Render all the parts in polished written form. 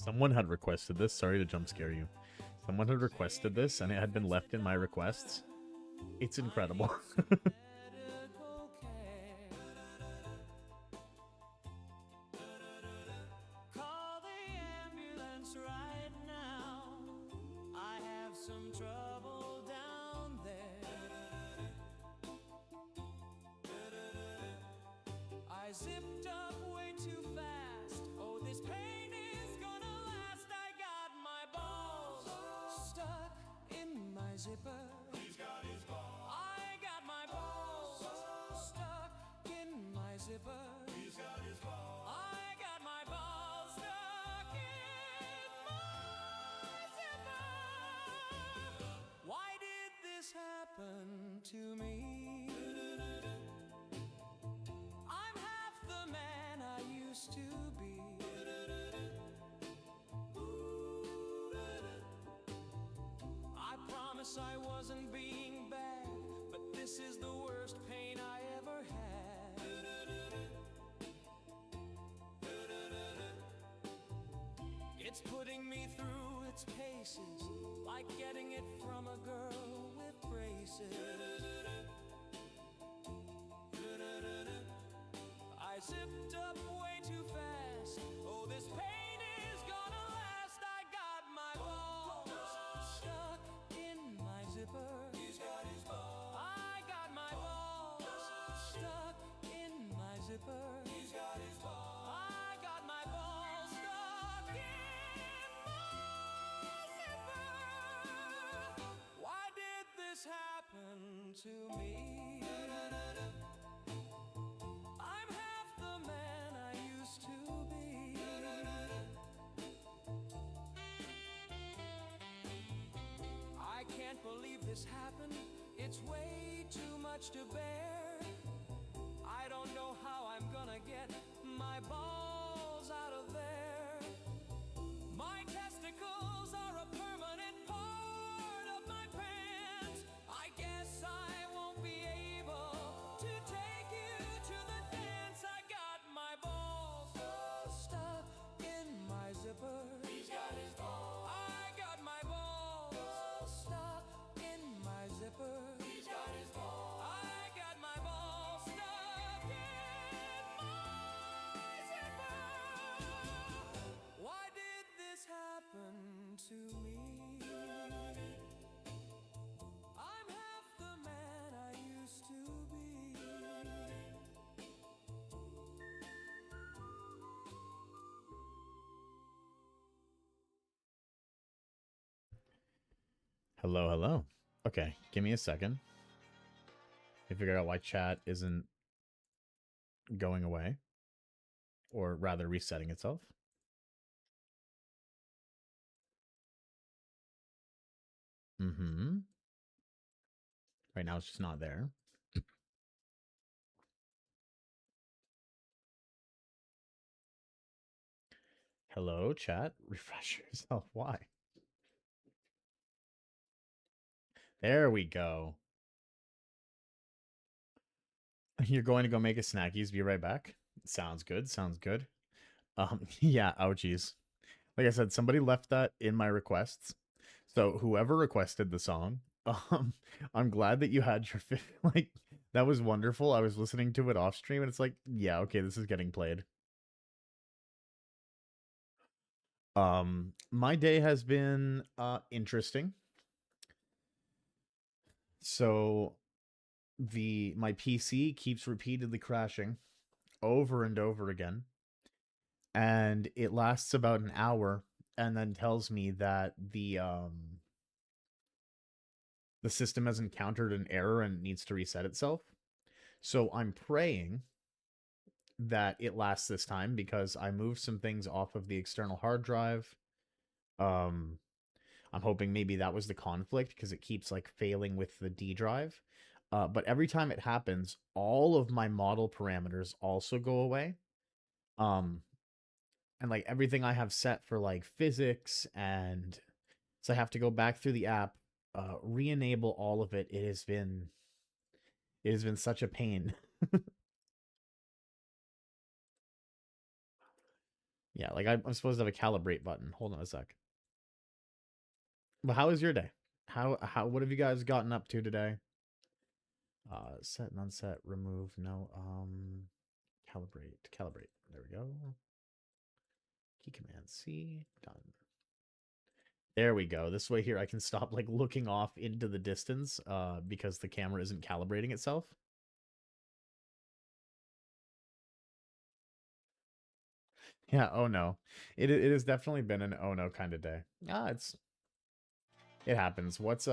Someone had requested this. Sorry to jump scare you. Someone had requested this, and it had been left in my requests. It's incredible. Zipped up way too fast. Oh, this pain is gonna last. I got my balls stuck in my zipper. He's got his balls. I got my balls stuck in my zipper. He's got his balls. I got my balls stuck in my zipper. Why did this happen to me? To be. I promise I wasn't being bad, but this is the worst pain I ever had. It's putting me through its paces, like getting it from a girl with braces. I zipped up way too fast. Oh, this pain is gonna last. I got my balls stuck in my zipper. He's got his balls. I got my balls stuck in my zipper. He's got his balls. I got my balls stuck in my zipper. Why did this happen to me? I can't believe this happened. It's way too much to bear. I don't know how I'm gonna get my balls out of there. My testicles are a permanent part of my pants. I guess I won't be able to take you to the dance. I got my balls stuck in my zipper. He's got his balls. I got my balls stuck in my zipper. He's got his balls. I got my balls stuck in my zipper. Why did this happen to me? I'm half the man I used to be. Hello, hello. Okay, give me a second. I figure out why chat isn't going away, or rather resetting itself. Right now it's just not there. Hello, chat. Refresh yourself. Why? There we go. You're going to go make a snackies. Be right back. Sounds good. Sounds good. Yeah, ouchies. Like I said, somebody left that in my requests. So whoever requested the song, I'm glad that you had your like that was wonderful. I was listening to it off stream and it's like, yeah, okay, this is getting played. My day has been interesting. So my PC keeps repeatedly crashing over and over again. And it lasts about an hour and then tells me that the system has encountered an error and needs to reset itself. So I'm praying that it lasts this time because I moved some things off of the external hard drive. I'm hoping maybe that was the conflict because it keeps like failing with the D drive. But every time it happens, all of my model parameters also go away. And like everything I have set for like physics, and so I have to go back through the app, re-enable all of it. It has been such a pain. Yeah, like I'm supposed to have a calibrate button. Hold on a sec. But how was your day? What have you guys gotten up to today? Set and unset, remove, no, calibrate. There we go. Key command C, done. There we go. This way here I can stop like looking off into the distance because the camera isn't calibrating itself. Yeah, oh no. It has definitely been an oh no kind of day. It happens. What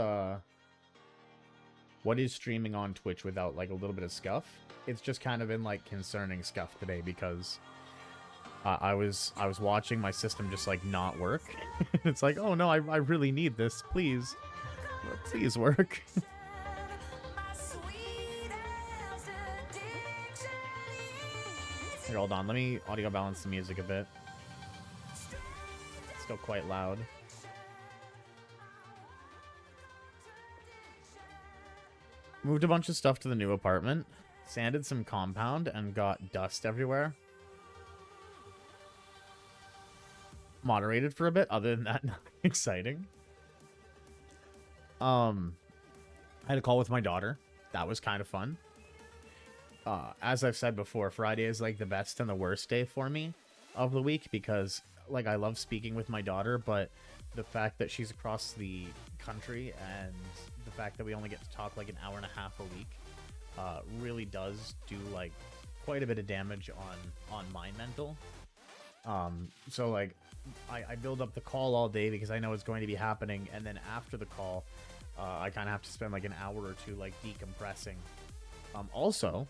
is streaming on Twitch without like a little bit of scuff? It's just kind of in like concerning scuff today because I was watching my system just like not work. It's like, oh no, I really need this. Please. Please work. Here, hold on. Let me audio balance the music a bit. It's still quite loud. Moved a bunch of stuff to the new apartment. Sanded some compound and got dust everywhere. Moderated for a bit. Other than that, nothing exciting. I had a call with my daughter. That was kind of fun. As I've said before, Friday is like the best and the worst day for me of the week because like I love speaking with my daughter, but the fact that she's across the country and the fact that we only get to talk like an hour and a half a week really does do like quite a bit of damage on my mental. So like I build up the call all day because I know it's going to be happening, and then after the call I kind of have to spend like an hour or two like decompressing. Also,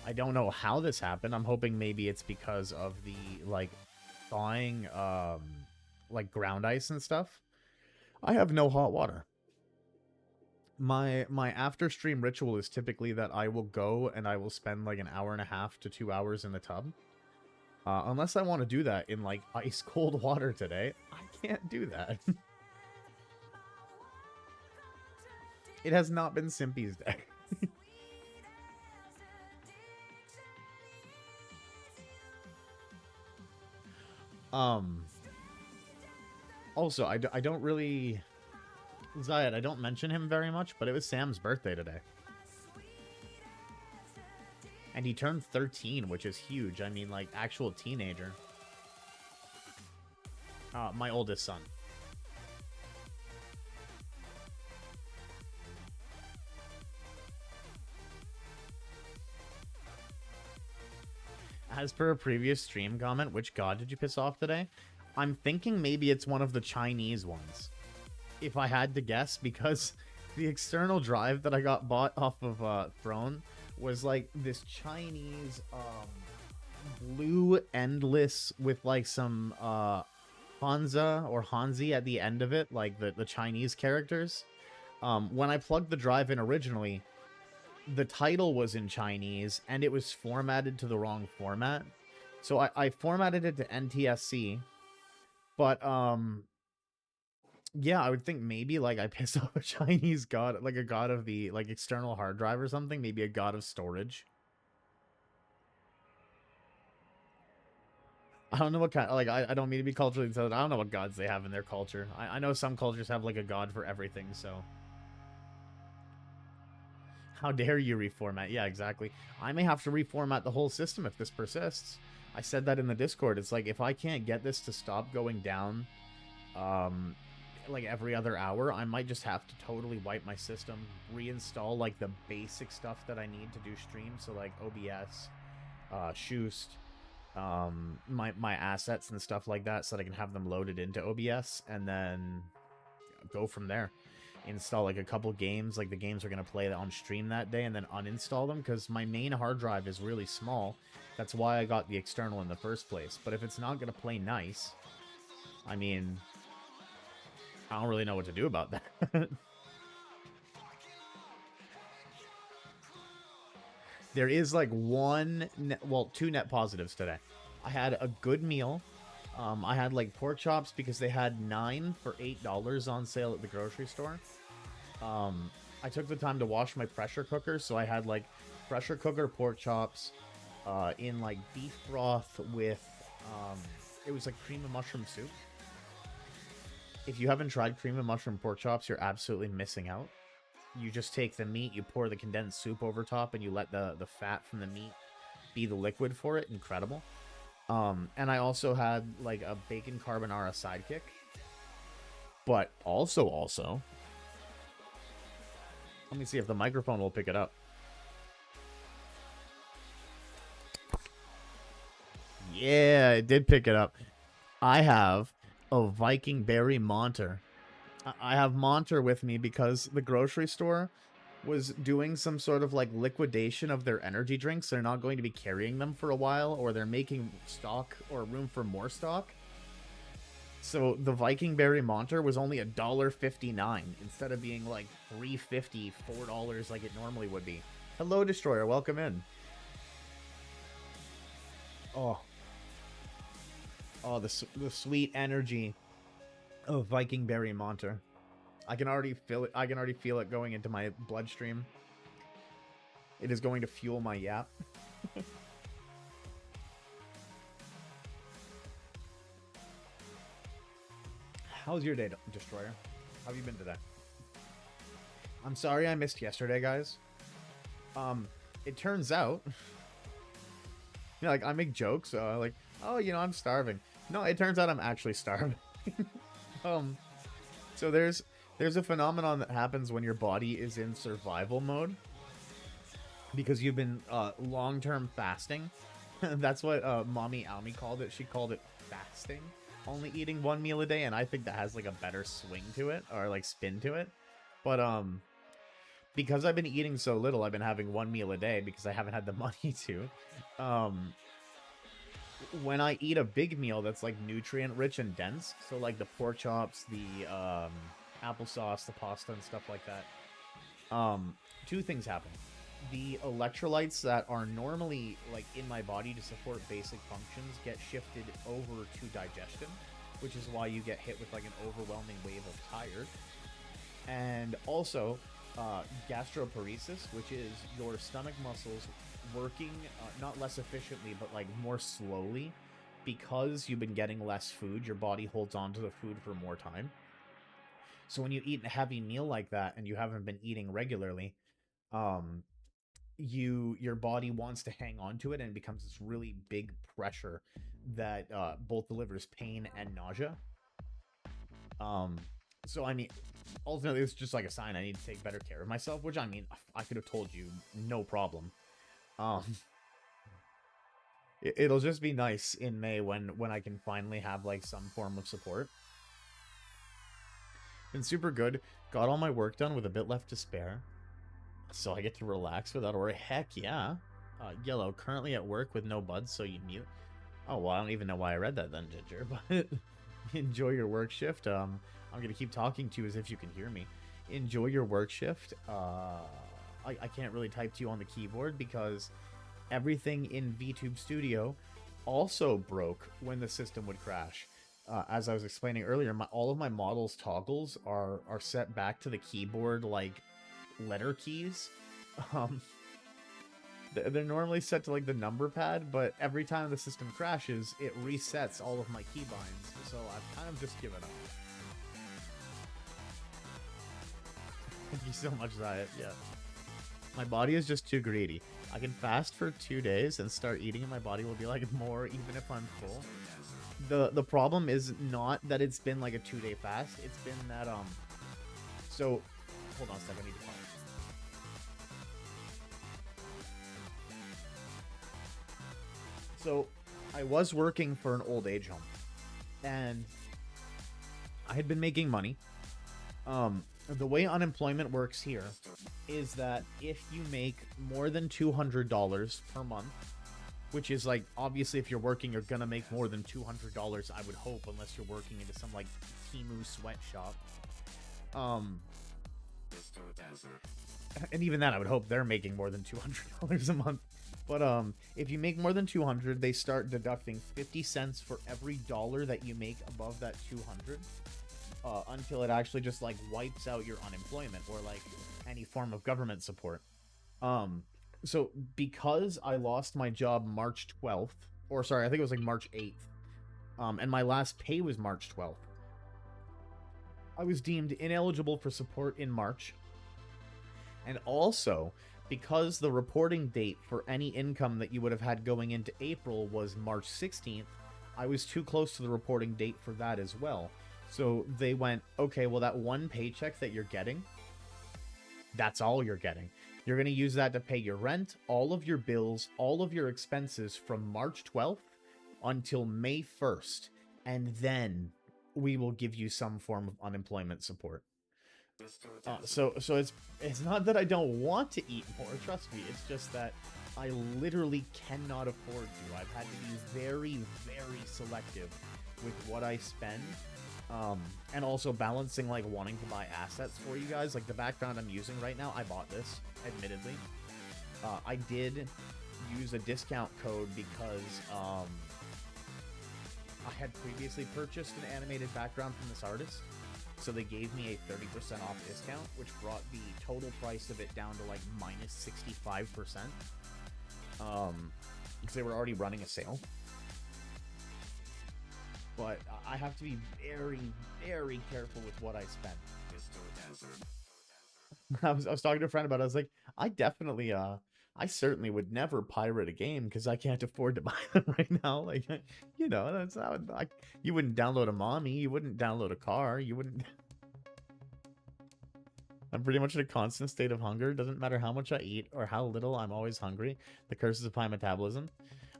I don't know how this happened. I'm hoping maybe it's because of the like thawing like ground ice and stuff. I have no hot water. My after stream ritual is typically that I will go and I will spend like an hour and a half to 2 hours in the tub. Unless I want to do that in like ice cold water today, I can't do that. It has not been Simpy's day. Also, I don't really... Zayed, I don't mention him very much, but it was Sam's birthday today. And he turned 13, which is huge. I mean, like, actual teenager. My oldest son. As per a previous stream comment, which god did you piss off today? I'm thinking maybe it's one of the Chinese ones. If I had to guess, because the external drive that I got bought off of Throne was like this Chinese blue endless with like some Hanza or Hanzi at the end of it, like the Chinese characters. When I plugged the drive in originally, the title was in Chinese and it was formatted to the wrong format. So I formatted it to NTSC, but yeah, I would think maybe like I pissed off a Chinese god, like a god of the like external hard drive or something, maybe a god of storage. I don't know what kind, like I don't mean to be culturally insensitive. I don't know what gods they have in their culture. I know some cultures have like a god for everything, so how dare you reformat? Yeah, exactly. I may have to reformat the whole system if this persists. I said that in the Discord. It's like, if I can't get this to stop going down, like every other hour, I might just have to totally wipe my system, reinstall like the basic stuff that I need to do streams. So like OBS, Shoost, my assets and stuff like that, so that I can have them loaded into OBS, and then go from there. Install like a couple games, like the games we're gonna play on stream that day, and then uninstall them because my main hard drive is really small. That's why I got the external in the first place. But if it's not gonna play nice, I mean, I don't really know what to do about that. There is like two net positives today. I had a good meal. I had like pork chops because they had 9 for $8 on sale at the grocery store. I took the time to wash my pressure cooker, so I had like pressure cooker pork chops in like beef broth with It was like cream and mushroom soup. If you haven't tried cream and mushroom pork chops, you're absolutely missing out. You just take the meat, you pour the condensed soup over top, and you let the fat from the meat be the liquid for it. Incredible. And I also had like a bacon carbonara sidekick. But also, let me see if the microphone will pick it up. Yeah, it did pick it up. I have a Viking Berry Monter. I have Monter with me because the grocery store was doing some sort of like liquidation of their energy drinks. They're not going to be carrying them for a while, or they're making stock or room for more stock. So the Viking Berry Monter was only $1.59 instead of being like $3.50, $4 like it normally would be. Hello, Destroyer. Welcome in. Oh, the sweet energy of Viking Berry Monter. I can already feel it. I can already feel it going into my bloodstream. It is going to fuel my yap. How's your day, Destroyer? How have you been today? I'm sorry I missed yesterday, guys. It turns out, like I make jokes, like, oh, I'm starving. No, it turns out I'm actually starving. So there's a phenomenon that happens when your body is in survival mode because you've been long-term fasting. That's what Mommy Almy called it. She called it fasting, only eating one meal a day, and I think that has like a better swing to it, or like spin to it. But because I've been eating so little, I've been having one meal a day because I haven't had the money to. When I eat a big meal that's like nutrient rich and dense, so like the pork chops, the applesauce, the pasta, and stuff like that, two things happen. The electrolytes that are normally like in my body to support basic functions get shifted over to digestion, which is why you get hit with like an overwhelming wave of tired. And also gastroparesis, which is your stomach muscles working not less efficiently but like more slowly because you've been getting less food. Your body holds on to the food for more time. So when you eat a heavy meal like that and you haven't been eating regularly, um your body wants to hang on to it, and it becomes this really big pressure that both delivers pain and nausea. um so I mean, ultimately it's just like a sign I need to take better care of myself, which I mean I could have told you no problem. um it'll just be nice in May when I can finally have like some form of support. Been super good. Got all my work done with a bit left to spare, so I get to relax without worry. Heck yeah. Yellow, currently at work with no buds, so you mute. Oh, well, I don't even know why I read that then, Ginger, but enjoy your work shift. I'm going to keep talking to you as if you can hear me. Enjoy your work shift. I can't really type to you on the keyboard because everything in VTube Studio also broke when the system would crash. As I was explaining earlier, all of my models toggles are set back to the keyboard like letter keys. They're normally set to like the number pad, but every time the system crashes, it resets all of my keybinds, so I've kind of just given up. Thank you so much, Zayat. Yeah. My body is just too greedy. I can fast for 2 days and start eating and my body will be like more even if I'm full. The problem is not that it's been like a 2-day fast, it's been that so hold on a second, I need to pause. So I was working for an old age home and I had been making money. The way unemployment works here is that if you make more than $200 per month, which is like, obviously if you're working, you're gonna make more than $200, I would hope, unless you're working into some like Temu sweatshop. And even that, I would hope they're making more than $200 a month. But if you make more than 200, they start deducting 50 cents for every dollar that you make above that 200. Until it actually just like wipes out your unemployment or like any form of government support. So because I lost my job March 12th, or sorry, I think it was like March 8th, And my last pay was March 12th. I was deemed ineligible for support in March. And also, because the reporting date for any income that you would have had going into April was March 16th, I was too close to the reporting date for that as well. So they went, okay, well, that one paycheck that you're getting, that's all you're getting. You're going to use that to pay your rent, all of your bills, all of your expenses from March 12th until May 1st. And then we will give you some form of unemployment support. So it's not that I don't want to eat more, trust me. It's just that I literally cannot afford to. I've had to be very, very selective with what I spend. And also balancing like wanting to buy assets for you guys. Like the background I'm using right now, I bought this, admittedly. I did use a discount code because I had previously purchased an animated background from this artist. So they gave me a 30% off discount, which brought the total price of it down to like minus 65%. Because they were already running a sale. But I have to be very, very careful with what I spend. I was talking to a friend about it. I was like, I certainly would never pirate a game because I can't afford to buy them right now. Like, you know, that's how you wouldn't download a mommy, you wouldn't download a car, you wouldn't. I'm pretty much in a constant state of hunger. Doesn't matter how much I eat or how little, I'm always hungry. The curses of high metabolism.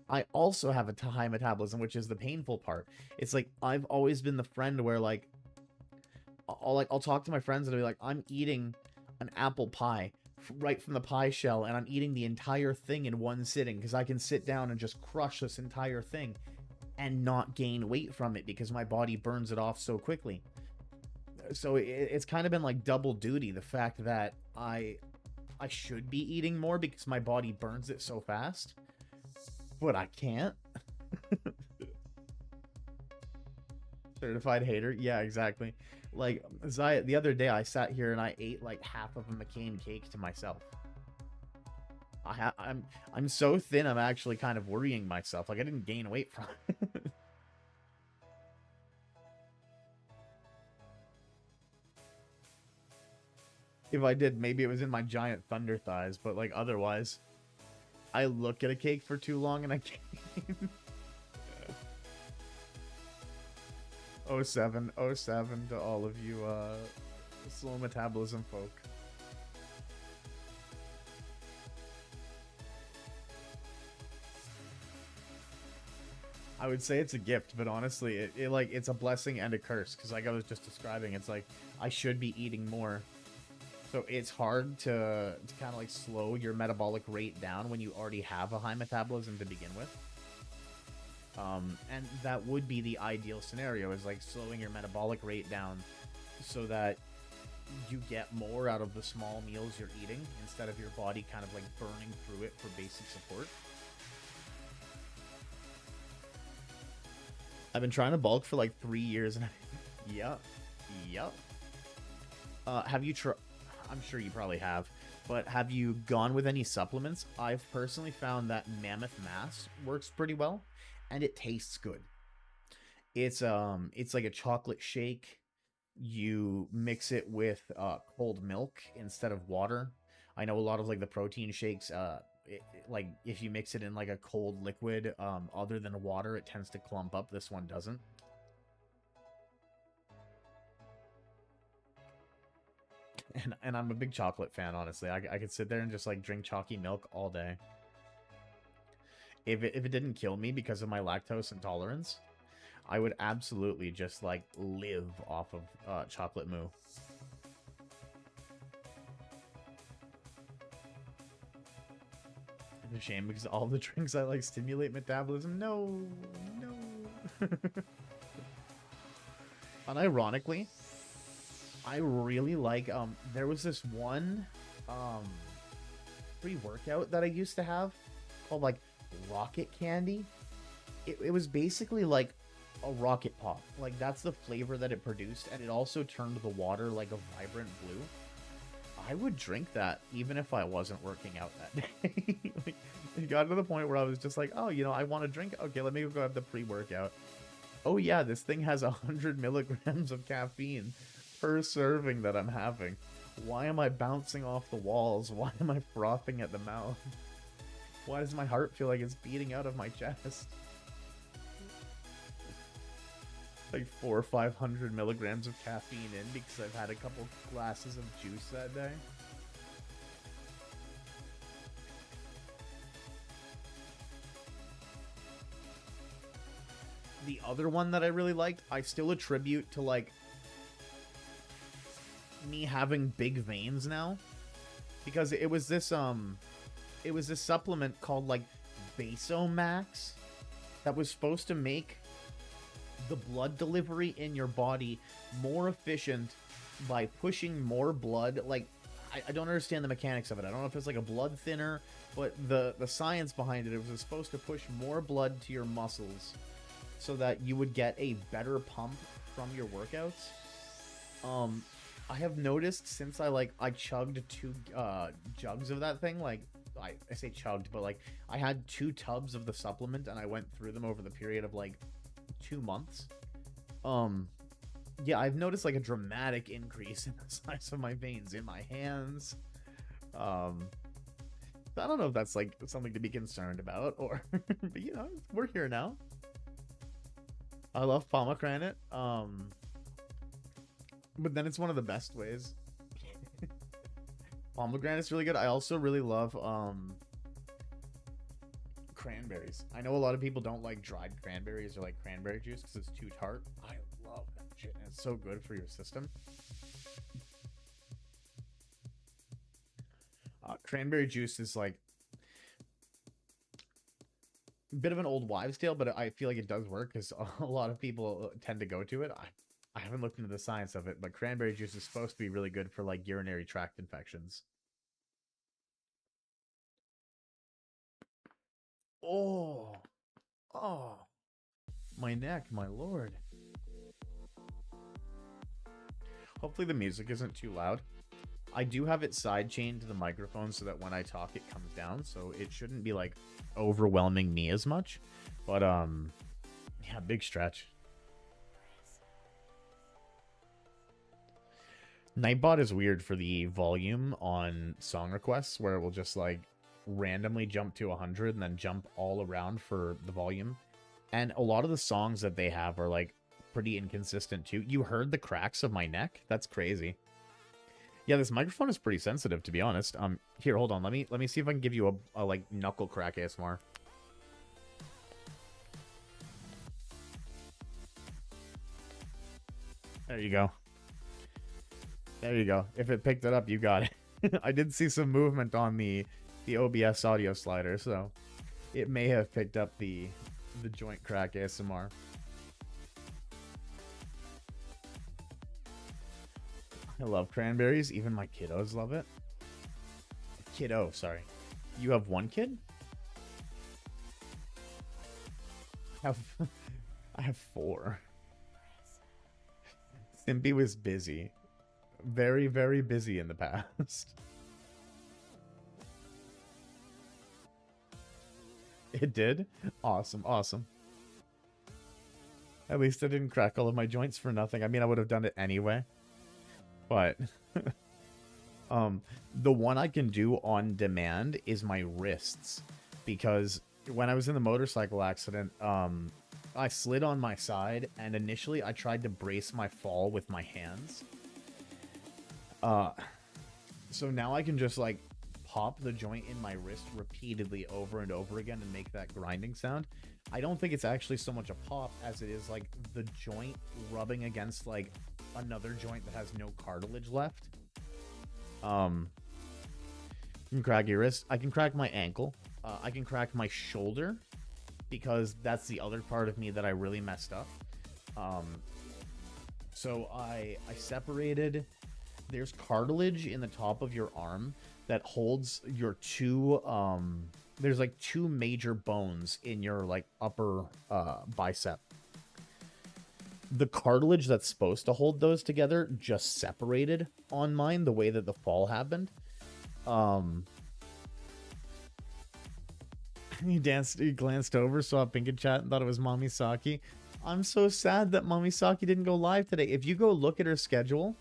I also have a high metabolism, which is the painful part. It's like I've always been the friend where like I'll talk to my friends and I'll be like, I'm eating an apple pie right from the pie shell, and I'm eating the entire thing in one sitting because I can sit down and just crush this entire thing and not gain weight from it because my body burns it off so quickly. So it's kind of been like double duty, the fact that I should be eating more because my body burns it so fast, but I can't. Certified hater. Yeah, exactly. Like, the other day I sat here and I ate like half of a McCain cake to myself. I'm so thin, I'm actually kind of worrying myself. Like, I didn't gain weight from it. If I did, maybe it was in my giant thunder thighs, but like otherwise, I look at a cake for too long and I can't. 07 to all of you slow metabolism folk. I would say it's a gift, but honestly, it's a blessing and a curse, because like I was just describing, it's like I should be eating more. So it's hard to kind of like slow your metabolic rate down when you already have a high metabolism to begin with. And that would be the ideal scenario, is like slowing your metabolic rate down so that you get more out of the small meals you're eating instead of your body kind of like burning through it for basic support. I've been trying to bulk for like 3 years and yep. Have you tried? I'm sure you probably have, but have you gone with any supplements? I've personally found that Mammoth Mass works pretty well, and it tastes good. It's like a chocolate shake. You mix it with cold milk instead of water. I know a lot of like the protein shakes, like if you mix it in like a cold liquid, other than water, it tends to clump up. This one doesn't. And I'm a big chocolate fan, honestly. I could sit there and just like drink chalky milk all day. If it didn't kill me because of my lactose intolerance, I would absolutely just like live off of chocolate moo. It's a shame because all the drinks I like stimulate metabolism. No. Unironically, I really like, there was this one, pre-workout that I used to have called, like, Rocket Candy. It was basically, like, a rocket pop. Like, that's the flavor that it produced, and it also turned the water, like, a vibrant blue. I would drink that, even if I wasn't working out that day. Like, it got to the point where I was just like, oh, you know, I want to drink. Okay, let me go have the pre-workout. Oh yeah, this thing has 100 milligrams of caffeine per serving that I'm having. Why am I bouncing off the walls? Why am I frothing at the mouth? Why does my heart feel like it's beating out of my chest? Like 400 or 500 milligrams of caffeine in because I've had a couple glasses of juice that day. The other one that I really liked, I still attribute to like me having big veins now, because it was this supplement called like Basomax that was supposed to make the blood delivery in your body more efficient by pushing more blood. Like, I don't understand the mechanics of it. I don't know if it's like a blood thinner, but the science behind it was supposed to push more blood to your muscles so that you would get a better pump from your workouts. I have noticed since I chugged 2 jugs of that thing, like I say chugged, but like I had 2 tubs of the supplement and I went through them over the period of like 2 months. Yeah, I've noticed like a dramatic increase in the size of my veins in my hands. I don't know if that's like something to be concerned about, or but you know, we're here now. I love pomegranate. But then it's one of the best ways. Pomegranate's really good. I also really love cranberries. I know a lot of people don't like dried cranberries or like cranberry juice because it's too tart. I love that shit, and it's so good for your system. Cranberry juice is like a bit of an old wives' tale, but I feel like it does work because a lot of people tend to go to it. I haven't looked into the science of it, but cranberry juice is supposed to be really good for like urinary tract infections. Oh, oh, my neck, my lord. Hopefully the music isn't too loud. I do have it side chained to the microphone so that when I talk it comes down, so it shouldn't be like overwhelming me as much. But yeah, big stretch. Nightbot is weird for the volume on song requests, where it will just like randomly jump to 100 and then jump all around for the volume. And a lot of the songs that they have are like pretty inconsistent too. You heard the cracks of my neck? That's crazy. Yeah, this microphone is pretty sensitive, to be honest. Here, hold on. Let me see if I can give you a like knuckle crack ASMR. There you go. There you go. If it picked it up, you got it. I did see some movement on the OBS audio slider, so it may have picked up the joint crack ASMR. I love cranberries. Even my kiddos love it. Kiddo, sorry. You have one kid? I have 4. Simpy was busy. Very, very busy in the past. It did? Awesome, awesome. At least I didn't crack all of my joints for nothing. I mean, I would have done it anyway. But the one I can do on demand is my wrists, because when I was in the motorcycle accident, I slid on my side, and initially I tried to brace my fall with my hands. So now I can just like pop the joint in my wrist repeatedly over and over again and make that grinding sound. I don't think it's actually so much a pop as it is like the joint rubbing against like another joint that has no cartilage left. You can crack your wrist. I can crack my ankle. I can crack my shoulder, because that's the other part of me that I really messed up. So I separated. There's cartilage in the top of your arm that holds your 2 there's like 2 major bones in your like upper bicep. The cartilage that's supposed to hold those together just separated on mine the way that the fall happened. He glanced over, saw Pink in chat, and thought it was Mommy Saki. I'm so sad that Mommy Saki didn't go live today. If you go look at her schedule,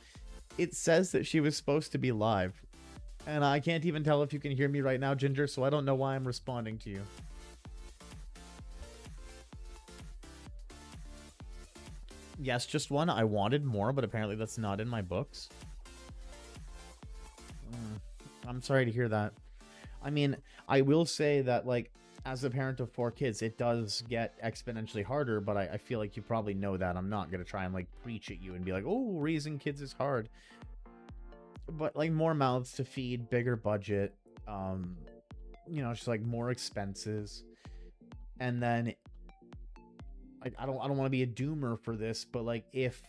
it says that she was supposed to be live. And I can't even tell if you can hear me right now, Ginger, so I don't know why I'm responding to you. Yes, just one. I wanted more, but apparently that's not in my books. I'm sorry to hear that. I mean, I will say that, like, as a parent of 4 kids, it does get exponentially harder, but I feel like you probably know that. I'm not going to try and, like, preach at you and be like, oh, raising kids is hard. But, like, more mouths to feed, bigger budget, you know, just, like, more expenses. And then, like, I don't want to be a doomer for this, but, like, if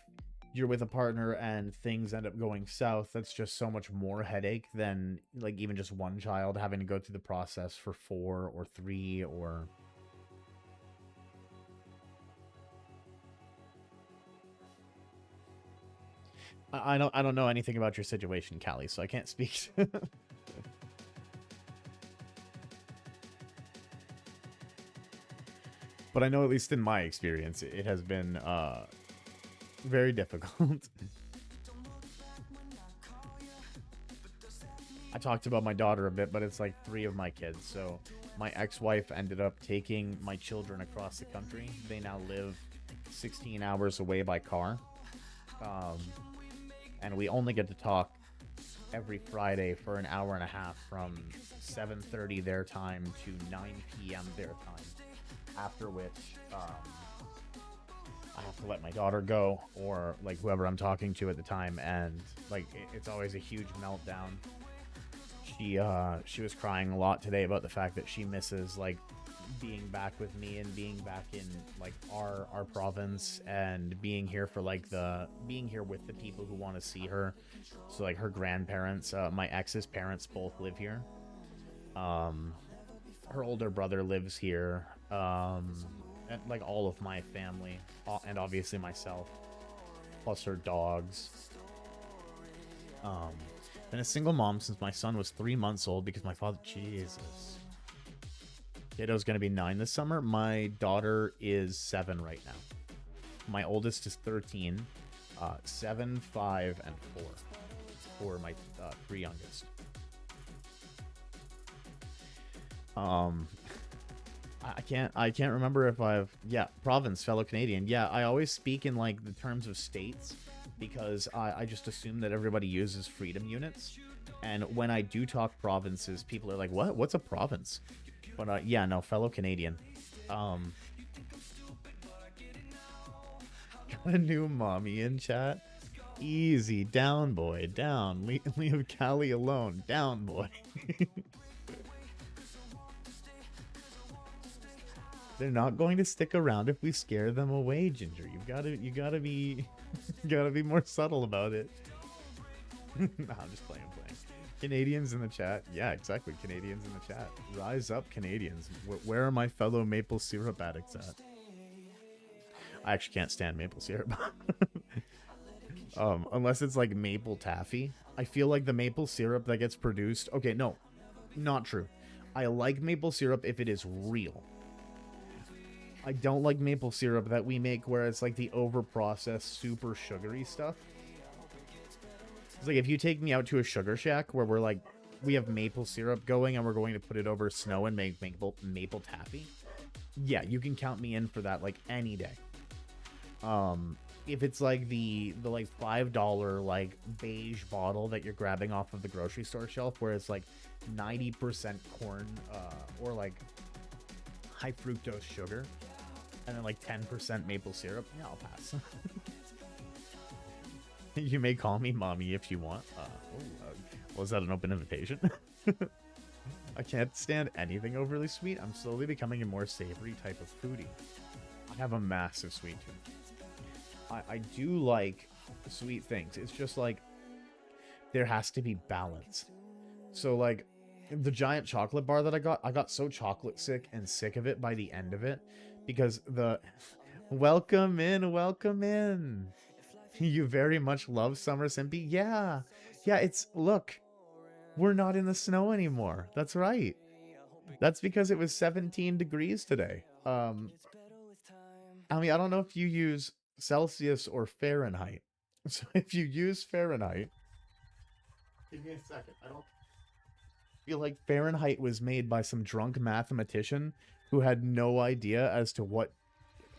you're with a partner and things end up going south, that's just so much more headache than, like, even just one child having to go through the process for 4 or 3 or... I don't know anything about your situation, Callie, so I can't speak. But I know, at least in my experience, it has been very difficult. I talked about my daughter a bit, but it's like 3 of my kids. So my ex-wife ended up taking my children across the country. They now live 16 hours away by car. And we only get to talk every Friday for an hour and a half from 7:30 their time to 9 p.m. their time. After which, I have to let my daughter go, or like whoever I'm talking to at the time, and like it's always a huge meltdown. She was crying a lot today about the fact that she misses like being back with me and being back in like our province and being here for like being here with the people who want to see her. So like her grandparents, my ex's parents both live here. Her older brother lives here. And like all of my family, and obviously myself, plus her dogs. Been a single mom since my son was 3 months old because my father, Jesus. Kiddo's gonna be 9 this summer. My daughter is 7 right now. My oldest is 13. 7, 5, and 4 for my 3 youngest. I can't remember if province, fellow Canadian. Yeah, I always speak in like the terms of states because I just assume that everybody uses freedom units. And when I do talk provinces, people are like, what? What's a province? But yeah, no, fellow Canadian. Got a new mommy in chat. Easy, down, boy, down. Leave Callie alone, down, boy. They're not going to stick around if we scare them away, Ginger. You gotta be, gotta be more subtle about it. Nah, I'm just playing. Canadians in the chat. Yeah, exactly. Canadians in the chat. Rise up, Canadians. Where are my fellow maple syrup addicts at? I actually can't stand maple syrup. Unless it's like maple taffy. I feel like the maple syrup that gets produced... Okay, no. Not true. I like maple syrup if it is real. I don't like maple syrup that we make where it's like the over-processed, super sugary stuff. It's like if you take me out to a sugar shack where we're like, we have maple syrup going and we're going to put it over snow and make maple taffy. Yeah, you can count me in for that like any day. If it's like the like $5 like beige bottle that you're grabbing off of the grocery store shelf where it's like 90% corn or like high fructose sugar and then like 10% maple syrup, yeah, I'll pass. You may call me mommy if you want. Was that an open invitation? I can't stand anything overly sweet. I'm slowly becoming a more savory type of foodie. I have a massive sweet tooth. I do like sweet things. It's just like there has to be balance. So like the giant chocolate bar that I got so chocolate sick and sick of it by the end of it because the welcome in. You very much love Summer Simpy? Yeah. Yeah, it's... Look. We're not in the snow anymore. That's right. That's because it was 17 degrees today. I mean, I don't know if you use Celsius or Fahrenheit. So if you use Fahrenheit, give me a second. I don't feel like Fahrenheit was made by some drunk mathematician who had no idea as to what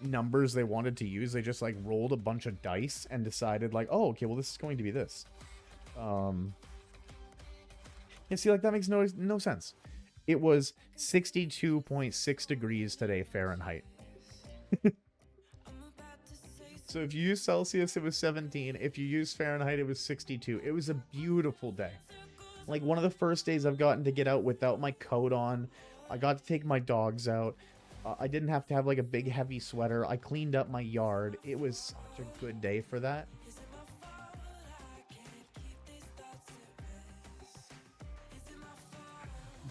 numbers they wanted to use. They just like rolled a bunch of dice and decided like, oh, okay, well this is going to be this. You see, like that makes no sense. It was 62.6 degrees today Fahrenheit. So if you use Celsius, it was 17. If you use Fahrenheit, it was 62. It was a beautiful day. Like one of the first days I've gotten to get out without my coat on. I got to take my dogs out. I didn't have to have like a big heavy sweater. I cleaned up my yard. It was such a good day for that.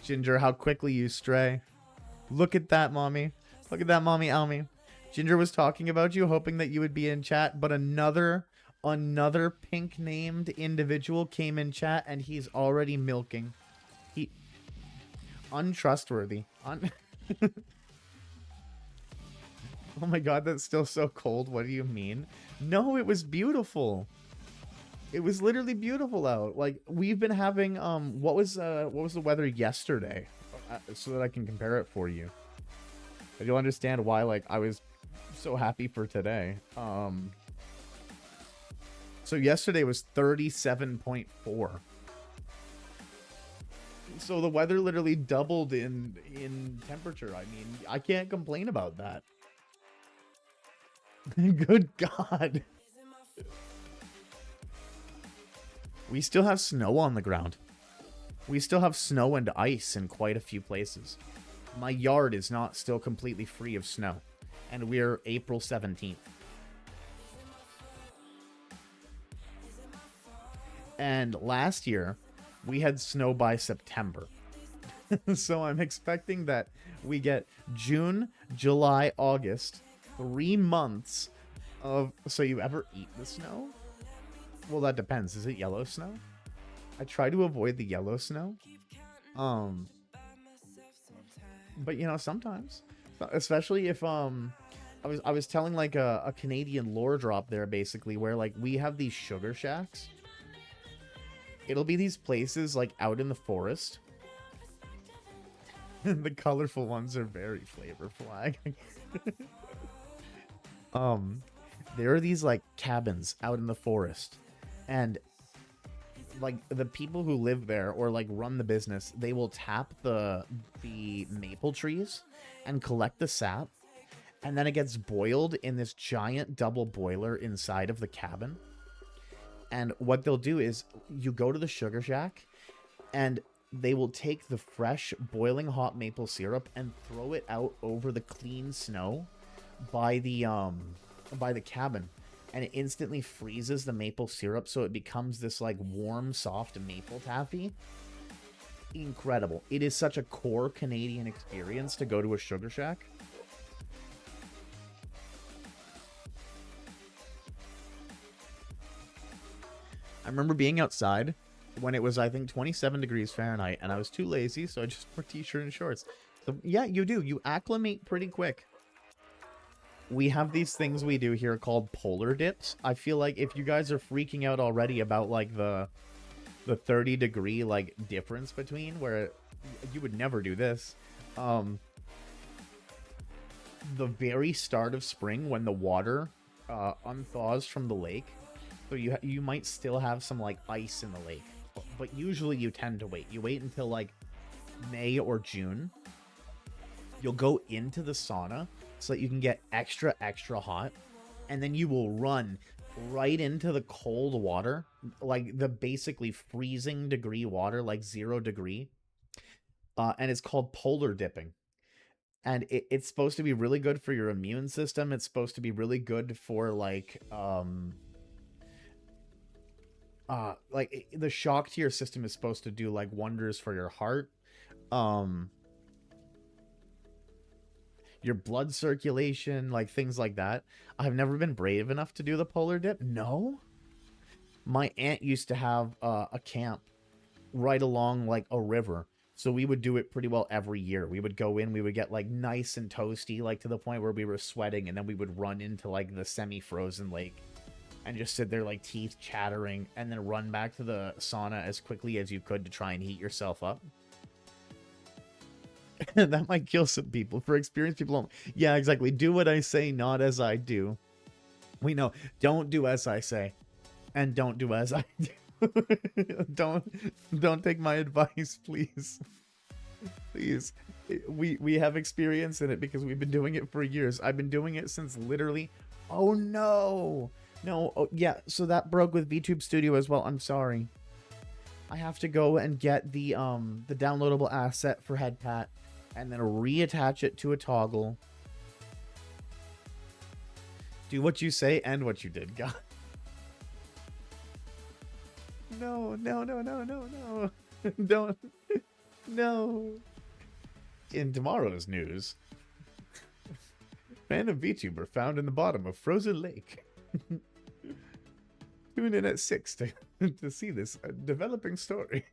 Ginger, how quickly you stray. Look at that, mommy. Look at that, mommy Almy. Ginger was talking about you, hoping that you would be in chat, but another pink named individual came in chat and he's already milking. He untrustworthy. Oh my god, that's still so cold. What do you mean? No, it was beautiful. It was literally beautiful out. Like we've been having what was the weather yesterday? So that I can compare it for you. But you'll understand why like I was so happy for today. So yesterday was 37.4. So the weather literally doubled in temperature. I mean, I can't complain about that. Good God. We still have snow on the ground. We still have snow and ice in quite a few places. My yard is not still completely free of snow. And we're April 17th. And last year, we had snow by September. So I'm expecting that we get June, July, August, 3 months of... So you ever eat the snow? Well, that depends. Is it yellow snow? I try to avoid the yellow snow. But you know, sometimes, especially if I was telling like a Canadian lore drop there, basically, where like we have these sugar shacks. It'll be these places like out in the forest. The colorful ones are very flavorful. There are these like cabins out in the forest, and like the people who live there or like run the business, they will tap the maple trees and collect the sap, and then it gets boiled in this giant double boiler inside of the cabin. And what they'll do is you go to the sugar shack and they will take the fresh boiling hot maple syrup and throw it out over the clean snow by the cabin, and it instantly freezes the maple syrup so it becomes this like warm soft maple taffy. Incredible. It is such a core Canadian experience to go to a sugar shack. I remember being outside when it was, I think, 27 degrees Fahrenheit, and I was too lazy, so I just wore a t-shirt and shorts. So yeah, you do. You acclimate pretty quick. We have these things we do here called polar dips. I feel like if you guys are freaking out already about like the 30-degree like difference between, where you would never do this, the very start of spring when the water unthaws from the lake, so you might still have some like ice in the lake, but usually you tend to wait. You wait until like May or June. You'll go into the sauna so that you can get extra hot, and then you will run right into the cold water, like the basically freezing degree water, like 0 degree, and it's called polar dipping. And it's supposed to be really good for your immune system. It's supposed to be really good for like the shock to your system is supposed to do like wonders for your heart, your blood circulation, like things like that. I've never been brave enough to do the polar dip. No, my aunt used to have a camp right along like a river So we would do it pretty well every year. We would go in, we would get like nice and toasty, like to the point where we were sweating, and then we would run into like the semi-frozen lake and just sit there like teeth chattering, and then run back to the sauna as quickly as you could to try and heat yourself up. That might kill some people. For experienced people, yeah, exactly. Do what I say, not as I do. We know. Don't do as I say, and don't do as I do. don't take my advice, please. Please. We have experience in it because we've been doing it for years. I've been doing it since literally. Oh no. No, oh, yeah, so that broke with VTube Studio as well. I'm sorry. I have to go and get the downloadable asset for HeadPat and then reattach it to a toggle. Do what you say and what you did, God. No. Don't. No. In tomorrow's news, random VTuber found in the bottom of frozen lake. Tune in at 6 to see this developing story.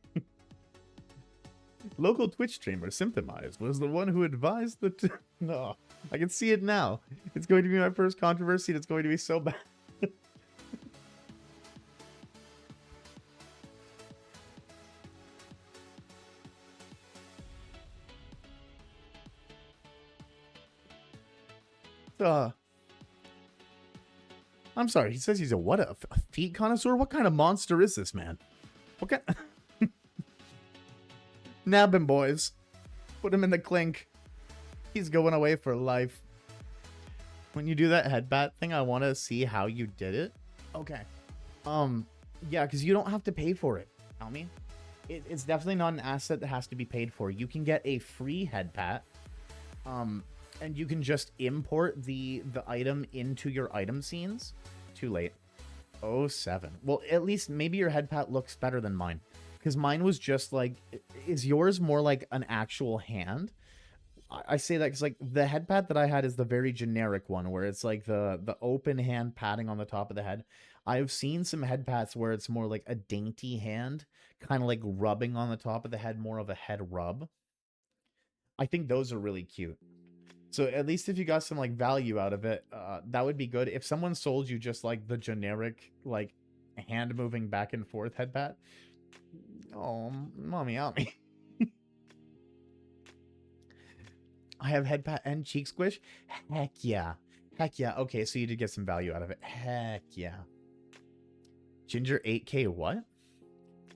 Local Twitch streamer Symptomize was the one who advised the... No, I can see it now. It's going to be my first controversy, and it's going to be so bad. I'm sorry, he says he's a feet connoisseur? What kind of monster is this man? What kind... Nab him, boys. Put him in the clink. He's going away for life. When you do that headbat thing, I want to see how you did it. Okay. Yeah, because you don't have to pay for it. Tell me. It's definitely not an asset that has to be paid for. You can get a free headpat. And you can just import the item into your item scenes. Too late. 07. Well, at least maybe your headpat looks better than mine. Because mine was just like... Is yours more like an actual hand? I say that because like the headpat that I had is the very generic one where it's like the open hand patting on the top of the head. I've seen some headpats where it's more like a dainty hand, kind of like rubbing on the top of the head, more of a head rub. I think those are really cute. So at least if you got some like value out of it, that would be good. If someone sold you just like the generic like hand moving back and forth headpat, oh, mommy, me. I have headpat and cheek squish. Heck yeah. Heck yeah. Okay, so you did get some value out of it. Heck yeah. Ginger 8K what?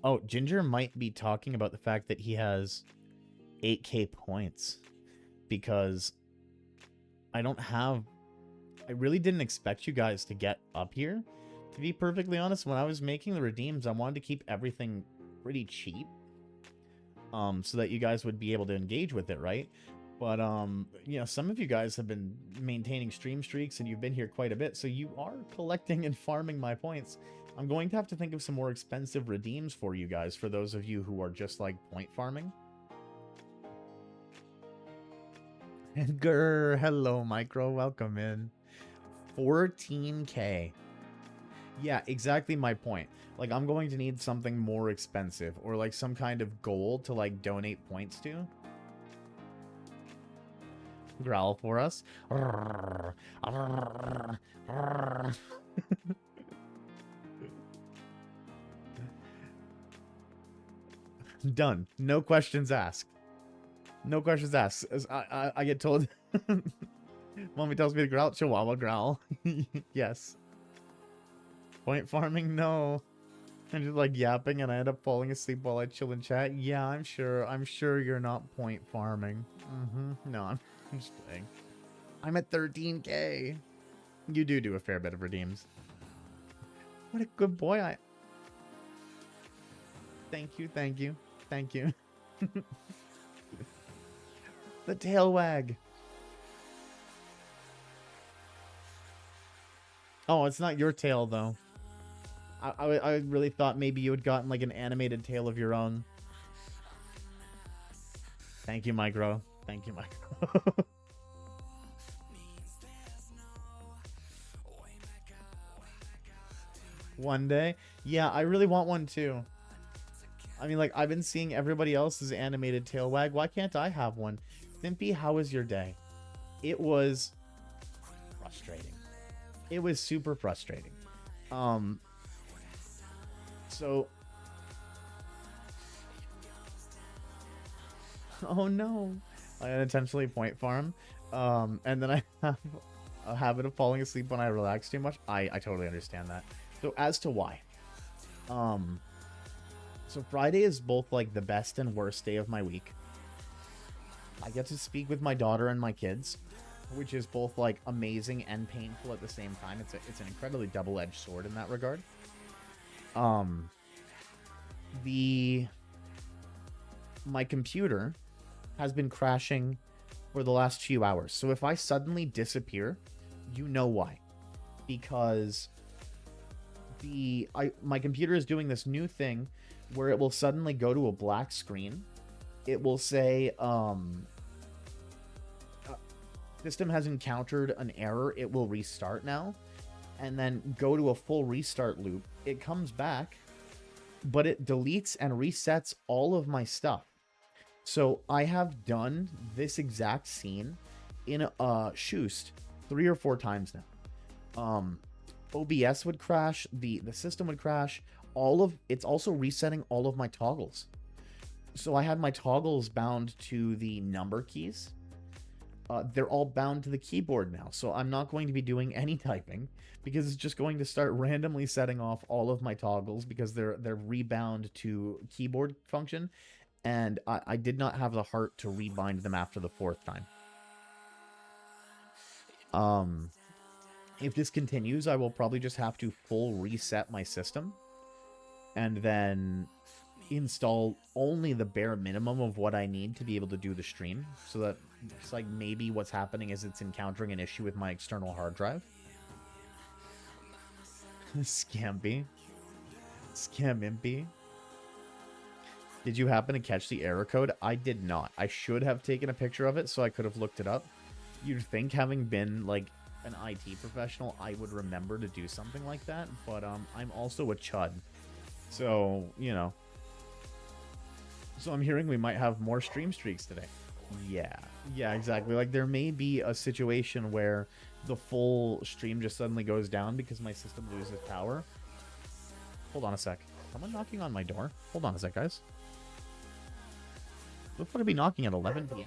Oh, Ginger might be talking about the fact that he has 8K points. Because I really didn't expect you guys to get up here. To be perfectly honest, when I was making the redeems, I wanted to keep everything pretty cheap. So that you guys would be able to engage with it, right? But, you know, some of you guys have been maintaining stream streaks and you've been here quite a bit, so you are collecting and farming my points. I'm going to have to think of some more expensive redeems for you guys, for those of you who are just, like, point farming. And grr, hello, Micro, welcome in. 14K. Yeah, exactly my point. Like, I'm going to need something more expensive, or, like, some kind of gold to, like, donate points to. Growl for us. Done. No questions asked. No questions asked. I get told. Mommy tells me to growl. Chihuahua growl. Yes. Point farming? No. I'm just like yapping and I end up falling asleep while I chill in chat. Yeah, I'm sure. I'm sure you're not point farming. No, I'm just playing. I'm at 13K. You do a fair bit of redeems. What a good boy I... Thank you. The tail wag. Oh, it's not your tail, though. I really thought maybe you had gotten, like, an animated tail of your own. Thank you, Micro. Thank you, Micro. One day? Yeah, I really want one, too. I mean, like, I've been seeing everybody else's animated tail wag. Why can't I have one? Thimpy, how was your day? It was frustrating. It was super frustrating. Um, so, oh no, I unintentionally point farm. And then I have a habit of falling asleep when I relax too much. I totally understand that. So as to why, um, so Friday is both like the best and worst day of my week. I get to speak with my daughter and my kids, which is both like amazing and painful at the same time. It's an incredibly double-edged sword in that regard. Um, the my computer has been crashing for the last few hours. So if I suddenly disappear, you know why. Because my computer is doing this new thing where it will suddenly go to a black screen. It will say system has encountered an error. It will restart now, and then go to a full restart loop. It comes back, but it deletes and resets all of my stuff. So I have done this exact scene in Shoost 3 or 4 times now. OBS would crash, the system would crash. It's also resetting all of my toggles. So I had my toggles bound to the number keys. They're all bound to the keyboard now, so I'm not going to be doing any typing because it's just going to start randomly setting off all of my toggles because they're rebound to keyboard function, and I did not have the heart to rebind them after the 4th time. If this continues, I will probably just have to full reset my system and then install only the bare minimum of what I need to be able to do the stream, so that it's like maybe what's happening is it's encountering an issue with my external hard drive. Scampy. Scampy. Did you happen to catch the error code? I did not. I should have taken a picture of it so I could have looked it up. You'd think, having been like an IT professional, I would remember to do something like that, but I'm also a chud. So, you know. So I'm hearing we might have more stream streaks today. Yeah, exactly. Like, there may be a situation where the full stream just suddenly goes down because my system loses power. Hold on a sec. Someone knocking on my door? Hold on a sec, guys. What the fuck would be knocking at 11 p.m.?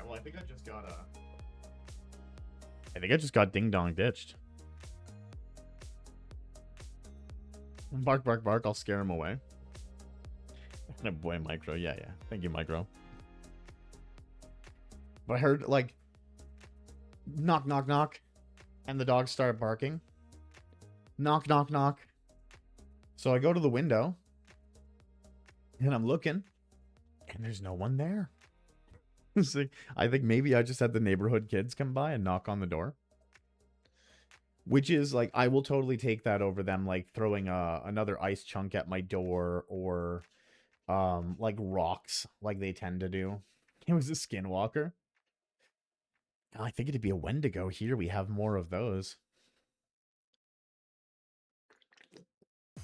Well, I think I just got ding dong ditched. Bark, bark, bark. I'll scare him away. Boy, Micro. Yeah. Thank you, Micro. But I heard, like, knock, knock, knock, and the dogs start barking. Knock, knock, knock. So I go to the window, and I'm looking, and there's no one there. So I think maybe I just had the neighborhood kids come by and knock on the door. Which is, like, I will totally take that over them, like, throwing another ice chunk at my door, or, like, rocks, like they tend to do. It was a skinwalker. I think it'd be a Wendigo. Here we have more of those. I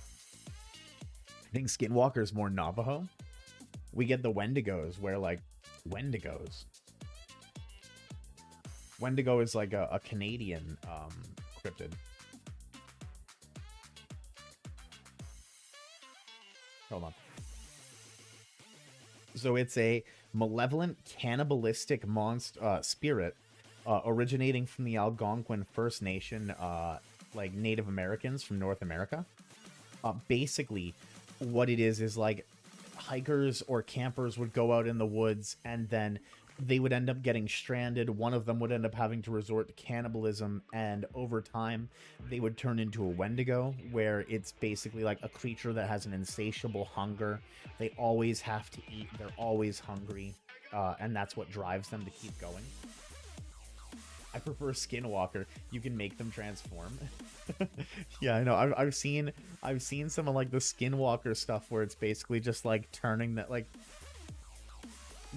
think Skinwalker's more Navajo. We get the Wendigos, where, like, Wendigos. Wendigo is like a Canadian cryptid. Hold on. So it's a malevolent, cannibalistic monster spirit originating from the Algonquin First Nation, like Native Americans from North America. Basically, what it is like hikers or campers would go out in the woods and then they would end up getting stranded. One of them would end up having to resort to cannibalism, and over time, they would turn into a Wendigo, where it's basically like a creature that has an insatiable hunger. They always have to eat, they're always hungry, and that's what drives them to keep going. I prefer Skinwalker. You can make them transform. Yeah, I know. I've seen some of like the Skinwalker stuff where it's basically just like turning that like.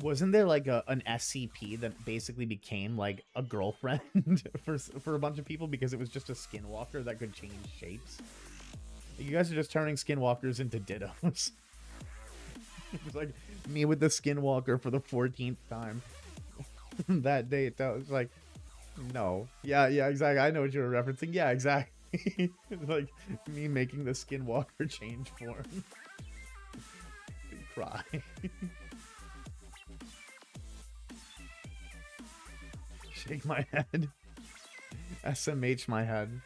Wasn't there like an SCP that basically became like a girlfriend for a bunch of people because it was just a Skinwalker that could change shapes? You guys are just turning Skinwalkers into dittos. It was like me with the Skinwalker for the 14th time that date. That was like, no. Yeah, exactly. I know what you were referencing. Yeah, exactly. Like me making the Skinwalker change form. Cry. Shake my head. SMH my head.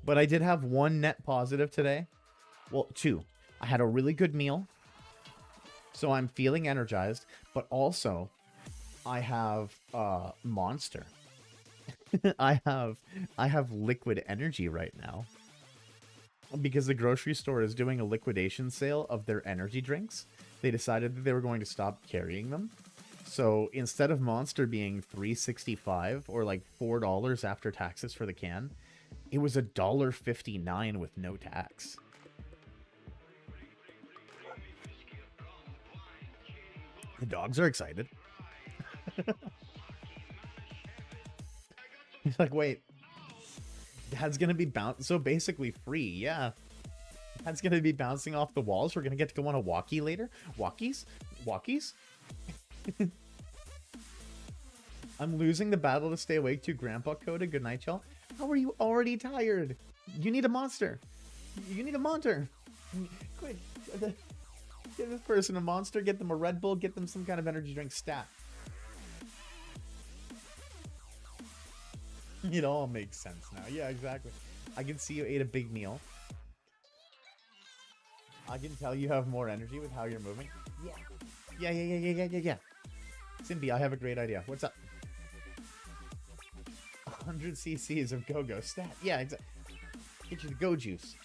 But I did have one net positive today. Well, two. I had a really good meal, so I'm feeling energized. But also, I have Monster. I have liquid energy right now because the grocery store is doing a liquidation sale of their energy drinks. They decided that they were going to stop carrying them. So instead of Monster being $3.65 or like $4 after taxes for the can, it was $1.59 with no tax. The dogs are excited. He's like, wait, Dad's gonna be so basically free, yeah. Dad's gonna be bouncing off the walls. We're gonna get to go on a walkie later. Walkies? I'm losing the battle to stay awake to Grandpa Coda. Good night, y'all. How are you already tired? You need a monster. You need a monster. Quick, get this person a monster. Get them a Red Bull. Get them some kind of energy drink stat. It all makes sense now. Yeah, exactly. I can see you ate a big meal. I can tell you have more energy with how you're moving. Yeah. Simbi, I have a great idea. What's up? 100 cc's of go-go stat. Yeah, exactly. Get you the go juice.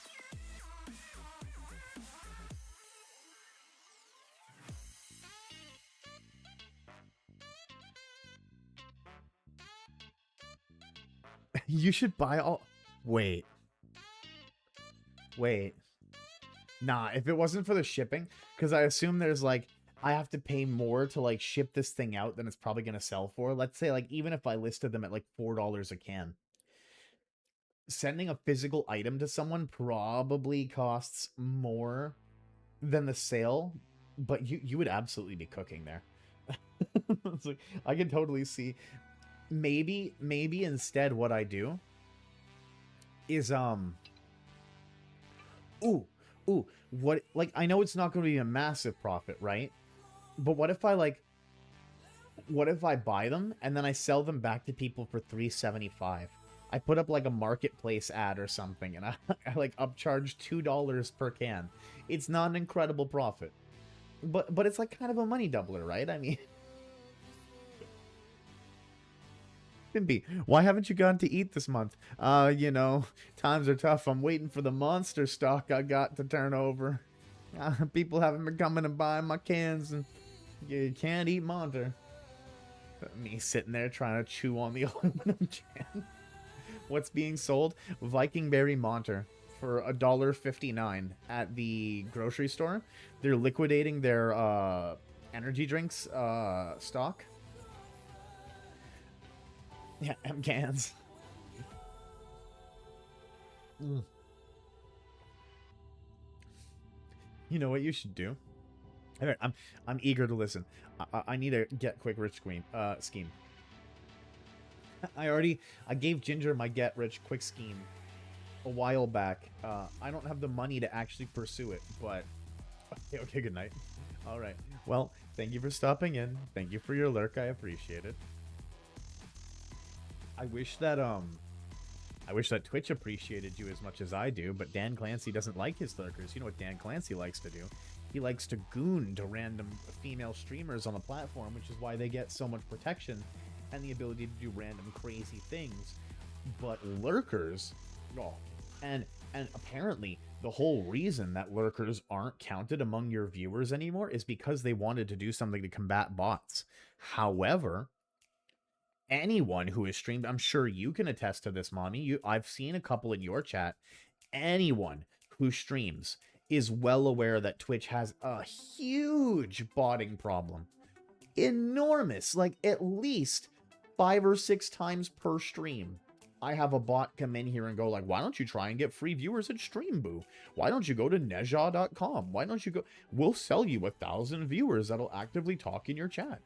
You should buy all... Wait. Nah, if it wasn't for the shipping, because I assume there's like... I have to pay more to like ship this thing out than it's probably going to sell for. Let's say like even if I listed them at like $4 a can. Sending a physical item to someone probably costs more than the sale, but you would absolutely be cooking there. It's like, I can totally see... Maybe instead what I do is what, like, I know it's not going to be a massive profit, right? But what if I buy them and then I sell them back to people for $3.75? I put up like a marketplace ad or something and I like upcharge $2 per can. It's not an incredible profit, but it's like kind of a money doubler, right? I mean, Bimby, why haven't you gone to eat this month? You know, times are tough. I'm waiting for the monster stock I got to turn over. People haven't been coming and buying my cans, and you can't eat monster. Me sitting there trying to chew on the aluminum can. What's being sold? Viking Berry Monter for $1.59 at the grocery store. They're liquidating their energy drinks stock. Yeah, M cans. You know what you should do? All right, I'm eager to listen. I need a get quick rich scheme. I gave Ginger my get rich quick scheme. a while back. I don't have the money to actually pursue it, but okay, okay, good night. All right. Well, thank you for stopping in. Thank you for your lurk. I appreciate it. I wish that Twitch appreciated you as much as I do, but Dan Clancy doesn't like his lurkers. You know what Dan Clancy likes to do? He likes to goon to random female streamers on the platform, which is why they get so much protection and the ability to do random crazy things. But lurkers, oh, and apparently the whole reason that lurkers aren't counted among your viewers anymore is because they wanted to do something to combat bots. However, anyone who has streamed, I'm sure you can attest to this, Mommy. I've seen a couple in your chat. Anyone who streams is well aware that Twitch has a huge botting problem. Enormous, like at least 5 or 6 times per stream. I have a bot come in here and go like, why don't you try and get free viewers at Streamboo? Why don't you go to neja.com? Why don't you go? We'll sell you 1,000 viewers that'll actively talk in your chat.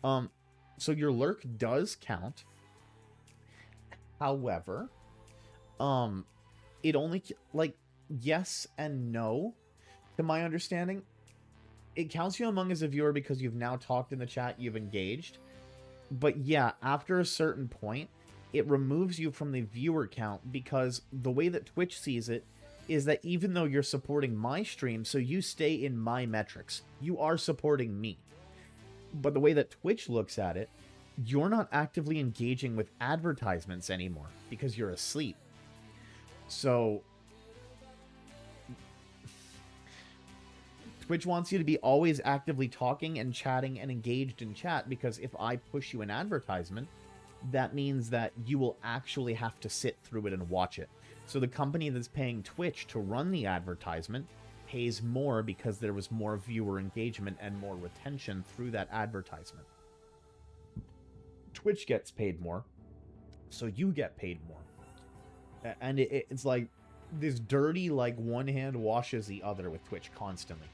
So your lurk does count. However, it only, like, yes and no, to my understanding. It counts you among as a viewer because you've now talked in the chat, you've engaged. But yeah, after a certain point, it removes you from the viewer count because the way that Twitch sees it is that even though you're supporting my stream, so you stay in my metrics, you are supporting me. But the way that Twitch looks at it, you're not actively engaging with advertisements anymore because you're asleep. So Twitch wants you to be always actively talking and chatting and engaged in chat, because if I push you an advertisement, that means that you will actually have to sit through it and watch it. So the company that's paying Twitch to run the advertisement pays more because there was more viewer engagement and more retention through that advertisement. Twitch gets paid more, so you get paid more. And it's like this dirty, like, one hand washes the other with Twitch constantly.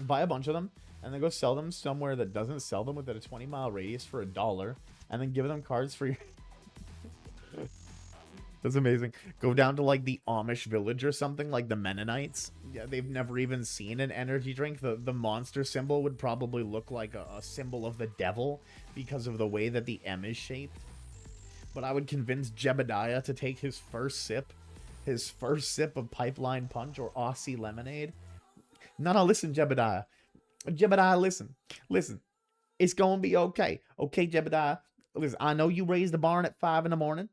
Buy a bunch of them and then go sell them somewhere that doesn't sell them within a 20-mile radius for $1, and then give them cards for your That's amazing. Go down to like the Amish village or something, like the Mennonites. Yeah, they've never even seen an energy drink. The monster symbol would probably look like a symbol of the devil because of the way that the M is shaped. But I would convince Jebediah to take his first sip of Pipeline Punch or Aussie Lemonade. No, listen, Jebediah. Jebediah, listen. It's gonna be okay. Okay, Jebediah. Listen, I know you raised the barn at 5 in the morning.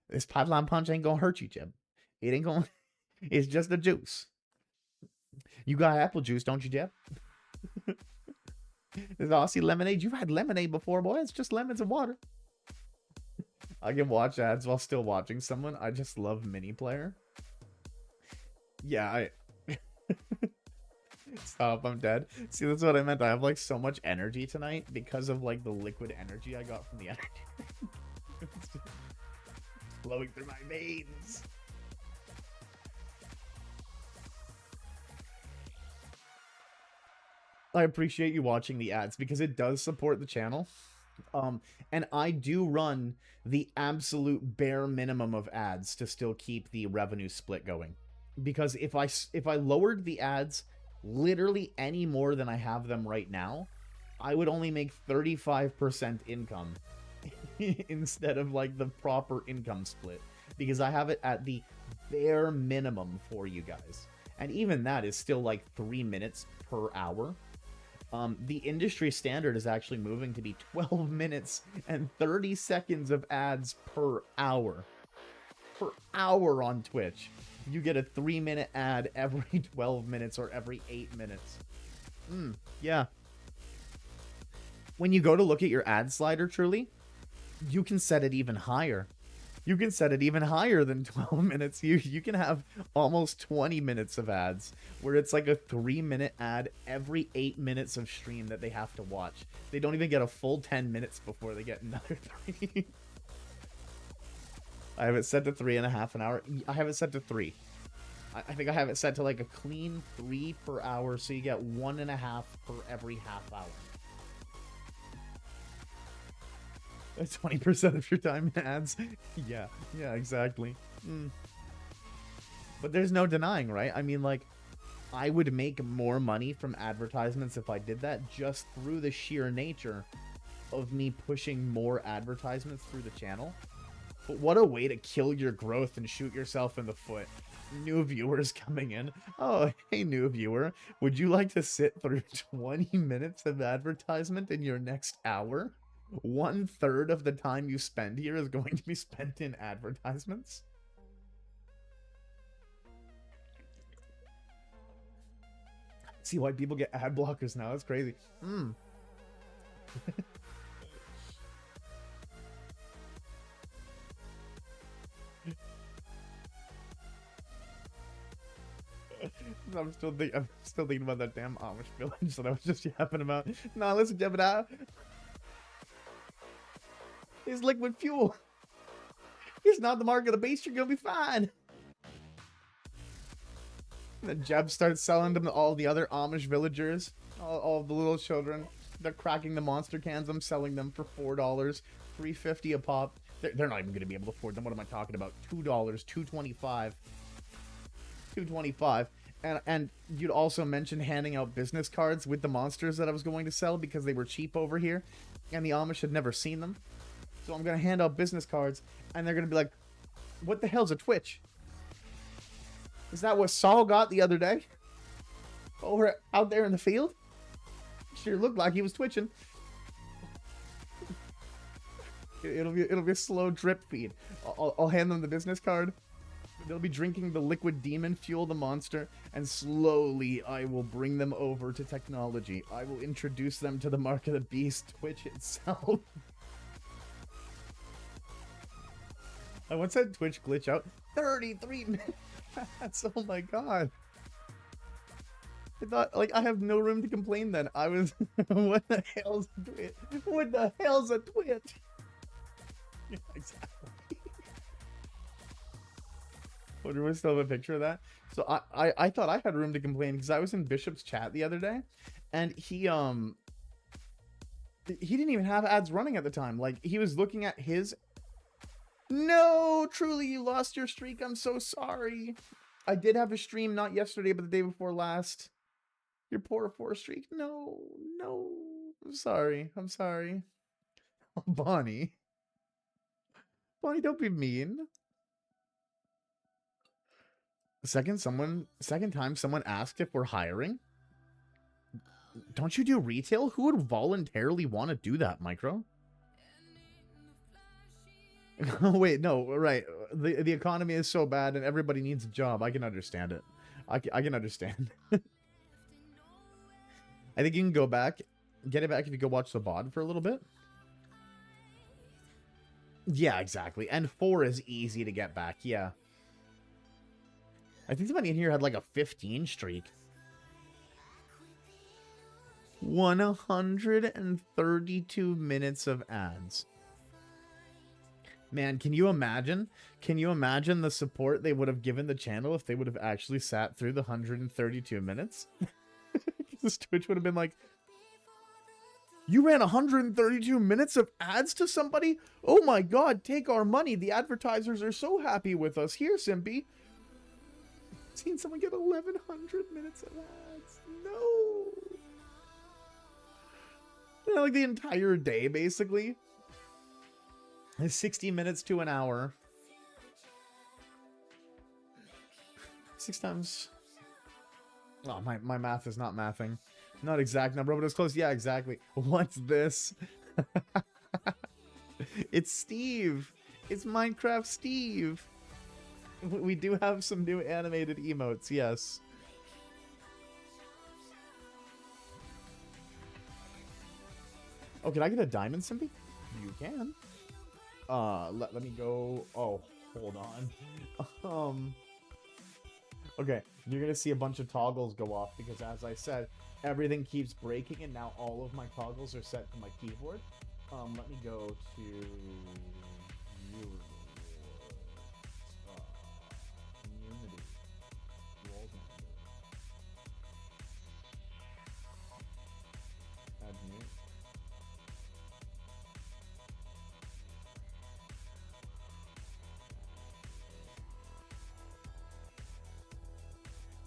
This Pipeline Punch ain't gonna hurt you, Jeb. It ain't gonna. It's just a juice. You got apple juice, don't you, Jeb? This Aussie Lemonade. You've had lemonade before, boy. It's just lemons and water. I can watch ads while still watching someone. I just love mini player. Yeah, Stop, I'm dead. See, that's what I meant. I have like so much energy tonight because of like the liquid energy I got from the energy. It's just flowing through my veins. I appreciate you watching the ads because it does support the channel. And I do run the absolute bare minimum of ads to still keep the revenue split going. Because if I lowered the ads literally any more than I have them right now, I would only make 35% income instead of like the proper income split, because I have it at the bare minimum for you guys. And even that is still like 3 minutes per hour. The industry standard is actually moving to be 12 minutes and 30 seconds of ads per hour. Per hour on Twitch. You get a 3-minute ad every 12 minutes or every 8 minutes. Yeah. When you go to look at your ad slider, truly, you can set it even higher. You can set it even higher than 12 minutes. You can have almost 20 minutes of ads, where it's like a 3-minute ad every 8 minutes of stream that they have to watch. They don't even get a full 10 minutes before they get another 3. I have it set to 3.5 an hour. I have it set to 3. I think I have it set to like a clean 3 per hour, so you get 1.5 per every half hour. That's 20% of your time in ads. Yeah, yeah, exactly. But there's no denying, right? I mean, like, I would make more money from advertisements if I did that, just through the sheer nature of me pushing more advertisements through the channel. But what a way to kill your growth and shoot yourself in the foot. New viewers coming in. Oh, hey, new viewer. Would you like to sit through 20 minutes of advertisement in your next hour? 1/3 of the time you spend here is going to be spent in advertisements. See why people get ad blockers now. That's crazy. I'm still thinking about that damn Amish village that I was just yapping about. Nah, listen, Gemini. It's liquid fuel. It's not the mark of the beast. You're gonna be fine. And then Jeb starts selling them to all the other Amish villagers, all the little children. They're cracking the monster cans. I'm selling them for $4, $3.50 a pop. They're not even gonna be able to afford them. What am I talking about? $2, $2.25, $2.25. And you'd also mention handing out business cards with the monsters that I was going to sell because they were cheap over here, and the Amish had never seen them. So I'm gonna hand out business cards, and they're gonna be like, "What the hell's a Twitch? Is that what Saul got the other day? Over out there in the field? Sure looked like he was twitching." It'll be a slow drip feed. I'll hand them the business card. They'll be drinking the liquid demon, fuel the monster, and slowly I will bring them over to technology. I will introduce them to the mark of the beast, Twitch itself. I once had Twitch glitch out 33 minutes. Oh my god. I thought, like, I have no room to complain then. I was, what the hell's a Twitch? What the hell's a Twitch? Yeah, exactly. Oh, do I still have a picture of that? So I thought I had room to complain because I was in Bishop's chat the other day, and he didn't even have ads running at the time. Like, he was looking at his... No, truly, you lost your streak. I'm so sorry. I did have a stream, not yesterday, but the day before last. Your poor 4 streak. No, no. I'm sorry. I'm sorry. Oh, Bonnie. Bonnie, don't be mean. Second time someone asked if we're hiring. Don't you do retail? Who would voluntarily want to do that, Micro? Oh, wait, no, right. The economy is so bad and everybody needs a job. I can understand it. I can understand. I think you can go back, get it back if you go watch the VOD for a little bit. Yeah, exactly. And 4 is easy to get back, yeah. I think somebody in here had like a 15 streak. 132 minutes of ads. Man, can you imagine? Can you imagine the support they would have given the channel if they would have actually sat through the 132 minutes? Because Twitch would have been like, "You ran 132 minutes of ads to somebody? Oh my god, take our money. The advertisers are so happy with us. Here, Simpy." Seen someone get 1,100 minutes of ads. No. You know, like the entire day, basically. 60 minutes to an hour. 6 times. Oh, my math is not mathing. Not exact number, but it's close. Yeah, exactly. What's this? It's Steve. It's Minecraft Steve. We do have some new animated emotes, yes. Oh, can I get a diamond, Simpy? You can. Let me go. Oh, hold on. Okay, you're gonna see a bunch of toggles go off because, as I said, everything keeps breaking, and now all of my toggles are set to my keyboard. Let me go to community.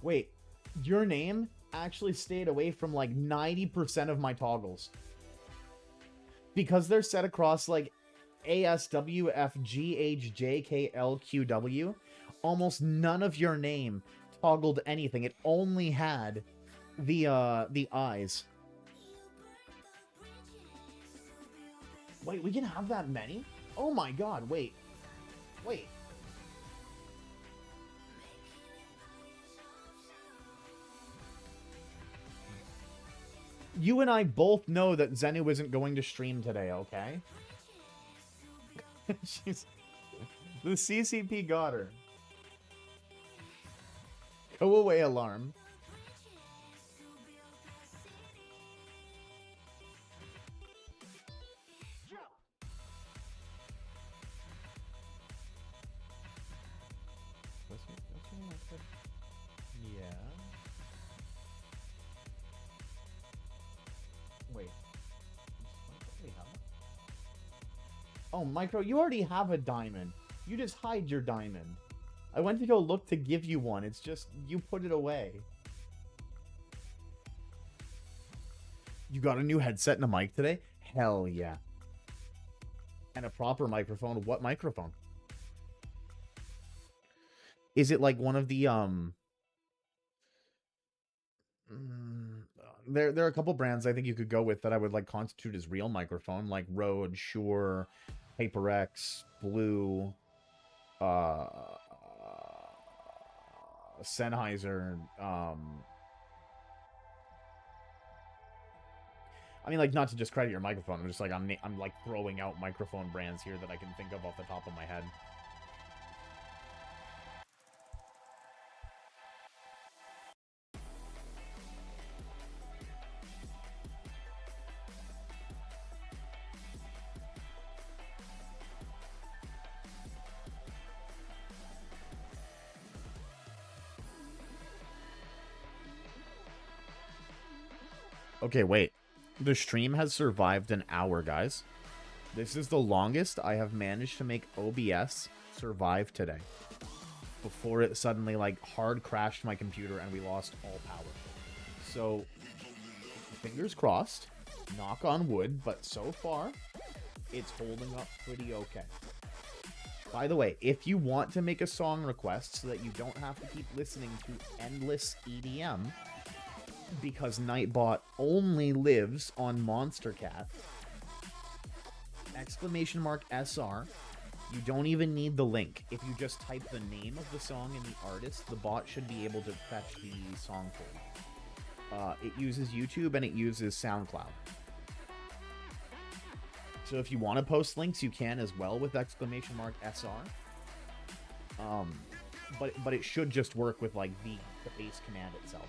Wait, your name actually stayed away from like 90% of my toggles. Because they're set across like ASWFGHJKLQW, almost none of your name toggled anything. It only had the eyes. Wait, we can have that many? Oh my god, wait. Wait. You and I both know that Zenu isn't going to stream today, okay? She's... The CCP got her. Go away, alarm. Yeah. Wait. Oh, Micro, you already have a diamond. You just hide your diamond. I went to go look to give you one. It's just, you put it away. You got a new headset and a mic today? Hell yeah. And a proper microphone. What microphone? Is it like one of the, there are a couple brands I think you could go with that I would like constitute as real microphone, like Rode, Shure, HyperX, Blue, Sennheiser, I mean, like, not to discredit your microphone. I'm just like, I'm like throwing out microphone brands here that I can think of off the top of my head. Okay, wait. The stream has survived an hour, guys. This is the longest I have managed to make OBS survive today. Before it suddenly, like, hard crashed my computer and we lost all power. So, fingers crossed. Knock on wood, but so far, it's holding up pretty okay. By the way, if you want to make a song request so that you don't have to keep listening to endless EDM, because Nightbot only lives on Monster Cat, !SR, you don't even need the link. If you just type the name of the song and the artist, the bot should be able to fetch the song for you. It uses YouTube and it uses SoundCloud. So if you want to post links, you can as well with !SR. But it should just work with like the base command itself.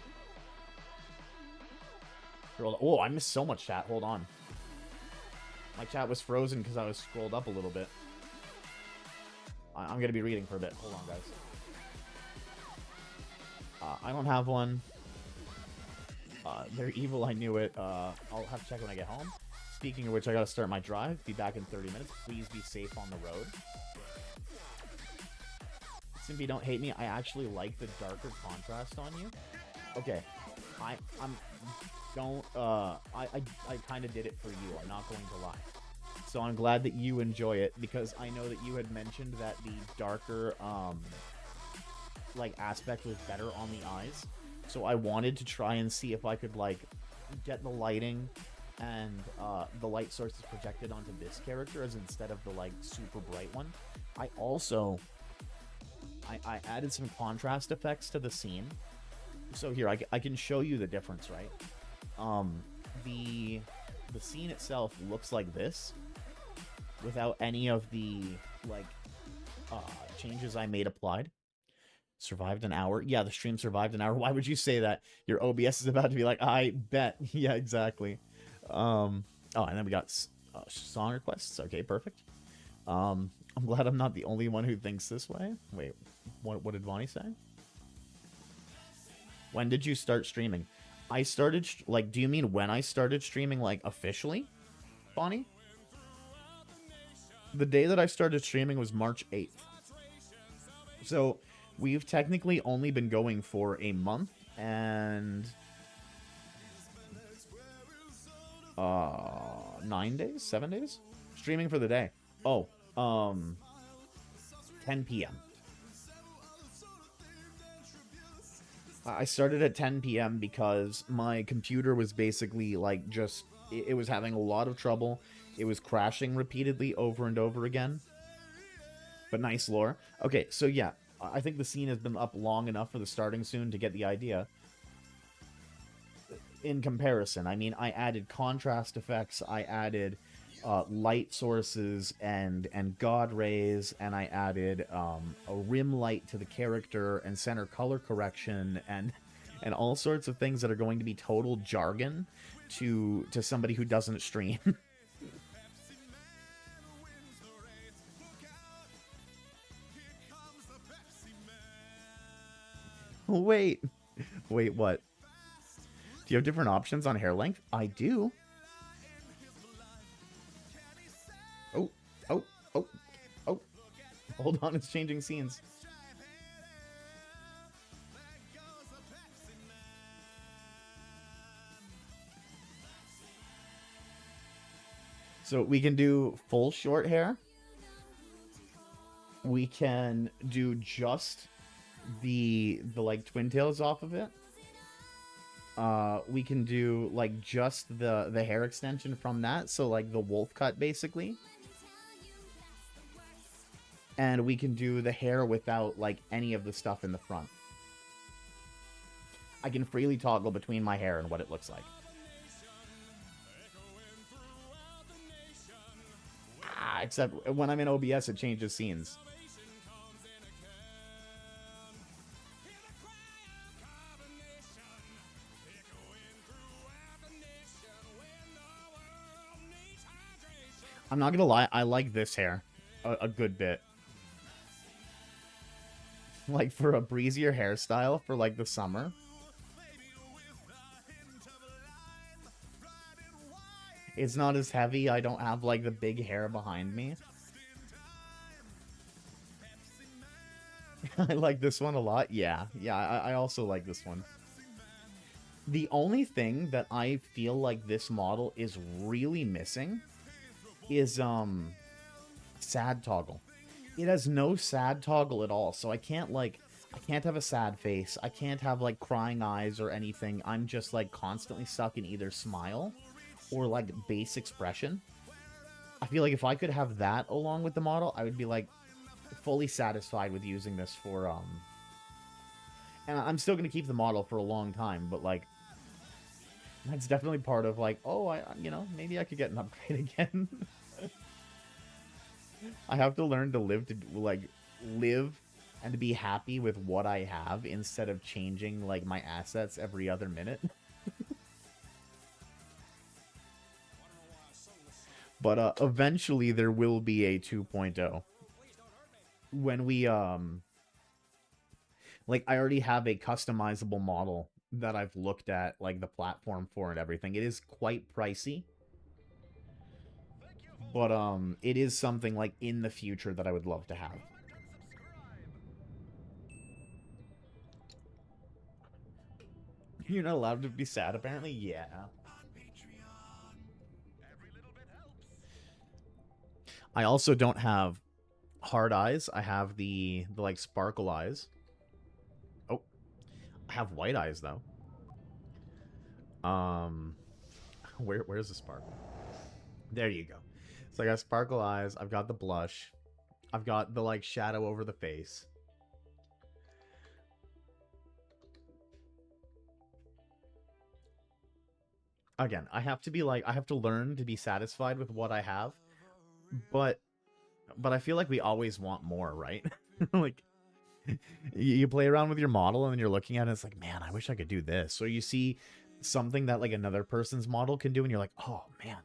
Oh, I missed so much chat. Hold on. My chat was frozen because I was scrolled up a little bit. I'm going to be reading for a bit. Hold on, guys. I don't have one. They're evil, I knew it. I'll have to check when I get home. Speaking of which, I got to start my drive. Be back in 30 minutes. Please be safe on the road. Simpy, don't hate me. I actually like the darker contrast on you. Okay. I kind of did it for you. I'm not going to lie. So I'm glad that you enjoy it, because I know that you had mentioned that the darker, like, aspect was better on the eyes. So I wanted to try and see if I could, like, get the lighting and the light sources projected onto this character as instead of the, like, super bright one. I also, I added some contrast effects to the scene. So here, I can show you the difference, right? The scene itself looks like this, without any of the, like, changes I made applied. Survived an hour. Yeah, the stream survived an hour. Why would you say that? Your OBS is about to be like, I bet. Yeah, exactly. Oh, and then we got song requests. Okay, perfect. I'm glad I'm not the only one who thinks this way. Wait, what did Vonnie say? When did you start streaming? I started, like, do you mean when I started streaming, like, officially, Bonnie? The day that I started streaming was March 8th. So, We've technically only been going for a month and 9 days, 7 days streaming for the day. Oh, 10 p.m. I started at 10 p.m. because my computer was basically like just it was having a lot of trouble. It was crashing repeatedly over and over again. But nice lore. Okay, so yeah, I think the scene has been up long enough for the starting soon to get the idea. In comparison, I mean, I added contrast effects, I added light sources and god rays, and I added a rim light to the character and center color correction and all sorts of things that are going to be total jargon to somebody who doesn't stream. Wait, what? Do you have different options on hair length? I do. Oh, oh, oh, oh. Hold on, it's changing scenes. So we can do full short hair. We can do just the like twin tails off of it. We can do like just the hair extension from that, so like the wolf cut basically. And we can do the hair without like any of the stuff in the front. I can freely toggle between my hair and what it looks like. Except when I'm in OBS, it changes scenes. I'm not gonna lie, I like this hair a good bit. Like, for a breezier hairstyle for, like, the summer. It's not as heavy, I don't have, like, the big hair behind me. I like this one a lot. Yeah, I also like this one. The only thing that I feel like this model is really missing is, sad toggle. It has no sad toggle at all, so I can't have a sad face. I can't have, like, crying eyes or anything. I'm just, like, constantly stuck in either smile or, like, base expression. I feel like if I could have that along with the model, I would be, like, fully satisfied with using this for, And I'm still gonna keep the model for a long time, but, like, that's definitely part of, like, oh, you know, maybe I could get an upgrade again. I have to learn to live and to be happy with what I have instead of changing, like, my assets every other minute. But eventually there will be a 2.0. When we, like, I already have a customizable model that I've looked at, like, the platform for and everything. It is quite pricey. But, it is something, like, in the future that I would love to have. You're not allowed to be sad, apparently? Yeah. I also don't have hard eyes. I have the like, sparkle eyes. Oh. I have white eyes, though. Where's the sparkle? There you go. So I got sparkle eyes. I've got the blush. I've got the, like, shadow over the face. Again, I have to learn to be satisfied with what I have. But I feel like we always want more, right? Like, you play around with your model and then you're looking at it, it's like, man, I wish I could do this. Or you see something that, like, another person's model can do and you're like, oh, man,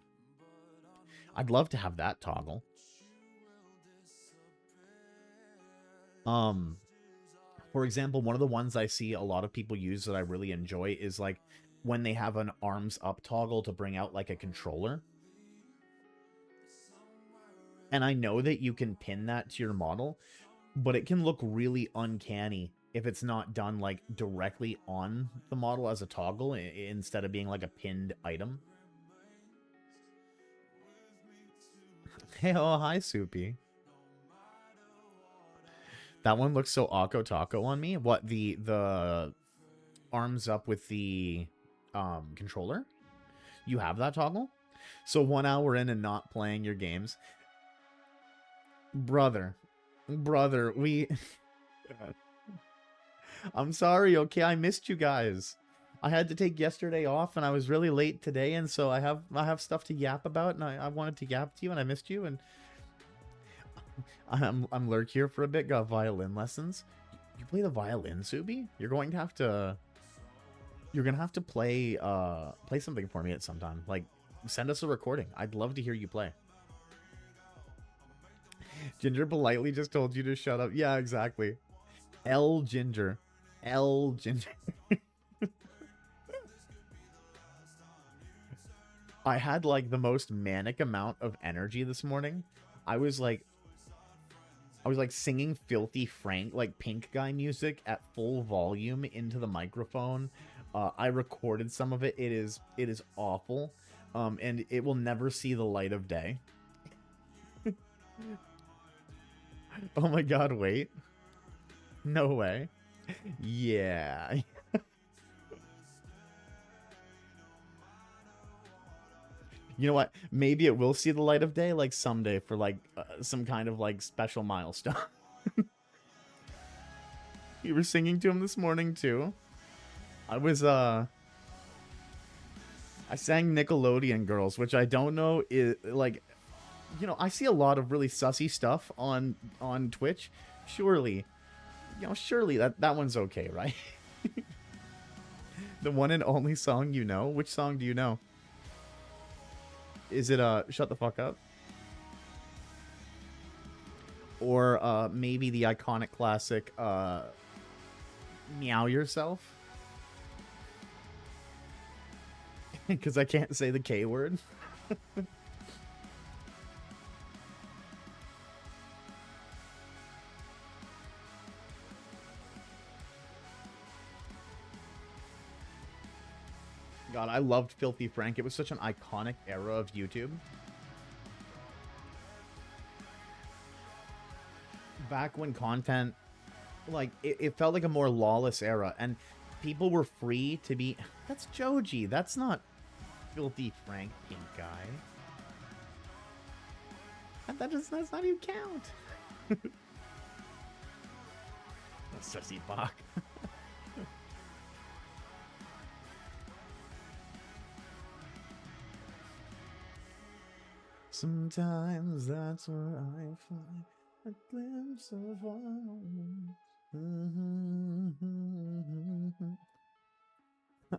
I'd love to have that toggle. For example, one of the ones I see a lot of people use that I really enjoy is, like, when they have an arms up toggle to bring out, like, a controller. And I know that you can pin that to your model, but it can look really uncanny if it's not done like directly on the model as a toggle instead of being like a pinned item. Hey, oh, hi, Soupy. That one looks so Akko Taco on me. What, the arms up with the controller? You have that toggle? So 1 hour in and not playing your games. Brother, we I'm sorry, okay? I missed you guys. I had to take yesterday off and I was really late today, and so I have stuff to yap about, and I wanted to yap to you and I missed you, and I'm lurk here for a bit, got violin lessons. You play the violin, Subi? You're gonna have to play something for me at some time. Like, send us a recording. I'd love to hear you play. Ginger politely just told you to shut up. Yeah, exactly. L Ginger. L Ginger. I had like the most manic amount of energy this morning. I was like singing Filthy Frank, like Pink Guy music at full volume into the microphone. I recorded some of it. It is awful. And it will never see the light of day. Oh my god, wait. No way. Yeah. You know what? Maybe it will see the light of day like someday for like some kind of like special milestone. You were singing to him this morning too. I sang Nickelodeon Girls, which I don't know is like, you know, I see a lot of really sussy stuff on Twitch. Surely that one's okay, right? The one and only song you know. Which song do you know? Is it Shut the Fuck Up? Or maybe the iconic classic Meow Yourself? Because I can't say the K word. God, I loved Filthy Frank. It was such an iconic era of YouTube. Back when content, like, it felt like a more lawless era, and people were free to be... That's Joji. That's not Filthy Frank, Pink Guy. That's not how you count. That's Sussy Bach. Sometimes that's where I find a glimpse of home.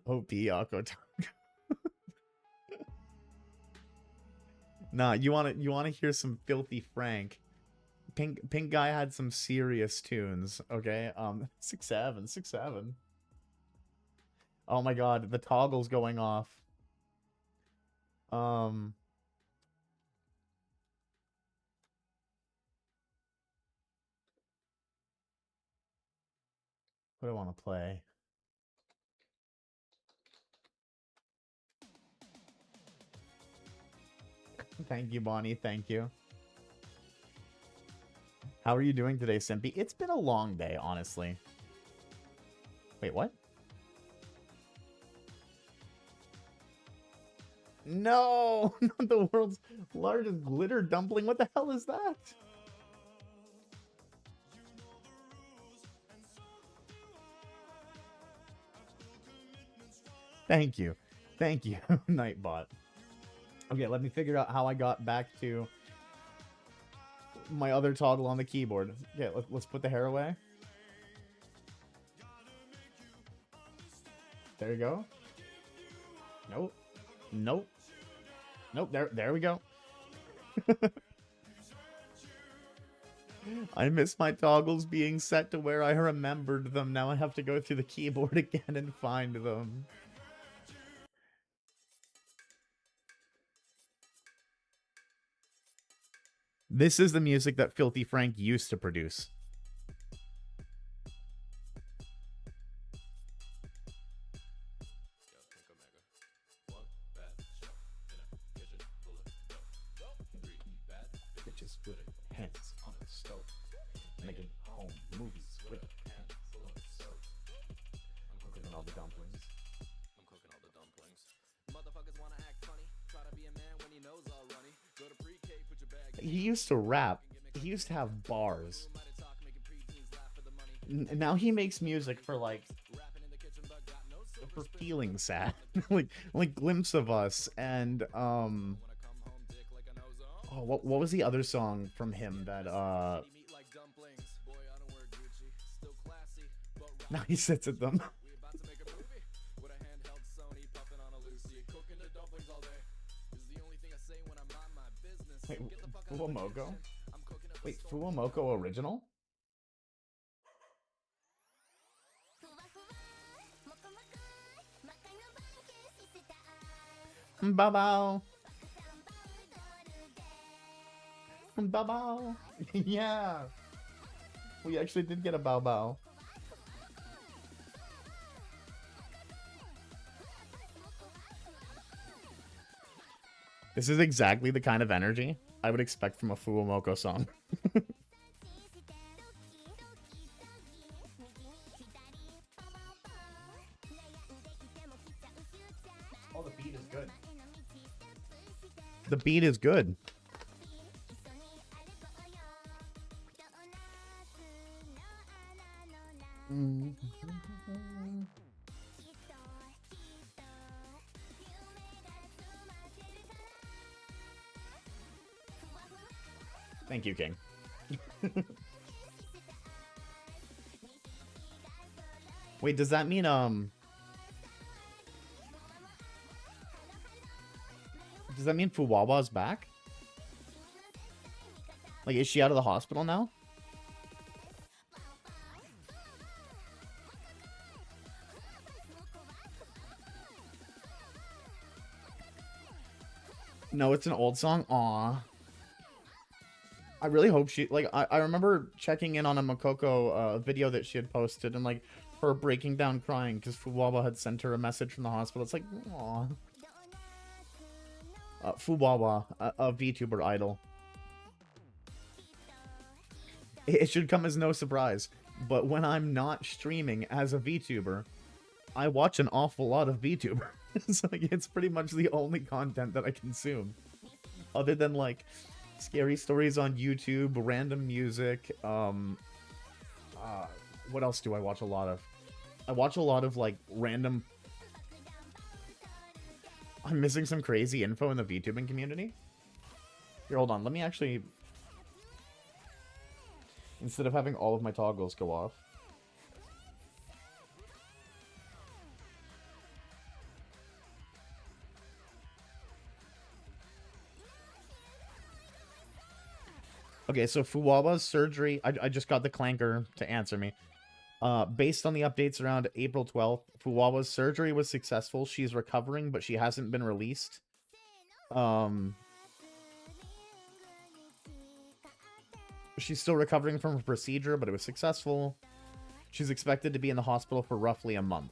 OP Akko Taco. Nah, you wanna hear some Filthy Frank? Pink Guy had some serious tunes, okay? 6'7", 6'7". Oh my god, the toggle's going off. What do I want to play? Thank you, Bonnie. Thank you. How are you doing today, Simpy? It's been a long day, honestly. Wait, what? No! Not the world's largest glitter dumpling. What the hell is that? Thank you. Thank you, Nightbot. Okay, let me figure out how I got back to my other toggle on the keyboard. Okay, let's put the hair away. There you go. Nope. Nope. Nope, there we go. I miss my toggles being set to where I remembered them. Now I have to go through the keyboard again and find them. This is the music that Filthy Frank used to produce. hands on the stove, making home movies with hands on the stove. I'm cooking all the dumplings. I'm cooking all the dumplings. Motherfuckers wanna act funny, try to be a man when your nose all runny. Go to pre-K, put your bag in. He used to rap. He used to have bars. Mighty talk, making preteens laugh for the money. Now he makes music for like Rapping in the kitchen, but got no silver for spoon. feeling sad. like Glimpse of Us and When I come home, dick like a nose on. oh, what was the other song from him that Eat meat like dumplings. Boy, I don't wear Gucci. Still classy, but now he sits at them. we about to make a movie with a handheld Sony puffing on a Lucy. Cooking the dumplings all day is the only thing I say when I'm not my business. Wait, Get the fuck out of the Fuamoko? kitchen. I'm cooking up a Wait, storm. Fuamoko original? Bao bao. Bao bao. Yeah. We actually did get a bao bao. This is exactly the kind of energy I would expect from a Fuamoko song. Oh, the beat is good. The beat is good. Thank you, King. Wait, does that mean does that mean Fuwawa's back? Like, is she out of the hospital now? No, it's an old song. Aw. I really hope she, like, I remember checking in on a Makoko video that she had posted and, like, her breaking down crying because Fuwawa had sent her a message from the hospital. It's like, aw. Fuwawa, a VTuber idol. It should come as no surprise, but when I'm not streaming as a VTuber, I watch an awful lot of VTuber. So, like, it's pretty much the only content that I consume. Other than, like, scary stories on YouTube, random music, what else do I watch a lot of? I watch a lot of, like, random... I'm missing some crazy info in the VTubing community. Here, hold on, let me actually... Instead of having all of my toggles go off. Okay, so Fuwaba's surgery... I just got the clanker to answer me. Based on the updates around April 12th, Fuwaba's surgery was successful. She's recovering, but she hasn't been released. She's still recovering from a procedure, but it was successful. She's expected to be in the hospital for roughly a month.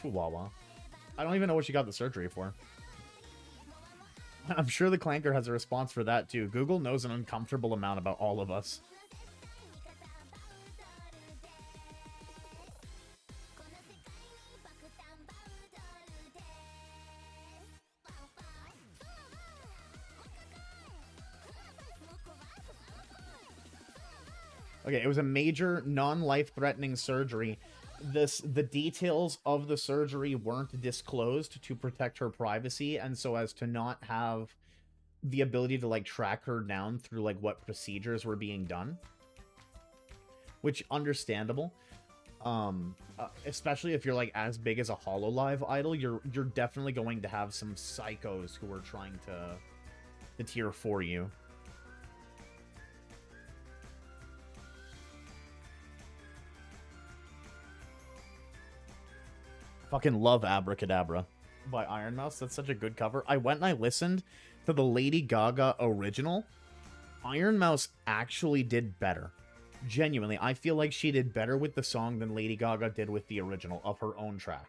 Fuwawa. I don't even know what she got the surgery for. I'm sure the Clanker has a response for that too. Google knows an uncomfortable amount about all of us. Okay, it was a major non-life-threatening surgery. The details of the surgery weren't disclosed to protect her privacy, and so as to not have the ability to, like, track her down through, like, what procedures were being done. Which, understandable. Especially if you're, like, as big as a HoloLive idol, you're definitely going to have some psychos who are trying to tier for you. Fucking love Abracadabra by Iron Mouse. That's such a good cover. I went and I listened to the Lady Gaga original. Iron Mouse actually did better. Genuinely, I feel like she did better with the song than Lady Gaga did with the original of her own track.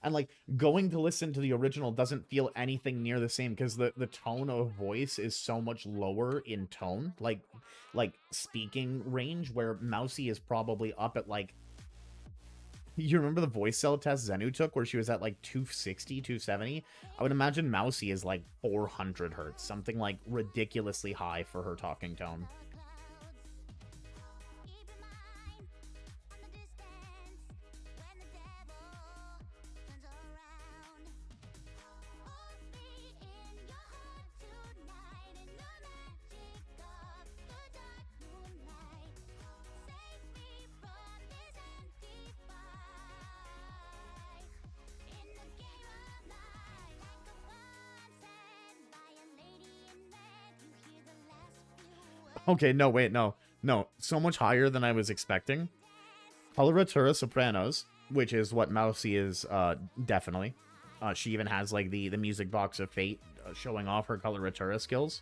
And like going to listen to the original doesn't feel anything near the same because the tone of voice is so much lower in tone, like speaking range, where Mousy is probably up at like, you remember the voice cell test Zenu took where she was at like 260, 270? I would imagine Mousy is like 400 hertz, something like ridiculously high for her talking tone. Okay, no, wait, no. No, so much higher than I was expecting. Coloratura Sopranos, which is what Mousy is, definitely. She even has, like, the music box of fate showing off her coloratura skills.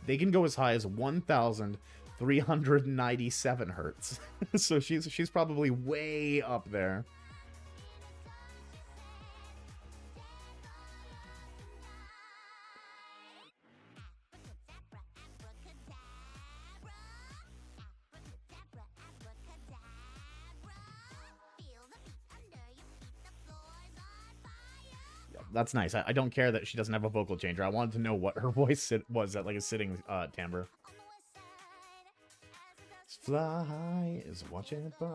They can go as high as 1,397 hertz. So she's probably way up there. That's nice. I don't care that she doesn't have a vocal changer. I wanted to know what her voice was at like a sitting timbre. Fly is watching it burn.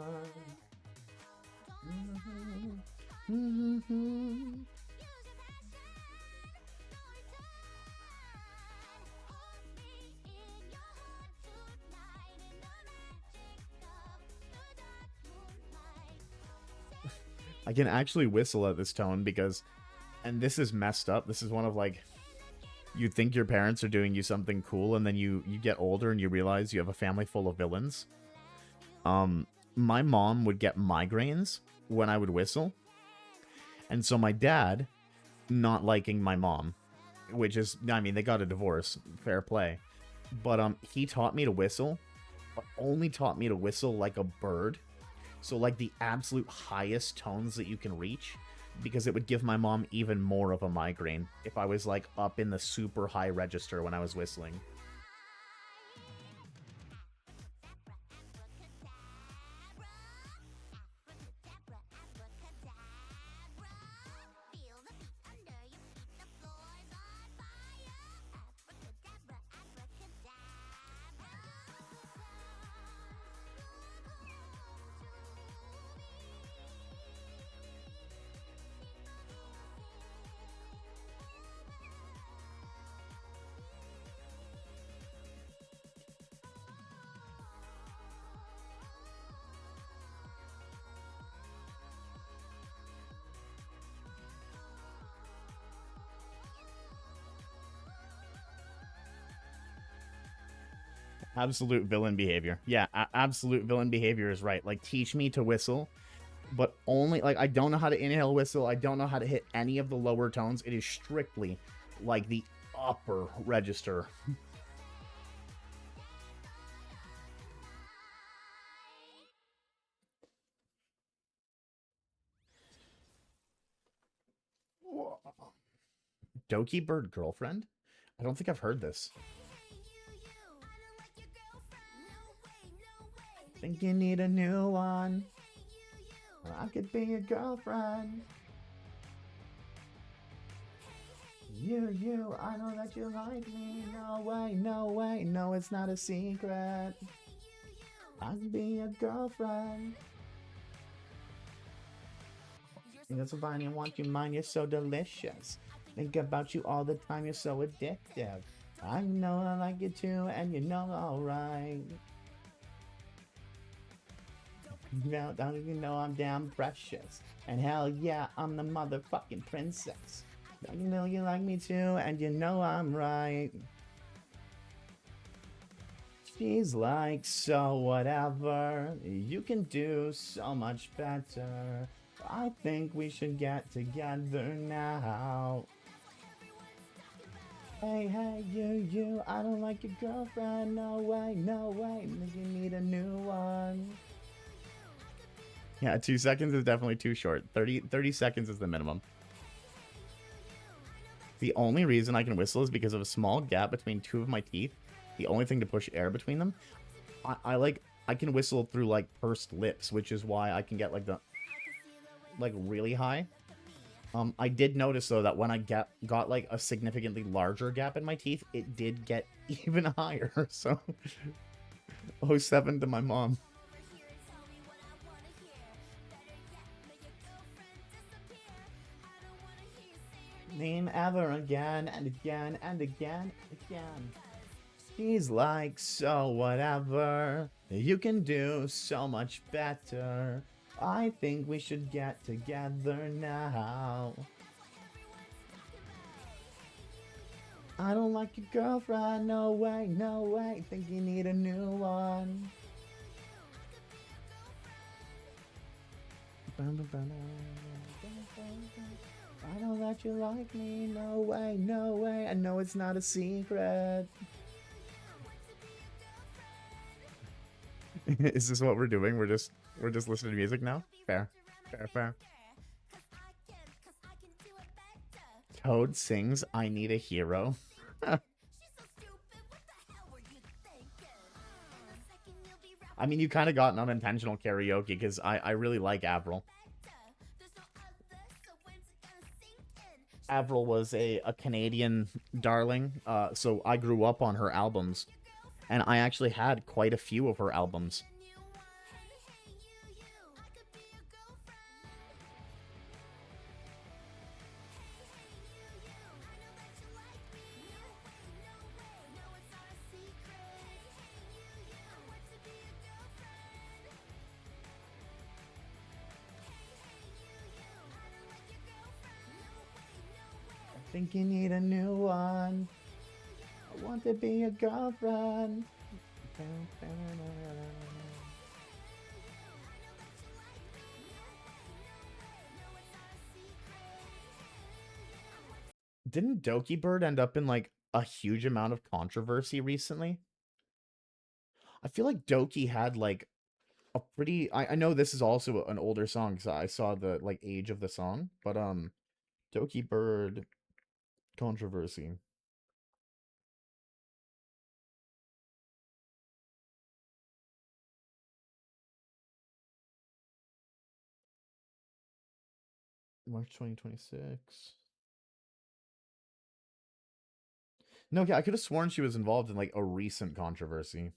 I can actually whistle at this tone because, and this is messed up. This is one of like, you think your parents are doing you something cool, and then you get older and you realize you have a family full of villains. My mom would get migraines when I would whistle. And so my dad, not liking my mom, which is, I mean, they got a divorce, fair play. But he taught me to whistle, but only taught me to whistle like a bird. So like the absolute highest tones that you can reach, because it would give my mom even more of a migraine if I was like up in the super high register when I was whistling. Absolute villain behavior. Yeah, absolute villain behavior is right. Like, teach me to whistle, but only, like, I don't know how to inhale whistle. I don't know how to hit any of the lower tones. It is strictly, like, the upper register. Doki Bird Girlfriend? I don't think I've heard this. Think you need a new one? Well, I could be your girlfriend. You, I know that you like me. No way, no way, no, it's not a secret. I could be your girlfriend. That's fine, I want you mine, you're so delicious. Think about you all the time, you're so addictive. I know I like you too, and you know alright. Now, don't you know I'm damn precious? And hell yeah, I'm the motherfucking princess. Don't you know you like me too, and you know I'm right. She's like, so whatever, you can do so much better. I think we should get together now. Hey, you, I don't like your girlfriend, no way, you need a new one. Yeah, 2 seconds is definitely too short. 30 seconds is the minimum. The only reason I can whistle is because of a small gap between two of my teeth. The only thing to push air between them. I can whistle through like pursed lips, which is why I can get like the like really high. I did notice though that when I got like a significantly larger gap in my teeth, it did get even higher. So, oh 07 to my mom. Name ever again and again and again and again. She's like, so whatever. You can do so much better. I think we should get together now. I don't like your girlfriend, no way, no way. Think you need a new one. I know that you like me, no way, no way. I know it's not a secret. Is this what we're doing? We're just listening to music now? Fair. Fair, fair. Toad sings I Need a Hero. I mean, you kind of got an unintentional karaoke because I really like Avril. Avril was a Canadian darling, so I grew up on her albums, and I actually had quite a few of her albums. I think you need a new one. I want to be your girlfriend. Didn't Doki Bird end up in like a huge amount of controversy recently? I feel like Doki had like a pretty. I know this is also an older song because I saw the like age of the song, but Doki Bird controversy. March 2026. No, okay, I could have sworn she was involved in like a recent controversy.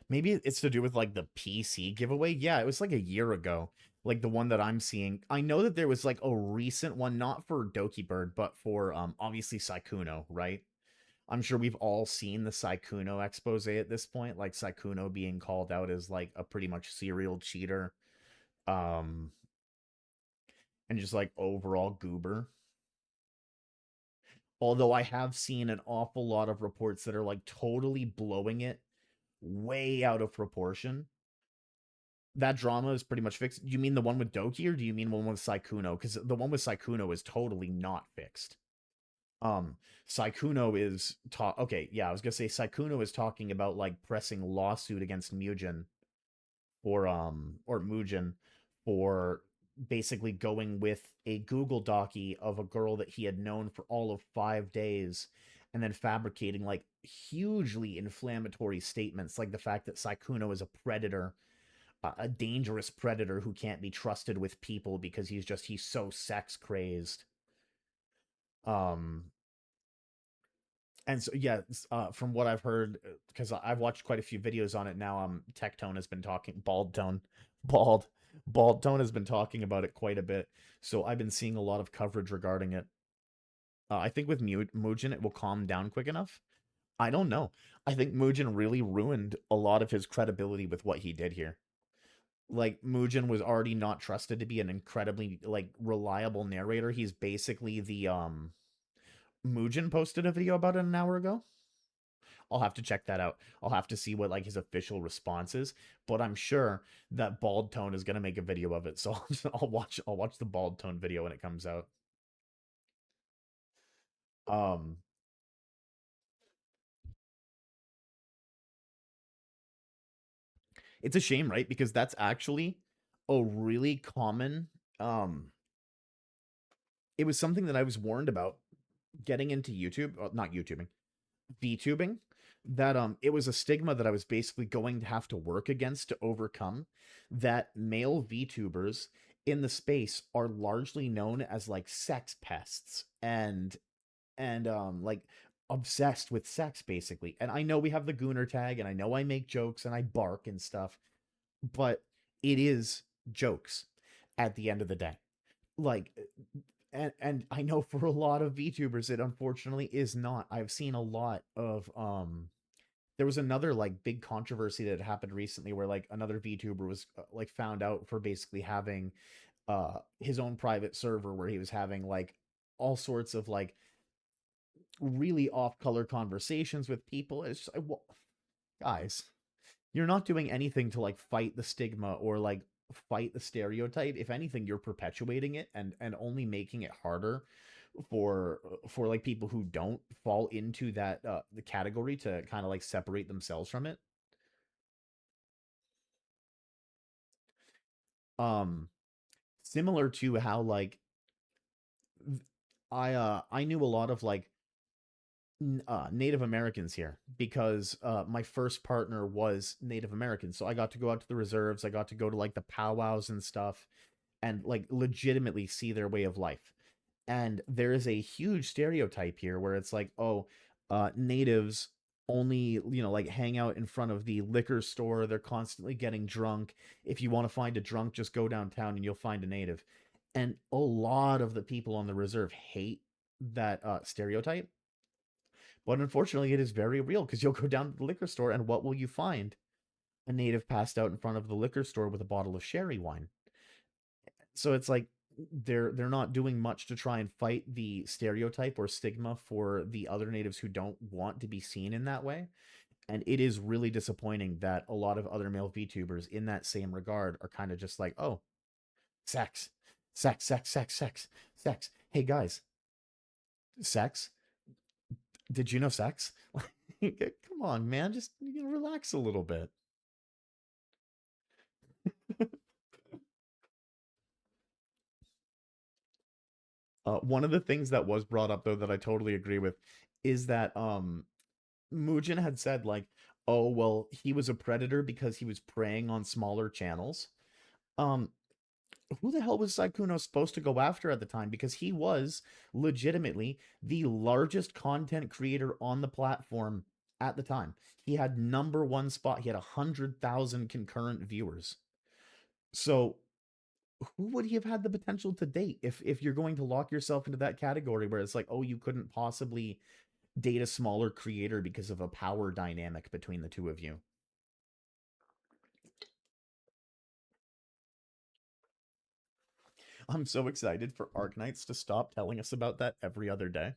Maybe it's to do with like the PC giveaway. Yeah, it was like a year ago. Like the one that I'm seeing. I know that there was like a recent one, not for Doki Bird, but for obviously Saikuno, right? I'm sure we've all seen the Saikuno expose at this point, like Saikuno being called out as like a pretty much serial cheater. Um and just like overall goober. Although I have seen an awful lot of reports that are like totally blowing it way out of proportion. That drama is pretty much fixed. Do you mean the one with Doki or do you mean the one with Saikuno? Because the one with Saikuno is totally not fixed. Um, Saikuno is okay, yeah, I was gonna say Saikuno is talking about like pressing lawsuit against Mugen or Mugen for basically going with a Google Docky of a girl that he had known for all of 5 days and then fabricating like hugely inflammatory statements like the fact that Saikuno is a predator, a dangerous predator who can't be trusted with people because he's so sex crazed. Um and so yeah, from what I've heard, because I've watched quite a few videos on it now. Tectone has been talking. Bald, Bald Tone has been talking about it quite a bit. So I've been seeing a lot of coverage regarding it. I think with Mugen, it will calm down quick enough. I don't know. I think Mugen really ruined a lot of his credibility with what he did here. Like Mugen was already not trusted to be an incredibly like reliable narrator. He's basically the Mugen posted a video about it an hour ago. I'll have to check that out. I'll have to see what like his official response is, but I'm sure that Bald Tone is gonna make a video of it, so I'll watch the Bald Tone video when it comes out. Um, it's a shame, right? Because that's actually a really common um it was something that I was warned about getting into YouTube, not YouTubing, VTubing, that it was a stigma that I was basically going to have to work against to overcome, that male VTubers in the space are largely known as like sex pests and like obsessed with sex basically. And I know we have the gooner tag and I know I make jokes and I bark and stuff, but it is jokes at the end of the day. Like and I know for a lot of VTubers it unfortunately is not. I've seen a lot of there was another like big controversy that happened recently where like another VTuber was like found out for basically having his own private server where he was having like all sorts of like really off color conversations with people. It's just, well, guys, you're not doing anything to like fight the stigma or like fight the stereotype. If anything, you're perpetuating it and only making it harder for like people who don't fall into that the category to kind of like separate themselves from it. Um Similar to how like I knew a lot of like Native Americans here because my first partner was Native American. So I got to go out to the reserves. I got to go to like the powwows and stuff and like legitimately see their way of life. And there is a huge stereotype here where it's like, oh, natives only, like hang out in front of the liquor store. They're constantly getting drunk. If you want to find a drunk, just go downtown and you'll find a native. And a lot of the people on the reserve hate that stereotype, but unfortunately, it is very real because you'll go down to the liquor store and what will you find? A native passed out in front of the liquor store with a bottle of sherry wine. So it's like they're not doing much to try and fight the stereotype or stigma for the other natives who don't want to be seen in that way. And it is really disappointing that a lot of other male VTubers in that same regard are kind of just like, oh, sex, sex, sex, sex, sex, sex. Hey guys, sex? Did you know sex? Come on, man, just relax a little bit. One of the things that was brought up though that I totally agree with is that Mujin had said like, oh well, he was a predator because he was preying on smaller channels. Um, who the hell was Saikuno supposed to go after at the time? Because he was legitimately the largest content creator on the platform at the time. He had number one spot. He had 100,000 concurrent viewers. So who would he have had the potential to date if you're going to lock yourself into that category where it's like, oh, you couldn't possibly date a smaller creator because of a power dynamic between the two of you? I'm so excited for Arknights to stop telling us about that every other day.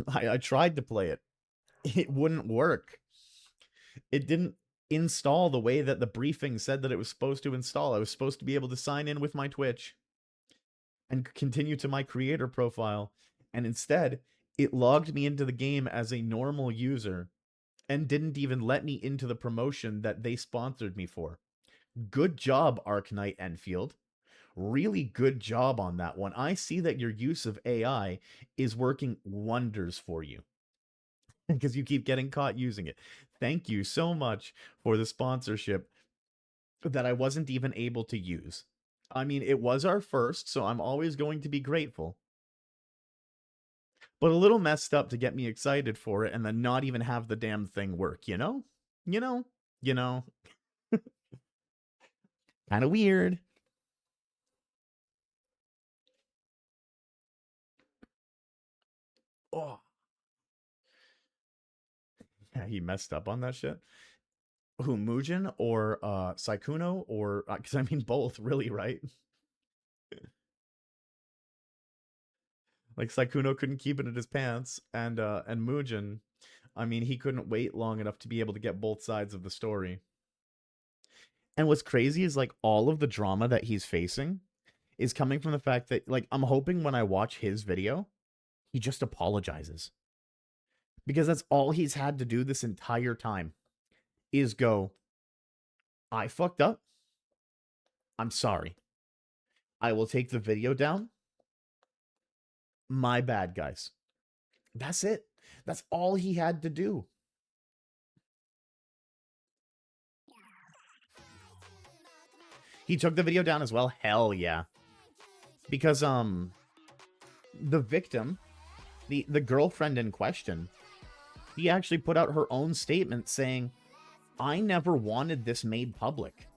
I tried to play it. It wouldn't work. It didn't install the way that the briefing said that it was supposed to install. I was supposed to be able to sign in with my Twitch and continue to my creator profile. And instead, it logged me into the game as a normal user and didn't even let me into the promotion that they sponsored me for. Good job, Arknight Enfield. Really good job on that one. I see that your use of AI is working wonders for you because you keep getting caught using it. Thank you so much for the sponsorship that I wasn't even able to use. I mean, it was our first, so I'm always going to be grateful. But a little messed up to get me excited for it and then not even have the damn thing work, you know? You know? You know? Kind of weird. Oh, yeah, he messed up on that shit. Who, Mugen or Saikuno or because I mean both, really, right? Like Saikuno couldn't keep it in his pants, and Mugen, I mean, he couldn't wait long enough to be able to get both sides of the story. And what's crazy is like all of the drama that he's facing is coming from the fact that like I'm hoping when I watch his video, he just apologizes. Because that's all he's had to do this entire time is go, I fucked up. I'm sorry. I will take the video down. My bad, guys. That's it. That's all he had to do. He took the video down as well. Hell yeah. Because the victim, the girlfriend in question, he actually put out her own statement saying, I never wanted this made public.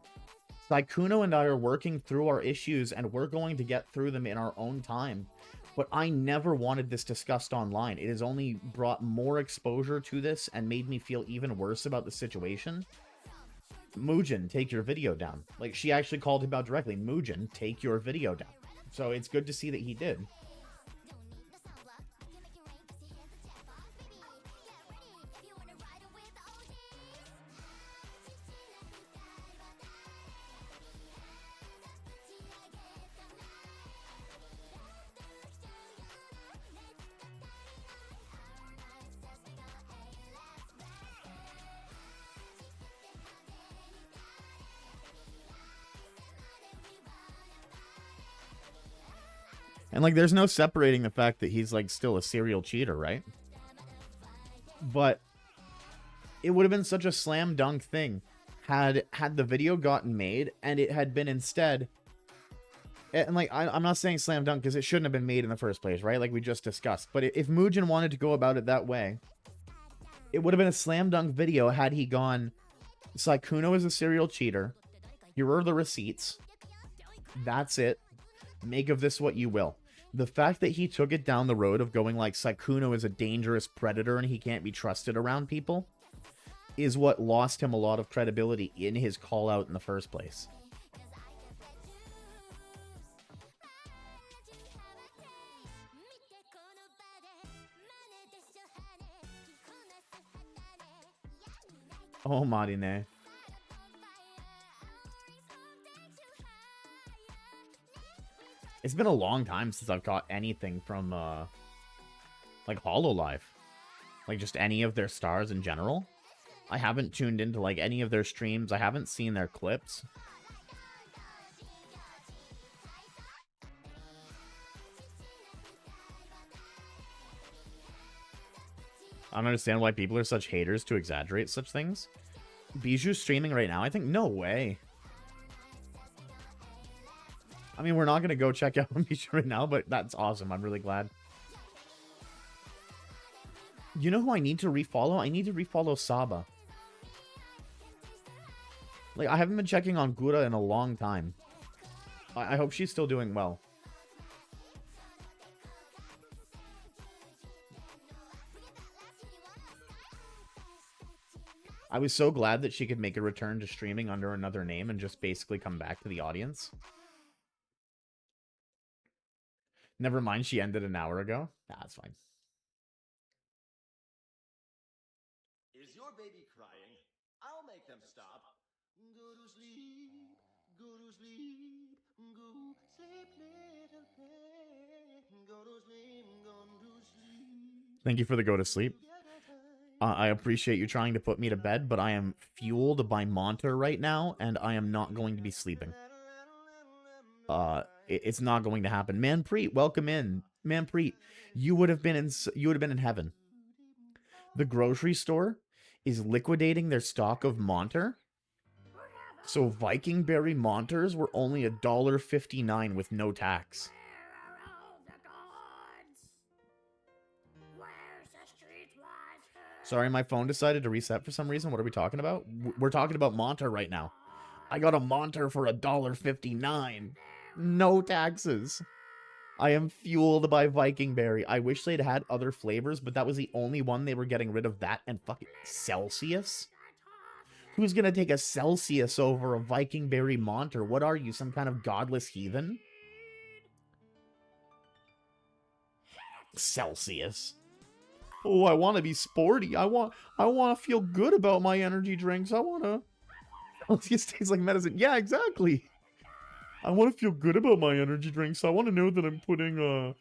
Saikuno and I are working through our issues and we're going to get through them in our own time. But I never wanted this discussed online. It has only brought more exposure to this and made me feel even worse about the situation. Mugen, take your video down. Like, she actually called him out directly. Mugen, take your video down. So it's good to see that he did. And, like, there's no separating the fact that he's, like, still a serial cheater, right? But it would have been such a slam dunk thing had the video gotten made and it had been instead... And, like, I'm not saying slam dunk because it shouldn't have been made in the first place, right? Like we just discussed. But if Mugen wanted to go about it that way, it would have been a slam dunk video had he gone, Saikuno is a serial cheater. Here are the receipts. That's it. Make of this what you will. The fact that he took it down the road of going like Saikuno is a dangerous predator and he can't be trusted around people is what lost him a lot of credibility in his call out in the first place. Oh, Marine. It's been a long time since I've got anything from, like, Hololive. Like, just any of their stars in general. I haven't tuned into, like, any of their streams. I haven't seen their clips. I don't understand why people are such haters to exaggerate such things. Bijou's streaming right now, I think? No way. I mean, we're not going to go check out Bijou right now, but that's awesome. I'm really glad. You know who I need to refollow? I need to refollow Saba. Like, I haven't been checking on Gura in a long time. I hope she's still doing well. I was so glad that she could make a return to streaming under another name and just basically come back to the audience. Never mind, she ended an hour ago. Nah, that's fine. Is your baby crying? I'll make them stop. Go to sleep, go to sleep, go sleep, little pet. Go to sleep, go to sleep. Thank you for the go to sleep. I appreciate you trying to put me to bed, but I am fueled by Monter right now, and I am not going to be sleeping. It's not going to happen. Manpreet, welcome in. Manpreet, you would have been in heaven. The grocery store is liquidating their stock of Monter. So Viking Berry Monters were only $1.59 with no tax. Sorry, my phone decided to reset for some reason. What are we talking about? We're talking about Monter right now. I got a Monter for $1.59. No taxes. I am fueled by Viking Berry. I wish they'd had other flavors, but that was the only one they were getting rid of. That and fucking Celsius? Who's gonna take a Celsius over a Viking Berry Monter? What are you, some kind of godless heathen? Celsius. Oh, I want to be sporty. I want to feel good about my energy drinks. I want to. Celsius tastes like medicine. Yeah, exactly. I want to feel good about my energy drinks. I want to know that I'm putting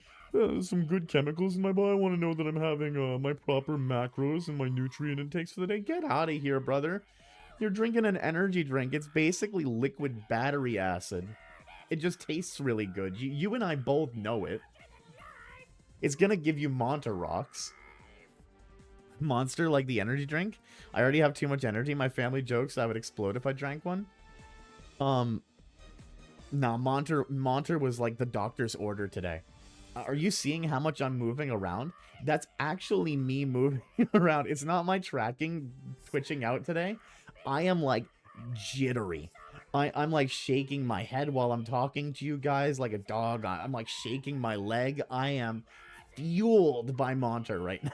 some good chemicals in my body. I want to know that I'm having my proper macros and my nutrient intakes for the day. Get out of here, brother. You're drinking an energy drink. It's basically liquid battery acid. It just tastes really good. You and I both know it. It's gonna give you Monster rocks. Monster, like the energy drink. I already have too much energy. My family jokes I would explode if I drank one. Nah, Monster was like the doctor's order today. Are you seeing how much I'm moving around? That's actually me moving around. It's not my tracking twitching out today. I am like jittery. I'm like shaking my head while I'm talking to you guys like a dog. I'm like shaking my leg. I am fueled by Monster right now.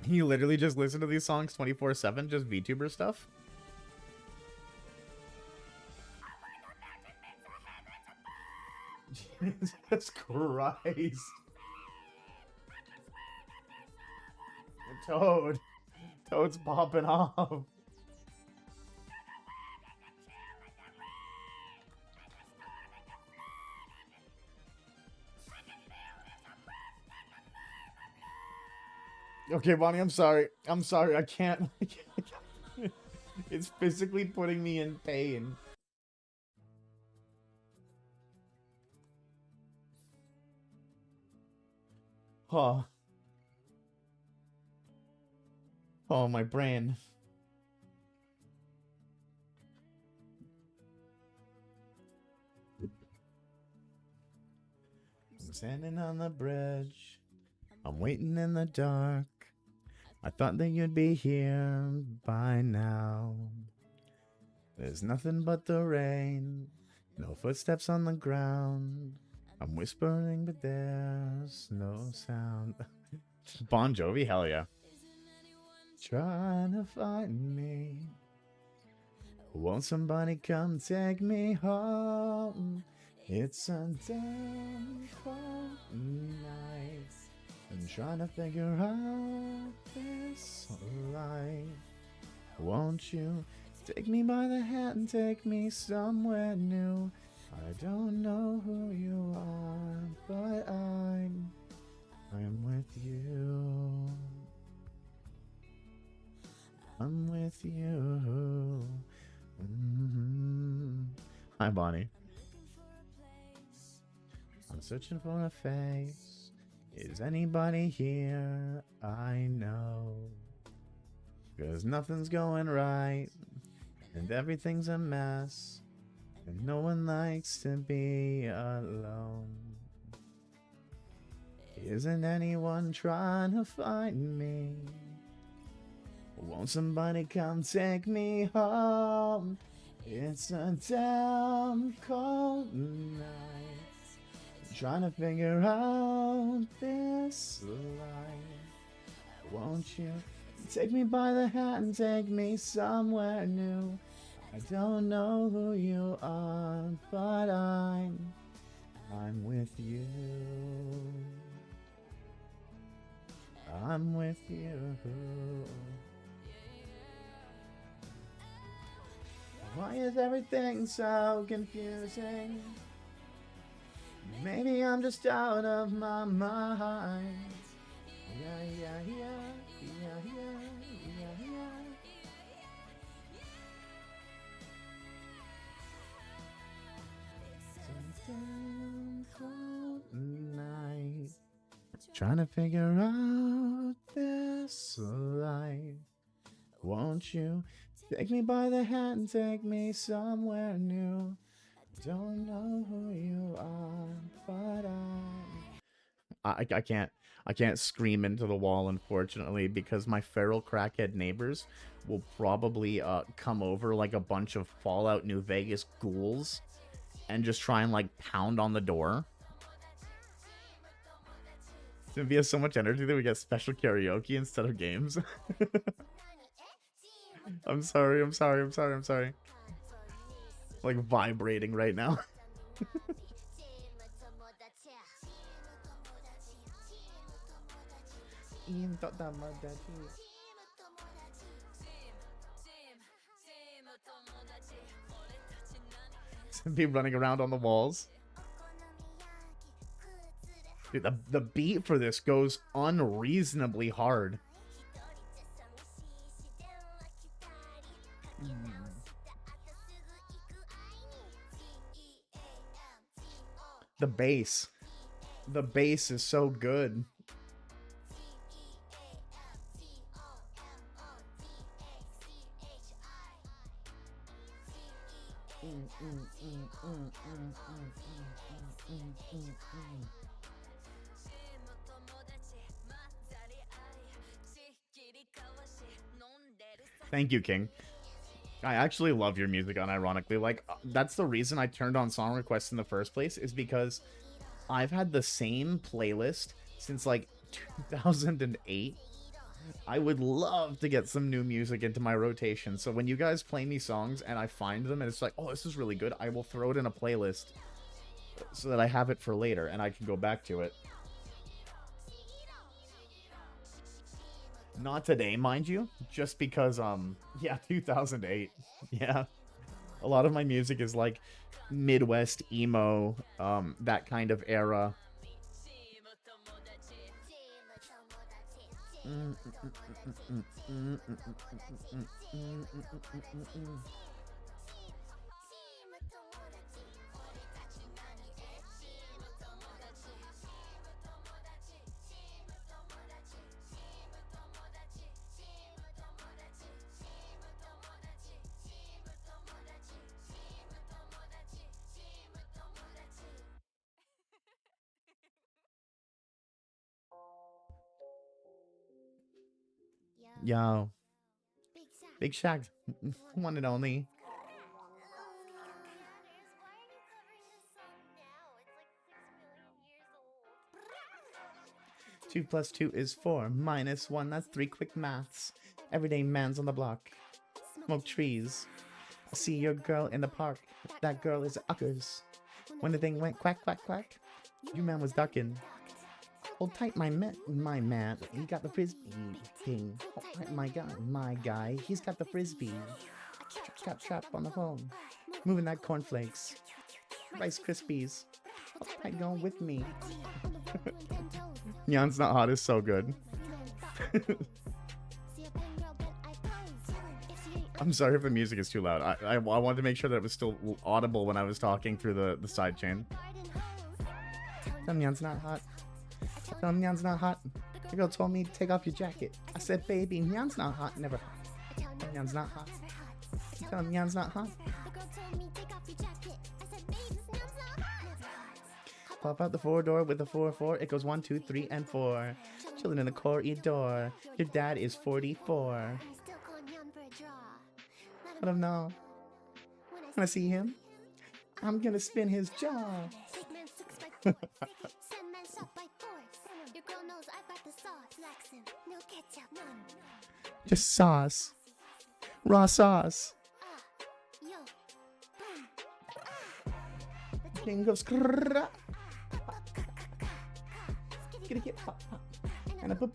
You literally just listen to these songs 24/7, just VTuber stuff? Jesus Christ. Toad. Toad's popping off. Okay, Bonnie, I'm sorry. I'm sorry. I can't. It's physically putting me in pain. Oh. Oh, my brain. I'm standing on the bridge. I'm waiting in the dark. I thought that you'd be here by now. There's nothing but the rain. No footsteps on the ground. I'm whispering, but there's no sound. Bon Jovi, hell yeah. Trying to find me. Won't somebody come take me home? It's a damn cold night. I'm trying to figure out this life. Won't you take me by the hand and take me somewhere new? I don't know who you are, but I'm with you. I'm with you. Hi, Bonnie. I'm searching for a face. Is anybody here? I know. 'Cause nothing's going right, and everything's a mess, and no one likes to be alone. Isn't anyone trying to find me? Won't somebody come take me home? It's a damn cold night. I'm trying to figure out this life. Won't you take me by the hand and take me somewhere new? I don't know who you are, but I'm with you. I'm with you. Why is everything so confusing? Maybe I'm just out of my mind. Yeah. Night. Trying to figure out this life. Won't you take me by the hand and take me somewhere new? Don't know who you are, but I can't scream into the wall, unfortunately, because my feral crackhead neighbors will probably come over like a bunch of Fallout New Vegas ghouls and just try and like pound on the door. Cynthia has so much energy that we get special karaoke instead of games. I'm sorry, I'm sorry, I'm sorry, I'm sorry. Like vibrating right now. Be running around on the walls. Dude, the beat for this goes unreasonably hard. The bass. The bass is so good. Thank you, King. I actually love your music, unironically. Like, that's the reason I turned on song requests in the first place, is because I've had the same playlist since, like, 2008. I would love to get some new music into my rotation. So when you guys play me songs and I find them and it's like, oh, this is really good, I will throw it in a playlist so that I have it for later and I can go back to it. Not today, mind you, just because, yeah, 2008. Yeah. A lot of my music is like Midwest emo, that kind of era. Yo. Big Shaq. One and only. 2 plus 2 is 4. Minus 1, that's 3 quick maths. Everyday man's on the block. Smoke trees. I see your girl in the park. That girl is uckers. When the thing went quack, quack, quack, your man was ducking. Hold tight, my man. He got the frisbee thing. Hold tight, my guy. He's got the frisbee. Trap on the phone. Moving that cornflakes. Rice Krispies. Hold tight, going with me. Nyan's Not Hot is so good. I'm sorry if the music is too loud. I wanted to make sure that it was still audible when I was talking through the side chain. Nyan's not hot. Nyan's not hot. The girl told me to take off your jacket. I said, baby, Nyan's not hot. Never hot. Nyan's not hot. Nyan's not hot. Pop out the 4-door with the 4-4. It goes 1, 2, 3, and 4. Chilling in the corridor. Your dad is 44. Let him know. When I see him, I'm gonna spin his jaw. Just sauce. Raw sauce. King goes krrrra. Get pop pop. And a boom.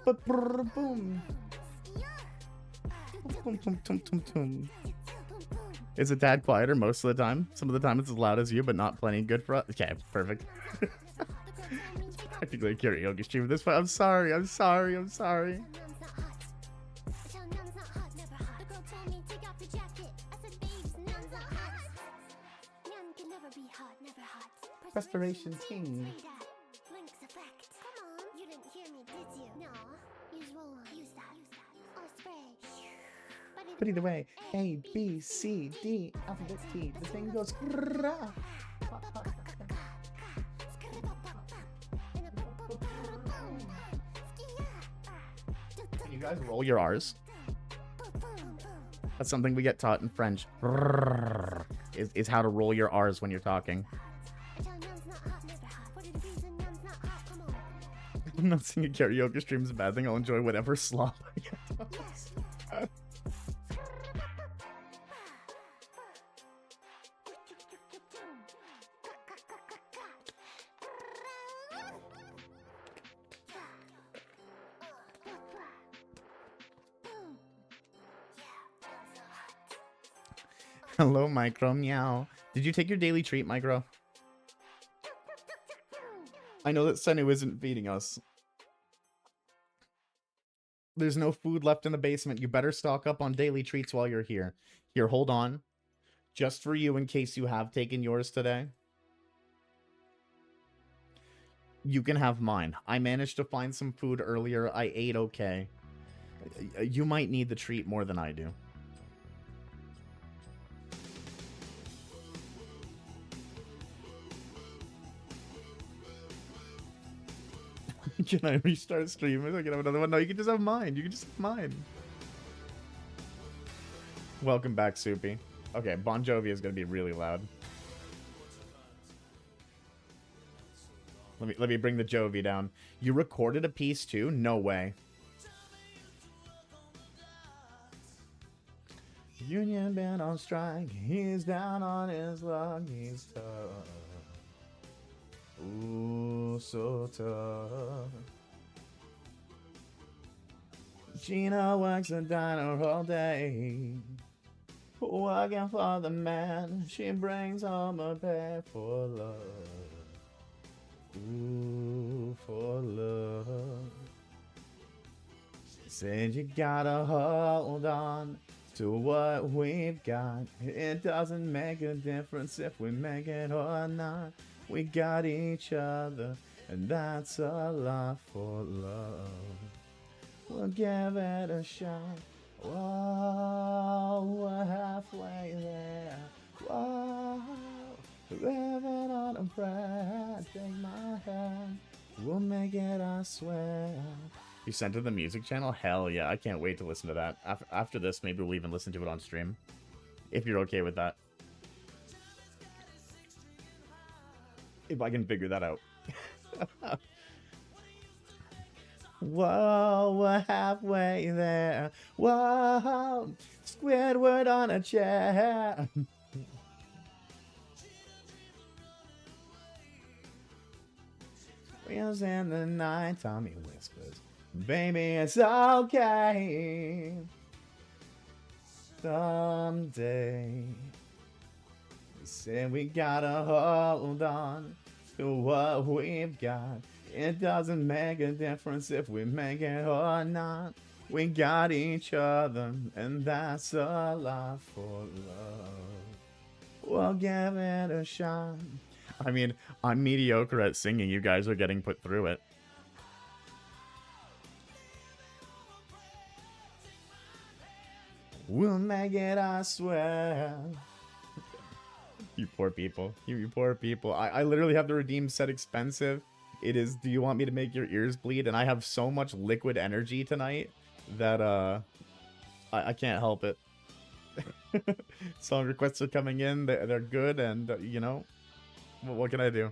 Boom boom tum tum tum. Is it dad quieter most of the time? Some of the time it's as loud as you, but not plenty good for us. Okay, perfect. It's practically a karaoke stream at this point. I'm sorry. Restoration King. But either way, A, B, C, D, alphabet T. The thing goes. Can you guys roll your R's? That's something we get taught in French. Is how to roll your R's when you're talking. I'm not saying a karaoke stream is a bad thing. I'll enjoy whatever slop I get. Hello, Micro. Meow. Did you take your daily treat, Micro? I know that Senu isn't feeding us. There's no food left in the basement. You better stock up on daily treats while you're here. Here, hold on. Just for you in case you have taken yours today. You can have mine. I managed to find some food earlier. I ate okay. You might need the treat more than I do. Can I restart stream? I can have another one. No, you can just have mine. You can just have mine. Welcome back, Soupy. Okay, Bon Jovi is gonna be really loud. Let me bring the Jovi down. You recorded a piece too? No way. Union been on strike. He's down on his luck. He's tough. Ooh, so tough. Gina works a diner all day. Working for the man. She brings home a pay for love. Ooh, for love. Said you gotta hold on to what we've got. It doesn't make a difference if we make it or not. We got each other, and that's a lot for love. We'll give it a shot. Whoa, we're halfway there. Whoa, living on a prayer. Take my hand, we'll make it, I swear. You sent to the music channel? Hell yeah, I can't wait to listen to that. After this, maybe we'll even listen to it on stream. If you're okay with that. If I can figure that out. Whoa, we're halfway there. Whoa, Squidward on a chair. Wheels in the night, Tommy whispers, baby, it's okay. Someday, we say we gotta hold on to what we've got. It doesn't make a difference if we make it or not. We got each other, and that's a lot for love. We'll give it a shot. I mean, I'm mediocre at singing. You guys are getting put through it. We'll make it, I swear. You poor people. You poor people. I literally have to redeem set expensive. It is, do you want me to make your ears bleed? And I have so much liquid energy tonight that I can't help it. Song requests are coming in. They're good, and you know, what can I do?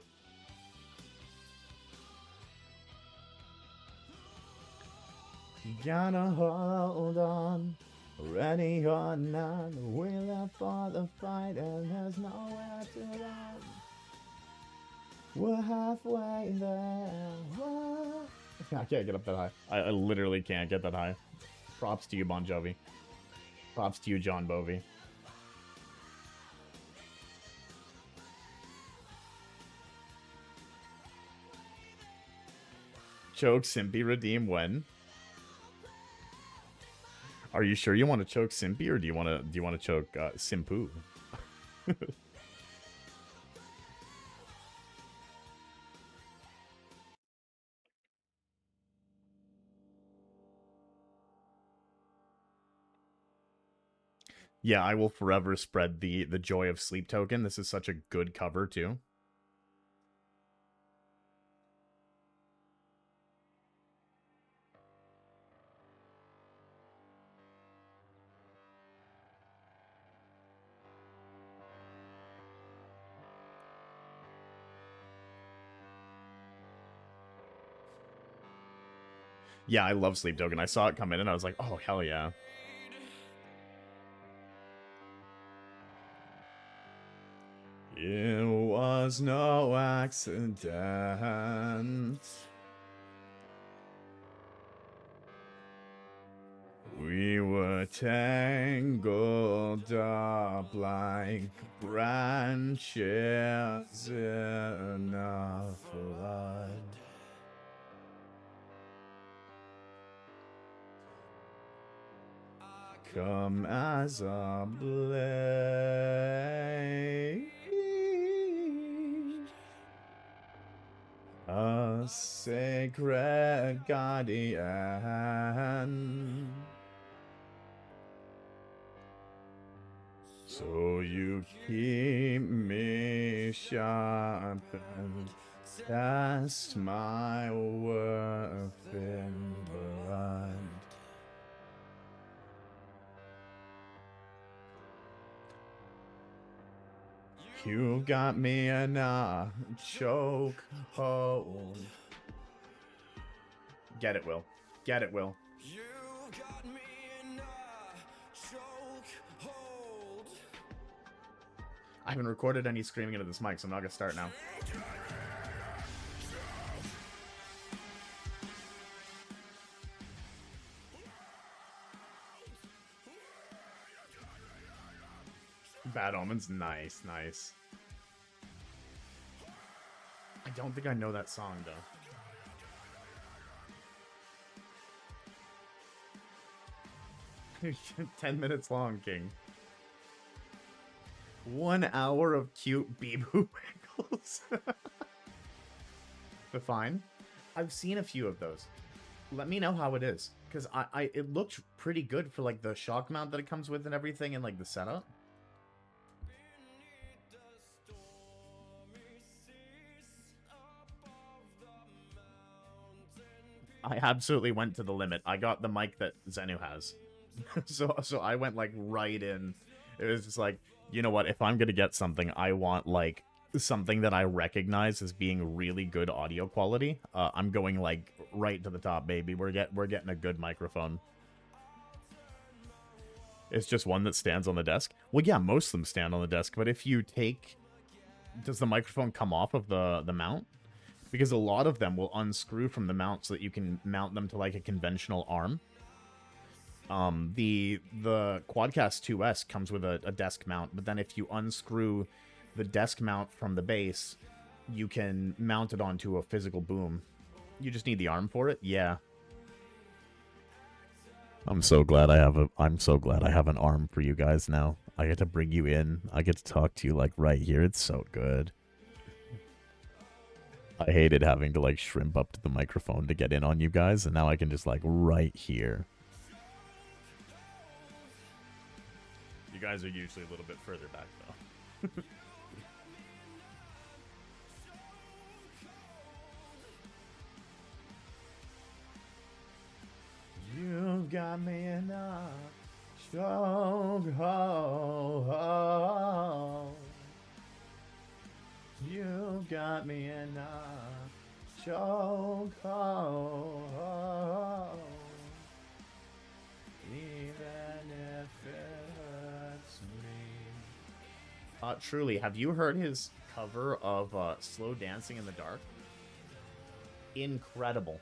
You gotta hold on, ready or not. We left for the fight, and there's nowhere to run. We're halfway there. Whoa. I can't get up that high. I literally can't get that high. Props to you, Bon Jovi. Props to you, John Bovey. Choke Simpy, redeem when? Are you sure you want to choke Simpy, or do you want to choke Simpu? Yeah, I will forever spread the joy of sleep token. This is such a good cover too. Yeah, I love Sleep Token. I saw it come in and I was like, oh, hell yeah. It was no accident. We were tangled up like branches in a flood. Come as a blade, a sacred guardian. So you keep me sharp and test my worth in blood. You got me in a chokehold. Get it, Will. Get it, Will. You got me in a chokehold. I haven't recorded any screaming into this mic, so I'm not gonna start now. Bad Omens, nice, nice. I don't think I know that song, though. 10 minutes long, King. 1 hour of cute Bee-Boo wiggles. Fine. I've seen a few of those. Let me know how it is, because it looked pretty good for like the shock mount that it comes with and everything, and like the setup. I absolutely went to the limit. I got the mic that Zenu has. so I went like right in. It was just like, you know what, if I'm gonna get something, I want like something that I recognize as being really good audio quality. I'm going like right to the top, baby. We're getting a good microphone. It's just one that stands on the desk. Well, yeah, most of them stand on the desk, but if you take, does the microphone come off of the mount? Because a lot of them will unscrew from the mount so that you can mount them to like a conventional arm. The Quadcast 2S comes with a desk mount, but then if you unscrew the desk mount from the base, you can mount it onto a physical boom. You just need the arm for it. Yeah. I'm so glad I have an arm for you guys now. I get to bring you in. I get to talk to you like right here. It's so good. I hated having to like shrimp up to the microphone to get in on you guys, and now I can just like right here. You guys are usually a little bit further back though. You got me in a chokehold. You got me in a chokehold. Even if it hurts me. Truly, have you heard his cover of Slow Dancing in the Dark? Incredible.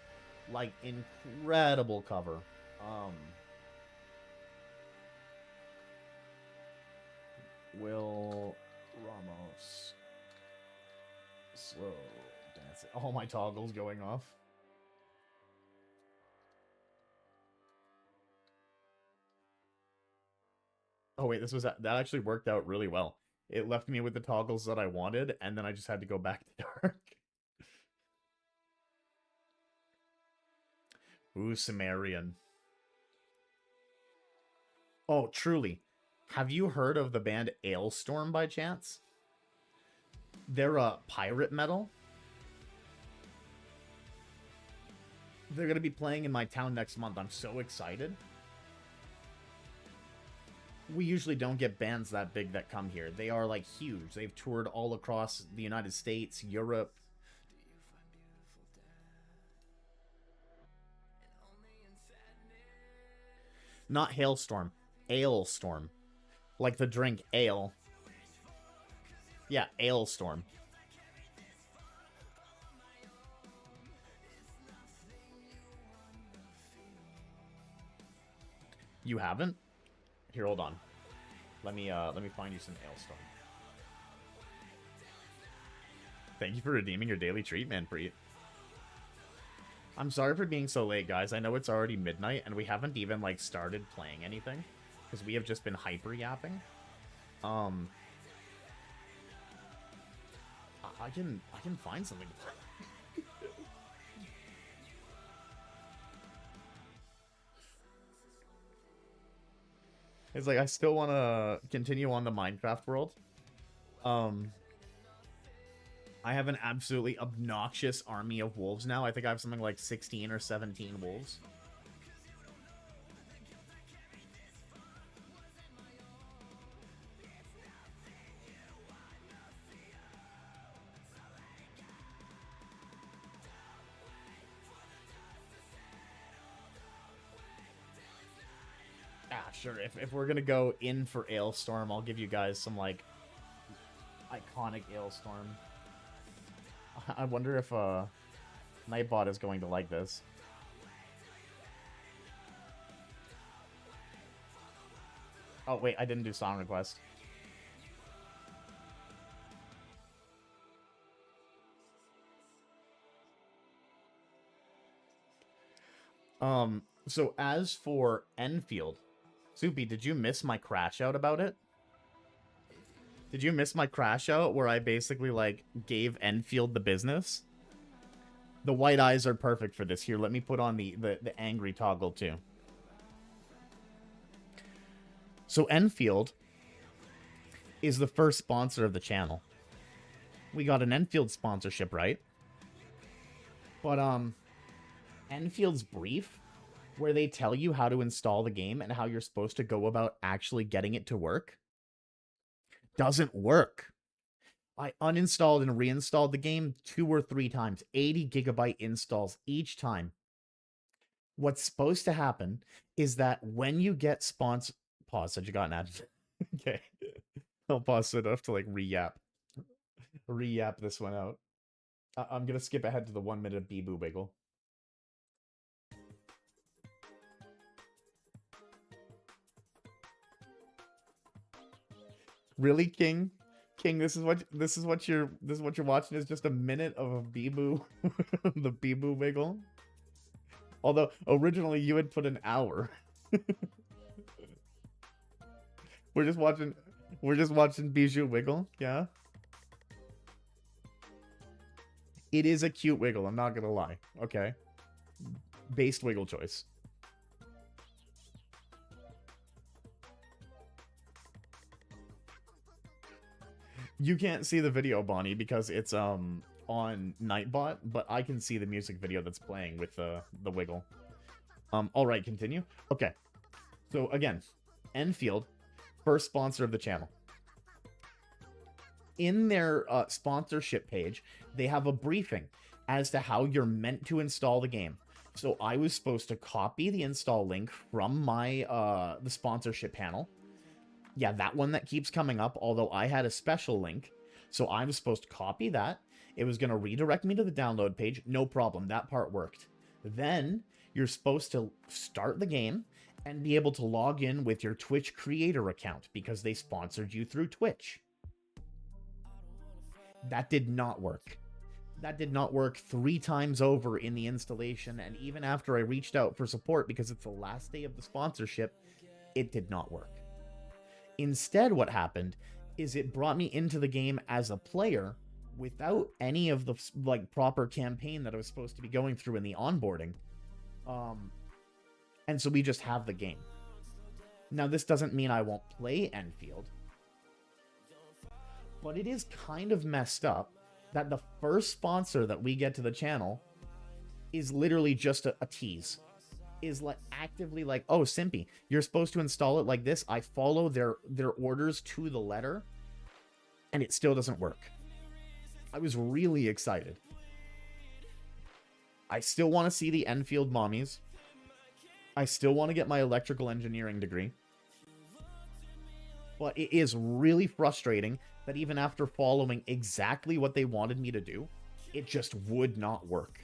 Like, incredible cover. Will Ramos. Slow dancing. All my toggles going off. Oh wait, that actually worked out really well. It left me with the toggles that I wanted, and then I just had to go back to dark. Ooh, Sumerian. Oh, truly. Have you heard of the band Ailstorm by chance? They're a pirate metal. They're going to be playing in my town next month. I'm so excited. We usually don't get bands that big that come here. They are, like, huge. They've toured all across the United States, Europe. Not hailstorm. Ale-storm. Like the drink ale. Yeah, ale-storm. You haven't? Here, hold on. Let me find you some hailstorm. Thank you for redeeming your daily treat, Manpreet. I'm sorry for being so late, guys. I know it's already midnight, and we haven't even, like, started playing anything. Because we have just been hyper-yapping. I can find something to play. It's like, I still want to continue on the Minecraft world. I have an absolutely obnoxious army of wolves now. I think I have something like 16 or 17 wolves. Sure. If we're gonna go in for Ailstorm, I'll give you guys some, like, iconic Ailstorm. I wonder if Nightbot is going to like this. Oh wait, I didn't do song request. So as for Enfield, Soupy, did you miss my crash out about it? Did you miss my crash out where I basically, like, gave Enfield the business? The white eyes are perfect for this. Here, let me put on the angry toggle, too. So Enfield is the first sponsor of the channel. We got an Enfield sponsorship, right? But, Enfield's brief, where they tell you how to install the game and how you're supposed to go about actually getting it to work, doesn't work. I uninstalled and reinstalled the game 2 or 3 times. 80 gigabyte installs each time. What's supposed to happen is that when you get Pause, said you got an ad. Okay. I'll pause it enough to, like, re-yap this one out. I'm gonna skip ahead to the 1 minute of Bee-Boo Wiggle. Really, King? King, this is what you're watching is just a minute of a Bee-Boo the Bee-Boo Wiggle. Although originally you had put an hour. We're just watching Bijou wiggle, yeah? It is a cute wiggle, I'm not gonna lie. Okay. Based wiggle choice. You can't see the video, Bonnie, because it's on Nightbot, but I can see the music video that's playing with the wiggle. Alright, continue. Okay. So again, Enfield, first sponsor of the channel. In their sponsorship page, they have a briefing as to how you're meant to install the game. So I was supposed to copy the install link from my the sponsorship panel. Yeah, that one that keeps coming up, although I had a special link. So I'm supposed to copy that. It was going to redirect me to the download page. No problem. That part worked. Then you're supposed to start the game and be able to log in with your Twitch creator account because they sponsored you through Twitch. That did not work. That did not work 3 times over in the installation, and even after I reached out for support because it's the last day of the sponsorship, it did not work. Instead, what happened is it brought me into the game as a player without any of the, like, proper campaign that I was supposed to be going through in the onboarding. And so we just have the game. Now, this doesn't mean I won't play Enfield, but it is kind of messed up that the first sponsor that we get to the channel is literally just a tease. Is like actively like, oh, Simpy, you're supposed to install it like this. I follow their orders to the letter, and it still doesn't work. I was really excited. I still want to see the Enfield mommies. I still want to get my electrical engineering degree. But it is really frustrating that even after following exactly what they wanted me to do, it just would not work.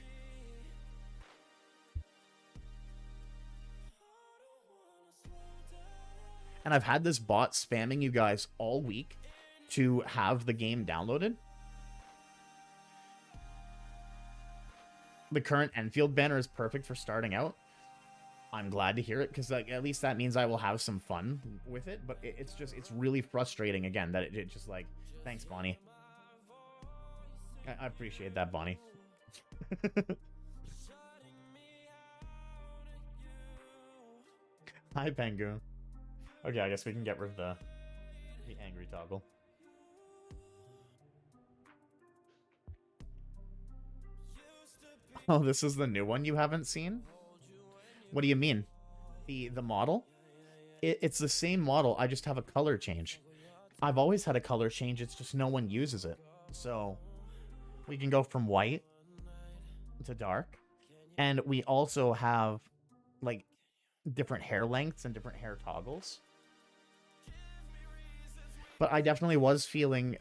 And I've had this bot spamming you guys all week to have the game downloaded. The current Enfield banner is perfect for starting out. I'm glad to hear it, because like, at least that means I will have some fun with it. But it's really frustrating, again, that it just like... Thanks, Bonnie. I appreciate that, Bonnie. Hi, Pengu. Okay, I guess we can get rid of the angry toggle. Oh, this is the new one you haven't seen? What do you mean? The model? It's the same model, I just have a color change. I've always had a color change, it's just no one uses it. So, we can go from white to dark. And we also have, like, different hair lengths and different hair toggles. But I definitely was feeling,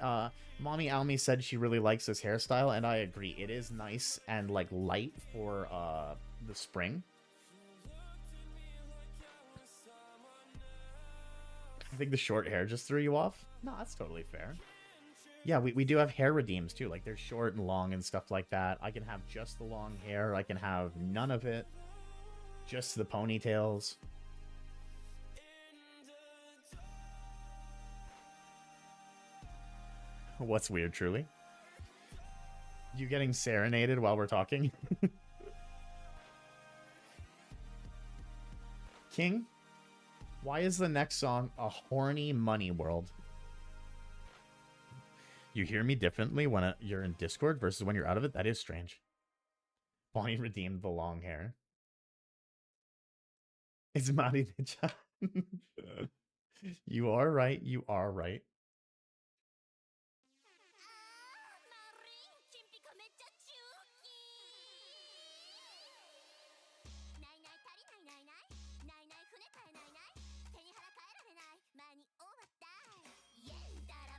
Mommy Almy said she really likes this hairstyle, and I agree. It is nice and, like, light for, the spring. I think the short hair just threw you off. No, that's totally fair. Yeah, we do have hair redeems, too. Like, they're short and long and stuff like that. I can have just the long hair. I can have none of it. Just the ponytails. What's weird, truly? You getting serenaded while we're talking? King? Why is the next song a horny money world? You hear me differently when you're in Discord versus when you're out of it? That is strange. Bonnie redeemed the long hair. It's Mari Ninja. You are right. You are right.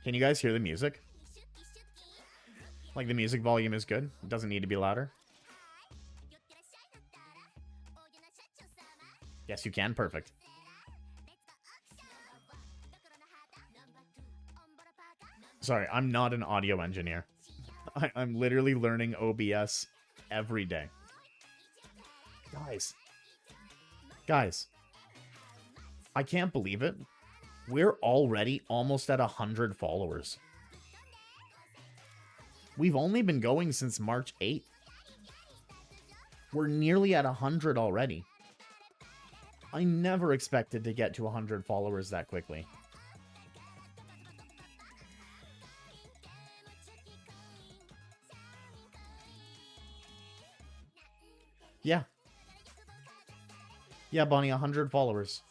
Can you guys hear the music? Like, the music volume is good. It doesn't need to be louder. Yes, you can. Perfect. Sorry, I'm not an audio engineer. I'm literally learning OBS every day. Guys. I can't believe it. We're already almost at 100 followers. We've only been going since March 8th. We're nearly at 100 already. I never expected to get to 100 followers that quickly. Yeah. Yeah, Bonnie, 100 followers.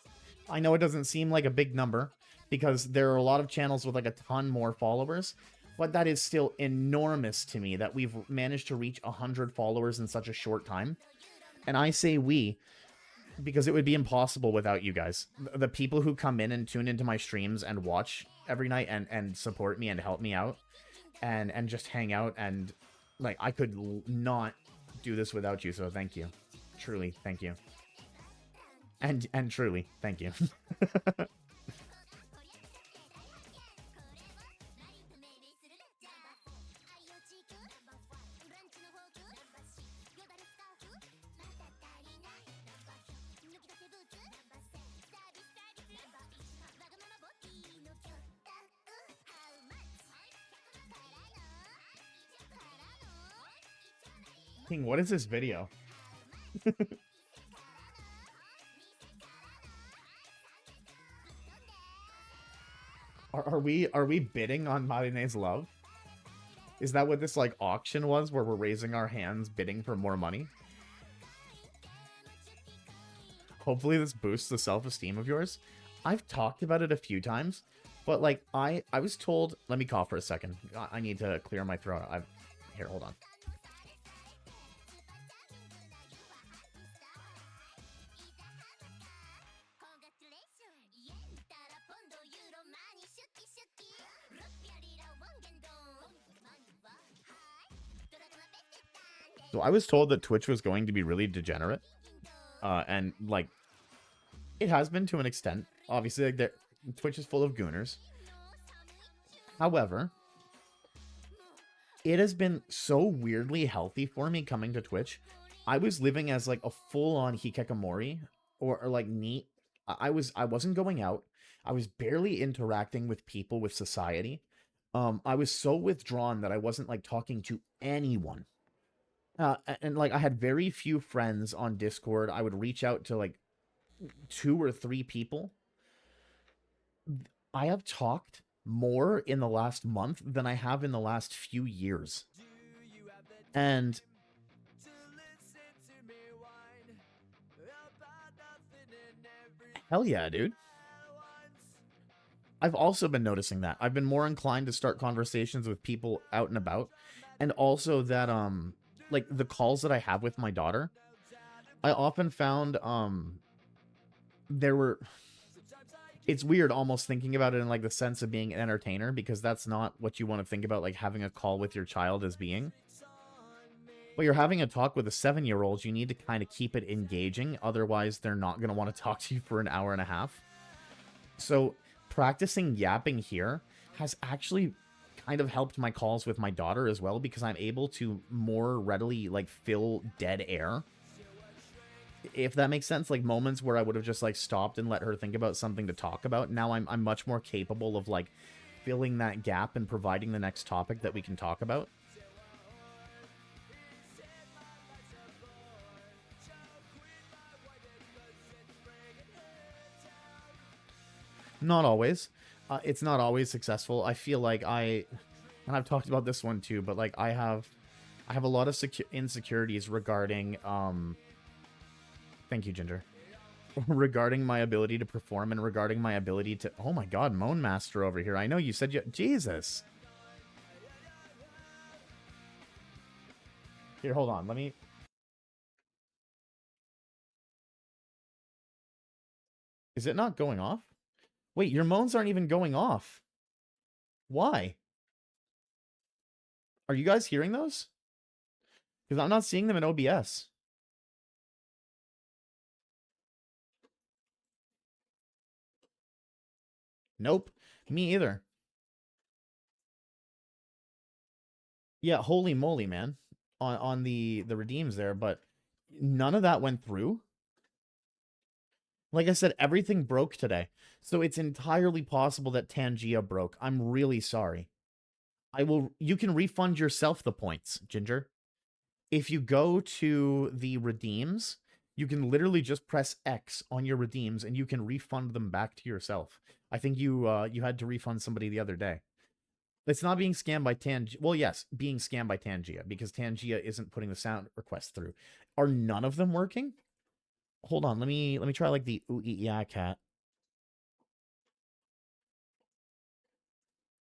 I know it doesn't seem like a big number, because there are a lot of channels with like a ton more followers, but that is still enormous to me that we've managed to reach 100 followers in such a short time. And I say we, because it would be impossible without you guys. The people who come in and tune into my streams and watch every night and support me and help me out and just hang out, and like, I could not do this without you, so thank you. Truly, thank you. And truly, thank you. King, what is this video? Are we bidding on Marine's love? Is that what this like auction was, where we're raising our hands bidding for more money? Hopefully this boosts the self-esteem of yours. I've talked about it a few times, but like I was told, let me cough for a second. I need to clear my throat. Here, hold on. So I was told that Twitch was going to be really degenerate. And, like, it has been to an extent. Obviously, like, Twitch is full of gooners. However, it has been so weirdly healthy for me coming to Twitch. I was living as, like, a full-on hikikomori, or like, neat. I wasn't going out. I was barely interacting with people, with society. I was so withdrawn that I wasn't, like, talking to anyone. And like, I had very few friends on Discord. I would reach out to, like, 2 or 3 people. I have talked more in the last month than I have in the last few years. And hell yeah, dude. I've also been noticing that. I've been more inclined to start conversations with people out and about. And also that, like, the calls that I have with my daughter, I often found, there were... It's weird almost thinking about it in, like, the sense of being an entertainer, because that's not what you want to think about, like, having a call with your child as being. But you're having a talk with a 7-year-old, you need to kind of keep it engaging, otherwise they're not going to want to talk to you for an hour and a half. So practicing yapping here has actually kind of helped my calls with my daughter as well, because I'm able to more readily, like, fill dead air. If that makes sense, like, moments where I would have just, like, stopped and let her think about something to talk about. Now I'm much more capable of, like, filling that gap and providing the next topic that we can talk about. Not always. It's not always successful. I feel like and I've talked about this one too, but, like, I have a lot of insecurities regarding, thank you, Ginger. Regarding my ability to perform and regarding my ability to, oh my god, Moan Master over here. I know you said Jesus. Here, hold on. Let me... Is it not going off? Wait, your moans aren't even going off. Why? Are you guys hearing those? Because I'm not seeing them in OBS. Nope. Me either. Yeah, holy moly, man. On the redeems there, but none of that went through. Like I said, everything broke today. So it's entirely possible that Tangia broke. I'm really sorry. You can refund yourself the points, Ginger. If you go to the redeems, you can literally just press X on your redeems and you can refund them back to yourself. I think you had to refund somebody the other day. It's not being scammed by Tangia. Well, yes, being scammed by Tangia, because Tangia isn't putting the sound request through. Are none of them working? Hold on, let me try, like, the ooh yeah cat.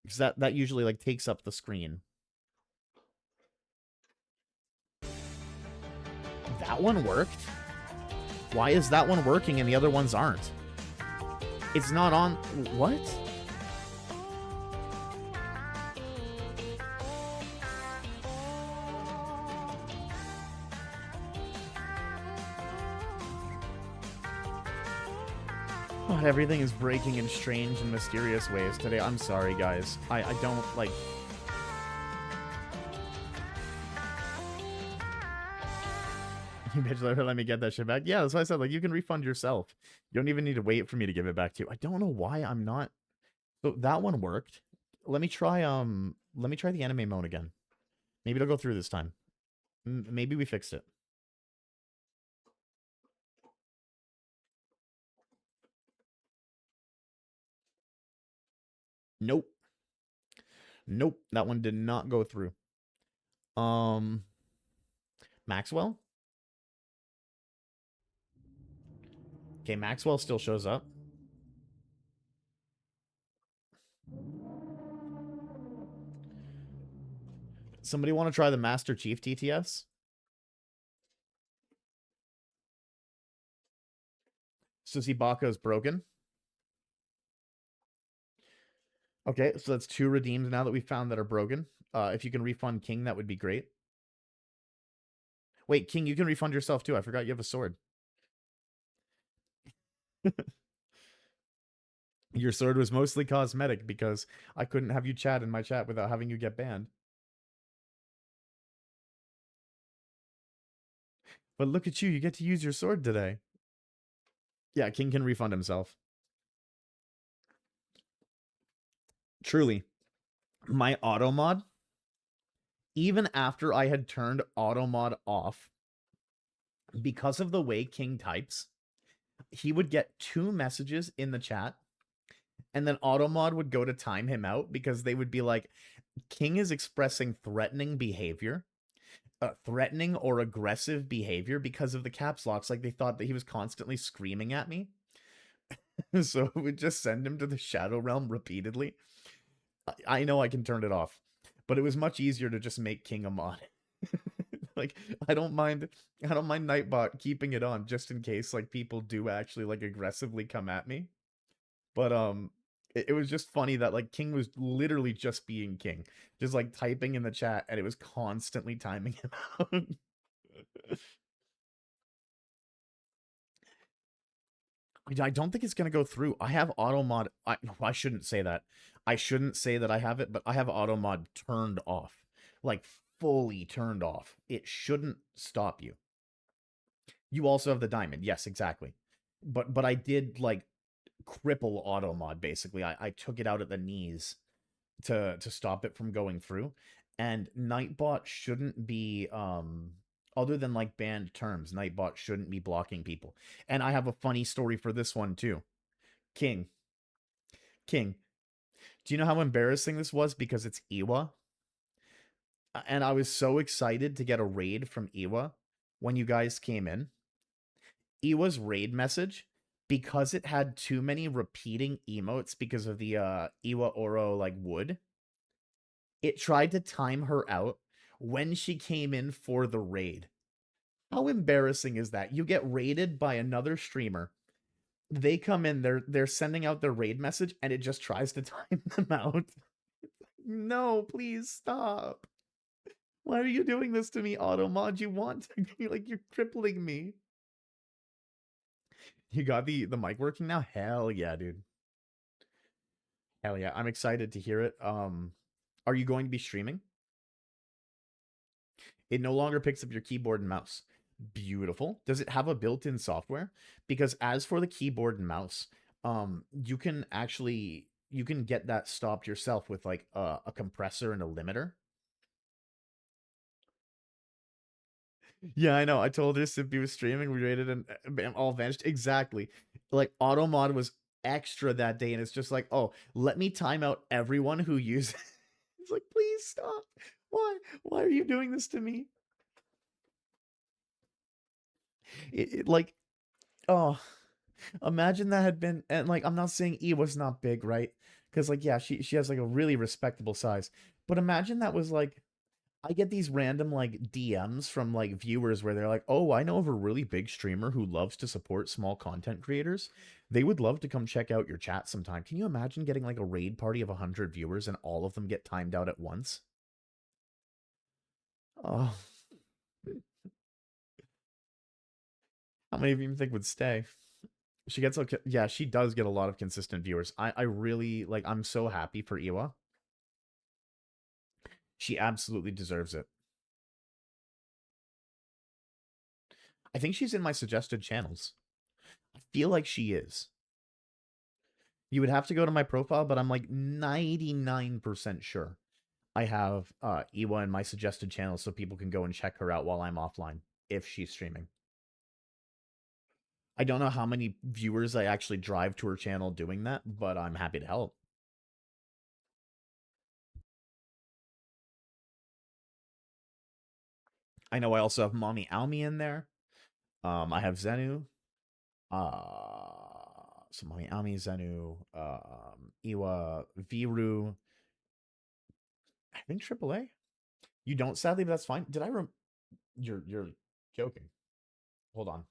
Because that usually, like, takes up the screen. That one worked? Why is that one working and the other ones aren't? It's not on... What? Oh, everything is breaking in strange and mysterious ways today. I'm sorry, guys. I don't, like... You bitch, let me get that shit back. Yeah, that's why I said, like, you can refund yourself. You don't even need to wait for me to give it back to you. I don't know why I'm not... So that one worked. Let me try the anime mode again. Maybe it'll go through this time. Maybe we fixed it. Nope. Nope. That one did not go through. Maxwell? Okay, Maxwell still shows up. Somebody want to try the Master Chief TTS? Susibaka is broken. Okay, so that's 2 redeems now that we found that are broken. If you can refund King, that would be great. Wait, King, you can refund yourself too. I forgot you have a sword. Your sword was mostly cosmetic because I couldn't have you chat in my chat without having you get banned. But look at you get to use your sword today. Yeah, King can refund himself. Truly, my auto mod, even after I had turned auto mod off, because of the way King types, he would get 2 messages in the chat, and then auto mod would go to time him out because they would be like, King is expressing threatening or aggressive behavior because of the caps locks. Like they thought that he was constantly screaming at me. So it would just send him to the shadow realm repeatedly. I know I can turn it off, but it was much easier to just make King a mod. Like I don't mind Nightbot keeping it on just in case like people do actually like aggressively come at me. But it was just funny that like King was literally just being King, just like typing in the chat, and it was constantly timing him out. I don't think it's gonna go through. I have auto mod. I shouldn't say that. I shouldn't say that I have it, but I have auto mod turned off, like fully turned off. It shouldn't stop you. You also have the diamond. Yes, exactly. But I did like cripple auto mod basically. I took it out at the knees to stop it from going through. And Nightbot shouldn't be other than like banned terms, Nightbot shouldn't be blocking people. And I have a funny story for this one too. King, King, do you know how embarrassing this was because it's Iwa? And I was so excited to get a raid from Iwa when you guys came in. Iwa's raid message, because it had too many repeating emotes because of the Iwa Oro like wood, it tried to time her out when she came in for the raid. How embarrassing is that? You get raided by another streamer. They come in, they're sending out their raid message, and it just tries to time them out. No, please stop. Why are you doing this to me, Automod? You want to like you're crippling me. You got the mic working now? Hell yeah, dude. Hell yeah. I'm excited to hear it. Are you going to be streaming? It no longer picks up your keyboard and mouse. Beautiful. Does it have a built-in software? Because as for the keyboard and mouse, you can get that stopped yourself with like a compressor and a limiter. Yeah, I know. I told her Simpy was streaming. We rated and bam, all vanished. Exactly. Like Automod was extra that day, and it's just like, oh, let me time out everyone who uses. It's like, please stop. Why? Why are you doing this to me? Like, oh, imagine that had been, and like, I'm not saying E was not big, right? Because like, yeah, she has like a really respectable size. But imagine that was like, I get these random like DMs from like viewers where they're like, "Oh, I know of a really big streamer who loves to support small content creators. They would love to come check out your chat sometime." Can you imagine getting like a raid party of 100 viewers and all of them get timed out at once? Oh, how many of you think would stay? She gets okay. Yeah, she does get a lot of consistent viewers. I really like. I'm so happy for Iwa. She absolutely deserves it. I think she's in my suggested channels. I feel like she is. You would have to go to my profile, but I'm like 99% sure I have Iwa in my suggested channels so people can go and check her out while I'm offline if she's streaming. I don't know how many viewers I actually drive to her channel doing that, but I'm happy to help. I know I also have Mommy Almi in there. I have Zenu. So Mommy Almi, Zenu, Iwa, Viru. I think AAA. You don't, sadly, but that's fine. Did I you're joking. Hold on.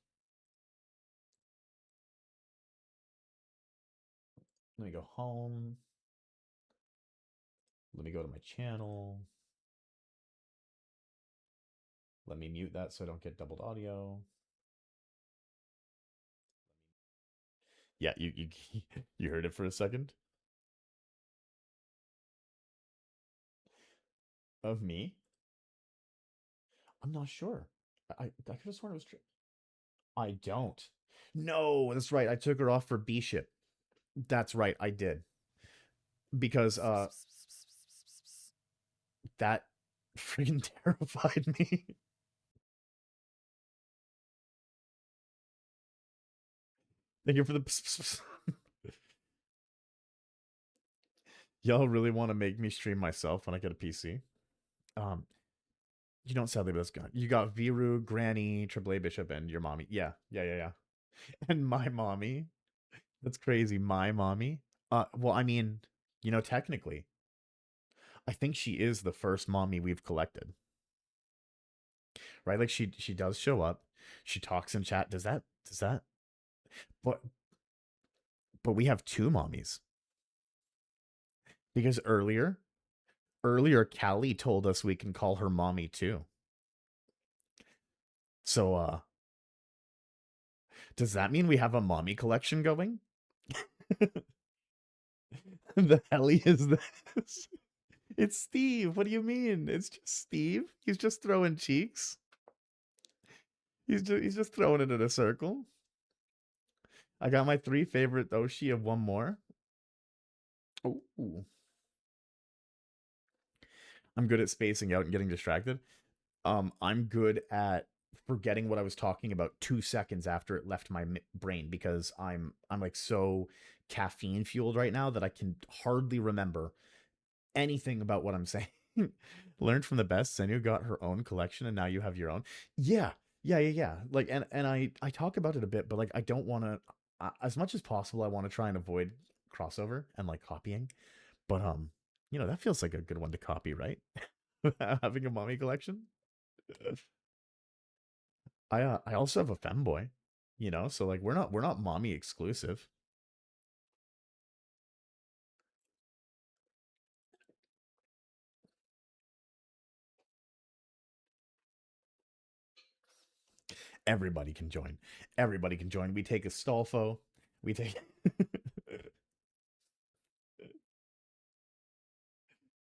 Let me go home. Let me go to my channel. Let me mute that so I don't get doubled audio. Yeah, you you heard it for a second of me. I'm not sure. I could have sworn it was true. I don't. No, that's right. I took her off for bishop. That's right. I did because that freaking terrified me. Thank you for the. Y'all really want to make me stream myself when I get a PC? Um, you don't sadly, but that's good. You got Viru, Granny, Triple A Bishop, and your mommy. Yeah, yeah, yeah, yeah. And my mommy. That's crazy. My mommy. Well, I mean, technically, I think she is the first mommy we've collected, right? Like she does show up. She talks in chat. Does that? But we have two mommies because earlier Callie told us we can call her mommy too. So does that mean we have a mommy collection going? The hell is this? It's Steve. What do you mean? It's just Steve. He's just throwing cheeks. He's just throwing it in a circle. I got my three favorite Oshi of one more. Oh, I'm good at spacing out and getting distracted. I'm good at forgetting what I was talking about 2 seconds after it left my brain because I'm like so caffeine fueled right now that I can hardly remember anything about what I'm saying. Learned from the best. Senu got her own collection, and now you have your own. Yeah, yeah. Like, and I talk about it a bit, but like I don't want to. As much as possible, I want to try and avoid crossover and like copying. But that feels like a good one to copy, right? Having a mommy collection. I also have a femboy, so like we're not mommy exclusive. Everybody can join. Everybody can join. We take Astolfo. We take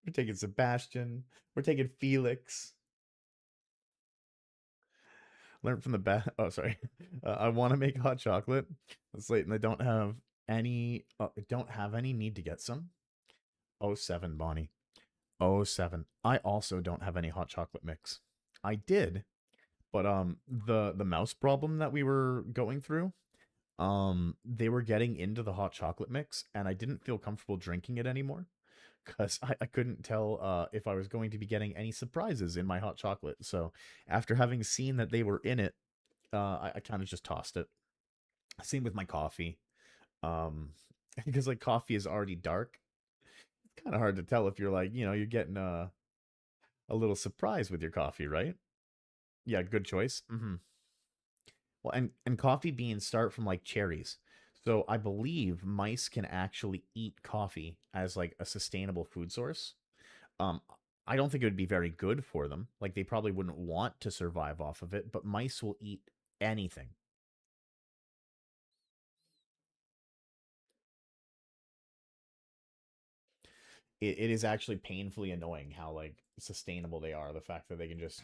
we're taking Sebastian. We're taking Felix. Learn from the best. Oh, sorry. I want to make hot chocolate. It's late, and I don't have any. Don't have any. Need to get some. Oh seven, Bonnie. Oh seven. I also don't have any hot chocolate mix. I did, but the mouse problem that we were going through, they were getting into the hot chocolate mix, and I didn't feel comfortable drinking it anymore because I couldn't tell if I was going to be getting any surprises in my hot chocolate. So after having seen that they were in it, I kind of just tossed it. Same with my coffee. Um, because like coffee is already dark. It's kind of hard to tell if you're like, you're getting a little surprise with your coffee, right? Yeah, good choice. Well, and coffee beans start from like cherries. So I believe mice can actually eat coffee as like a sustainable food source. Um, I don't think it would be very good for them. Like they probably wouldn't want to survive off of it, but mice will eat anything. It is actually painfully annoying how like sustainable they are. The fact that they can just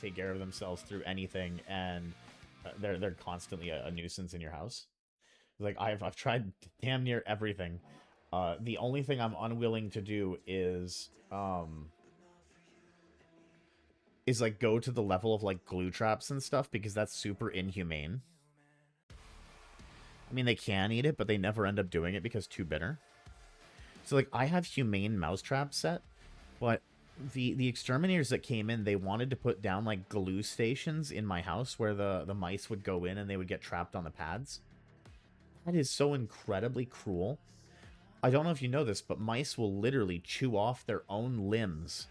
take care of themselves through anything, and they're constantly a nuisance in your house. Like I've tried damn near everything. The only thing I'm unwilling to do is like go to the level of like glue traps and stuff because that's super inhumane. I mean, they can eat it, but they never end up doing it because too bitter. So like I have humane mousetrap set, but the exterminators that came in, they wanted to put down like glue stations in my house where the mice would go in and they would get trapped on the pads. That is so incredibly cruel. I don't know if you know this, but mice will literally chew off their own limbs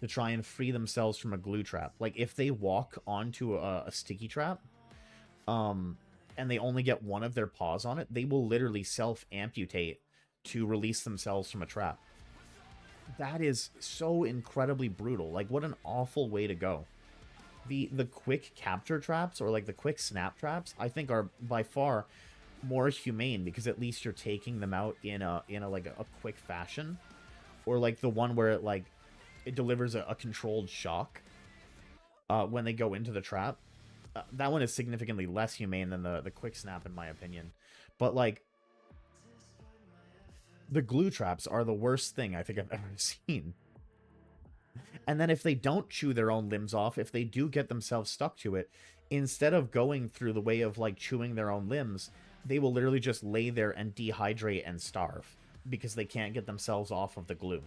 to try and free themselves from a glue trap. Like if they walk onto a sticky trap, um, and they only get one of their paws on it, they will literally self amputate to release themselves from a trap. That is so incredibly brutal. Like what an awful way to go. The quick capture traps or like the quick snap traps, I think are by far more humane because at least you're taking them out in a like a quick fashion, or like the one where it delivers a controlled shock when they go into the trap. That one is significantly less humane than the quick snap in my opinion. But like the glue traps are the worst thing I think I've ever seen. And then if they don't chew their own limbs off, if they do get themselves stuck to it, instead of going through the way of like chewing their own limbs, they will literally just lay there and dehydrate and starve because they can't get themselves off of the glue.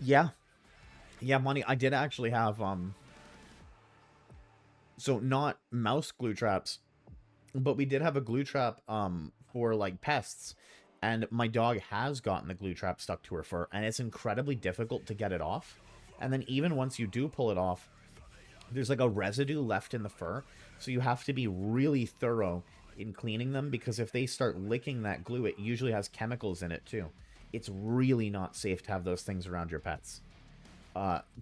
Yeah. Yeah, money. I did actually have so not mouse glue traps, but we did have a glue trap for like pests, and my dog has gotten the glue trap stuck to her fur, and it's incredibly difficult to get it off. And then even once you do pull it off, there's like a residue left in the fur, so you have to be really thorough in cleaning them, because if they start licking that glue, it usually has chemicals in it too. It's really not safe to have those things around your pets.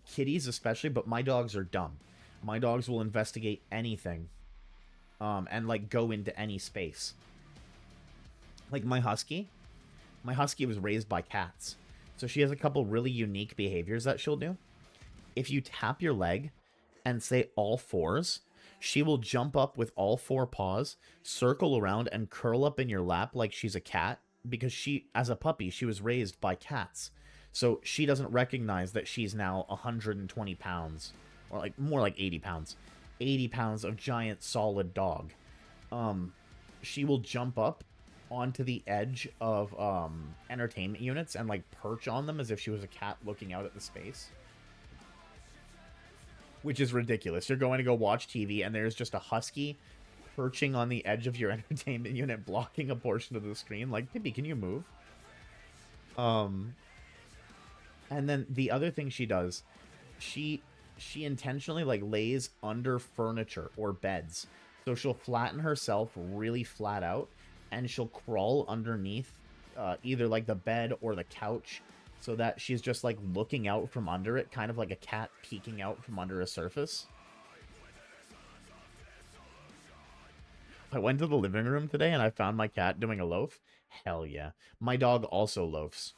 Kitties especially, but my dogs are dumb. My dogs will investigate anything, and like go into any space. Like my husky was raised by cats, so she has a couple really unique behaviors that she'll do. If you tap your leg and say all fours, she will jump up with all four paws, circle around, and curl up in your lap like she's a cat, because she, as a puppy, she was raised by cats. So she doesn't recognize that she's now 120 pounds, or like more like 80 pounds. 80 pounds of giant solid dog. She will jump up onto the edge of entertainment units and like perch on them as if she was a cat looking out at the space. Which is ridiculous. You're going to go watch TV and there's just a husky perching on the edge of your entertainment unit, blocking a portion of the screen. Like, Pippi, can you move? And then the other thing she does, she intentionally like lays under furniture or beds. So she'll flatten herself really flat out, and she'll crawl underneath either like the bed or the couch, so that she's just like looking out from under it, kind of like a cat peeking out from under a surface. I went to the living room today and I found my cat doing a loaf. Hell yeah. My dog also loafs.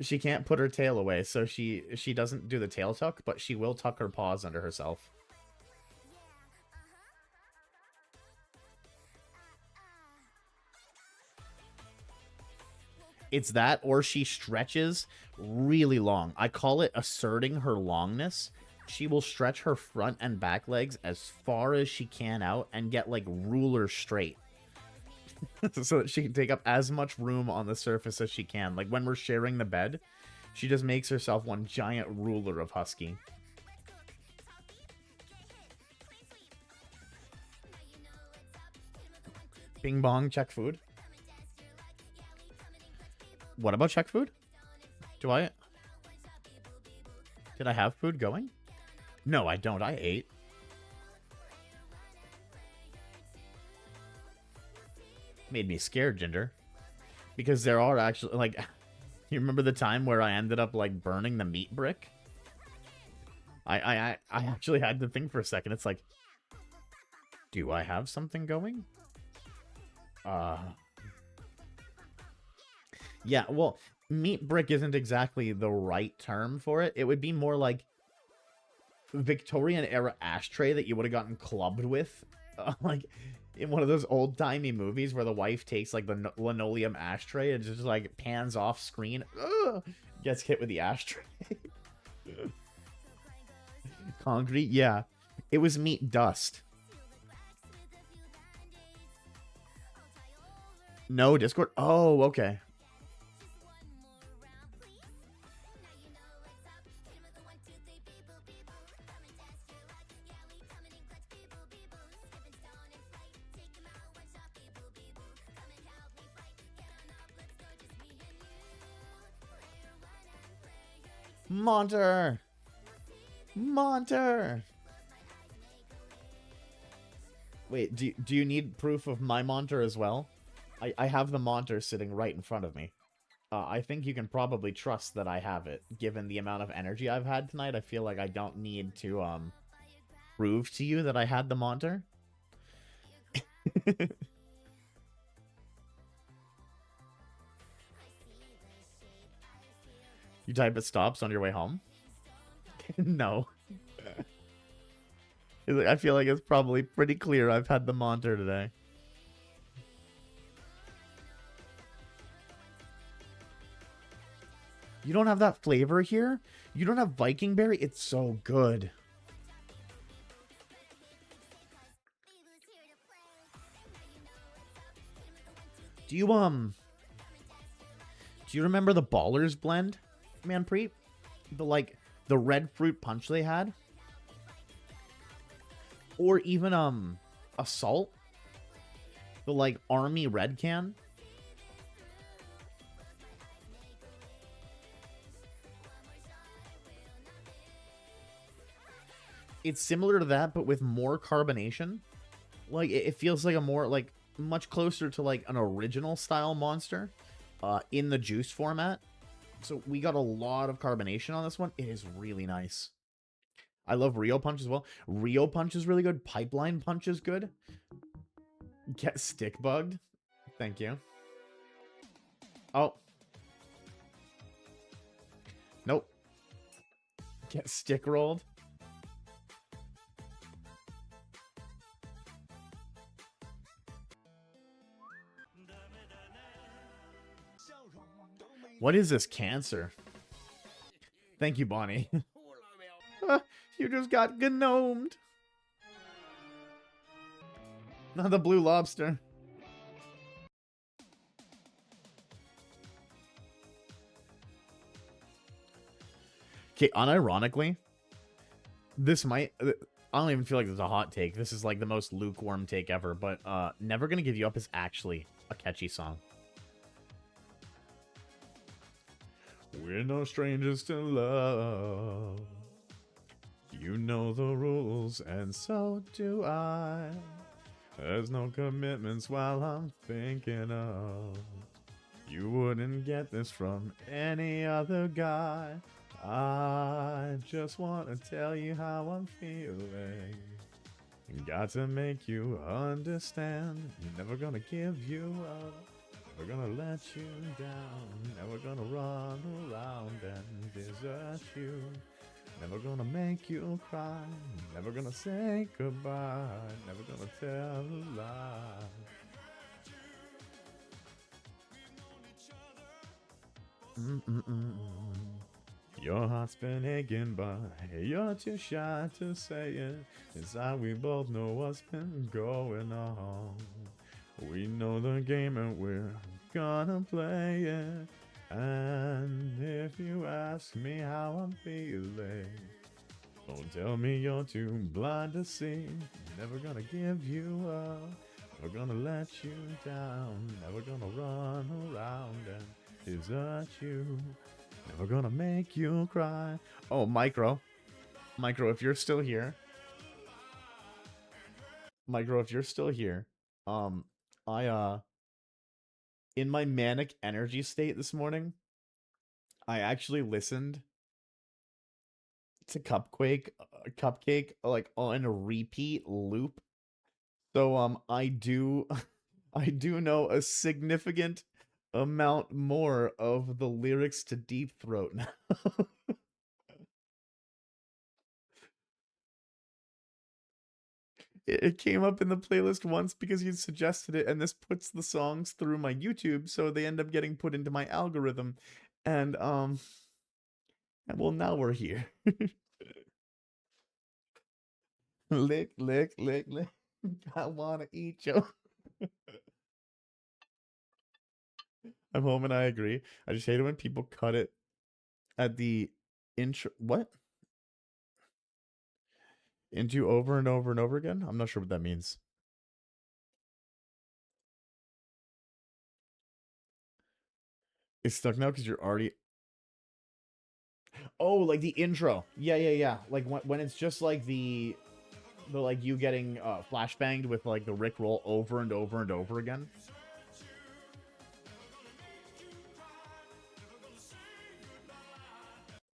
She can't put her tail away, so she doesn't do the tail tuck, but she will tuck her paws under herself. It's that, or she stretches really long. I call it asserting her longness. She will stretch her front and back legs as far as she can out and get like ruler straight. So that she can take up as much room on the surface as she can. Like when we're sharing the bed, she just makes herself one giant ruler of husky. Bing bong, check food. What about check food? Did I have food going? No, I don't. I ate. Made me scared, Jinder. Because there are actually, like, you remember the time where I ended up, like, burning the meat brick? I actually had to think for a second. It's like, do I have something going? Yeah, well, meat brick isn't exactly the right term for it. It would be more like Victorian era ashtray that you would have gotten clubbed with. Like in one of those old-timey movies where the wife takes like the linoleum ashtray and just like pans off screen, gets hit with the ashtray. Concrete, yeah. It was meat dust. No, Discord? Oh, okay. Monter! Monter! Wait, do you need proof of my Monter as well? I have the Monter sitting right in front of me. I think you can probably trust that I have it. Given the amount of energy I've had tonight, I feel like I don't need to, prove to you that I had the Monter. You type it stops on your way home? No. I feel like it's probably pretty clear I've had the Monter today. You don't have that flavor here? You don't have Viking berry? It's so good. Do you remember the Ballers blend, Manpreet? The red fruit punch they had? Or even Assault? The army red can? It's similar to that, but with more carbonation. It feels like a more much closer to an original style monster in the juice format. So we got a lot of carbonation on this one. It is really nice. I love Rio Punch as well. Rio Punch is really good. Pipeline Punch is good. Get stick bugged. Thank you. Oh. Nope. Get stick rolled. What is this cancer? Thank you, Bonnie. You just got gnomed. Not the blue lobster. Okay, unironically, this might... I don't even feel like this is a hot take. This is the most lukewarm take ever, but Never Gonna Give You Up is actually a catchy song. We're no strangers to love. You know the rules, and so do I. There's no commitments while I'm thinking of. You wouldn't get this from any other guy. I just want to tell you how I'm feeling. Got to make you understand. Never gonna give you up. Never gonna let you down. Never gonna run around and desert you. Never gonna make you cry. Never gonna say goodbye. Never gonna tell a lie. Your heart's been aching, but you're too shy to say it. Inside we both know what's been going on. We know the game and we're gonna play it. And if you ask me how I'm feeling, don't tell me you're too blind to see. Never gonna give you up. Never gonna let you down. Never gonna run around and desert you. Never gonna make you cry. Oh, Micro, if you're still here, I in my manic energy state this morning, I actually listened to Cupcake on a repeat loop. So I do I do know a significant amount more of the lyrics to Deep Throat now. It came up in the playlist once because you suggested it, and this puts the songs through my YouTube, so they end up getting put into my algorithm. And well, now we're here. Lick, lick, lick, lick. I wanna eat you. I'm home and I agree. I just hate it when people cut it at the intro. What? Into over and over and over again? I'm not sure what that means. It's stuck now because you're already... Oh, like the intro. Yeah, yeah, yeah. Like when it's just like the like you getting flashbanged with like the Rick roll over and over and over again.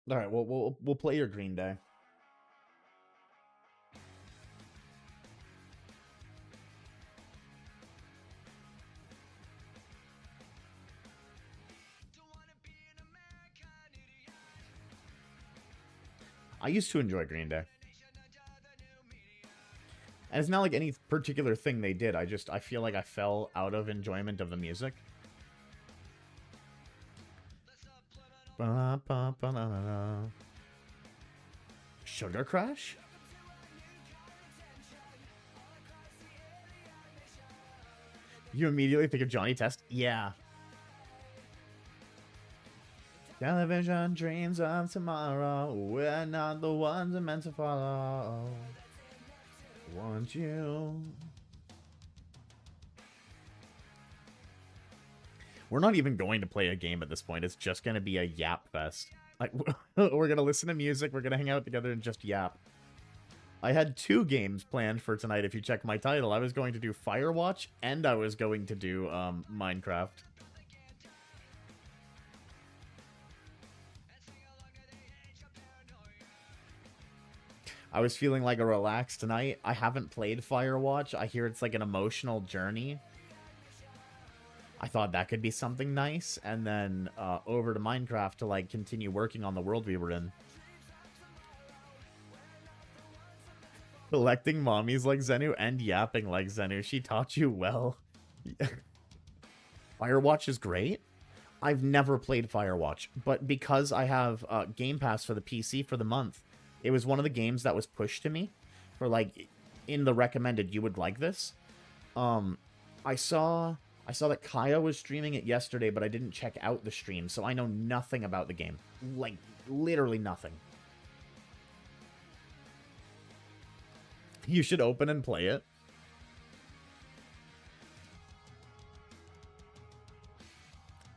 All right, we'll play your Green Day. I used to enjoy Green Day. And it's not like any particular thing they did. I feel like I fell out of enjoyment of the music. Sugar Crash? You immediately think of Johnny Test? Yeah. Television dreams of tomorrow. We're not the ones I'm meant to follow. Want you. We're not even going to play a game at this point. It's just going to be a yap fest. Like, we're going to listen to music. We're going to hang out together and just yap. I had 2 games planned for tonight. If you check my title, I was going to do Firewatch and I was going to do Minecraft. I was feeling like a relaxed tonight. I haven't played Firewatch. I hear it's like an emotional journey. I thought that could be something nice, and then over to Minecraft to like continue working on the world we were in. Collecting mommies like Zenu and yapping like Zenu. She taught you well. Firewatch is great. I've never played Firewatch, but because I have Game Pass for the PC for the month, it was one of the games that was pushed to me for like in the recommended you would like this. I saw that Kaya was streaming it yesterday, but I didn't check out the stream, so I know nothing about the game. Like literally nothing. You should open and play it.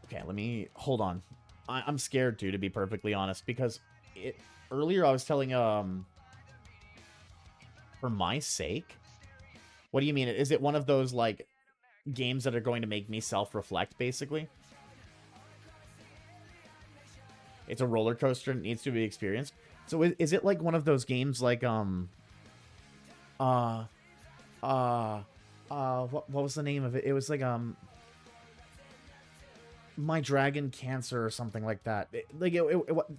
Okay, let me hold on. I'm scared too, to be perfectly honest, because earlier I was telling for my sake. What do you mean? Is it one of those like games that are going to make me self-reflect, basically? It's a roller coaster and it needs to be experienced. So is it like one of those games like what was the name of it? It was like My Dragon Cancer or something like that.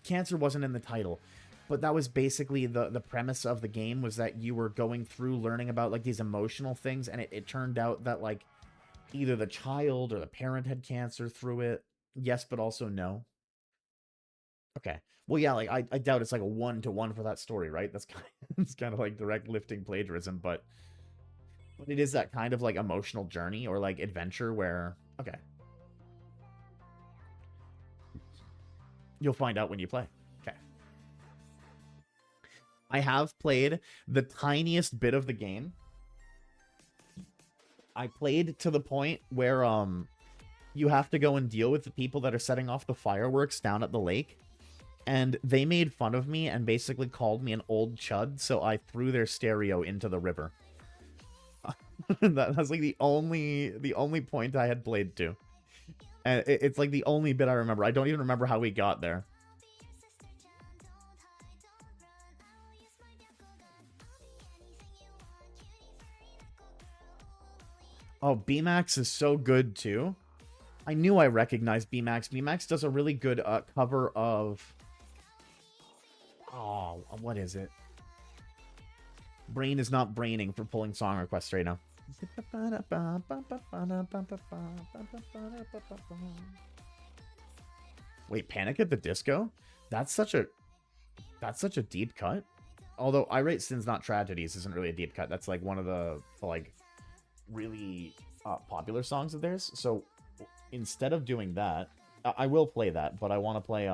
Cancer wasn't in the title, but that was basically the premise of the game, was that you were going through learning about like these emotional things, and it turned out that like either the child or the parent had cancer through it. Yes, but also no. Okay. Well, yeah, like I doubt it's like a 1-to-1 for that story, right? That's kind it's kind of like direct lifting plagiarism, but it is that kind of like emotional journey or like adventure where okay. You'll find out when you play. Okay. I have played the tiniest bit of the game. I played to the point where you have to go and deal with the people that are setting off the fireworks down at the lake. And they made fun of me and basically called me an old chud, so I threw their stereo into the river. That's like the only point I had played to. And it's like the only bit I remember. I don't even remember how we got there. Oh, B-Max is so good too. I knew I recognized B-Max. B-Max does a really good cover of... Oh, what is it? Brain is not braining for pulling song requests right now. Wait, Panic at the Disco? That's such a deep cut. Although I Rate Sins Not Tragedies isn't really a deep cut. That's like one of the like really popular songs of theirs. So instead of doing that, I will play that, but I want to play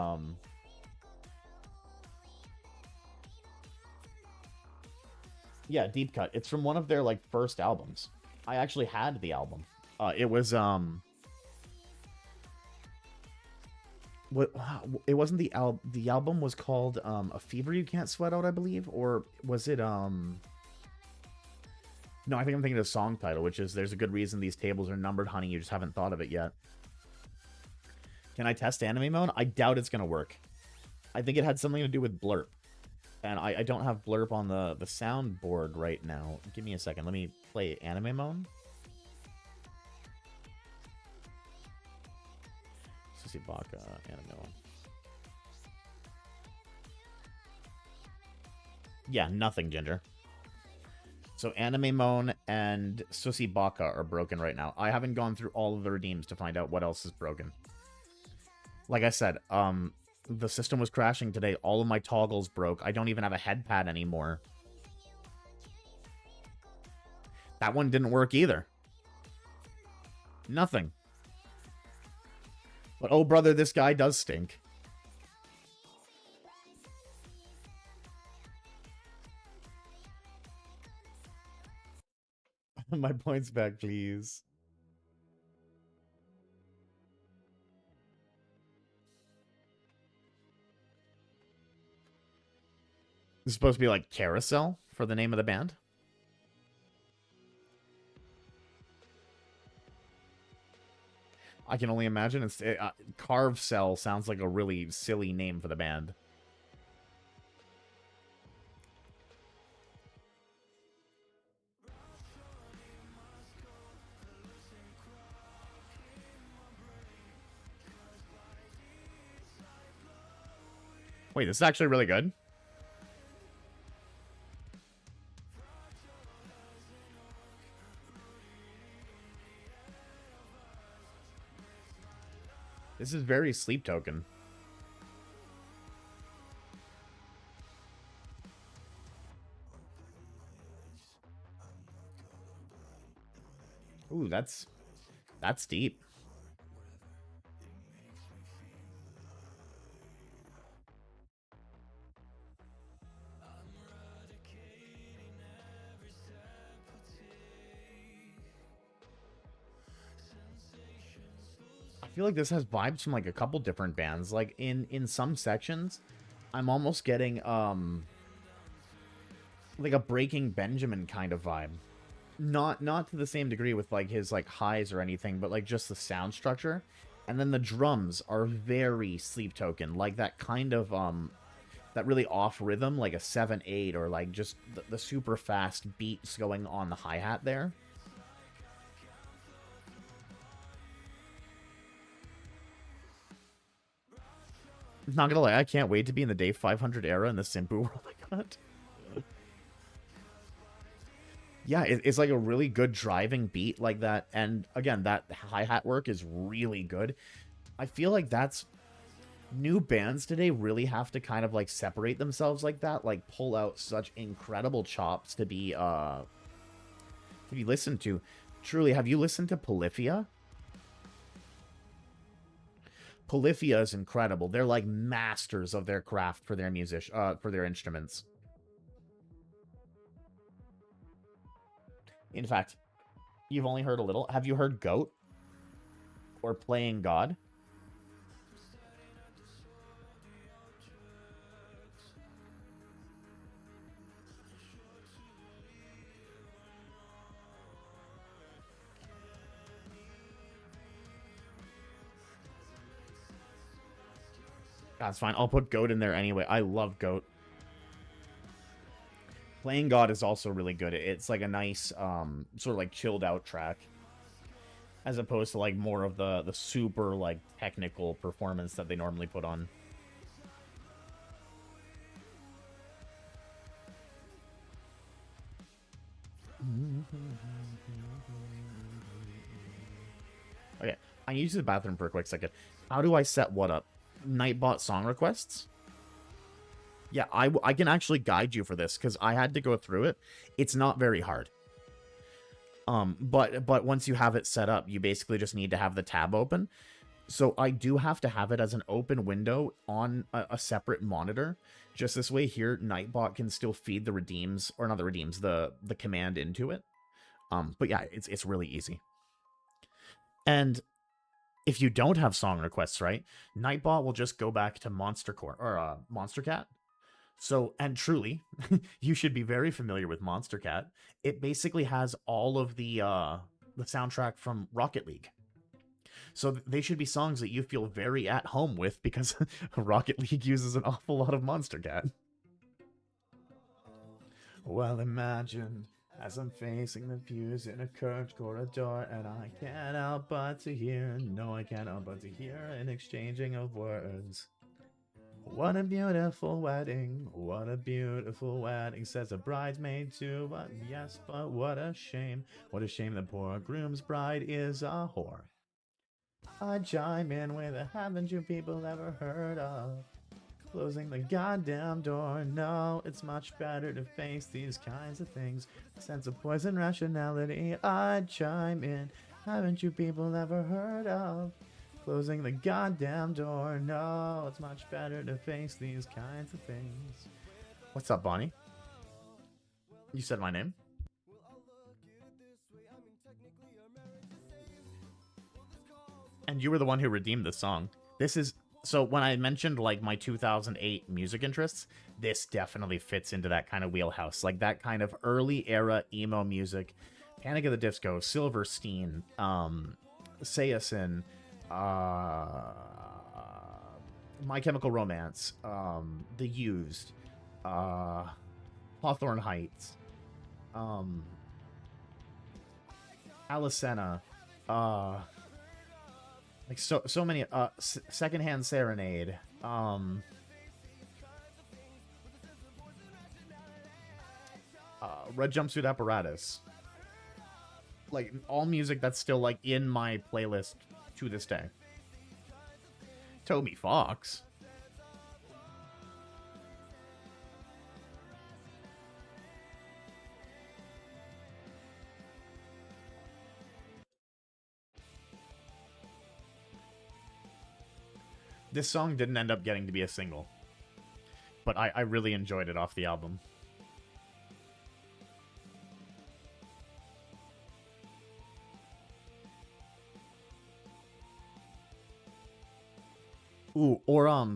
yeah, deep cut. It's from one of their like first albums. I actually had the album. It was what it wasn't the album was called A Fever You Can't Sweat Out, I believe, or was it no, I think I'm thinking of the song title, which is There's a Good Reason These Tables Are Numbered, Honey, You Just Haven't Thought of It Yet. Can I test anime mode? I doubt it's gonna work. I think it had something to do with blurp. And I don't have blurp on the soundboard right now. Give me a second. Let me play anime mode. Susibaka anime mode. Yeah, nothing, Ginger. So Anime Mon and Susibaka are broken right now. I haven't gone through all of the redeems to find out what else is broken. Like I said, the system was crashing today. All of my toggles broke. I don't even have a head pad anymore. That one didn't work either. Nothing. But oh brother, this guy does stink. My points back, please. This is supposed to be like Carousel for the name of the band. I can only imagine. It's Carve Cell sounds like a really silly name for the band. Wait, this is actually really good. This is very Sleep Token. Ooh, that's deep. I feel like this has vibes from like a couple different bands. Like in some sections, I'm almost getting like a Breaking Benjamin kind of vibe. Not to the same degree with like his like highs or anything, but like just the sound structure. And then the drums are very Sleep Token, like that kind of that really off rhythm, like a 7/8, or like just the super fast beats going on the hi-hat there. Not gonna lie, I can't wait to be in the day 500 era in the Simpu world I got. Yeah, it's like a really good driving beat like that. And again, that hi-hat work is really good. I feel like that's... New bands today really have to kind of like separate themselves like that, like pull out such incredible chops to be listened to. Truly, have you listened to Polyphia? Polyphia is incredible. They're like masters of their craft for their for their instruments. In fact, you've only heard a little. Have you heard Goat or Playing God? That's fine. I'll put Goat in there anyway. I love Goat. Playing God is also really good. It's like a nice, sort of like chilled out track, as opposed to like more of the super like technical performance that they normally put on. Okay, I need to use the bathroom for a quick second. How do I set what up? Nightbot song requests? Yeah, I can actually guide you for this, because I had to go through it. It's not very hard. But once you have it set up, you basically just need to have the tab open. So I do have to have it as an open window on a separate monitor. Just this way here, Nightbot can still feed the redeems, or not the redeems, the command into it. But yeah, it's really easy. And If you don't have song requests, right, Nightbot will just go back to Monster Cat. So, and truly, you should be very familiar with Monster Cat. It basically has all of the soundtrack from Rocket League. So they should be songs that you feel very at home with because Rocket League uses an awful lot of Monster Cat. Well, imagine as I'm facing the views in a curved corridor, and I can't help but to hear, no, I can't help but to hear an exchanging of words. What a beautiful wedding, what a beautiful wedding, says a bridesmaid too, but yes, but what a shame the poor groom's bride is a whore. I chime in with a haven't you people ever heard of closing the goddamn door? No, it's much better to face these kinds of things. Sense of poison rationality. I chime in. Haven't you people ever heard of closing the goddamn door? No, it's much better to face these kinds of things. What's up, Bonnie? You said my name? And you were the one who redeemed this song. This is so when I mentioned like my 2008 music interests, this definitely fits into that kind of wheelhouse, like that kind of early era emo music. Panic at the Disco, Silverstein, Sayasin, My Chemical Romance, The Used, Hawthorne Heights, Alicena, like so many Secondhand Serenade, Red Jumpsuit Apparatus, like all music that's still like in my playlist to this day. Toby Fox. This song didn't end up getting to be a single, but I really enjoyed it off the album. Ooh, or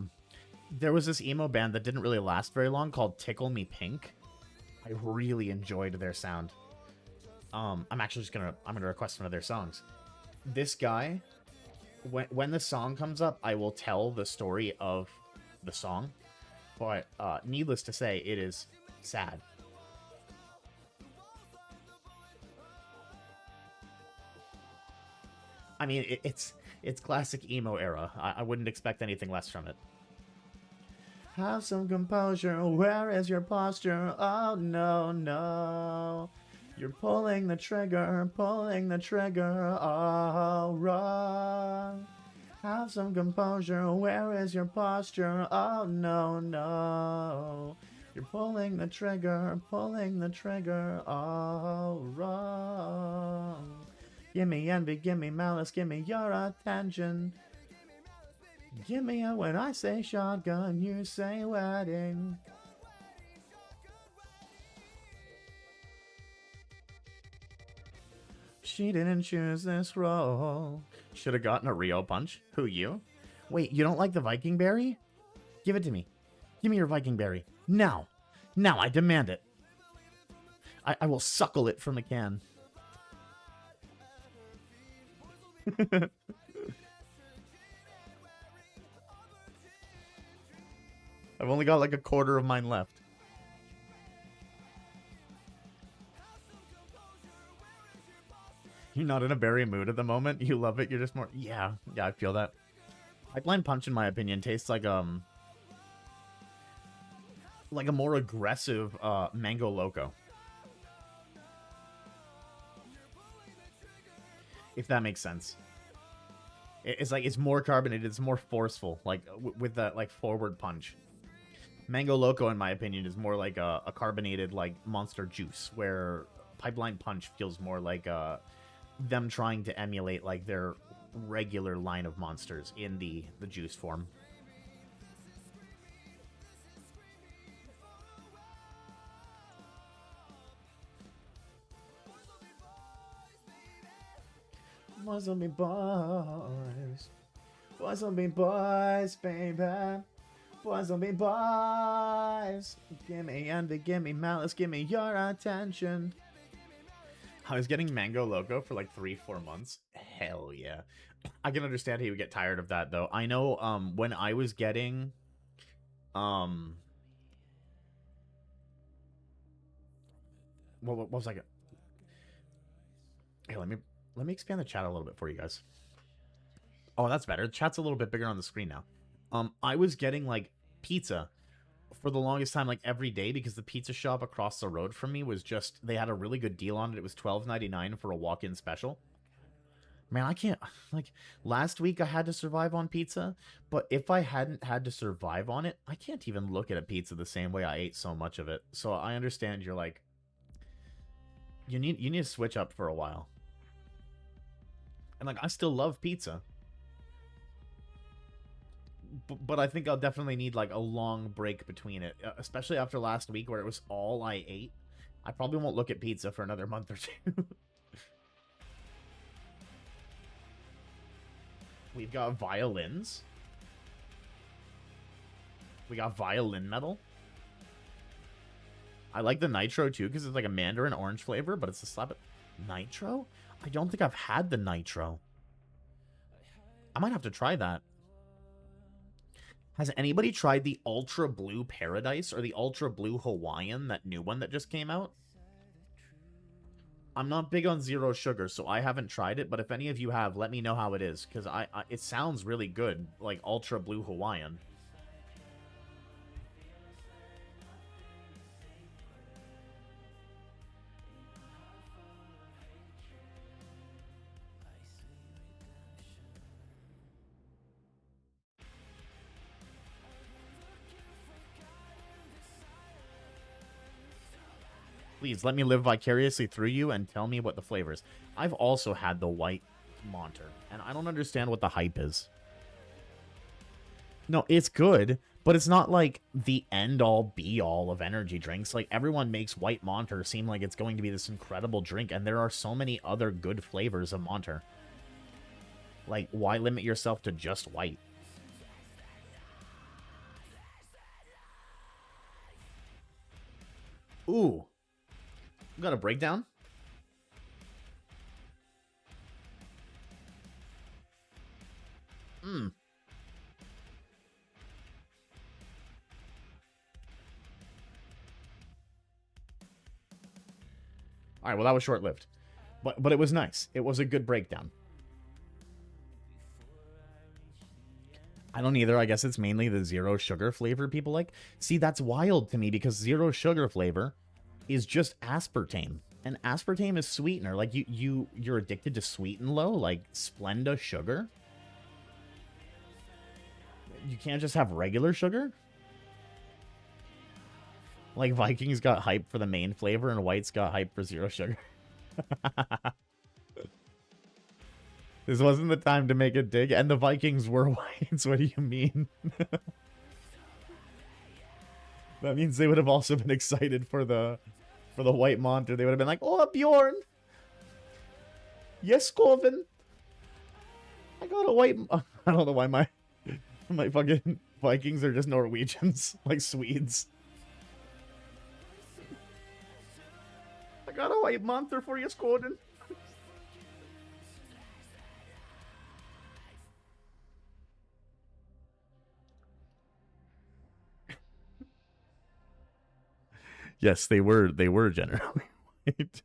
there was this emo band that didn't really last very long called Tickle Me Pink. I really enjoyed their sound. I'm actually just I'm gonna request one of their songs. This guy, when the song comes up, I will tell the story of the song, but needless to say, it is sad. I mean, it's classic emo era. I wouldn't expect anything less from it. Have some composure. Where is your posture? Oh no, no. You're pulling the trigger, all wrong. Have some composure. Where is your posture? Oh no, no. You're pulling the trigger, all wrong. Gimme envy, gimme malice, gimme your attention. Gimme a when I say shotgun, you say wedding. She didn't choose this role. Should have gotten a Rio punch. Who, you? Wait, you don't like the Viking berry? Give it to me. Give me your Viking berry. Now. Now, I demand it. I will suckle it from the can. I've only got like a quarter of mine left. You're not in a berry mood at the moment. You love it. You're just more... Yeah, I feel that. Pipeline Punch, in my opinion, tastes like a more aggressive Mango Loco. If that makes sense. It's like, it's more carbonated, it's more forceful, like with that like forward punch. Mango Loco, in my opinion, is more like a carbonated like Monster Juice, where Pipeline Punch feels more like them trying to emulate like their regular line of monsters in the juice form. Boys will be boys. Boys will be boys, baby. Boys will be boys. Give me envy, give me malice, give me your attention. I was getting Mango Loco for like 3-4 months. Hell yeah. I can understand how you would get tired of that though. I know when I was getting what was I get? Hey, let me expand the chat a little bit for you guys. Oh, that's better. The chat's a little bit bigger on the screen now. I was getting like pizza for the longest time, like every day, because the pizza shop across the road from me was just, they had a really good deal on it. It was $12.99 for a walk-in special. Man, I can't, like, last week I had to survive on pizza, but if I hadn't had to survive on it, I can't even look at a pizza the same way. I ate so much of it. So I understand you're like, you need to switch up for a while. And like, I still love pizza. But I think I'll definitely need like a long break between it, especially after last week where it was all I ate. I probably won't look at pizza for another month or two. We've got violins. We got violin metal. I like the nitro too because it's like a mandarin orange flavor, but it's a slap. Nitro? I don't think I've had the nitro. I might have to try that. Has anybody tried the Ultra Blue Paradise or the Ultra Blue Hawaiian, that new one that just came out? I'm not big on zero sugar, so I haven't tried it, but if any of you have, let me know how it is, because it sounds really good, like Ultra Blue Hawaiian. Please, let me live vicariously through you and tell me what the flavor is. I've also had the white Monter, and I don't understand what the hype is. No, it's good, but it's not like the end-all, be-all of energy drinks. Like, everyone makes white Monter seem like it's going to be this incredible drink, and there are so many other good flavors of Monter. Like, why limit yourself to just white? Ooh. Got a breakdown? Hmm. Alright, well that was short-lived. But it was nice. It was a good breakdown. I don't either. I guess it's mainly the zero sugar flavor people like. See, that's wild to me because zero sugar flavor is just aspartame. And aspartame is sweetener. Like, you're addicted to sweet and low, like Splenda sugar. You can't just have regular sugar? Like, Vikings got hype for the main flavor and Whites got hype for zero sugar. This wasn't the time to make a dig, and the Vikings were Whites. What do you mean? That means they would have also been excited for the White Monster. They would have been like, "Oh, Bjorn! Yes, Corvin! I got a white..." I don't know why my fucking Vikings are just Norwegians, like Swedes. I got a white monster for you, Skåden. Yes, they were generally white.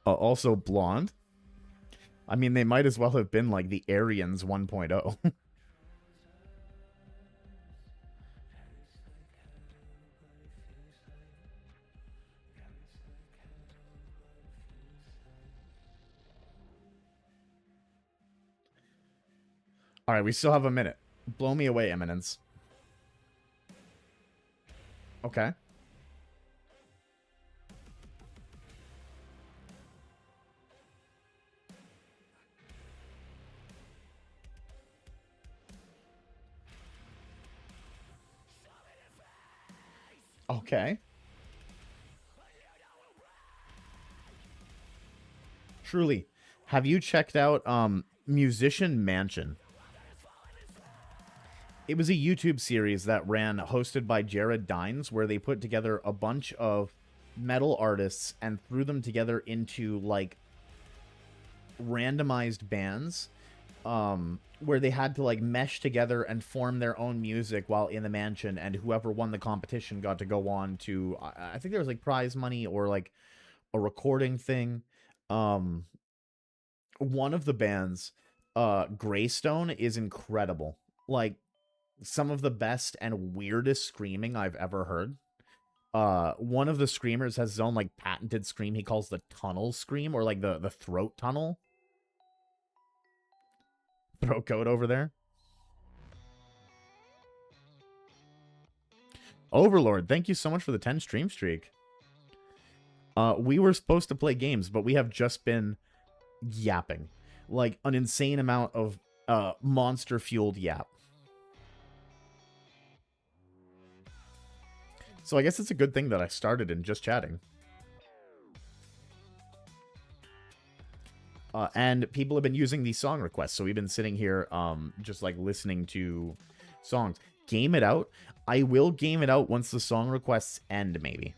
Also blonde. I mean, they might as well have been like the Aryans 1.0. All right, we still have a minute. Blow me away, Eminence. Okay. Okay. Truly. Have you checked out Musician Mansion? It was a YouTube series that ran, hosted by Jared Dines, where they put together a bunch of metal artists and threw them together into like randomized bands, where they had to like mesh together and form their own music while in the mansion, and whoever won the competition got to go on to, I think there was like prize money or like a recording thing. Um, one of the bands, Greystone, is incredible. Like some of the best and weirdest screaming I've ever heard. One of the screamers has his own like patented scream he calls the tunnel scream, or like the throat tunnel. Throat code over there. Overlord, thank you so much for the 10 stream streak. We were supposed to play games, but we have just been yapping. Like an insane amount of monster fueled yap. So I guess it's a good thing that I started in just chatting. And people have been using these song requests, so we've been sitting here just like listening to songs. Game it out. I will game it out once the song requests end, maybe.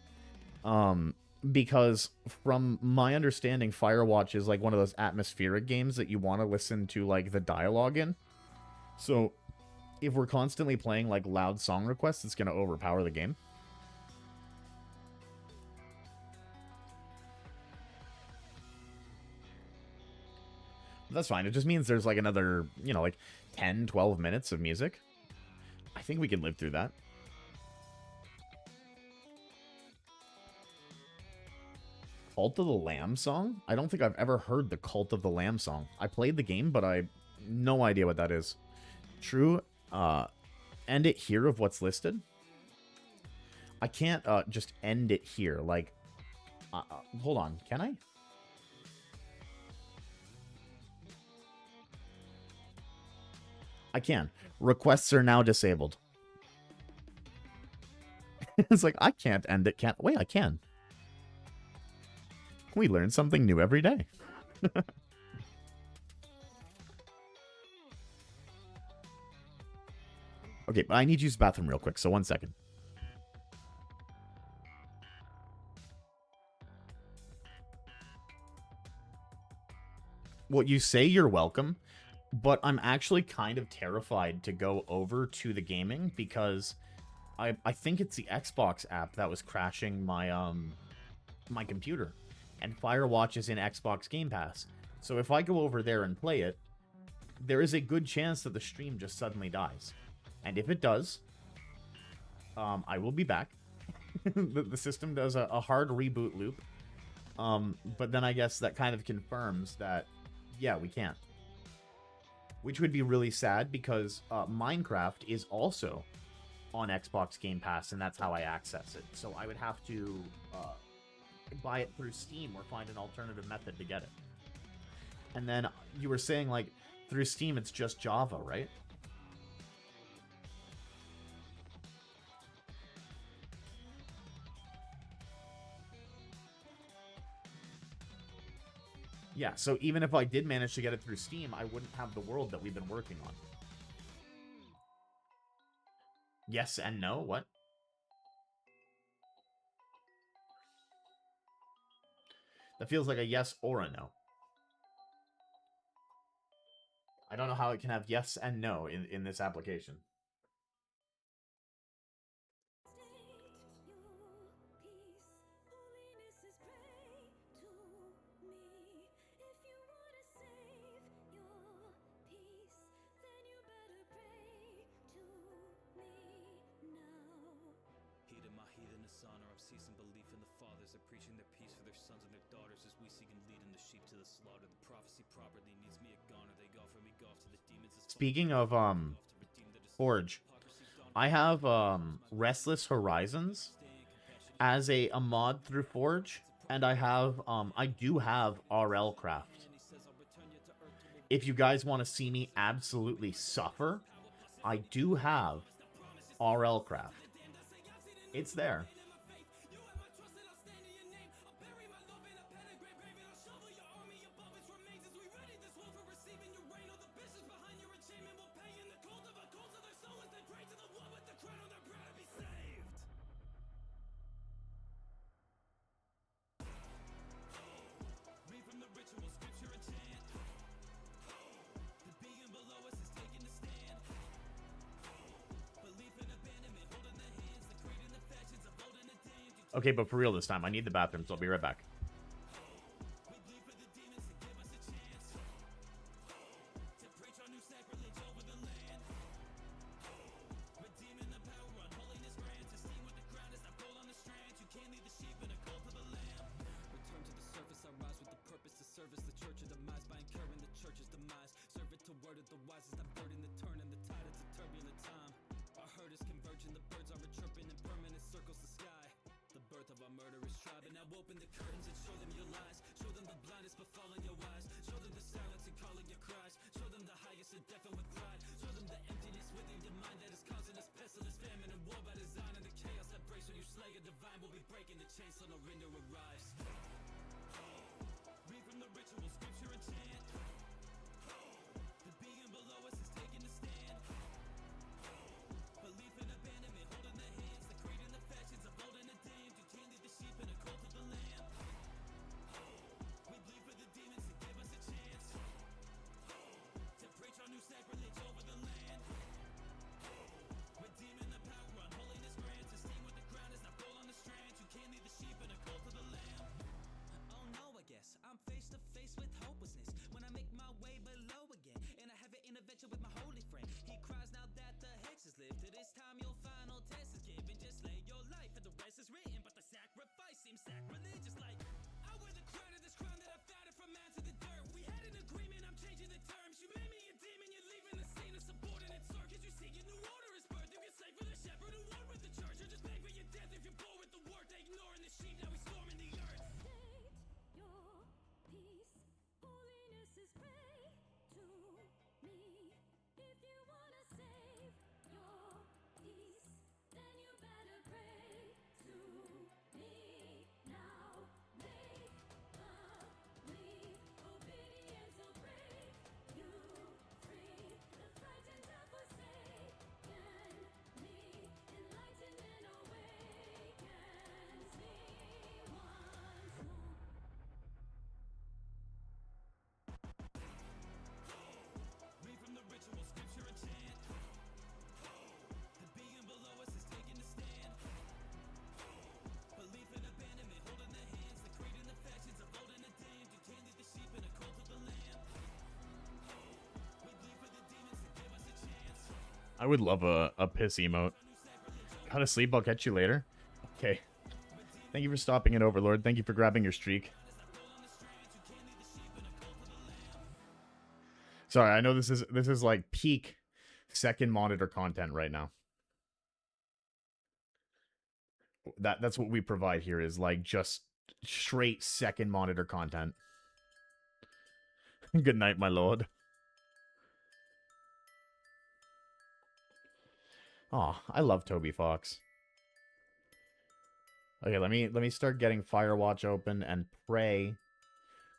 Because from my understanding, Firewatch is like one of those atmospheric games that you want to listen to like the dialogue in. So if we're constantly playing like loud song requests, it's going to overpower the game. That's fine. It just means there's like another, you know, like 10, 12 minutes of music. I think we can live through that. Cult of the Lamb song? I don't think I've ever heard the Cult of the Lamb song. I played the game, but I no idea what that is. True. End it here of what's listed. I can't just end it here. Like, hold on. Can I? I can. Requests are now disabled. It's like, I can't end it. Can't. Wait, I can. We learn something new every day. Okay, but I need to use the bathroom real quick, so 1 second. Well, you say you're welcome, but I'm actually kind of terrified to go over to the gaming because I think it's the Xbox app that was crashing my my computer, and Firewatch is in Xbox Game Pass. So if I go over there and play it, there is a good chance that the stream just suddenly dies. And if it does, I will be back. The system does a hard reboot loop. But then I guess that kind of confirms that, yeah, we can't. Which would be really sad because Minecraft is also on Xbox Game Pass, and that's how I access it. So I would have to buy it through Steam or find an alternative method to get it. And then you were saying, like, through Steam it's just Java, right? Yeah, so even if I did manage to get it through Steam, I wouldn't have the world that we've been working on. Yes and no? What? That feels like a yes or a no. I don't know how it can have yes and no in this application. Speaking of Forge, I have Restless Horizons as a mod through Forge, and I do have RL Craft. If you guys want to see me absolutely suffer, I do have RL Craft. It's there. Okay, but for real this time, I need the bathroom, so I'll be right back. I would love a piss emote. Gotta sleep, I'll catch you later. Okay. Thank you for stopping in, Overlord. Thank you for grabbing your streak. Sorry, I know this is like peak second monitor content right now. That's what we provide here, is like just straight second monitor content. Good night, my lord. Aw, I love Toby Fox. Okay, let me start getting Firewatch open and pray.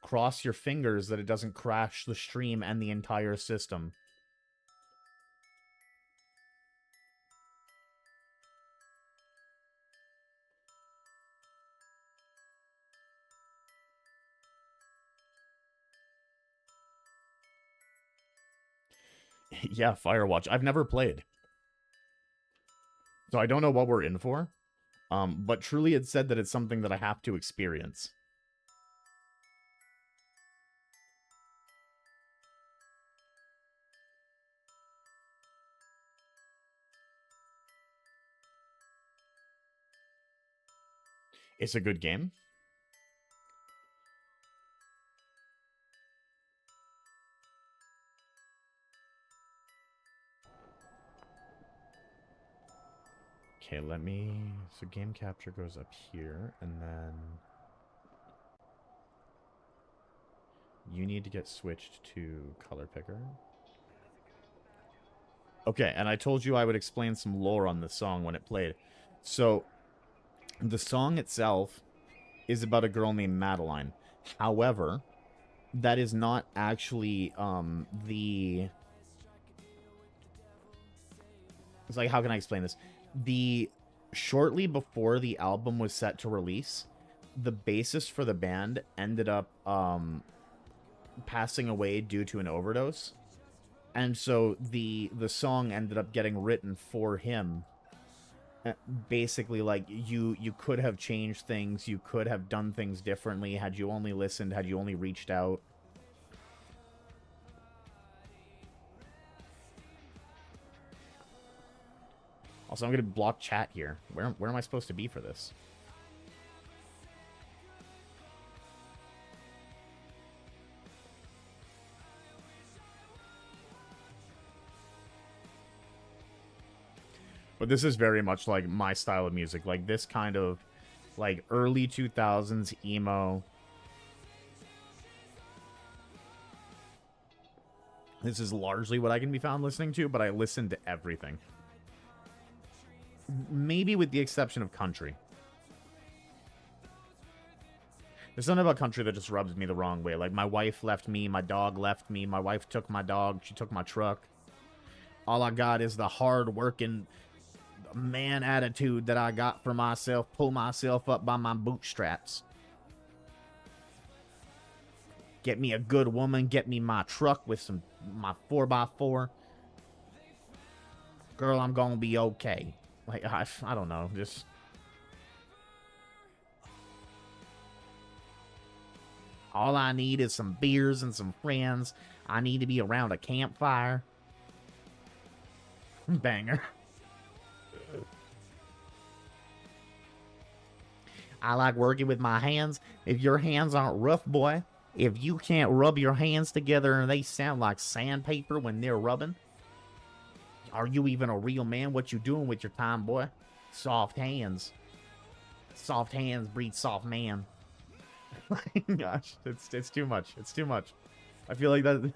Cross your fingers that it doesn't crash the stream and the entire system. Yeah, Firewatch. I've never played. So I don't know what we're in for. But truly it said that it's something that I have to experience. It's a good game. Okay, let me... So game capture goes up here, and then... You need to get switched to color picker. Okay, and I told you I would explain some lore on the song when it played. So, the song itself is about a girl named Madeline. However, that is not actually, the... It's like, how can I explain this? Shortly before the album was set to release, the bassist for the band ended up, passing away due to an overdose. And so the song ended up getting written for him Basically, like, you could have changed things, you could have done things differently had you only listened, had you only reached out. Also, I'm gonna block chat here. Where am I supposed to be for this? But this is very much like my style of music, like this kind of like early 2000s emo. This is largely what I can be found listening to, but I listen to everything. Maybe with the exception of country. There's something about country that just rubs me the wrong way. Like, my wife left me, my dog left me, my wife took my dog, she took my truck. All I got is the hard-working man attitude that I got for myself, pull myself up by my bootstraps. Get me a good woman, get me my truck with my 4x4. Girl, I'm gonna be okay. Like, I don't know, just... All I need is some beers and some friends. I need to be around a campfire. Banger. I like working with my hands. If your hands aren't rough, boy, if you can't rub your hands together and they sound like sandpaper when they're rubbing, are you even a real man? What you doing with your time, boy? Soft hands. Soft hands breed soft man. Gosh, it's too much. It's too much. I feel like that...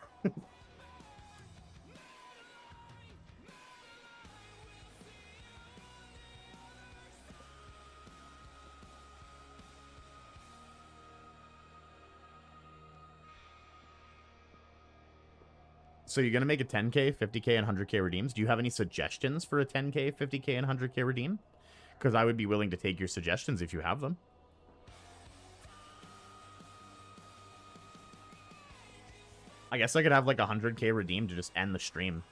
So you're going to make a 10k, 50k, and 100k redeems. Do you have any suggestions for a 10k, 50k, and 100k redeem? Because I would be willing to take your suggestions if you have them. I guess I could have like a 100k redeem to just end the stream.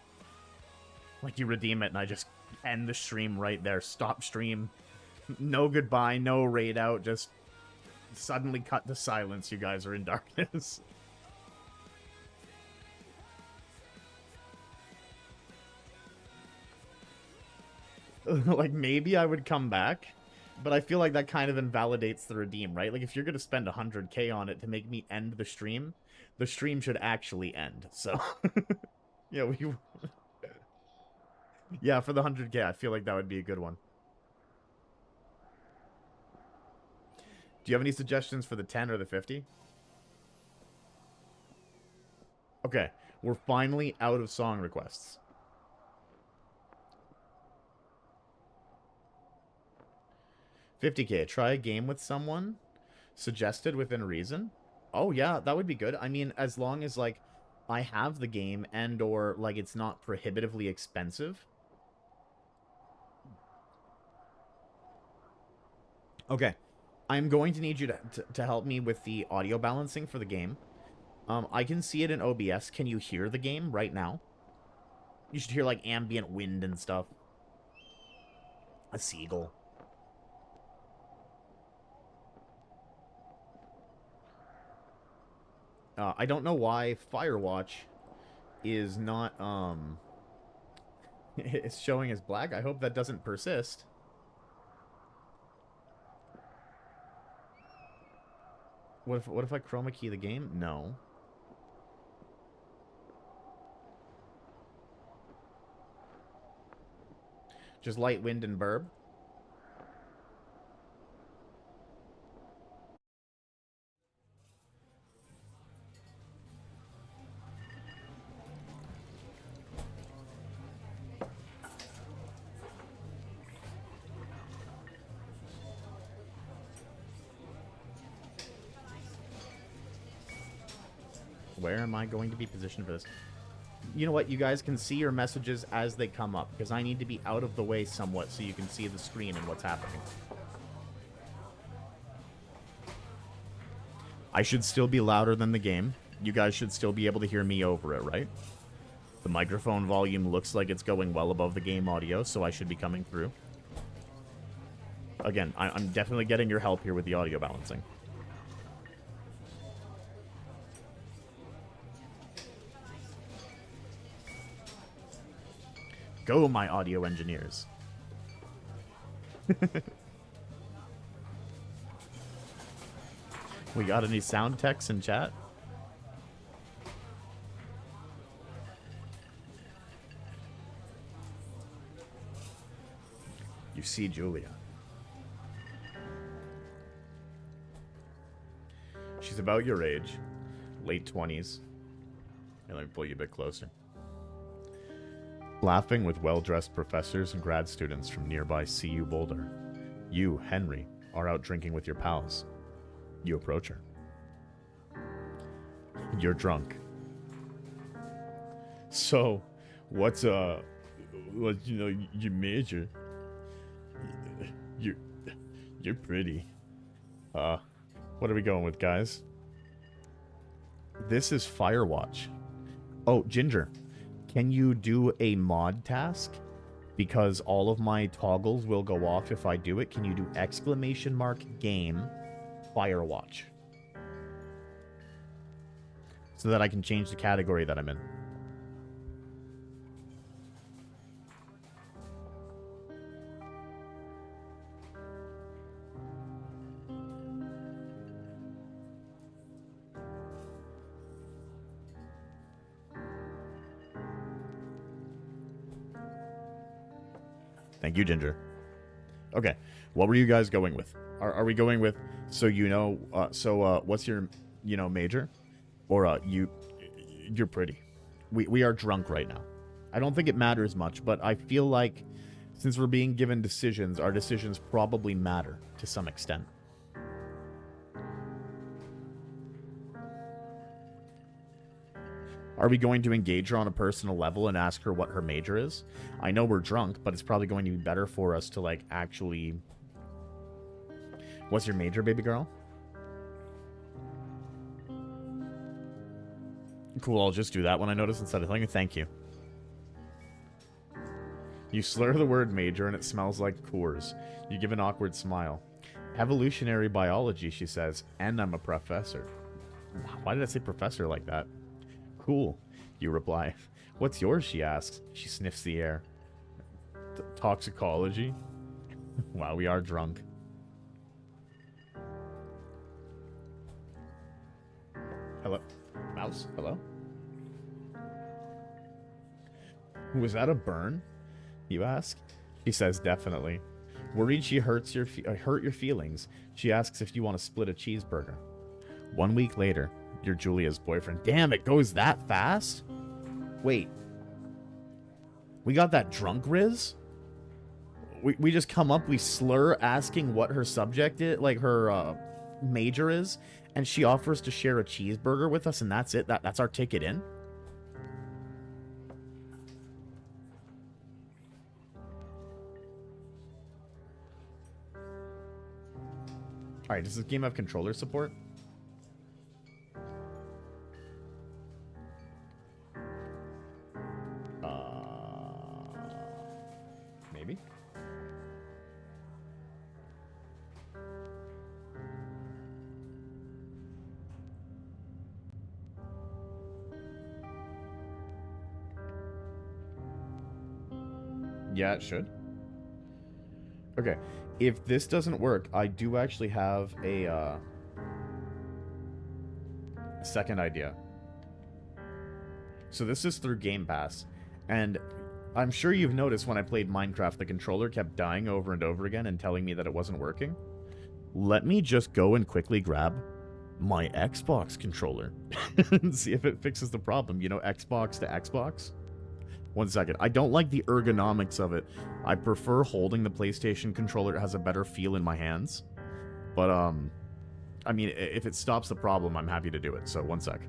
Like, you redeem it and I just end the stream right there. Stop stream. No goodbye, no raid out. Just suddenly cut to silence. You guys are in darkness. Like, maybe I would come back, but I feel like that kind of invalidates the redeem, right? Like, if you're going to spend 100k on it to make me end the stream should actually end. So, yeah, yeah, for the 100k, I feel like that would be a good one. Do you have any suggestions for the 10 or the 50? Okay, we're finally out of song requests. 50k, try a game with someone suggested within reason. Oh yeah, that would be good. I mean, as long as like I have the game and or like it's not prohibitively expensive. Okay, I'm going to need you to help me with the audio balancing for the game. I can see it in OBS. Can you hear the game right now? You should hear like ambient wind and stuff. A seagull. I don't know why Firewatch is not, it's showing as black. I hope that doesn't persist. What if I chroma key the game? No. Just light wind and burb. Where am I going to be positioned for this? You know what? You guys can see your messages as they come up, because I need to be out of the way somewhat so you can see the screen and what's happening. I should still be louder than the game. You guys should still be able to hear me over it, right? The microphone volume looks like it's going well above the game audio, so I should be coming through. Again, I'm definitely getting your help here with the audio balancing. Go, my audio engineers. We got any sound techs in chat? You see Julia. She's about your age, late 20s. And let me pull you a bit closer. Laughing with well-dressed professors and grad students from nearby CU Boulder. You, Henry, are out drinking with your pals. You approach her. You're drunk. So, what's your major? You're pretty. What are we going with, guys? This is Firewatch. Oh, Ginger, can you do a mod task? Because all of my toggles will go off if I do it. Can you do !game Firewatch? So that I can change the category that I'm in. Thank you, Ginger. Okay, what were you guys going with? Are we going with, what's your, major? Or, you're pretty. We are drunk right now. I don't think it matters much, but I feel like since we're being given decisions, our decisions probably matter to some extent. Are we going to engage her on a personal level and ask her what her major is? I know we're drunk, but it's probably going to be better for us to, like, actually... What's your major, baby girl? Cool, I'll just do that when I notice instead of telling you. Thank you. You slur the word major and it smells like Coors. You give an awkward smile. Evolutionary biology, she says, and I'm a professor. Why did I say professor like that? Cool, you reply. What's yours, she asks. She sniffs the air. Toxicology? Wow, we are drunk. Hello? Mouse? Hello? Was that a burn? You ask. She says definitely. Worried she hurt your feelings, she asks if you want to split a cheeseburger. 1 week later, you're Julia's boyfriend. Damn, it goes that fast? Wait. We got that drunk Riz? We just come up, we slur asking what her subject is, like her major is, and she offers to share a cheeseburger with us, and that's it? That's our ticket in? Alright, does this game have controller support? Maybe? Yeah, it should. Okay, if this doesn't work, I do actually have a second idea. So this is through Game Pass, and I'm sure you've noticed when I played Minecraft, the controller kept dying over and over again and telling me that it wasn't working. Let me just go and quickly grab my Xbox controller and see if it fixes the problem. You know, Xbox to Xbox? 1 second. I don't like the ergonomics of it. I prefer holding the PlayStation controller. It has a better feel in my hands. But, I mean, if it stops the problem, I'm happy to do it. So, 1 sec.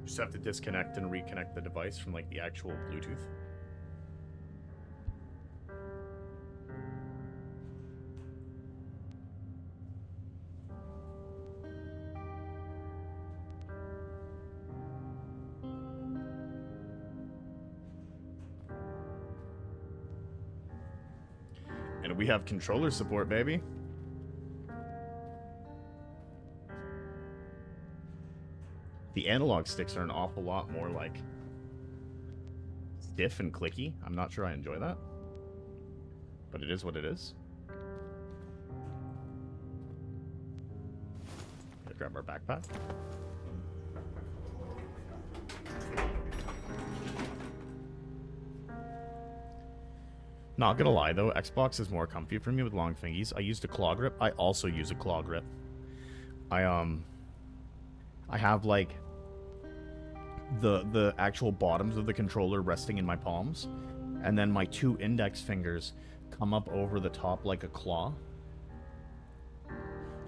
Just have to disconnect and reconnect the device from like the actual Bluetooth. And we have controller support, baby. The analog sticks are an awful lot more like stiff and clicky. I'm not sure I enjoy that, but it is what it is. Gotta grab our backpack. Not gonna lie though, Xbox is more comfy for me with long fingies. I used a claw grip. I also use a claw grip. I have like the actual bottoms of the controller resting in my palms, and then my 2 index fingers come up over the top like a claw.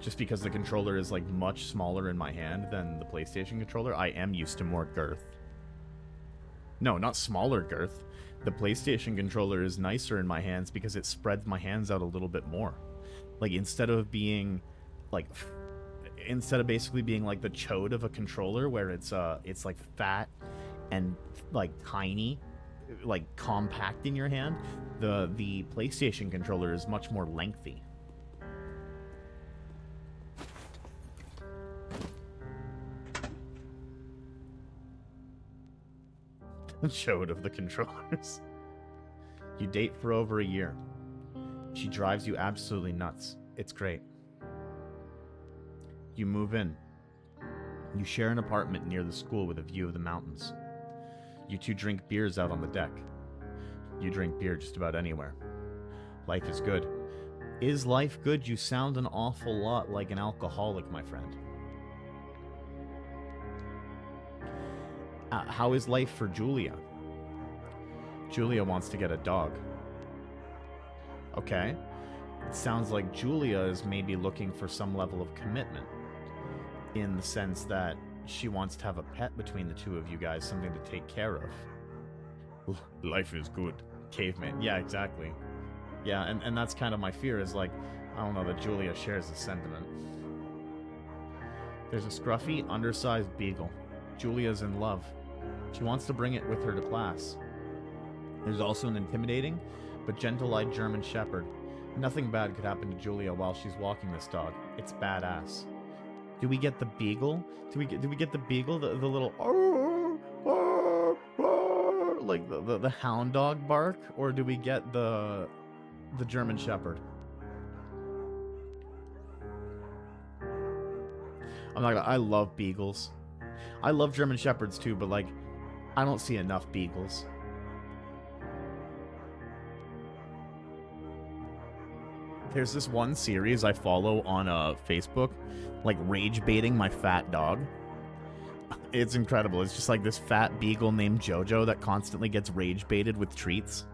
Just because the controller is like much smaller in my hand than the PlayStation controller, I am used to more girth. No, not smaller girth. The PlayStation controller is nicer in my hands because it spreads my hands out a little bit more. Like instead of basically being like the chode of a controller where it's like fat and like tiny, like compact in your hand, the PlayStation controller is much more lengthy. The chode of the controllers. You date for over a year. She drives you absolutely nuts. It's great. You move in. You share an apartment near the school with a view of the mountains. You two drink beers out on the deck. You drink beer just about anywhere. Life is good. Is life good? You sound an awful lot like an alcoholic, my friend. How is life for Julia? Julia wants to get a dog. Okay. It sounds like Julia is maybe looking for some level of commitment, in the sense that she wants to have a pet between the two of you guys, something to take care of. Life is good. Caveman. Yeah, exactly. Yeah, and that's kind of my fear, is like, I don't know that Julia shares the sentiment. There's a scruffy, undersized beagle. Julia's in love. She wants to bring it with her to class. There's also an intimidating but gentle-eyed German shepherd. Nothing bad could happen to Julia while she's walking this dog. It's badass. Do we get the beagle? Do we get the beagle? The little like the hound dog bark, or do we get the German shepherd? I'm not gonna, I love beagles. I love German shepherds too, but like, I don't see enough beagles. There's this one series I follow on Facebook, like rage baiting my fat dog. It's incredible. It's just like this fat beagle named Jojo that constantly gets rage baited with treats.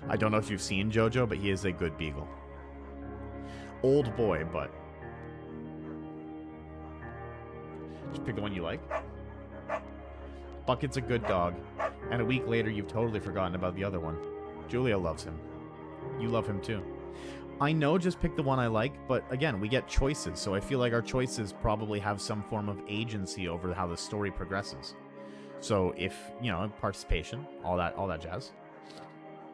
I don't know if you've seen Jojo, but he is a good beagle. Old boy, but just pick the one you like. Bucket's a good dog, and a week later you've totally forgotten about the other one. Julia loves him. You love him too. I know, just pick the one I like, but again, we get choices, so I feel like our choices probably have some form of agency over how the story progresses. So if, you know, participation, all that jazz.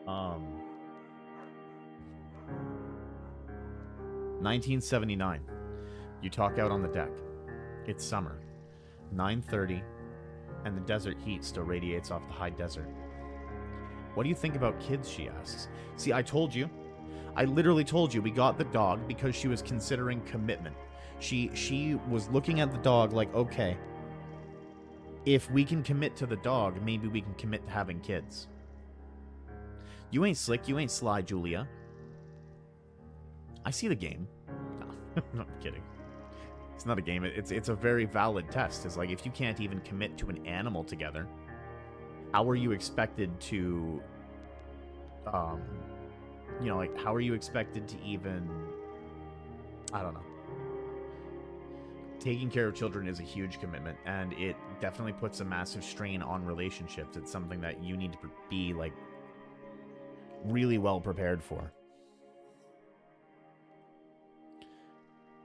1979. You talk out on the deck. It's summer. 9:30. And the desert heat still radiates off the high desert. What do you think about kids, she asks. See, I told you. I literally told you we got the dog because she was considering commitment. She was looking at the dog like, okay, if we can commit to the dog, maybe we can commit to having kids. You ain't slick, you ain't sly, Julia. I see the game. No, I'm kidding. It's not a game. It's a very valid test. It's like, if you can't even commit to an animal together, how are you expected to, you know, like, how are you expected to even, I don't know. taking care of children is a huge commitment, and it definitely puts a massive strain on relationships. It's something that you need to be, like, really well prepared for.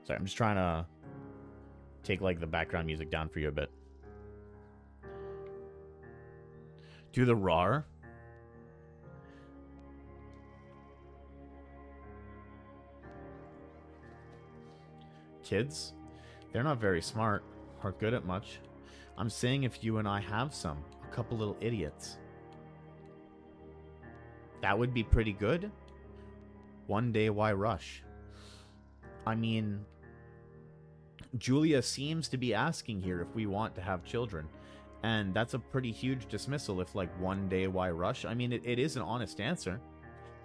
Sorry, I'm just trying to take, like, the background music down for you a bit. Do the RAR. Kids, they're not very smart or good at much. I'm saying if you and I have some, a couple little idiots. That would be pretty good. One day, why rush? I mean, Julia seems to be asking here if we want to have children. And that's a pretty huge dismissal if, like, one day, why rush? I mean, it is an honest answer.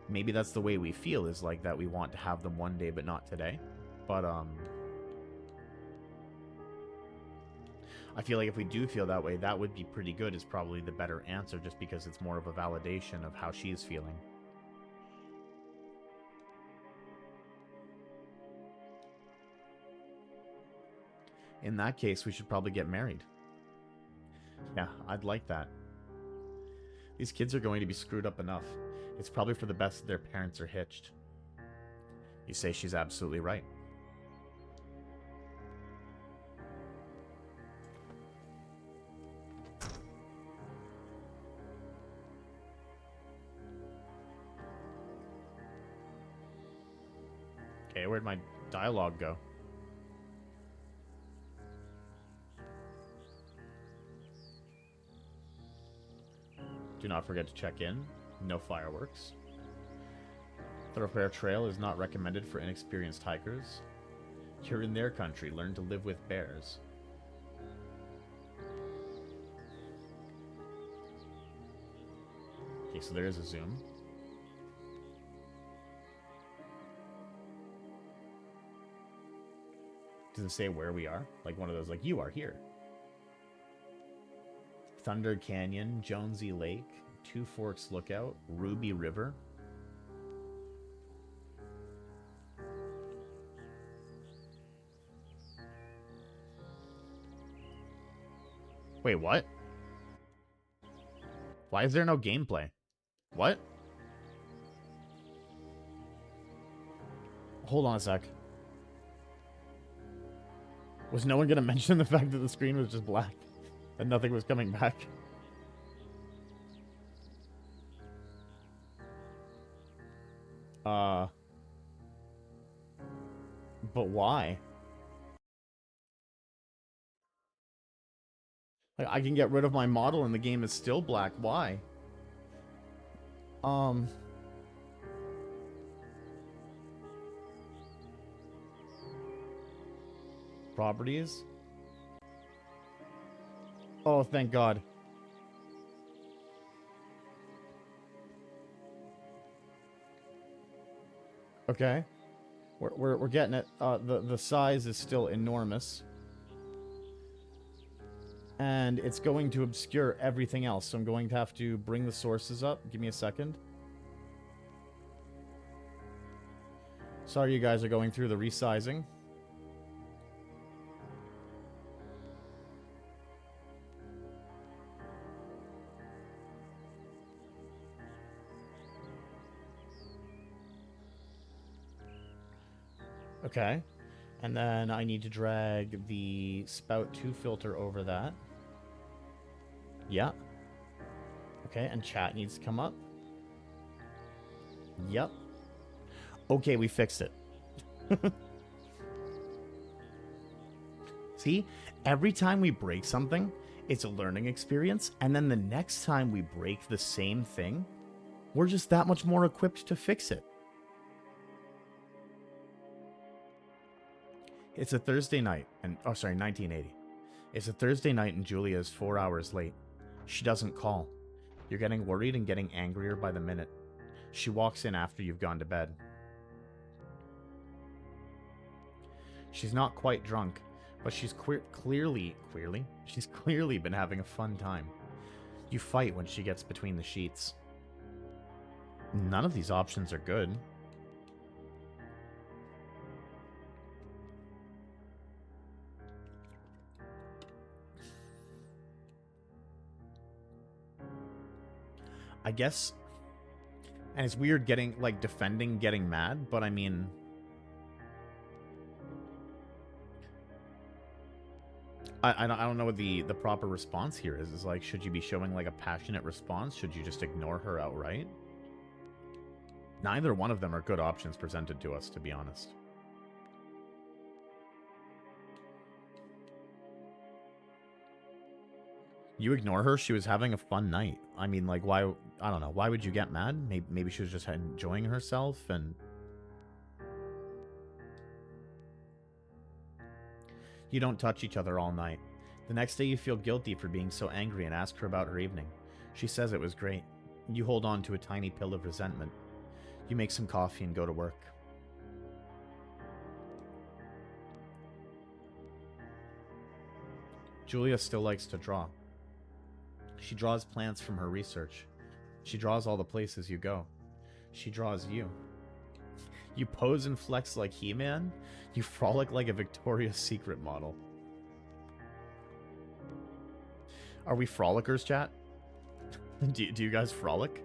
Maybe that's the way we feel, is like that we want to have them one day but not today. But, I feel like if we do feel that way, that would be pretty good, is probably the better answer, just because it's more of a validation of how she's feeling. In that case, we should probably get married. Yeah, I'd like that. These kids are going to be screwed up enough. It's probably for the best that their parents are hitched. You say she's absolutely right. Okay, where'd my dialogue go? Do not forget to check in. No fireworks. Thoroughfare trail is not recommended for inexperienced hikers. You're in their country. Learn to live with bears. Okay, so there is a zoom. Does it say where we are? Like one of those, like, you are here. Thunder Canyon, Jonesy Lake, Two Forks Lookout, Ruby River. Wait, what? Why is there no gameplay? What? Hold on a sec. Was no one going to mention the fact that the screen was just black and nothing was coming back? But why? Like, I can get rid of my model and the game is still black. Why? Properties? Oh, thank God. Okay. We're getting it. The size is still enormous. And it's going to obscure everything else, so I'm going to have to bring the sources up. Give me a second. Sorry you guys are going through the resizing. Okay. And then I need to drag the Spout 2 filter over that. Yeah. Okay, and chat needs to come up. Yep. Okay, we fixed it. See? Every time we break something, it's a learning experience, and then the next time we break the same thing, we're just that much more equipped to fix it. It's a Thursday night, and... Oh, sorry, 1980. It's a Thursday night, and Julia is 4 hours late. She doesn't call. You're getting worried and getting angrier by the minute. She walks in after you've gone to bed. She's not quite drunk, but she's clearly been having a fun time. You fight when she gets between the sheets. None of these options are good. I guess... And it's weird getting, like, defending getting mad, but I mean... I don't know what the proper response here is. Is like, should you be showing, like, a passionate response? Should you just ignore her outright? Neither one of them are good options presented to us, to be honest. You ignore her? She was having a fun night. I mean, like, why... I don't know. Why would you get mad? Maybe she was just enjoying herself and... You don't touch each other all night. The next day you feel guilty for being so angry and ask her about her evening. She says it was great. You hold on to a tiny pill of resentment. You make some coffee and go to work. Julia still likes to draw. She draws plants from her research. She draws all the places you go. She draws you. You pose and flex like He-Man. You frolic like a Victoria's Secret model. Are we frolickers, chat? Do you guys frolic?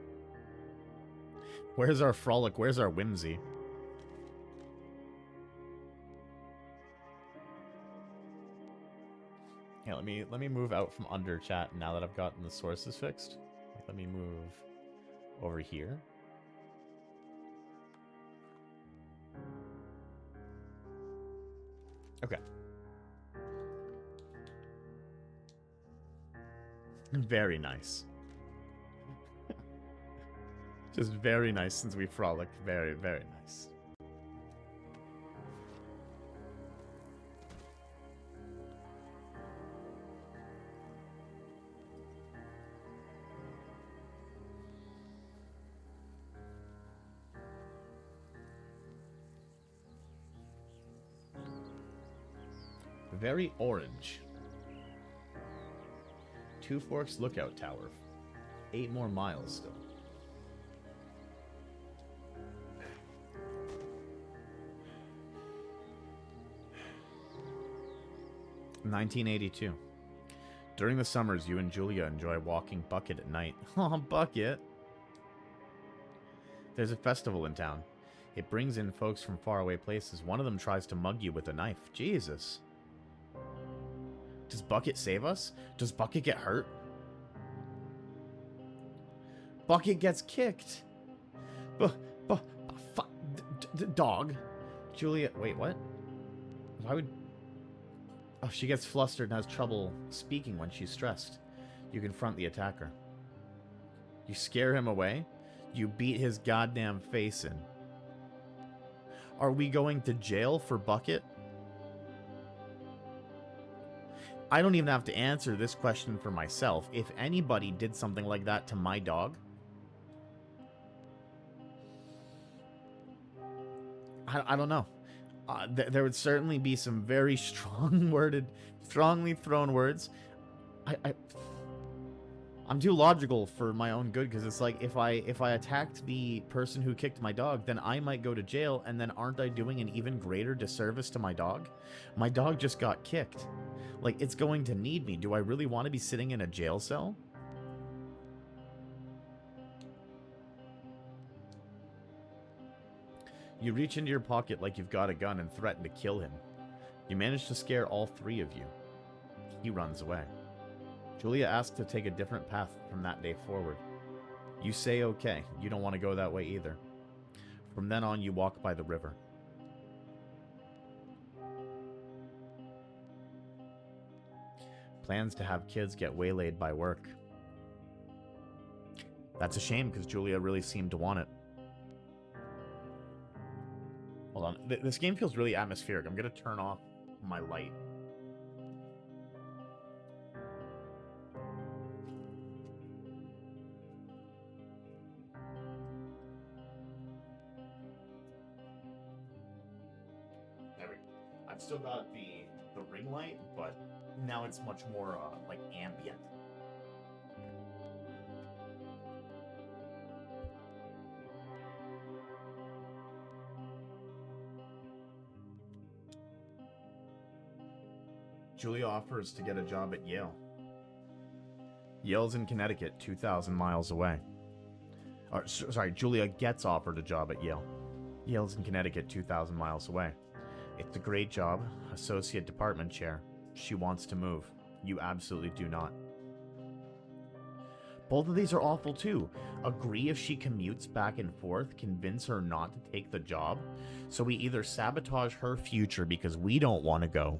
Where's our frolic? Where's our whimsy? Yeah, let me move out from under chat now that I've gotten the sources fixed. Let me move over here. Okay. Very nice. Just very nice since we frolic. Very, very nice. Very orange. Two Forks Lookout Tower. 8 more miles still. (1982). During the summers, you and Julia enjoy walking Bucket at night. Oh, Bucket! There's a festival in town. It brings in folks from faraway places. One of them tries to mug you with a knife. Jesus. Does Bucket save us? Does Bucket get hurt? Bucket gets kicked. Dog. Julia, wait, what? Why would... Oh, she gets flustered and has trouble speaking when she's stressed. You confront the attacker. You scare him away. You beat his goddamn face in. Are we going to jail for Bucket? I don't even have to answer this question for myself. If anybody did something like that to my dog, I don't know. There would certainly be some very strongly thrown words. I'm too logical for my own good, because it's like, if I attacked the person who kicked my dog, then I might go to jail, and then aren't I doing an even greater disservice to my dog? My dog just got kicked. Like, it's going to need me. Do I really want to be sitting in a jail cell? You reach into your pocket like you've got a gun and threaten to kill him. You manage to scare all 3 of you. He runs away. Julia asks to take a different path from that day forward. You say okay, you don't want to go that way either. From then on, you walk by the river. Plans to have kids get waylaid by work. That's a shame, because Julia really seemed to want it. Hold on. This game feels really atmospheric. I'm going to turn off my light. There we go. I've still got the ring light, but now it's much more like ambient. Julia offers to get a job at Yale. Yale's in Connecticut, 2,000 miles away. Or, sorry, Julia gets offered a job at Yale. Yale's in Connecticut, 2,000 miles away. It's a great job, associate department chair. She wants to move. You absolutely do not. Both of these are awful too. Agree if she commutes back and forth, convince her not to take the job. So we either sabotage her future because we don't want to go,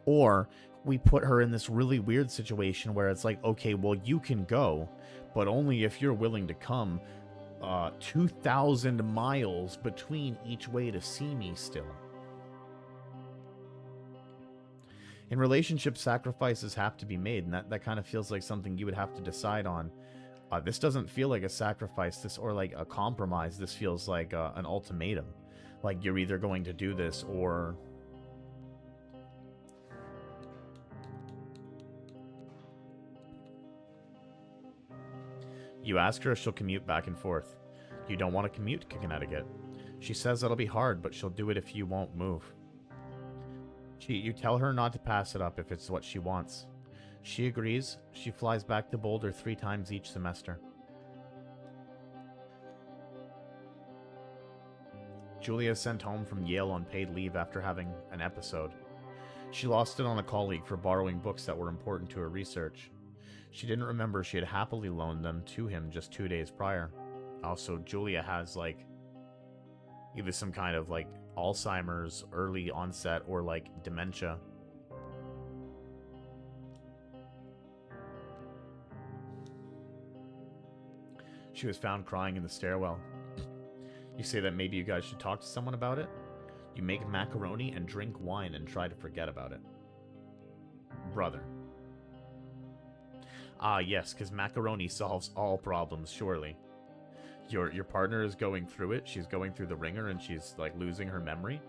or we put her in this really weird situation where it's like, okay, well, you can go, but only if you're willing to come 2,000 miles between each way to see me still. In relationships, sacrifices have to be made, and that kind of feels like something you would have to decide on. This doesn't feel like a sacrifice, or like a compromise. This feels like an ultimatum. Like you're either going to do this or... You ask her if she'll commute back and forth. You don't want to commute to Connecticut. She says that'll be hard, but she'll do it if you won't move. You tell her not to pass it up if it's what she wants. She agrees. She flies back to Boulder 3 times each semester. Julia is sent home from Yale on paid leave after having an episode. She lost it on a colleague for borrowing books that were important to her research. She didn't remember she had happily loaned them to him just 2 days prior. Also, Julia has, like, either some kind of, like, Alzheimer's, early onset, or, like, dementia. She was found crying in the stairwell. You say that maybe you guys should talk to someone about it? You make macaroni and drink wine and try to forget about it. Brother. Ah, yes, because macaroni solves all problems, surely. Your partner is going through it. She's going through the ringer and she's, like, losing her memory.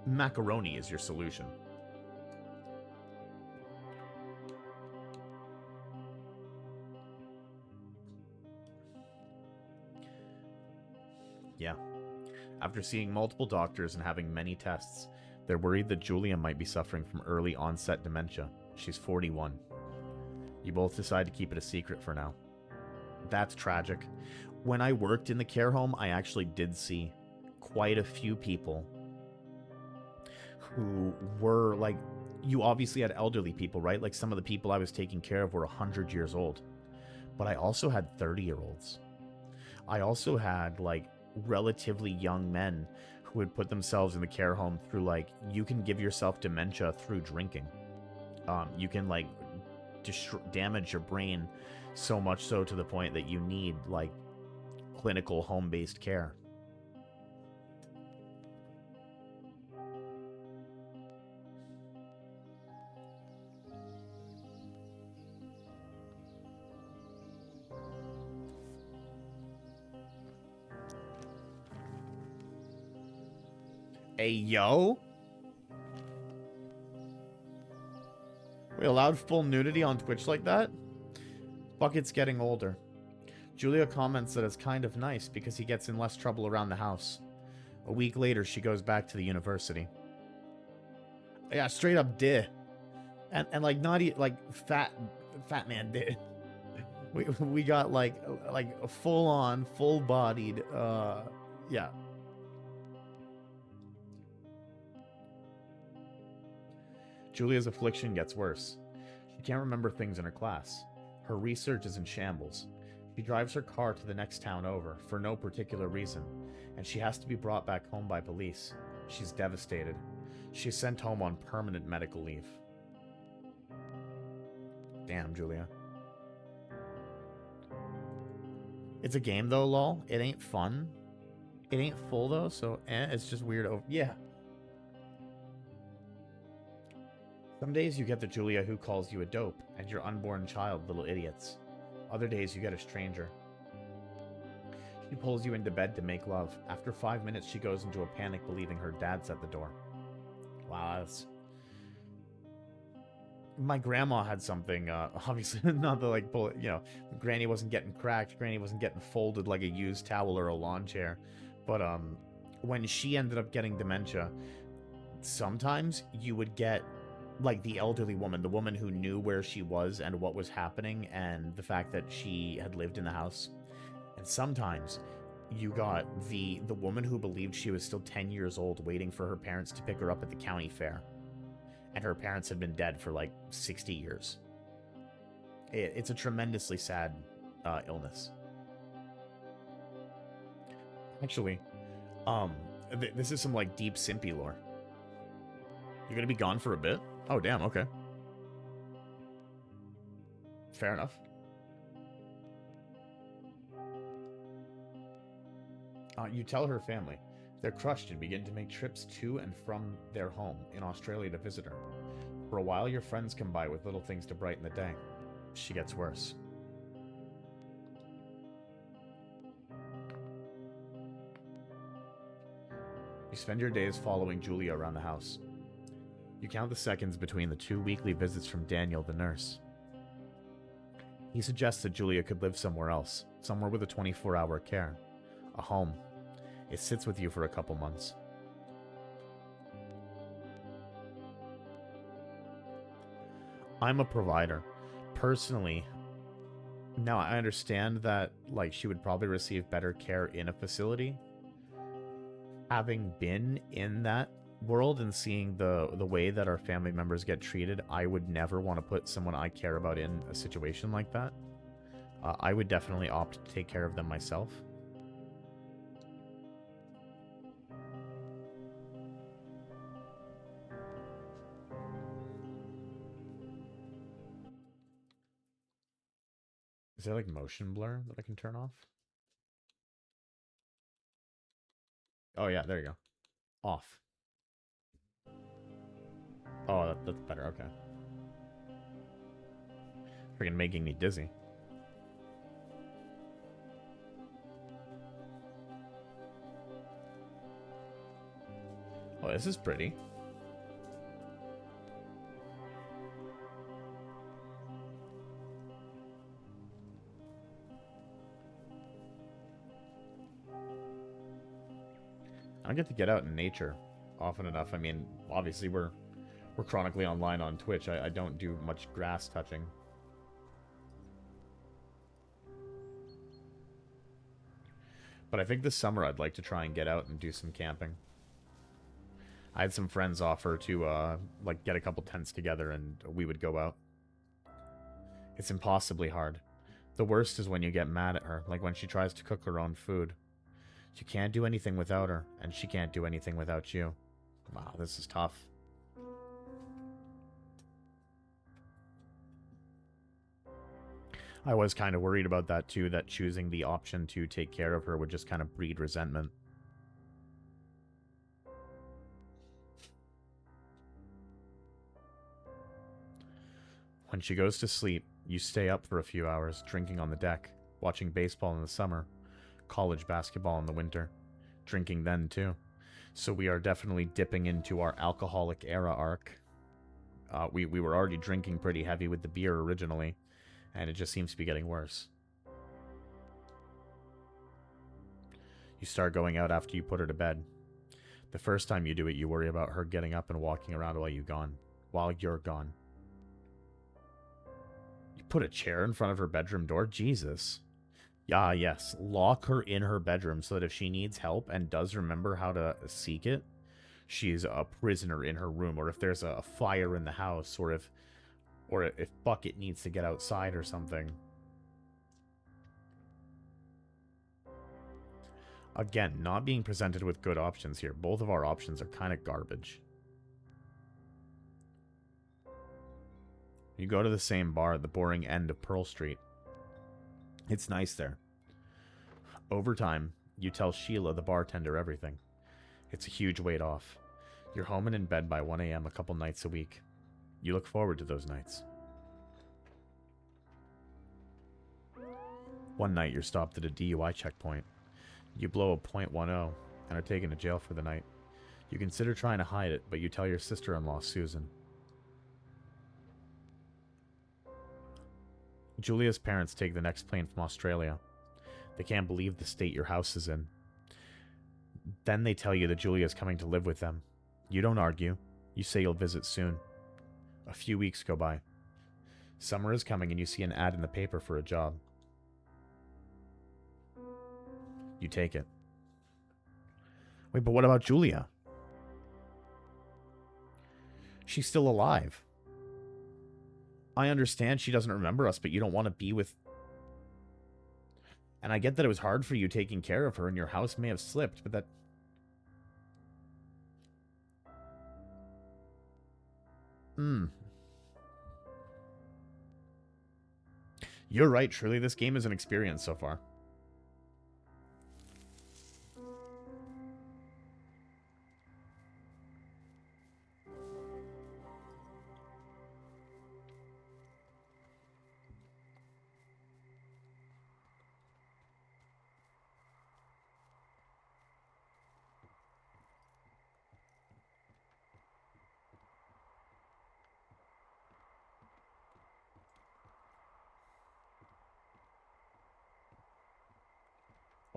Macaroni is your solution. Yeah. After seeing multiple doctors and having many tests, they're worried that Julia might be suffering from early onset dementia. She's 41. You both decide to keep it a secret for now. That's tragic. When I worked in the care home, I actually did see quite a few people who were, like, you obviously had elderly people, right? Like, some of the people I was taking care of were 100 years old. But I also had 30-year-olds. I also had, like, relatively young men who would put themselves in the care home through, like, you can give yourself dementia through drinking. You can, like, damage your brain so much so to the point that you need, like, clinical home-based care. Hey, yo? We allowed full nudity on Twitch like that? Bucket's getting older. Julia comments that it's kind of nice because he gets in less trouble around the house. A week later, she goes back to the university. Yeah, straight up did. And like, not like fat man did. We got like a full on, full bodied, yeah. Julia's affliction gets worse. She can't remember things in her class. Her research is in shambles. She drives her car to the next town over, for no particular reason, and she has to be brought back home by police. She's devastated. She's sent home on permanent medical leave. Damn, Julia. It's a game, though, lol. It ain't fun. It ain't full, though, so it's just weird. Yeah. Some days you get the Julia who calls you a dope, and your unborn child little idiots. Other days you get a stranger. She pulls you into bed to make love. After 5 minutes, she goes into a panic, believing her dad's at the door. Wow, that's... My grandma had something, obviously, not the, like, bullet, you know, Granny wasn't getting cracked, Granny wasn't getting folded like a used towel or a lawn chair, but, when she ended up getting dementia, sometimes you would get like the elderly woman, the woman who knew where she was and what was happening, and the fact that she had lived in the house. And sometimes you got the woman who believed she was still 10 years old waiting for her parents to pick her up at the county fair. And her parents had been dead for like 60 years. It's a tremendously sad illness. Actually, this is some like deep simpy lore. You're gonna be gone for a bit? Oh, damn, okay. Fair enough. You tell her family. They're crushed and begin to make trips to and from their home in Australia to visit her. For a while, your friends come by with little things to brighten the day. She gets worse. You spend your days following Julia around the house. You count the seconds between the 2 weekly visits from Daniel, the nurse. He suggests that Julia could live somewhere else, somewhere with a 24-hour care. A home. It sits with you for a couple months. I'm a provider. Personally, now I understand that like she would probably receive better care in a facility. Having been in that world and seeing the way that our family members get treated, I would never want to put someone I care about in a situation like that. I would definitely opt to take care of them myself. Is there like motion blur that I can turn off? Oh yeah, there you go. Off. Oh, that's better, okay. Freaking making me dizzy. Oh, this is pretty. I don't get to get out in nature often enough. I mean, obviously we're chronically online on Twitch. I don't do much grass touching. But I think this summer I'd like to try and get out and do some camping. I had some friends offer to like get a couple tents together and we would go out. It's impossibly hard. The worst is when you get mad at her, like when she tries to cook her own food. You can't do anything without her, and she can't do anything without you. Wow, this is tough. I was kind of worried about that too, that choosing the option to take care of her would just kind of breed resentment. When she goes to sleep, you stay up for a few hours, drinking on the deck, watching baseball in the summer, college basketball in the winter, drinking then too. So we are definitely dipping into our alcoholic era arc. We were already drinking pretty heavy with the beer originally, and it just seems to be getting worse. You start going out after you put her to bed. The first time you do it, you worry about her getting up and walking around while you're gone. You put a chair in front of her bedroom door? Jesus. Yeah, yes. Lock her in her bedroom so that if she needs help and does remember how to seek it, she's a prisoner in her room. Or if there's a fire in the house, or if Bucket needs to get outside or something. Again, not being presented with good options here. Both of our options are kind of garbage. You go to the same bar at the boring end of Pearl Street. It's nice there. Over time, you tell Sheila, the bartender, everything. It's a huge weight off. You're home and in bed by 1 a.m. a couple nights a week. You look forward to those nights. One night, you're stopped at a DUI checkpoint. You blow a .10 and are taken to jail for the night. You consider trying to hide it, but you tell your sister-in-law, Susan. Julia's parents take the next plane from Australia. They can't believe the state your house is in. Then they tell you that Julia's coming to live with them. You don't argue. You say you'll visit soon. A few weeks go by. Summer is coming and you see an ad in the paper for a job. You take it. Wait, but what about Julia? She's still alive. I understand she doesn't remember us, but you don't want to be with... And I get that it was hard for you taking care of her and your house may have slipped, but that... You're right, truly this game is an experience so far.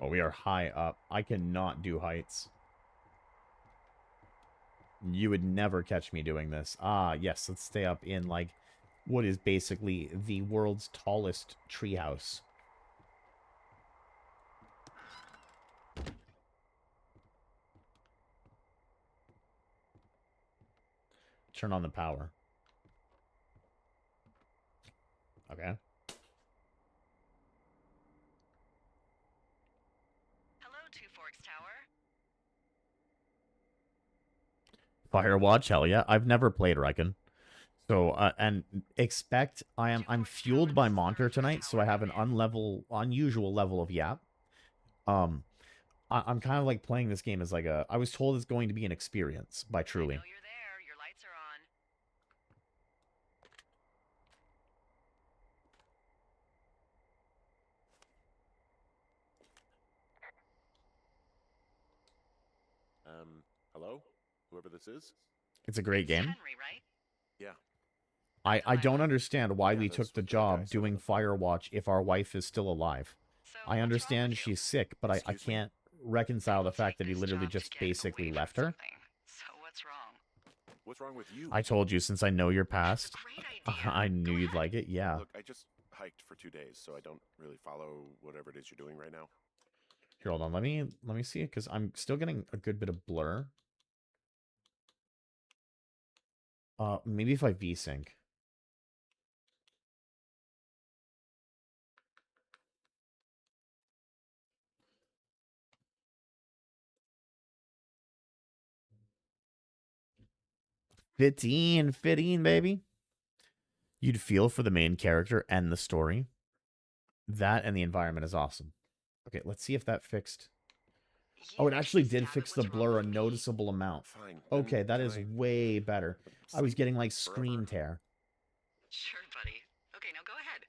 Oh, we are high up. I cannot do heights. You would never catch me doing this. Ah, yes, let's stay up in, like, what is basically the world's tallest treehouse. Turn on the power. Okay. Hello, Two Forks Tower. Firewatch, hell yeah. I've never played Reckon. So, and expect I'm fueled by Monter tonight, so I have an unusual level of yap. I'm kind of like playing this game as like I was told it's going to be an experience by Truly. I know you're there. Your lights are on. 'Hello? Whoever this is? It's a great game. Henry, right? Yeah. I don't understand why Yeah, we that's took the what that guy job said on doing the phone. Firewatch if our wife is still alive. So I understand she's sick, but I Excuse me? can't reconcile the fact that he Take this literally job to just get basically away from left her. something. So what's wrong? What's wrong with you? I told you, since I know your past, Great idea. I knew Go you'd ahead. like it. Yeah. Look, I just hiked for 2 days, so I don't really follow whatever it is you're doing right now. Here, hold on. Let me see it, because I'm still getting a good bit of blur. Maybe if I VSync. Fitting, baby. You'd feel for the main character and the story. That and the environment is awesome. Okay, let's see if that fixed. Oh, it actually did fix the blur a noticeable amount. Fine. Okay, that can is I way better. I was sleep getting like forever? screen tear. Sure, buddy. Okay, now go ahead.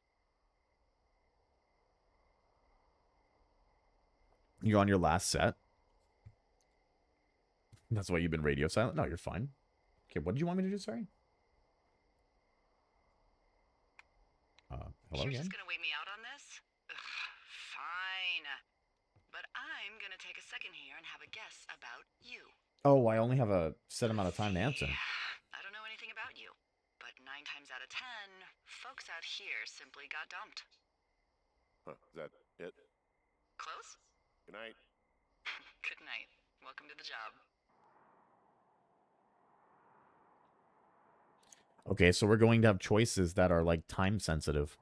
You're on your last set. That's why you've been radio silent? No, you're fine. Okay, what did you want me to do? Sorry. Hello You're again? just gonna wait me out on this? Ugh, fine. But I'm gonna take a second here and have a guess about you. Oh, I only have a set amount of time to answer. I don't know anything about you, but 9 times out of 10, folks out here simply got dumped. Huh, is that it? Close? Good night. Good night. Welcome to the job. Okay, so we're going to have choices that are like time sensitive.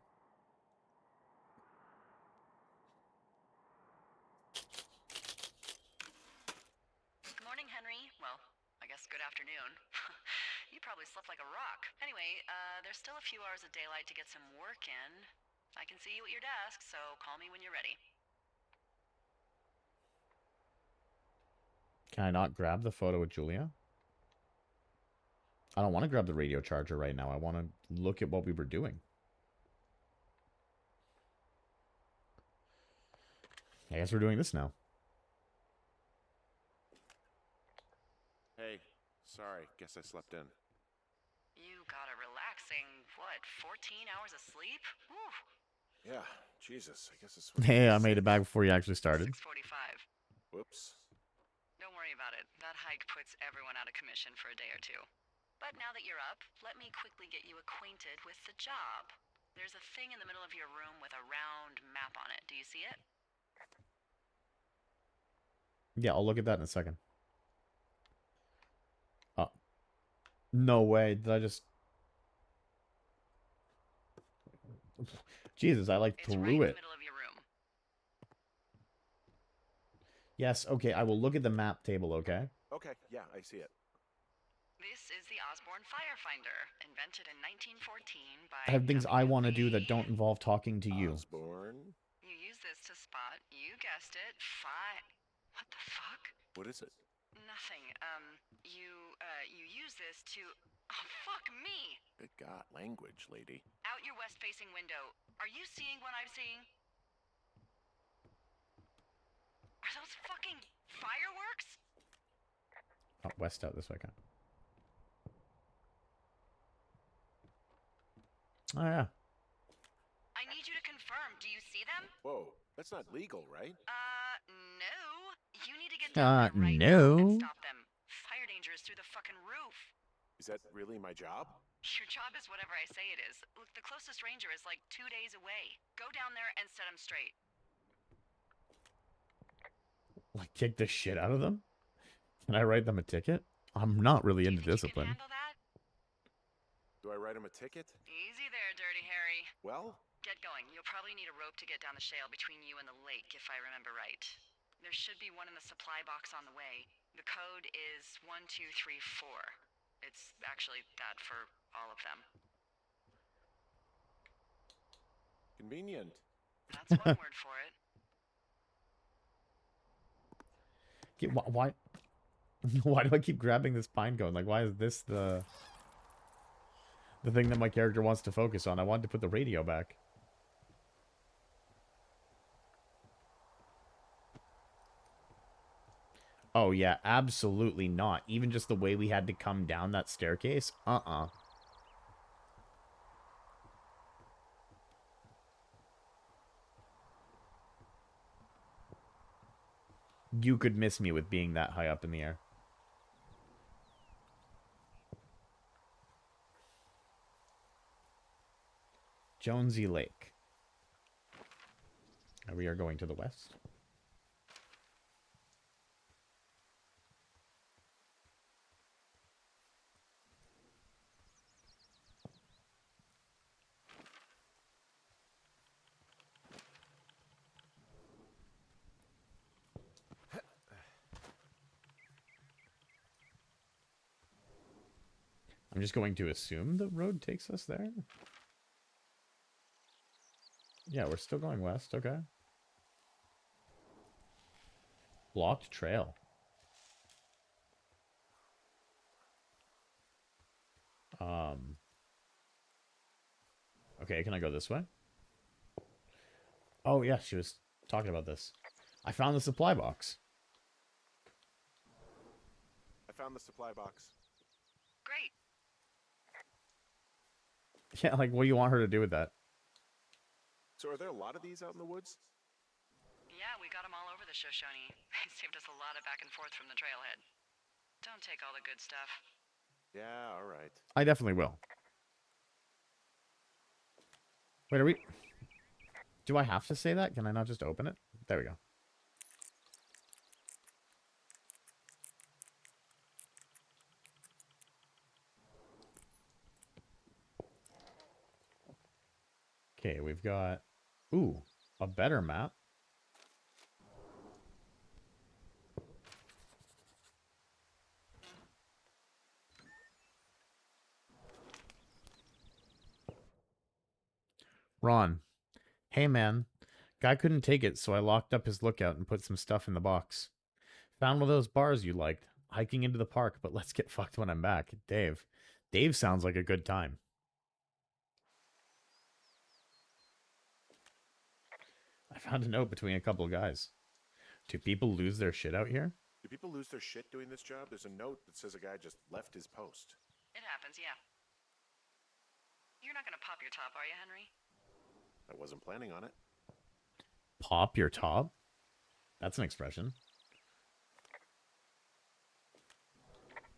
Good morning, Henry. Well, I guess good afternoon. You probably slept like a rock. Anyway, there's still a few hours of daylight to get some work in. I can see you at your desk, so call me when you're ready. Can I not grab the photo with Julia? I don't want to grab the radio charger right now. I want to look at what we were doing. I guess we're doing this now. Hey, sorry. Guess I slept in. You got a relaxing, what, 14 hours of sleep? Whew. Yeah, Jesus. I guess this was Hey, I made it back before you actually started. 6:45. Whoops. Don't worry about it. That hike puts everyone out of commission for a day or two. But now that you're up, let me quickly get you acquainted with the job. There's a thing in the middle of your room with a round map on it. Do you see it? Yeah, I'll look at that in a second. Oh. No way. Did I just... Jesus, I like It's threw right in the it. middle of your room. Yes, okay, I will look at the map table, okay? Okay, yeah, I see it. This is the Osborne Firefinder, invented in 1914 by I have things I want to do that W.B. don't involve talking to you. Osborne? You use this to spot, you guessed it, What the fuck? What is it? Nothing. You use this to... Oh, fuck me! Good God, language, lady. Out your west-facing window. Are you seeing what I'm seeing? Are those fucking fireworks? Oh, west out this way, okay. Oh, yeah. I need you to confirm. Do you see them? Whoa, that's not legal, right? No. You need to get down there right now and No. stop them. Fire danger is through the fucking roof. Is that really my job? Your job is whatever I say it is. Look, the closest ranger is like 2 days away. Go down there and set him straight. Like, kick the shit out of them? Can I write them a ticket? I'm not really Do you into think you discipline. can handle that? Do I write him a ticket? Easy there, Dirty Harry. Well, Get going. You'll probably need a rope to get down the shale between you and the lake, if I remember right. There should be one in the supply box on the way. The code is 1234. It's actually that for all of them. convenient. That's one word for it. Why? Why do I keep grabbing this pine cone? Like, why is this the thing that my character wants to focus on? I wanted to put the radio back. Oh, yeah, absolutely not. Even just the way we had to come down that staircase? You could miss me with being that high up in the air. Jonesy Lake. We are going to the west. I'm just going to assume the road takes us there. Yeah, we're still going west, okay. Blocked trail. Okay, can I go this way? Oh, yeah, she was talking about this. I found the supply box. I found the supply box. Great. Yeah, like, what do you want her to do with that? So are there a lot of these out in the woods? Yeah, we got them all over the Shoshone. They saved us a lot of back and forth from the trailhead. Don't take all the good stuff. Yeah, all right. I definitely will. Wait, are we... Do I have to say that? Can I not just open it? There we go. Okay, we've got... Ooh, a better map. Ron. Hey, man. Guy couldn't take it, so I locked up his lookout and put some stuff in the box. Found one of those bars you liked. Hiking into the park, but let's get fucked when I'm back. Dave. Dave sounds like a good time. I found a note between a couple of guys. Do people lose their shit out here? Do people lose their shit doing this job? There's a note that says a guy just left his post. It happens, yeah. You're not gonna pop your top, are you, Henry? I wasn't planning on it. Pop your top? That's an expression.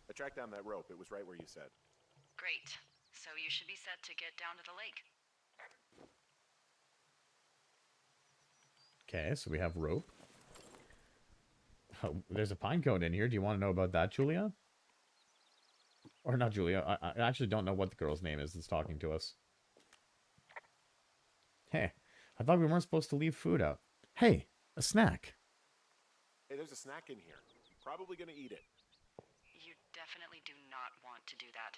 I tracked down that rope. It was right where you said. Great. So you should be set to get down to the lake. Okay, so we have rope. Oh, there's a pine cone in here. Do you want to know about that, Julia? Or not Julia. I actually don't know what the girl's name is that's talking to us. Hey, I thought we weren't supposed to leave food out. Hey, a snack. Hey, there's a snack in here. Probably gonna eat it. You definitely do not want to do that.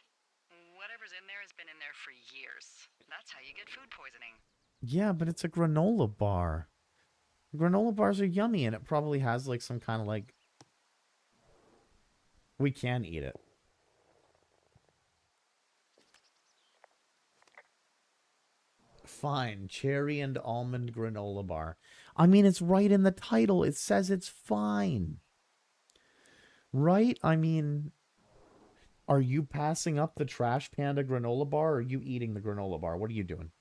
Whatever's in there has been in there for years. That's how you get food poisoning. Yeah, but it's a granola bar. Granola bars are yummy, and it probably has like some kind of like... We can eat it. Fine, cherry and almond granola bar. I mean, it's right in the title. It says it's fine. Right? I mean, are you passing up the Trash Panda granola bar, or are you eating the granola bar? What are you doing?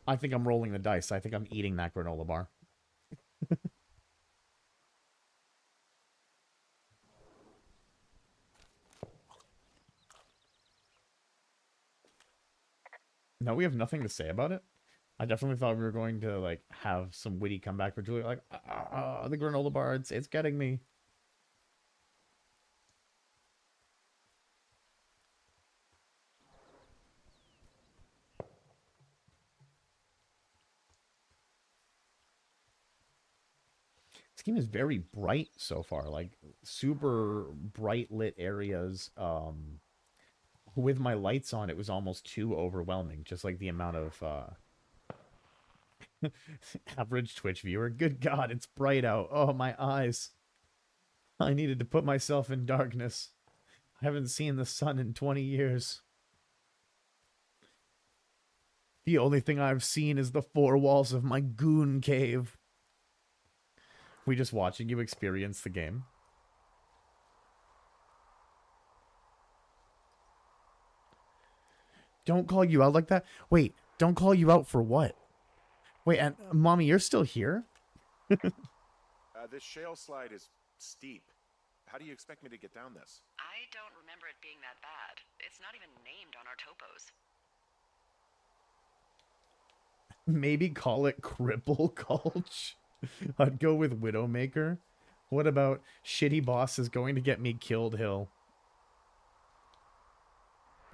I think I'm rolling the dice. I think I'm eating that granola bar. No, we have nothing to say about it. I definitely thought we were going to like have some witty comeback for Julia, like the granola bar. It's getting me. This game is very bright so far, like super bright lit areas. With my lights on, it was almost too overwhelming. Just like the amount of average Twitch viewer. Good God, it's bright out. Oh, my eyes. I needed to put myself in darkness. I haven't seen the sun in 20 years. The only thing I've seen is the four walls of my goon cave. We just watching you experience the game. Don't call you out like that. Wait, don't call you out for what? Wait, and Mommy, you're still here? This shale slide is steep. How do you expect me to get down this? I don't remember it being that bad. It's not even named on our topos. Maybe call it Cripple Gulch. I'd go with Widowmaker. What about Shitty Boss is going to get me killed Hill?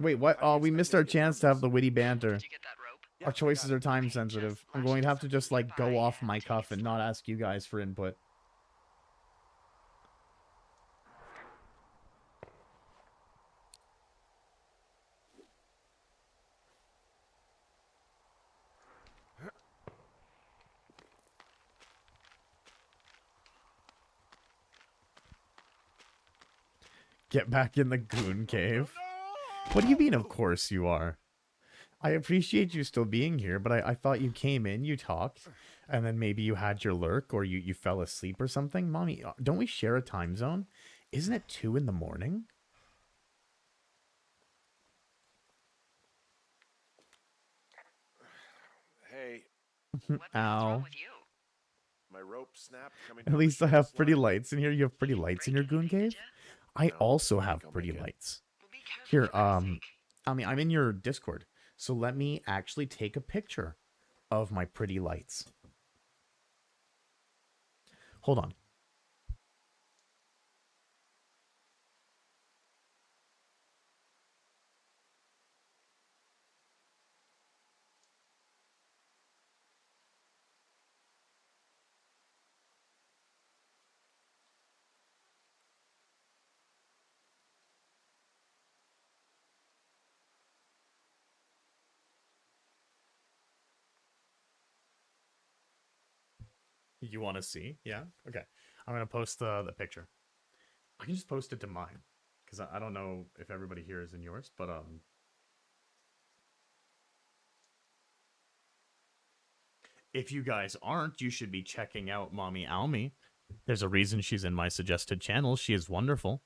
Wait, what? Oh, we missed our chance to have the witty banter. Did you get that rope? Our choices are time sensitive. I'm going to have to just like go off my cuff and not ask you guys for input. Get back in the goon cave. What do you mean, of course you are? I appreciate you still being here, but I thought you came in, you talked, and then maybe you had your lurk or you fell asleep or something. Mommy, don't we share a time zone? Isn't it 2 in the morning? Hey, What the hell's wrong Ow. with you? my rope snapped coming At down the least I shale have pretty slide. lights in here. You have pretty You didn't lights in break your goon anything, did cave? ya? I No, also I think have I'll pretty make it. lights. Well, be careful, Here, for God's sake. I mean, I'm in your Discord, so let me actually take a picture of my pretty lights. Hold on. You want to see? Yeah? Okay. I'm going to post the picture. I can just post it to mine, because I don't know if everybody here is in yours, but if you guys aren't, you should be checking out Mommy Almy. There's a reason she's in my suggested channel. She is wonderful.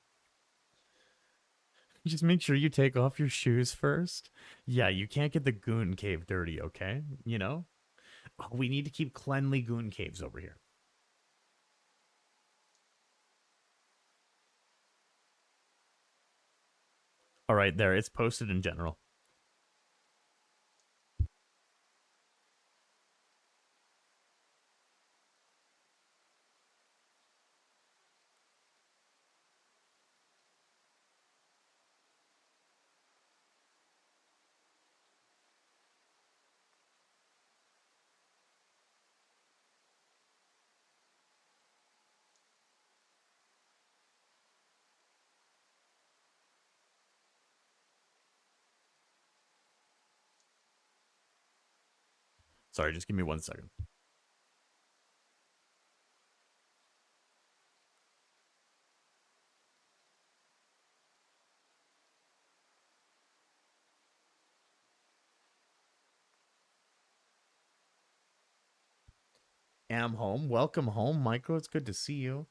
Just make sure you take off your shoes first. Yeah, you can't get the goon cave dirty, okay? You know? We need to keep cleanly goon caves over here. All right, there. It's posted in general. Sorry, just give me 1 second. Am home. Welcome home, Michael. It's good to see you.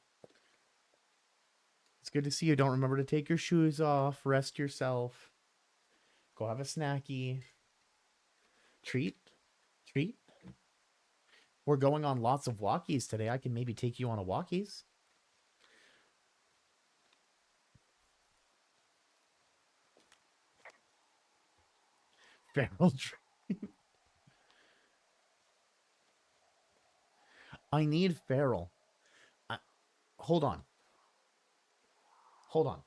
It's good to see you. Don't remember to take your shoes off. Rest yourself. Go have a snacky. Treat. Treat. We're going on lots of walkies today. I can maybe take you on a walkies. Feral. I need feral. Hold on. Hold on.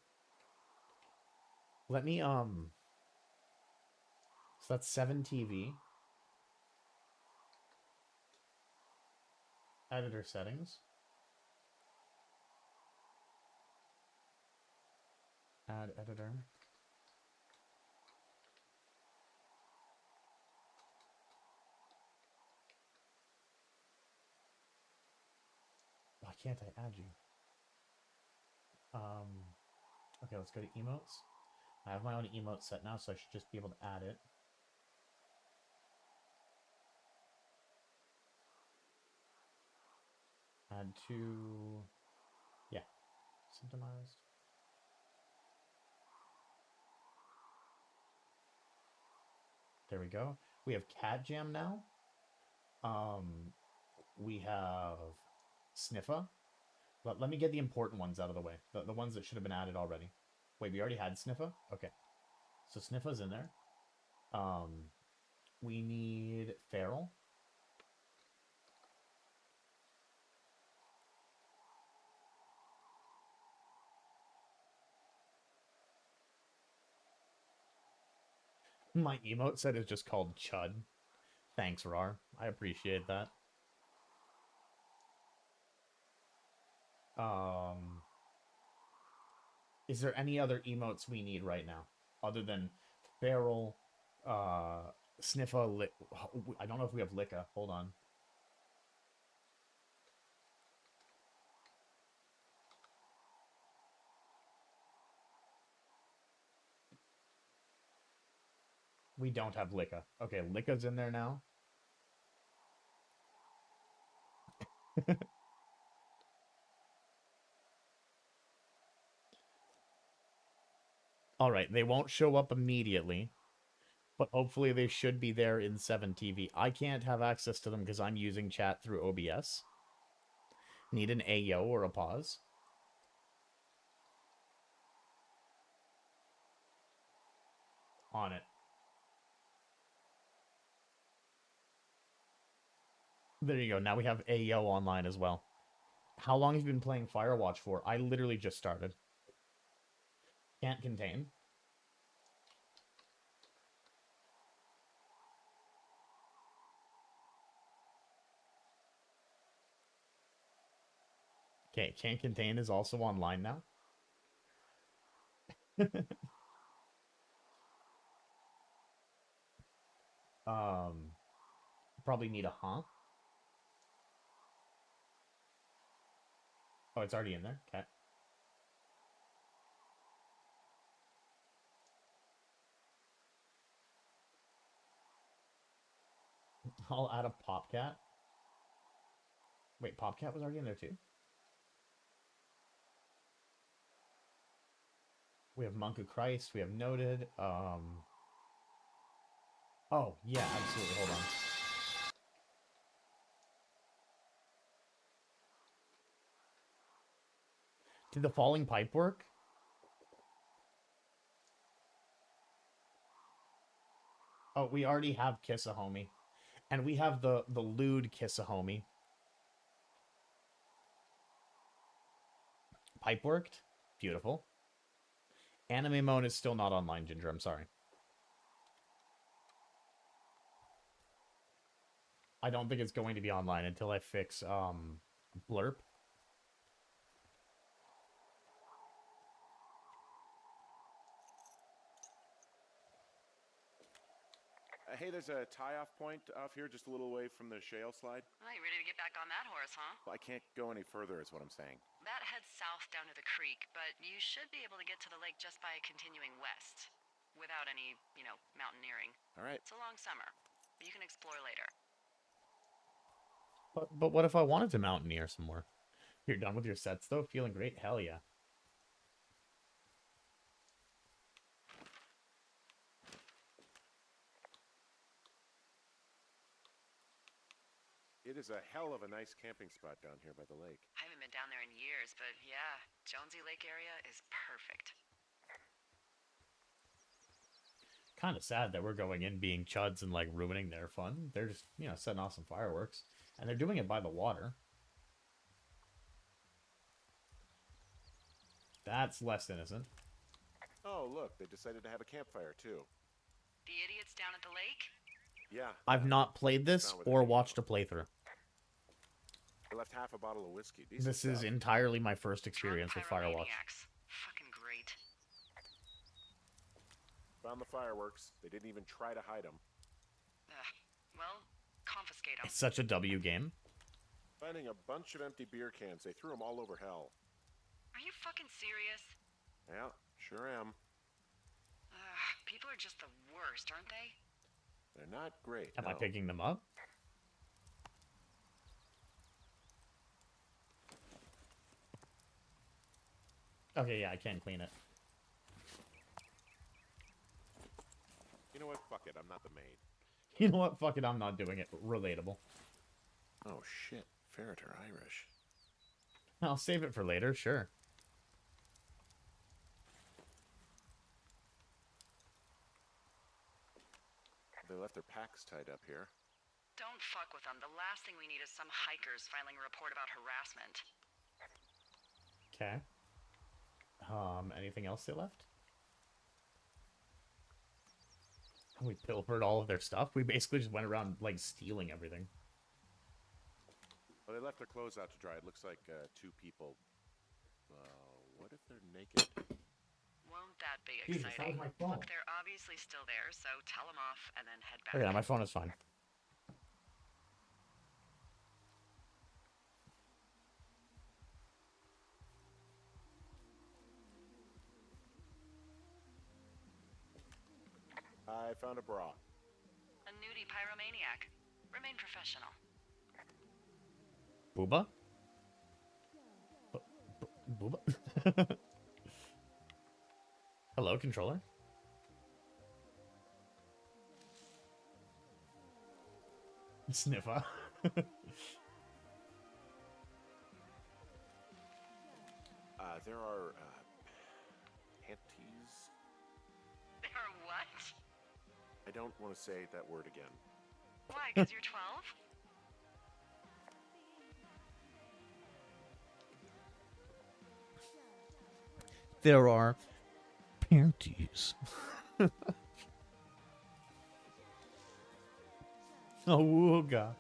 Let me So that's 7 TV. Editor settings. Add editor. Why can't I add you? Okay, let's go to emotes. I have my own emote set now, so I should just be able to add it. Add to, yeah, symptomized. There we go. We have Cat Jam now. We have Sniffa. Let me get the important ones out of the way. The ones that should have been added already. Wait, we already had Sniffa? Okay. So Sniffa's in there. We need Feral. My emote set is just called Chud. Thanks, Rar. I appreciate that. Is there any other emotes we need right now other than Feral, Sniffa? I don't know if we have Licka. Hold on. We don't have Licka. Okay, Licka's in there now. All right, they won't show up immediately, but hopefully they should be there in 7 TV. I can't have access to them because I'm using chat through OBS. Need an AO or a pause. On it. There you go. Now we have AO online as well. How long have you been playing Firewatch for? I literally just started. Can't contain. Okay, can't contain is also online now. Probably need a huh. Oh, it's already in there. Okay. I'll add a Popcat. Wait, Popcat was already in there too? We have Monk of Christ. We have Noted. Oh, yeah, absolutely. Hold on. Did the falling pipe work? Oh, we already have Kiss a Homie. And we have the lewd Kiss a Homie. Pipe worked. Beautiful. Anime mode is still not online, Ginger. I'm sorry. I don't think it's going to be online until I fix Blurp. Hey, there's a tie-off point off here just a little away from the shale slide. Well, you ready to get back on that horse, huh? Well, I can't go any further is what I'm saying. That heads south down to the creek, but you should be able to get to the lake just by continuing west. Without any, mountaineering. All right. It's a long summer. You can explore later. But what if I wanted to mountaineer some more? You're done with your sets, though? Feeling great? Hell yeah. It is a hell of a nice camping spot down here by the lake. I haven't been down there in years, but yeah, Jonesy Lake area is perfect. Kind of sad that we're going in being chuds and like ruining their fun. They're just, setting off some fireworks. And they're doing it by the water. That's less innocent. Oh, look, they decided to have a campfire too. The idiots down at the lake? Yeah. I've not played this Not with or any- watched a playthrough. They left half a bottle of whiskey. Decent This is stuff. entirely my first experience Drunk with Firewatch. pyromaniacs. Fucking great. Found the fireworks. They didn't even try to hide them. Well, confiscate them. It's such a W game. Finding a bunch of empty beer cans. They threw them all over hell. Are you fucking serious? Yeah, sure am. People are just the worst, aren't they? They're not great. Am I no. picking them up? Okay, yeah, I can clean it. You know what? Fuck it. I'm not the maid. You know what? Fuck it, I'm not doing it. Relatable. Oh, shit. Ferret are Irish. I'll save it for later, sure. They left their packs tied up here. Don't fuck with them. The last thing we need is some hikers filing a report about harassment. Okay. Anything else they left? We pilfered all of their stuff. We basically just went around, like, stealing everything. Well, they left their clothes out to dry. It looks like two people. What if they're naked? Won't that be Jesus, that was exciting? my phone. Look, they're obviously still there, so tell them off and then head back. Oh, yeah, my phone is fine. I found a bra. A nudie pyromaniac. Remain professional. Booba? Booba? Hello, controller? Sniffer. There are panties. There are what? I don't want to say that word again. Why, because you're 12? There are panties. Oh, wooga.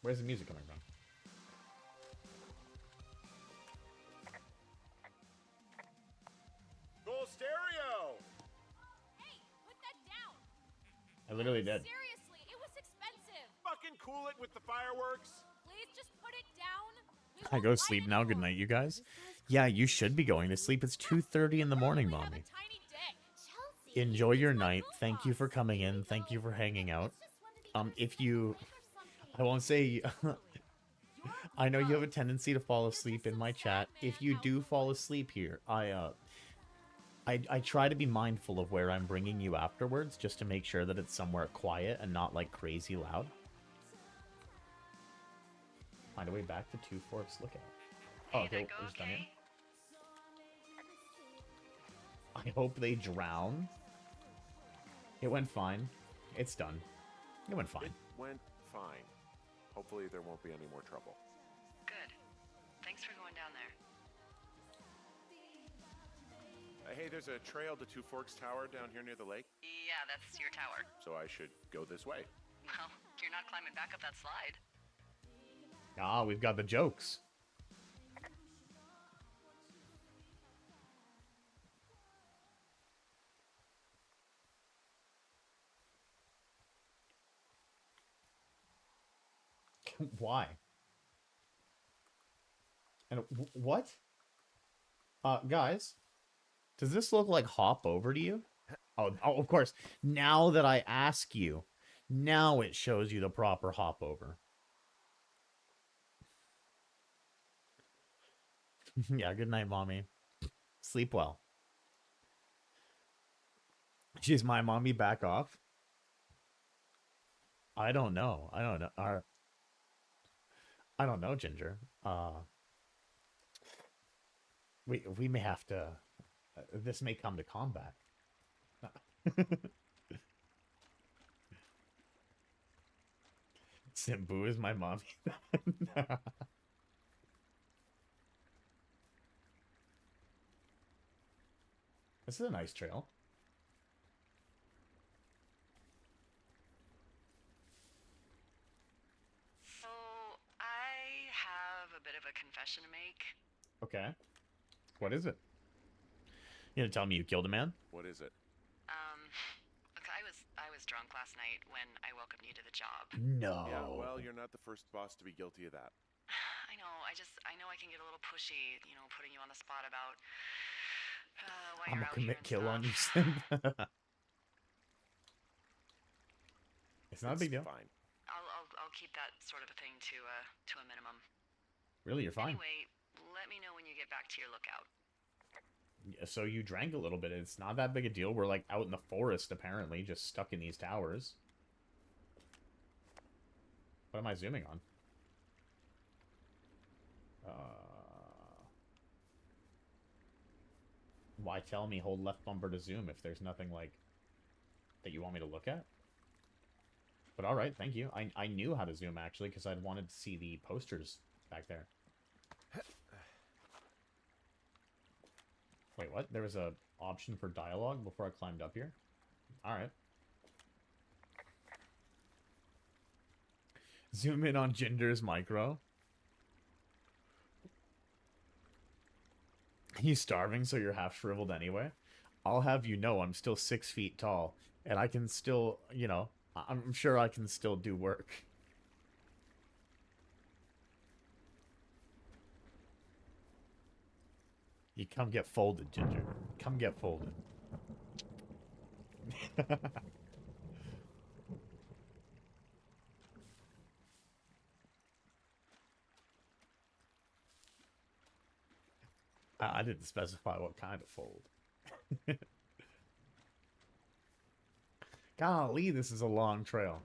Where's the music coming from? Gold stereo! Hey, put that down! I literally did. Seriously, it was expensive! Fucking cool it with the fireworks! Please just put it down! We I won't go light sleep it now. Good anymore. night, you guys. Yeah, you should be going to sleep. It's 2:30 in the morning, Probably have mommy. a tiny dick. Chelsea, Enjoy your it's my night. goof Thank you off. for coming Here in. we Thank go. you for hanging out. It's just one of the other If summer you, break or something. I won't say. Your I know you have a love. tendency to fall You're asleep just in so my sad, chat. If man. you How do will fall it- asleep here, I try to be mindful of where I'm bringing you afterwards, just to make sure that it's somewhere quiet and not like crazy loud. Find a way back to Two Forks Lookout. Hey, Oh, okay, that go we're just done okay? here. I hope they drown. It went fine. It's done. It went fine. It went fine. Hopefully there won't be any more trouble. Good. Thanks for going down there. Hey, there's a trail to Two Forks Tower down here near the lake, Yeah, that's your tower. so I should go this way. Well, you're not climbing back up that slide. Ah, we've got the jokes. Why? And what? Guys, does this look like hop over to you? Oh, of course. Now that I ask you, now it shows you the proper hop over. Yeah, good night, mommy. Sleep well. She's my mommy. Back off. I don't know. I don't know. I don't know, Ginger. We may have to. This may come to combat. Simbu is my mommy. This is a nice trail. So, I have a bit of a confession to make. Okay. What is it? You gonna tell me you killed a man? What is it? Look, I was drunk last night when I welcomed you to the job. No. Yeah, well, you're not the first boss to be guilty of that. I know, I know I can get a little pushy, you know, putting you on the spot about why I'm you're gonna out here commit and kill on you, stuff. Sim. It's not a It's big deal. fine. I'll keep that sort of a thing to a minimum. Really, you're fine. Anyway, let me know when you get back to your lookout. So you drank a little bit. It's not that big a deal. We're like out in the forest, apparently, just stuck in these towers. What am I zooming on? Why tell me hold left bumper to zoom if there's nothing like that you want me to look at? But all right, thank you. I knew how to zoom actually because I'd wanted to see the posters back there. Wait, what? There was a option for dialogue before I climbed up here? Alright. Zoom in on Ginger's micro. You starving so you're half shriveled anyway? I'll have you know I'm still 6 feet tall. And I can still, you know, I'm sure I can still do work. You come get folded, Ginger. Come get folded. I didn't specify what kind of fold. Golly, this is a long trail.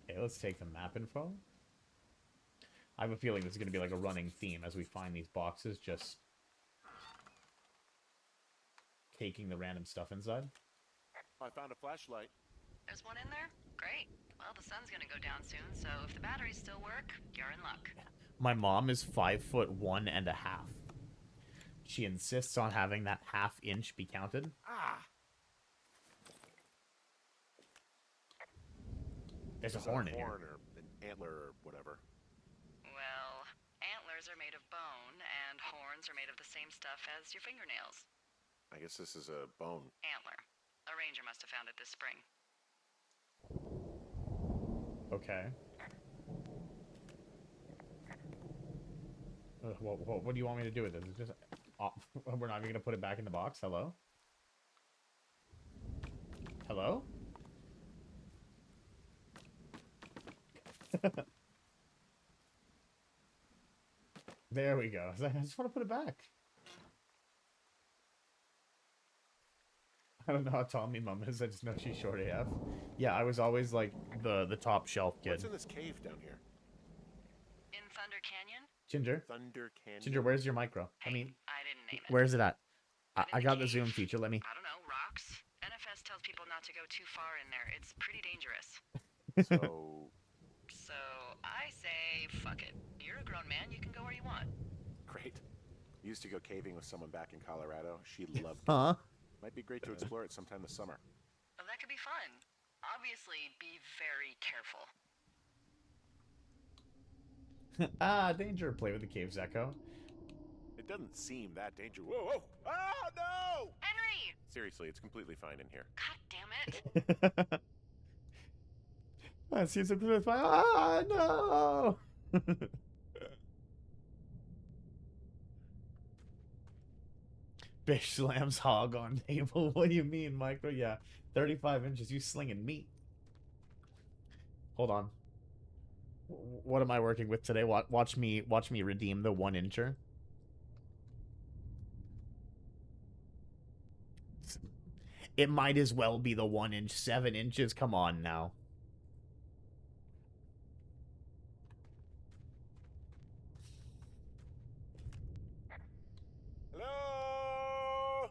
Okay, let's take the map info. I have a feeling this is going to be like a running theme as we find these boxes, just taking the random stuff inside. I found a flashlight. There's one in there? Great. Well, the sun's gonna go down soon, so if the batteries still work, you're in luck. My mom is 5'1.5". She insists on having that half-inch be counted. Ah! There's a There's horn a in here. horn or an antler or whatever. Well, antlers are made of bone, and horns are made of the same stuff as your fingernails. I guess this is a bone. Antler. A ranger must have found it this spring. Okay. What do you want me to do with this? It's just, we're not even gonna put it back in the box. Hello? Hello? There we go. I just want to put it back. I don't know how tall me mom is. I just know she's short AF. Yeah, I was always like the top shelf kid. What's in this cave down here? In Thunder Canyon? Ginger, Thunder Canyon. Ginger, where's your micro? I Hey, mean, I didn't name it. where's it at? But in I got the cave, zoom feature. Let me. I don't know, rocks? NFS tells people not to go too far in there. It's pretty dangerous. So, So I say, fuck it. You're a grown man. You can go where you want. great. Used to go caving with someone back in Colorado. She loved it. Huh? Might be great to explore it sometime this summer. Well, that could be fun. Obviously, be very careful. Ah, danger. Play with the cave's echo. It doesn't seem that dangerous. Whoa, whoa! Ah, no! Henry! Seriously, it's completely fine in here. God damn it. I see something with my. Ah, no! Bish slams hog on table. What do you mean, micro? Yeah, 35 inches. You slinging meat. Hold on. What am I working with today? Watch me redeem the 1-incher. It might as well be the 1-inch. 7 inches. Come on now. Hello?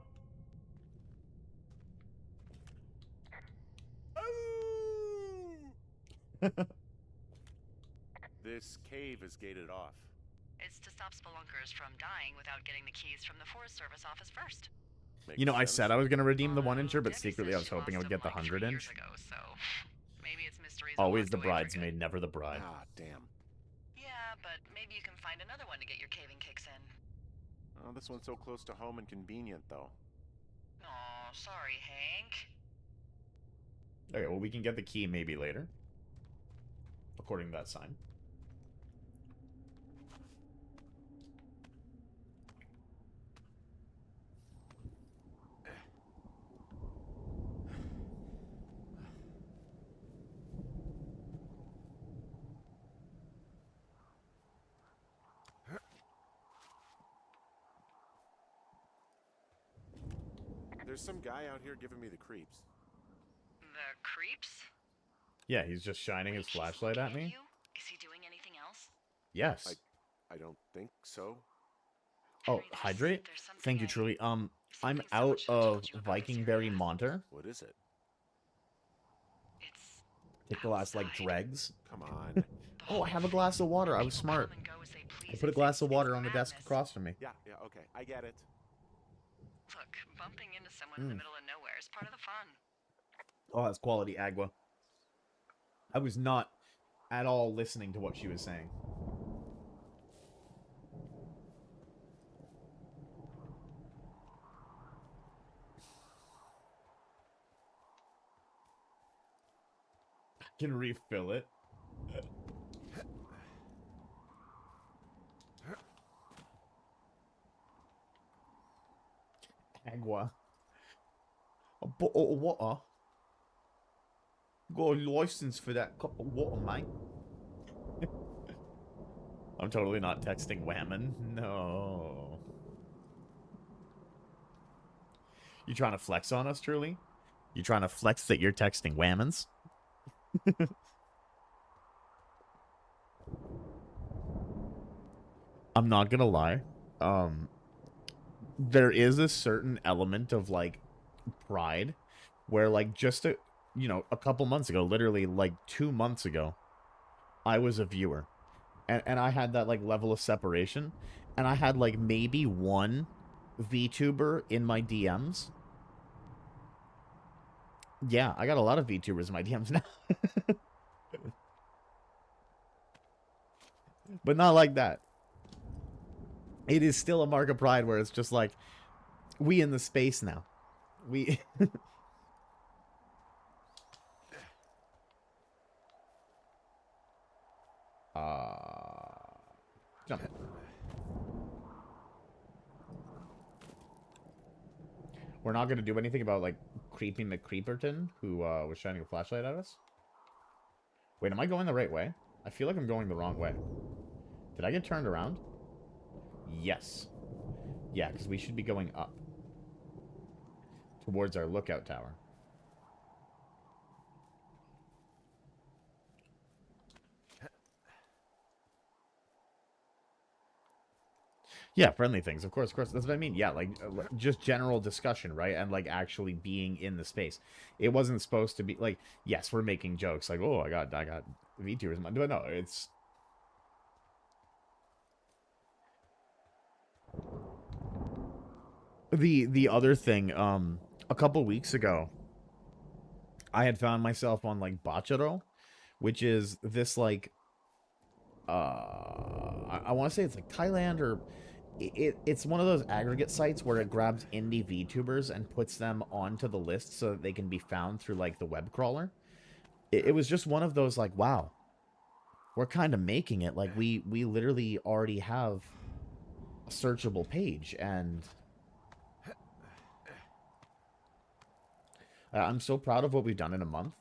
Oh! This cave is gated off. It's to stop spelunkers from dying without getting the keys from the Forest Service office first. You know, I said I was going to redeem the Although 1-incher, but Debbie secretly I says was she hoping I lost would get the them, like, 3 years 100-inch. ago, so maybe it's mysteries. Always the bridesmaid, never the bride. Ah, damn. Yeah, but maybe you can find another one to get your caving kicks in. Oh, this one's so close to home and convenient, though. Aw, sorry, Hank. Okay, well, we can get the key maybe later. According to that sign. There's some guy out here giving me the creeps. The creeps? Yeah, he's just shining his Wait, he's flashlight looking at me. you? Is he doing anything else? Yes. I don't think so. Oh, Henry, hydrate? there's something Thank you, I- truly. I'm something out someone should've of told you about this Viking area. Berry Monter. What is it? It's Take the last, like, outside. dregs. Come on. The Oh, whole I have a thing. glass of water. I was People smart. come and go as they I please. put a It's- glass of it's water on the desk madness. across from me. Yeah, okay. I get it. Look, bumping into someone in the middle of nowhere is part of the fun. Oh, that's quality agua. I was not at all listening to what she was saying. I can refill it. Agua. A bottle of water? Got a license for that cup of water, mate. I'm totally not texting Whammon. No. You trying to flex on us, truly? You trying to flex that you're texting Whammons? I'm not gonna lie. There is a certain element of, like, pride where, like, just a couple months ago, literally like 2 months ago, I was a viewer, and I had that, like, level of separation, and I had, like, maybe one VTuber in my DMs. Yeah, I got a lot of VTubers in my DMs now. But not like that. It is still a mark of pride where it's just like, we in the space now. We... Jump in. We're not going to do anything about, like, Creepy McCreeperton, who was shining a flashlight at us. Wait, am I going the right way? I feel like I'm going the wrong way. Did I get turned around? Yes. Yeah, because we should be going up. Towards our lookout tower. Yeah, friendly things. Of course. That's what I mean. Yeah, like, just general discussion, right? And, like, actually being in the space. It wasn't supposed to be, like, yes, we're making jokes. Like, oh, I got VTubers. But no, it's... The other thing, a couple weeks ago, I had found myself on, like, Bacharo, which is this, like, I want to say it's like Thailand or it's one of those aggregate sites where it grabs indie VTubers and puts them onto the list so that they can be found through like the web crawler. It was just one of those like, wow, we're kind of making it. Like we literally already have a searchable page, and I'm so proud of what we've done in a month.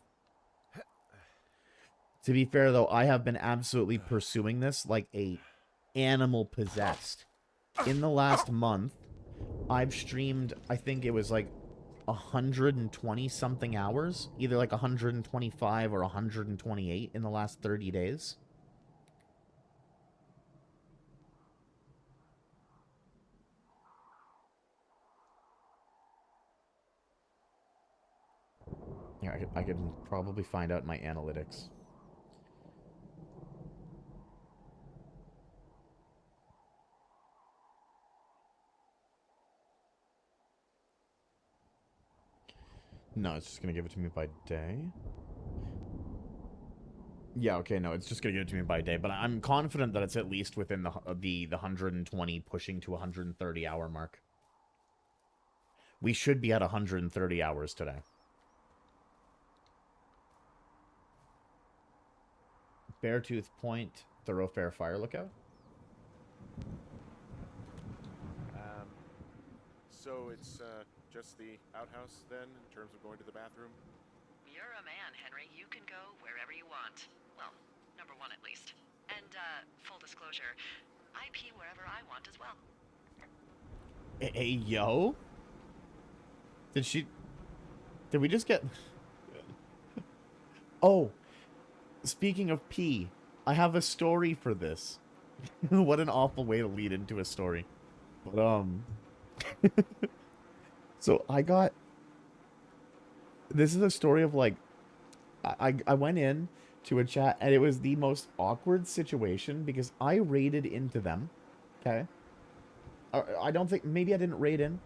To be fair though, I have been absolutely pursuing this like a animal possessed. In the last month, I've streamed, I think it was like 120 something hours, either like 125 or 128 in the last 30 days. Yeah, I could probably find out my analytics. No, it's just gonna give it to me by day. Yeah, okay, no, it's just gonna give it to me by day, but I'm confident that it's at least within the 120 pushing to 130 hour mark. We should be at 130 hours today. Beartooth Point, Thoroughfare Fire Lookout. So it's just the outhouse then, in terms of going to the bathroom? You're a man, Henry. You can go wherever you want. Well, number one at least. And, full disclosure, I pee wherever I want as well. Hey, yo? Did we just get... Oh, speaking of pee, I have a story for this. What an awful way to lead into a story. But, so I got... This is a story of, like... I went in to a chat, and it was the most awkward situation, because I raided into them, okay? I don't think... Maybe I didn't raid in.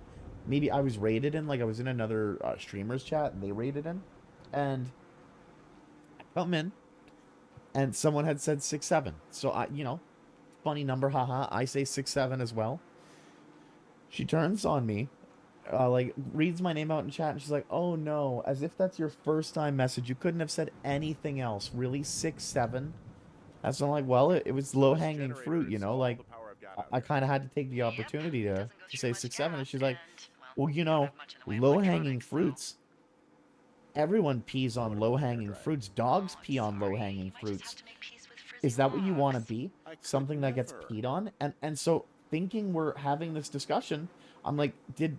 Maybe I was raided in, like I was in another streamer's chat, and they raided in. And I come in, and someone had said 6'7". So, funny number, haha. I say 6'7" as well. She turns on me, like, reads my name out in chat, and she's like, oh no, as if that's your first time message. You couldn't have said anything else. Really? 6'7"? That's not like, well, it was low-hanging fruit, you know? Like, I kind of had to take the opportunity to say 6'7", and she's like, well, low-hanging fruits. Everyone pees on low-hanging fruits. Dogs pee on low-hanging fruits. Is that what you want to be? Something that gets peed on? And so, thinking we're having this discussion, I'm like, did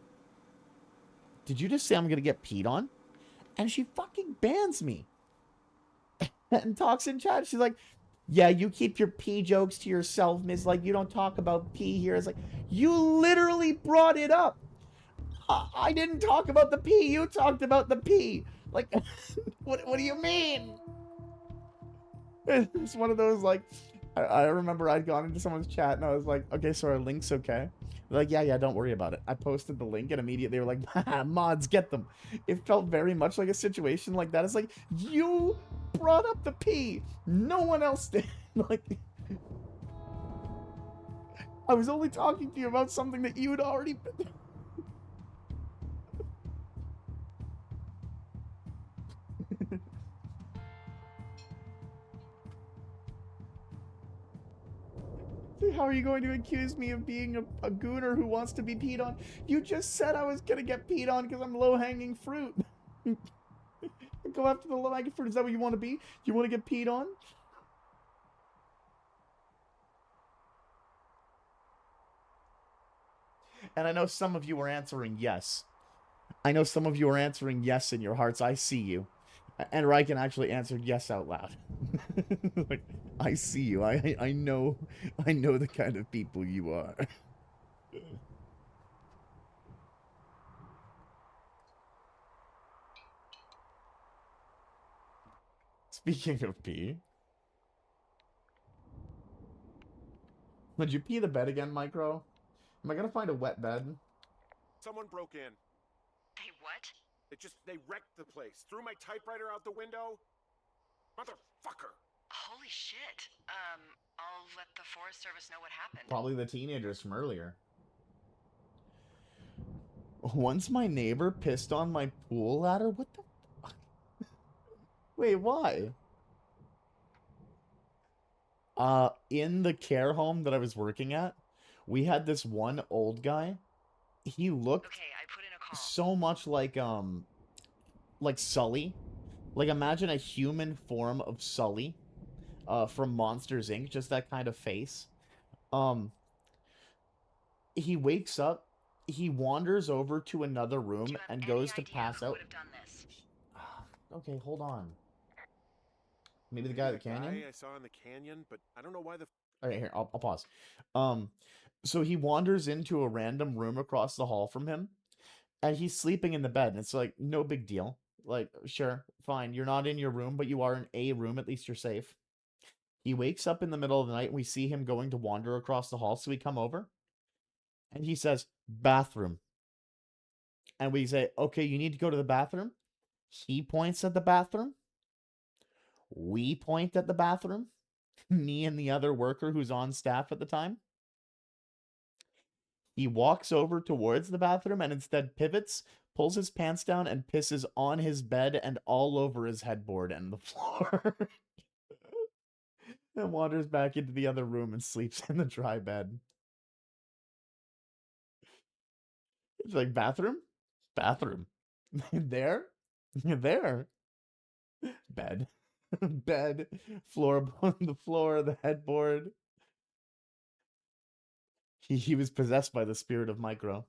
you just say I'm gonna get peed on? And she fucking bans me. And talks in chat. She's like, yeah, you keep your pee jokes to yourself, miss. Like, you don't talk about pee here. It's like, you literally brought it up. I didn't talk about the pee. You talked about the pee. Like, what do you mean? It's one of those, like, I remember I'd gone into someone's chat and I was like, okay, so our link's okay. They're like, yeah, don't worry about it. I posted the link and immediately they were like, mods, get them. It felt very much like a situation like that. It's like, you brought up the pee. No one else did. Like, I was only talking to you about something that you'd already been. How are you going to accuse me of being a gooner who wants to be peed on? You just said I was gonna get peed on because I'm low-hanging fruit. Go after the low-hanging fruit. Is that what you want to be? Do you want to get peed on? And I know some of you are answering yes. I know some of you are answering yes in your hearts. I see you. And Riken actually answered yes out loud. Like, I see you. I know the kind of people you are. Speaking of pee, did you pee the bed again, Micro? Am I gonna find a wet bed? Someone broke in. Hey, what? They wrecked the place. Threw my typewriter out the window. Motherfucker. Holy shit. I'll let the Forest Service know what happened. Probably the teenagers from earlier. Once my neighbor pissed on my pool ladder? What the fuck? Wait, why? In the care home that I was working at, we had this one old guy. He looked Okay, I put in a call. so much like Sully. Like imagine a human form of Sully from Monsters Inc. Just that kind of face. Um he wakes up, he wanders over to another Do room you have and any goes to idea pass who out. would have done this? Okay, hold on. Maybe the Maybe guy at that the canyon? guy I saw in the canyon, but I don't know why the Okay, here, I'll pause. Um, so he wanders into a random room across the hall from him, and he's sleeping in the bed, and it's like, no big deal. Like, sure, fine, you're not in your room, but you are in a room, at least you're safe. He wakes up in the middle of the night, and we see him going to wander across the hall, so we come over, and he says, bathroom. And we say, okay, you need to go to the bathroom. He points at the bathroom. We point at the bathroom. Me and the other worker who's on staff at the time. He walks over towards the bathroom and instead pivots, pulls his pants down, and pisses on his bed and all over his headboard and the floor. And wanders back into the other room and sleeps in the dry bed. It's like, bathroom? Bathroom. There? There. Bed. Bed. Floor, the floor, the headboard. He was possessed by the spirit of Micro.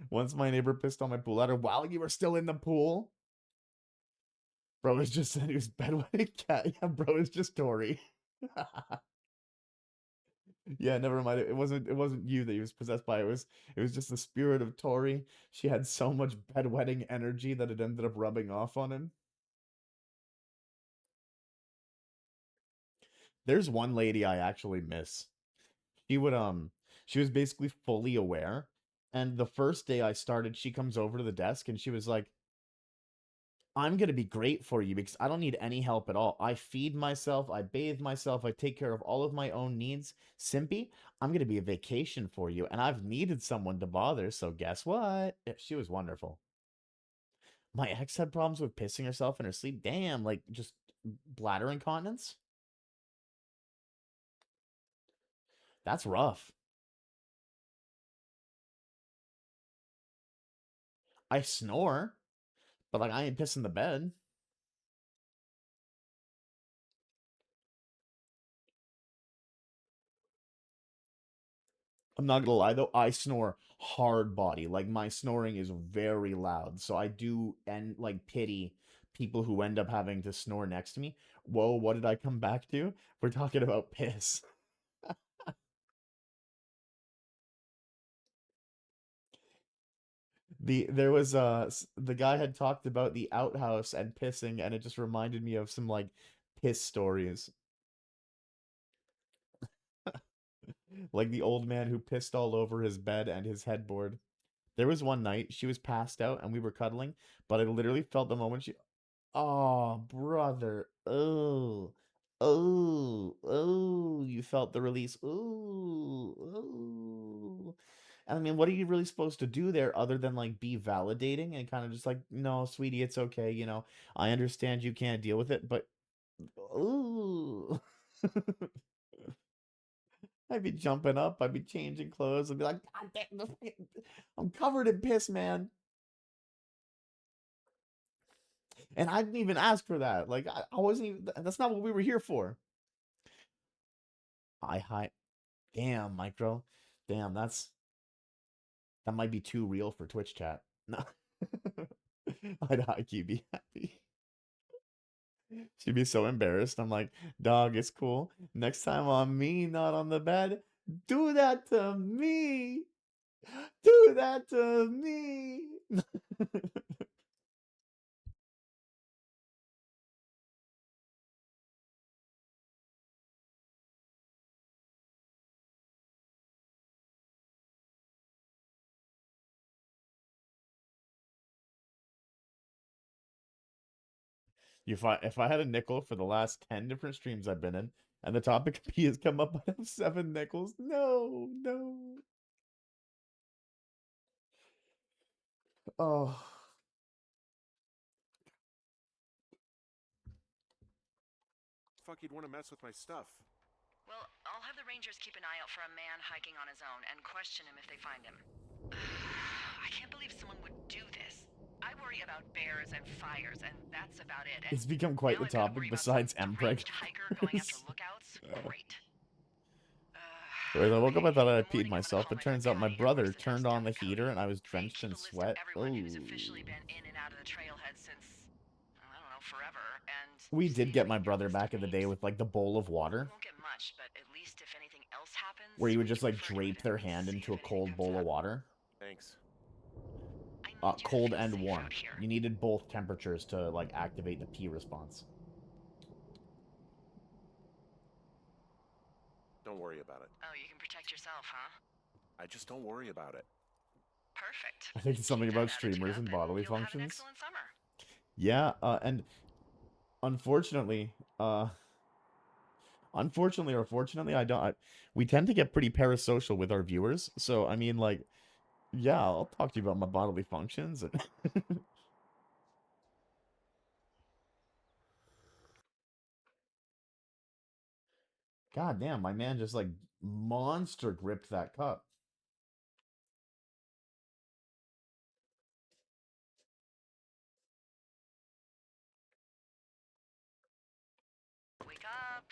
Once my neighbor pissed on my pool ladder while you were still in the pool. Bro has just said he was bedwetting cat. Yeah, bro is just Tori. Yeah, never mind. It wasn't you that he was possessed by. It was just the spirit of Tori. She had so much bedwetting energy that it ended up rubbing off on him. There's one lady I actually miss. She would she was basically fully aware. And the first day I started, she comes over to the desk and she was like, I'm going to be great for you because I don't need any help at all. I feed myself, I bathe myself, I take care of all of my own needs. Simpy, I'm going to be a vacation for you. And I've needed someone to bother, so guess what? Yeah, she was wonderful. My ex had problems with pissing herself in her sleep. Damn, like just bladder incontinence? That's rough. I snore, but like I ain't pissing the bed. I'm not gonna lie though, I snore hard body. Like my snoring is very loud. So I do and like pity people who end up having to snore next to me. Whoa, what did I come back to? We're talking about piss. There was the guy had talked about the outhouse and pissing, and it just reminded me of some like piss stories. Like the old man who pissed all over his bed and his headboard. There was one night she was passed out and we were cuddling, but I literally felt the moment she oh, brother. Oh. Oh. Oh. You felt the release. Ooh. Oh. And I mean, what are you really supposed to do there other than like be validating and kind of just like, no, sweetie, it's okay. I understand you can't deal with it, but ooh. I'd be jumping up. I'd be changing clothes. I'd be like, God damn, I'm covered in piss, man. And I didn't even ask for that. Like, I wasn't even, that's not what we were here for. I hi. Damn, Micro. Damn, that might be too real for Twitch chat. No. I'd high-key be happy. She'd be so embarrassed. I'm like, dog, it's cool. Next time on me, not on the bed. Do that to me. Do that to me. If I had a nickel for the last 10 different streams I've been in, and the topic P has come up, I'd have 7 nickels. No, no. Oh. Fuck, you'd want to mess with my stuff. Well, I'll have the Rangers keep an eye out for a man hiking on his own and question him if they find him. I can't believe someone would do this. I worry about bears and fires, and that's about it. And It's become quite the now I've got to topic worry about besides some Mpreg. deranged hiker going after lookouts. Great. Whereas I woke up, I thought I In had the peed morning, I'm gonna myself, call but my friend turns out my Patty, who works brother the turned desk on down the the county, heater and I was and drenched keep in a list of sweat. everyone Oh. who's officially been in and out of the trailhead since, I don't know, forever. And We see did if get I my can get a brother list of back in the day names. with like the bowl of We water, won't get much, but at least if anything else happens, where you would we just can like refer to it drape their and hand see into if a anything cold comes bowl of up. water. Thanks. I need you to Cold feel and safe warm. out here. You needed both temperatures to like activate the P response. Don't worry about it. Oh, you can protect yourself, huh? I just don't worry about it. Perfect. I think it's something Keep that about attitude streamers up and bodily you'll have an functions. excellent summer. Yeah, and unfortunately, or fortunately, we tend to get pretty parasocial with our viewers. So, I mean, like, yeah, I'll talk to you about my bodily functions. And God damn, my man just like monster gripped that cup. Wake up.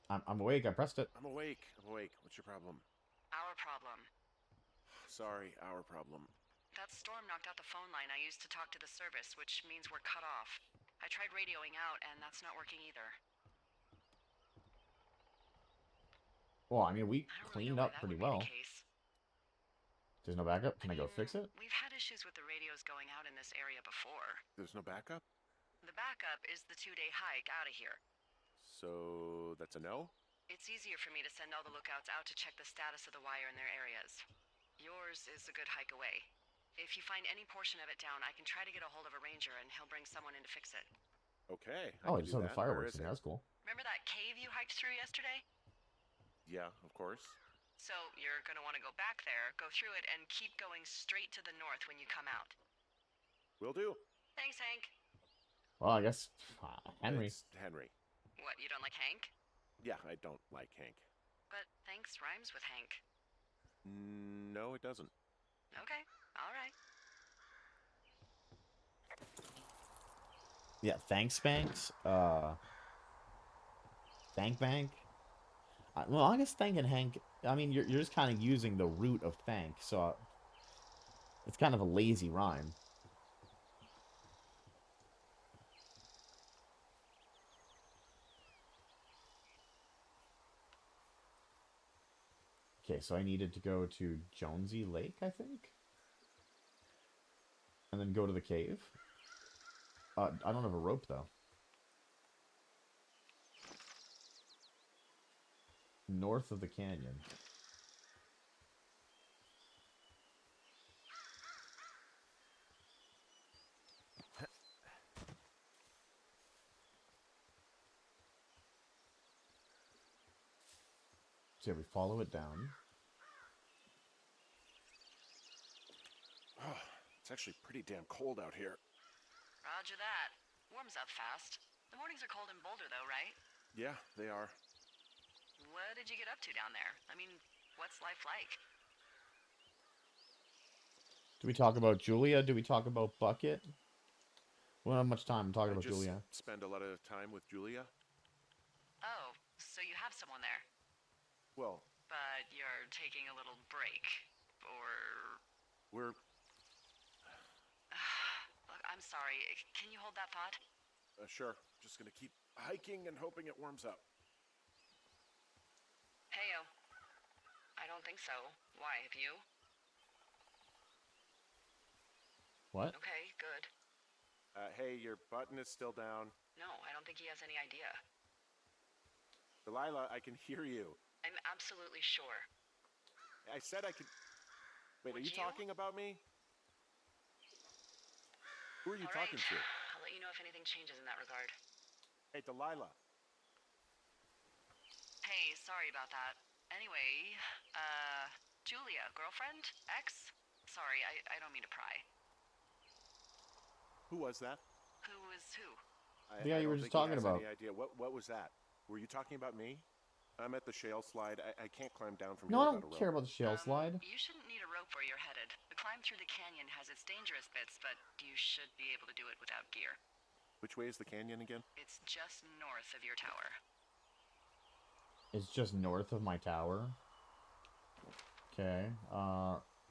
I'm awake. I pressed it. I'm awake. I'm awake. What's your problem? Our problem. Sorry, our problem. That storm knocked out the phone line I used to talk to the service, which means we're cut off. I tried radioing out, and that's not working either. Well, I mean, we I don't really cleaned know why up that pretty would be the well. case. There's no backup. Can I go fix it? We've had issues with the radios going out in this area before. There's no backup? The backup is the 2-day hike out of here. So that's a no? It's easier for me to send all the lookouts out to check the status of the wire in their areas. Yours is a good hike away. If you find any portion of it down, I can try to get a hold of a ranger and he'll bring someone in to fix it. Okay. Oh, I can just do saw the that. Where fireworks is thing. it? That's cool. Remember that cave you hiked through yesterday? Yeah, of course. So you're gonna want to go back there, go through it, and keep going straight to the north when you come out. Will do. Thanks, Hank. Well, I guess Henry. It's Henry. What, you don't like Hank? Yeah, I don't like Hank. But thanks rhymes with Hank. No, it doesn't. Okay, alright. Yeah, thanks, Banks. Thank Bank. Well, I guess thank and Hank. I mean, you're just kind of using the root of thank, so it's kind of a lazy rhyme. Okay, so I needed to go to Jonesy Lake, I think, and then go to the cave. I don't have a rope though. North of the canyon. So yeah, we follow it down. Oh, it's actually pretty damn cold out here. Roger that. Warms up fast. The mornings are cold in Boulder, though, right? Yeah, they are. What did you get up to down there? I mean, what's life like? Do we talk about Julia? Do we talk about Bucket? We don't have much time talking I about just Julia. spend a lot of time with Julia. Oh, so you have someone Well, but you're taking a little break. Or... we're... Look, I'm sorry. Can you hold that thought? Sure. Just gonna keep hiking and hoping it warms up. Heyo. I don't think so. Why, have you? What? Okay, good. Hey, your button is still down. No, I don't think he has any idea. Delilah, I can hear you. I'm absolutely sure. I said I could... Wait, Would are you you? talking about me? Who are you All talking right. to? I'll let you know if anything changes in that regard. Hey, Delilah. Hey, sorry about that. Anyway, Julia, girlfriend? Ex? Sorry, I don't mean to pry. Who was that? Who is who? Yeah, I you were don't just think he talking has about. any idea. What was that? Were you talking about me? I'm at the shale slide. I can't climb down from No, here I without a don't care rope. about the shale slide. You shouldn't need a rope where you're headed. The climb through the canyon has its dangerous bits, but you should be able to do it without gear. Which way is the canyon again? It's just north of your tower. It's just north of my tower. Okay.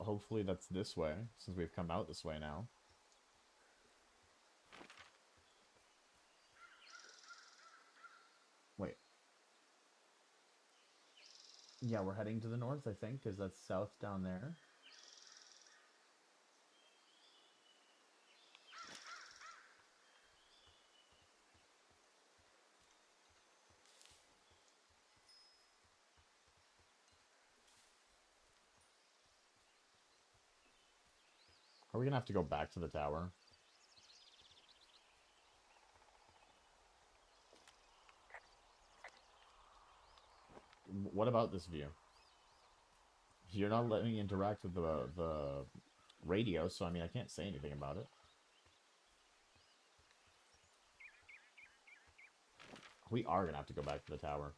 Hopefully that's this way, since we've come out this way now. Wait. Yeah, we're heading to the north, I think, because that's south down there. Are we gonna have to go back to the tower? What about this view? You're not letting me interact with the radio, so I mean I can't say anything about it. We are gonna have to go back to the tower.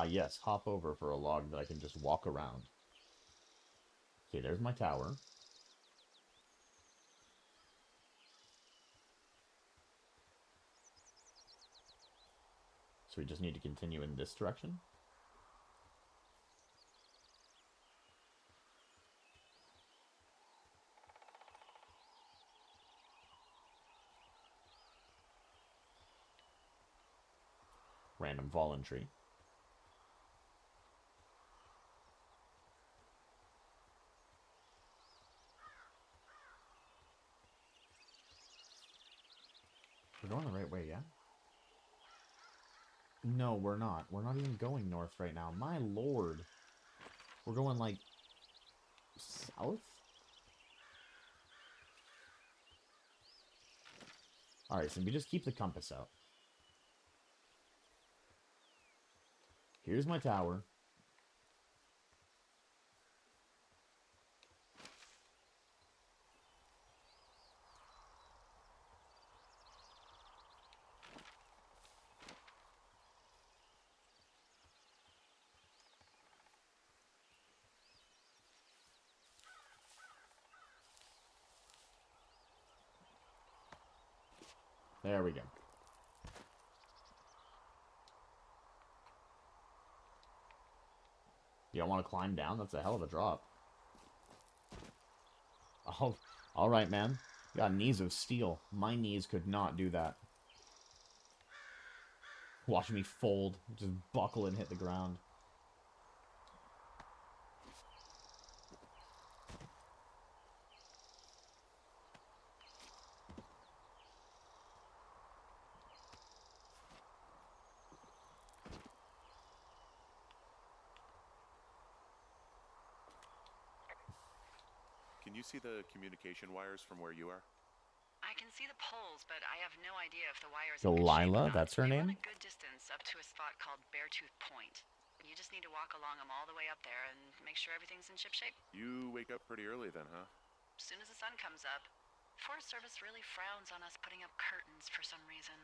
Yes, hop over for a log that I can just walk around. Okay, there's my tower. So we just need to continue in this direction. Random fallen tree. We're going the right way, yeah? No, we're not. We're not even going north right now. My lord. We're going, like, south? Alright, so we just keep the compass out. Here's my tower. There we go. You don't want to climb down? That's a hell of a drop. Oh, alright, man. You got knees of steel. My knees could not do that. Watch me fold. Just buckle and hit the ground. Can you see the communication wires from where you are? I can see the poles, but I have no idea if the wire's Delilah, in good shape or not. that's her They name? run a good distance up to a spot called Beartooth Point. You just need to walk along them all the way up there and make sure everything's in ship shape. You wake up pretty early then, huh? As soon as the sun comes up. Forest Service really frowns on us putting up curtains for some reason.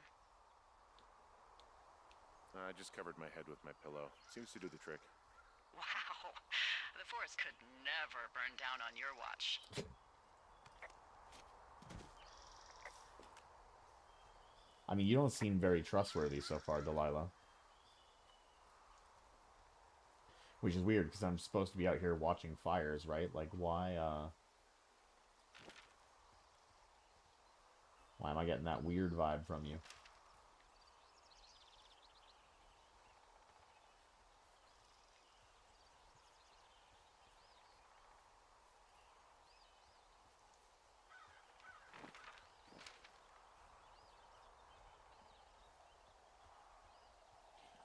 I just covered my head with my pillow. Seems to do the trick. Wow. The forest could never burn down on your watch. I mean, you don't seem very trustworthy so far, Delilah. Which is weird, because I'm supposed to be out here watching fires, right? Like, why am I getting that weird vibe from you?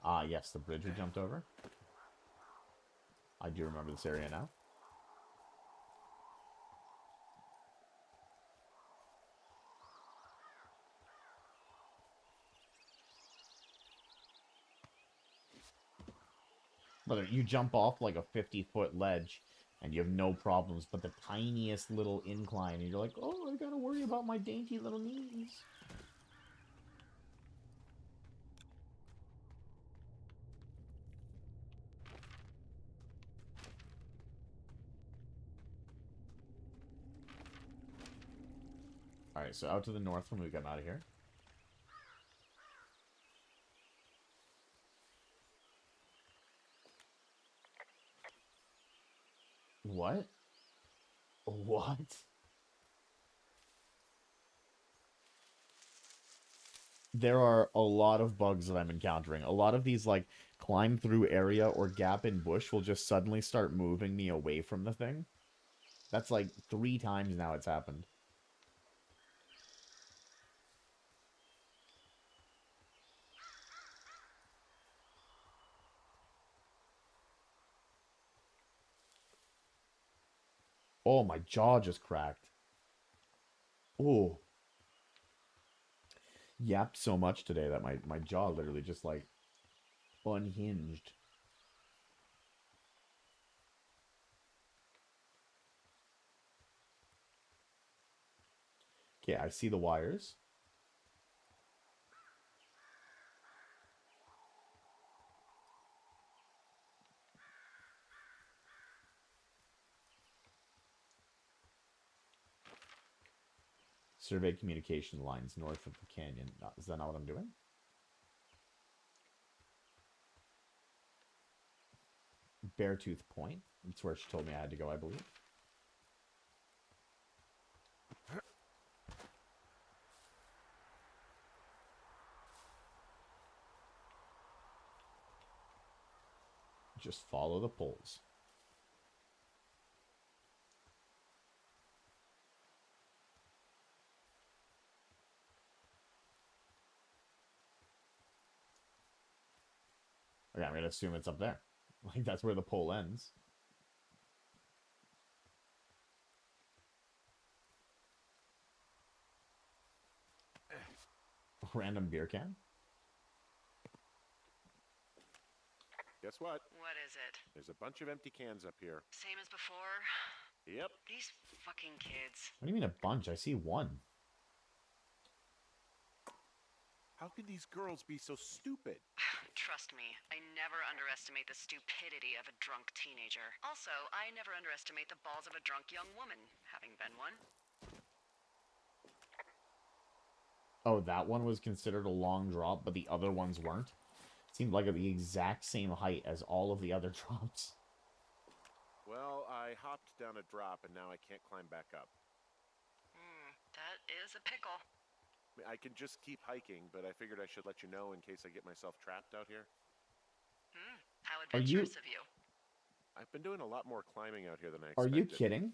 Ah, yes, the bridge we jumped over. I do remember this area now. Brother, you jump off like a 50-foot ledge, and you have no problems, but the tiniest little incline, and you're like, oh, I gotta worry about my dainty little knees. Alright, so out to the north when we come out of here. What? What? There are a lot of bugs that I'm encountering. A lot of these, like, climb through area or gap in bush will just suddenly start moving me away from the thing. That's like 3 times now it's happened. Oh, my jaw just cracked. Oh. Yapped so much today that my jaw literally just, like, unhinged. Okay, I see the wires. Survey communication lines north of the canyon. Is that not what I'm doing? Beartooth Point. That's where she told me I had to go, I believe. Just follow the poles. Okay, I'm gonna assume it's up there. Like, that's where the pole ends. Random beer can? Guess what? What is it? There's a bunch of empty cans up here. Same as before? Yep. These fucking kids. What do you mean a bunch? I see one. How could these girls be so stupid? Trust me, I never underestimate the stupidity of a drunk teenager. Also, I never underestimate the balls of a drunk young woman, having been one. Oh, that one was considered a long drop, but the other ones weren't. Seemed like the exact same height as all of the other drops. Well, I hopped down a drop and now I can't climb back up. That is a pickle. I mean, I can just keep hiking, but I figured I should let you know in case I get myself trapped out here. How Are you- adventurous of you. I've been doing a lot more climbing out here than I Are expected. you kidding?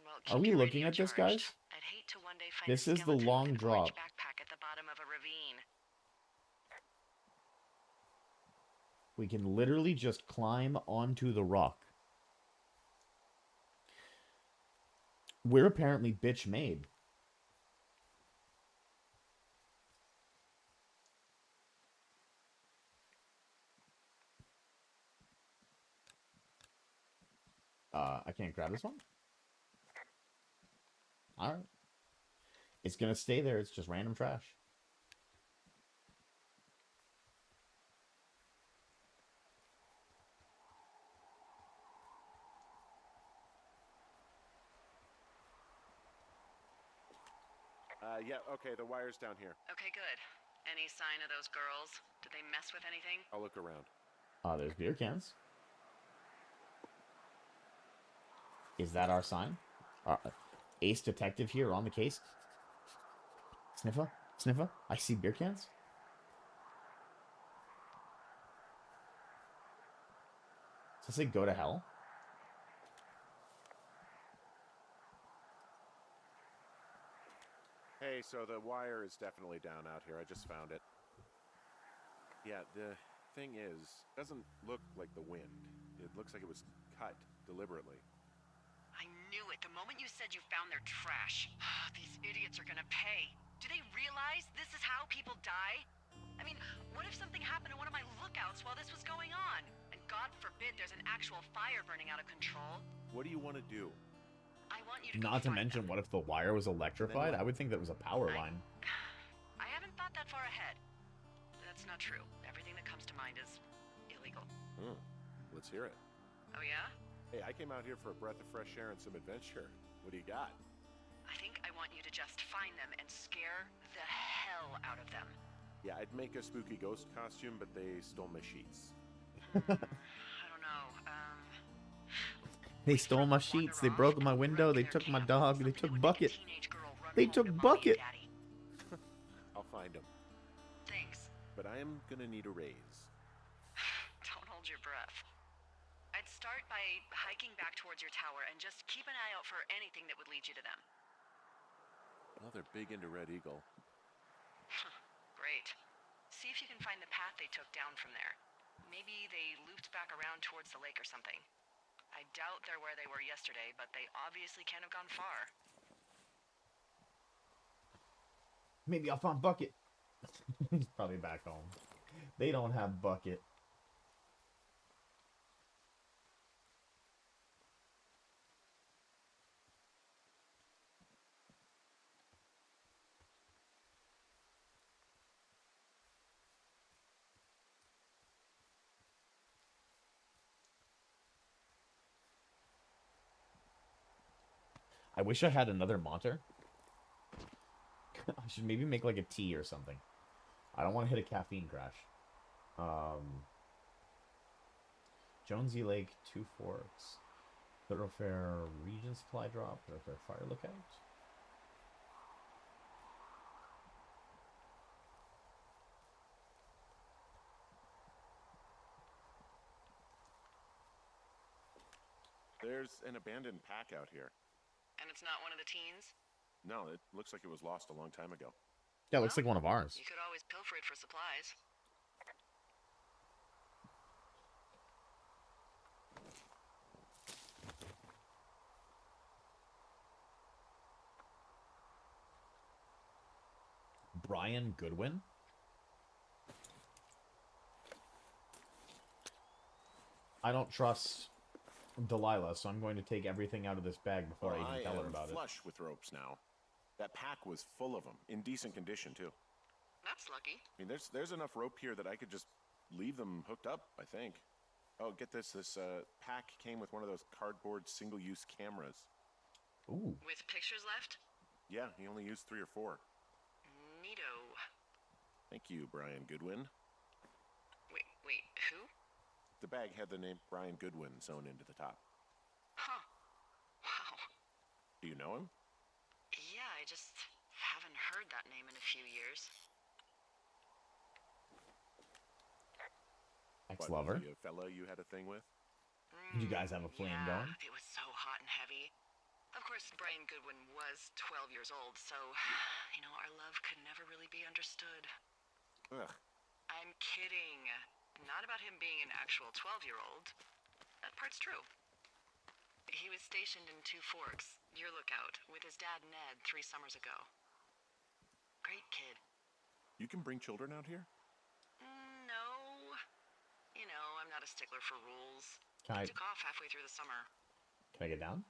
Well, Are keep we your looking radio at this, charged. guys? I'd hate to one day find This a is the skeleton long with an orange drop. backpack at the bottom of a ravine. We can literally just climb onto the rock. We're apparently bitch made. I can't grab this one? Alright. It's gonna stay there, it's just random trash. Yeah, okay, the wire's down here. Okay, good. Any sign of those girls? Did they mess with anything? I'll look around. There's beer cans. Is that our sign? Ace detective here on the case. Sniffer? Sniffer? I see beer cans. Does it say go to hell? Hey, so the wire is definitely down out here. I just found it. Yeah, the thing is, it doesn't look like the wind. It looks like it was cut deliberately. I knew it. The moment you said you found their trash. These idiots are gonna pay. Do they realize this is how people die? I mean, what if something happened to one of my lookouts while this was going on? And God forbid there's an actual fire burning out of control. What do you want to do? I want you to go Not to find mention, them. what if the wire was electrified? I would think that was a power line. I haven't thought that far ahead. That's not true. Everything that comes to mind is illegal. Let's hear it. Oh yeah? Hey, I came out here for a breath of fresh air and some adventure. What do you got? I think I want you to just find them and scare the hell out of them. Yeah, I'd make a spooky ghost costume, but they stole my sheets. I don't know. They stole my sheets. They broke my window. They took my dog. They took Bucket. They took Bucket. I'll find them. Thanks. But I am gonna need a raise. Don't hold your breath. I'd start by hiking back towards your tower and just keep an eye out for anything that would lead you to them. Well, they're big into Red Eagle. Great. See if you can find the path they took down from there. Maybe they looped back around towards the lake or something. I doubt they're where they were yesterday, but they obviously can't have gone far. Maybe I'll find Bucket. He's probably back home. They don't have Bucket. I wish I had another monter. I should maybe make like a tea or something. I don't want to hit a caffeine crash. Jonesy Lake, Two Forks, Thoroughfare Region Supply Drop, Thoroughfare Fire Lookout. There's an abandoned pack out here. And it's not one of the teens? No, it looks like it was lost a long time ago. Yeah, it looks like one of ours. You could always pilfer it for supplies. Brian Goodwin? I don't trust Delilah, so I'm going to take everything out of this bag before I even tell her about it. Flush with ropes now. That pack was full of them, in decent condition too. That's lucky. I mean, there's enough rope here that I could just leave them hooked up, I think. Oh, get this. This pack came with one of those cardboard single-use cameras. Ooh. With pictures left? Yeah, he only used 3 or 4. Neato. Thank you, Brian Goodwin. Wait, who? The bag had the name Brian Goodwin sewn into the top. Huh. Wow. Do you know him? Yeah, I just haven't heard that name in a few years. Ex-lover? The fella you had a thing with? Did you guys have a flame yeah, going? It was so hot and heavy. Of course, Brian Goodwin was 12 years old, so, our love could never really be understood. Ugh. I'm kidding. Not about him being an actual 12-year-old. That part's true. He was stationed in Two Forks, your lookout, with his dad Ned 3 summers ago. Great kid. You can bring children out here? No. I'm not a stickler for rules. Can I- He took off halfway through the summer. Can I get down?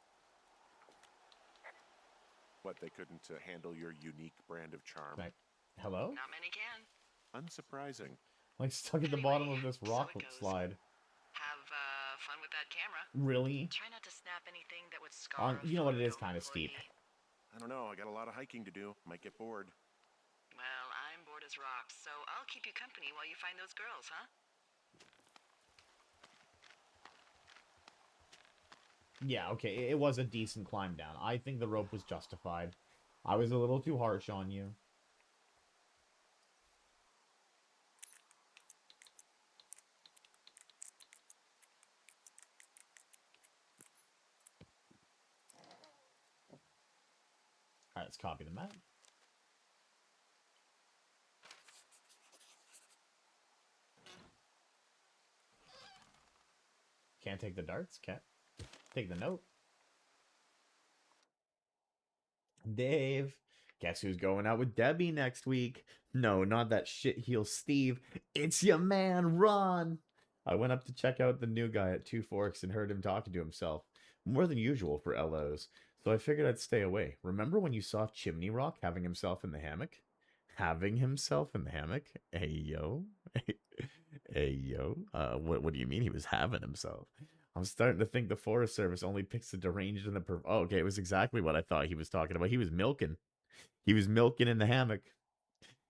What, they couldn't handle your unique brand of charm? Hello? Not many can. Unsurprising. Like stuck at the Anyway, bottom of this so rock it goes. slide. Have fun with that camera. Really? Try not to snap anything that would scar. You know what, it is kind kinda steep. I don't know. I got a lot of hiking to do. Might get bored. Well, I'm bored as rocks, so I'll keep you company while you find those girls, huh? Yeah, okay, it was a decent climb down. I think the rope was justified. I was a little too harsh on you. Alright, let's copy the map. Can't take the darts. Can't take the note. Dave, guess who's going out with Debbie next week? No, not that shitheel Steve. It's your man, Ron. I went up to check out the new guy at Two Forks and heard him talking to himself. More than usual for LOs. So I figured I'd stay away. Remember when you saw Chimney Rock having himself in the hammock? Having himself in the hammock? Hey, yo. Hey, yo. What do you mean he was having himself? I'm starting to think the Forest Service only picks the deranged and the oh, okay, it was exactly what I thought he was talking about. He was milking. He was milking in the hammock.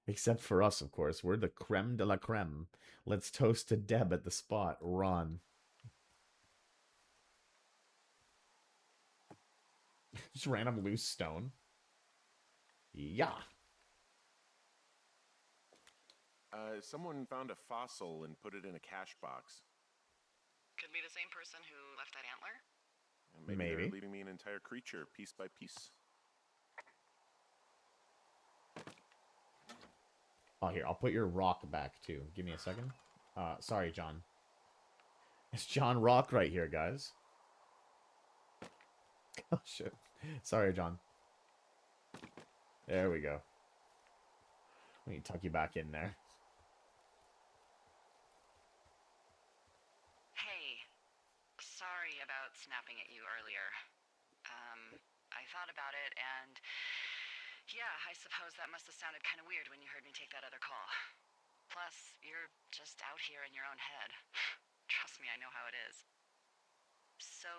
Except for us, of course. We're the creme de la creme. Let's toast to Deb at the spot. Ron. Just random loose stone. Yeah. Someone found a fossil and put it in a cash box. Could be the same person who left that antler. And maybe Maybe. they're leaving me an entire creature, piece by piece. Oh, here, I'll put your rock back too. Give me a second. Sorry, John. It's John Rock right here, guys. Oh, shit. Sorry, John. There we go. Let me tuck you back in there. Hey, sorry about snapping at you earlier. I thought about it, and yeah, I suppose that must have sounded kind of weird when you heard me take that other call. Plus, you're just out here in your own head. Trust me, I know how it is. So,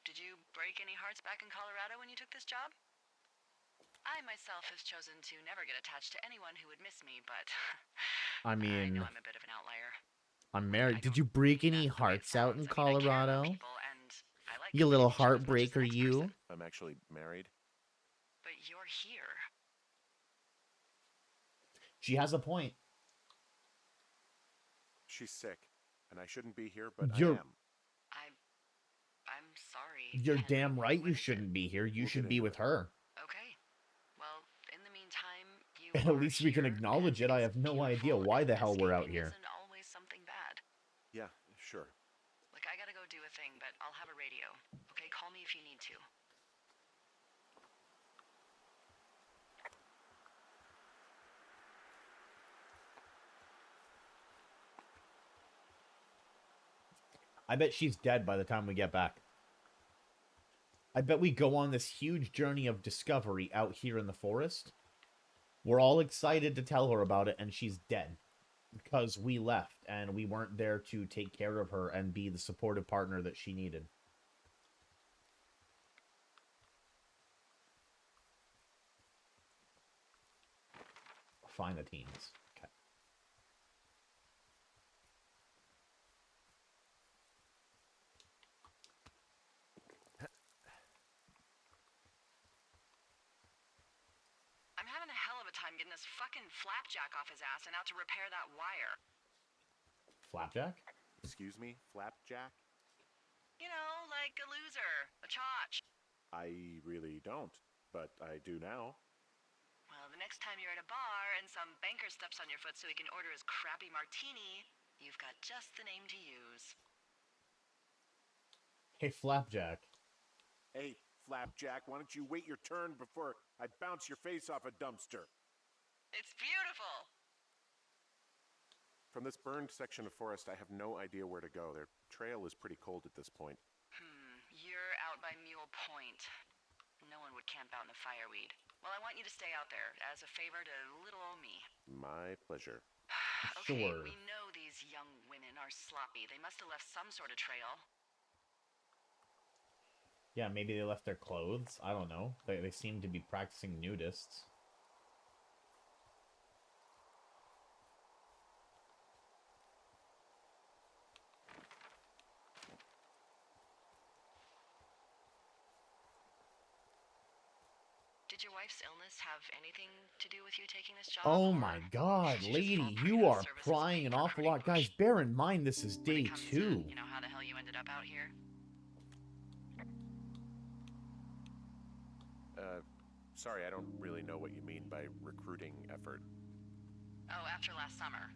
did you break any hearts back in Colorado when you took this job? I myself have chosen to never get attached to anyone who would miss me, but I I mean, know I'm a bit of an outlier. I'm I married. Did don't you break mean any that the way it hearts out in sounds. I mean, I care about Colorado? people, and I like You little companionship as much as the heartbreaker, next you. person. I'm actually married. But you're here. She has a point. She's sick, and I shouldn't be here, but You're I am. I'm sorry. you're Henry. damn right What you is it? shouldn't be here. You We'll should get be into with it. her. Okay. Well, in the meantime, you At are least we can here, acknowledge and it. I it's have no idea beautiful, why and the hell we're out escaping here. Isn't always something bad. Yeah, sure. Look, I gotta go do a thing, but I'll have a radio. Okay, call me if you need to. I bet she's dead by the time we get back. I bet we go on this huge journey of discovery out here in the forest. We're all excited to tell her about it, and she's dead. Because we left, and we weren't there to take care of her and be the supportive partner that she needed. Find the teens. Okay. I'm having a hell of a time getting this fucking flapjack off his ass and out to repair that wire. Flapjack? Excuse me, Flapjack? You know, like a loser, a chotch. I really don't, but I do now. Well, the next time you're at a bar and some banker steps on your foot so he can order his crappy martini, you've got just the name to use. Hey, Flapjack. Hey, Flapjack, why don't you wait your turn before I bounce your face off a dumpster? It's beautiful. From this burned section of forest, I have no idea where to go. Their trail is pretty cold at this point. You're out by Mule Point. No one would camp out in the fireweed. Well, I want you to stay out there as a favor to little old me. My pleasure. Okay, Sure. we know these young women are sloppy. They must have left some sort of trail. Yeah, maybe they left their clothes. I don't know. They seem to be practicing nudists. Did your wife's illness have anything to do with you taking this job? Oh or my god, did you just fall lady, prey to you the are service's prying an awful pay-for-recruiting lot. Guys, push? bear in mind this is When it day comes to, 2. how the hell you ended up out here? Sorry, I don't really know what you mean by recruiting effort. Oh, after last summer.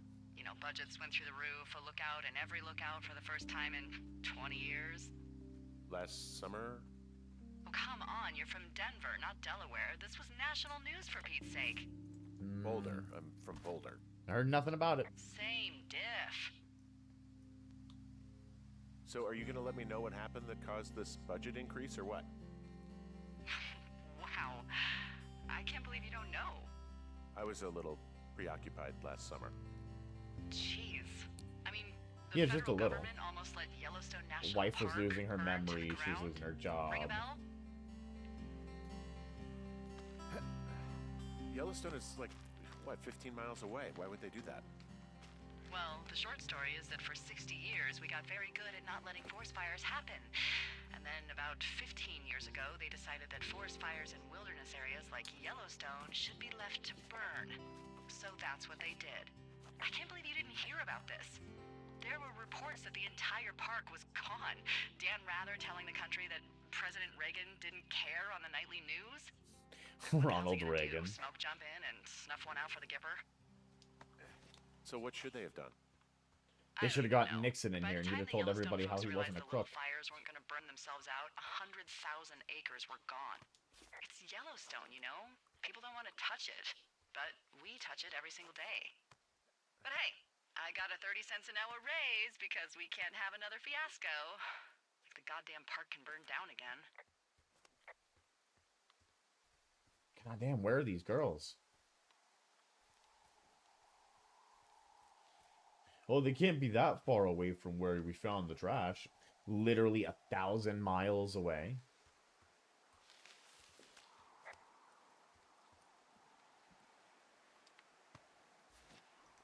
Budgets went through the roof, a lookout in every lookout for the first time in 20 years. Last summer? Oh, come on, you're from Denver, not Delaware. This was national news for Pete's sake. Boulder. I'm from Boulder. I heard nothing about it. Same diff. So are you going to let me know what happened that caused this budget increase or what? Wow. I can't believe you don't know. I was a little preoccupied last summer. Jeez. I mean, the Yeah, just a federal little. government almost let Yellowstone National Wife was Park losing her burn to the memory. She's ground. losing her job. Ring a bell? Yellowstone is like, what, 15 miles away? Why would they do that? Well, the short story is that for 60 years, we got very good at not letting forest fires happen. And then about 15 years ago, they decided that forest fires in wilderness areas like Yellowstone should be left to burn. So that's what they did. I can't believe you didn't hear about this. There were reports that the entire park was gone. Dan Rather telling the country that President Reagan didn't care on the nightly news. Ronald Reagan. Smoke jump in and snuff one out for the Gipper? So what should they have done? They should have gotten know. Nixon in By here and the he'd time have the told Yellowstone everybody how folks he wasn't a realized the crook. little fires weren't going to burn themselves out, 100,000 acres were gone. It's Yellowstone, People don't want to touch it, but we touch it every single day. But hey, I got a 30 cents an hour raise because we can't have another fiasco. Like the goddamn park can burn down again. God damn, where are these girls? Oh, they can't be that far away from where we found the trash. Literally 1,000 miles away.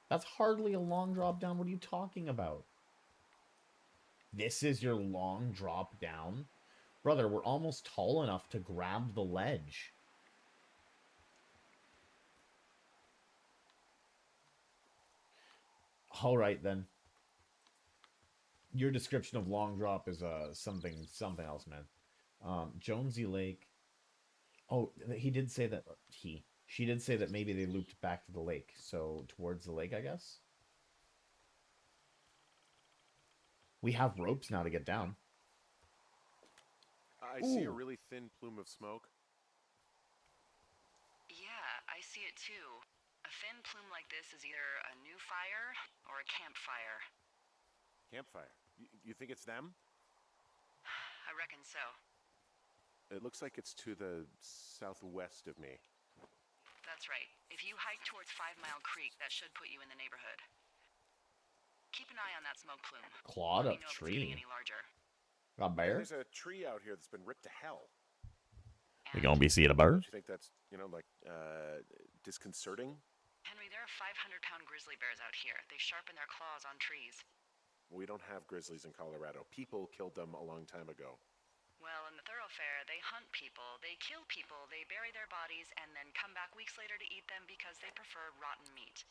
That's hardly a long drop down. What are you talking about? This is your long drop down? Brother, we're almost tall enough to grab the ledge. All right, then. Your description of long drop is something else, man. Jonesy Lake. Oh, he did say that she did say that maybe they looped back to the lake, so towards the lake, I guess. We have ropes now to get down. I see a really thin plume of smoke. Yeah, I see it too. A thin plume like this is either a new fire or a campfire. Campfire. You think it's them? I reckon so. It looks like it's to the southwest of me. That's right. If you hike towards 5 Mile Creek, that should put you in the neighborhood. Keep an eye on that smoke plume. Clawed Let me up know if it's getting tree. any larger. A bear? There's a tree out here that's been ripped to hell. You gonna be seeing a bird? Do you think that's, disconcerting? Henry, there are 500-pound grizzly bears out here. They sharpen their claws on trees. We don't have grizzlies in Colorado. People killed them a long time ago. Well, in the thoroughfare, they hunt people, they kill people, they bury their bodies, and then come back weeks later to eat them because they prefer rotten meat.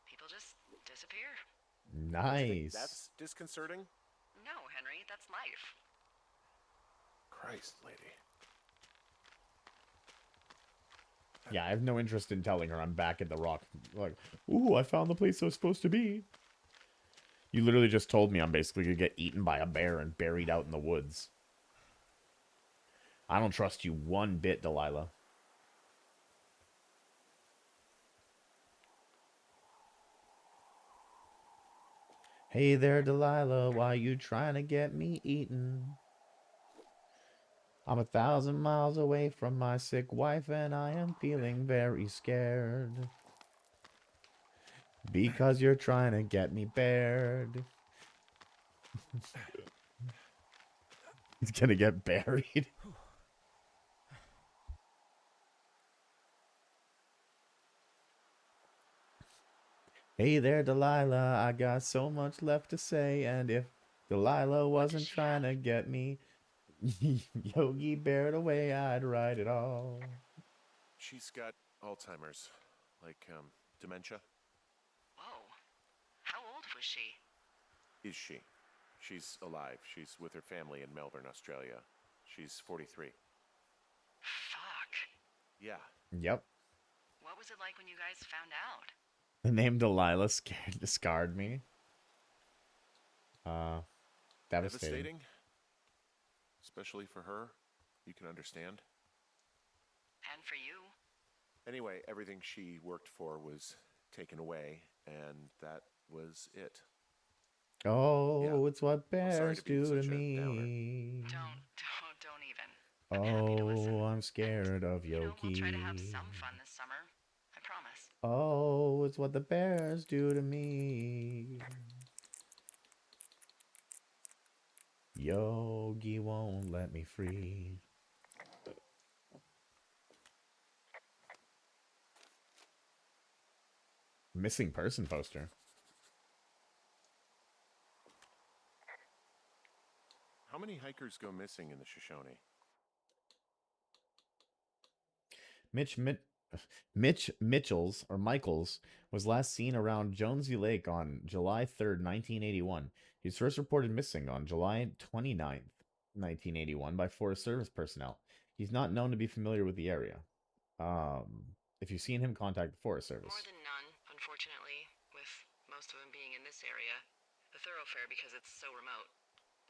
People just disappear. Nice. That's disconcerting? No, Henry, that's life. Christ, lady. Yeah, I have no interest in telling her I'm back in the rock. Like, ooh, I found the place I was supposed to be. You literally just told me I'm basically gonna get eaten by a bear and buried out in the woods. I don't trust you one bit, Delilah. Hey there, Delilah, why you trying to get me eaten? I'm 1,000 miles away from my sick wife and I am feeling very scared. Because you're trying to get me bared. He's gonna get buried. Hey there, Delilah. I got so much left to say, and if Delilah wasn't she trying have? to get me, Yogi Bear the way I'd write it all. She's got Alzheimer's, like dementia. Whoa. How old was she? Is she? She's alive. She's with her family in Melbourne, Australia. She's 43. Fuck. Yeah. Yep. What was it like when you guys found out? The name Delilah scarred me. Devastating. Devastating. Especially for her. You can understand. And for you? Anyway, everything she worked for was taken away, and that was it. Oh, Yeah. it's what I'm sorry bears to be do to such a downer. me. Don't even. I'm happy to listen. Oh, I'm scared of You know, we'll try to have Yogi. some fun this summer. I promise. Oh, it's what the bears do to me. Yogi won't let me free. Missing person poster. How many hikers go missing in the Shoshone? Mitch Mitchells or Michaels was last seen around Jonesy Lake on July 3rd, 1981. He was first reported missing on July 29th, 1981 by Forest Service personnel. He's not known to be familiar with the area. If you've seen him, contact the Forest Service. More than none, unfortunately, with most of them being in this area. The thoroughfare because it's so remote.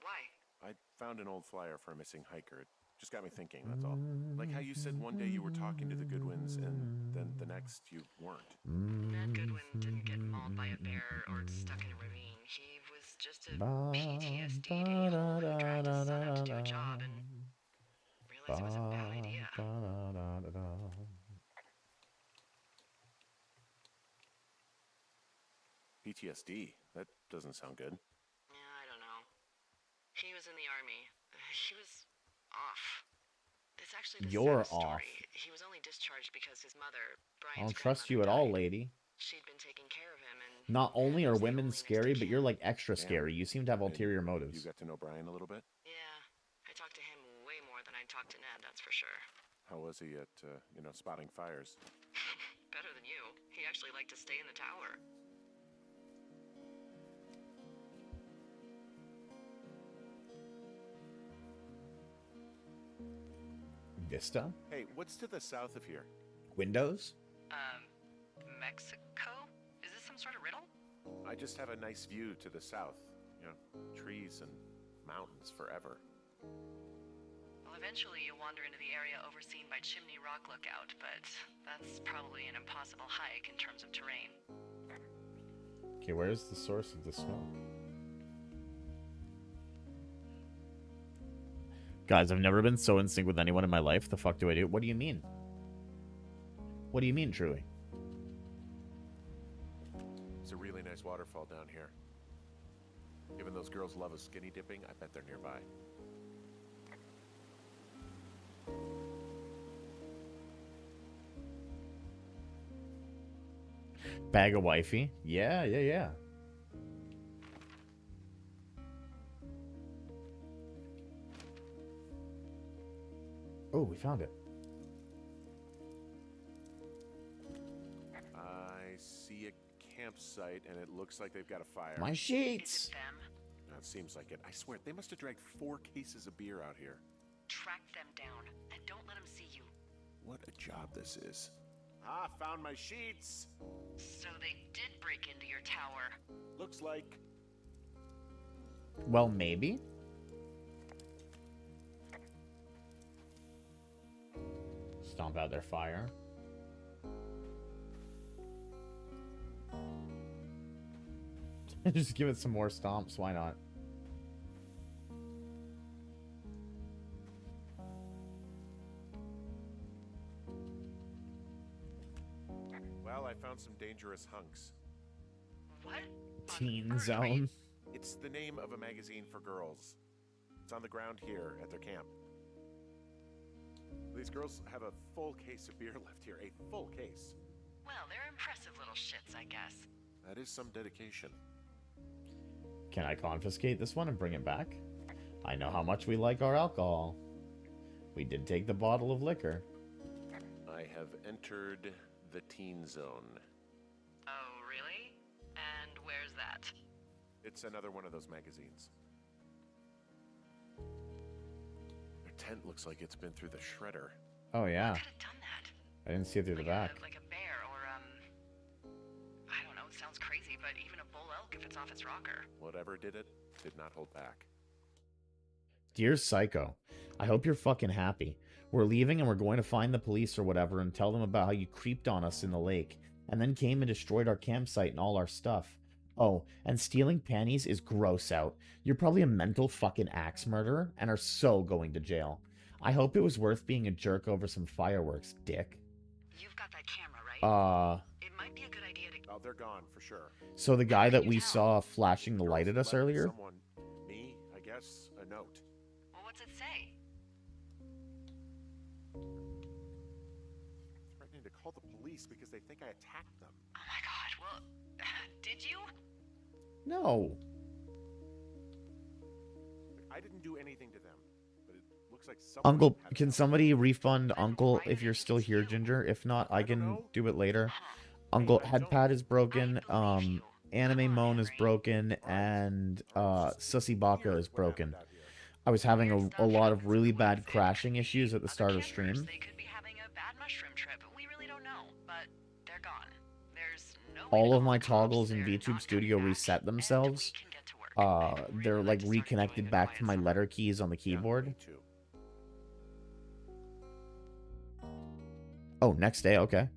Why? I found an old flyer for a missing hiker. It just got me thinking, that's all. Like how you said one day you were talking to the Goodwins and then the next you weren't. Ned Goodwin didn't get mauled by a bear or stuck in a ravine. He was just a PTSD'd a-hole who dragged his son out to do a job and realized it was a bad idea. PTSD? That doesn't sound good. Yeah, I don't know. He was in the army. He was off. It's actually the You're saddest off. story. He was only discharged because his mother, I Brian's don't trust you grandmother, at all, died. lady. She'd been taking care of him, and Not only Ned are was the women only next scary, of but you're kin. like extra Damn. scary. You seem to have And ulterior You motives. got to know Brian a little bit? Yeah, I talked to him way more than I talked to Ned, that's for sure. How was he at, spotting fires? Better than you. He actually liked to stay in the tower. Vista? Hey, what's to the south of here? Windows? Mexico? Is this some sort of riddle? I just have a nice view to the south. Trees and mountains forever. Well, eventually you'll wander into the area overseen by Chimney Rock Lookout, but that's probably an impossible hike in terms of terrain. Okay, where's the source of the smoke? Guys, I've never been so in sync with anyone in my life. The fuck do I do? What do you mean? What do you mean, truly? It's a really nice waterfall down here. Given those girls love a skinny dipping, I bet they're nearby. Bag of wifey? Yeah. Oh, we found it. I see a campsite, and it looks like they've got a fire. My Is sheets! it them? It seems like it. I swear, they must have dragged 4 cases of beer out here. Track them down, and don't let them see you. What a job this is. Ah, found my sheets! So they did break into your tower. Looks like... Well, maybe. Stomp out their fire. Just give it some more stomps. Why not? Well, I found some dangerous hunks. What? Teen On Earth are you? Zone. It's the name of a magazine for girls. It's on the ground here at their camp. These girls have a full case of beer left here. A full case. Well, they're impressive little shits, I guess. That is some dedication. Can I confiscate this one and bring it back? I know how much we like our alcohol. We did take the bottle of liquor. I have entered the teen zone. Oh, really? And where's that? It's another one of those magazines. Their tent looks like it's been through the shredder. Oh, yeah. Could have done that. I didn't see it through the back. Like a bear or, I don't know, it sounds crazy, but even a bull elk if it's off its rocker. Whatever did it, did not hold back. Dear Psycho, I hope you're fucking happy. We're leaving and we're going to find the police or whatever and tell them about how you creeped on us in the lake and then came and destroyed our campsite and all our stuff. Oh, and stealing panties is gross out. You're probably a mental fucking axe murderer and are so going to jail. I hope it was worth being a jerk over some fireworks, dick. You've got that camera, right? It might be a good idea to... Oh, they're gone for sure. So the guy that we saw flashing the light at us Left earlier? Someone, me, I guess, a note. Well, what's it say? Threatening to call the police because they think I attacked them. Oh my god, well, did you? No. I didn't do anything to them, but it looks like someone Uncle, had can them. somebody refund Uncle if you're still here, Ginger? If not, I can do it later. Uncle, Headpad is broken, Anime Moan is broken, and Sussy Baka is broken. I was having a lot of really bad crashing issues at the start of stream. They could be having a bad mushroom trip. We really don't know, but they're gone. There's no way All to of call my the cops. toggles in They're VTube not Studio coming back, reset and themselves. we can get to work. I'd really They're like like to start reconnected enjoying a back to quiet my summer. letter keys on the Yeah, keyboard. me too. Oh, next day, okay.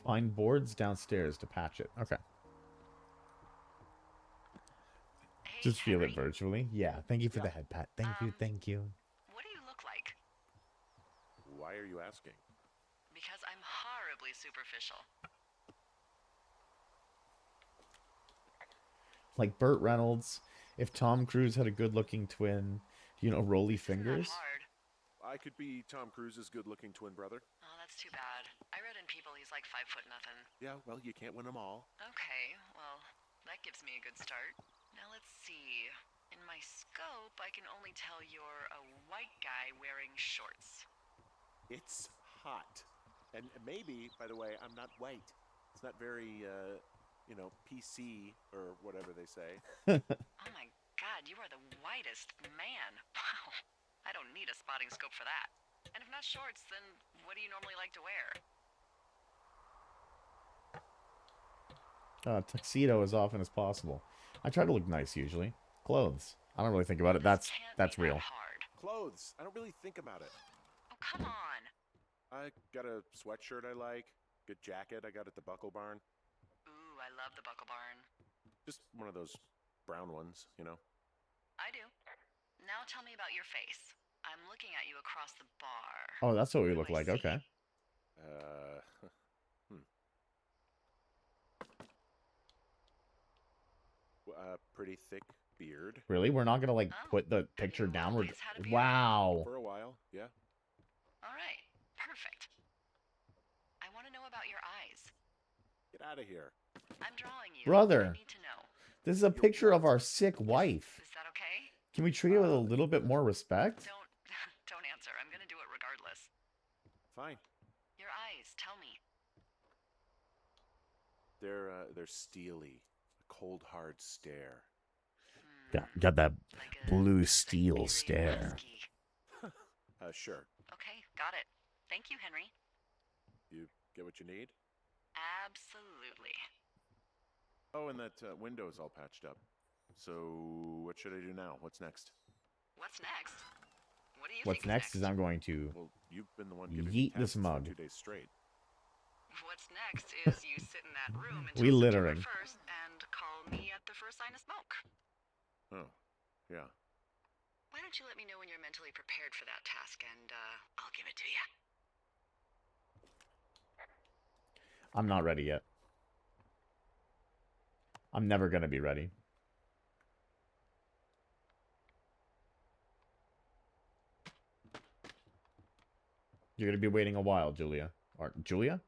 Find boards downstairs to patch it. Okay. Hey, Just feel it Henry, virtually. Yeah, thank you for the head pat. Thank you, thank you. what do you look like? Why are you asking? Because I'm horribly superficial. Like Burt Reynolds, if Tom Cruise had a good-looking twin, you know, Roly Isn't that Fingers. hard? I could be Tom Cruise's good-looking twin brother. Oh, that's too bad. I read in People he's like 5 foot nothing. Yeah, well, you can't win them all. Okay, well, that gives me a good start. Now let's see. In my scope, I can only tell you're a white guy wearing shorts. It's hot. And maybe, by the way, I'm not white. It's not very, you know, PC or whatever they say. Oh my god, you are the whitest man. Wow. I don't need a spotting scope for that. And if not shorts, then what do you normally like to wear? Tuxedo as often as possible. I try to look nice usually. Clothes. I don't really think about it. This can't That's be that real. hard. Clothes. I don't really think about it. Oh, come on. I got a sweatshirt I like. Good jacket I got at the Buckle Barn. Ooh, I love the Buckle Barn. Just one of those brown ones, you know. I do. Now tell me about your face. I'm looking at you across the bar. Oh, that's what we do look I like. see? Okay. Pretty thick beard. Really? We're not gonna like Oh, put the then picture you down. We're always had a beard? wow. For a while, yeah. All right, perfect. I want to know about your eyes. Get out of here. I'm drawing you. Brother. I need to know. This is a picture of our sick wife. Is that okay? Can we treat her with a little bit more respect? Don't answer. I'm gonna do it regardless. Fine. Your eyes, tell me. They're steely. A cold, hard stare. Yeah, got that Like a blue steel Siberian stare. husky. Sure. Okay, got it. Thank you, Henry. You get what you need? Absolutely. Oh, and that window's all patched up. So, what should I do now? What's next? What's next? What do you What's think next is I'm going to Well, you've been the one giving yeet me this tasks mug. for 2 days straight. What's next is you sit in that room until We September littering. 1st and call me at the first sign of smoke. Oh, Yeah. Why don't you let me know when you're mentally prepared for that task, and I'll give it to you. I'm not ready yet. I'm never gonna be ready. You're gonna be waiting a while, Julia. Or Julia?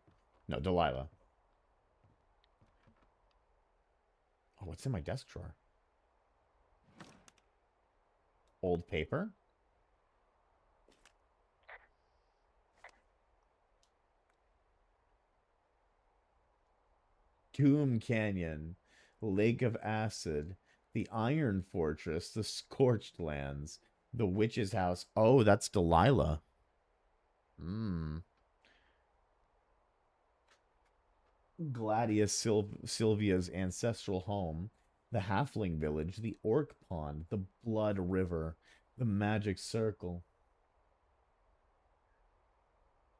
No, Delilah. Oh, what's in my desk drawer? Old paper? Doom Canyon, Lake of Acid, the Iron Fortress, the Scorched Lands, the Witch's House. Oh, that's Delilah. Hmm. Gladius Sylvia's ancestral home, the Halfling Village, the Orc Pond, the Blood River, the Magic Circle.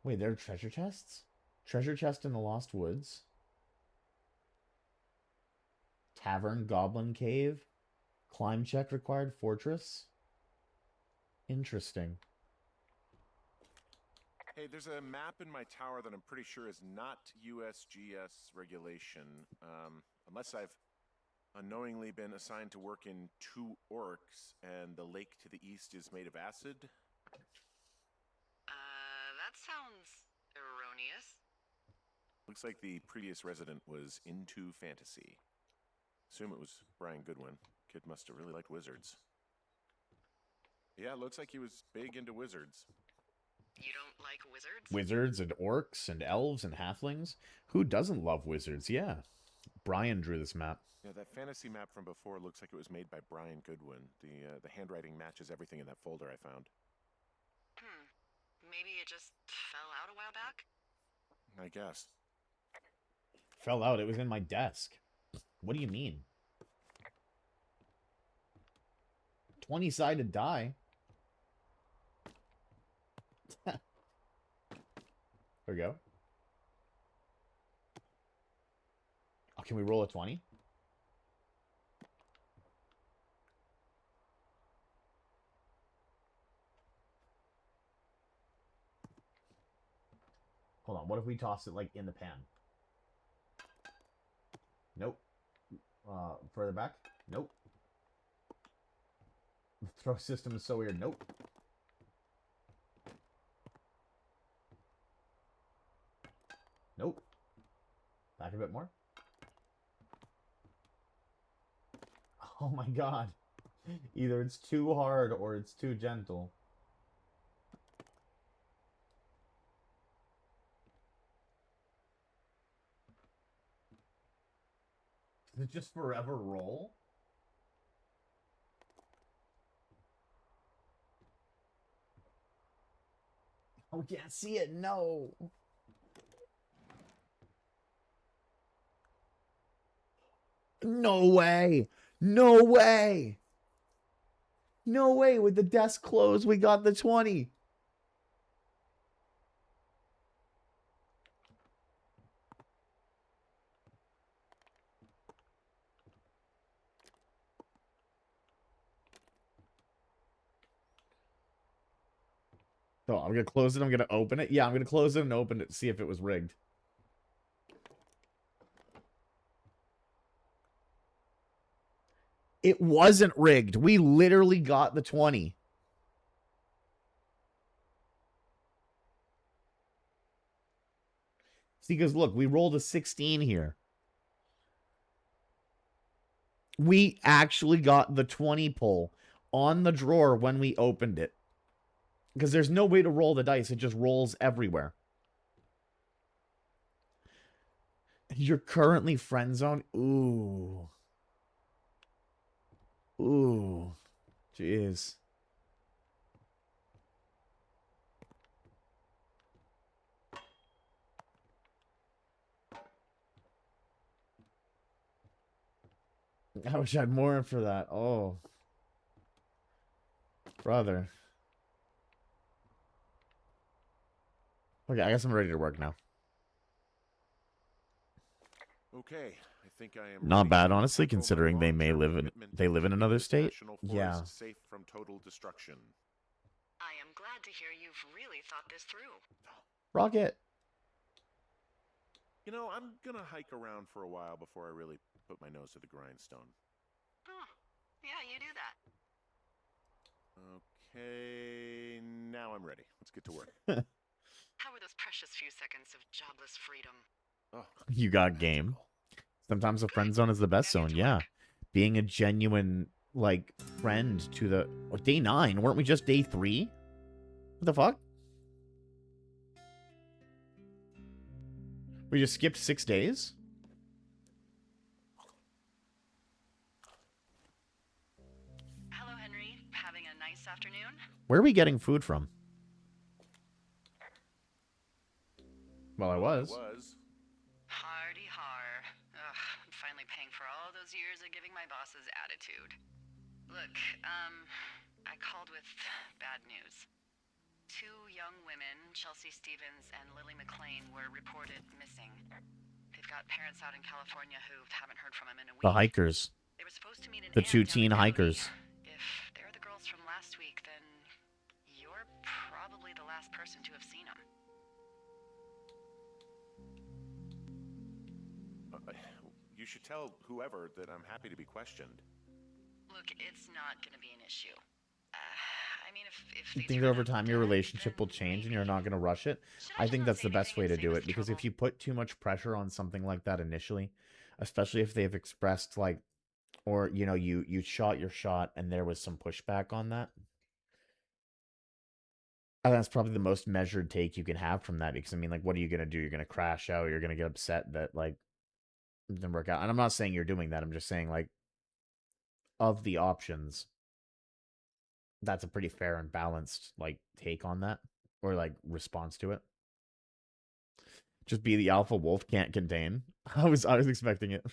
Wait, there are treasure chests? Treasure chest in the Lost Woods? Tavern, Goblin Cave, climb check required, fortress. Interesting. Hey, there's a map in my tower that I'm pretty sure is not USGS regulation, unless I've unknowingly been assigned to work in 2 orcs, and the lake to the east is made of acid. That sounds erroneous. Looks like the previous resident was into fantasy. Assume it was Brian Goodwin. Kid must have really liked wizards. Yeah, looks like he was big into wizards. You don't like wizards? Wizards and orcs and elves and halflings. Who doesn't love wizards? Yeah. Brian drew this map. Yeah, that fantasy map from before looks like it was made by Brian Goodwin. The handwriting matches everything in that folder I found. Maybe it just fell out a while back? I guess. Fell out. It was in my desk. What do you mean? 20-sided die. There we go. Oh, can we roll a 20? Hold on. What if we toss it, like, in the pan? Nope. Further back? Nope. The throw system is so weird. Nope. Nope. Back a bit more. Oh my god. Either it's too hard or it's too gentle. Does it just forever roll? Oh, we can't see it. No. No way. No way. No way. With the desk closed, we got the 20. So I'm going to close it. I'm going to open it. Yeah, I'm going to close it and open it to see if it was rigged. It wasn't rigged. We literally got the 20. See, because look, we rolled a 16 here. We actually got the 20 pull on the drawer when we opened it. Because there's no way to roll the dice. It just rolls everywhere. You're currently friend zone. Ooh. Ooh. Jeez. I wish I had more for that. Oh. Brother. Okay, I guess I'm ready to work now. Okay, I think I am Not ready bad, to honestly, tackle my considering long-term commitment they to live in keep another this state. national Yeah. forest safe from total destruction. I am glad to hear you've really thought this through. Rocket. You know, I'm gonna hike around for a while before I really put my nose to the grindstone. Oh, yeah, you do that. Okay, now I'm ready. Let's get to work. How were those precious few seconds of jobless freedom? Oh, You got game. magical. Sometimes a friend zone is the best Now get zone. to Yeah. work. Being a genuine, like, friend to the. Day 9. Weren't we just day 3? What the fuck? We just skipped 6 days? Hello, Henry. Having a nice afternoon? Where are we getting food from? Well, I I was. Hardy har. Ugh, I'm finally paying for all those years of giving my bosses attitude. Look, I called with bad news. 2 young women, Chelsea Stevens and Lily McLean, were reported missing. They've got parents out in California who haven't heard from them in a week. The hikers. They were supposed to meet an The aunt 2 down teen the county. hikers. If they're the girls from last week, then you're probably the last person to have seen them. You should tell whoever that I'm happy to be questioned. Look, it's not going to be an issue. I mean, if You they think turn over up time your dead, relationship will then change and maybe. you're not going to rush it? Should I just think not that's say the best anything way and to save do us it, the because trouble? if you put too much pressure on something like that initially, especially if they've expressed, like, or, you know, you shot your shot and there was some pushback on that, and that's probably the most measured take you can have from that, because, I mean, like, what are you going to do? You're going to crash out. You're going to get upset that, like, it didn't work out. And I'm not saying you're doing that. I'm just saying, like, of the options, that's a pretty fair and balanced, like, take on that, or, like, response to it. Just be the alpha wolf can't contain. I was expecting it.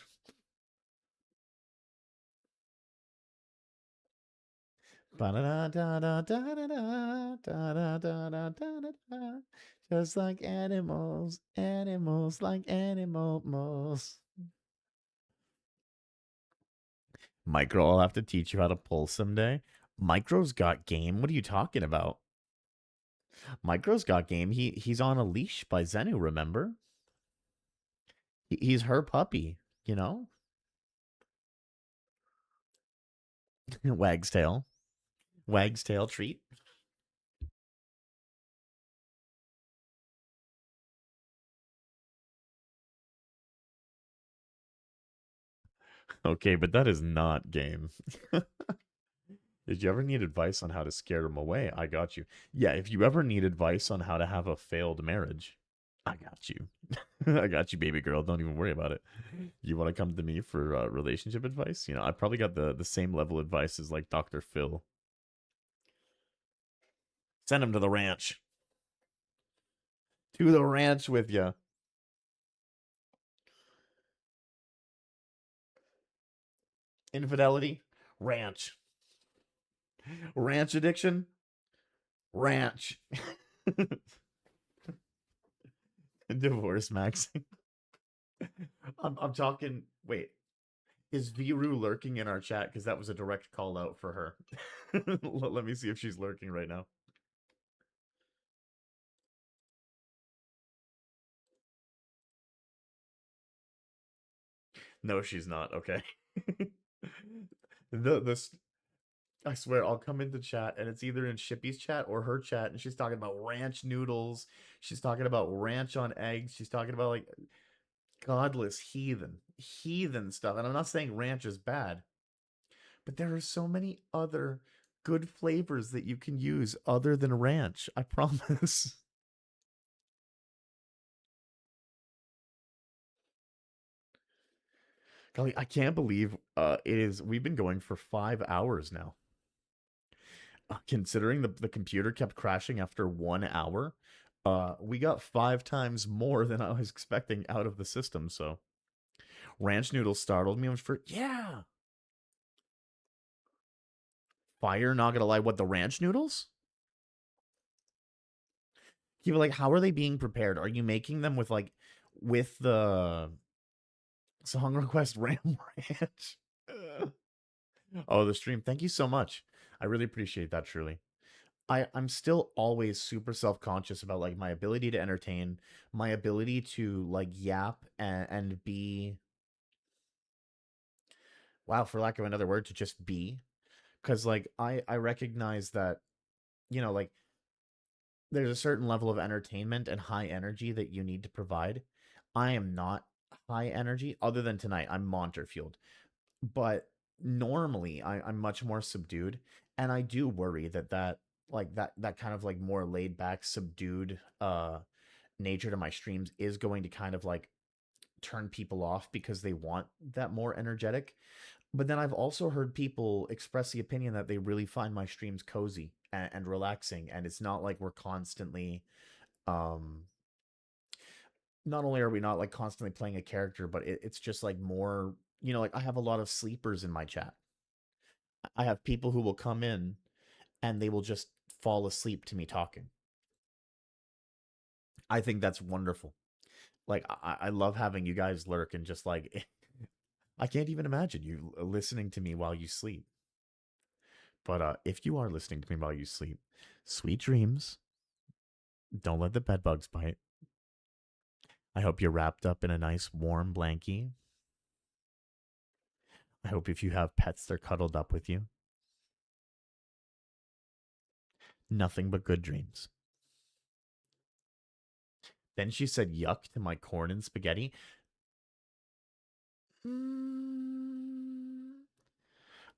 Just like animals, animals like animals. Micro, I'll have to teach you how to pull someday. Micro's got game. What are you talking about? Micro's got game. He's on a leash by Zenu, remember? He's her puppy, you know? Wag's tail. Wag's tail treat. Okay, but that is not game. Did you ever need advice on how to scare them away? I got you. Yeah, if you ever need advice on how to have a failed marriage, I got you. I got you, baby girl. Don't even worry about it. You want to come to me for relationship advice? You know, I probably got the same level advice as like Dr. Phil. Send him to the ranch. To the ranch with you. Infidelity, ranch. Ranch addiction, ranch. Divorce, Max. I'm talking. Wait, is Viru lurking in our chat? Because that was a direct call out for her. Let me see if she's lurking right now. No, she's not. Okay. This I swear I'll come into chat and it's either in Shippy's chat or her chat, and she's talking about ranch noodles. She's talking about ranch on eggs. She's talking about like godless heathen stuff. And I'm not saying ranch is bad, but there are so many other good flavors that you can use other than ranch. I promise. Golly, I can't believe it is. We've been going for 5 hours now. Considering the computer kept crashing after 1 hour, we got 5 times more than I was expecting out of the system. So, ranch noodles startled me. I was for yeah, fire. Not gonna lie, what the ranch noodles? You were like, how are they being prepared? Are you making them with like, with the Song request Ram Ranch. Oh, the stream. Thank you so much. I really appreciate that, truly. I'm still always super self-conscious about like my ability to entertain, my ability to like yap and be, wow, for lack of another word, to just be. Cause like I recognize that, like there's a certain level of entertainment and high energy that you need to provide. I am not high energy other than tonight. I'm monitor fueled. But normally I'm much more subdued, and I do worry that kind of like more laid back, subdued nature to my streams is going to kind of like turn people off because they want that more energetic. But then I've also heard people express the opinion that they really find my streams cozy and relaxing, and it's not like we're constantly um not only are we not like constantly playing a character, but it's just like more, like I have a lot of sleepers in my chat. I have people who will come in and they will just fall asleep to me talking. I think that's wonderful. Like I love having you guys lurk and just like I can't even imagine you listening to me while you sleep. But if you are listening to me while you sleep, sweet dreams. Don't let the bed bugs bite. I hope you're wrapped up in a nice warm blankie. I hope if you have pets, they're cuddled up with you. Nothing but good dreams. Then she said yuck to my corn and spaghetti. Mm.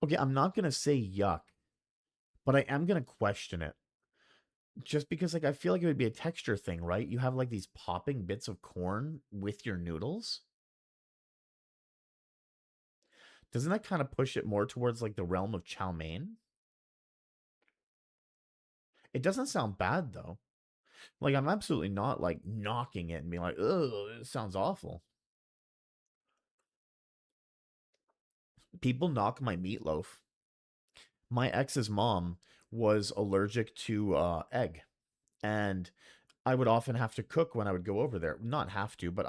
Okay, I'm not going to say yuck, but I am going to question it. Just because like I feel like it would be a texture thing, right? You have like these popping bits of corn with your noodles. Doesn't that kind of push it more towards like the realm of chow mein? It doesn't sound bad though. Like I'm absolutely not like knocking it and being like, "Oh, it sounds awful." People knock my meatloaf. My ex's mom was allergic to egg, and I would often have to cook when I would go over there. Not have to, but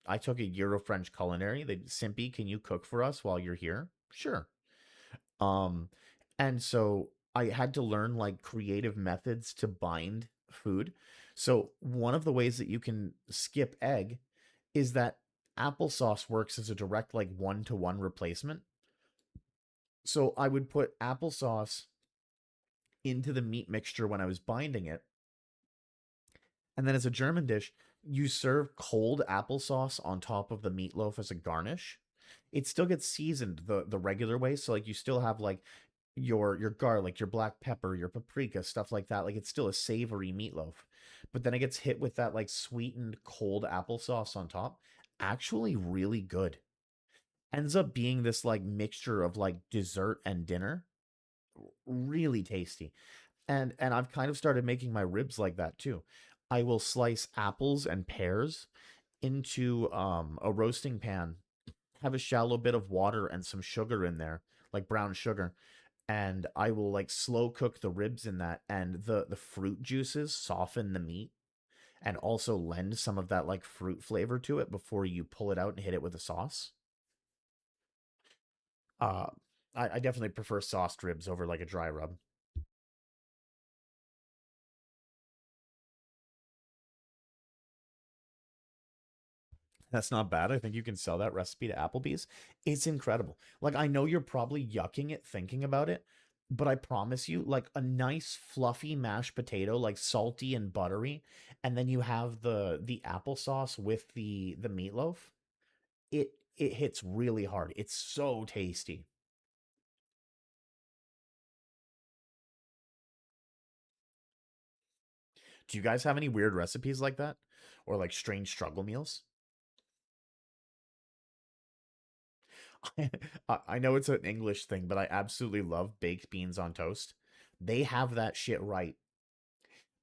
I took a Euro French culinary. They Simpy, can you cook for us while you're here? Sure. Um, and so I had to learn like creative methods to bind food. So one of the ways that you can skip egg is that applesauce works as a direct like one-to-one replacement. So I would put applesauce into the meat mixture when I was binding it. And then as a German dish, you serve cold applesauce on top of the meatloaf as a garnish. It still gets seasoned the regular way, so like you still have like your garlic, your black pepper, your paprika, stuff like that. Like it's still a savory meatloaf. But then it gets hit with that like sweetened cold applesauce on top. Actually really good. Ends up being this like mixture of like dessert and dinner. Really tasty. And I've kind of started making my ribs like that too. I will slice apples and pears into a roasting pan, have a shallow bit of water and some sugar in there, like brown sugar, and I will like slow cook the ribs in that, and the fruit juices soften the meat and also lend some of that like fruit flavor to it before you pull it out and hit it with a sauce. Uh I definitely prefer sauced ribs over like a dry rub. That's not bad. I think you can sell that recipe to Applebee's. It's incredible. Like I know you're probably yucking it thinking about it, but I promise you, like a nice fluffy mashed potato, like salty and buttery, and then you have the applesauce with the meatloaf. It hits really hard. It's so tasty. Do you guys have any weird recipes like that? Or like strange struggle meals? I know it's an English thing, but I absolutely love baked beans on toast. They have that shit right.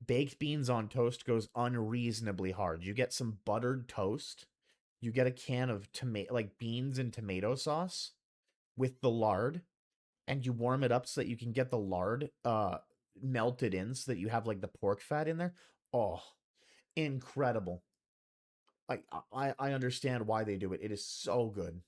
Baked beans on toast goes unreasonably hard. You get some buttered toast, you get a can of tomato like beans and tomato sauce with the lard, and you warm it up so that you can get the lard melted in so that you have like the pork fat in there. Oh, incredible. I understand why they do it. It is so good.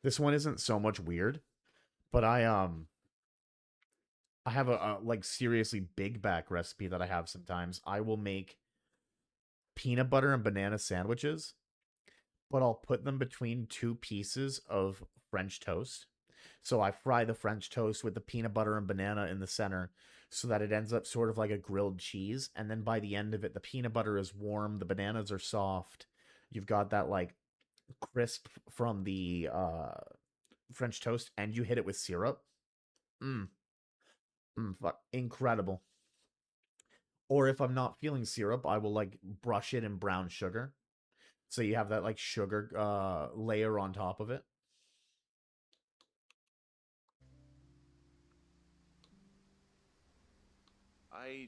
This one isn't so much weird, but I have a like seriously big back recipe that I have sometimes. I will make peanut butter and banana sandwiches, but I'll put them between two pieces of French toast. So I fry the French toast with the peanut butter and banana in the center so that it ends up sort of like a grilled cheese. And then by the end of it, the peanut butter is warm, the bananas are soft. You've got that like crisp from the French toast, and you hit it with syrup. Mmm, fuck, incredible. Or if I'm not feeling syrup, I will like brush it in brown sugar. So you have that like sugar layer on top of it. I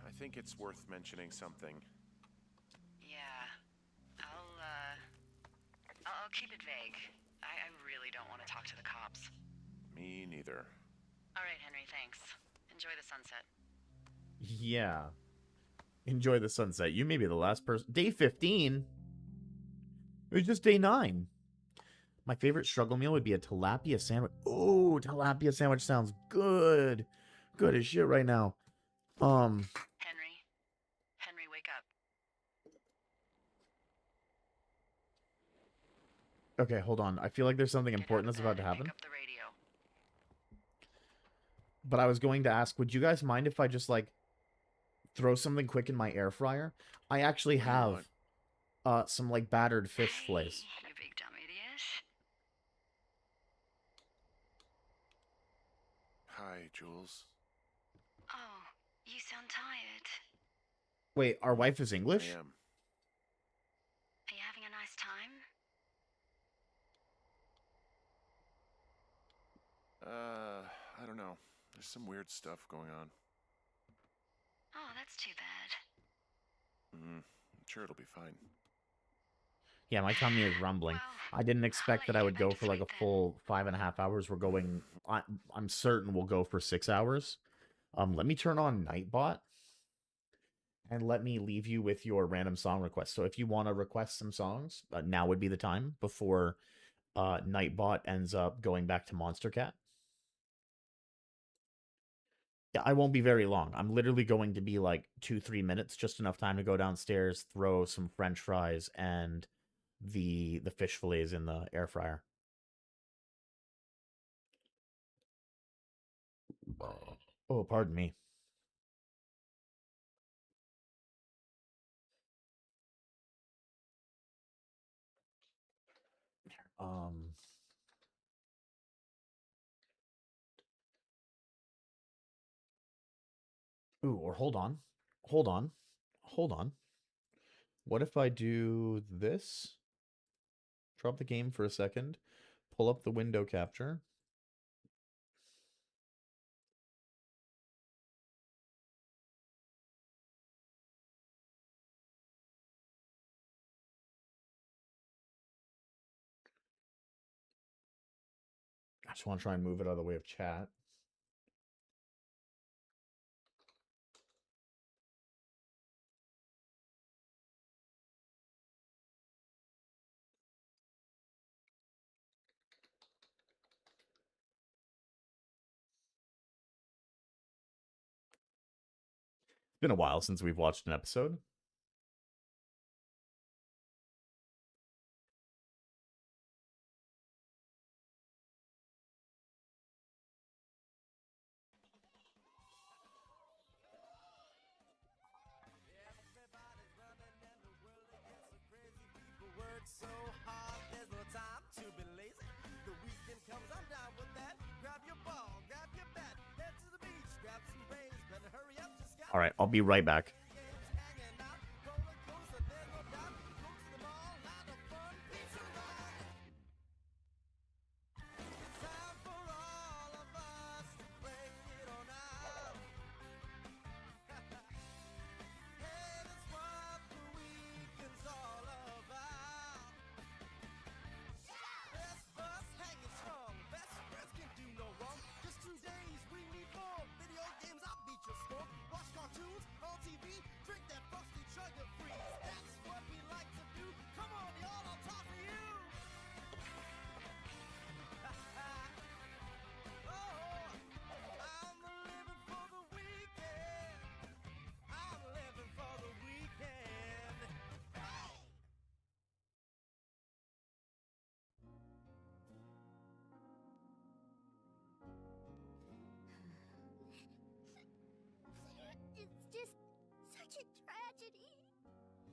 I think it's worth mentioning something. Yeah, I'll keep it vague. I really don't want to talk to the cops. Me neither. All right, Henry, thanks. Enjoy the sunset. Yeah. Enjoy the sunset. You may be the last person. Day 15? It was just day 9. My favorite struggle meal would be a tilapia sandwich. Oh, tilapia sandwich sounds good. Good as shit right now. Henry, Henry, wake up. Okay, hold on. I feel like there's something Get out important of that's about bed to and pick happen. up the radio. But I was going to ask, would you guys mind if I just like throw something quick in my air fryer? I actually What do you have want? some like battered fish Hey, fillets. you big dumb idiot. Hi, Jules. Oh, you sound tired. Wait, our wife is I English? am. Are you having a nice time? I don't know. There's some weird stuff going on. Oh, that's too bad. I'm sure it'll be fine. Yeah, my tummy is rumbling. Well, I didn't I'll expect let that you I get would back go to for like sleep a then. full 5.5 hours. We're going. I'm certain we'll go for 6 hours. Let me turn on Nightbot and let me leave you with your random song request. So if you want to request some songs, now would be the time before Nightbot ends up going back to Monster Cat. Yeah, I won't be very long. I'm literally going to be like 2-3 minutes, just enough time to go downstairs, throw some French fries and the fish fillets in the air fryer. Oh, pardon me. Um, ooh, or hold on. Hold on. Hold on. What if I do this? Drop the game for a second. Pull up the window capture. I just want to try and move it out of the way of chat. It's been a while since we've watched an episode. So hard, there's no time to be lazy. The weekend comes, I'm down with that. Grab your ball, grab your bat, head to the beach, grab some rays, better hurry up, just got All right, I'll be right back. hanging out, roller coaster, there's no doubt. Go to the mall, lot of fun, pizza ride. Time for all of us to break it on out.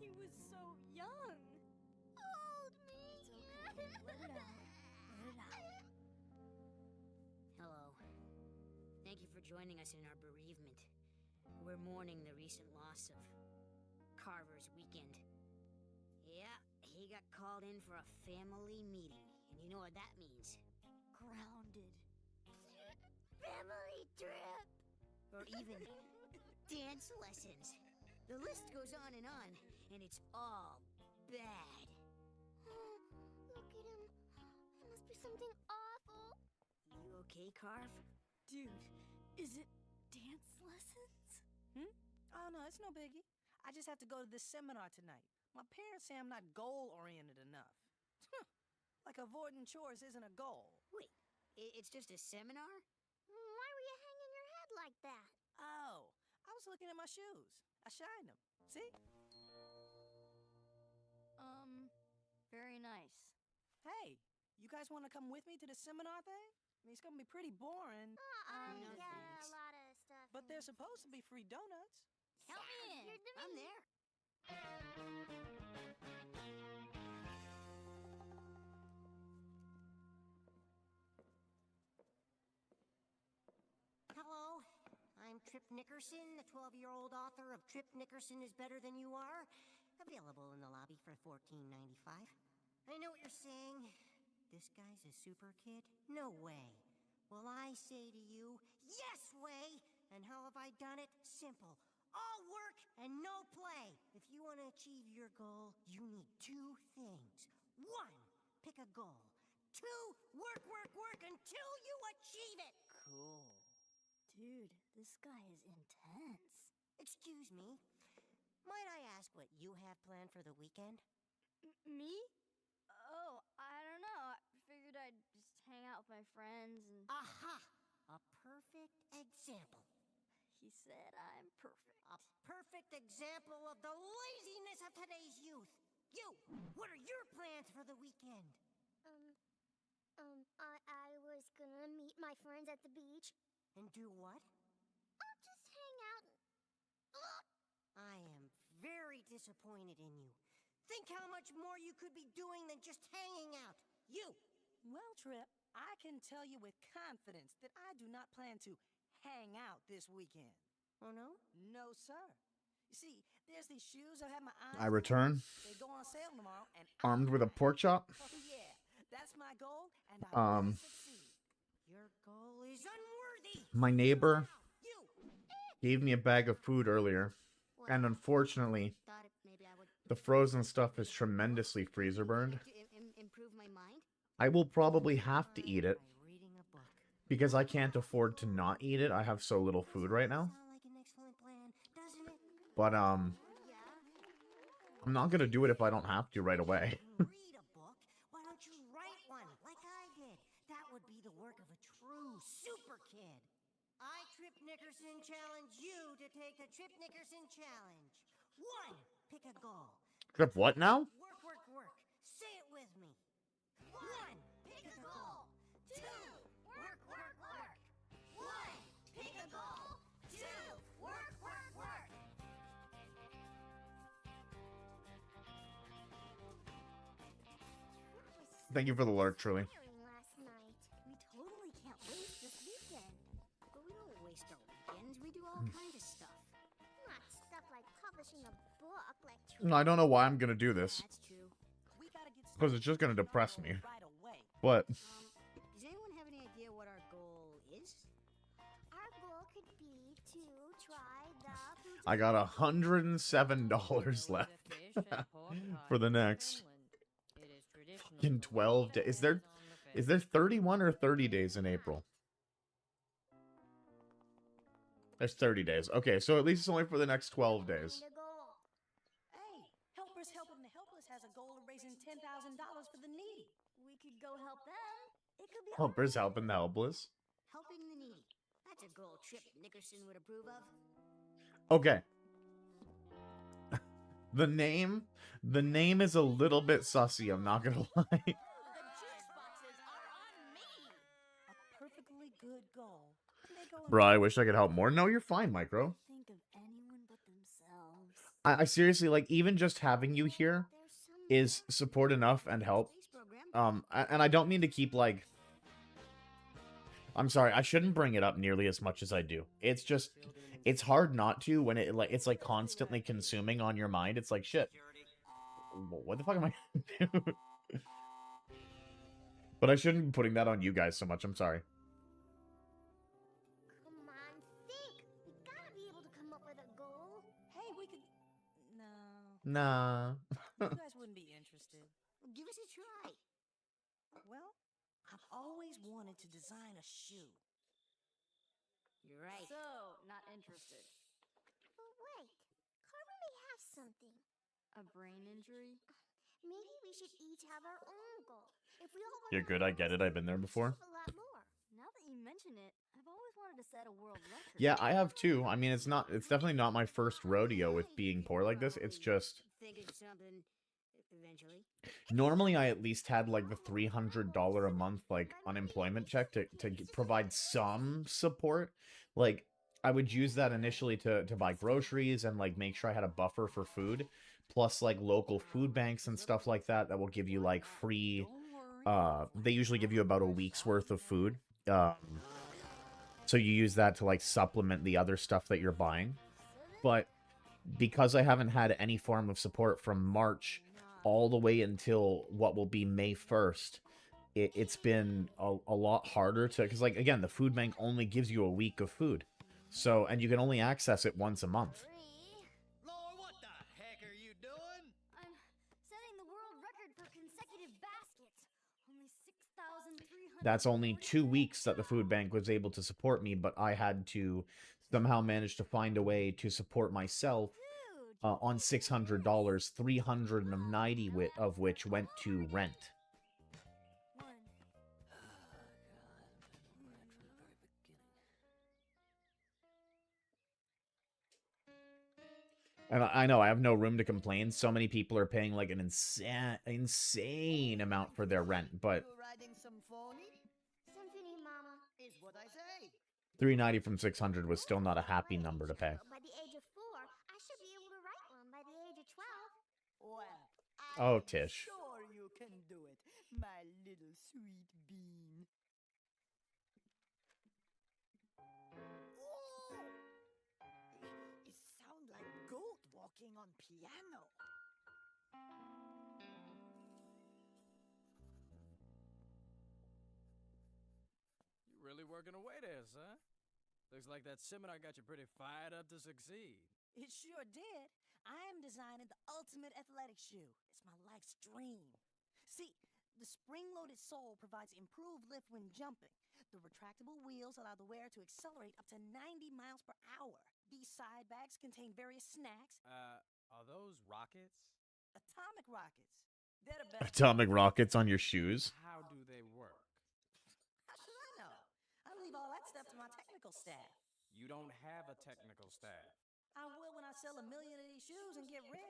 He was so young. Hold me. It's okay. Let it out. Let it out. Hello. Thank you for joining us in our bereavement. We're mourning the recent loss of Carver's weekend. Yeah, he got called in for a family meeting, and you know what that means. Grounded. Family trip. Or even dance lessons. The list goes on, and it's all bad. Look at him. It must be something awful. You okay, Carv? Dude, is it dance lessons? Oh, no, it's no biggie. I just have to go to this seminar tonight. My parents say I'm not goal-oriented enough. Like avoiding chores isn't a goal. Wait, it's just a seminar? Why were you hanging your head like that? Oh, I was looking at my shoes. I shined them. See? Very nice. Hey, you guys want to come with me to the seminar thing? I mean, it's going to be pretty boring. I no got thanks. a lot of stuff. But there's supposed to be free donuts. Help me in. You're the I'm me. there. Hello, I'm Trip Nickerson, the 12-year-old author of Trip Nickerson is Better Than You Are, available in the lobby for $14.95. I know what you're saying. This guy's a super kid? No way. Well, I say to you, yes way! And how have I done it? Simple. All work and no play. If you want to achieve your goal, you need two things. One, pick a goal. Two, work until you achieve it. Cool. Dude, this guy is intense. Excuse me. Might I ask what you have planned for the weekend? Me? Oh, I don't know. I figured I'd just hang out with my friends and... Aha! A perfect example. He said I'm perfect. A perfect example of the laziness of today's youth. You, what are your plans for the weekend? I was gonna meet my friends at the beach. And do what? I'll just hang out. I am very disappointed in you. Think how much more you could be doing than just hanging out. You! Well, Trip, I can tell you with confidence that I do not plan to hang out this weekend. Oh, no? No, sir. You see, there's these shoes I've had my eyes I on. return, They go on sale tomorrow, and armed with a pork chop. Oh, yeah. That's my goal, and I will succeed. Your goal is unworthy! My neighbor You! gave me a bag of food earlier, and unfortunately, Thought maybe I would the frozen stuff is tremendously freezer burned. to improve my mind. I will probably have to eat it By reading a book. because I can't afford to not eat it. I have so little food right now. Sound like an excellent plan, doesn't it? But I'm not gonna do it if I don't have to right away. Read a book? Why don't you write one, like I did? That would be the work of a true super kid. I, Trip Nickerson, challenge you to take the Trip Nickerson Challenge. 1, pick a goal. Trip, what now? Work. Say it with me. 1, pick a goal. 2, work. 1, pick a goal. 2, work. Thank you for the lurk, truly. Last night. We totally can't waste this weekend. But we don't waste our weekends. We do all kinds of stuff. Not stuff like publishing a book, like No, I don't know why I'm gonna do this, That's true. We gotta get because it's just gonna depress me. right away. But Does anyone have any idea what our goal is? our goal could be to try the food. I got $107 left for the next fucking 12 days. Is there 31 or 30 days in April? There's 30 days. Okay, so at least it's only for the next 12 days. Find a goal. Hey, Helpers Helping the Helpless has a goal of raising $10,000 for the needy. We could go help them. It could be Helpers helping the helpless. helping the needy. That's a goal Trip Nickerson would approve of. Okay. The name is a little bit sussy, I'm not gonna lie. The juice boxes are on me. A perfectly good goal. And they go in Bro, I wish I could help more. No, you're fine, Micro. Think of anyone but themselves. I seriously, like, even just having you here is support enough and help. And I don't mean to keep, like... I'm sorry, I shouldn't bring it up nearly as much as I do. It's just... It's hard not to when it's, like, constantly consuming on your mind. It's like, shit. What the fuck am I gonna do? But I shouldn't be putting that on you guys so much. I'm sorry. Come on, think. We gotta be able to come up with a goal. Hey, we could. No. Nah. You guys wouldn't be interested. Give us a try. Well, I've always wanted to design a shoe. You're right. So, not interested. But wait, Carmen may have something. A brain injury? Maybe we should each have our own goal. If we all work You're good, I get it. I've been there before. a lot more. Now that you mention it, I've always wanted to set a world record. Yeah, I have too. I mean, it's definitely not my first rodeo with being poor like this. It's just... Think of something eventually. Normally, I at least had, like, the $300 a month, like, unemployment check to provide some support. Like, I would use that initially to buy groceries and, like, make sure I had a buffer for food. Plus, like, local food banks and stuff like that that will give you, like, free... they usually give you about a week's worth of food. So you use that to, like, supplement the other stuff that you're buying. But because I haven't had any form of support from March all the way until what will be May 1st, it's been a lot harder to... Because, like, again, the food bank only gives you a week of food. So, and you can only access it once a month. Lord, what the heck are you doing? I'm setting the world record for consecutive baskets. Only 6,300. That's only 2 weeks that the food bank was able to support me, but I had to somehow manage to find a way to support myself on $600, 390 of which went to rent. And I know I have no room to complain. So many people are paying like an insane amount for their rent, but You riding symphony? Symphony, Mama. Is what I say. $390 from 600 was still not a happy number to pay. By the age of 4, I should be able to write one by the age of 12. Well, Oh, I'm Tish. sure you can do it, my little sweet bean. Whoa! It sounds like goat walking on piano. You really working away there, son. Looks like that seminar got you pretty fired up to succeed. It sure did. I am designing the ultimate athletic shoe. It's my life's dream. See, the spring-loaded sole provides improved lift when jumping. The retractable wheels allow the wearer to accelerate up to 90 miles per hour. These side bags contain various snacks. Are those rockets? Atomic rockets. They're the best. Atomic rockets on your shoes? How do they work? How should I know? I leave all that stuff to my technical staff. You don't have a technical staff. I will when I sell 1 million of these shoes and get rich.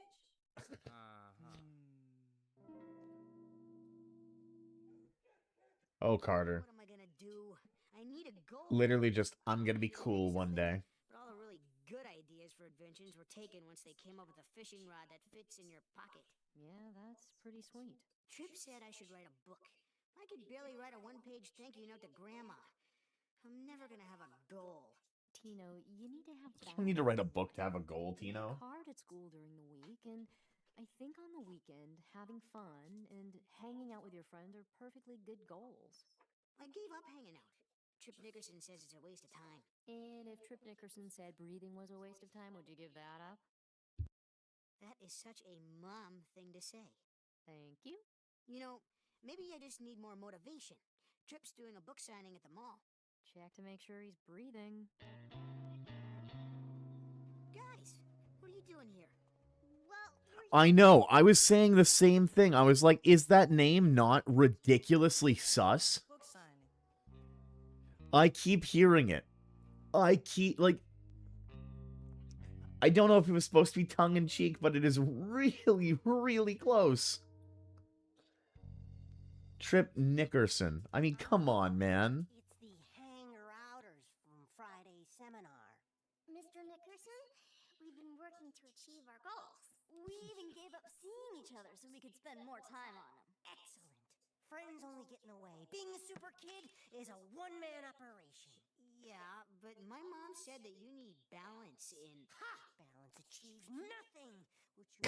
Oh, Carter. What am I gonna do? I need a goal. Literally just, I'm gonna be cool one day. But all the really good ideas for inventions were taken once they came up with a fishing rod that fits in your pocket. Yeah, that's pretty sweet. Tripp said I should write a book. I could barely write a one-page thank you note to Grandma. I'm never gonna have a goal. Tino, you need to have You don't need to write a book to have a goal, Work Tino. hard at school during the week, and I think on the weekend, having fun and hanging out with your friends are perfectly good goals. I gave up hanging out. Tripp Nickerson says it's a waste of time. And if Tripp Nickerson said breathing was a waste of time, would you give that up? That is such a mom thing to say. Thank you. You know, maybe I just need more motivation. Tripp's doing a book signing at the mall. Check to make sure he's breathing. Guys, what are you doing here? Well, I know. I was saying the same thing. I was like, is that name not ridiculously sus? Book signing. I keep hearing it. I don't know if it was supposed to be tongue-in-cheek, but it is really, really close. Tripp Nickerson. I mean, come on, man. It's the hanger-outers from Friday's seminar. Mr. Nickerson, we've been working to achieve our goals. We even gave up seeing each other so we could spend more time on them. Excellent. Friends only get in the way. Being a super kid is a one-man operation. Yeah, but my mom said that you need balance in. Ha! Balance achieves nothing. What you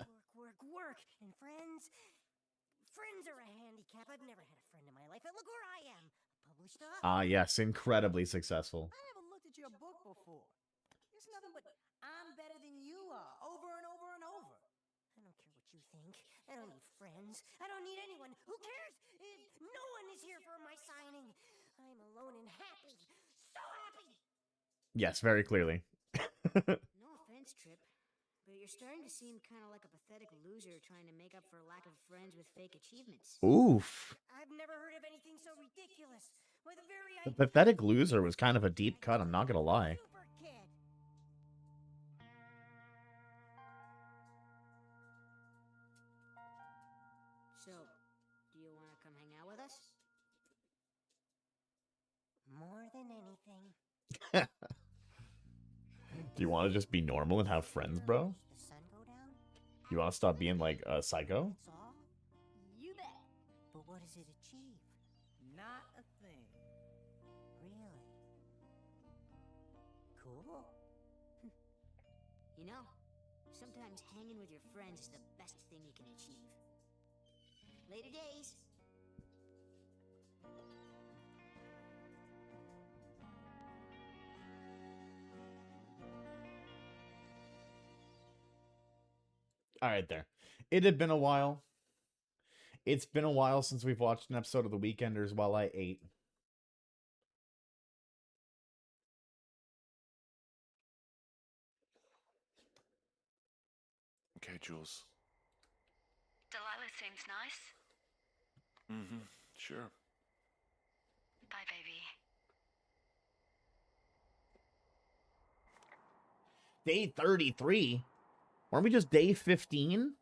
need is work. And friends are a handicap. I've never had a friend in my life. And look where I am. A published author. Ah, yes, incredibly successful. I never looked at your book before. It's nothing but I'm better than you are, over and over and over. I don't care what you think. I don't need friends. I don't need anyone. Who cares if no one is here for my signing? I'm alone and happy. So happy. Yes, very clearly. No offense, Trip, but you're starting to seem kind of like a pathetic loser trying to make up for a lack of friends with fake achievements. Oof. I've never heard of anything so ridiculous. Why, the very The idea pathetic loser was kind of a deep cut, I'm not gonna lie. super kid. So, do you want to come hang out with us? More than anything. Do you want to just be normal and have friends, bro? The sun go down? You want to stop being like a psycho? That's all? You bet. But what does it achieve? Not a thing. Really? Cool. You know, sometimes hanging with your friends is the best thing you can achieve. Later days. All right, there. It had been a while. It's been a while since we've watched an episode of The Weekenders while I ate. Okay, Jules. Delilah seems nice. Mm-hmm. Sure. Bye, baby. Day 33? Weren't we just day 15?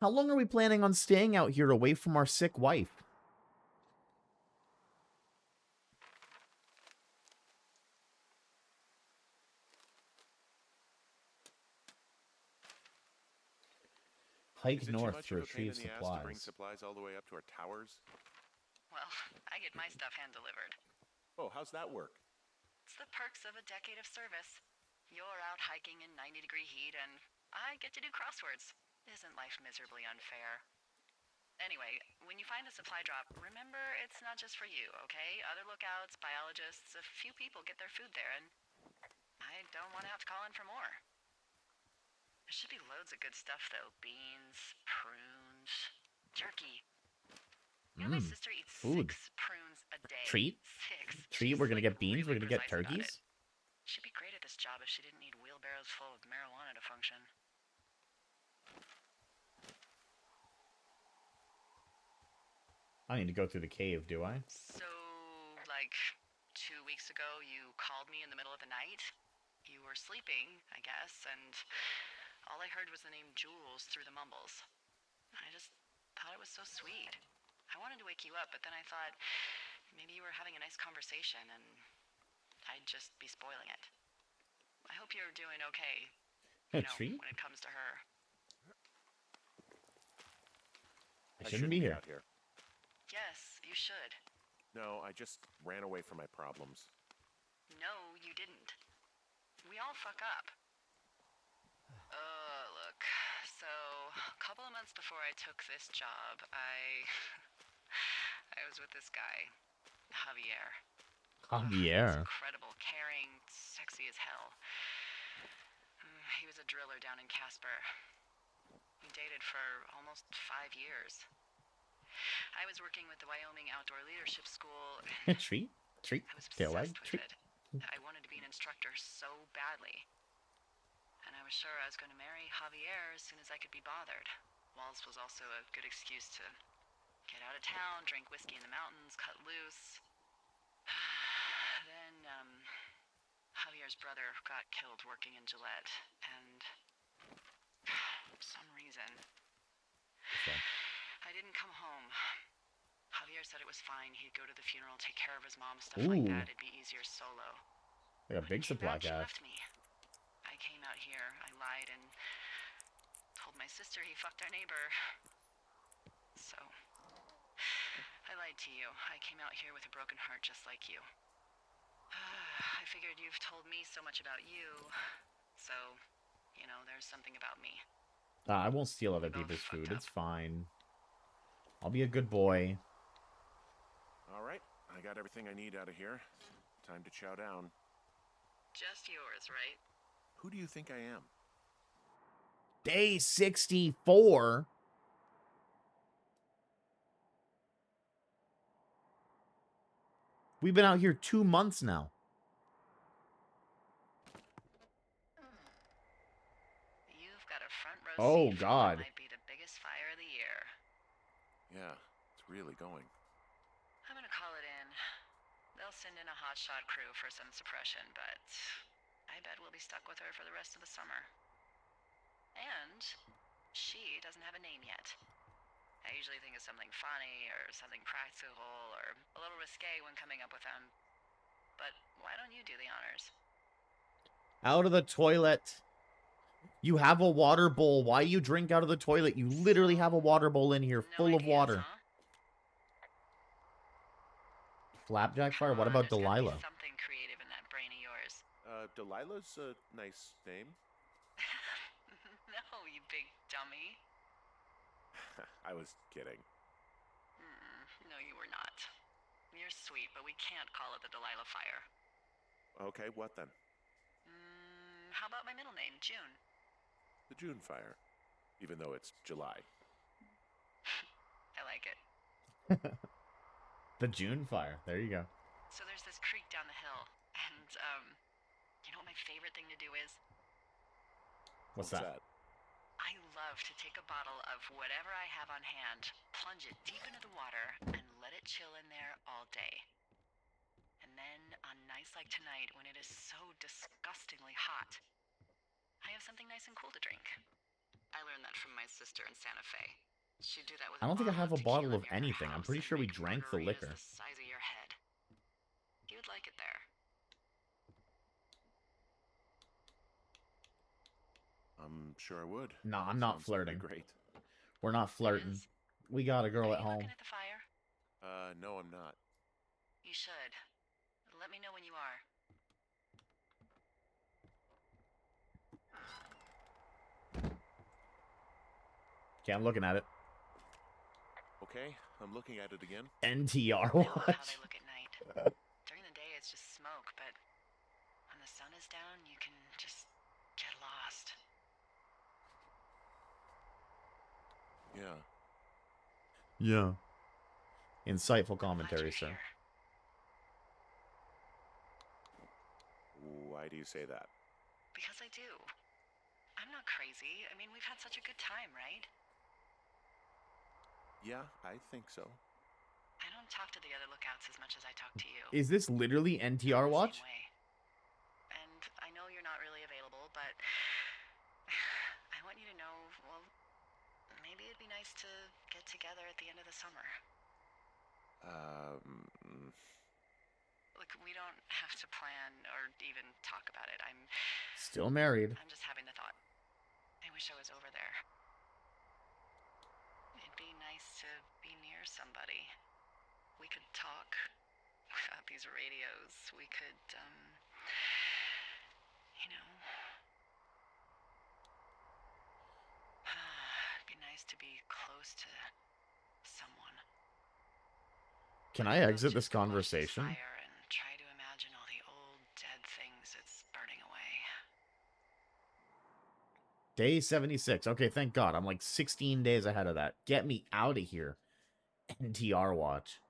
How long are we planning on staying out here away from our sick wife? Hike Is it north too much to of a pain retrieve in the ass to bring supplies. supplies all the way up to our towers? Well, I get my stuff hand-delivered. Oh, how's that work? It's the perks of a decade of service. You're out hiking in 90-degree heat, and I get to do crosswords. Isn't life miserably unfair? Anyway, when you find a supply drop, remember it's not just for you, okay? Other lookouts, biologists, a few people get their food there, and I don't want to have to call in for more. There should be loads of good stuff, though. Beans, prunes, jerky. You know, my sister eats food. 6 prunes a day. Treat? 6. Treat? She's, We're gonna like, get beans? really We're gonna get precise about turkeys? it. She'd be great at this job if she didn't need wheelbarrows full of marijuana to function. I need to go through the cave, do I? So, like, 2 weeks ago, you called me in the middle of the night. You were sleeping, I guess, and all I heard was the name Jules through the mumbles. I just thought it was so sweet. I wanted to wake you up, but then I thought maybe you were having a nice conversation, and I'd just be spoiling it. I hope you're doing okay, A you know, treat? when it comes to her. I shouldn't be here. out here. Yes, you should. No, I just ran away from my problems. No, you didn't. We all fuck up. Look. So, a couple of months before I took this job, I was with this guy, Javier. Javier. Incredible, caring, sexy as hell. He was a driller down in Casper. We dated for almost 5 years. I was working with the Wyoming Outdoor Leadership School. Treat? Treat? I was Tail obsessed wag? with Treat? it. I wanted to be an instructor so badly. And I was sure I was going to marry Javier as soon as I could be bothered. Walls was also a good excuse to get out of town, drink whiskey in the mountains, cut loose. Then, Javier's brother got killed working in Gillette, and for some reason, Okay. I didn't come home. Javier said it was fine. He'd go to the funeral, take care of his mom, stuff like Ooh. that. It'd be easier solo. Like a big Came supply back, she cache. left me. sister he fucked our neighbor. So, I lied to you. I came out here with a broken heart just like you. I figured you've told me so much about you, so, you know, there's something about me. I won't steal other people's food. It's fine. I'll be a good boy. All right, I got everything I need out of here. Time to chow down. Just yours, right? Who do you think I am? Day 64? We've been out here 2 months now. You've got a front row Oh, seat God. for what might be the biggest fire of the year. Yeah, it's really going. I'm gonna call it in. They'll send in a hotshot crew for some suppression, but I bet we'll be stuck with her for the rest of the summer. And she doesn't have a name yet. I usually think of something funny or something practical or a little risque when coming up with them. But why don't you do the honors? Out of the toilet. You have a water bowl. Why you drink out of the toilet? You literally have a water bowl in here full of water. Huh? Flapjack fire? What about There's gotta be Delilah? something creative in that brain of yours. Delilah's a nice name. No, you big dummy. I was kidding. No, you were not. You're sweet, but we can't call it the Delilah fire. Okay, what then? How about my middle name, June? The June fire. Even though it's July. I like it. The June fire. There you go. So there's this creek down the hill, and, you know what my favorite thing to do is? What's that? I love to take a bottle of whatever I have on hand, plunge it deep into the water, and let it chill in there all day. And then, on nights like tonight, when it is so disgustingly hot, I have something nice and cool to drink. I learned that from my sister in Santa Fe. She'd do that with I don't think I have a bottle of near her anything. I'm house pretty and sure we make drank the margaritas liquor. the size of your head. You'd like it there. I'm sure I would. No, I'm not Sounds flirting. Great. We're not flirting. We got a girl at home. Looking at the fire? No, I'm not. You should. Let me know when you are. Okay, I'm looking at it. Okay, I'm looking at it again. NTR I love how watch. they look at night. During the day, it's just smoke, but when the sun is down, you can just get lost. Yeah. Yeah. Insightful commentary, sir. Why do you say that? Because I do. I'm not crazy. I mean, we've had such a good time, right? Yeah, I think so. I don't talk to the other lookouts as much as I talk to you. Is this literally NTR watch? And I know you're not really available, but I want you to know, well, maybe it'd be nice to get together at the end of the summer. Look, we don't have to plan or even talk about it. I'm still married. I'm just having the thought. I wish I was over there. It'd be nice to be near somebody. We could talk without these radios. We could, you know. It'd be nice to be close to someone. Can I exit this conversation? Fire and try to imagine all the old dead things it's burning away. Day 76. Okay, thank God. I'm like 16 days ahead of that. Get me out of here. NTR watch.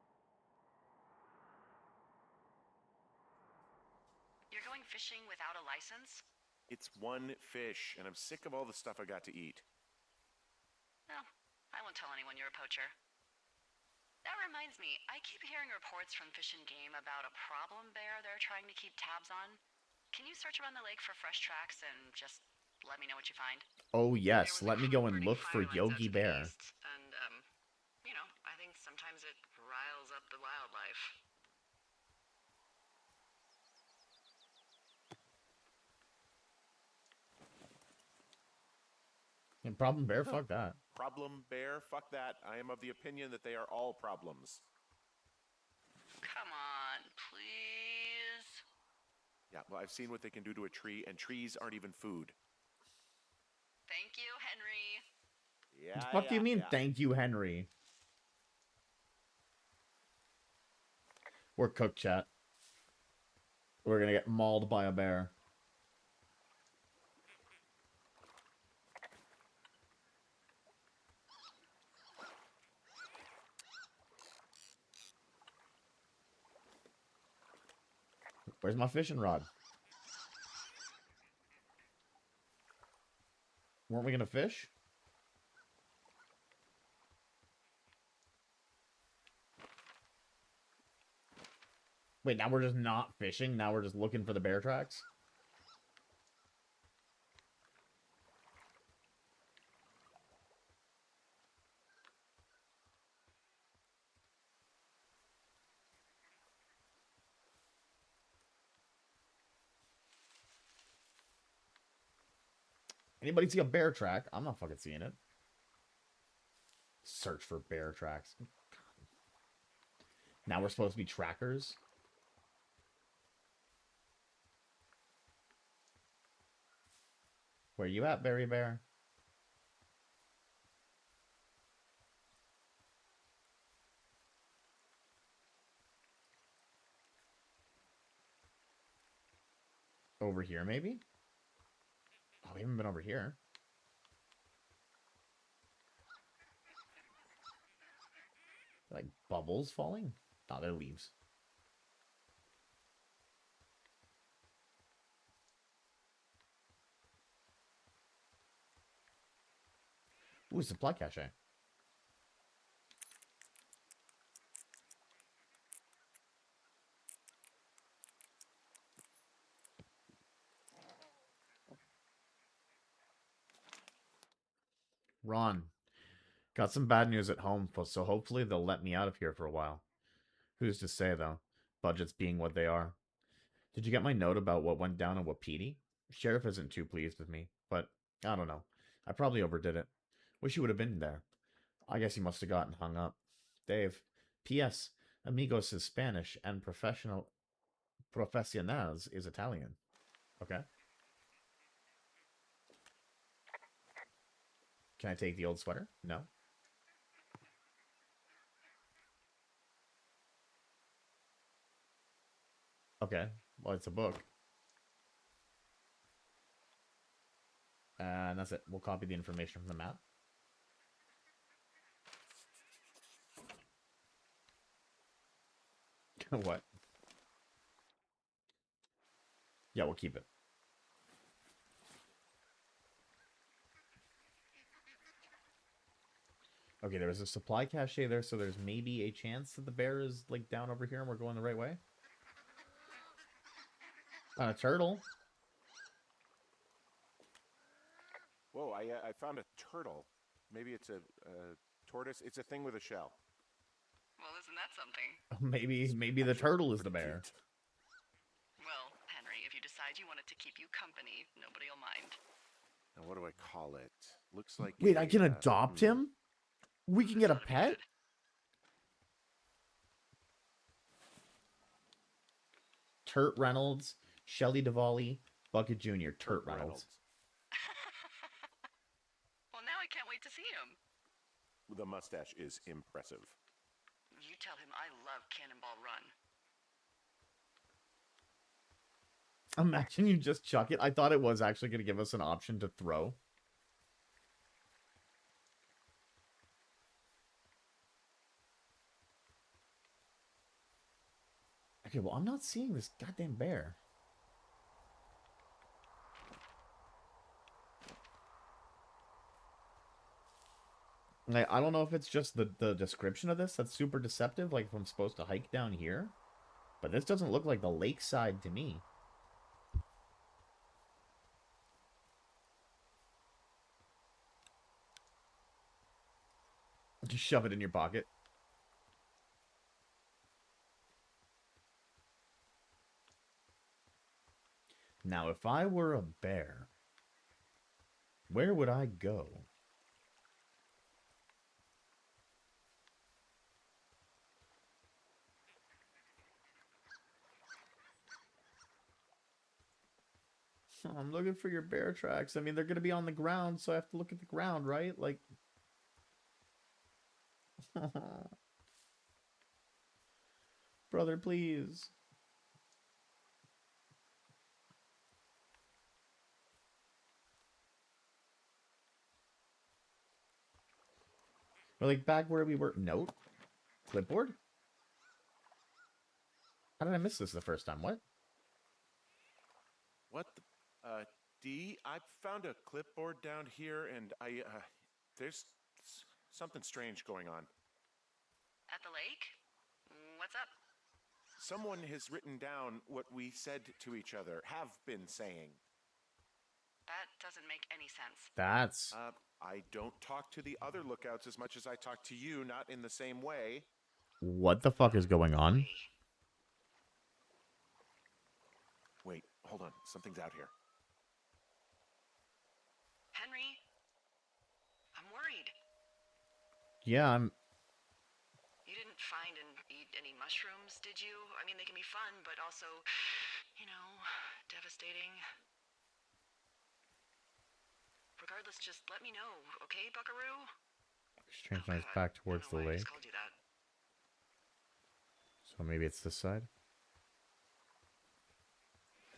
You're going fishing without a license? It's one fish, and I'm sick of all the stuff I got to eat. No, I won't tell anyone you're a poacher. That reminds me, I keep hearing reports from Fish and Game about a problem bear they're trying to keep tabs on. Can you search around the lake for fresh tracks and just let me know what you find? Oh, yes. Let me go and look for Yogi Bear. And, you know, I think sometimes it riles up the wildlife. Problem bear? Fuck that. Problem bear? Fuck that. I am of the opinion that they are all problems. Come on, please. Yeah, well, I've seen what they can do to a tree, and trees aren't even food. Thank you, Henry. Yeah, The fuck do you mean, yeah. thank you, Henry? We're cooked, chat. We're gonna get mauled by a bear. Where's my fishing rod? Weren't we gonna fish? Wait, now we're just not fishing? Now we're just looking for the bear tracks? Anybody see a bear track? I'm not fucking seeing it. Search for bear tracks. God. Now we're supposed to be trackers? Where you at, Berry Bear? Over here, maybe? Oh, we haven't been over here. Like bubbles falling? No, they're leaves. Ooh, supply cache. Ron, got some bad news at home, so hopefully they'll let me out of here for a while. Who's to say, though? Budgets being what they are. Did you get my note about what went down in Wapiti? Sheriff isn't too pleased with me, but I don't know. I probably overdid it. Wish you would have been there. I guess he must have gotten hung up. Dave. P.S. Amigos is Spanish and profesionales is Italian. Okay. Can I take the old sweater? No. Okay. Well, it's a book. And that's it. We'll copy the information from the map. What? Yeah, we'll keep it. Okay, there was a supply cache there, so there's maybe a chance that the bear is, like, down over here and we're going the right way. On a turtle. Whoa, I found a turtle. Maybe it's a tortoise. It's a thing with a shell. Well, isn't that something? Maybe the turtle is the bear. Cute. Well, Henry, if you decide you want it to keep you company, nobody will mind. Now, what do I call it? Looks like Wait, I can adopt him? We can get a pet? Turt Reynolds, Shelley Duvally, Bucket Jr., Turt Reynolds. Well, now I can't wait to see him. The mustache is impressive. You tell him I love Cannonball Run. Imagine you just chuck it. I thought it was actually going to give us an option to throw. Okay, well, I'm not seeing this goddamn bear. Like, I don't know if it's just the description of this that's super deceptive, like if I'm supposed to hike down here. But this doesn't look like the lakeside to me. Just shove it in your pocket. Now, if I were a bear, where would I go? I'm looking for your bear tracks. I mean, they're gonna be on the ground, so I have to look at the ground, right? Like, brother, please. We're like back where we were. Note? Clipboard? How did I miss this the first time? What? What the? D, I found a clipboard down here, and there's something strange going on. At the lake? What's up? Someone has written down what we said to each other, have been saying. That doesn't make any sense. That's... I don't talk to the other lookouts as much as I talk to you, not in the same way. What the fuck is going on? Wait, hold on. Something's out here. Henry? I'm worried. Yeah, I'm... You didn't find and eat any mushrooms, did you? I mean, they can be fun, but also, you know, devastating. Regardless, just let me know, okay, buckaroo? Strange noise back towards the I lake. just called you that. So maybe it's this side?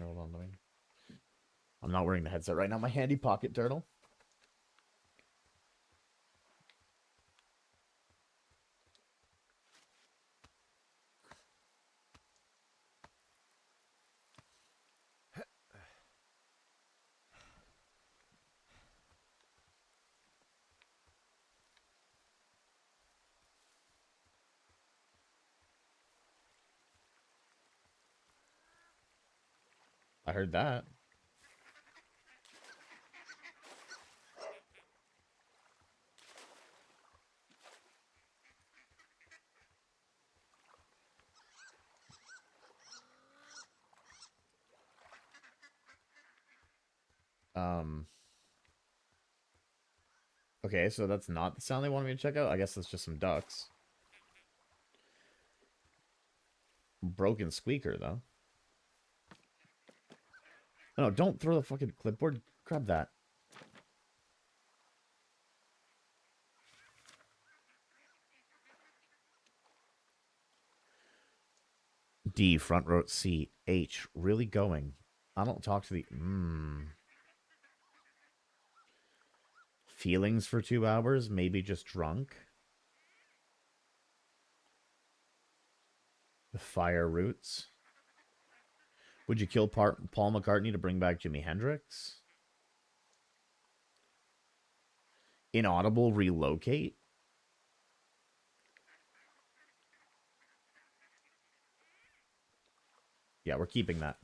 Hold on, let me... I'm not wearing the headset right now. My handy pocket turtle. I heard that. Okay, so that's not the sound they wanted me to check out? I guess that's just some ducks. Broken squeaker, though. No, don't throw the fucking clipboard. Grab that. D, front row seat. H, really going. I don't talk to the... Feelings for 2 hours? Maybe just drunk? The fire roots? Would you kill Paul McCartney to bring back Jimi Hendrix? Inaudible relocate? Yeah, we're keeping that.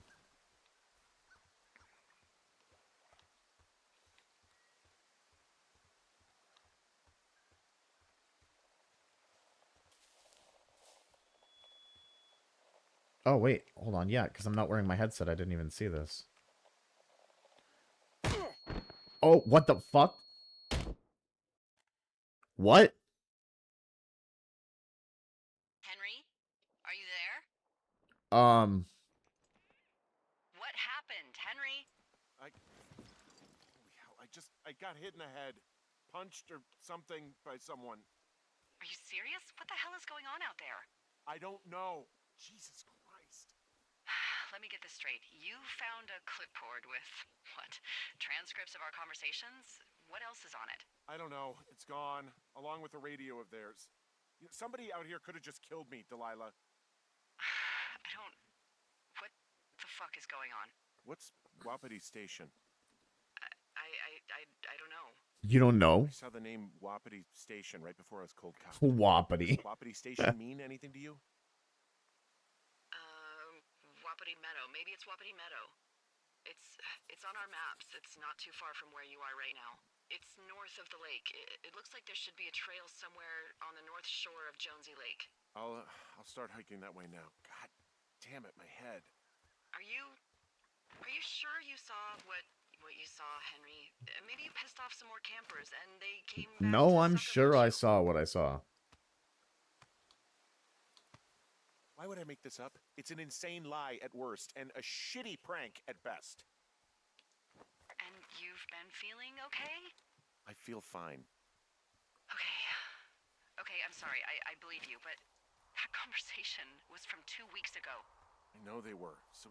Oh, wait. Hold on. Yeah, because I'm not wearing my headset. I didn't even see this. Oh, what the fuck? What? Henry? Are you there? What happened, Henry? Holy hell, I got hit in the head. Punched or something by someone. Are you serious? What the hell is going on out there? I don't know. Jesus Christ. Let me get this straight. You found a clipboard with, what, transcripts of our conversations? What else is on it? I don't know. It's gone, along with the radio of theirs. Somebody out here could have just killed me, Delilah. What the fuck is going on? What's Wapiti Station? I don't know. You don't know? I saw the name Wapiti Station right before I was cold cocked. Wapiti. Does Wapiti Station mean anything to you? Wapiti Meadow. Maybe it's Wapiti Meadow. It's on our maps. It's not too far from where you are right now. It's north of the lake. It looks like there should be a trail somewhere on the north shore of Jonesy Lake. I'll start hiking that way now. God damn it, my head. Are you sure you saw what you saw, Henry? Maybe you pissed off some more campers and they came back. No, I'm sure I saw what I saw. Why would I make this up? It's an insane lie at worst and a shitty prank at best. And you've been feeling okay? I feel fine. Okay. Okay, I'm sorry. I believe you, but that conversation was from 2 weeks ago. I know they were. So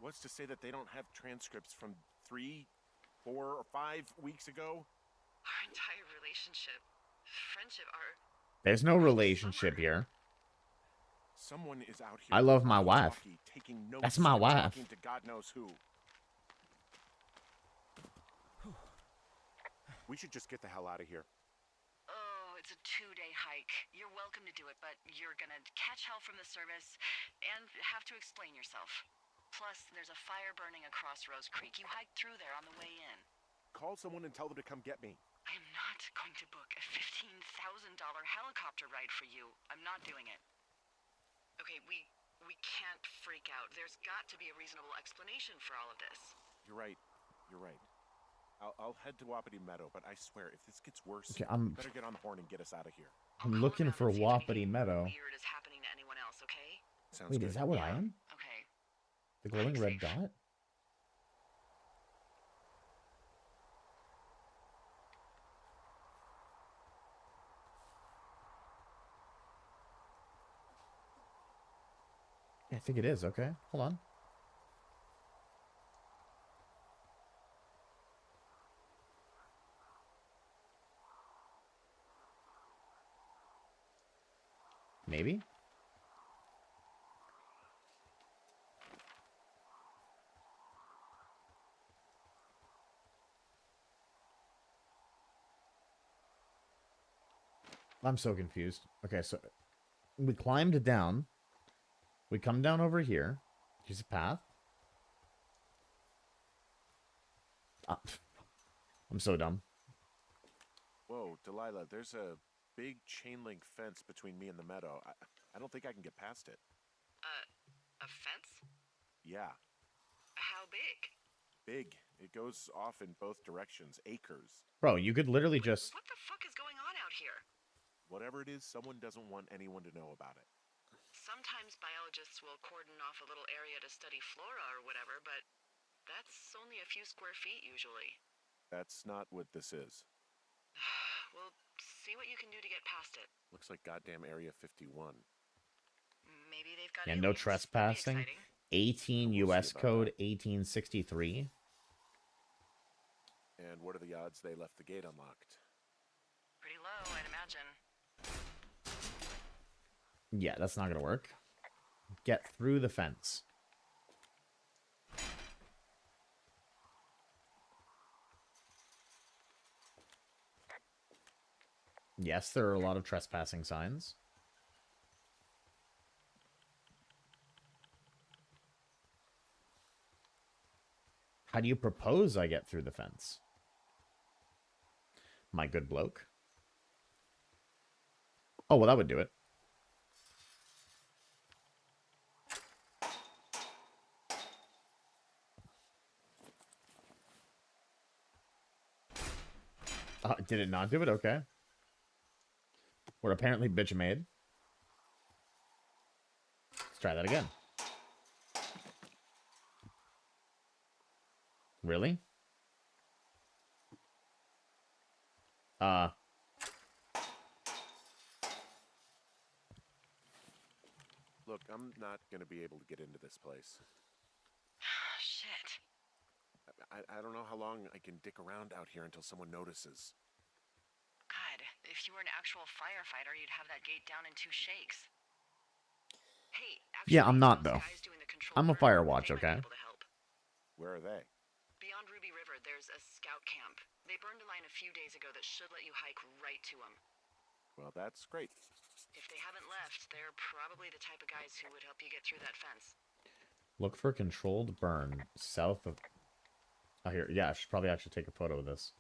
what's to say that they don't have transcripts from 3, 4, or 5 weeks ago? Our entire relationship, friendship, There's no relationship here. Someone is out here. I love my wife. walkie-talkie, taking notes That's my and wife. talking to God knows who. We should just get the hell out of here. Oh, it's a 2-day hike. You're welcome to do it, but you're gonna catch hell from the service and have to explain yourself. Plus, there's a fire burning across Rose Creek. You hiked through there on the way in. Call someone and tell them to come get me. I am not going to book a $15,000 helicopter ride for you. I'm not doing it. Okay, we can't freak out. There's got to be a reasonable explanation for all of this. You're right. You're right. I'll head to Wapiti Meadow, but I swear, if this gets worse, Okay, you better get on the horn and get us out of here. I'm looking for Wapiti Meadow. Weird is happening to anyone else, okay? Sounds Wait, good. is that what I am? Okay. The glowing red dot? Yeah, I think it is. Okay, hold on. Maybe? I'm so confused. Okay, so we climbed down. We come down over here. Here's a path. Ah, I'm so dumb. Whoa, Delilah, there's a big chain link fence between me and the meadow. I don't think I can get past it. A fence? Yeah, How big? big. It goes off in both directions, acres. Bro, you could literally just... What the fuck is going on out here? Whatever it is, someone doesn't want anyone to know about it. Sometimes biologists will cordon off a little area to study flora or whatever, but that's only a few square feet usually. That's not what this is. Well, see what you can do to get past it. Looks like goddamn Area 51. Maybe they've got Yeah, no aliens. trespassing. That'd be exciting. 18 Yeah, we'll U.S. see about code, that. 1863. And what are the odds they left the gate unlocked? Pretty low, I'd imagine. Yeah, that's not gonna work. Get through the fence. Yes, there are a lot of trespassing signs. How do you propose I get through the fence? My good bloke. Oh, well, that would do it. Did it not do it? Okay. We're apparently bitch made. Let's try that again. Really? Look, I'm not going to be able to get into this place. Shit. I don't know how long I can dick around out here until someone notices. God, if you were an actual firefighter, you'd have that gate down in 2 shakes. Hey, actually, Yeah, I'm not, those though. guys doing the controlled I'm a burn, Firewatch, they might be okay? able to help. Where are they? Beyond Ruby River, there's a scout camp. They burned a line a few days ago that should let you hike right to them. Well, that's great. If they haven't left, they're probably the type of guys who would help you get through that fence. Look for controlled burn south of... Oh, here. Yeah, I should probably actually take a photo of this.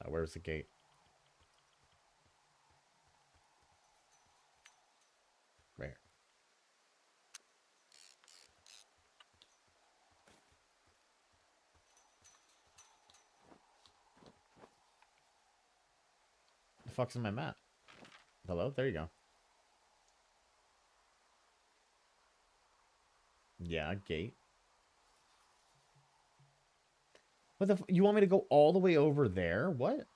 Where's the gate? Right here. The fuck's in my map? Hello? There you go. Yeah, gate. What the you want me to go all the way over there? What?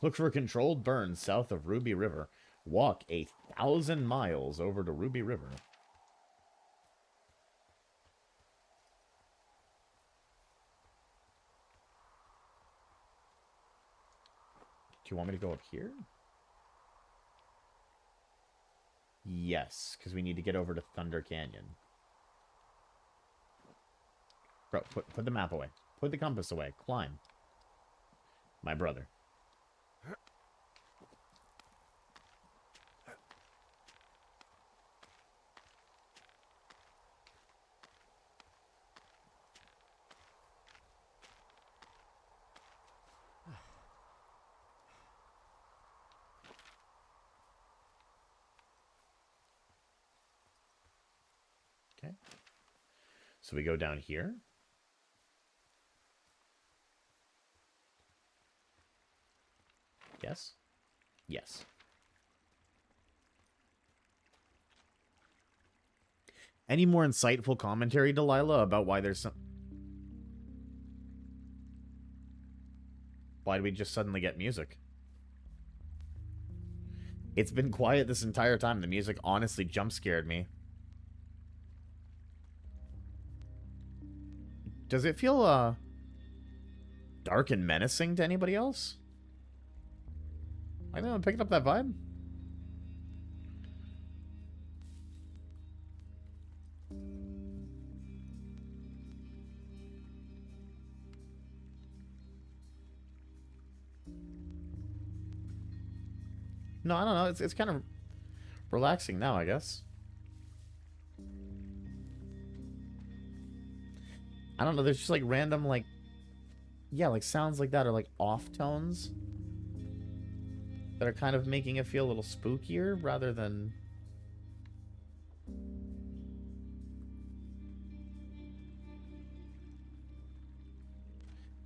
Look for controlled burns south of Ruby River. Walk 1,000 miles over to Ruby River. Do you want me to go up here? Yes, because we need to get over to Thunder Canyon. Bro, put the map away. Put the compass away. Climb. My brother. Okay. So we go down here. Yes? Yes. Any more insightful commentary, Delilah, about why there's some... Why did we just suddenly get music? It's been quiet this entire time. The music honestly jump-scared me. Does it feel, dark and menacing to anybody else? I know, I'm picking up that vibe. No, I don't know. It's kind of relaxing now, I guess. I don't know. There's just like random, like, yeah, like sounds like that are like off tones that are kind of making it feel a little spookier rather than...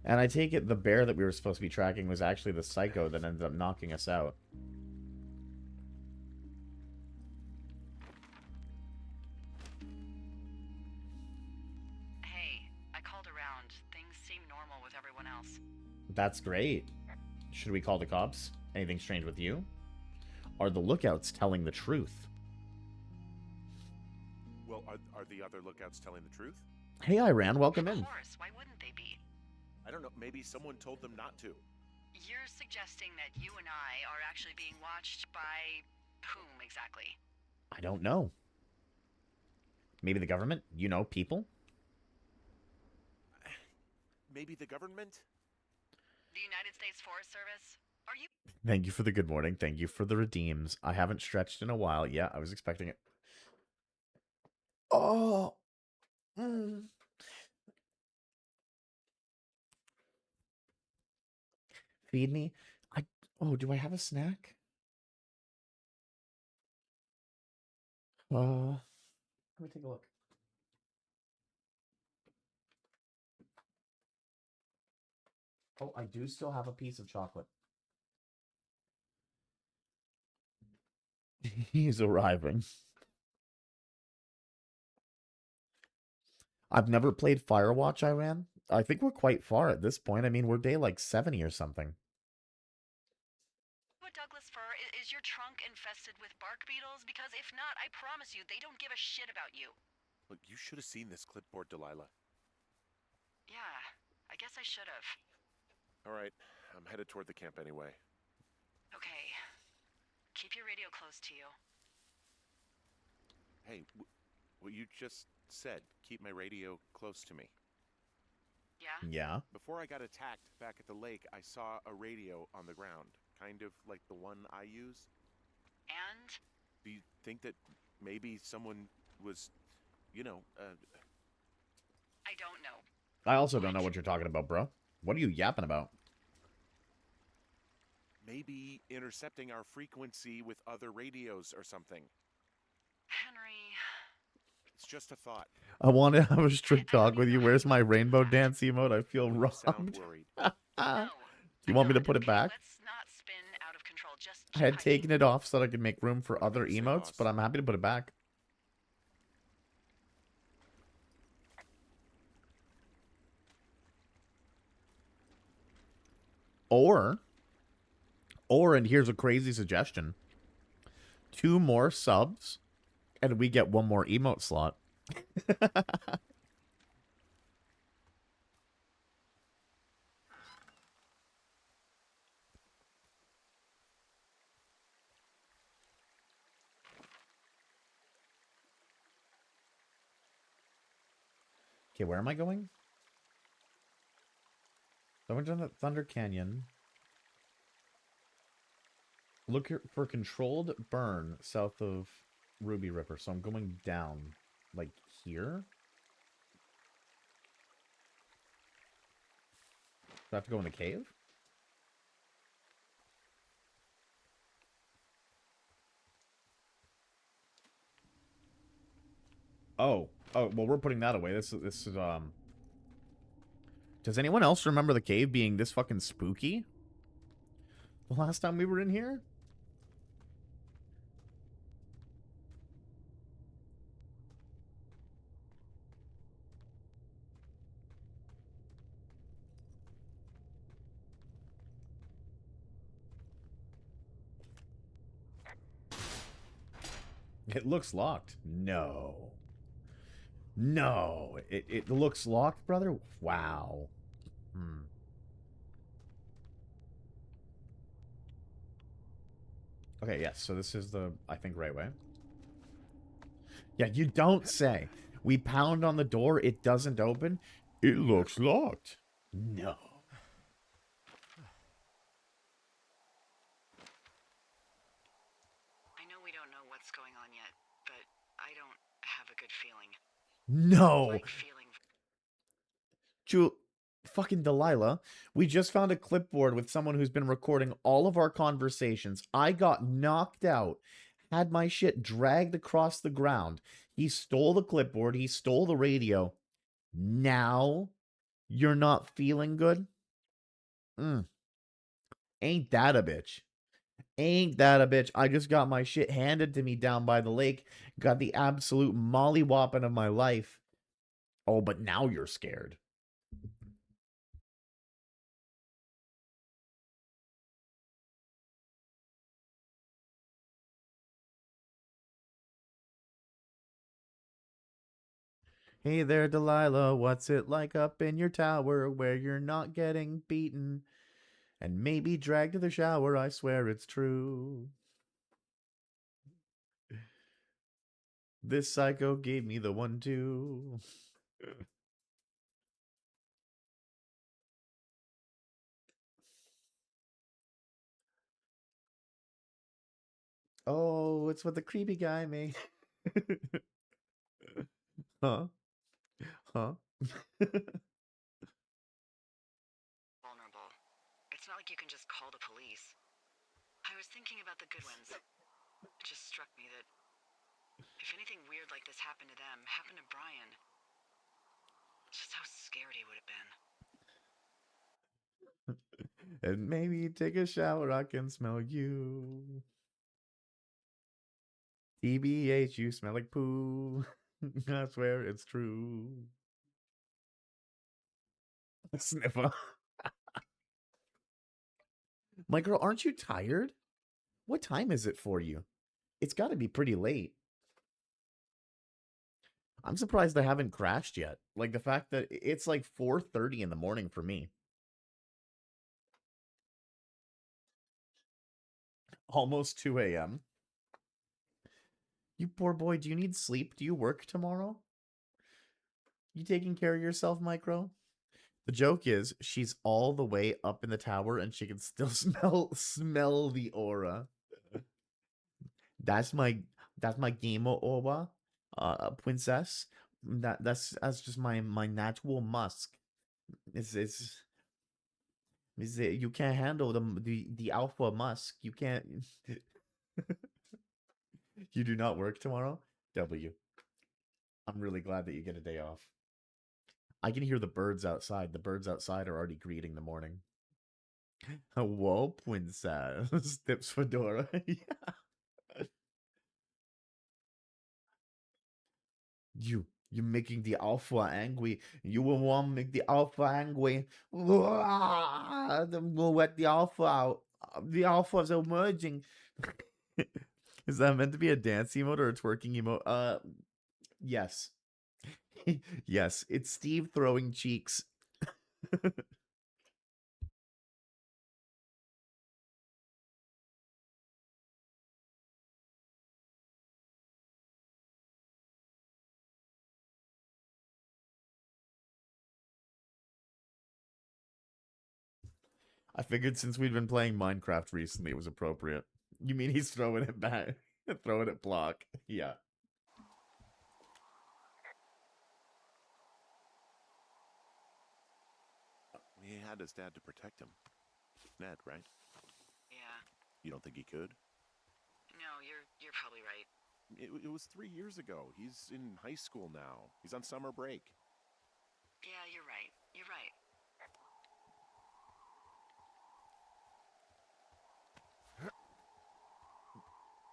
And I take it the bear that we were supposed to be tracking was actually the psycho that ended up knocking us out. Hey, I called around. Things seem normal with everyone else. That's great. Should we call the cops? Anything strange with you? Are the lookouts telling the truth? Well, are the other lookouts telling the truth? Hey, Iran, welcome in. Of course, why wouldn't they be? I don't know. Maybe someone told them not to. You're suggesting that you and I are actually being watched by whom exactly? I don't know. Maybe the government? You know, people? Maybe the government? The United States Forest Service? Are you... Thank you for the good morning. Thank you for the redeems. I haven't stretched in a while. Yeah, I was expecting it. Oh! Feed me? Oh, do I have a snack? Let me take a look. Oh, I do still have a piece of chocolate. He's arriving. I've never played Firewatch, Iran. I think we're quite far at this point. I mean, we're day like 70 or something. a Douglas fir? Is your trunk infested with bark beetles? Because if not, I promise you, they don't give a shit about you. Look, you should have seen this clipboard, Delilah. Yeah, I guess I should have. All right, I'm headed toward the camp anyway. Okay. Keep your radio close to you. Hey, what you just said, keep my radio close to me. Yeah? Yeah? Before I got attacked back at the lake, I saw a radio on the ground, kind of like the one I use. And? Do you think that maybe someone was, you know, I don't know. I also don't know what you're talking about, bro. What are you yapping about? maybe intercepting our frequency with other radios or something? Henry... It's just a thought. I want to have a strict talk with you. Where's my rainbow dance emote? I feel You wronged. sound worried. No. you want me to put it back? Let's not spin out of control. Just I had taken it off so that I could make room for other Say, emotes, boss. but I'm happy to put it back. Or, and here's a crazy suggestion. 2 more subs, and we get 1 more emote slot. Okay, where am I going? So I went down to Thunder Canyon. Look for controlled burn south of Ruby River. So I'm going down, like here. Do I have to go in the cave? Oh, well, we're putting that away. This is Does anyone else remember the cave being this fucking spooky? The last time we were in here? It looks locked. No. No. It looks locked, brother? Wow. Hmm. Okay, yes. So this is the, I think, right way. Yeah, you don't say. We pound on the door. It doesn't open. It looks locked. No. I know we don't know what's going on yet, but I don't have a good feeling. No. Like feeling. Fucking Delilah, we just found a clipboard with someone who's been recording all of our conversations. I got knocked out, had my shit dragged across the ground. He stole the clipboard, he stole the radio. Now you're not feeling good? Ain't that a bitch? Ain't that a bitch? I just got my shit handed to me down by the lake, got the absolute mollywhopping of my life. Oh, but now you're scared. Hey there, Delilah, what's it like up in your tower where you're not getting beaten and maybe dragged to the shower? I swear it's true. This psycho gave me the 1-2. Oh, it's what the creepy guy made. Huh? Huh? Vulnerable. It's not like you can just call the police. I was thinking about the good ones. It just struck me that if anything weird like this happened to them, happened to Brian, just how scared he would have been. And maybe take a shower, I can smell you. TBH, you smell like poo. I swear it's true. Sniffer. My girl, aren't you tired? What time is it for you? It's got to be pretty late. I'm surprised I haven't crashed yet. Like the fact that it's like 4:30 in the morning for me. Almost 2 a.m. You poor boy, do you need sleep? Do you work tomorrow? You taking care of yourself, Micro? The joke is she's all the way up in the tower and she can still smell the aura. That's my gamer aura, princess. That's just my natural musk. It's you can't handle the alpha musk. You can't. You do not work tomorrow? W. I'm really glad that you get a day off. I can hear the birds outside. The birds outside are already greeting the morning. Whoa, princess. Tips Fedora. Yeah. You're making the alpha angry. You will want to make the alpha angry. Then we'll let the alpha out. The alpha's emerging. Is that meant to be a dance emote or a twerking emote? Yes. Yes, it's Steve throwing cheeks. I figured since we'd been playing Minecraft recently, it was appropriate. You mean he's throwing it back? Throwing it block. Yeah. He had his dad to protect him. Ned, right? Yeah. You don't think he could? No, you're probably right. It was 3 years ago. He's in high school now. He's on summer break. Yeah, you're right. You're right.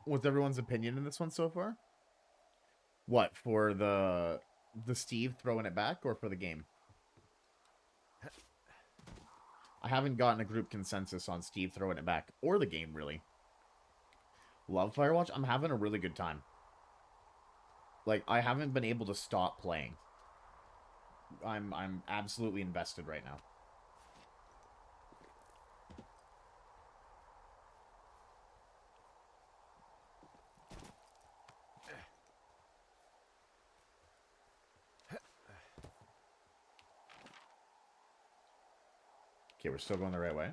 What's everyone's opinion in this one so far? What, for the Steve throwing it back or for the game? I haven't gotten a group consensus on Steve throwing it back or the game, really. Love Firewatch. I'm having a really good time. Like, I haven't been able to stop playing. I'm absolutely invested right now. Okay, we're still going the right way.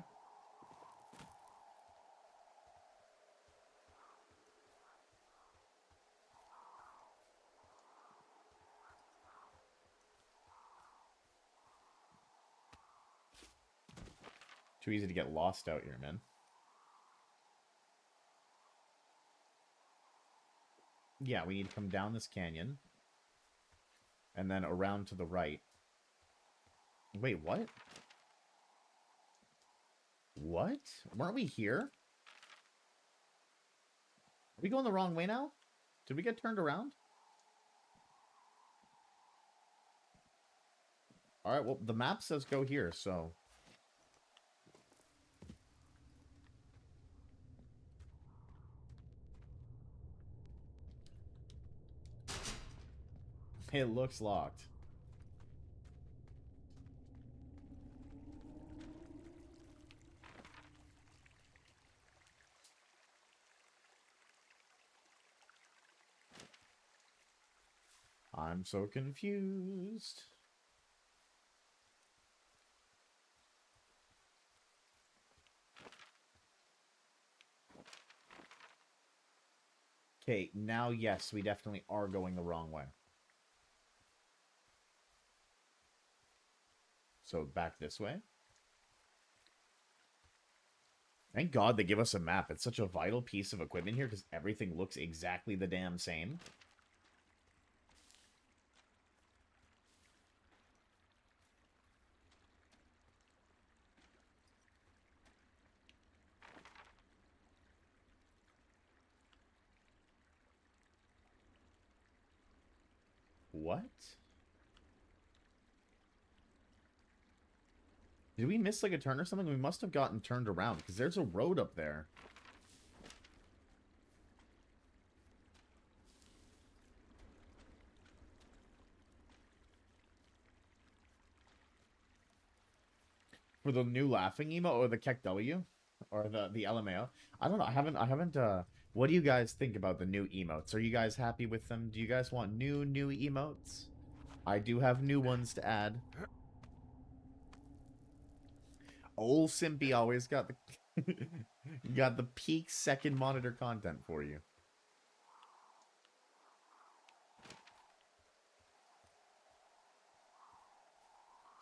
Too easy to get lost out here, man. Yeah, we need to come down this canyon. And then around to the right. Wait, what? What? Weren't we here? Are we going the wrong way now? Did we get turned around? Alright, well, the map says go here, so... It looks locked. I'm so confused. Okay, now yes, we definitely are going the wrong way. So back this way. Thank God they give us a map. It's such a vital piece of equipment here because everything looks exactly the damn same. What? Did we miss like a turn or something? We must have gotten turned around because there's a road up there. For the new laughing emo or the Keck W or the LMAO. I don't know. I haven't what do you guys think about the new emotes? Are you guys happy with them? Do you guys want new emotes? I do have new ones to add. Old Simpy always got the got the peak second monitor content for you.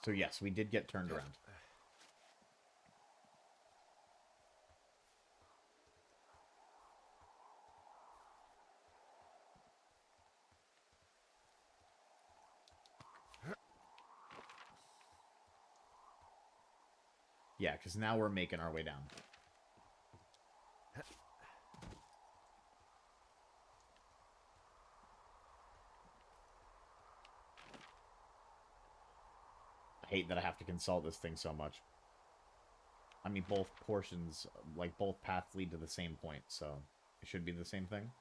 So yes, we did get turned around. Yeah, because now we're making our way down. I hate that I have to consult this thing so much. I mean, both portions, like, both paths lead to the same point, so it should be the same thing.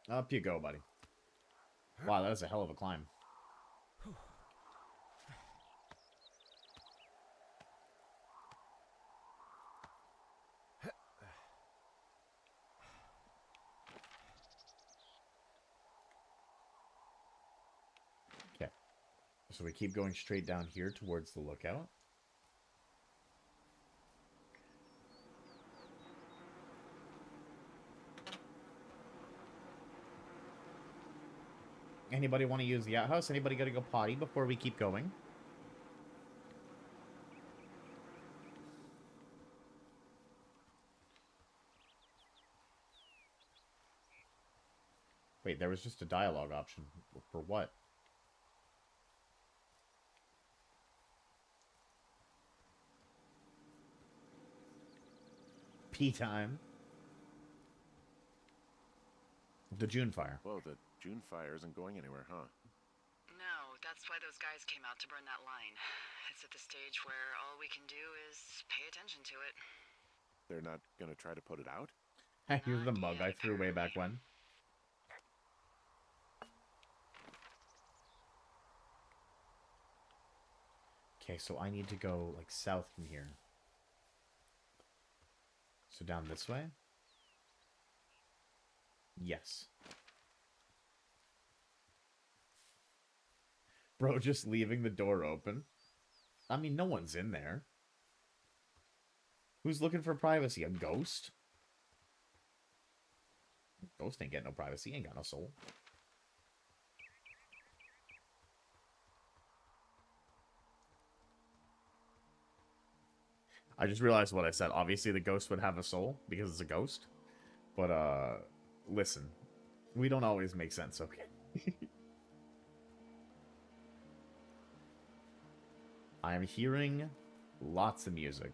Up you go, buddy. Wow, that is a hell of a climb. Okay. So we keep going straight down here towards the lookout. Anybody want to use the outhouse? Anybody got to go potty before we keep going? Wait, there was just a dialogue option. For what? Pee time. The June fire. Whoa, the June fire isn't going anywhere, huh? No, that's why those guys came out to burn that line. It's at the stage where all we can do is pay attention to it. They're not gonna try to put it out? Here's the mug I threw way back when. Okay, so I need to go, like, south from here. So down this way? Yes. Bro, just leaving the door open. I mean, no one's in there. Who's looking for privacy? A ghost? Ghost ain't got no privacy. Ain't got no soul. I just realized what I said. Obviously, the ghost would have a soul because it's a ghost. But, listen. We don't always make sense, okay? I am hearing lots of music.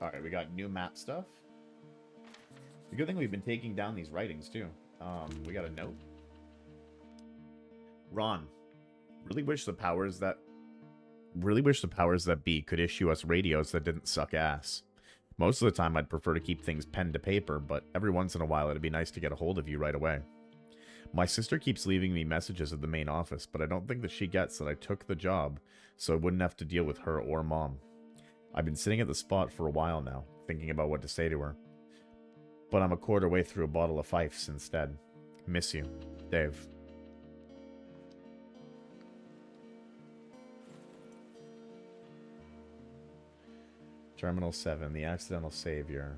Alright, we got new map stuff. The good thing we've been taking down these writings, too. We got a note. Ron, really wish the powers that be could issue us radios that didn't suck ass. Most of the time I'd prefer to keep things pen to paper, but every once in a while it'd be nice to get a hold of you right away. My sister keeps leaving me messages at the main office, but I don't think that she gets that I took the job, so I wouldn't have to deal with her or Mom. I've been sitting at the spot for a while now, thinking about what to say to her. But I'm a quarter way through a bottle of Fifes instead. Miss you, Dave. Terminal 7, the Accidental Savior.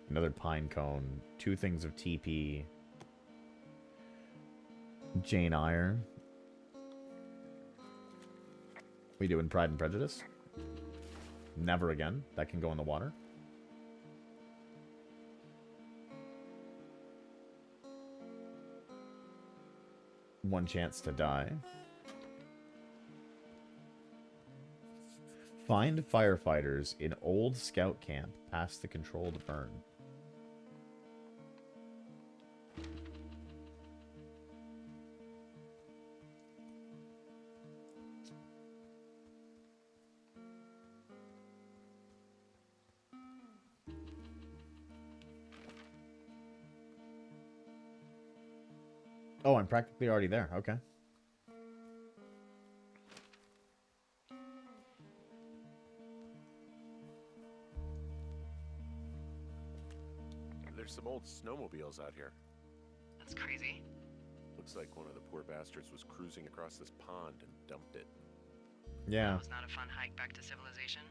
Another pine cone. 2 things of TP. Jane Eyre. We doing Pride and Prejudice? Never again. That can go in the water. One chance to die. Find firefighters in old scout camp past the controlled burn. Oh, I'm practically already there. Okay. There's some old snowmobiles out here. sounds crazy. Looks like one of the poor bastards was cruising across this pond and dumped it. Yeah. That was not a fun hike back to civilization.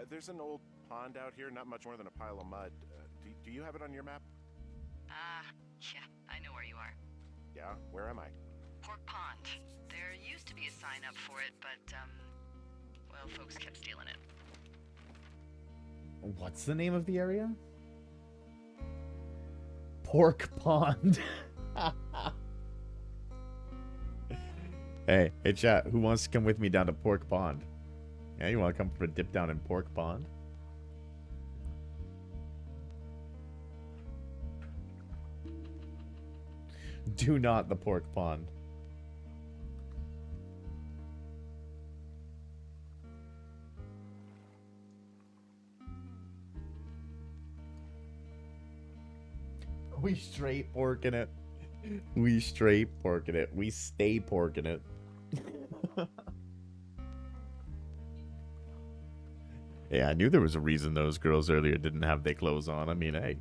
There's an old pond out here, not much more than a pile of mud. Do you have it on your map? Yeah, I know where you are. Yeah, where am I? Pork Pond. There used to be a sign up for it, but, well, folks kept stealing it. What's the name of the area? Pork Pond. Hey, chat, who wants to come with me down to Pork Pond? Yeah, you want to come for a dip down in Pork Pond? Do not the Pork Pond. We straight porking it. We straight porking it. We stay porking it. Yeah, I knew there was a reason those girls earlier didn't have their clothes on. I mean, hey.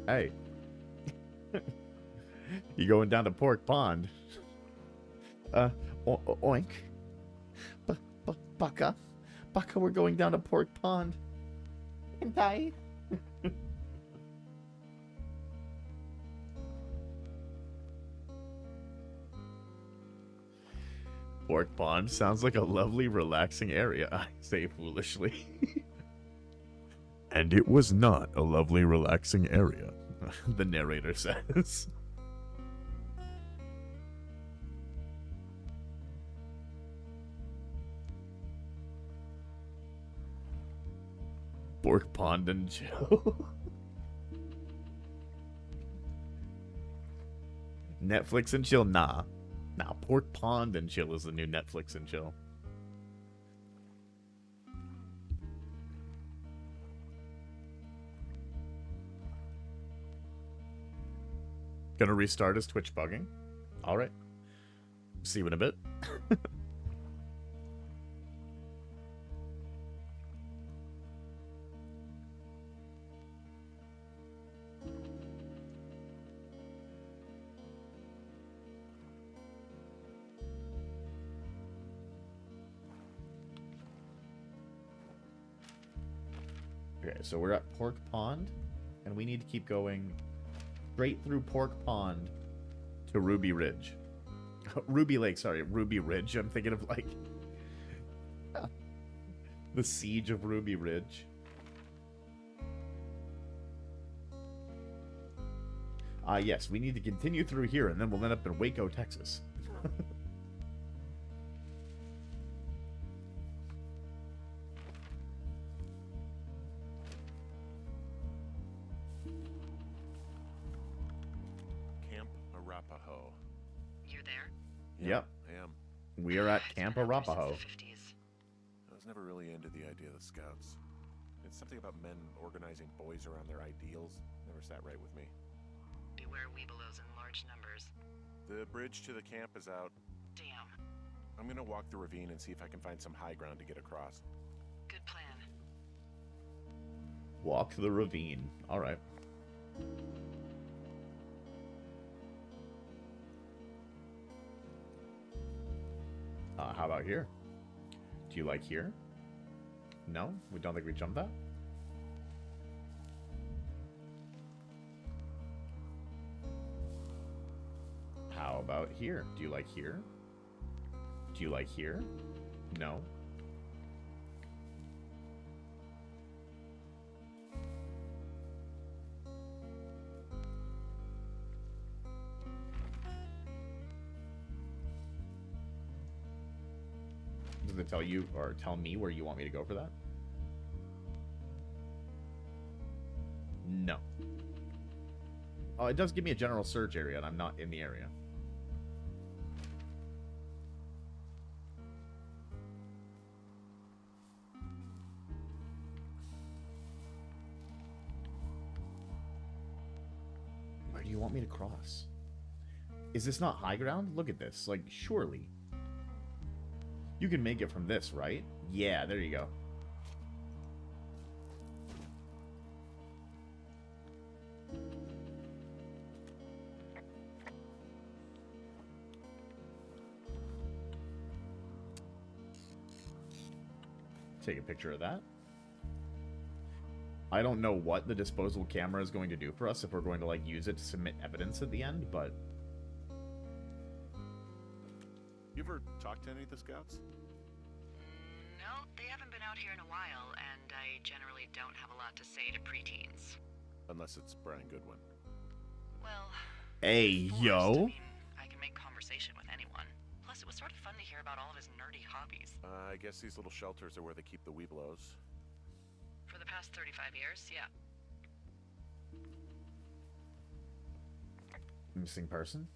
Hey. You going down to Pork Pond? Oink. Baka. Baka, we're going down to Pork Pond. And I. Pork Pond sounds like a lovely, relaxing area, I say foolishly. And it was not a lovely, relaxing area, the narrator says. Pork Pond and chill. Netflix and chill? Nah. Nah, Pork Pond and chill is the new Netflix and chill. Gonna restart his Twitch bugging? Alright. See you in a bit. Okay, so we're at Pork Pond, and we need to keep going straight through Pork Pond to Ruby Ridge. Ruby Lake, sorry, Ruby Ridge. I'm thinking of, like, the Siege of Ruby Ridge. Yes, we need to continue through here, and then we'll end up in Waco, Texas. Yep. I am. We are at Camp Arapaho. I was never really into the idea of the Scouts. It's something about men organizing boys around their ideals. Never sat right with me. Beware weebelows in large numbers. The bridge to the camp is out. Damn. I'm gonna walk the ravine and see if I can find some high ground to get across. Good plan. Walk the ravine. Alright. How about here? Do you like here? No? We don't think we jumped that? How about here? Do you like here? Do you like here? No? Does it tell you or tell me where you want me to go for that? No. Oh, it does give me a general search area, and I'm not in the area. Where do you want me to cross? Is this not high ground? Look at this. Like, surely. You can make it from this, right? Yeah, there you go. Take a picture of that. I don't know what the disposable camera is going to do for us if we're going to, like, use it to submit evidence at the end, but... You ever talked to any of the scouts? No, they haven't been out here in a while, and I generally don't have a lot to say to preteens. Unless it's Brian Goodwin. Well... Hey, yo! I can make conversation with anyone. Plus, it was sort of fun to hear about all of his nerdy hobbies. I guess these little shelters are where they keep the Weeblos. For the past 35 years, yeah. Missing person?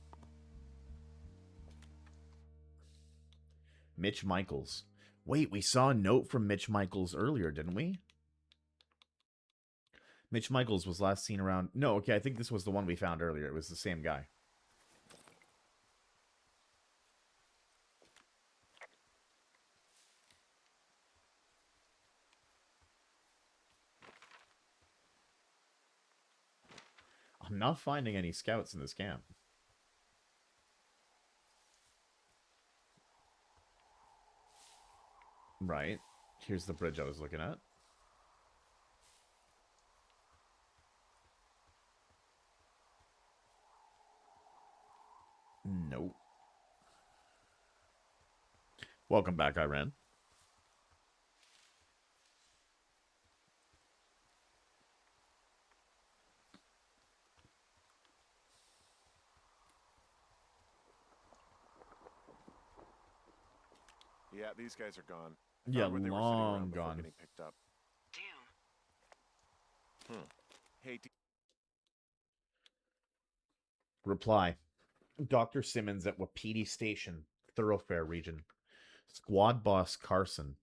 Mitch Michaels. Wait, we saw a note from Mitch Michaels earlier, didn't we? Mitch Michaels was last seen around... No, okay, I think this was the one we found earlier. It was the same guy. I'm not finding any scouts in this camp. Right. Here's the bridge I was looking at. Nope. Welcome back, Iran. Yeah, these guys are gone. Yeah, Where they were sitting long around before gone. getting picked up. Damn. Hey, Reply. Dr. Simmons at Wapiti Station, Thoroughfare Region. Squad Boss Carson.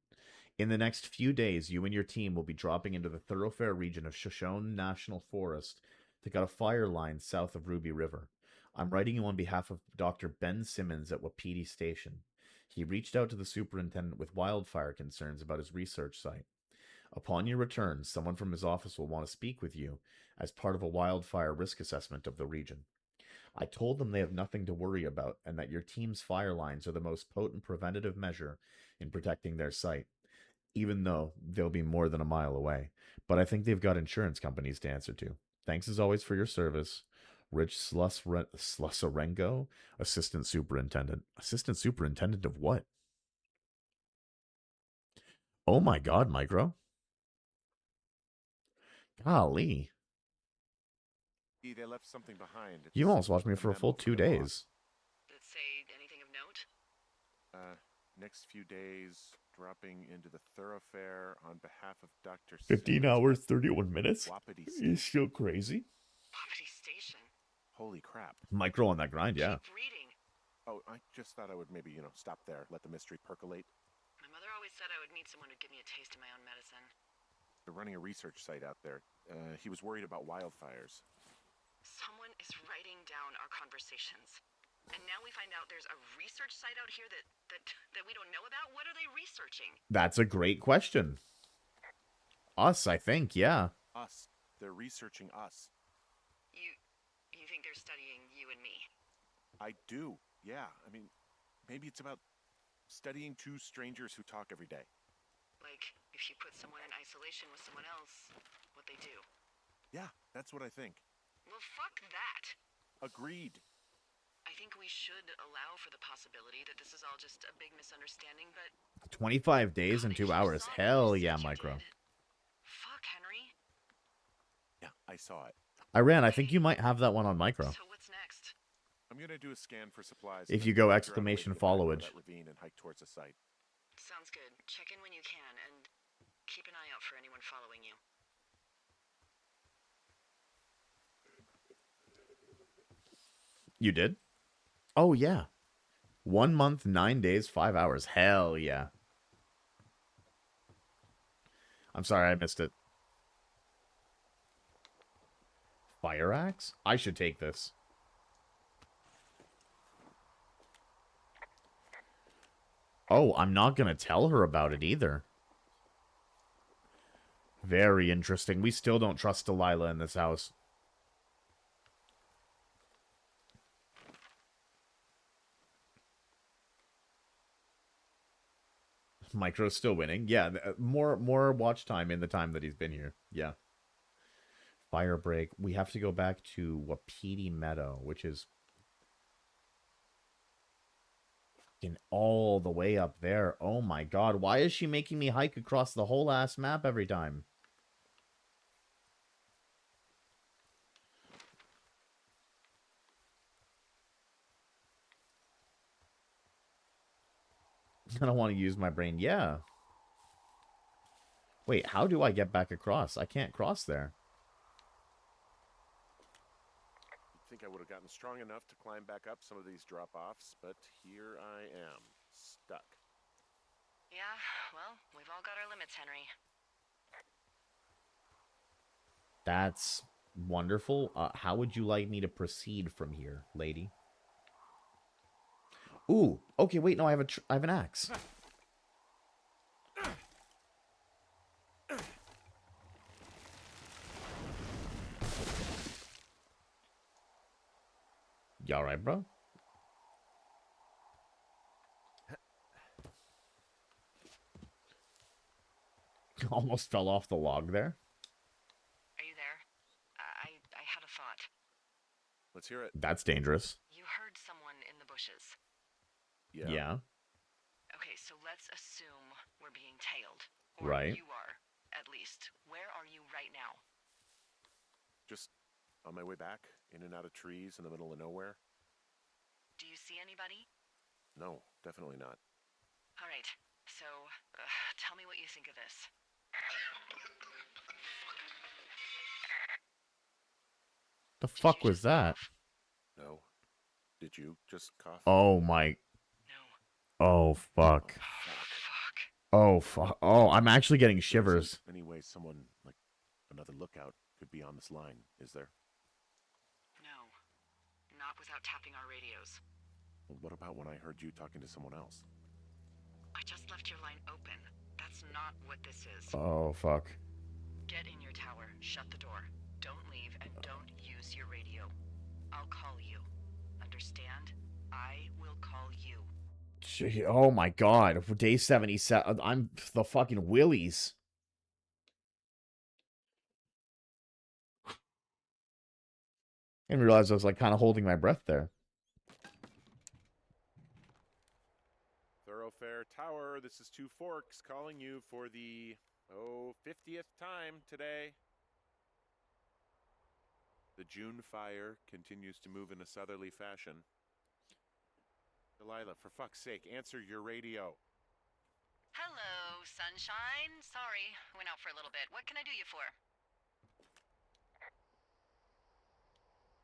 In the next few days, you and your team will be dropping into the Thoroughfare Region of Shoshone National Forest to cut a fire line south of Ruby River. I'm writing you on behalf of Dr. Ben Simmons at Wapiti Station. He reached out to the superintendent with wildfire concerns about his research site. Upon your return, someone from his office will want to speak with you as part of a wildfire risk assessment of the region. I told them they have nothing to worry about and that your team's fire lines are the most potent preventative measure in protecting their site, even though they'll be more than a mile away. But I think they've got insurance companies to answer to. Thanks as always for your service. Rich Slusarengo, Assistant Superintendent. Assistant Superintendent of what? Oh my god, Micro. Golly. they left something behind. You almost watched me for a full 2 days. Did it say anything of note? Next few days, dropping into the thoroughfare on behalf of Dr. 15 Simmons hours, at 31 minutes? Wapiti You're Station. still crazy? Wapiti Station. Holy crap. Micro on that grind, yeah. Keep reading. Oh, I just thought I would maybe, stop there, let the mystery percolate. My mother always said I would meet someone who'd give me a taste of my own medicine. They're running a research site out there. He was worried about wildfires. Someone is writing down our conversations. And now we find out there's a research site out here that we don't know about? What are they researching? That's a great question. Us, I think, yeah. Us. They're researching us. You think they're studying you and me? I do, yeah. I mean, maybe it's about studying two strangers who talk every day. Like, if you put someone in isolation with someone else, what they do. Yeah, that's what I think. Well, fuck that. Agreed. I think we should allow for the possibility that this is all just a big misunderstanding, but... 25 days and 2 hours. Hell yeah, Micro. Fuck, Henry. Yeah, I saw it. Iran, I think you might have that one on Micro. So what's next? I'm gonna do a scan for supplies. If and you then go figure out a way to exclamation get back over followage. that ravine and hike towards the site. Sounds good. Check in when you can, and keep an eye out for anyone following you. You did? Oh, yeah. 1 month, 9 days, 5 hours. Hell yeah. I'm sorry, I missed it. Fire axe? I should take this. Oh, I'm not going to tell her about it either. Very interesting. We still don't trust Delilah in this house. Micro's still winning. Yeah, more watch time in the time that he's been here. Yeah. Fire break. We have to go back to Wapiti Meadow, which is fucking all the way up there. Oh my god. Why is she making me hike across the whole ass map every time? I don't want to use my brain. Yeah. Wait, how do I get back across? I can't cross there. You'd think I would have gotten strong enough to climb back up some of these drop-offs, but here I am, stuck. Yeah, well, we've all got our limits, Henry. That's wonderful. How would you like me to proceed from here, lady? Ooh, okay, wait, no, I have an axe. You alright, bro? Almost fell off the log there. Are you there? I had a thought. Let's hear it. That's dangerous. You heard someone in the bushes. Yeah. Okay, so let's assume we're being tailed. Or Right. you are, at least. Where are you right now? Just on my way back, in and out of trees in the middle of nowhere. Do you see anybody? No, definitely not. All right, so tell me what you think of this. The fuck was that? No. Did you just cough? Oh my. No. Oh fuck. Fuck. Oh fuck. Oh, I'm actually getting There shivers. isn't any way someone, like another lookout, could be on this line, is there? No. Not without tapping our radios. Well, what about when I heard you talking to someone else? I just left your line open. That's not what this is. Oh fuck. Get in your tower, shut the door. Don't leave, and don't use your radio. I'll call you. Understand? I will call you. Gee, oh my god. Day 77. I'm the fucking willies. I didn't realize I was like kind of holding my breath there. Thoroughfare Tower, this is Two Forks calling you for the, 50th time today. The June fire continues to move in a southerly fashion. Delilah, for fuck's sake, answer your radio. Hello, sunshine. Sorry, went out for a little bit. What can I do you for?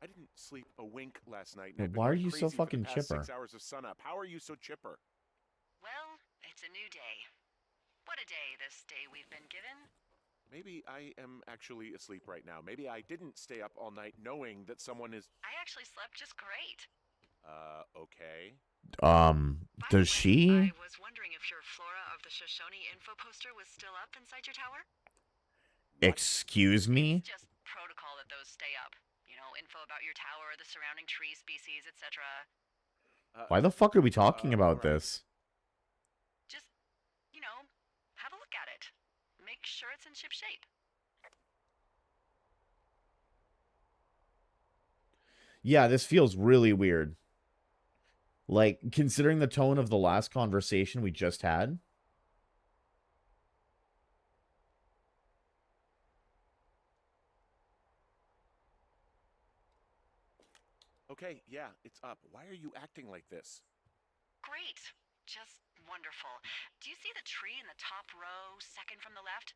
I didn't sleep a wink last night. But And I've been why are going you so crazy for the fucking past chipper? 6 hours of sunup. How are you so chipper? Well, it's a new day. What a day, this day we've been given. Maybe I am actually asleep right now. Maybe I didn't stay up all night knowing that someone is... I actually slept just great. Okay. Does she? I was wondering if your Flora of the Shoshone info poster was still up inside your tower? Excuse me? It's just protocol that those stay up. You know, info about your tower, the surrounding tree species, etc. Why the fuck are we talking about right. this? Just, you know, have a look at it. Make sure it's in ship shape. Yeah, this feels really weird. Like, considering the tone of the last conversation we just had. Okay, yeah, it's up. Why are you acting like this? Great. Just wonderful. Do you see the tree in the top row, second from the left?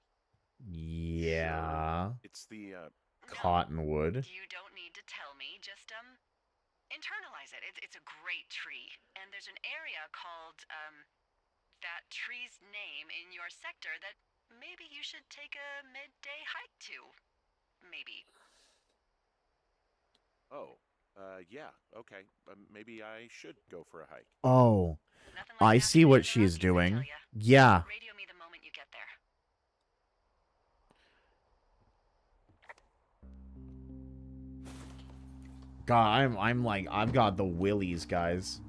Yeah. Sure. It's the, Cottonwood. You don't need to tell me. Just, internalize it. It's a great tree. And there's an area called, that tree's name in your sector that maybe you should take a midday hike to. Maybe. Oh, yeah, okay. Maybe I should go for a hike. Oh. Nothing like I see afternoon what in the she's Rockies, I tell doing. ya. Yeah. Radio me the moment you get there. God, I'm like, I've got the willies, guys.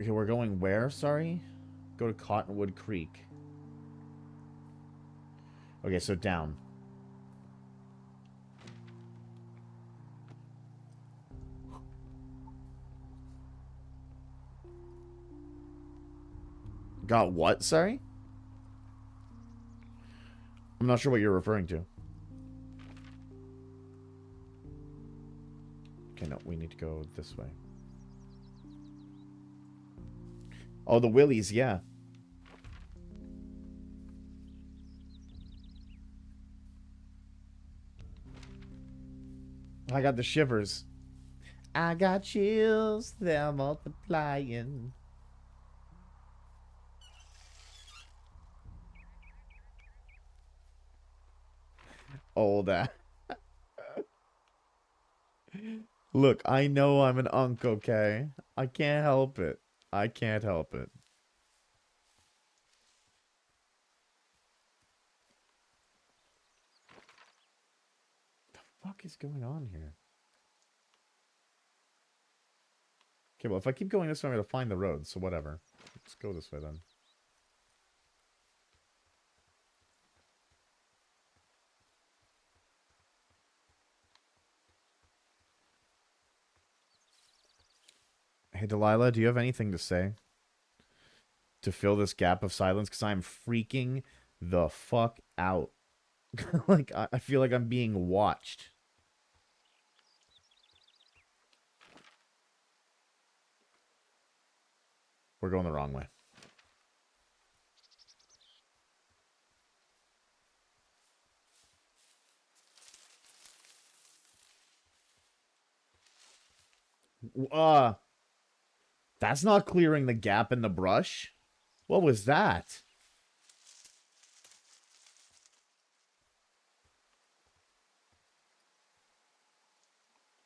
Okay, we're going where? Sorry? Go to Cottonwood Creek. Okay, so down. Got what? Sorry? I'm not sure what you're referring to. Okay, no, we need to go this way. Oh, the Willies, yeah. I got the shivers. I got chills, they're multiplying. All that. Look, I know I'm an unk, okay? I can't help it. I can't help it. What the fuck is going on here? Okay, well, if I keep going this way, I'm going to find the road, so whatever. Let's go this way, then. Hey, Delilah, do you have anything to say? To fill this gap of silence? Because I'm freaking the fuck out. Like, I feel like I'm being watched. We're going the wrong way. That's not clearing the gap in the brush. What was that?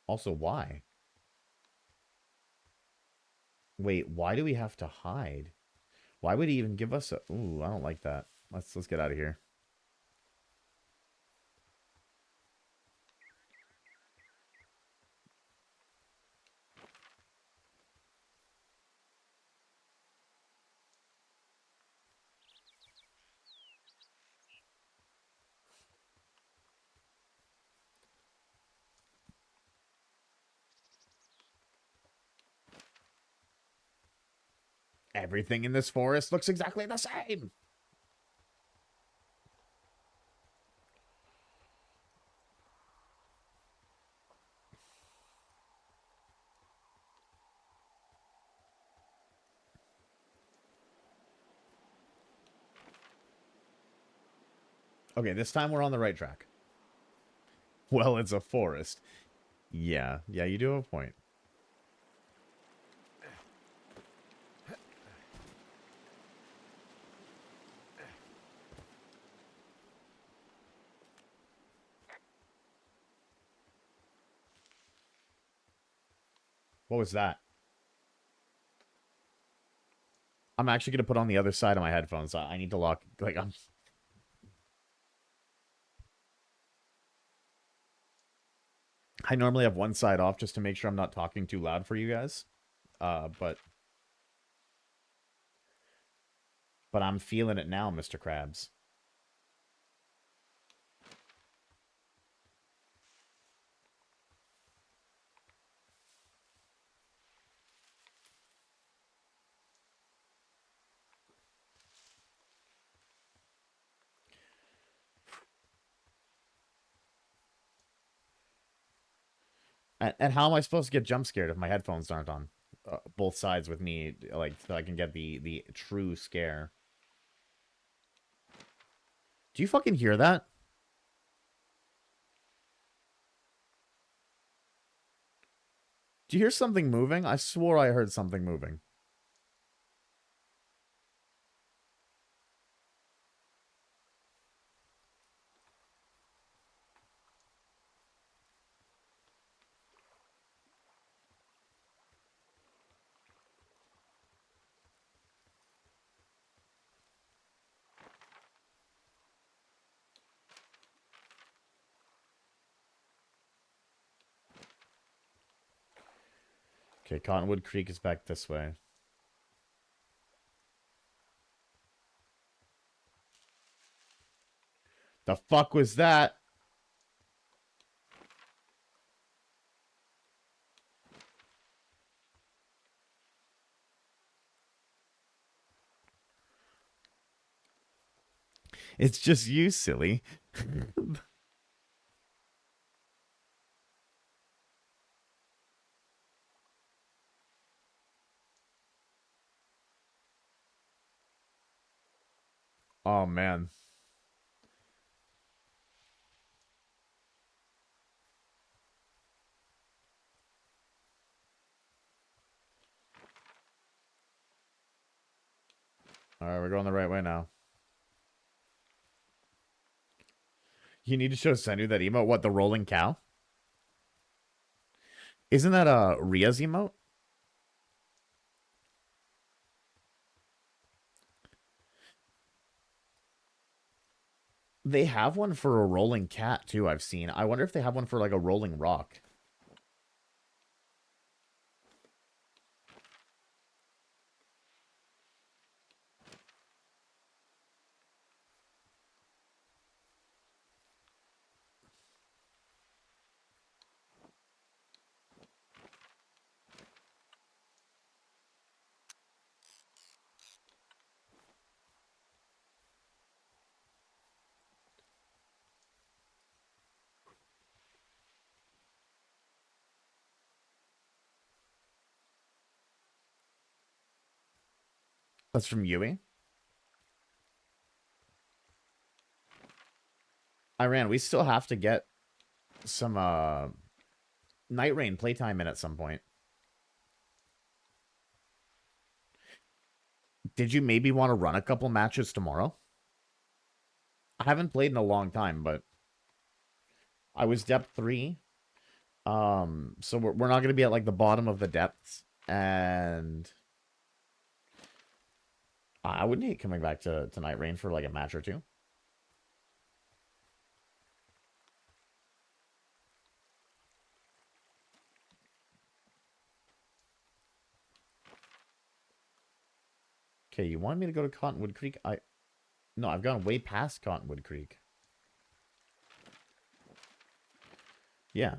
Also, why? Wait, why do we have to hide? Why would he even give us a... Ooh, I don't like that. Let's get out of here. Everything in this forest looks exactly the same. Okay, this time we're on the right track. Well, it's a forest. Yeah, you do have a point. What was that? I'm actually going to put on the other side of my headphones. I need to lock... Like, I normally have one side off just to make sure I'm not talking too loud for you guys. But I'm feeling it now, Mr. Krabs. And how am I supposed to get jump scared if my headphones aren't on? Both sides with me, like, so I can get the true scare. Do you fucking hear that? Do you hear something moving? I swore I heard something moving. Okay, Cottonwood Creek is back this way. The fuck was that? It's just you, silly. Oh, man. All right, we're going the right way now. You need to show Senju that emote. What, the rolling cow? Isn't that a Ria's emote? They have one for a rolling cat, too, I've seen. I wonder if they have one for, like, a rolling rock. That's from Yui. Iran, we still have to get some Night Rain playtime in at some point. Did you maybe want to run a couple matches tomorrow? I haven't played in a long time, but I was depth 3. So we're not going to be at like the bottom of the depths, and I wouldn't hate coming back to Night Rain for like a match or two. Okay, you wanted me to go to Cottonwood Creek? No, I've gone way past Cottonwood Creek. Yeah.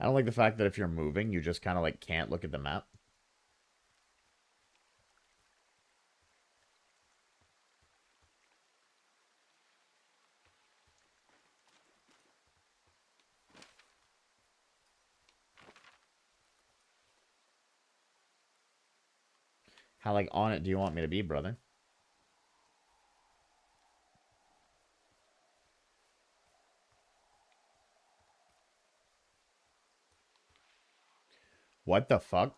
I don't like the fact that if you're moving, you just kind of like can't look at the map. How like on it do you want me to be, brother? What the fuck?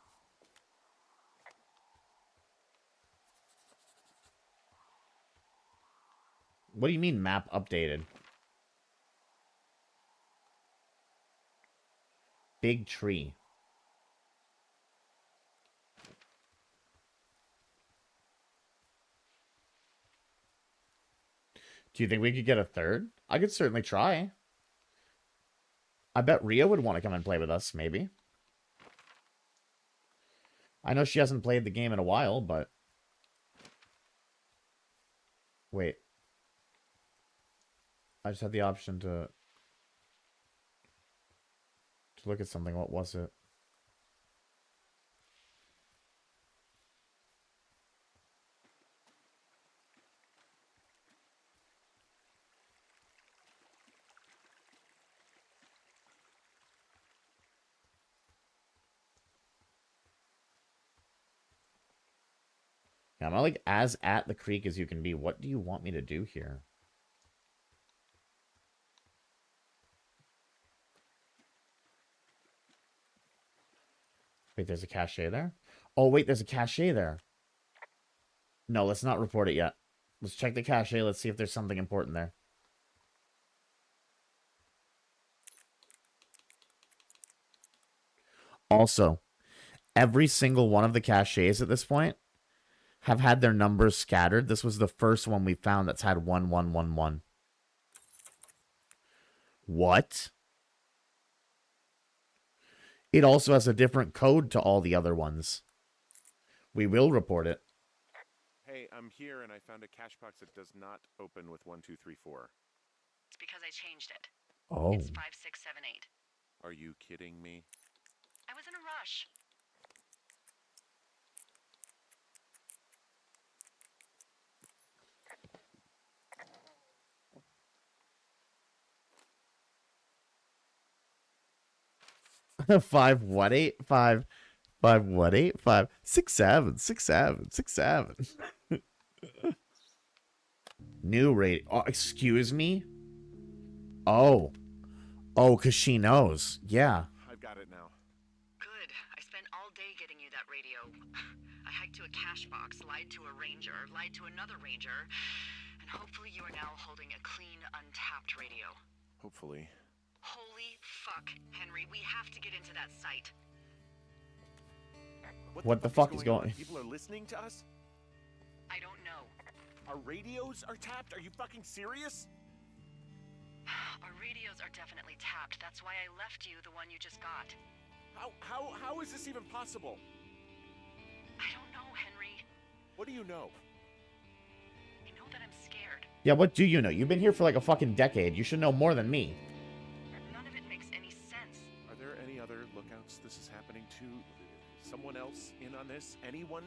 What do you mean map updated? Big tree. Do you think we could get a third? I could certainly try. I bet Ria would want to come and play with us, maybe. I know she hasn't played the game in a while, but... Wait. I just had the option to look at something. What was it? Yeah, I'm not like as at the creek as you can be. What do you want me to do here? Wait, there's a cache there? Oh, wait, there's a cache there. No, let's not report it yet. Let's check the cache. Let's see if there's something important there. Also, every single one of the caches at this point have had their numbers scattered. This was the first one we found that's had 1111. What? It also has a different code to all the other ones. We will report it. Hey, I'm here and I found a cash box that does not open with 1234. It's because I changed it. Oh. It's 5678. Are you kidding me? I was in a rush. Five what eight? Five what eight? 5 6 7 6 7 6 7. New rate. Oh, excuse me? Oh. Oh, because she knows. Yeah. I've got it now. Good. I spent all day getting you that radio. I hiked to a cash box, lied to a ranger, lied to another ranger, and hopefully you are now holding a clean, untapped radio. Hopefully. Holy fuck, Henry. We have to get into that site. What the fuck is going on? People are listening to us? I don't know. Our radios are tapped? Are you fucking serious? Our radios are definitely tapped. That's why I left you the one you just got. How is this even possible? I don't know, Henry. What do you know? I know that I'm scared. Yeah, what do you know? You've been here for like a fucking decade. You should know more than me. None of it makes any sense. Are there any other lookouts this is happening to? Someone else in on this? Anyone?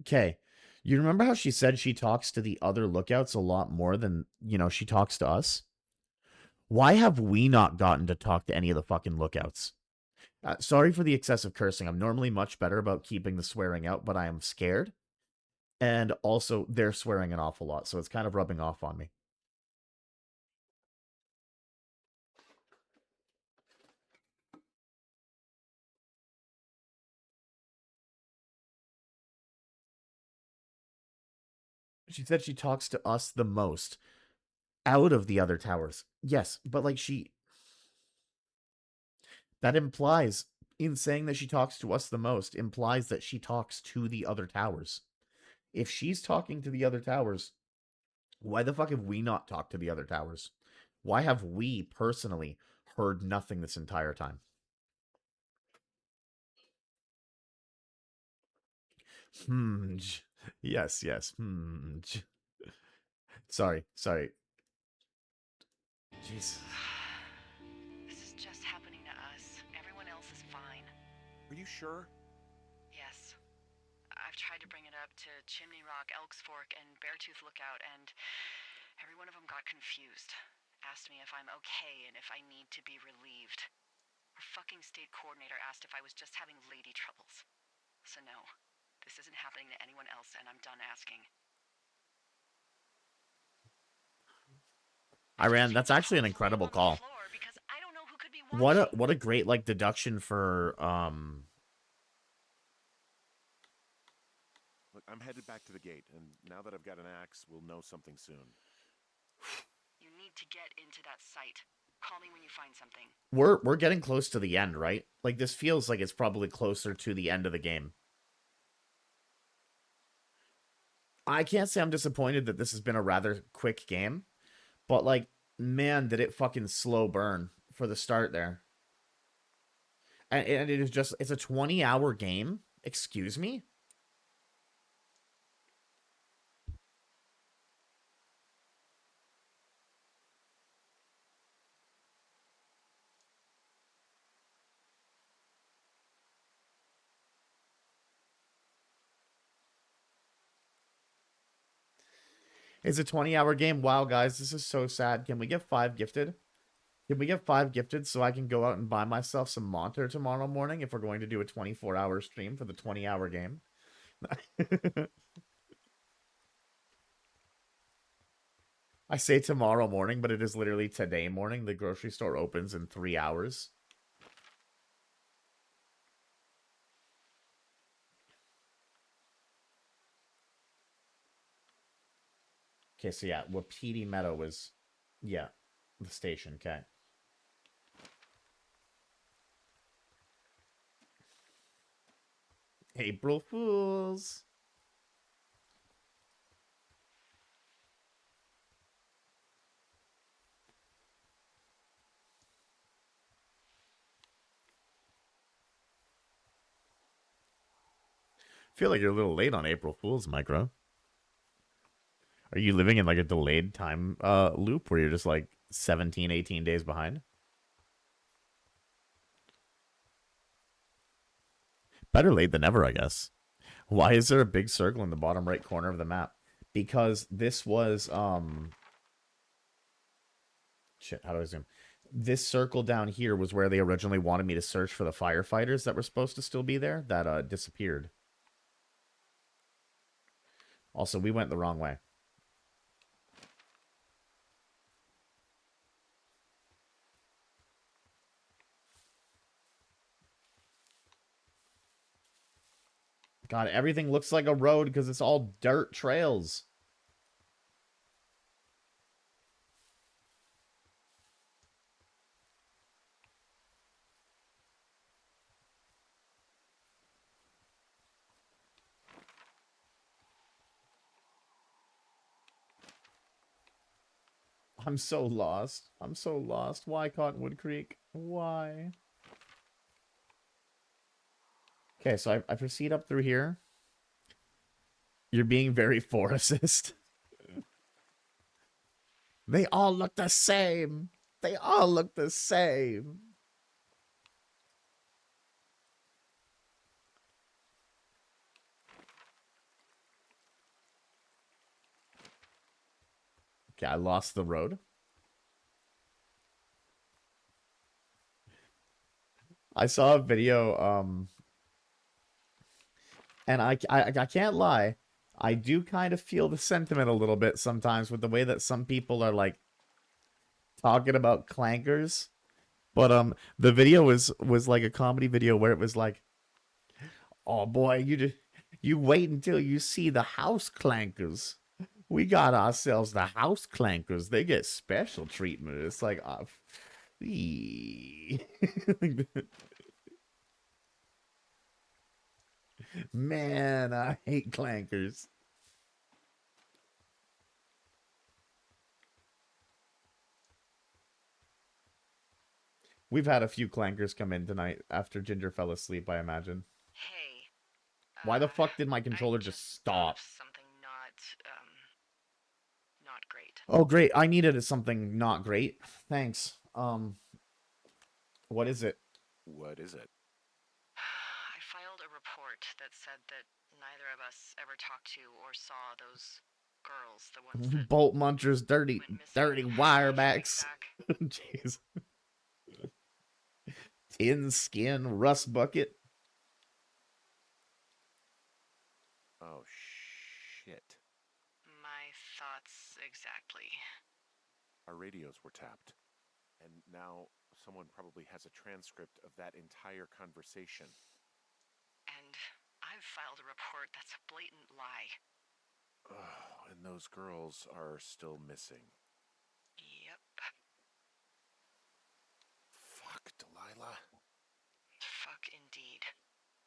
Okay. You remember how she said she talks to the other lookouts a lot more than, she talks to us? Why have we not gotten to talk to any of the fucking lookouts? Sorry for the excessive cursing. I'm normally much better about keeping the swearing out, but I am scared. And also, they're swearing an awful lot, so it's kind of rubbing off on me. She said she talks to us the most out of the other towers. Yes, but like that implies, in saying that she talks to us the most, implies that she talks to the other towers. If she's talking to the other towers, why the fuck have we not talked to the other towers? Why have we personally heard nothing this entire time? Yes. Sorry. Jesus. This is just happening to us. Everyone else is fine. Are you sure? Yes. I've tried to bring it up to Chimney Rock, Elks Fork, and Beartooth Lookout, and every one of them got confused. Asked me if I'm okay and if I need to be relieved. Our fucking state coordinator asked if I was just having lady troubles. So no, this isn't happening to anyone else, and I'm done asking. Iran, that's actually an incredible call. What a great like deduction for Look, I'm headed back to the gate, and now that I've got an axe, we'll know something soon. You need to get into that site. Call me when you find something. We're getting close to the end, right? Like this feels like it's probably closer to the end of the game. I can't say I'm disappointed that this has been a rather quick game, but like, man, did it fucking slow burn for the start there. And it is just, it's a 20-hour game. Excuse me? It's a 20-hour game. Wow, guys, this is so sad. Can we get 5 gifted? Can we get 5 gifted so I can go out and buy myself some Monter tomorrow morning if we're going to do a 24-hour stream for the 20-hour game? I say tomorrow morning, but it is literally today morning. The grocery store opens in 3 hours. Okay, so yeah, Wapiti Meadow is, yeah, the station, okay. April Fools. feel like you're a little late on April Fool's, Micro. Are you living in like a delayed time loop where you're just like 17, 18 days behind? Better late than never, I guess. Why is there a big circle in the bottom right corner of the map? Because this was shit, how do I zoom? This circle down here was where they originally wanted me to search for the firefighters that were supposed to still be there that disappeared. Also, we went the wrong way. God, everything looks like a road because it's all dirt trails. I'm so lost. I'm so lost. Why Cottonwood Creek? Why? Okay, so I proceed up through here. You're being very forestist. They all look the same. They all look the same. Okay, I lost the road. I saw a video, and I can't lie. I do kind of feel the sentiment a little bit sometimes with the way that some people are like talking about clankers. But the video was like a comedy video where it was like, "Oh boy, you wait until you see the house clankers. We got ourselves the house clankers. They get special treatment." It's like, man, I hate clankers. We've had a few clankers come in tonight after Ginger fell asleep, I imagine. Hey. Why the fuck did my controller I just stop? Something not great. Oh, great. I needed something not great. Thanks. What is it? What is it? I filed a report that said that neither of us ever talked to or saw those girls, the ones that Bolt munchers, dirty wirebacks. Jeez. Tin skin, rust bucket. Oh, shit. My thoughts exactly. Our radios were tapped. And now someone probably has a transcript of that entire conversation. And I've filed a report that's a blatant lie. Oh, and those girls are still missing. Yep. Fuck, Delilah. Fuck indeed.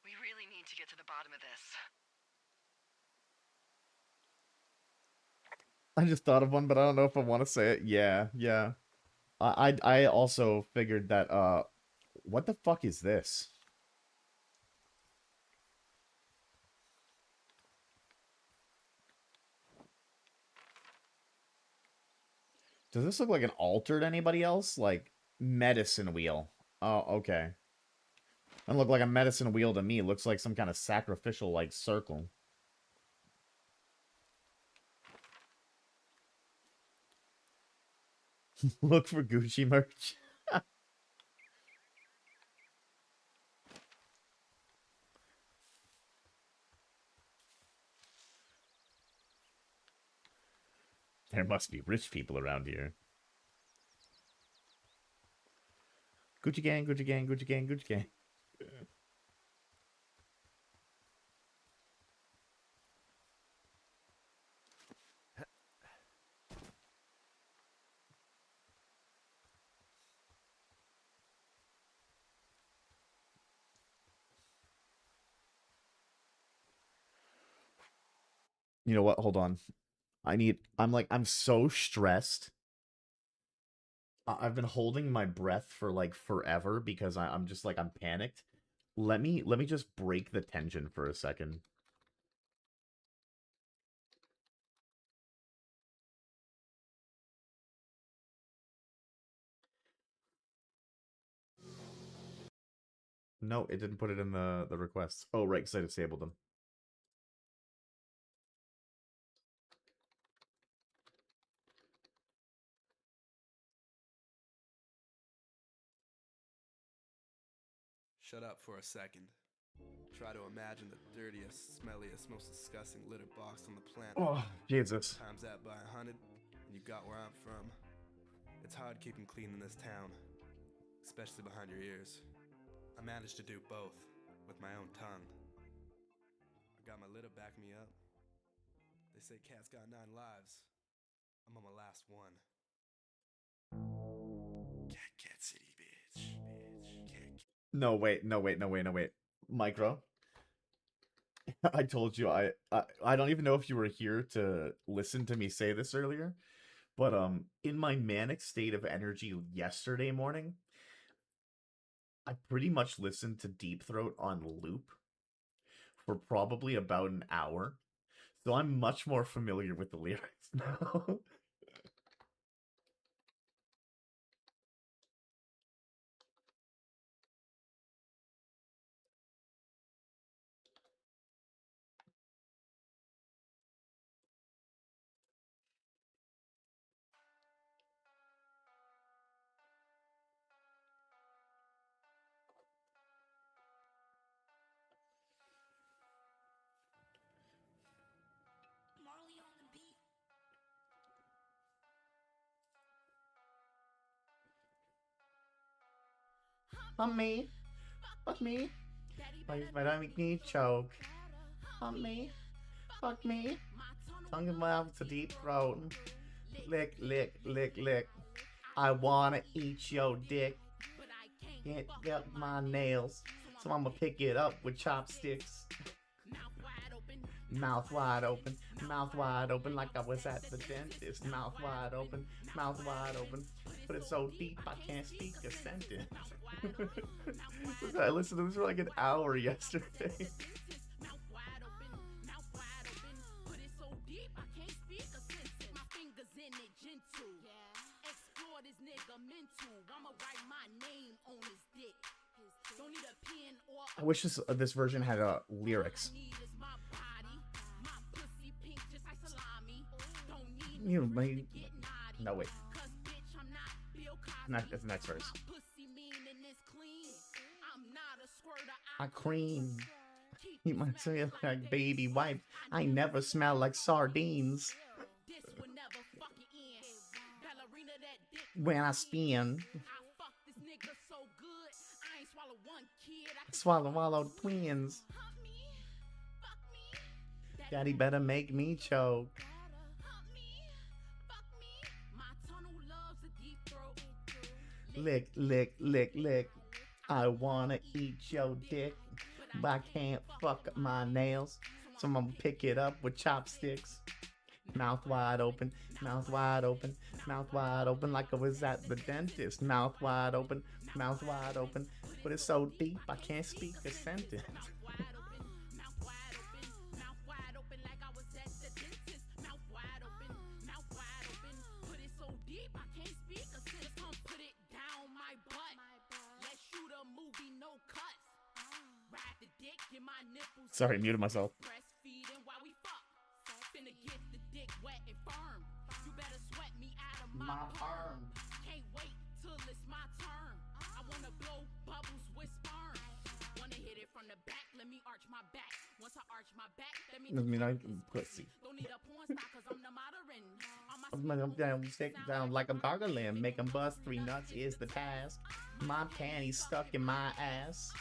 We really need to get to the bottom of this. I just thought of one, but I don't know if I want to say it. Yeah. I also figured that what the fuck is this? Does this look like an altar to anybody else? Like medicine wheel. Oh, okay. Doesn't look like a medicine wheel to me. It looks like some kind of sacrificial like circle. Look for Gucci merch. There must be rich people around here. Gucci gang, Gucci gang, Gucci gang, Gucci gang. You know what? Hold on. I'm so stressed. I've been holding my breath for like forever because I'm just like I'm panicked. Let me just break the tension for a second. No, it didn't put it in the requests. Oh, right, because I disabled them. Shut up for a second. Try to imagine the dirtiest, smelliest, most disgusting litter box on the planet. Oh, Jesus. Times that by 100, and you got where I'm from. It's hard keeping clean in this town, especially behind your ears. I managed to do both with my own tongue. I got my litter back me up. They say cats got 9 lives. I'm on my last one. Cat City, bitch. No, wait. Micro. I told you I don't even know if you were here to listen to me say this earlier, but in my manic state of energy yesterday morning, I pretty much listened to Deep Throat on loop for probably about an hour. So I'm much more familiar with the lyrics now. Marley on the beat. Fuck me. Fuck me. Please, but I make me choke. Fuck me. Fuck me. Tongue and mouth to deep throat. Lick, lick, lick, lick. I wanna eat your dick. Get up my nails. So I'ma pick it up with chopsticks. Mouth wide open, like I was at the dentist. Mouth wide open, but it's so deep I can't speak a sentence. I listened to this for like an hour yesterday. I wish this version had lyrics. You may... No, wait. That's the next verse. I cream. Eat my cereal like baby wipe. I never smell like sardines. When I spin. Swallow twins. Daddy better make me choke. Lick, lick, lick, lick. I wanna eat your dick, but I can't fuck up my nails, so I'm gonna pick it up with chopsticks. Mouth wide open, mouth wide open, mouth wide open like I was at the dentist. Mouth wide open, but it's so deep I can't speak a sentence. Sorry, muted myself. My arm. Can't wait till it's my turn. I wanna blow bubbles with sperm. Wanna hit it from the back, let me arch my back. Once I arch my back, that means I can pussy. Don't need a porn star cause I'm the modern. I'm down, stick down like I'm gargling. Make 'em bust 3 nuts is the task. My panties stuck in my ass.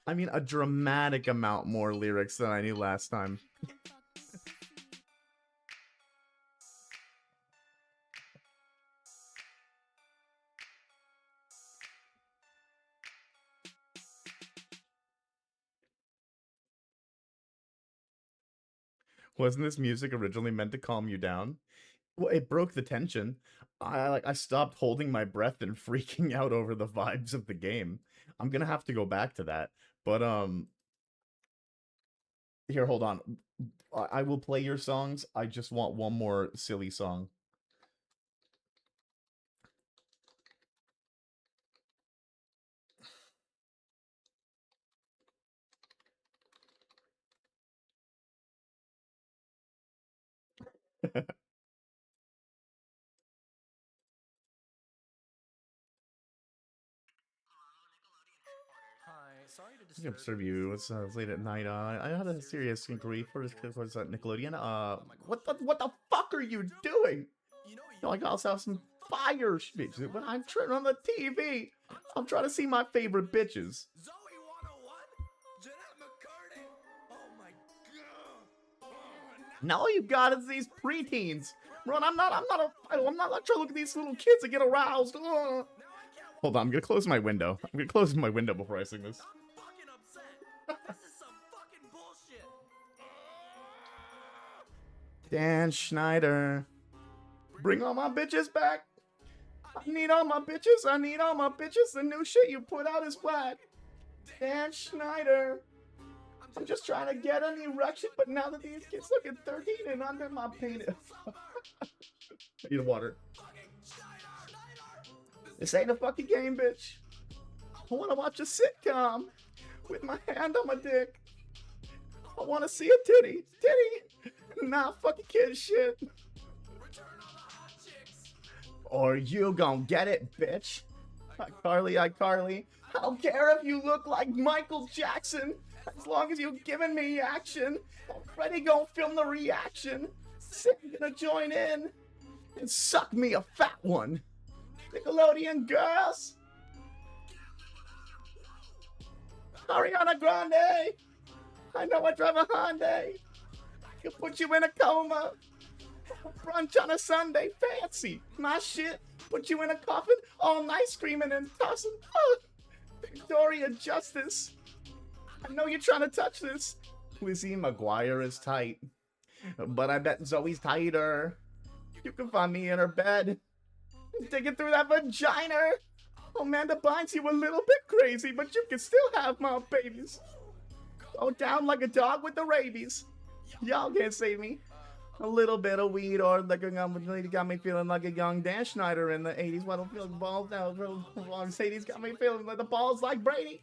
I mean, a dramatic amount more lyrics than I knew last time. Wasn't this music originally meant to calm you down? Well, it broke the tension. I stopped holding my breath and freaking out over the vibes of the game. I'm gonna have to go back to that. But Here, hold on. I will play your songs. I just want one more silly song. Hi, sorry to I observe you. It's late at night. I had a serious inquiry for this was at Nickelodeon. What the fuck are you doing? You know, I also have some fire bitches when I'm turning on the TV. I'm trying to see my favorite bitches. Zoe 101? Jeanette McCurdy? Oh my god. Now all you got is these preteens. Ron, I'm not trying to look at these little kids and get aroused. Hold on, I'm gonna close my window. I'm gonna close my window before I sing this. I'm fucking upset. This is some fucking bullshit. Dan Schneider. Bring all my bitches back. I need all my bitches. I need all my bitches. The new shit you put out is whack. Dan Schneider. I'm just trying to get an erection, but now that these kids look at 13 and under my penis. Eat water. This ain't a fucking game, bitch. I want to watch a sitcom with my hand on my dick. I want to see a titty. Nah, fucking kid shit. Or you gon' get it, bitch. iCarly. I don't care if you look like Michael Jackson. As long as you giving me action. Freddy gon' film the reaction. Sam gonna join in and suck me a fat one. Nickelodeon girls. Ariana Grande. I know I drive a Hyundai. Can put you in a coma. Brunch on a Sunday, fancy. My shit, put you in a coffin all night screaming and tossing. Oh, Victoria Justice. I know you're trying to touch this. Lizzie McGuire is tight, but I bet Zoe's tighter. You can find me in her bed, digging through that vagina. Amanda Bynes, you a little bit crazy, but you can still have my babies. Go down like a dog with the rabies. Y'all can't save me. A little bit of weed or liquor got me feeling like a young Dan Schneider in the 80s. Why don't feel balls now? Mercedes got me feeling like the balls like Brady.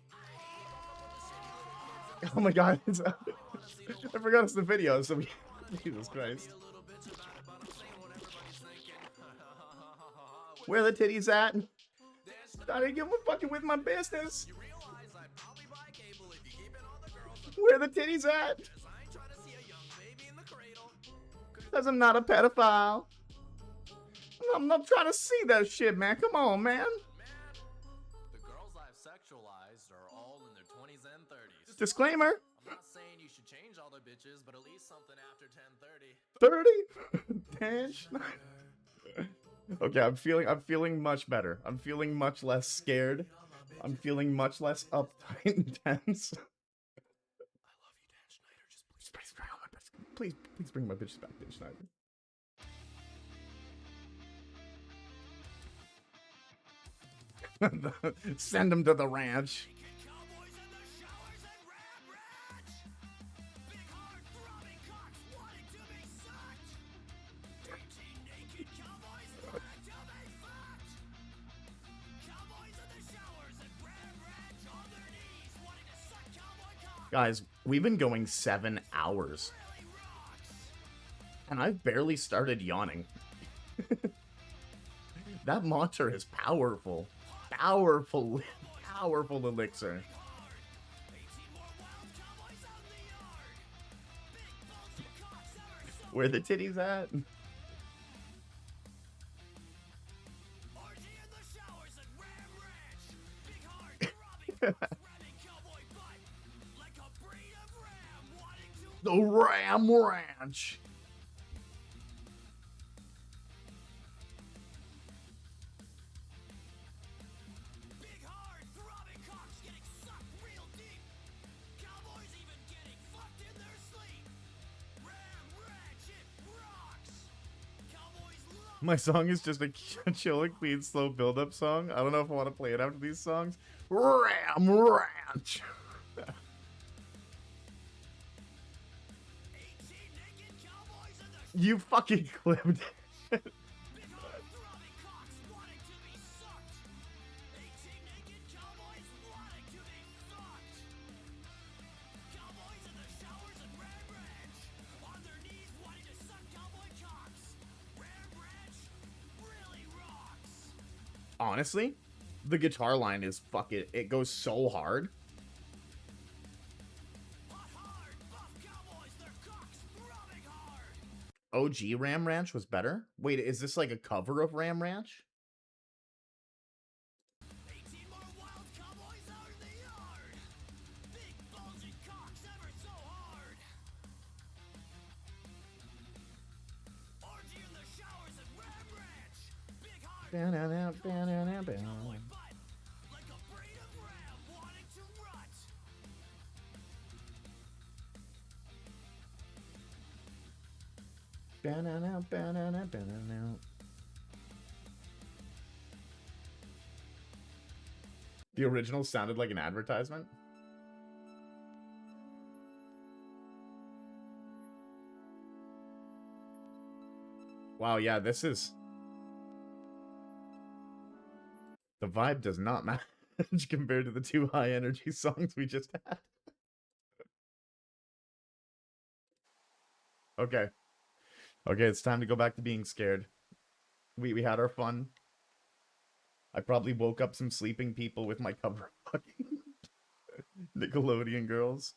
Oh my god. I forgot it's the video, so Jesus Christ. Where the titties at? Started getting fucking with my business. Where the titties at? Because I'm not a pedophile. I'm not trying to see that shit, man. Come on, man. The girls I've sexualized are all in their 20s and 30s. Disclaimer. I'm not saying you should change all their bitches, but at least something after 10:30. 30? Dan Schneider. Okay, I'm feeling much better. I'm feeling much less scared. I'm feeling much less uptight and tense. Please bring my bitches back, Dan Schneider. Send them to the ranch. Guys, we've been going 7 hours. And I've barely started yawning. That mantra is powerful. Powerful elixir. Where the titties at? The Ram Ranch. My song is just a chill and clean, slow build-up song. I don't know if I want to play it after these songs. Ram Ranch. You fucking clipped it. Honestly, the guitar line is fucking, it goes so hard. OG Ram Ranch was better? Wait, is this like a cover of Ram Ranch? The original sounded like an advertisement. Wow, yeah, this is... The vibe does not match compared to the two high energy songs we just had. Okay. Okay, it's time to go back to being scared. We had our fun. I probably woke up some sleeping people with my cover of fucking Nickelodeon girls.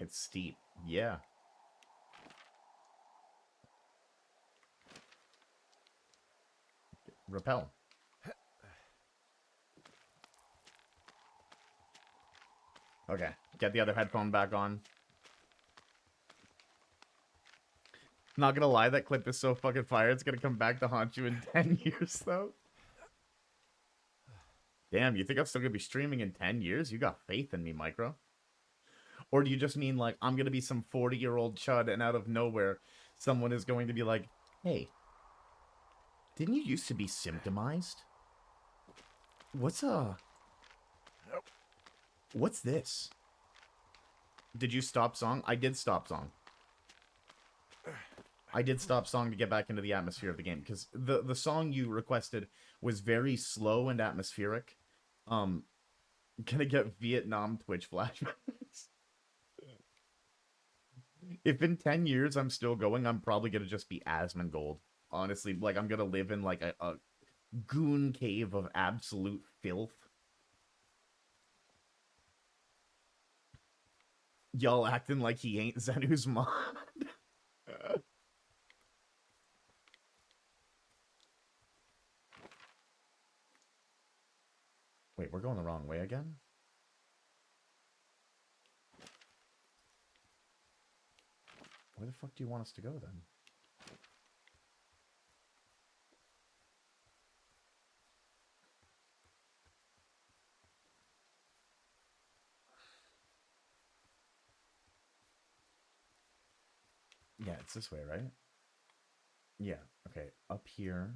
It's steep. Yeah. Repel. Okay. Get the other headphone back on. Not gonna lie, that clip is so fucking fire. It's gonna come back to haunt you in 10 years, though. Damn, you think I'm still gonna be streaming in 10 years? You got faith in me, Micro. Or do you just mean, like, I'm gonna be some 40-year-old chud, and out of nowhere, someone is going to be like, hey, didn't you used to be symptomized? What's this? Did you stop song? I did stop song. I did stop song to get back into the atmosphere of the game, because the song you requested was very slow and atmospheric. Gonna get Vietnam Twitch flashbacks. If in 10 years I'm still going, I'm probably gonna just be Asmongold. Honestly, like, I'm gonna live in, like, a goon cave of absolute filth. Y'all acting like he ain't Zenu's mod. Wait, we're going the wrong way again? Where the fuck do you want us to go, then? Yeah, it's this way, right? Yeah, okay. Up here.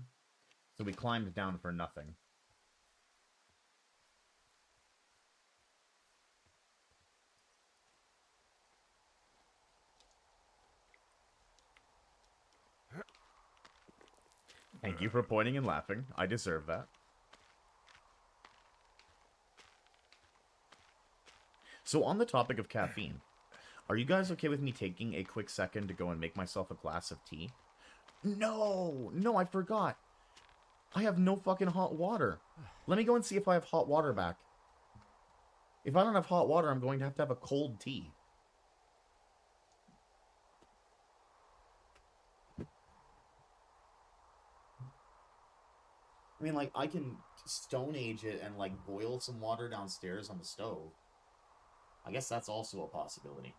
So we climbed down for nothing. Thank you for pointing and laughing. I deserve that. So on the topic of caffeine, are you guys okay with me taking a quick second to go and make myself a glass of tea? No! No, I forgot. I have no fucking hot water. Let me go and see if I have hot water back. If I don't have hot water, I'm going to have a cold tea. I mean, like, I can Stone Age it and, like, boil some water downstairs on the stove. I guess that's also a possibility.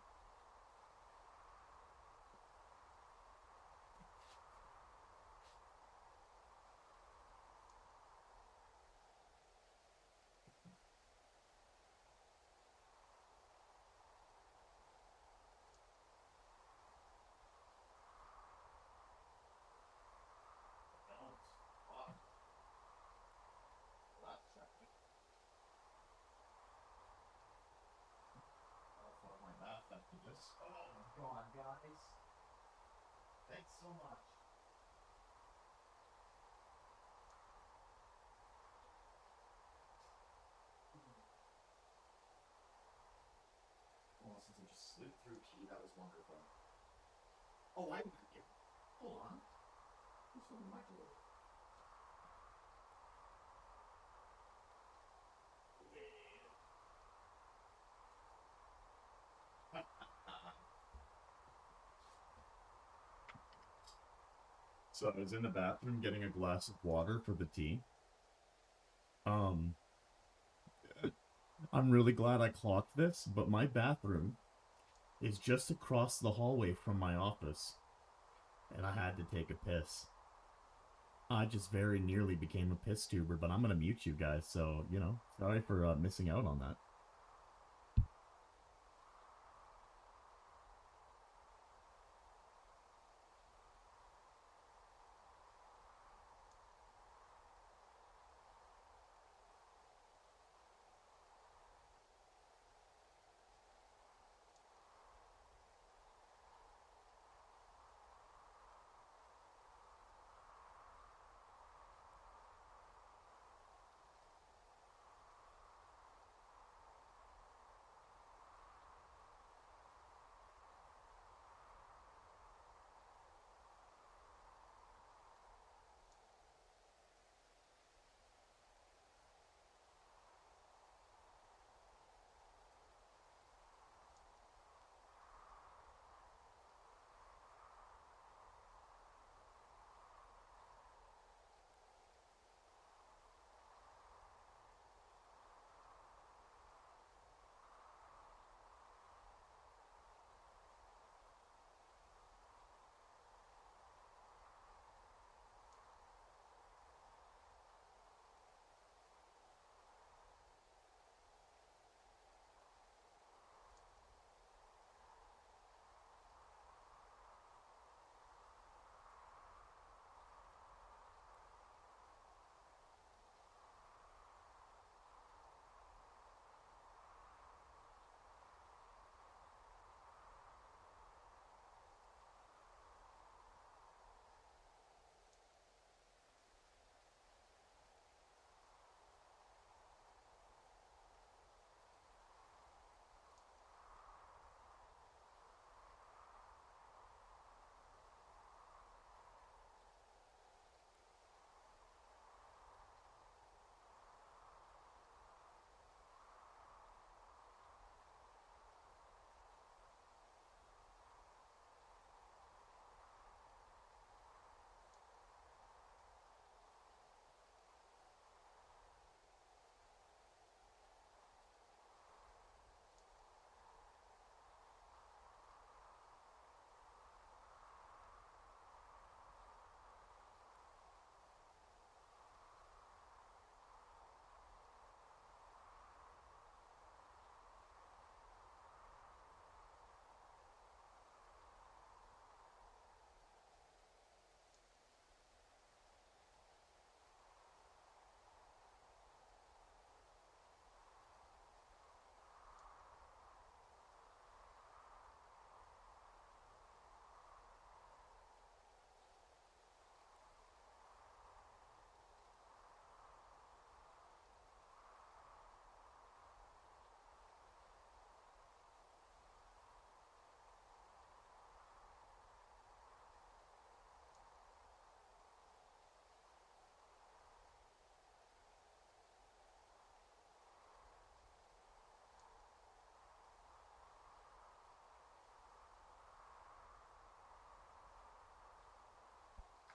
guys. Thanks so much. Well, since I just slid through tea, that was wonderful. Oh, I might get. Hold on. Who's in the microwave? So I was in the bathroom getting a glass of water for the tea. I'm really glad I clocked this, but my bathroom is just across the hallway from my office, and I had to take a piss. I just very nearly became a piss tuber, but I'm gonna mute you guys, so, you know, sorry for missing out on that.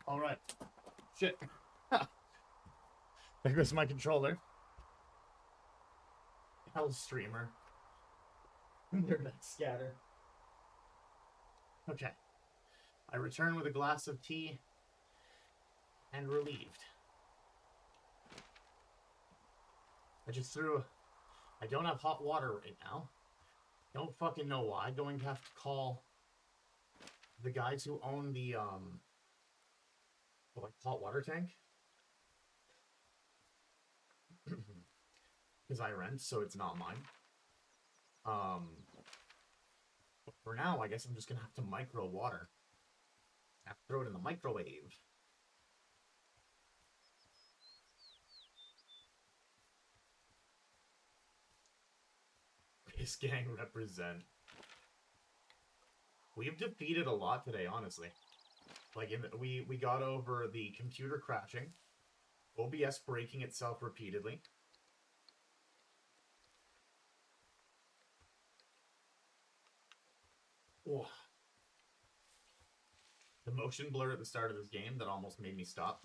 All right. Shit. There goes my controller. Hell streamer. Internet scatter. Okay. I return with a glass of tea and relieved. I don't have hot water right now. Don't fucking know why. Going to have to call the guys who own the like hot water tank. Because I rent, so it's not mine. But for now, I guess I'm just gonna have to micro water. I have to throw it in the microwave. Piss gang represent. We've defeated a lot today, honestly. Like, we got over the computer crashing, OBS breaking itself repeatedly. Oh. The motion blur at the start of this game that almost made me stop.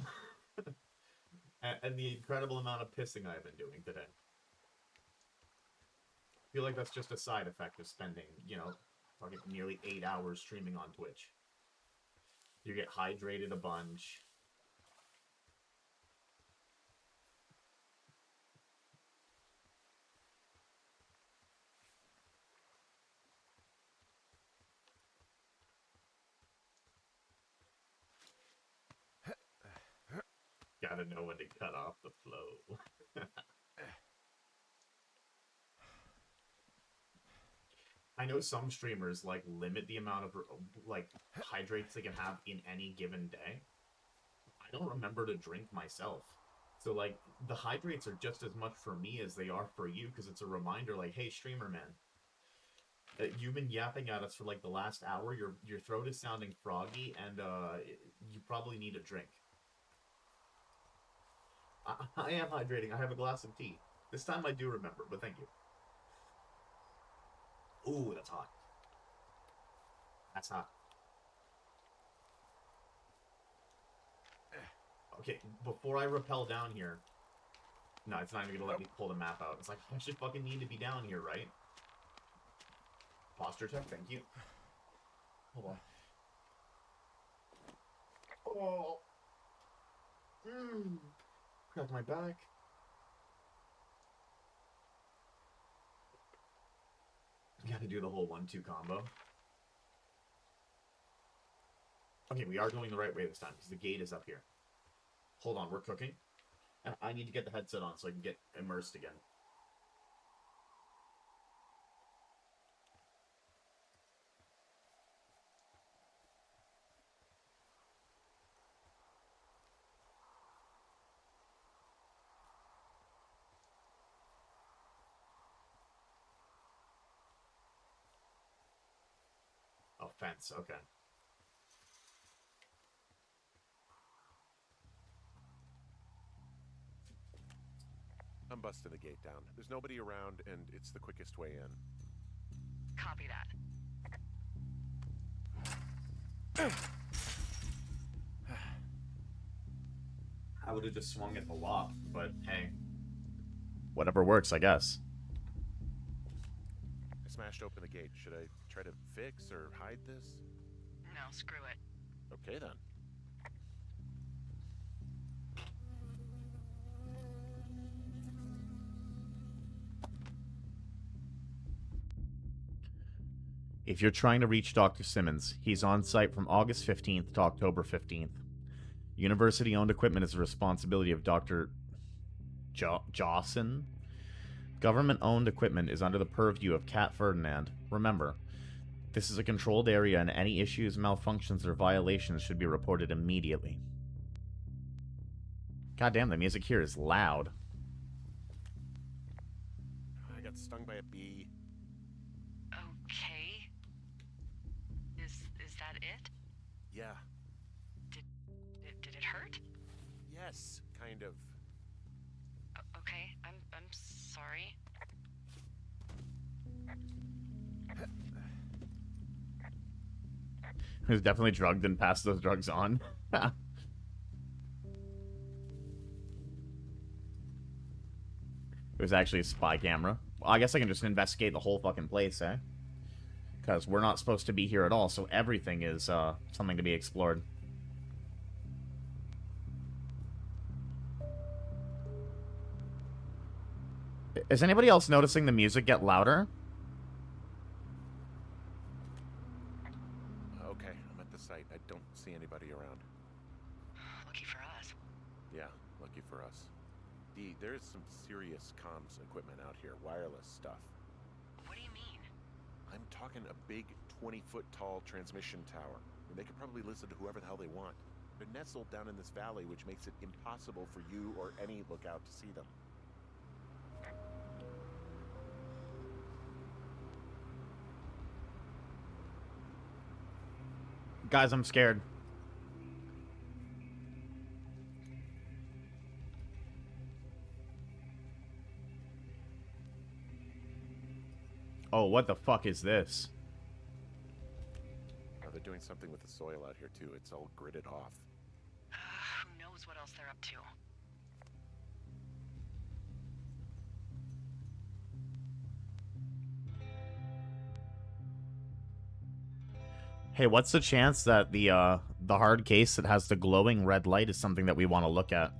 And the incredible amount of pissing I've been doing today. I feel like that's just a side effect of spending, you know, fucking nearly 8 hours streaming on Twitch. You get hydrated a bunch. Gotta know when to cut off the flow. I know some streamers, like, limit the amount of, like, hydrates they can have in any given day. I don't remember to drink myself. So, like, the hydrates are just as much for me as they are for you, because it's a reminder, like, hey, streamer man, you've been yapping at us for, like, the last hour, your throat is sounding froggy, and, you probably need a drink. I am hydrating. I have a glass of tea. This time I do remember, but thank you. Ooh, that's hot. That's hot. Okay, before I rappel down here... No, it's not even gonna let me pull the map out. It's like, I should fucking need to be down here, right? Posture check, thank you. Hold on. Oh. Crack my back. Gotta do the whole 1-2 combo. Okay, we are going the right way this time, because the gate is up here. Hold on, we're cooking. I need to get the headset on so I can get immersed again. Oh, fence, okay. I'm busting the gate down. There's nobody around, and it's the quickest way in. Copy that. I would have just swung at the lock, but hey. Whatever works, I guess. I smashed open the gate. Should I try to fix or hide this? No, screw it. Okay, then. If you're trying to reach Dr. Simmons, he's on site from August 15th to October 15th. University-owned equipment is the responsibility of Dr. Jawson. Government-owned equipment is under the purview of Cat Ferdinand. Remember, this is a controlled area and any issues, malfunctions, or violations should be reported immediately. Goddamn, the music here is loud. I got stung by a bee. Okay. Is that it? Yeah. Did it hurt? Yes, kind of. Okay, I'm sorry. He was definitely drugged and passed those drugs on. It was actually a spy camera. Well, I guess I can just investigate the whole fucking place, eh? Because we're not supposed to be here at all, so everything is something to be explored. Is anybody else noticing the music get louder? Okay, I'm at the site. I don't see anybody around. Lucky for us. Yeah, lucky for us. There's some serious comms equipment out here, wireless stuff. What do you mean? I'm talking talking a big 20-foot tall transmission tower. And they could probably listen to whoever the hell they want. They're nestled down in this valley, which makes it impossible for you or any lookout to see them. Guys, I'm scared. Oh, what the fuck is this? Oh, they're doing something with the soil out here, too. It's all gridded off. Who knows what else they're up to? Hey, what's the chance that the hard case that has the glowing red light is something that we want to look at?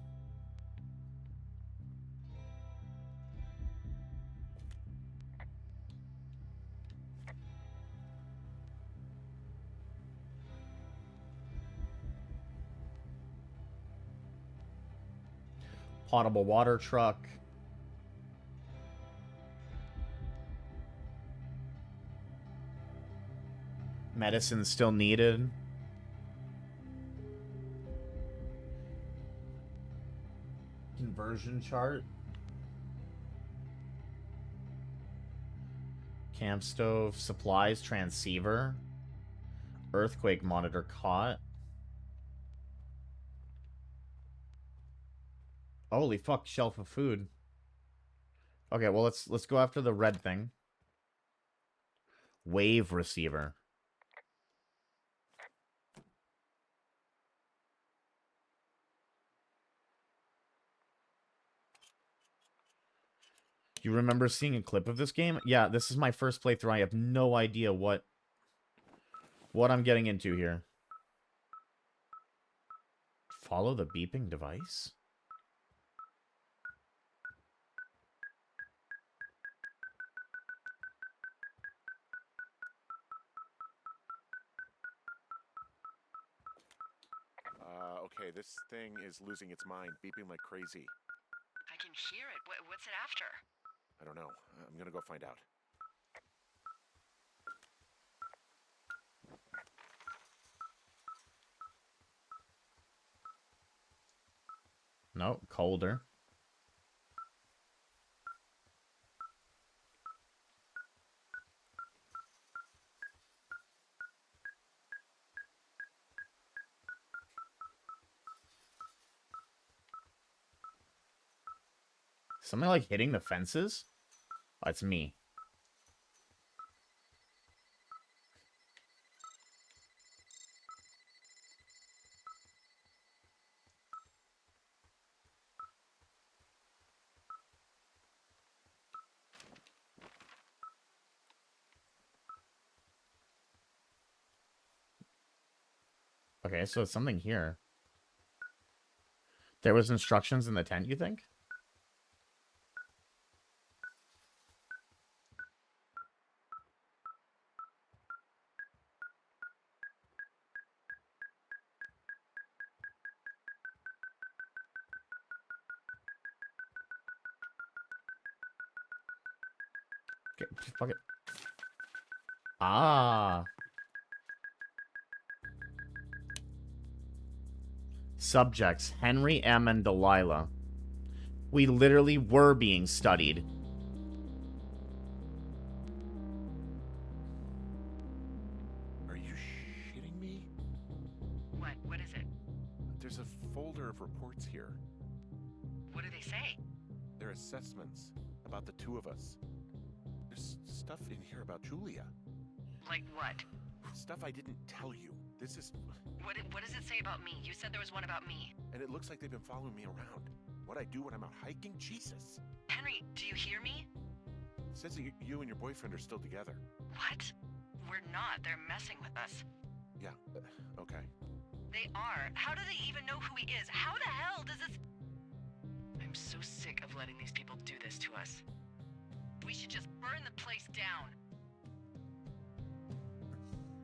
Potable water truck. Medicine still needed. Conversion chart. Camp stove. Supplies transceiver. Earthquake monitor caught. Holy fuck, shelf of food. Okay, well let's go after the red thing. Wave receiver. You remember seeing a clip of this game? Yeah, this is my first playthrough. I have no idea what I'm getting into here. Follow the beeping device? Okay, this thing is losing its mind, beeping like crazy. I can hear it. What's it after? I don't know. I'm gonna go find out. No, colder. Something like hitting the fences? Oh, it's me. Okay, so it's something here. There was instructions in the tent, you think? Okay, fuck it. Ah. Subjects, Henry M. and Delilah. We literally were being studied. Are you shitting me? What is it? There's a folder of reports here. What do they say? They're assessments about the two of us. There's stuff in here about Julia. Like what? Stuff I didn't tell you. This is... What does it say about me? You said there was one about me. And it looks like they've been following me around. What I do when I'm out hiking? Jesus. Henry, do you hear me? It says that you and your boyfriend are still together. What? We're not. They're messing with us. Yeah, okay. They are. How do they even know who he is? How the hell does this... I'm so sick of letting these people do this to us. We should just burn the place down.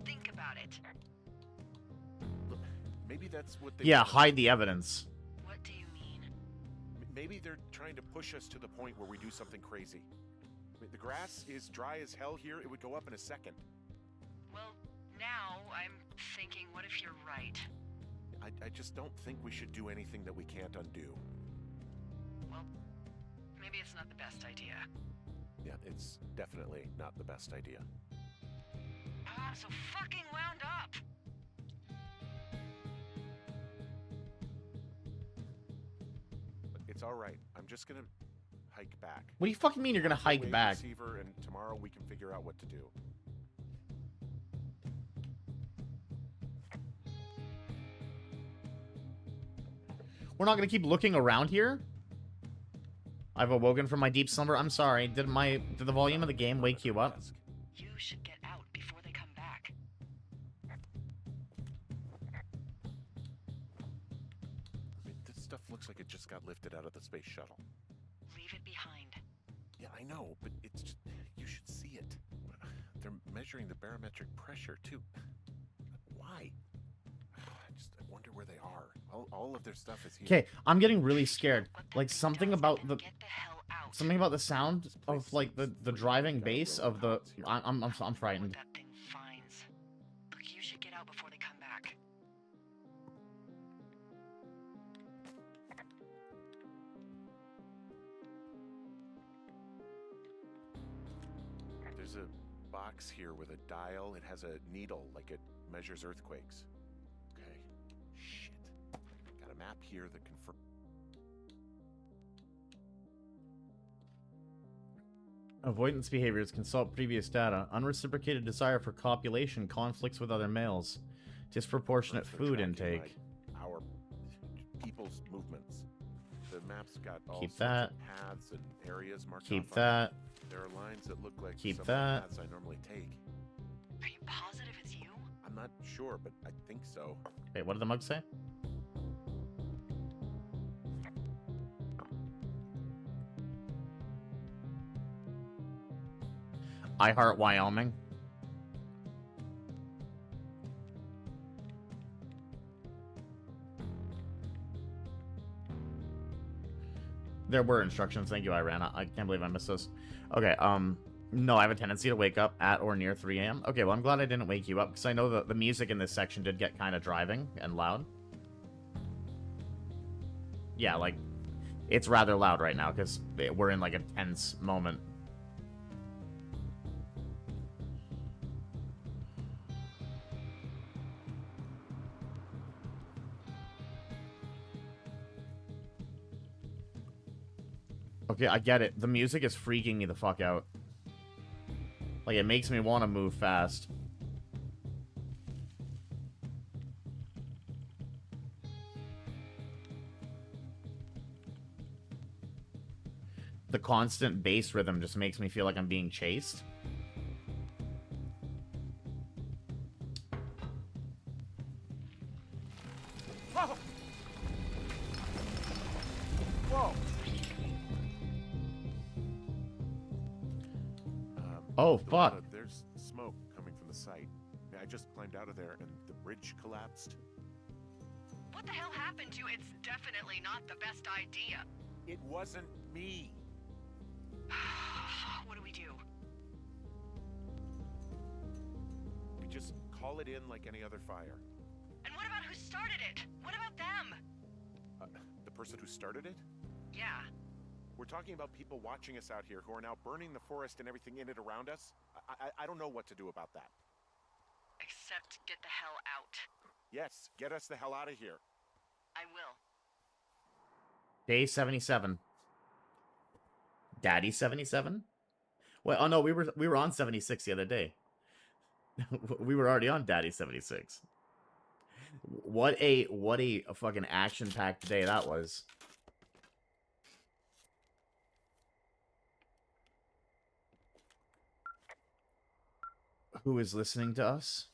Think about it. Look, maybe that's what they... Yeah, hide the evidence. What do you mean? Maybe they're trying to push us to the point where we do something crazy. I mean, the grass is dry as hell here. It would go up in a second. Well, now I'm thinking, what if you're right? I just don't think we should do anything that we can't undo. Well, maybe it's not the best idea. Yeah, it's definitely not the best idea. I'm so fucking wound up! It's all right. I'm just gonna hike back. What do you fucking mean you're gonna hike Wave back? receiver, and tomorrow we can figure out what to do. We're not gonna keep looking around here? I've awoken from my deep slumber. I'm sorry. Did the volume of the game wake you up? You should get out before they come back. I mean, this stuff looks like it just got lifted out of the space shuttle. Leave it behind. Yeah, I know, but it's just... You should see it. They're measuring the barometric pressure, too. Why? I wonder where they are. All of their stuff is here. Okay, I'm getting really scared. Like, something about the sound of, like, the driving bass of the... I'm frightened. That thing finds. Look, you should get out before they come back. There's a box here with a dial. It has a needle, like it measures earthquakes. Okay. Shit. Got a map here that confirms... Avoidance behaviors consult previous data. Unreciprocated desire for copulation conflicts with other males. Disproportionate food intake. Our people's movements. The map's got all Keep sorts that. of paths and areas marked Keep off on it. that. There are lines that look like Keep some that. of the paths I normally take. Are you positive it's you? I'm not sure, but I think so. Wait, what did the mug say? I heart Wyoming. There were instructions. Thank you, Iran. I can't believe I missed those. Okay, no, I have a tendency to wake up at or near 3 a.m. Okay, well, I'm glad I didn't wake you up, because I know the music in this section did get kind of driving and loud. Yeah, like, it's rather loud right now, because we're in, like, a tense moment. Okay, I get it. The music is freaking me the fuck out. Like, it makes me want to move fast. The constant bass rhythm just makes me feel like I'm being chased. Whoa! Whoa! Oh, fuck. There's smoke coming from the site. I just climbed out of there and the bridge collapsed. What the hell happened to you? It's definitely not the best idea. It wasn't me. What do we do? We just call it in like any other fire. And what about who started it? What about them? The person who started it? Yeah. We're talking about people watching us out here who are now burning the forest and everything in it around us. I don't know what to do about that. Except get the hell out. Yes, get us the hell out of here. I will. Day 77. Daddy 77? Wait, oh no, we were on 76 the other day. We were already on Daddy 76. What a fucking action-packed day that was. Who is listening to us?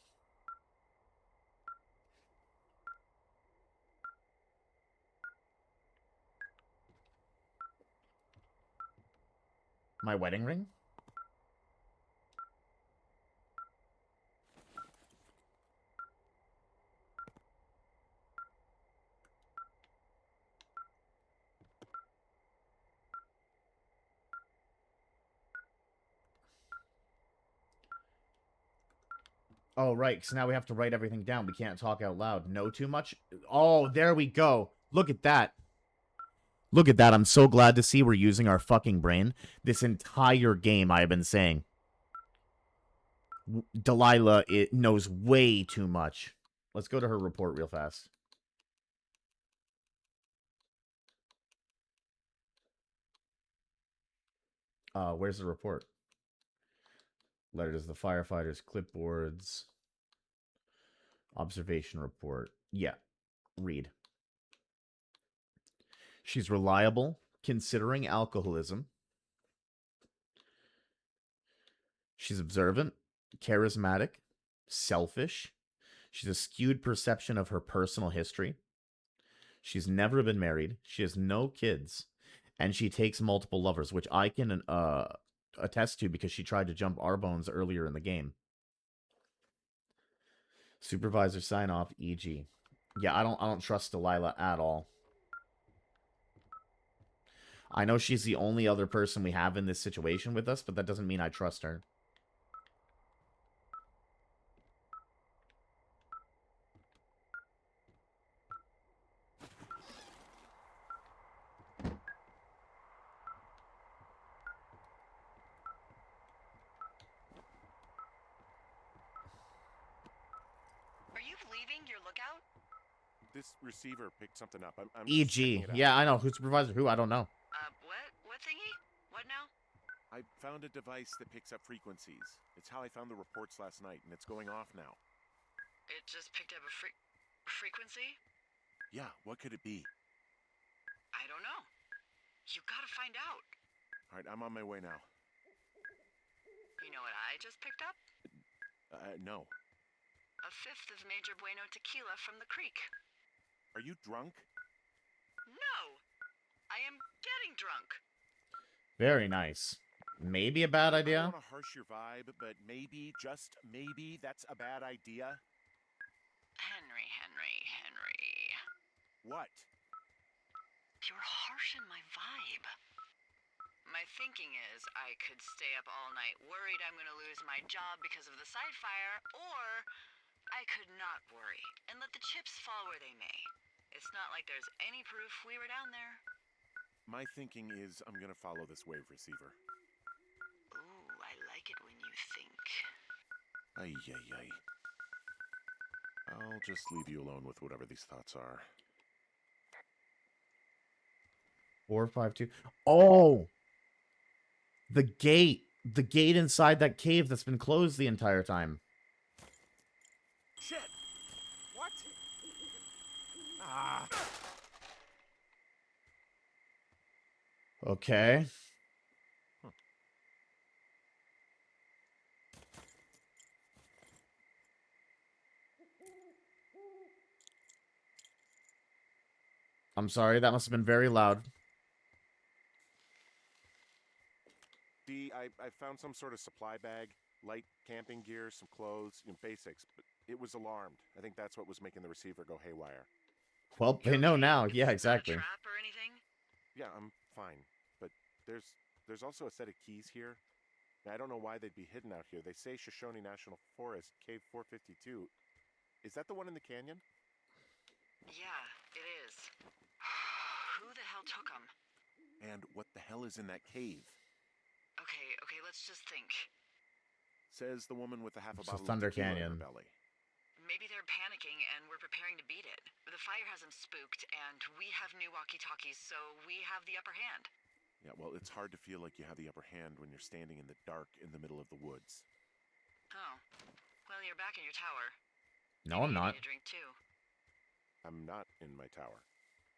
My wedding ring? Oh, right. So now we have to write everything down. We can't talk out loud. Know too much? Oh, there we go. Look at that. Look at that. I'm so glad to see we're using our fucking brain. This entire game I have been saying. Delilah knows way too much. Let's go to her report real fast. Where's the report? Letters to the firefighters, clipboards, observation report. Yeah, read. She's reliable, considering alcoholism. She's observant, charismatic, selfish. She's a skewed perception of her personal history. She's never been married. She has no kids. And she takes multiple lovers, which I can attest to because she tried to jump our bones earlier in the game. Supervisor sign off, e.g. Yeah, I don't trust Delilah at all. I know she's the only other person we have in this situation with us, but that doesn't mean I trust her. Are you leaving your lookout? This receiver picked something up. I'm just E.g. checking it out. Yeah, I know. Who's supervisor? Who? I don't know. What? What thingy? What now? I found a device that picks up frequencies. It's how I found the reports last night, and it's going off now. It just picked up a frequency? Yeah, what could it be? I don't know. You gotta find out. All right, I'm on my way now. You know what I just picked up? No. A fifth of Major Bueno tequila from the creek. Are you drunk? No! I am getting drunk. Very nice. Maybe a bad I idea? don't want to harsh your vibe, but maybe, just maybe, that's a bad idea. Henry. What? You're harshing my vibe. My thinking is I could stay up all night worried I'm gonna lose my job because of the side fire, or I could not worry and let the chips fall where they may. It's not like there's any proof we were down there. My thinking is I'm gonna follow this wave receiver. Ooh, I like it when you think. Ay. I'll just leave you alone with whatever these thoughts are. 452. Oh! The gate. The gate inside that cave that's been closed the entire time. Shit! What? Ah! Okay. I'm sorry, that must have been very loud. I found some sort of supply bag, light camping gear, some clothes, basics, but it was alarmed. I think that's what was making the receiver go haywire. Well, they know now. Yeah, It's not exactly. a trap or anything? Yeah, I'm fine, but there's also a set of keys here. Now, I don't know why they'd be hidden out here. They say Shoshone National Forest, Cave 452. Is that the one in the canyon? Yeah, it is. Who the hell took them? And what the hell is in that cave? Okay, let's just think. Says the woman with the half a It's the bottle Thunder of tequila in Canyon. her belly. Maybe they're panicking and we're preparing to beat it. The fire has them spooked, and we have new walkie-talkies, so we have the upper hand. Yeah, well, it's hard to feel like you have the upper hand when you're standing in the dark in the middle of the woods. Oh. Well, you're back in your tower. No, I'm not. Need a drink, too. I'm not in my tower.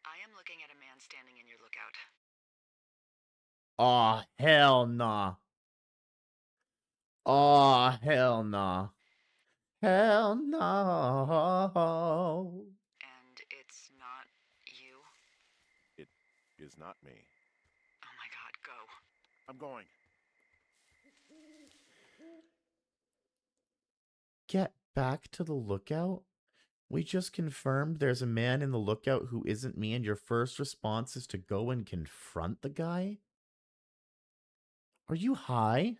I am looking at a man standing in your lookout. Aw, hell nah. Aw, hell nah. Hell no. And it's not you? It is not me. Oh my god, go. I'm going. Get back to the lookout? We just confirmed there's a man in the lookout who isn't me, and your first response is to go and confront the guy? Are you high?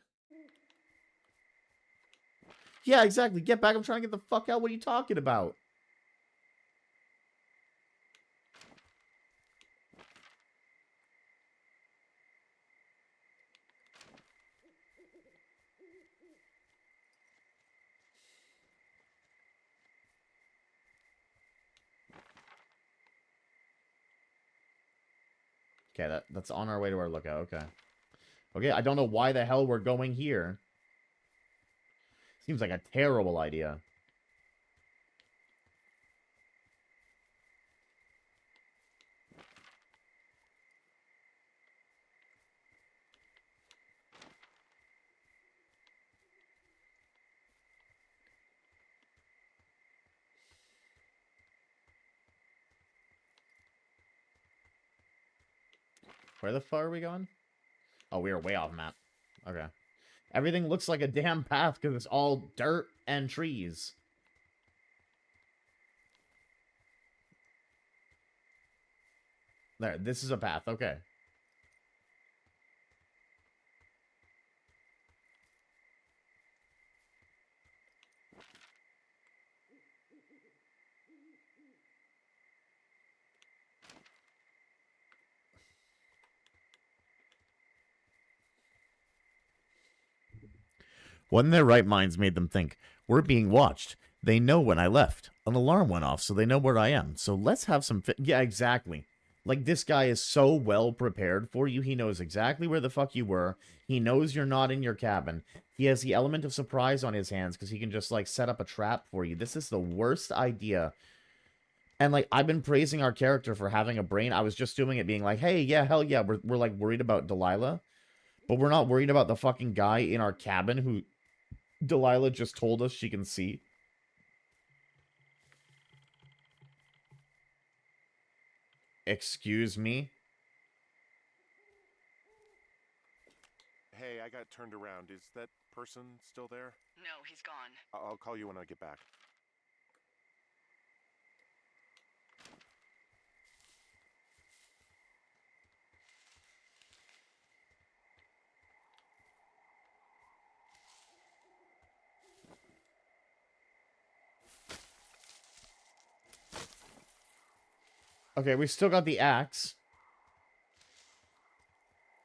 Yeah, exactly. Get back. I'm trying to get the fuck out. What are you talking about? Okay, that's on our way to our lookout. Okay. Okay, I don't know why the hell we're going here. Seems like a terrible idea. Where the fuck are we going? Oh, we are way off map. Okay. Everything looks like a damn path because it's all dirt and trees. There, this is a path. Okay. What in their right minds made them think, we're being watched? They know when I left. An alarm went off, so they know where I am. So let's have some yeah, exactly. Like, this guy is so well prepared for you. He knows exactly where the fuck you were. He knows you're not in your cabin. He has the element of surprise on his hands because he can just, like, set up a trap for you. This is the worst idea. And, like, I've been praising our character for having a brain. I was just doing it being like, hey, yeah, hell yeah, we're like, worried about Delilah. But we're not worried about the fucking guy in our cabin who Delilah just told us she can see. Excuse me? Hey, I got turned around. Is that person still there? No, he's gone. I'll call you when I get back. Okay, we still got the axe.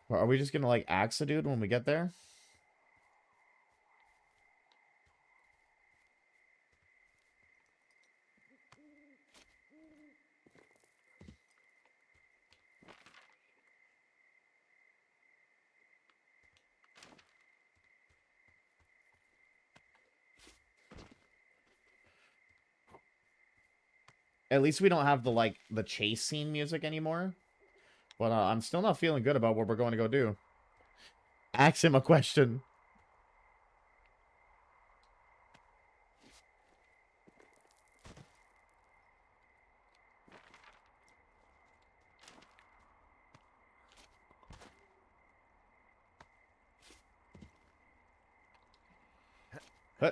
Are we just gonna, like, axe a dude when we get there? At least we don't have the, like, the chase scene music anymore. But I'm still not feeling good about what we're going to go do. Ask him a question. Huh.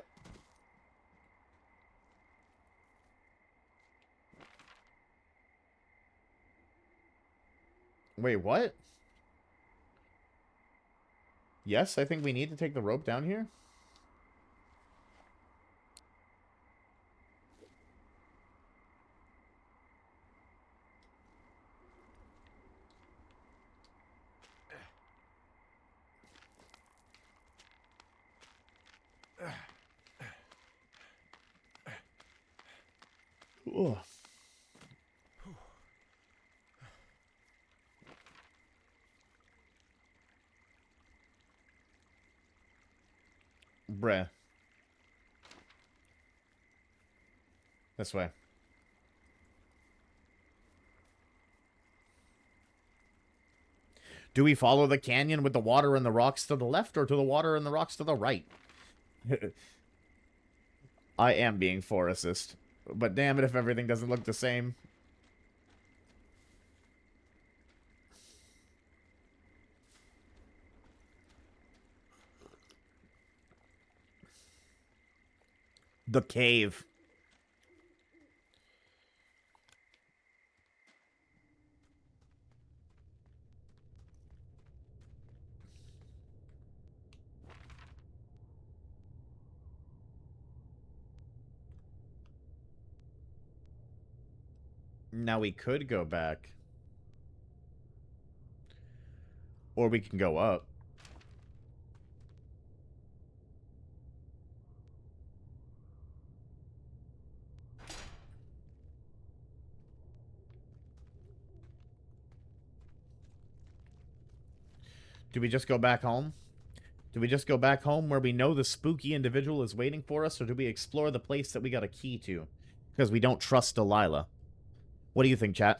Wait, what? Yes, I think we need to take the rope down here. Ugh. Bruh. This way. Do we follow the canyon with the water and the rocks to the left or to the water and the rocks to the right? I am being forestist. But damn it if everything doesn't look the same. The cave. Now we could go back. Or we can go up. Do we just go back home? Do we just go back home where we know the spooky individual is waiting for us, or do we explore the place that we got a key to? Because we don't trust Delilah. What do you think, chat?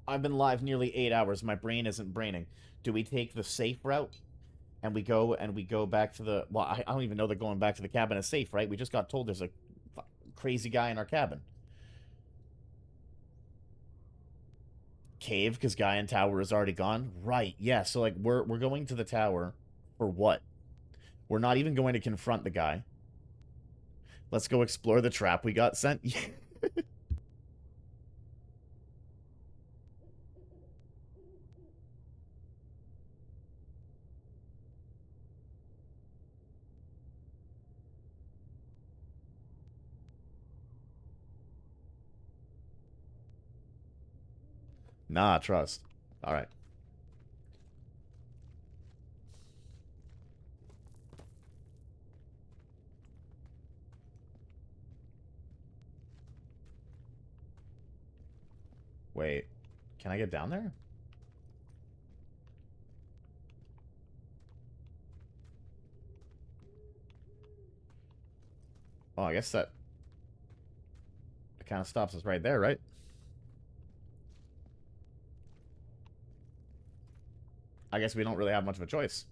I've been live nearly 8 hours. My brain isn't braining. Do we take the safe route? And we go back to the... Well, I don't even know that going back to the cabin is safe, right? We just got told there's a crazy guy in our cabin. Cave, because guy in tower is already gone? Right, yeah. So, like, we're going to the tower for what? We're not even going to confront the guy. Let's go explore the trap we got sent. Nah, trust. Alright. Wait. Can I get down there? Oh, I guess that kind of stops us right there, right? I guess we don't really have much of a choice.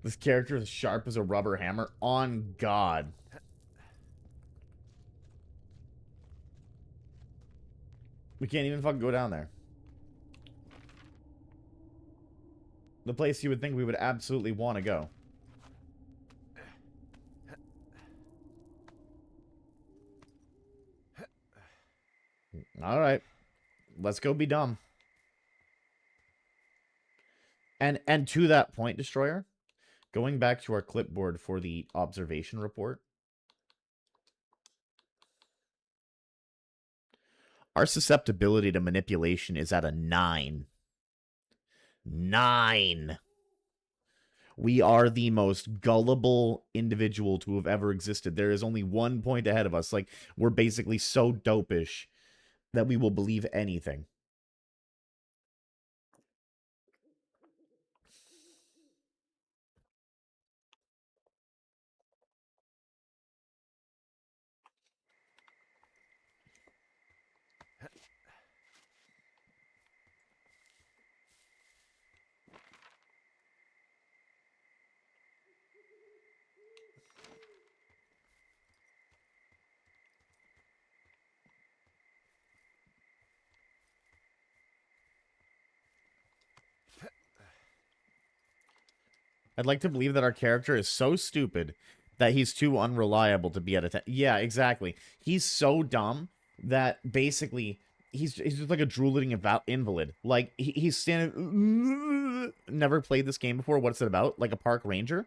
This character is sharp as a rubber hammer. On God. We can't even fucking go down there. The place you would think we would absolutely want to go. Alright. Let's go be dumb. And to that point, Destroyer, going back to our clipboard for the observation report, our susceptibility to manipulation is at a 9. 9. We are the most gullible individual to have ever existed. There is only 1 point ahead of us. Like, we're basically so dopish that we will believe anything. I'd like to believe that our character is so stupid that he's too unreliable to be at a... Yeah, exactly. He's so dumb that basically he's just like a drooling invalid. Like, he's standing... Never played this game before. What's it about? Like a park ranger?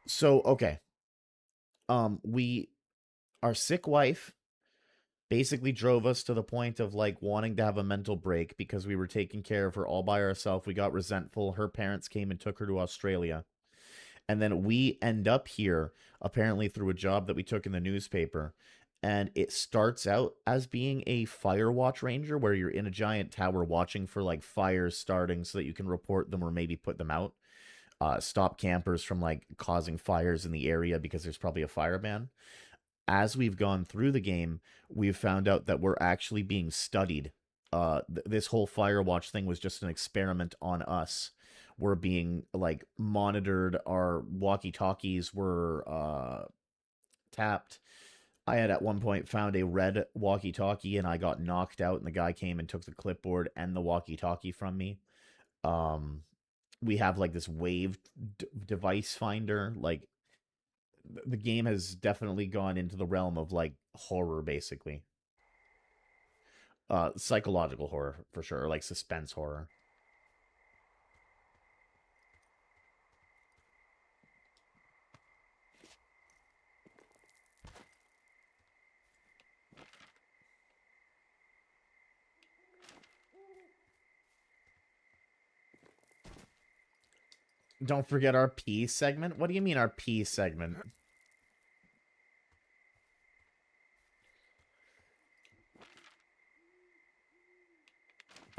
So, okay. Our sick wife basically drove us to the point of, like, wanting to have a mental break because we were taking care of her all by ourselves. We got resentful. Her parents came and took her to Australia. And then we end up here, apparently through a job that we took in the newspaper. And it starts out as being a Firewatch ranger where you're in a giant tower watching for, like, fires starting so that you can report them or maybe put them out. Stop campers from, like, causing fires in the area because there's probably a fire ban. As we've gone through the game, we've found out that we're actually being studied. This whole Firewatch thing was just an experiment on us. We're being, like, monitored. Our walkie-talkies were tapped. I had at one point found a red walkie-talkie and I got knocked out and the guy came and took the clipboard and the walkie-talkie from me. We have, like, this wave device finder. Like, the game has definitely gone into the realm of, like, horror, basically. Psychological horror, for sure, or, like, suspense horror. Don't forget our P segment. What do you mean our P segment?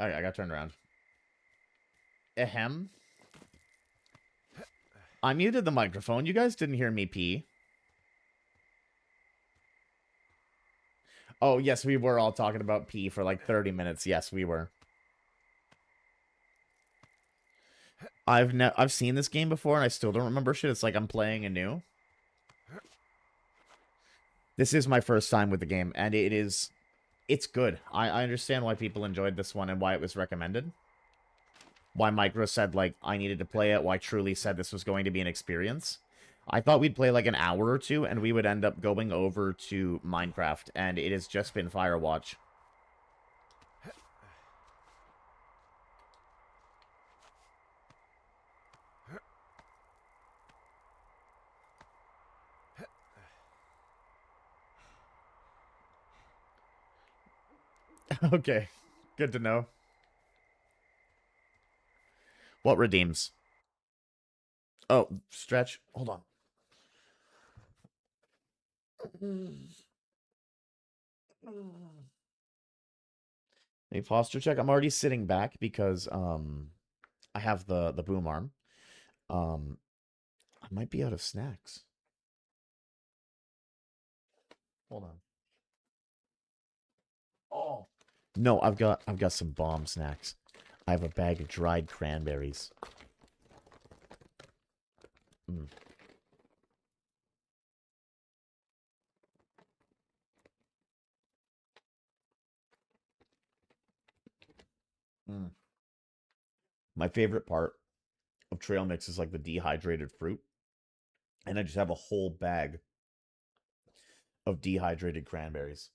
Okay, I got turned around. Ahem. I muted the microphone. You guys didn't hear me pee. Oh, yes, we were all talking about pee for like 30 minutes. Yes, we were. I've seen this game before and I still don't remember shit. It's like I'm playing anew. This is my first time with the game, and it's good. I understand why people enjoyed this one and why it was recommended. Why Micro said, like, I needed to play it. Why Truly said this was going to be an experience. I thought we'd play like an hour or two, and we would end up going over to Minecraft, and it has just been Firewatch. Okay, good to know. What redeems? Oh, stretch. Hold on. A posture check. I'm already sitting back because I have the boom arm. I might be out of snacks. Hold on. Oh. No, I've got some bomb snacks. I have a bag of dried cranberries. Mm. Mm. My favorite part of trail mix is like the dehydrated fruit. And I just have a whole bag of dehydrated cranberries.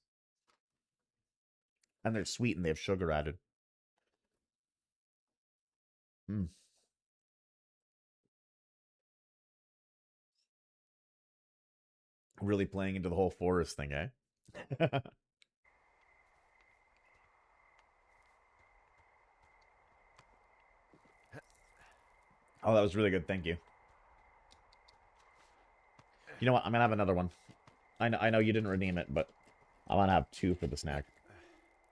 And they're sweet and they have sugar added. Mm. Really playing into the whole forest thing, eh? Oh, that was really good. Thank you. You know what? I'm going to have another one. I know you didn't redeem it, but I'm going to have 2 for the snack.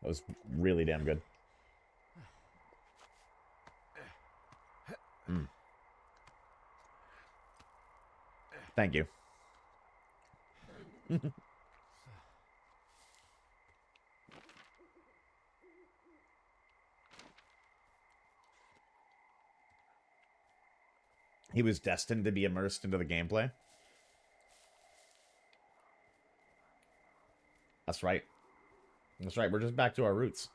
That was really damn good. Mm. Thank you. He was destined to be immersed into the gameplay. That's right. That's right. We're just back to our roots.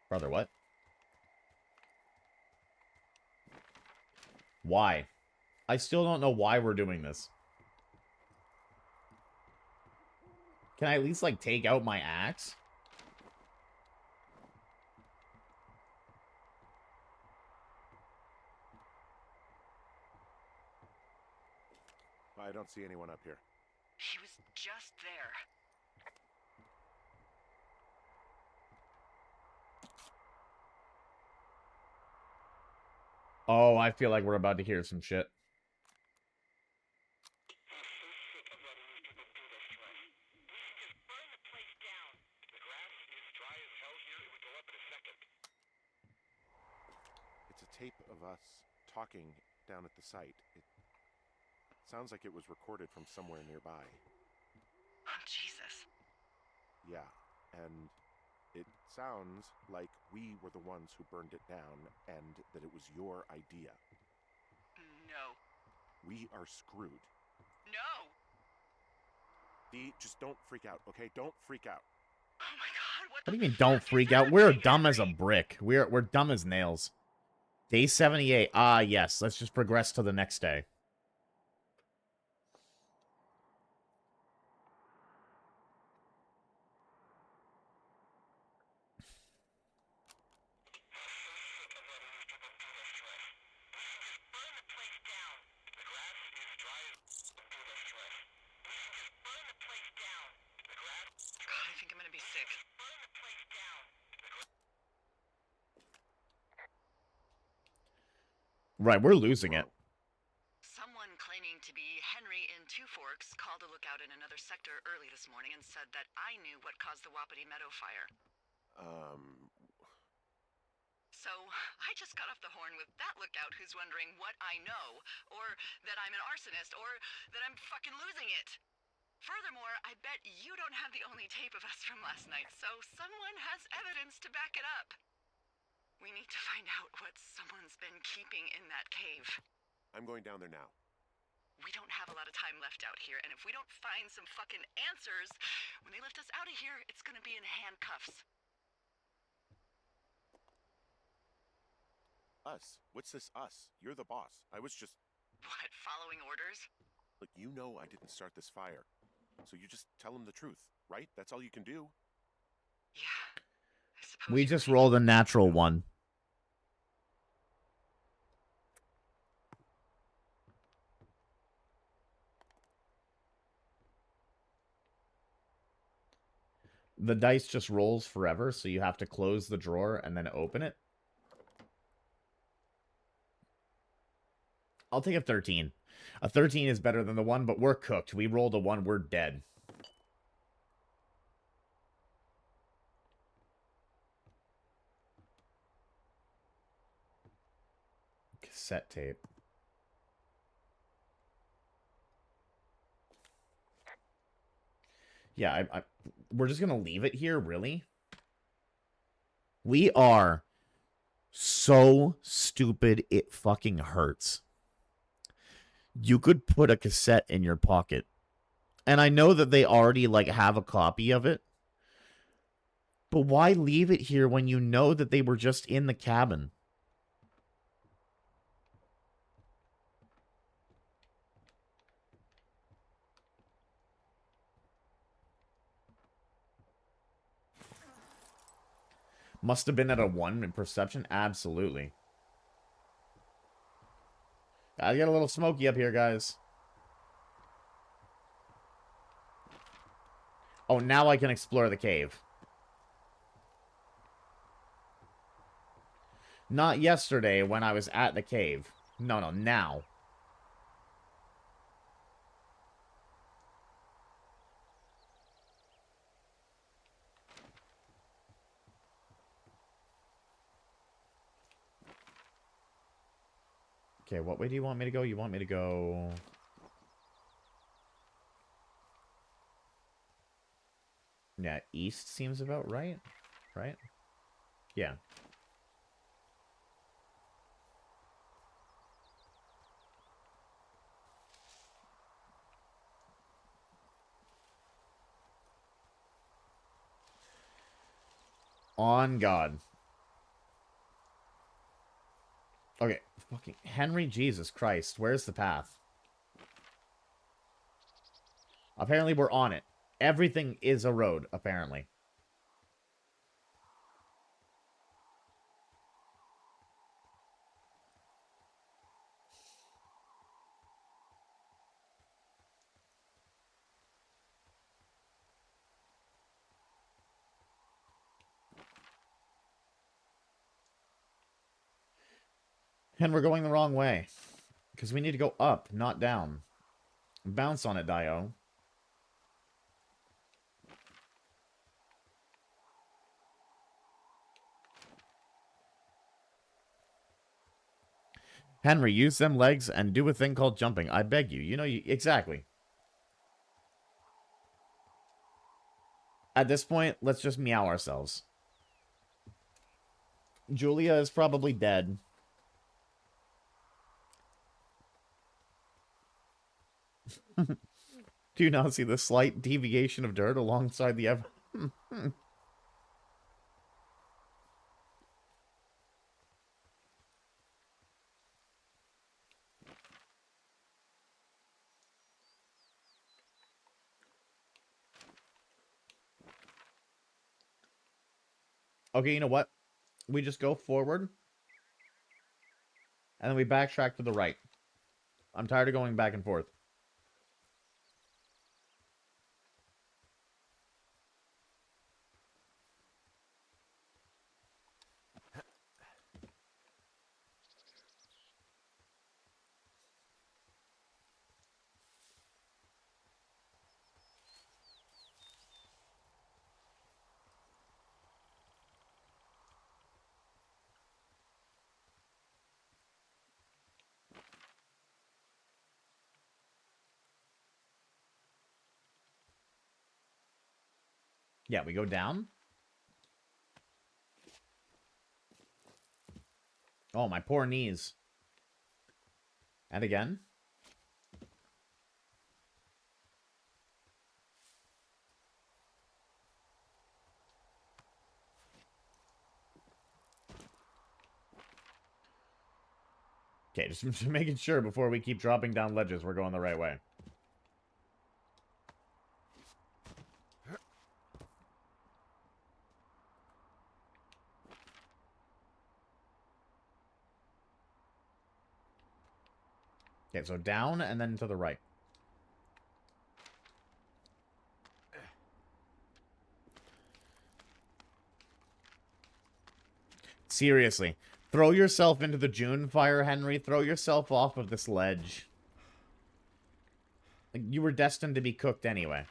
Brother, what? Why? I still don't know why we're doing this. Can I at least, like, take out my axe? I don't see anyone up here. He was just there. Oh, I feel like we're about to hear some shit. It's a tape of us talking down at the site. It sounds like it was recorded from somewhere nearby. Oh, Jesus. Yeah, and it sounds like we were the ones who burned it down and that it was your idea. No. We are screwed. No! Dee, just don't freak out, okay? Don't freak out. Oh my god, What do you mean don't freak out? We're dumb as a brick. We're dumb as nails. Day 78. Ah, yes. Let's just progress to the next day. God, I think I'm gonna be sick. Right, we're losing it. Someone claiming to be Henry in Two Forks called a lookout in another sector early this morning and said that I knew what caused the Wapiti Meadow fire. So I just got off the horn with that lookout who's wondering what I know, or that I'm an arsonist, or that I'm fucking losing it. Furthermore, I bet you don't have the only tape of us from last night, so someone has evidence to back it up. We need to find out what someone's been keeping in that cave. I'm going down there now. We don't have a lot of time left out here, and if we don't find some fucking answers, when they lift us out of here, it's gonna be in handcuffs. Us? What's this us? You're the boss. I was just... What, following orders? Look, you know I didn't start this fire. So you just tell him the truth, right? That's all you can do. Yeah, I suppose We just rolled a natural one. The dice just rolls forever, so you have to close the drawer and then open it. I'll take a 13. A 13 is better than the 1, but we're cooked. We rolled a 1, we're dead. Cassette tape. Yeah, we're just gonna leave it here, really? We are so stupid, it fucking hurts. You could put a cassette in your pocket. And I know that they already, like, have a copy of it. But why leave it here when you know that they were just in the cabin? Must have been at a 1 in perception? Absolutely. I get a little smoky up here, guys. Oh, now I can explore the cave. Not yesterday when I was at the cave. No, now. Okay, what way do you want me to go? You want me to go... Yeah, east seems about right. Right? Yeah. On God. Okay, fucking Henry, Jesus Christ. Where's the path? Apparently we're on it. Everything is a road, apparently. And we're going the wrong way. Because we need to go up, not down. Bounce on it, Dio. Henry, use them legs and do a thing called jumping. I beg you. You know you... Exactly. At this point, let's just meow ourselves. Julia is probably dead. Do you not see the slight deviation of dirt alongside the Okay, you know what? We just go forward. And then we backtrack to the right. I'm tired of going back and forth. Yeah, we go down. Oh, my poor knees. And again. Okay, just making sure before we keep dropping down ledges, we're going the right way. Okay, so down and then to the right. Seriously. Throw yourself into the June fire, Henry. Throw yourself off of this ledge. Like, you were destined to be cooked anyway.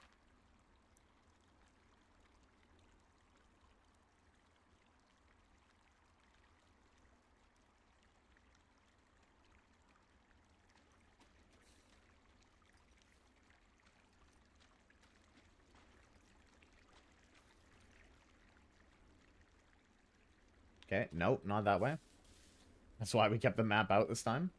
Okay, nope, not that way. That's why we kept the map out this time.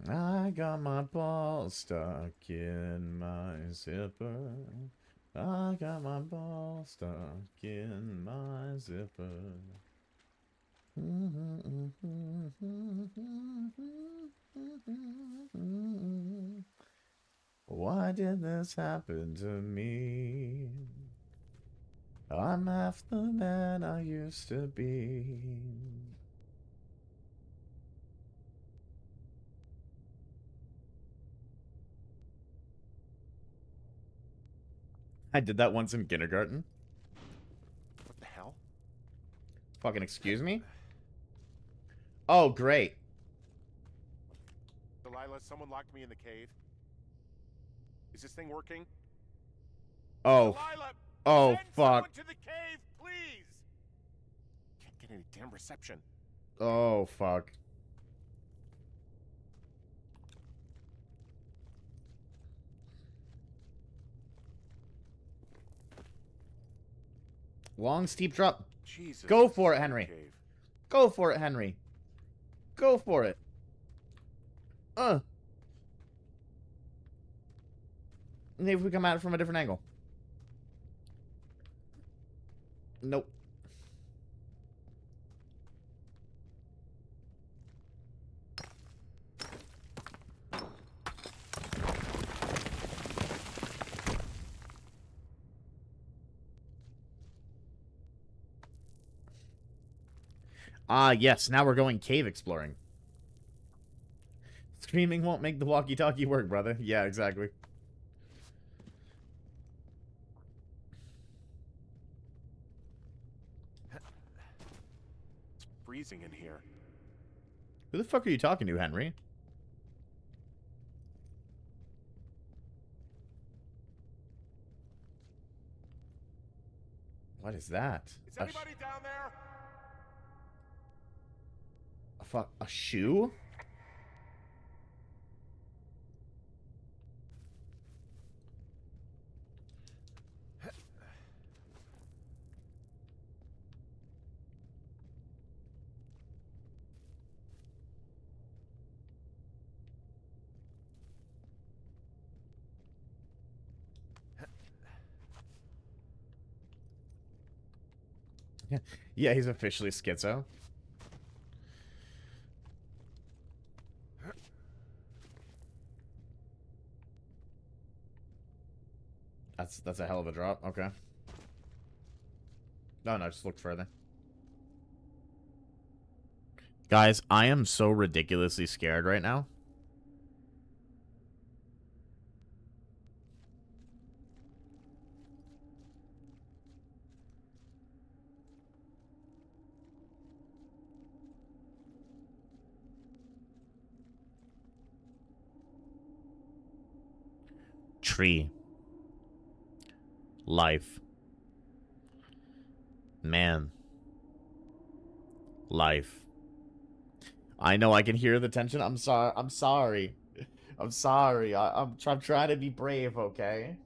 I got my balls stuck in my zipper. I got my balls stuck in my zipper. Why did this happen to me? I'm half the man I used to be. I did that once in kindergarten. What the hell? Fucking excuse me? Oh, great. Delilah, someone locked me in the cave. Is this thing working? Oh. Delilah, Oh, send fuck. someone to the cave, please. Can't get any damn reception. Oh, fuck. Long, steep drop. Jesus, Go for it, Henry. cave. Go for it, Henry. Go for it. Maybe if we come at it from a different angle. Nope. Ah, yes. Now we're going cave exploring. Screaming won't make the walkie-talkie work, brother. Yeah, exactly. It's freezing in here. Who the fuck are you talking to, Henry? What is that? Is anybody down there? A shoe? Yeah, he's officially schizo. That's a hell of a drop. Okay. No, just look further. Guys, I am so ridiculously scared right now. Tree. Life. Man. Life. I know I can hear the tension. I'm sorry. I'm sorry. I'm sorry. I'm trying to be brave, okay?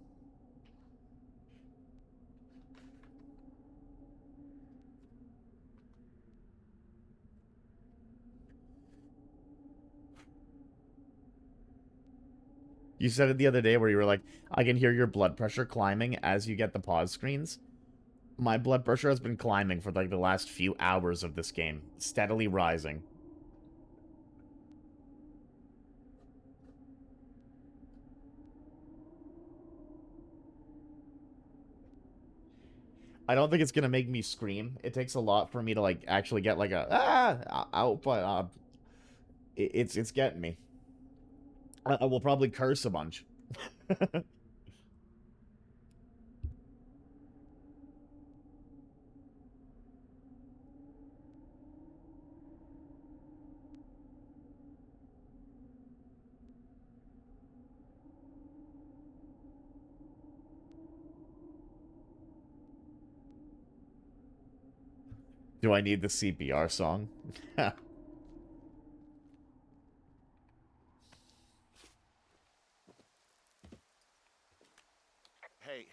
You said it the other day where you were like, I can hear your blood pressure climbing as you get the pause screens. My blood pressure has been climbing for like the last few hours of this game, steadily rising. I don't think it's gonna make me scream. It takes a lot for me to like actually get like a out, but it's getting me. I will probably curse a bunch. Do I need the CPR song?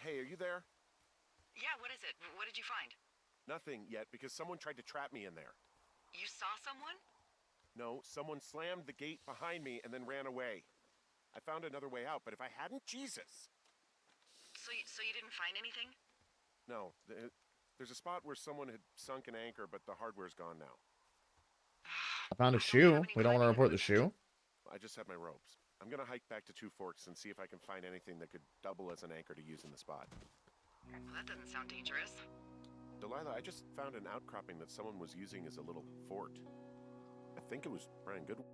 Hey, are you there? Yeah, what is it? What did you find? Nothing yet, because someone tried to trap me in there. You saw someone? No, someone slammed the gate behind me and then ran away. I found another way out, but if I hadn't, Jesus! So you didn't find anything? No, there's a spot where someone had sunk an anchor, but the hardware's gone now. I found a shoe. We don't want to report the shoe. I just have my ropes. I'm gonna hike back to Two Forks and see if I can find anything that could double as an anchor to use in the spot. Well, that doesn't sound dangerous. Delilah, I just found an outcropping that someone was using as a little fort. I think it was Brian Goodwin.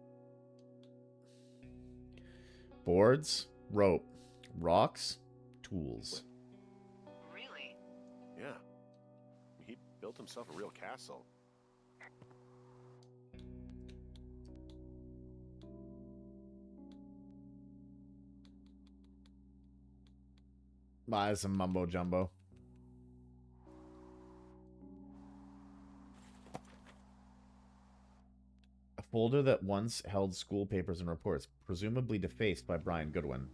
Boards, rope, rocks, tools. Really? Yeah. He built himself a real castle. Buy some mumbo jumbo. A folder that once held school papers and reports, presumably defaced by Brian Goodwin.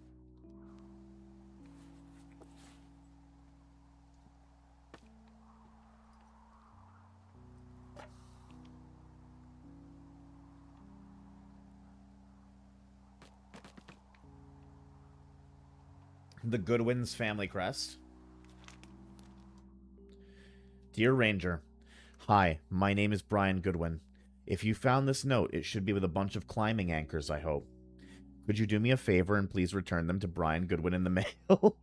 The Goodwin's family crest. Dear Ranger, hi, my name is Brian Goodwin. If you found this note, it should be with a bunch of climbing anchors, I hope. Could you do me a favor and please return them to Brian Goodwin in the mail?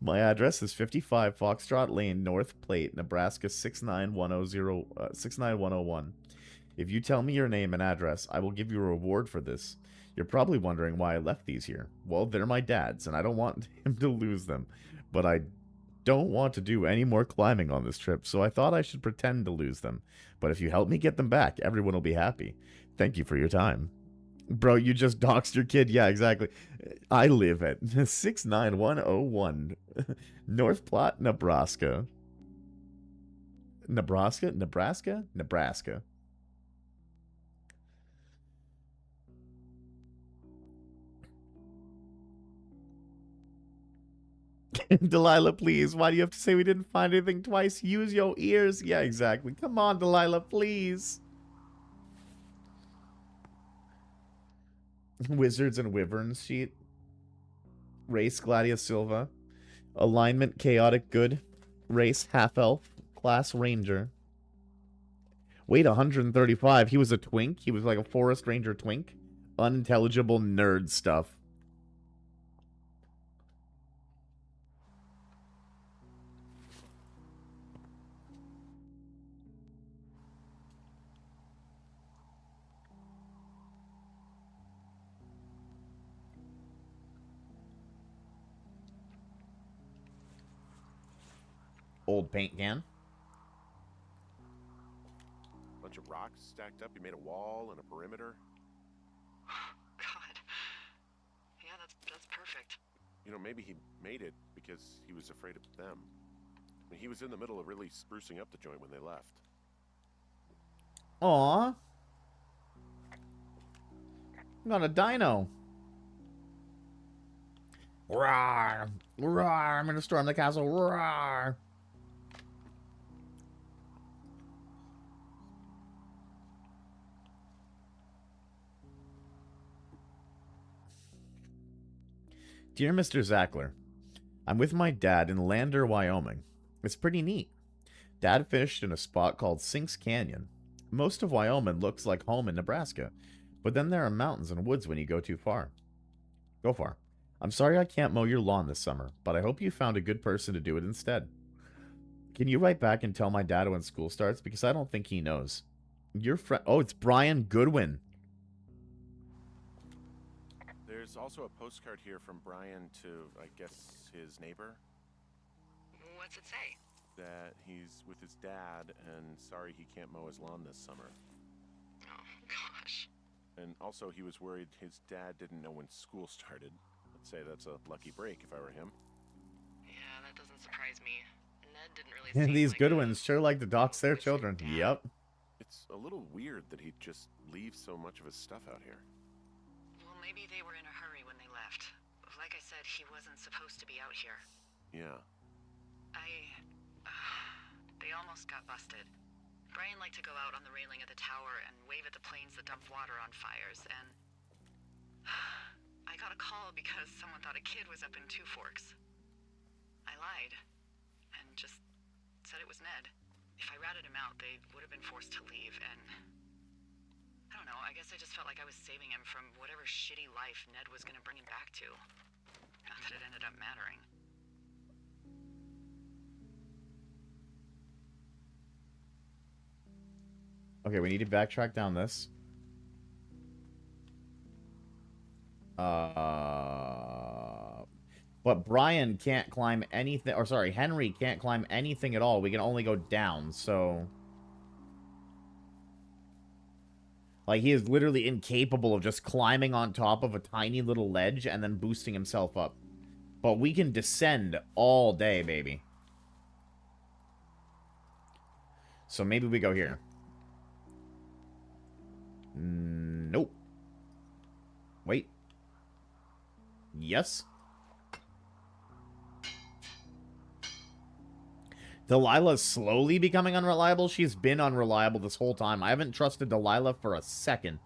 My address is 55 Foxtrot Lane, North Platte, Nebraska 69101. If you tell me your name and address, I will give you a reward for this. You're probably wondering why I left these here. Well, they're my dad's, and I don't want him to lose them. But I don't want to do any more climbing on this trip, so I thought I should pretend to lose them. But if you help me get them back, everyone will be happy. Thank you for your time. Bro, you just doxed your kid. Yeah, exactly. I live at 69101 North Platte, Nebraska. Nebraska? Nebraska? Nebraska. Delilah, please. Why do you have to say we didn't find anything twice? Use your ears. Yeah, exactly. Come on, Delilah, please. Wizards and Wyverns sheet. Race Gladius Silva. Alignment Chaotic Good. Race Half Elf. Class Ranger. Weight 135. He was a twink. He was like a Forest Ranger twink. Unintelligible nerd stuff. Old paint can. Bunch of rocks stacked up. He made a wall and a perimeter. God. Yeah, that's perfect. You know, maybe he made it because he was afraid of them. I mean, he was in the middle of really sprucing up the joint when they left. Aw. Got a dino. Roar. Roar. I'm gonna storm the castle. Roar. Dear Mr. Zackler, I'm with my dad in Lander, Wyoming. It's pretty neat. Dad fished in a spot called Sinks Canyon. Most of Wyoming looks like home in Nebraska, but then there are mountains and woods when you go too far. Go far. I'm sorry I can't mow your lawn this summer, but I hope you found a good person to do it instead. Can you write back and tell my dad when school starts? Because I don't think he knows. Your friend... Oh, it's Brian Goodwin. There's also a postcard here from Brian to, I guess, his neighbor. What's it say? That he's with his dad and sorry he can't mow his lawn this summer. Oh, gosh. And also he was worried his dad didn't know when school started. I'd say that's a lucky break if I were him. Yeah, that doesn't surprise me. Ned didn't really seem These like Goodwins sure like to dox their children. Yep. It's a little weird that he'd just leave so much of his stuff out here. Well, maybe they were in a hurry when they left. Like I said, he wasn't supposed to be out here. Yeah. They almost got busted. Brian liked to go out on the railing of the tower and wave at the planes that dumped water on fires, and... I got a call because someone thought a kid was up in Two Forks. I lied, and just said it was Ned. If I ratted him out, they would have been forced to leave, and... I don't know, I guess I just felt like I was saving him from whatever shitty life Ned was gonna bring him back to. Not that it ended up mattering. Okay, we need to backtrack down this. But Brian can't climb anything, or sorry, Henry can't climb anything at all. We can only go down, so... Like, he is literally incapable of just climbing on top of a tiny little ledge and then boosting himself up. But we can descend all day, baby. So maybe we go here. Nope. Wait. Yes. Delilah's slowly becoming unreliable. She's been unreliable this whole time. I haven't trusted Delilah for a second.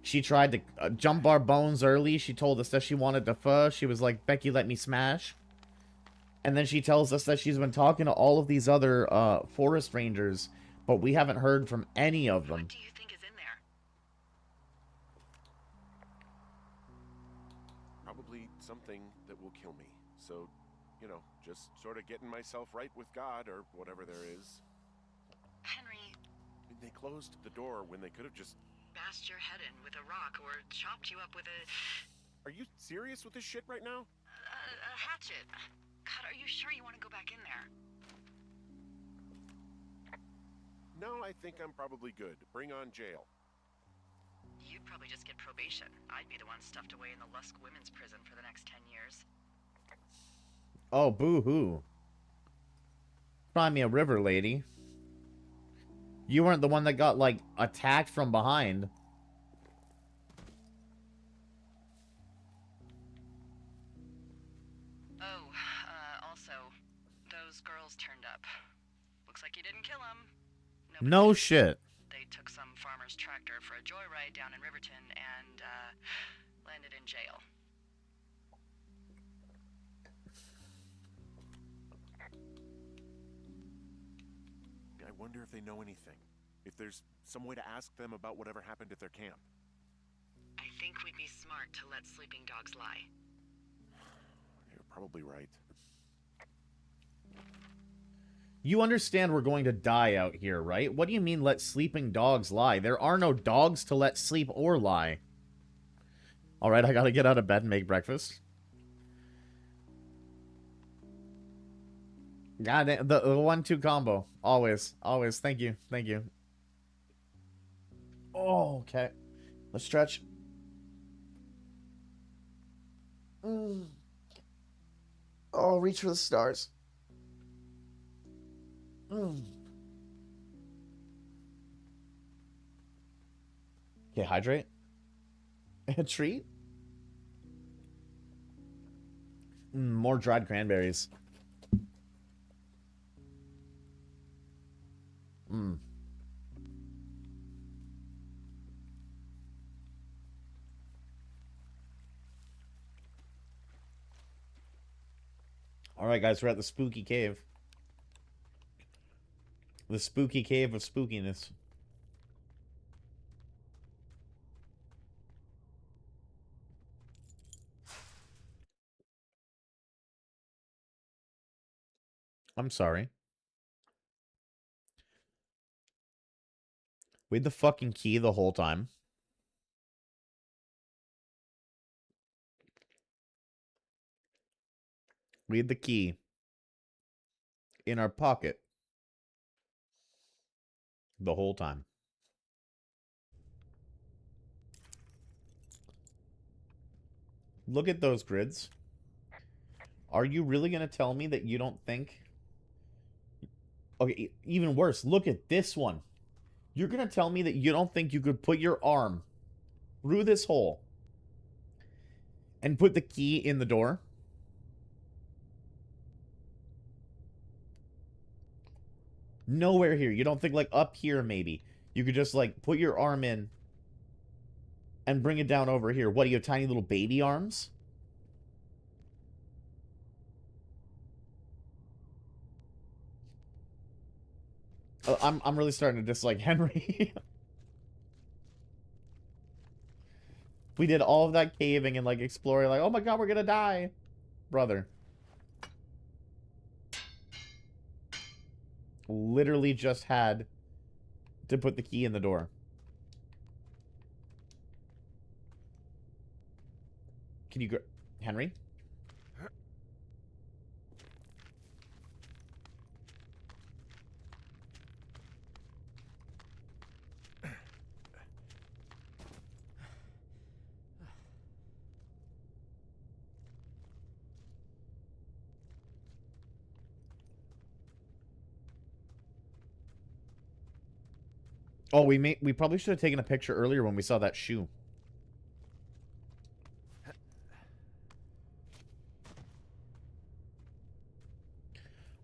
She tried to jump our bones early. She told us that she wanted to fuss. She was like, Becky, let me smash. And then she tells us that she's been talking to all of these other forest rangers, but we haven't heard from any of them. What do you think is in there? Probably something that will kill me. So, you know, just sort of getting myself right with God or whatever there is. Henry... They closed the door when they could have just... bashed your head in with a rock or chopped you up with a... Are you serious with this shit right now? a hatchet. God, are you sure you want to go back in there? No, I think I'm probably good. Bring on jail. You'd probably just get probation. I'd be the one stuffed away in the Lusk Women's Prison for the next 10 years. Oh, boo-hoo. Find me a river, lady. You weren't the one that got, like, attacked from behind. Oh, also, those girls turned up. Looks like you didn't kill them. No shit. They took some farmer's tractor for a joyride down in Riverton and, landed in jail. I wonder if they know anything. If there's some way to ask them about whatever happened at their camp. I think we'd be smart to let sleeping dogs lie. You're probably right. You understand we're going to die out here, right? What do you mean let sleeping dogs lie? There are no dogs to let sleep or lie. Alright, I gotta get out of bed and make breakfast. God damn, the 1-2 combo. Always. Always. Thank you. Thank you. Oh, okay. Let's stretch. Oh, reach for the stars. Okay, hydrate. A treat? More dried cranberries. Mmm. Alright, guys, we're at the spooky cave. The spooky cave of spookiness. I'm sorry. We had the fucking key the whole time. We had the key in our pocket the whole time. Look at those grids. Are you really going to tell me that you don't think... Okay, even worse, look at this one. You're going to tell me that you don't think you could put your arm through this hole and put the key in the door? Nowhere here. You don't think, like, up here, maybe. You could just, like, put your arm in and bring it down over here. What, do you have tiny little baby arms? I'm really starting to dislike Henry. We did all of that caving and, like, exploring, like, oh my god, we're gonna die. Brother. Literally just had to put the key in the door. Can you go... Henry? Oh, we probably should have taken a picture earlier when we saw that shoe.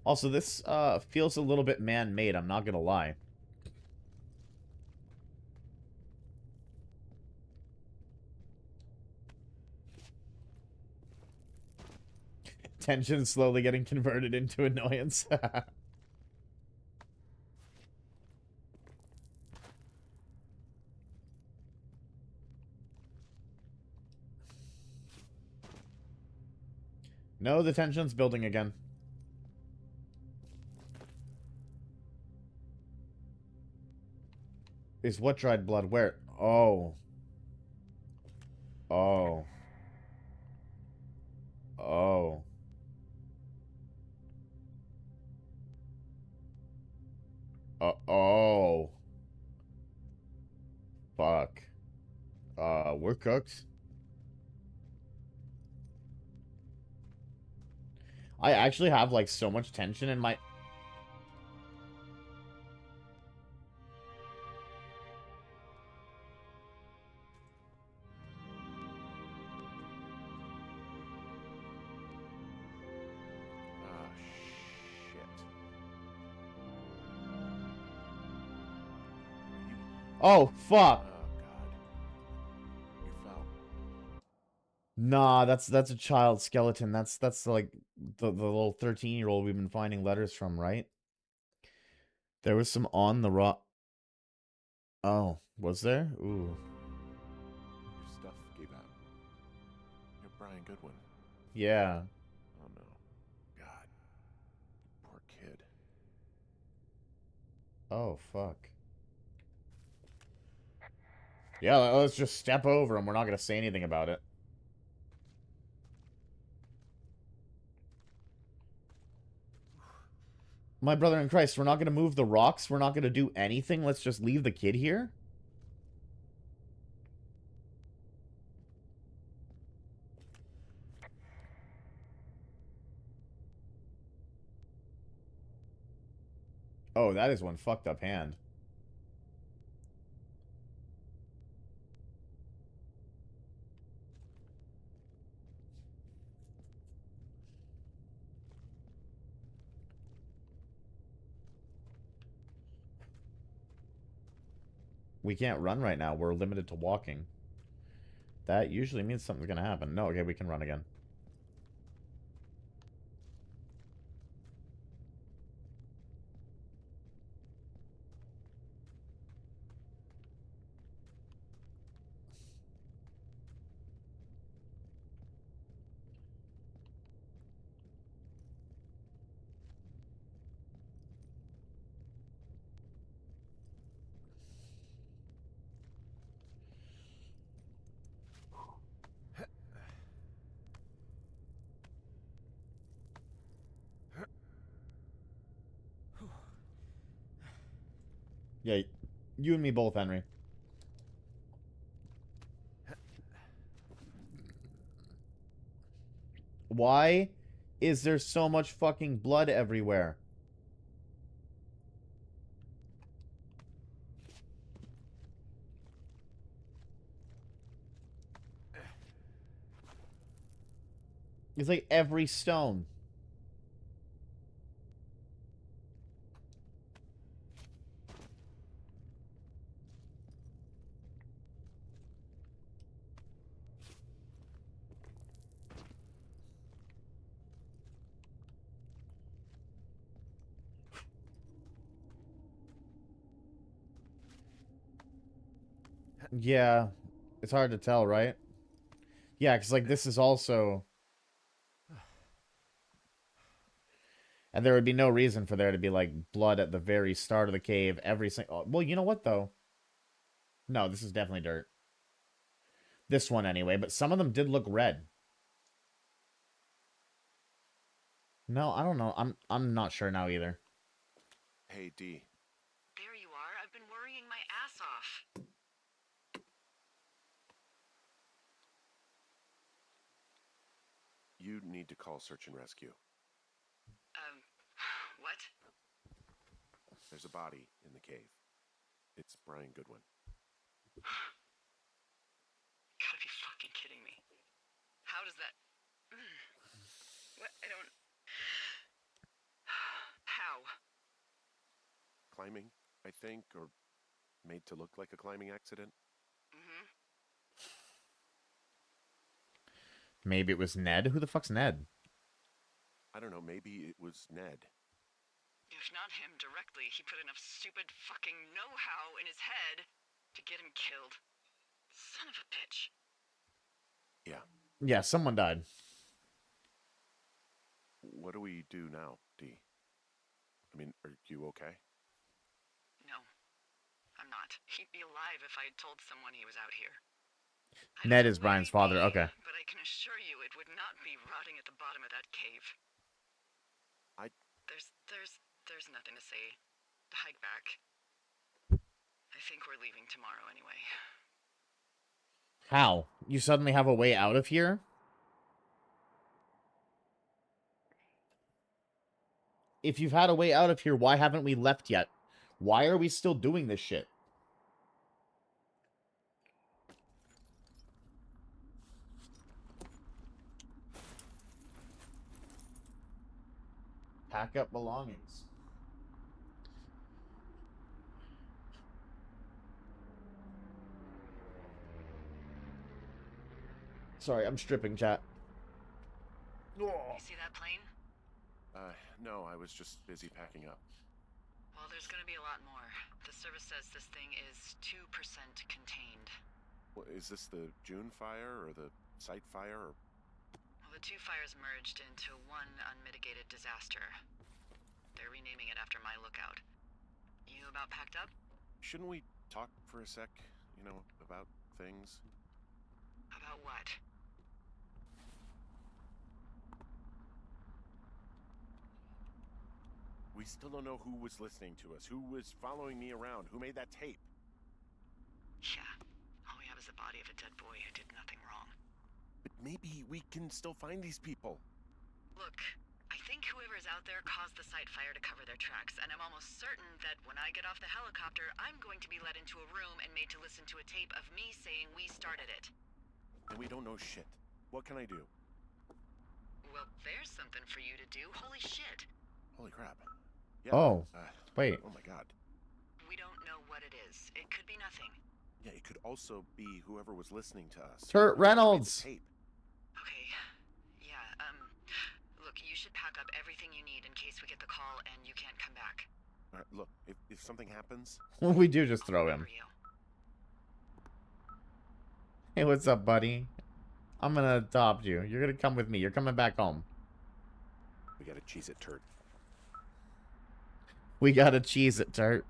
Also, this feels a little bit man-made, I'm not gonna lie. Tension slowly getting converted into annoyance. No, the tension's building again. Is what dried blood? Where? Oh. Oh. Oh. Oh. Fuck. We're cooked. I actually have, like, so much tension in my... Oh, fuck. Nah, that's a child skeleton. That's like the little 13-year-old we've been finding letters from, right? There was some on the rock. Oh, was there? Ooh. Your stuff gave out. You're Brian Goodwin. Yeah. Oh no. God. Poor kid. Oh, fuck. Yeah, let's just step over him. We're not gonna say anything about it. My brother in Christ, we're not gonna move the rocks. We're not gonna do anything. Let's just leave the kid here? Oh, that is one fucked up hand. We can't run right now. We're limited to walking. That usually means something's gonna happen. No, okay, we can run again. Yeah, you and me both, Henry. Why is there so much fucking blood everywhere? It's like every stone. Yeah, it's hard to tell, right? Yeah, because, like, this is also... And there would be no reason for there to be, like, blood at the very start of the cave every single... Well, you know what, though? No, this is definitely dirt. This one, anyway, but some of them did look red. No, I don't know. I'm not sure now, either. Hey, D. There you are. I've been worrying my ass off. You need to call search and rescue. What? There's a body in the cave. It's Brian Goodwin. Gotta be fucking kidding me. How does that... What? I don't... How? Climbing, I think, or made to look like a climbing accident. Mm-hmm. Maybe it was Ned? Who the fuck's Ned? I don't know, maybe it was Ned. If not him directly, he put enough stupid fucking know-how in his head to get him killed. Son of a bitch. Yeah. Yeah, someone died. What do we do now, D? I mean, are you okay? No, I'm not. He'd be alive if I had told someone he was out here. Ned is Brian's father. Okay. But I can assure you it would not be rotting at the bottom of that cave. There's nothing to say. Hike back. I think we're leaving tomorrow anyway. How? You suddenly have a way out of here? If you've had a way out of here, why haven't we left yet? Why are we still doing this shit? Pack up belongings. Sorry, I'm stripping, chat. You see that plane? No, I was just busy packing up. Well, there's gonna be a lot more. The service says this thing is 2% contained. Well, is this the June fire or the site fire? Or... Well, the two fires merged into one unmitigated disaster. They're renaming it after my lookout. You about packed up? Shouldn't we talk for a sec, you know, about things? About what? We still don't know who was listening to us, who was following me around, who made that tape. Yeah. All we have is the body of a dead boy who did nothing wrong. But maybe we can still find these people. Look, I think whoever's out there caused the site fire to cover their tracks, and I'm almost certain that when I get off the helicopter, I'm going to be led into a room and made to listen to a tape of me saying we started it. And we don't know shit. What can I do? Well, there's something for you to do. Holy shit. Holy crap. Yeah, Oh, wait. Oh my god. We don't know what it is. It could be nothing. also be whoever was listening to us. Turt whoever played the Reynolds. tape. Okay. Yeah, look, you should pack up everything you need in case we get the call and you can't come back. Look, if something happens... We do just throw him. You. Hey, what's up, buddy? I'm gonna adopt you. You're gonna come with me. You're coming back home. We gotta cheese it, Turt. We gotta cheese it, Turt.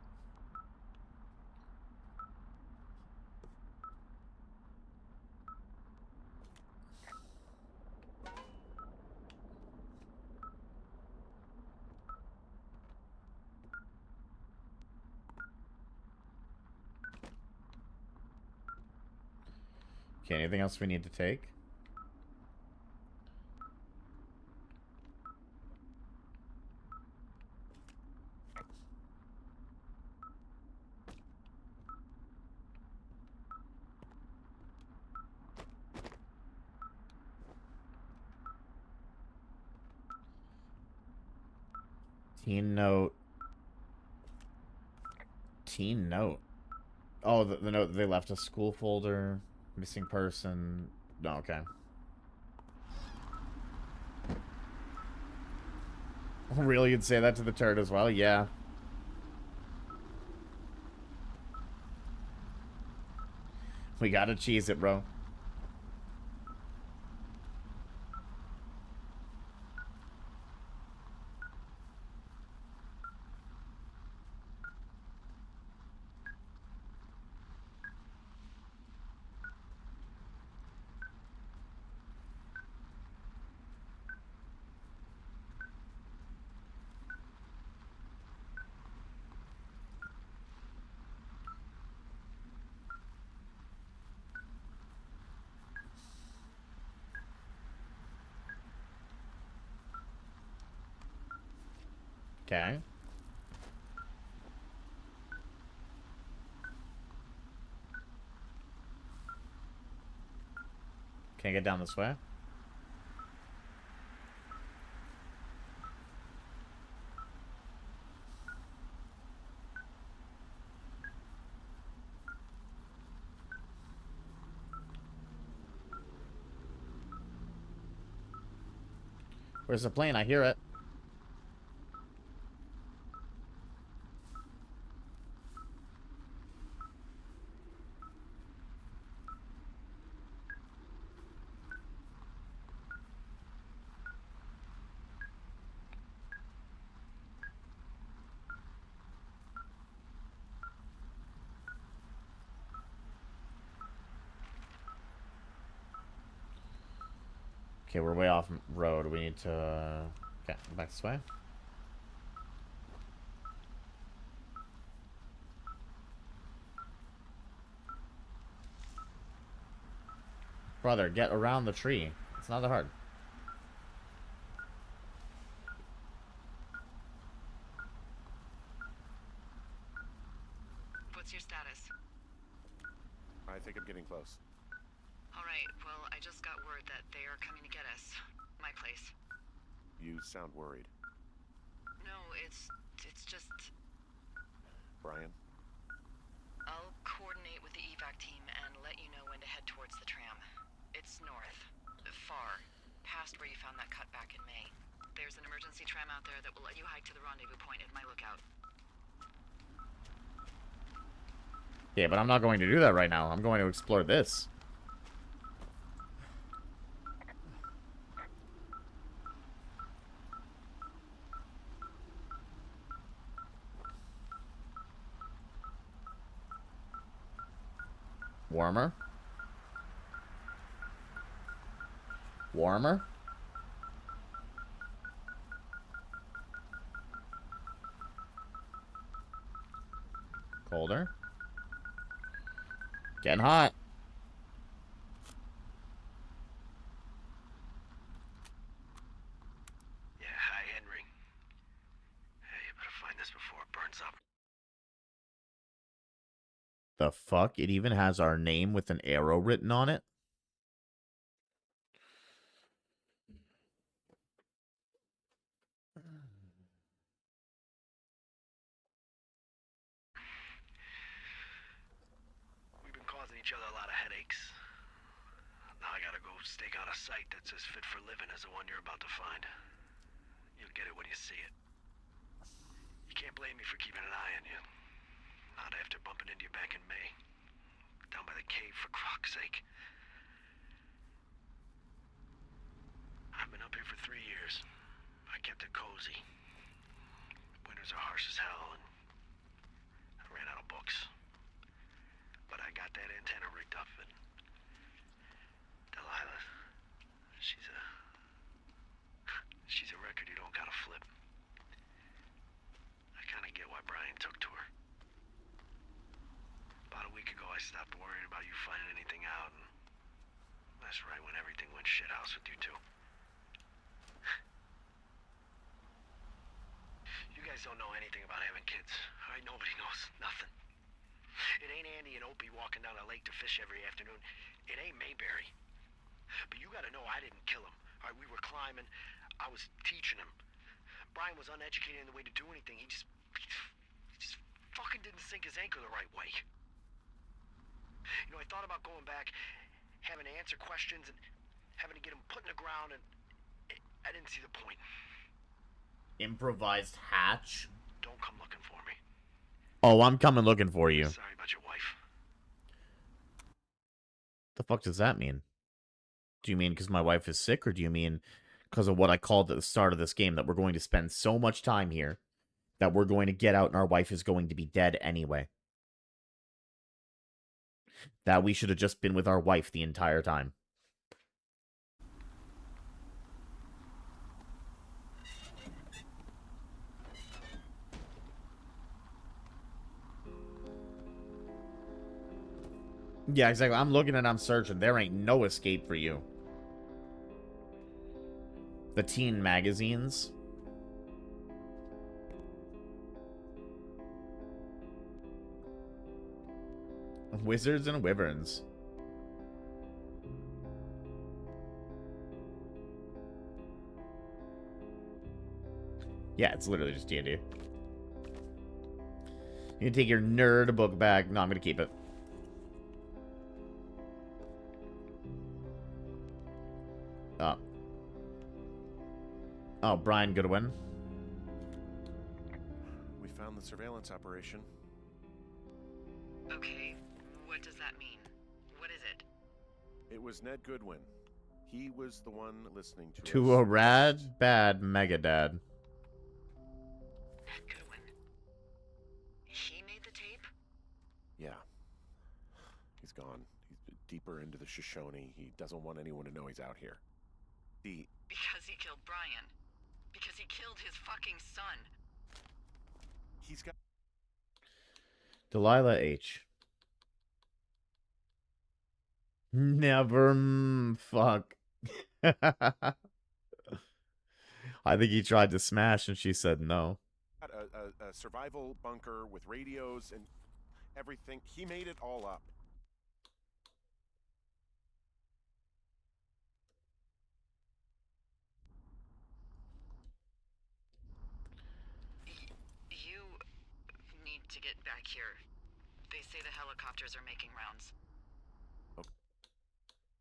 Okay, anything else we need to take? Teen note. Teen note. Oh, the note they left a school folder. Missing person. No, okay. Really, you'd say that to the turd as well? Yeah. We gotta cheese it, bro. Okay. Can I get down this way? Where's the plane? I hear it. Okay, we're way off road. We need to... Okay, go back this way. Brother, get around the tree. It's not that hard. What's your status? I think I'm getting close. Alright, well, I just got word that they are coming to get us. My place. You sound worried. No, it's just... Brian? I'll coordinate with the evac team and let you know when to head towards the tram. It's north. Far. Past where you found that cut back in May. There's an emergency tram out there that will let you hike to the rendezvous point at my lookout. Yeah, but I'm not going to do that right now. I'm going to explore this. Warmer? Warmer? Colder? Getting hot. Yeah, hi, Henry. Hey, you better find this before it burns up. The fuck? It even has our name with an arrow written on it? We've been causing each got a site that's as fit for living as the one you're about to find. You'll get it when you see it. You can't blame me for keeping an eye on you. Not after bumping into you back in May. Down by the cave, for croc's sake. I've been up here for 3 years. I kept it cozy. Winters are harsh as hell, and I ran out of books. But I got that antenna rigged up, and Delilah, she's a record you don't gotta flip. I kinda get why Brian took to her. About a week ago, I stopped worrying about you finding anything out, and that's right when everything went shithouse with you two. You guys don't know anything about having kids, alright? Nobody knows nothing. It ain't Andy and Opie walking down a lake to fish every afternoon. It ain't Mayberry. But you gotta know I didn't kill him. Alright, we were climbing. I was teaching him. Brian was uneducated in the way to do anything. He just fucking didn't sink his anchor the right way. You know, I thought about going back, having to answer questions, and having to get him put in the ground, and I didn't see the point. Improvised hatch? Don't come looking for me. Oh, I'm coming looking for you. Sorry about your wife. The fuck does that mean? Do you mean because my wife is sick, or do you mean because of what I called at the start of this game, that we're going to spend so much time here that we're going to get out and our wife is going to be dead anyway? That we should have just been with our wife the entire time. Yeah, exactly. I'm looking and I'm searching. There ain't no escape for you. The teen magazines. Wizards and Wyverns. Yeah, it's literally just D&D. You can take your nerd book back. No, I'm going to keep it. Oh, Brian Goodwin. We found the surveillance operation. Okay, what does that mean? What is it? It was Ned Goodwin. He was the one listening to us. To a rad, bad Megadad. Ned Goodwin. He made the tape? Yeah. He's gone. He's deeper into the Shoshone. He doesn't want anyone to know he's out here. Because he killed Brian. Because he killed his fucking son. He's got... Delilah H. Never fuck. I think he tried to smash and she said no. A survival bunker with radios and everything. He made it all up. You need to get back here. They say the helicopters are making rounds. Okay.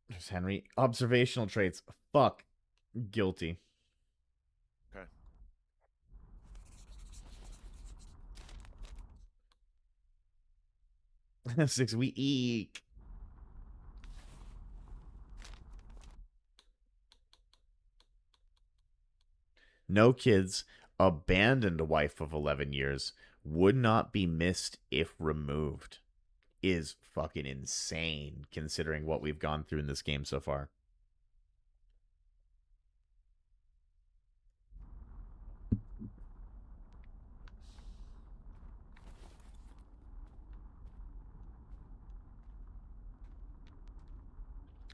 There's Henry. Observational traits. Fuck. Guilty. Okay. 6 we eek. No kids. Abandoned wife of 11 years. Would not be missed if removed. Is fucking insane considering what we've gone through in this game so far.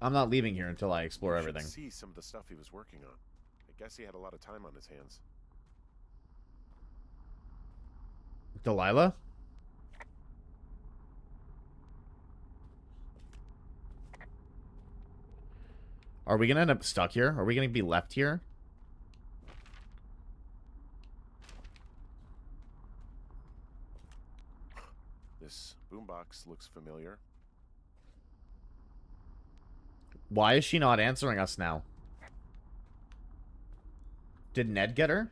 I'm not leaving here until I explore everything. See some of the stuff he was working on. I guess he had a lot of time on his hands. Delilah? Are we gonna end up stuck here? Are we gonna be left here? This boombox looks familiar. Why is she not answering us now? Did Ned get her?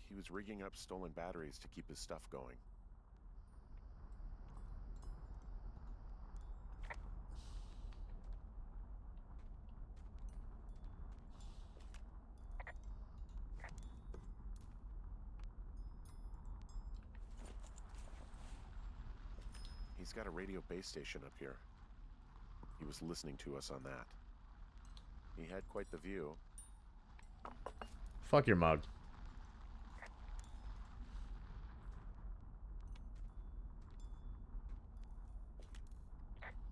He was rigging up stolen batteries to keep his stuff going. He's got a radio base station up here. He was listening to us on that. He had quite the view. Fuck your mug.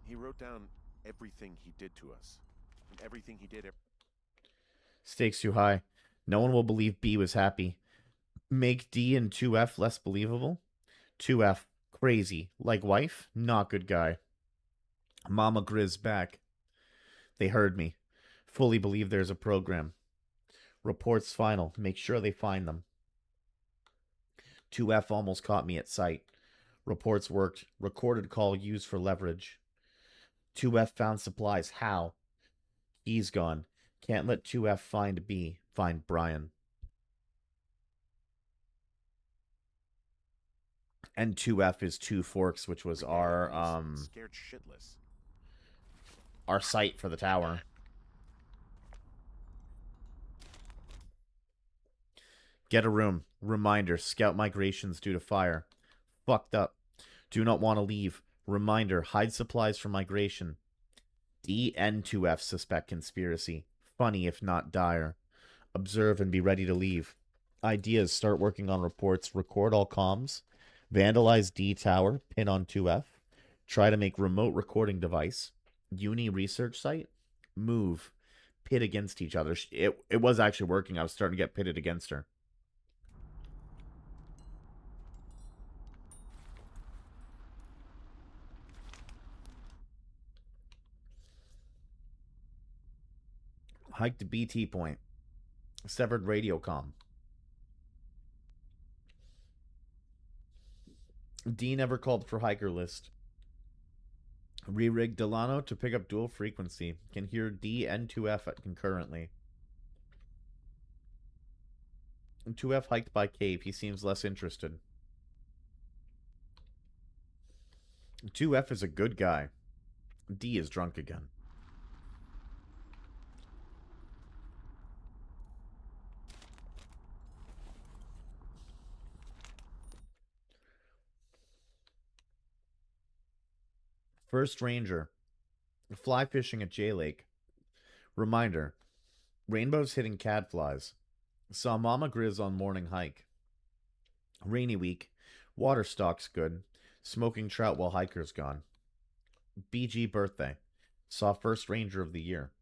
He wrote down everything he did to us. And everything he did. Stakes too high. No one will believe B was happy. Make D and 2F less believable. 2F, crazy. Like wife, not good guy. Mama Grizz back. They heard me. Fully believe there's a program. Reports final. Make sure they find them. 2F almost caught me at sight. Reports worked. Recorded call used for leverage. 2F found supplies. How? He's gone. Can't let 2F find B. Find Brian. And 2F is Two Forks, which was our scared shitless. Our site for the tower. Get a room. Reminder. Scout migrations due to fire. Fucked up. Do not want to leave. Reminder. Hide supplies for migration. D and 2F suspect conspiracy. Funny if not dire. Observe and be ready to leave. Ideas. Start working on reports. Record all comms. Vandalize D tower. Pin on 2F. Try to make remote recording device. Uni research site. Move. Pit against each other. It was actually working. I was starting to get pitted against her. Hike to BT point. Severed radio comm. D never called for hiker list. Re-rig Delano to pick up dual frequency. Can hear D and 2F concurrently. 2F hiked by cave. He seems less interested. 2F is a good guy. D is drunk again. First Ranger. Fly fishing at J Lake. Reminder. Rainbows hitting cadflies. Saw Mama Grizz on morning hike. Rainy week. Water stock's good. Smoking trout while hiker's gone. BG birthday. Saw first ranger of the year.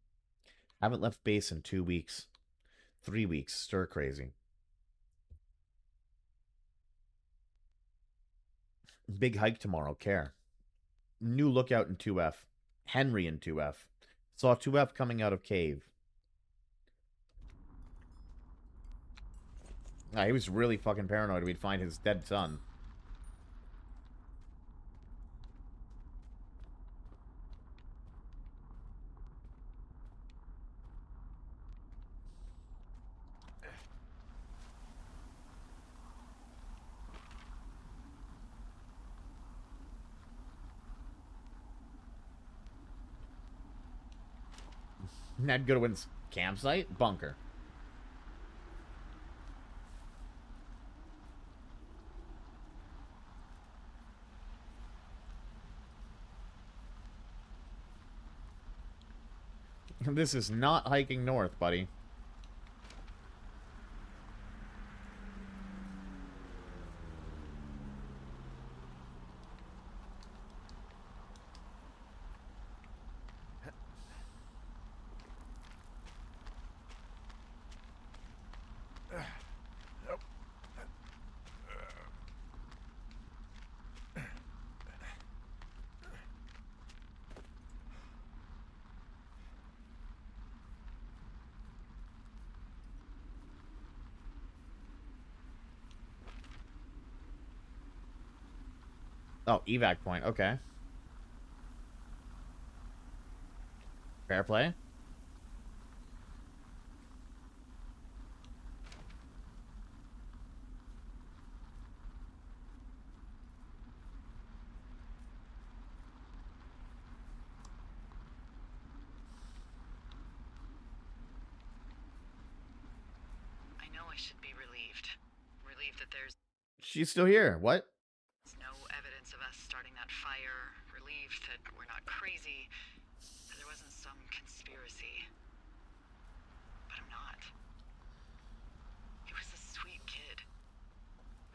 Haven't left base in 2 weeks. 3 weeks. Stir crazy. Big hike tomorrow. Care. New lookout in 2F. Henry in 2F. Saw 2F coming out of cave. He was really fucking paranoid we'd find his dead son. Ned Goodwin's campsite? Bunker. This is not hiking north, buddy. Oh, evac point. Okay. Fair play. I know I should be relieved. Relieved that there's She's still here. What? no evidence of us starting that fire. Relieved that we're not crazy. That there wasn't some conspiracy. But I'm not. He was a sweet kid.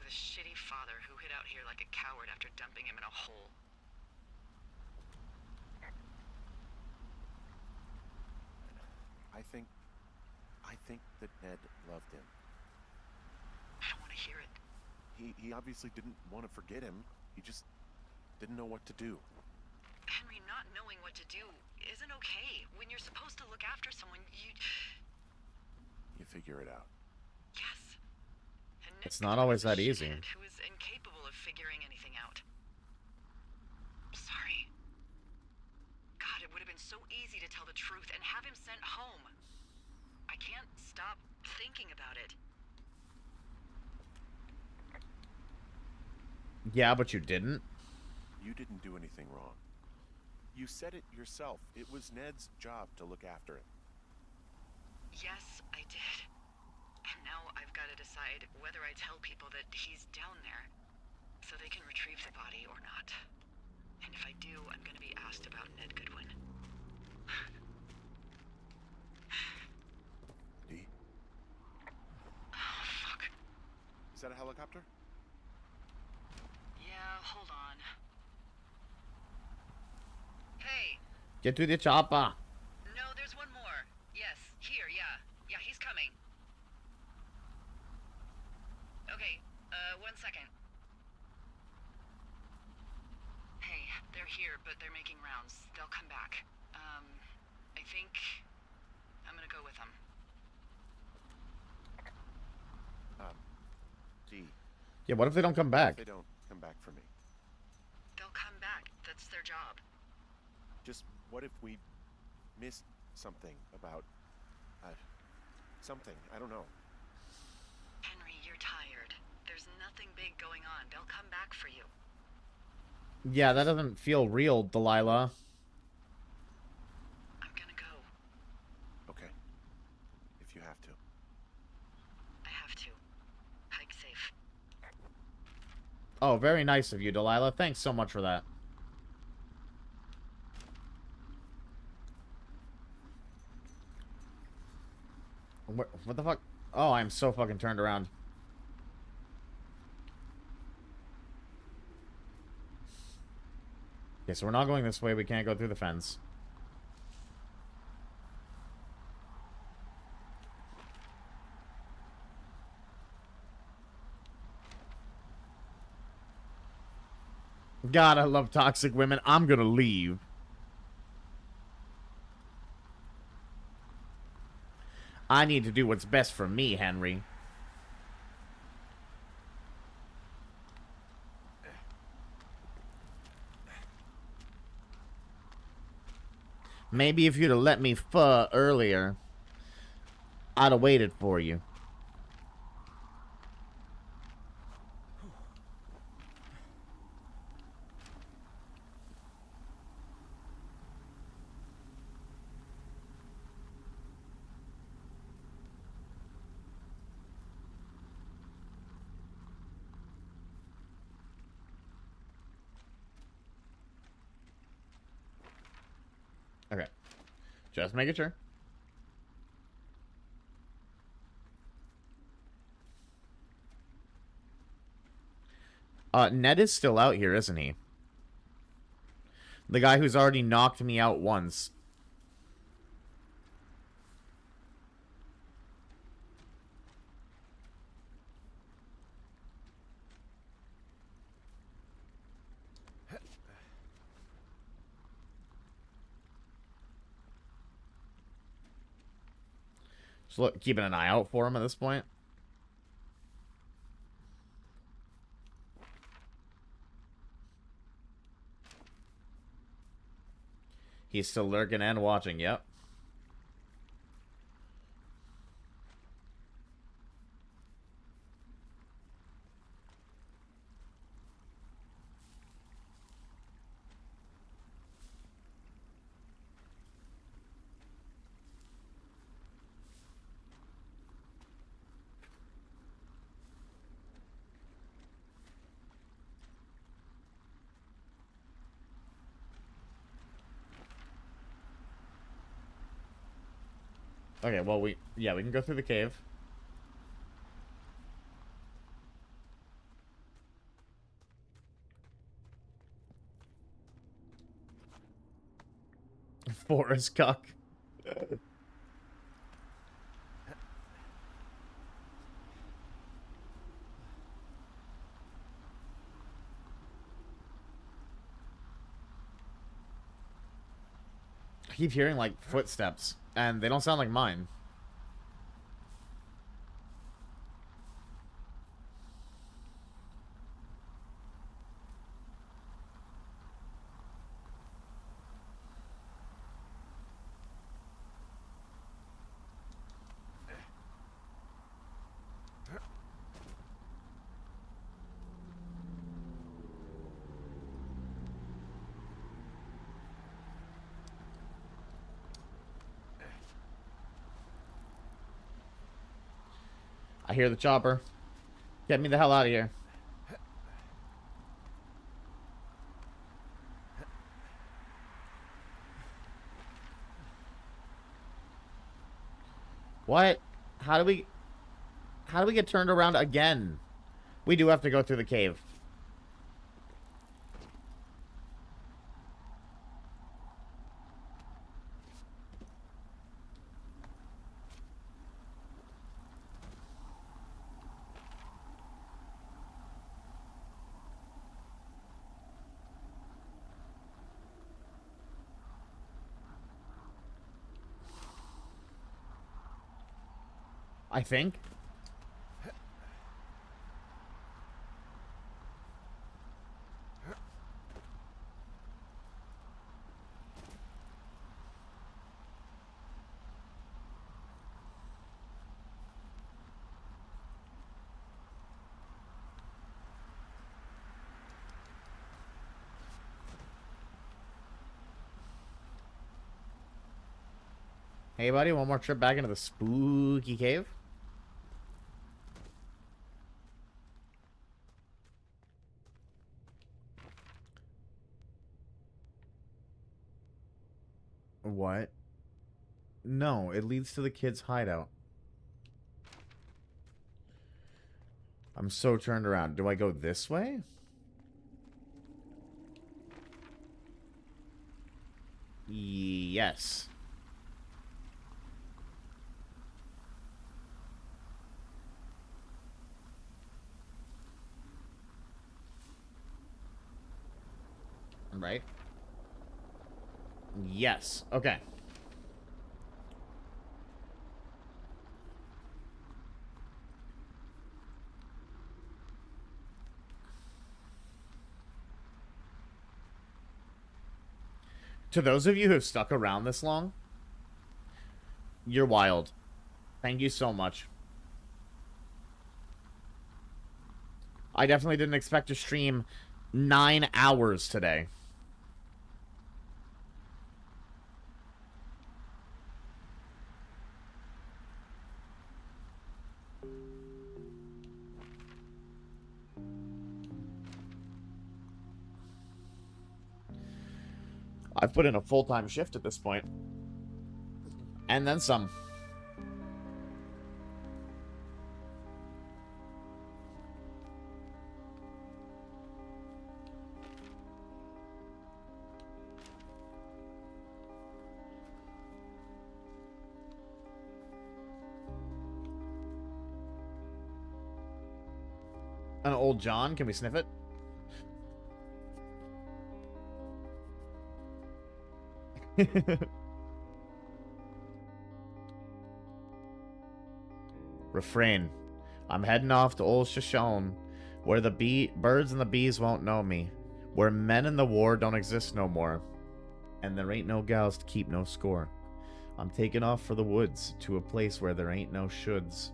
With a shitty father who hid out here like a coward after dumping him in a hole. I think that Ned loved him. I don't want to hear it. He obviously didn't want to forget him. He just didn't know what to do. Henry, not knowing what to do isn't okay. When you're supposed to look after someone, You figure it out. Yes. And It's not always that Nick easy. who is incapable of figuring anything out. Sorry. God, it would have been so easy to tell the truth and have him sent home. I can't stop thinking about it. Yeah, but you didn't. You didn't do anything wrong. You said it yourself. It was Ned's job to look after him. Yes, I did. And now I've got to decide whether I tell people that he's down there so they can retrieve the body or not. And if I do, I'm going to be asked about Ned Goodwin. D? Oh, fuck. Is that a helicopter? Yeah, hold on. Hey. Get to the chopper. No, there's one more. Yes, here, yeah. Yeah, he's coming. Okay, 1 second. Hey, they're here, but they're making rounds. They'll come back. I think I'm gonna go with them. D. Yeah, what if they don't come back? They don't come back for me. They'll come back. That's their job. Just what if we missed something about something? I don't know. Henry, you're tired. There's nothing big going on. They'll come back for you. Yeah, that doesn't feel real, Delilah. I'm gonna go. Okay. If you have to. I have to. Hike safe. Oh, very nice of you, Delilah. Thanks so much for that. What the fuck? Oh, I'm so fucking turned around. Okay, so we're not going this way. We can't go through the fence. God, I love toxic women. I'm gonna leave. I need to do what's best for me, Henry. Maybe if you'd have let me fuh earlier, I'd have waited for you. Okay. Just making sure. Ned is still out here, isn't he? The guy who's already knocked me out once. Just look, keeping an eye out for him at this point. He's still lurking and watching, yep. Okay, well, we can go through the cave. Forest cuck. I keep hearing, like, footsteps, and they don't sound like mine. I hear the chopper. Get me the hell out of here. What? How do we get turned around again? We do have to go through the cave. I think. Hey, buddy, one more trip back into the spooky cave? What? No, it leads to the kid's hideout. I'm so turned around. Do I go this way? Yes. Right? Yes. Okay. To those of you who have stuck around this long, you're wild. Thank you so much. I definitely didn't expect to stream 9 hours today. I've put in a full-time shift at this point. And then some. An old John, can we sniff it? Refrain. I'm heading off to old Shoshone, where the birds and the bees won't know me, where men in the war don't exist no more, and there ain't no gals to keep no score. I'm taking off for the woods, to a place where there ain't no shoulds.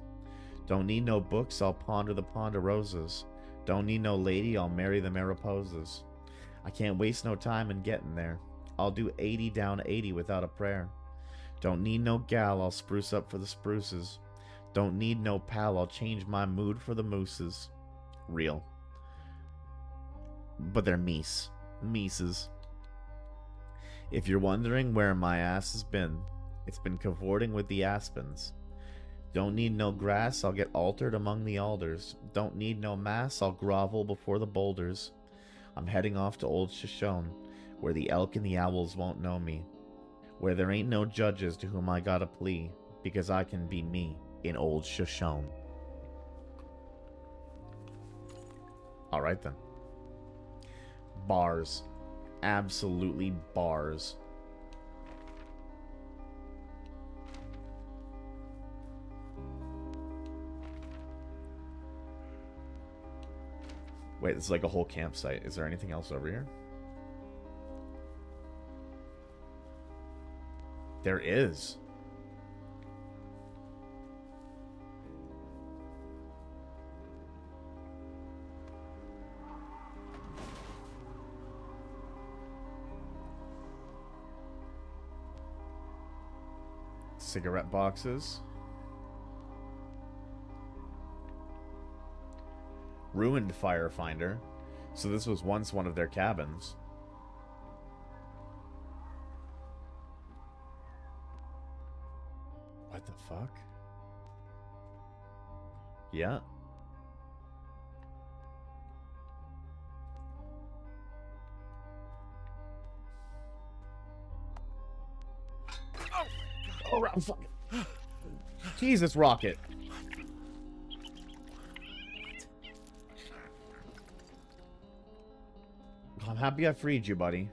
Don't need no books, I'll ponder the ponderosas. Don't need no lady, I'll marry the mariposas. I can't waste no time in getting there. I'll do 80 down 80 without a prayer. Don't need no gal, I'll spruce up for the spruces. Don't need no pal, I'll change my mood for the mooses. Real. But they're Mises. If you're wondering where my ass has been, it's been cavorting with the aspens. Don't need no grass, I'll get altered among the alders. Don't need no mass, I'll grovel before the boulders. I'm heading off to old Shoshone, where the elk and the owls won't know me. Where there ain't no judges to whom I gotta plea, because I can be me in old Shoshone. Alright then. Bars. Absolutely bars. Wait, this is like a whole campsite. Is there anything else over here? There is. Cigarette boxes. Ruined firefinder. So this was once one of their cabins. What the fuck? Yeah. Oh, I'm fucking. Jesus, Rocket. I'm happy I freed you, buddy.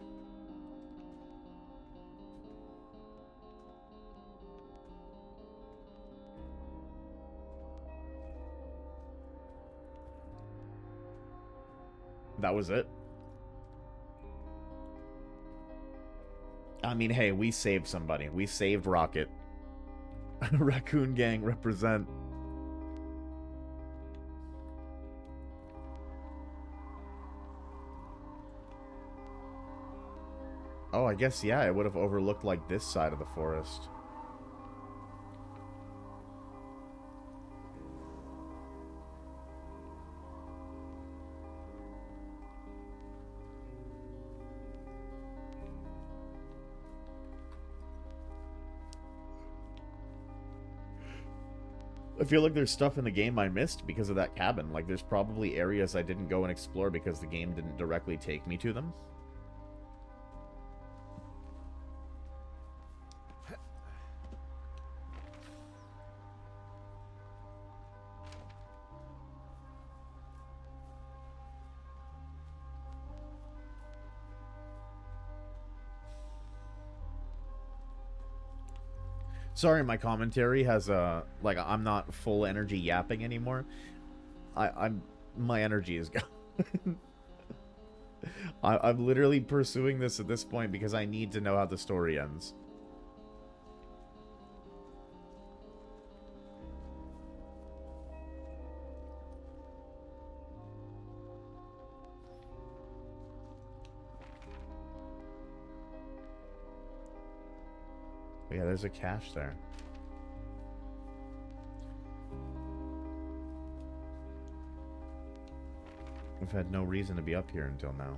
That was it. I mean, hey, we saved somebody. We saved Rocket. Raccoon Gang represent. Oh, I guess, yeah, it would have overlooked, like, this side of the forest. I feel like there's stuff in the game I missed because of that cabin. Like, there's probably areas I didn't go and explore because the game didn't directly take me to them. Sorry, my commentary has like, I'm not full energy yapping anymore. My energy is gone. I'm literally pursuing this at this point because I need to know how the story ends. Yeah, there's a cache there. We've had no reason to be up here until now.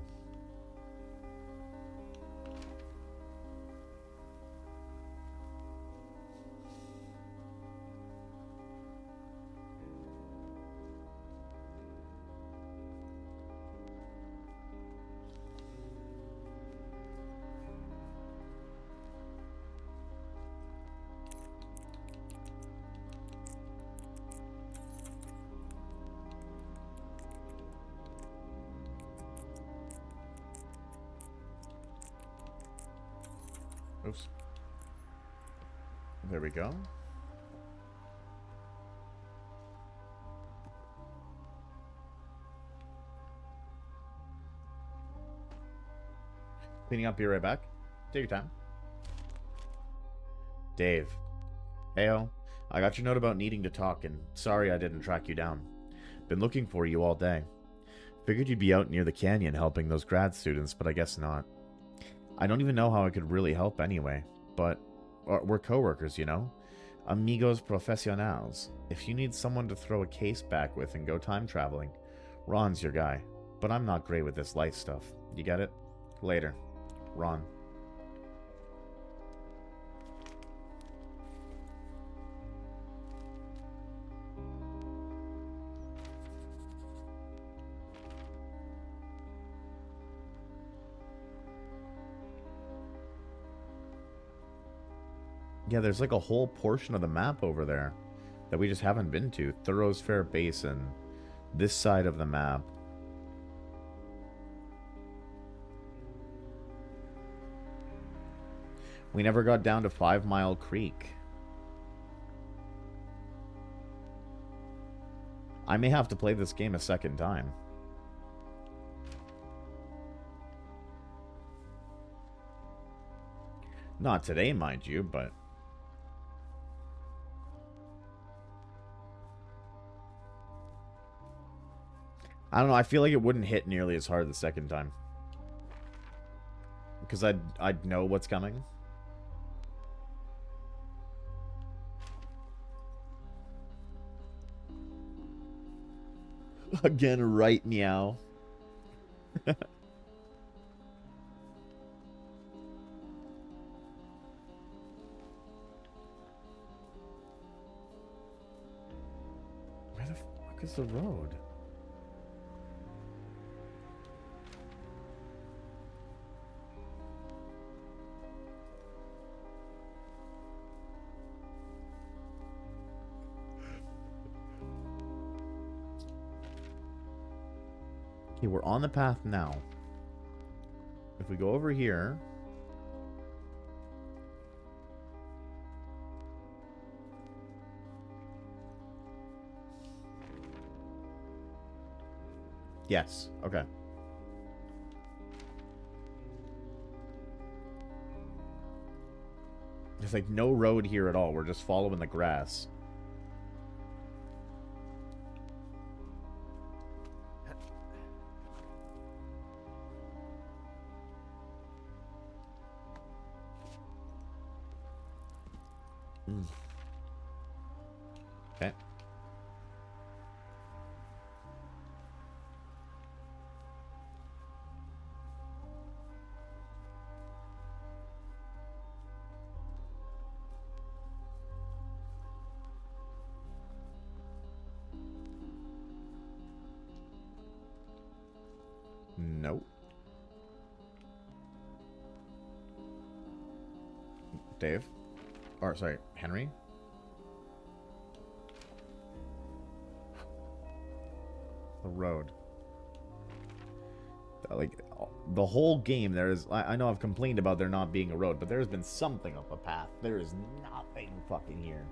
Oops. There we go. Cleaning up, be right back. Take your time. Dave. Heyo. I got your note about needing to talk, and sorry I didn't track you down. Been looking for you all day. Figured you'd be out near the canyon helping those grad students, but I guess not. I don't even know how I could really help anyway, but we're coworkers, you know? Amigos profesionales. If you need someone to throw a case back with and go time traveling, Ron's your guy. But I'm not great with this life stuff. You get it? Later. Ron. Yeah, there's like a whole portion of the map over there that we just haven't been to. Thoreau's Fair Basin. This side of the map. We never got down to 5 Mile Creek. I may have to play this game a second time. Not today, mind you, but... I don't know, I feel like it wouldn't hit nearly as hard the second time. Because I'd know what's coming. Again, right, meow. Where the fuck is the road? Okay, we're on the path now. If we go over here... Yes, okay. There's like no road here at all. We're just following the grass. Okay. Nope. Dave? Or, sorry, Henry? The road. Like, the whole game, there is... I know I've complained about there not being a road, but there's been something up a path. There is nothing fucking here.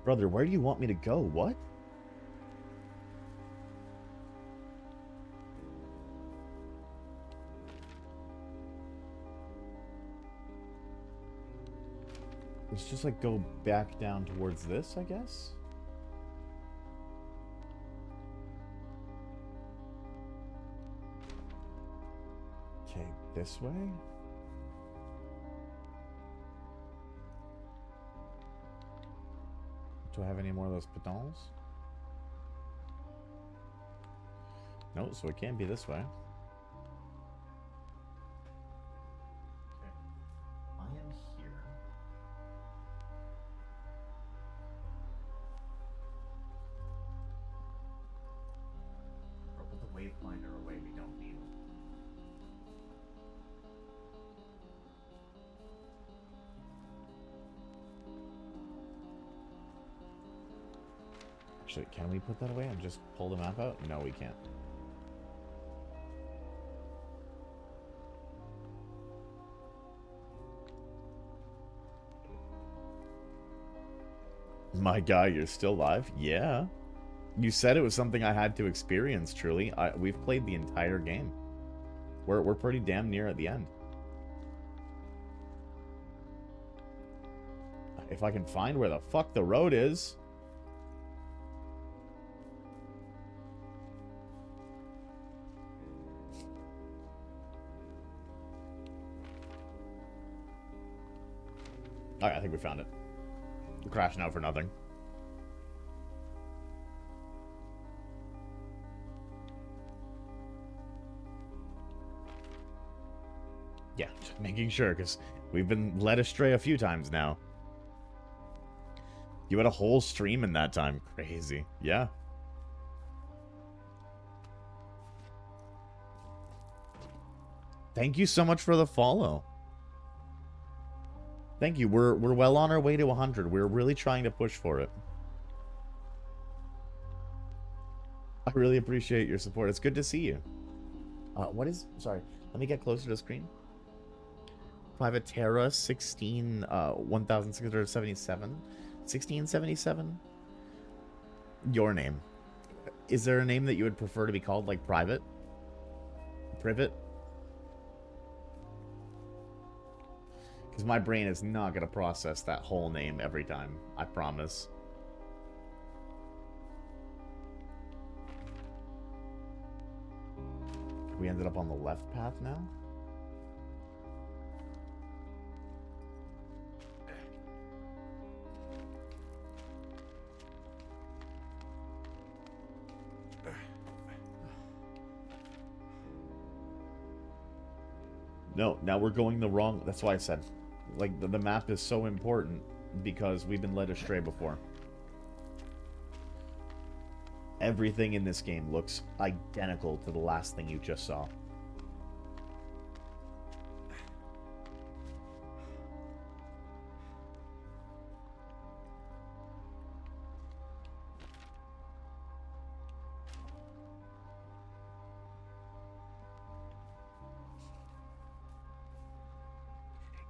Brother, where do you want me to go? What? Let's just, like, go back down towards this, I guess? Okay, this way? Do I have any more of those pitons? No, so it can't be this way. Okay. I am here. Or put the wayfinder away, we don't need it. Actually, can we put that away and just pull the map out? No, we can't. My guy, you're still live? Yeah. You said it was something I had to experience, truly. We've played the entire game. We're pretty damn near at the end. If I can find where the fuck the road is. Alright, I think we found it. We're crashing out for nothing. Yeah, just making sure, because we've been led astray a few times now. You had a whole stream in that time. Crazy. Yeah. Thank you so much for the follow. Thank you. We're well on our way to 100. We're really trying to push for it. I really appreciate your support. It's good to see you. What is... Sorry. Let me get closer to the screen. Private Terra 1677. 1677? Your name. Is there a name that you would prefer to be called, like Private? Privet? Because my brain is not going to process that whole name every time. I promise. We ended up on the left path now? No, now we're going the wrong... That's why I said, like, the map is so important because we've been led astray before. Everything in this game looks identical to the last thing you just saw.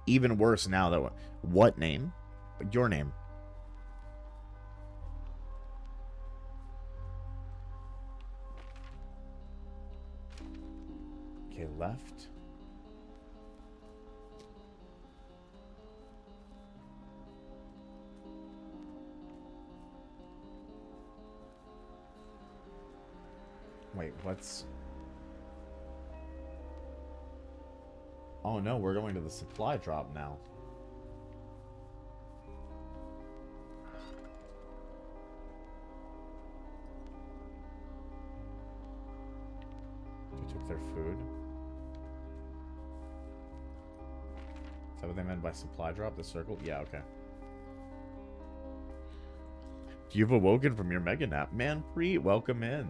Even worse now that... What name? Your name. Okay, left. Wait, what's... Oh no, we're going to the supply drop now. They took their food. Is that what they meant by supply drop? The circle? Yeah, okay. You've awoken from your mega nap. Man, Preet, welcome in.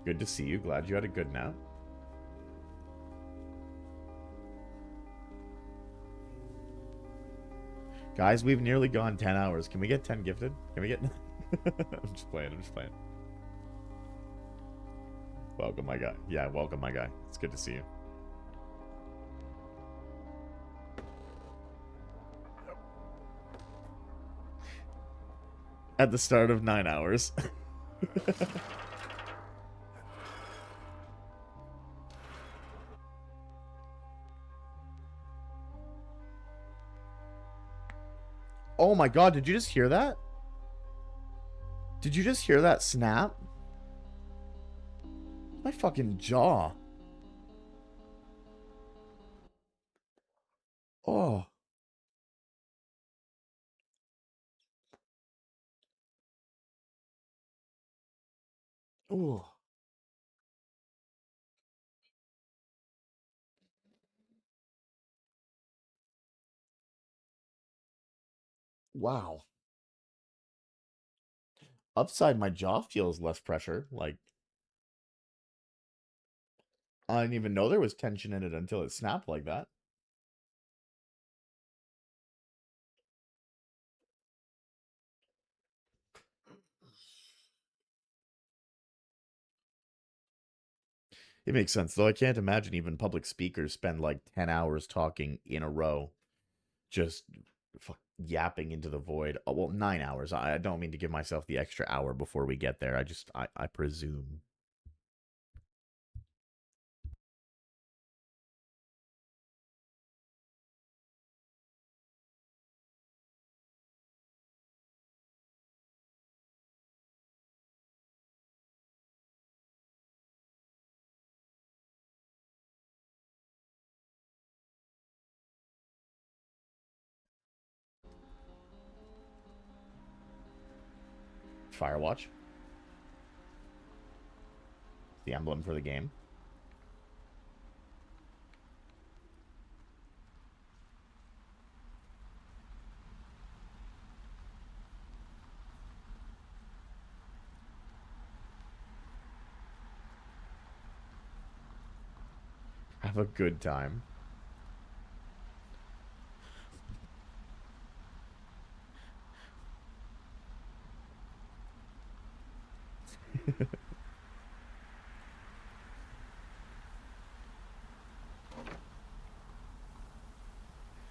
Good to see you. Glad you had a good nap. Guys, we've nearly gone 10 hours. Can we get 10 gifted? Can we get... I'm just playing. I'm just playing. Welcome, my guy. Yeah, welcome, my guy. It's good to see you. At the start of 9 hours. Oh my god, did you just hear that? Did you just hear that snap? My fucking jaw. Oh. Oh. Wow. Upside my jaw feels less pressure. Like, I didn't even know there was tension in it until it snapped like that. It makes sense, though. I can't imagine even public speakers spend like 10 hours talking in a row. Just yapping into the void. Oh, well, 9 hours. I don't mean to give myself the extra hour before we get there. I presume. Firewatch. The emblem for the game. Have a good time.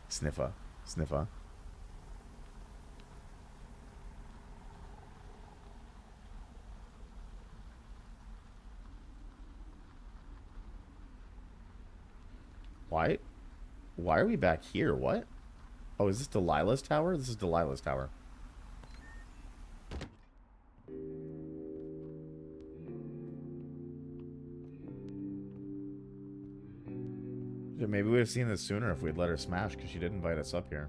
Sniffer. Sniffer. Why? Why are we back here? What? Oh, is this Delilah's tower? This is Delilah's tower. Yeah, maybe we would have seen this sooner if we'd let her smash, because she did invite us up here.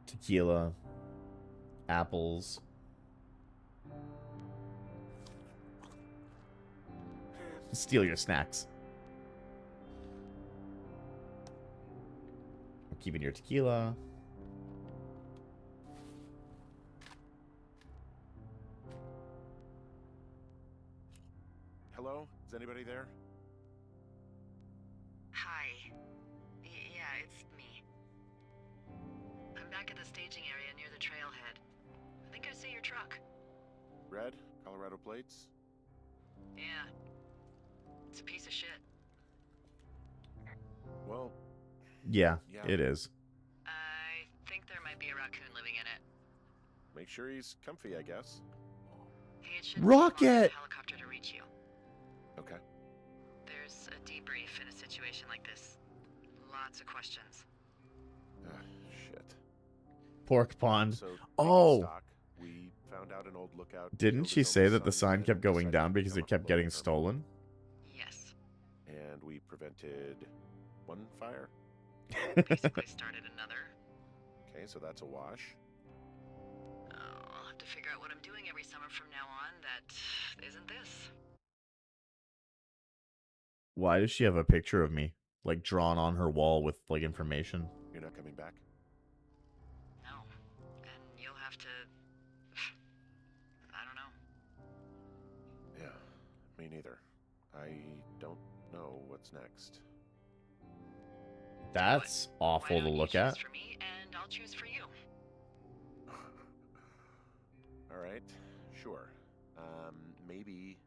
Tequila. Apples. Steal your snacks. I'm keeping your tequila. Hello? Is anybody there? Hi. Yeah, it's me. I'm back at the staging area near the trailhead. I think I see your truck. Red? Colorado plates? Yeah. It's a piece of shit. Well... Yeah, it is. I think there might be a raccoon living in it. Make sure he's comfy, I guess. Hey, it should Rocket! a helicopter to reach you. Okay. There's a debrief in a situation like this. Lots of questions. Shit. Pork pond. So, oh! stock, we found out an old lookout. Didn't she say that the sign kept going down because it kept getting stolen? Yes. And we prevented one fire? Basically started another. Okay, so that's a wash. Oh, I'll have to figure out what I'm doing every summer from now on that isn't this. Why does she have a picture of me? Like, drawn on her wall with, like, information? You're not coming back? No. And you'll have to... I don't know. Yeah, me neither. I don't know what's next. That's awful to look at. For me, and I'll choose for you. All right, sure. Maybe...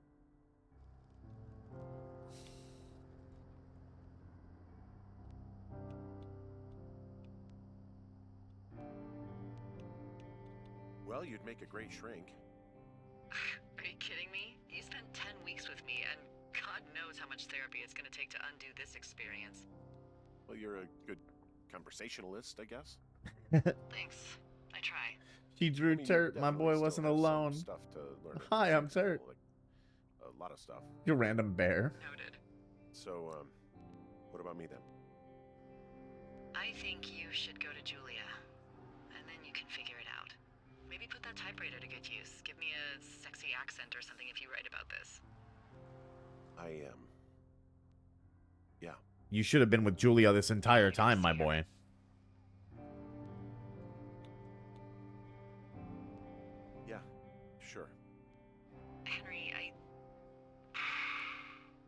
Well, you'd make a great shrink. Are you kidding me? You spent 10 weeks with me, and God knows how much therapy it's going to take to undo this experience. Well, you're a good conversationalist, I guess. Thanks. I try. She drew Turt. My boy wasn't alone. Stuff to learn. Hi, I'm Turt. Like, a lot of stuff. You random bear. Noted. So, what about me then? I think you should go to Julia, and then you can figure it out. Maybe put that typewriter to good use. Give me a sexy accent or something if you write about this. Yeah. You should have been with Julia this entire time, my boy. Yeah, sure. Henry,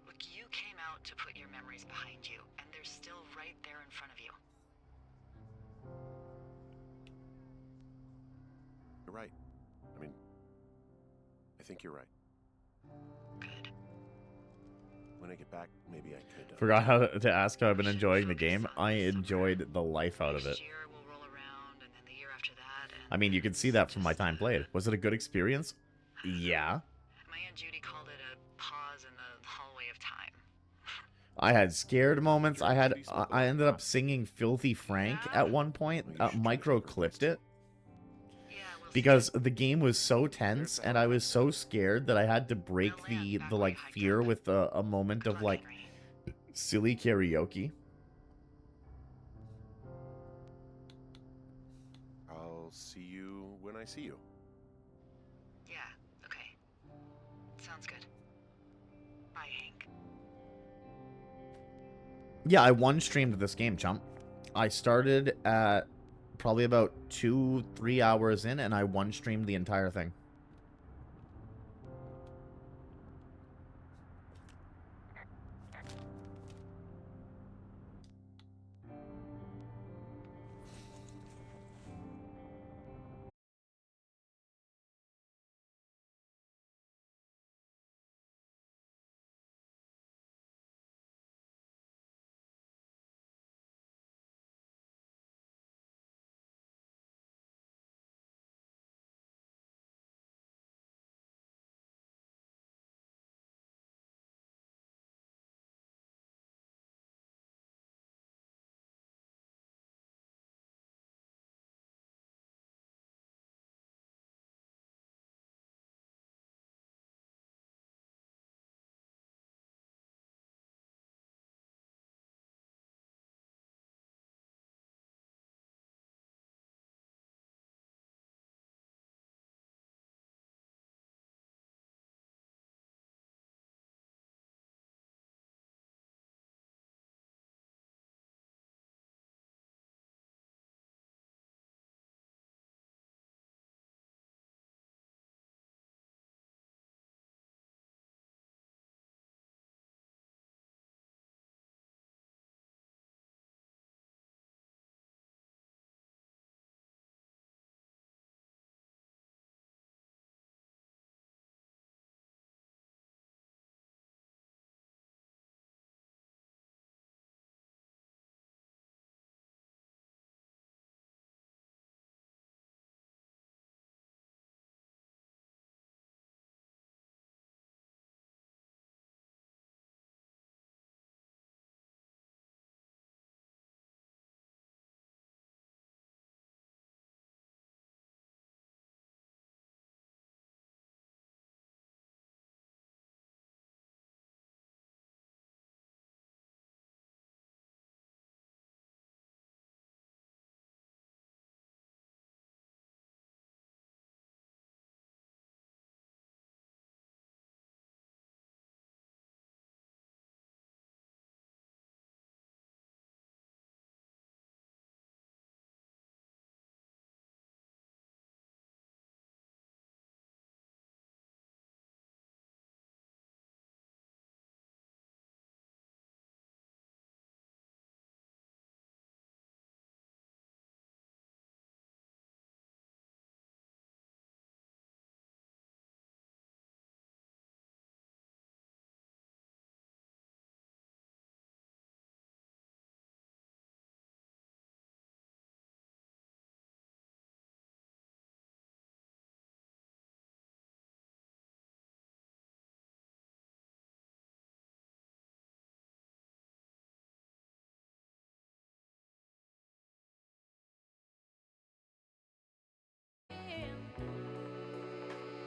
Look, you came out to put your memories behind you, and they're still right there in front of you. You're right. I mean, I think you're right. Good. When I get back, maybe I could. Forgot how to ask how I've been enjoying the game. I enjoyed the life out of it. Next year we'll roll around, and then the year after that. And I mean, you can see that from my time played. Was it a good experience? Yeah. my Aunt Judy called it a pause in the hallway of time. I had scared moments. I ended up singing Filthy Frank at one point. Micro clipped it. Because the game was so tense and I was so scared that I had to break the like fear with a moment of like silly karaoke. I'll see you when I see you. Yeah, okay. Sounds good. Bye, Hank. Yeah, I one streamed this game, chump. I started at probably about 2-3 hours in and I one streamed the entire thing.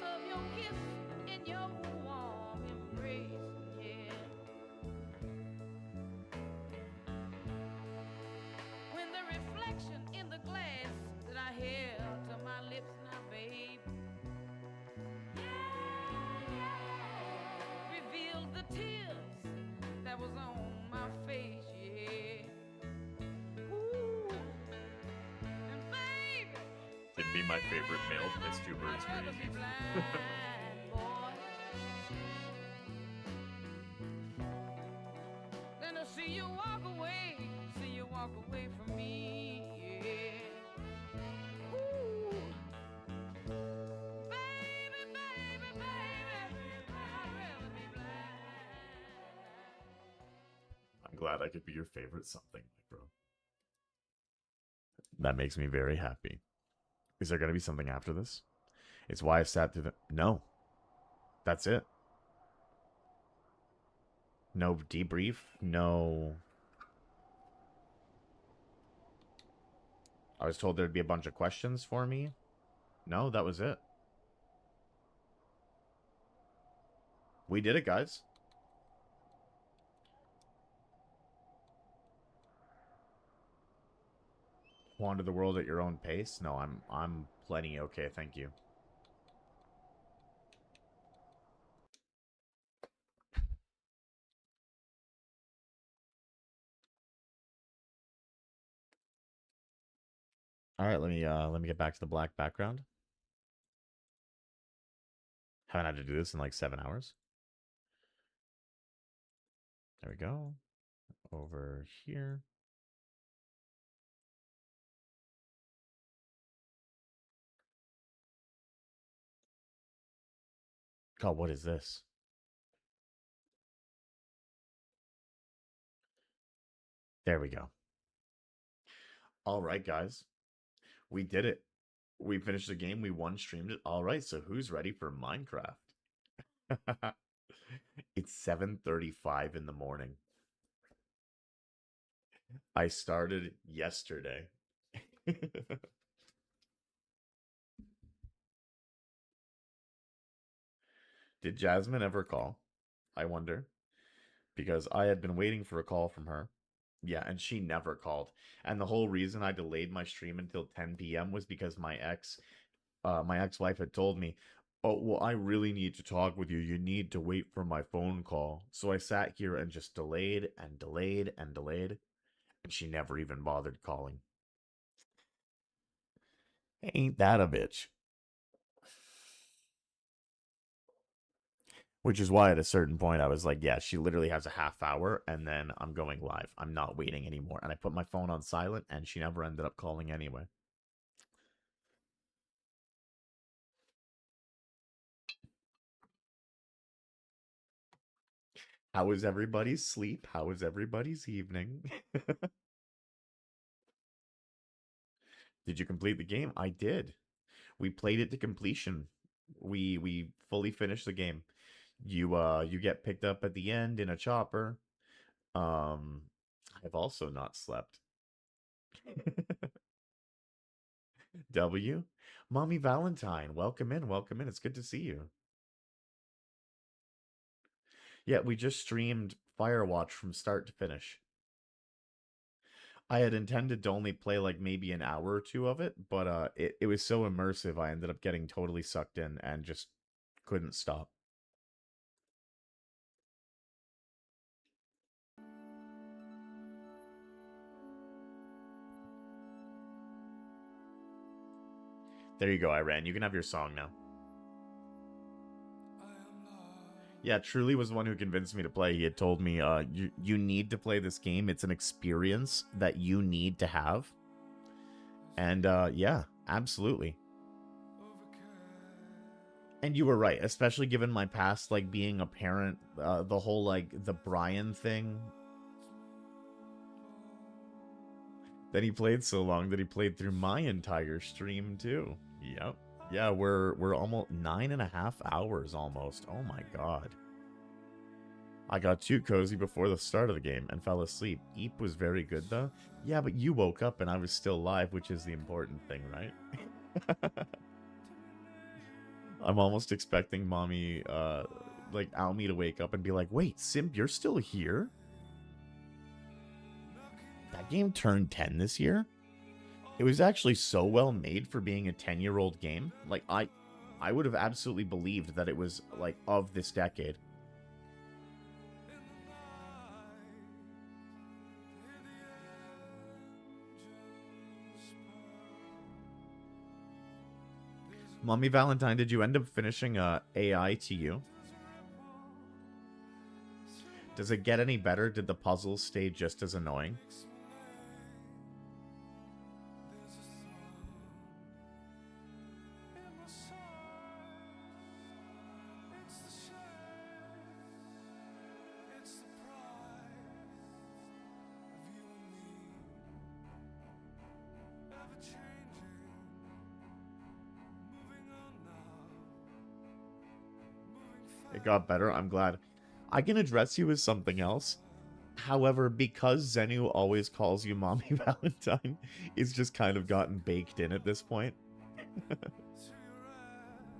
Of your kiss and your warm embrace, yeah. When the reflection in the glass that I held to my lips now, babe, revealed the tears that was on my face, yeah. Ooh, and baby, It'd be my favorite male Miss Two Birds I'd rather be crazy. blind, boy, than to see you walk away from me, yeah. Ooh, baby, baby, baby, glad I could be your favorite something, bro. That makes me very happy. Is there going to be something after this? It's why I sat through the... No. That's it. No debrief. No... I was told there'd be a bunch of questions for me. No, that was it. We did it, guys. Wander the world at your own pace? No, I'm plenty okay, thank you. All right, let me get back to the black background. Haven't had to do this in like 7 hours. There we go. Over here. God, what is this? There we go. All right, guys. We did it. We finished the game. We won, streamed it. All right, so who's ready for Minecraft? It's 7:35 in the morning. I started yesterday. Did Jasmine ever call? I wonder. Because I had been waiting for a call from her. Yeah, and she never called. And the whole reason I delayed my stream until 10 p.m. was because my ex-wife had told me, "Oh, well, I really need to talk with you. You need to wait for my phone call." So I sat here and just delayed and delayed and delayed, and she never even bothered calling. Ain't that a bitch? Which is why at a certain point I was like, yeah, she literally has a half hour and then I'm going live. I'm not waiting anymore. And I put my phone on silent and she never ended up calling anyway. How was everybody's sleep? How was everybody's evening? Did you complete the game? I did. We played it to completion. We fully finished the game. You get picked up at the end in a chopper. I've also not slept. W. Mommy Valentine, welcome in, welcome in. It's good to see you. Yeah, we just streamed Firewatch from start to finish. I had intended to only play like maybe an hour or two of it, but it was so immersive I ended up getting totally sucked in and just couldn't stop. There you go, Iran. You can have your song now. Yeah, Truly was the one who convinced me to play. He had told me, you need to play this game. It's an experience that you need to have. And yeah, absolutely. And you were right, especially given my past, like being a parent, the whole like the Brian thing. Then he played so long that he played through my entire stream too. Yep. Yeah, we're almost 9.5 hours almost. Oh my god. I got too cozy before the start of the game and fell asleep. Eep was very good though. Yeah, but you woke up and I was still live, which is the important thing, right? I'm almost expecting mommy, like, Almy to wake up and be like, "Wait, Simp, you're still here? That game turned 10 this year?" It was actually so well made for being a 10-year-old game. Like, I would have absolutely believed that it was, like, of this decade. Mommy Valentine, did you end up finishing AI to you? Does it get any better? Did the puzzles stay just as annoying? It got better. I'm glad. I can address you as something else. However, because Zenu always calls you Mommy Valentine, it's just kind of gotten baked in at this point.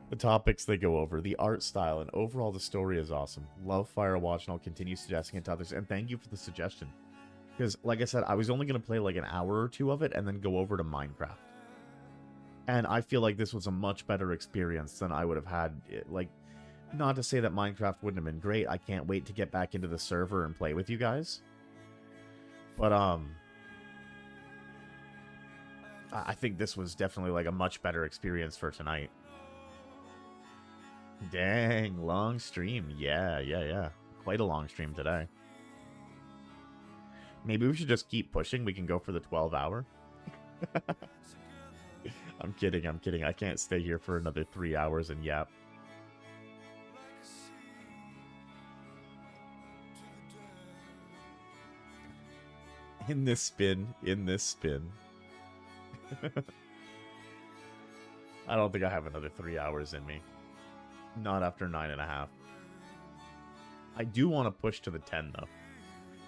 The topics they go over, the art style, and overall the story is awesome. Love Firewatch, and I'll continue suggesting it to others. And thank you for the suggestion. Because, like I said, I was only going to play like an hour or two of it and then go over to Minecraft. And I feel like this was a much better experience than I would have had. Like, not to say that Minecraft wouldn't have been great. I can't wait to get back into the server and play with you guys. But, I think this was definitely like a much better experience for tonight. Dang, long stream. Yeah. Quite a long stream today. Maybe we should just keep pushing. We can go for the 12-hour. I'm kidding. I can't stay here for another 3 hours and yap. In this spin. I don't think I have another 3 hours in me. Not after 9.5. I do want to push to the 10, though.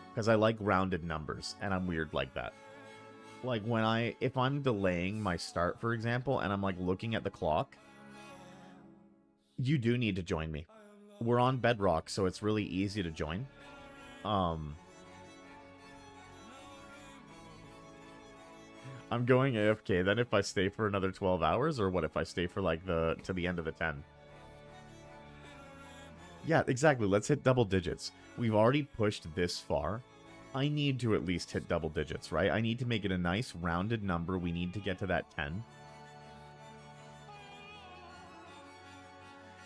Because I like rounded numbers, and I'm weird like that. Like, if I'm delaying my start, for example, and I'm, like, looking at the clock, you do need to join me. We're on Bedrock, so it's really easy to join. I'm going AFK then if I stay for another 12 hours, or what if I stay for, like, to the end of the 10? Yeah, exactly. Let's hit double digits. We've already pushed this far. I need to at least hit double digits, right? I need to make it a nice rounded number. We need to get to that 10.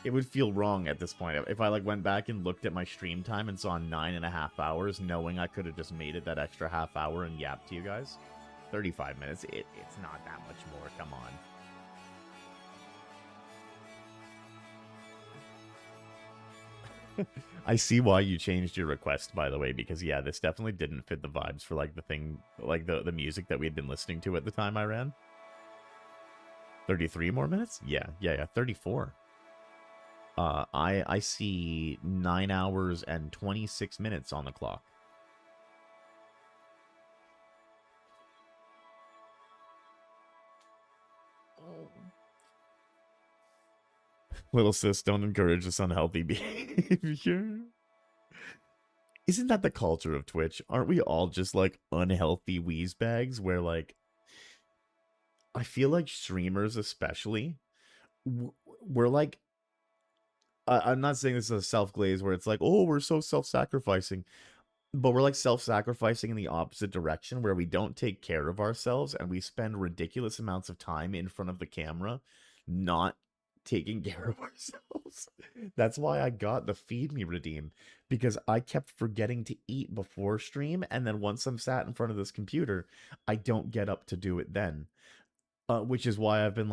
It would feel wrong at this point. If I went back and looked at my stream time and saw 9.5 hours, knowing I could have just made it that extra half hour and yapped to you guys. 35 minutes. It's not that much more. Come on. I see why you changed your request, by the way, because yeah, this definitely didn't fit the vibes for the thing, the music that we had been listening to at the time I ran. 33 more minutes? Yeah, 34. I see 9 hours and 26 minutes on the clock. Little sis, don't encourage this unhealthy behavior. Isn't that the culture of Twitch? Aren't we all just unhealthy wheeze bags where I feel like streamers especially, we're I'm not saying this is a self-glaze where it's oh, we're so self-sacrificing. But we're self-sacrificing in the opposite direction where we don't take care of ourselves and we spend ridiculous amounts of time in front of the camera not taking care of ourselves. That's why I got the Feed Me redeem, because I kept forgetting to eat before stream, and then once I'm sat in front of this computer, I don't get up to do it then. Which is why I've been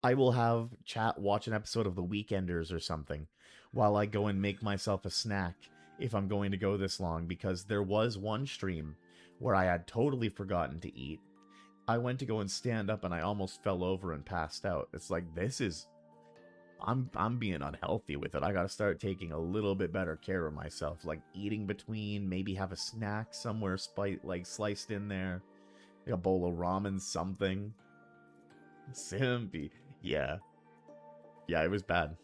I will have chat watch an episode of The Weekenders or something while I go and make myself a snack if I'm going to go this long, because there was one stream where I had totally forgotten to eat. I went to go and stand up and I almost fell over and passed out. It's this is... I'm being unhealthy with it. I gotta start taking a little bit better care of myself. Eating between, maybe have a snack somewhere sliced in there. A bowl of ramen, something. Simpy. Yeah. Yeah, it was bad.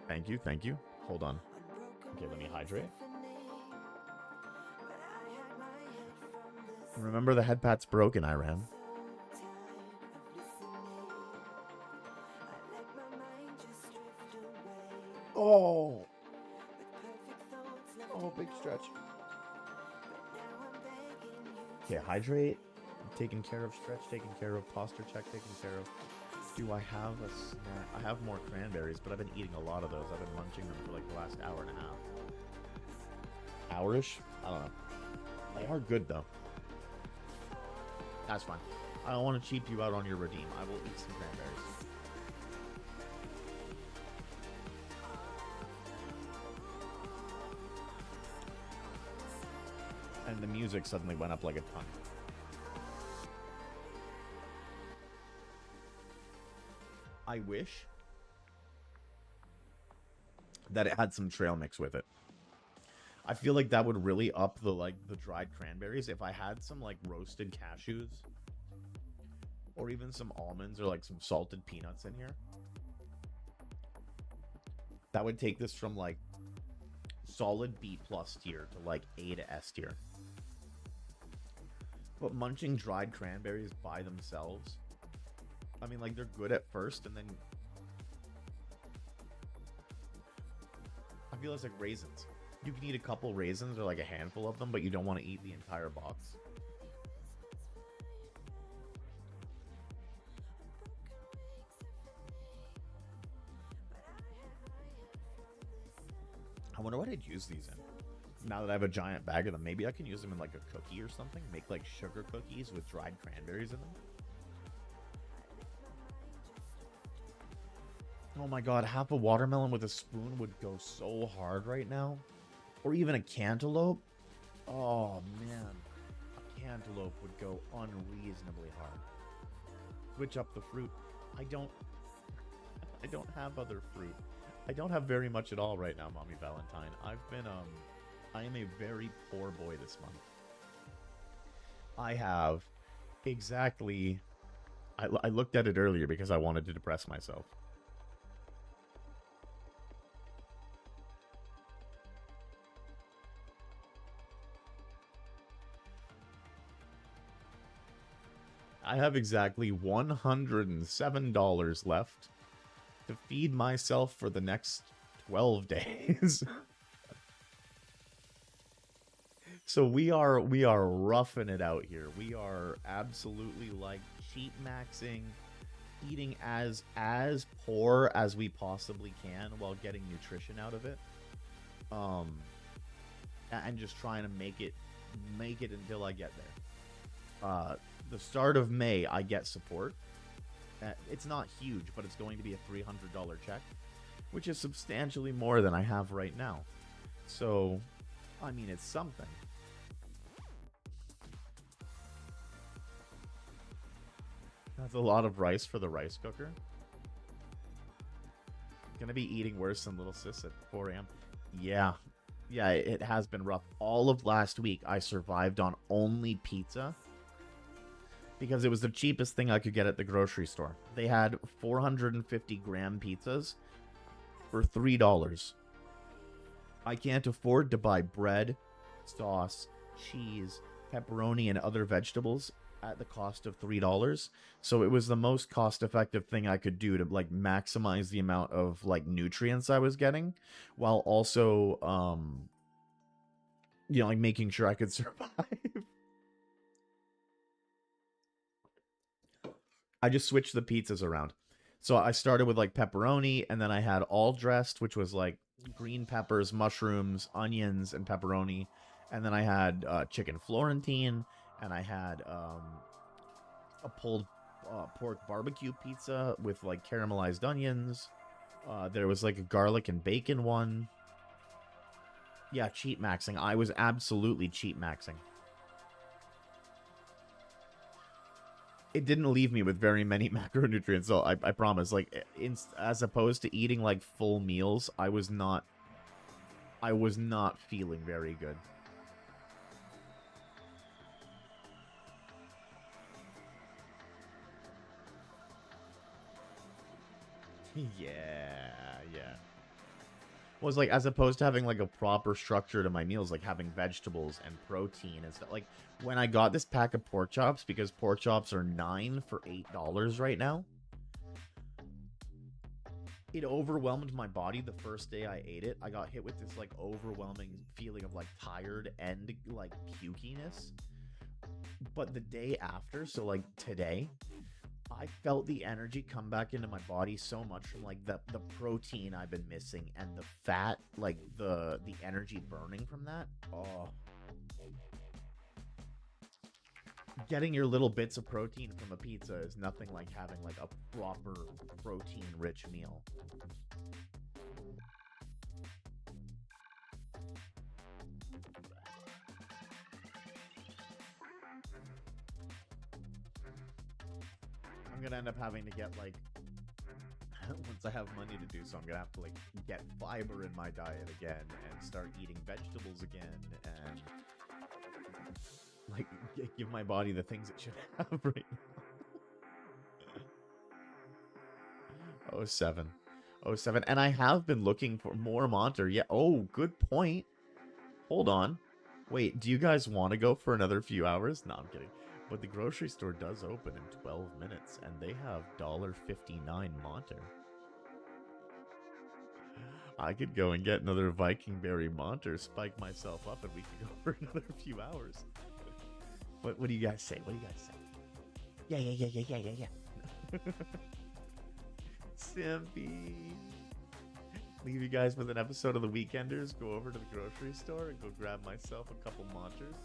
Thank you. Hold on. Okay, let me hydrate. Remember, the headpad's broken, Iran. Oh! Oh, big stretch. Okay, hydrate. Taking care of stretch, taking care of posture check, taking care of... Do I have a snack? I have more cranberries, but I've been eating a lot of those. I've been munching them for the last hour and a half. Hour-ish? I don't know. They are good, though. That's fine. I don't want to cheap you out on your redeem. I will eat some cranberries. And the music suddenly went up like a ton. I wish that it had some trail mix with it. I feel like that would really up the dried cranberries if I had some like roasted cashews or even some almonds or like some salted peanuts in here. That would take this from like solid B+ tier to like A to S tier. But munching dried cranberries by themselves, I mean, like, they're good at first, and then I feel it's like raisins. You can eat a couple raisins or like a handful of them, but you don't want to eat the entire box. I wonder what I'd use these in. Now that I have a giant bag of them, maybe I can use them in like a cookie or something. Make like sugar cookies with dried cranberries in them. Oh my god, half a watermelon with a spoon would go so hard right now. Or even a cantaloupe. Oh man, a cantaloupe would go unreasonably hard. Switch up the fruit. I don't have other fruit. I don't have very much at all right now, Mommy Valentine. I am a very poor boy this month. I have exactly... I looked at it earlier because I wanted to depress myself. I have exactly $107 left to feed myself for the next 12 days. So we are roughing it out here. We are absolutely like cheat maxing, eating as poor as we possibly can while getting nutrition out of it. And just trying to make it until I get there. The start of May, I get support. It's not huge, but it's going to be a $300 check, which is substantially more than I have right now. So, I mean, it's something. That's a lot of rice for the rice cooker. Gonna be eating worse than little sis at 4 a.m. Yeah, it has been rough. All of last week, I survived on only pizza because it was the cheapest thing I could get at the grocery store. They had 450-gram pizzas for $3. I can't afford to buy bread, sauce, cheese, pepperoni, and other vegetables at the cost of $3. So it was the most cost-effective thing I could do to like maximize the amount of like nutrients I was getting, while also like making sure I could survive. I just switched the pizzas around. So I started with like pepperoni, and then I had all dressed, which was like green peppers, mushrooms, onions, and pepperoni. And then I had chicken Florentine, and I had a pulled pork barbecue pizza with like caramelized onions. There was like a garlic and bacon one. Yeah, cheat maxing. I was absolutely cheat maxing. It didn't leave me with very many macronutrients, so I promise. Like, as opposed to eating like full meals, I was not feeling very good. Yeah. Was like, as opposed to having like a proper structure to my meals, like having vegetables and protein and stuff. Like when I got this pack of pork chops, because pork chops are $9 for $8 right now, it overwhelmed my body the first day I ate it. I got hit with this like overwhelming feeling of like tired and like pukiness. But the day after, so like today, I felt the energy come back into my body so much from like the protein I've been missing and the fat, like the energy burning from that. Oh. Getting your little bits of protein from a pizza is nothing like having like a proper protein-rich meal. I'm gonna end up having to get like I have money to do so. I'm gonna have to like get fiber in my diet again and start eating vegetables again and like give my body the things it should have right now. Oh, 07. Oh, 07. And I have been looking for more Monter. Yeah. Oh, good point. Hold on. Wait, do you guys want to go for another few hours? No, I'm kidding. But the grocery store does open in 12 minutes, and they have $1.59 Monter. I could go and get another Viking Berry Monter, spike myself up, and we could go for another few hours. What do you guys say? What do you guys say? Yeah. Simpy. Leave you guys with an episode of The Weekenders. Go over to the grocery store and go grab myself a couple Monters.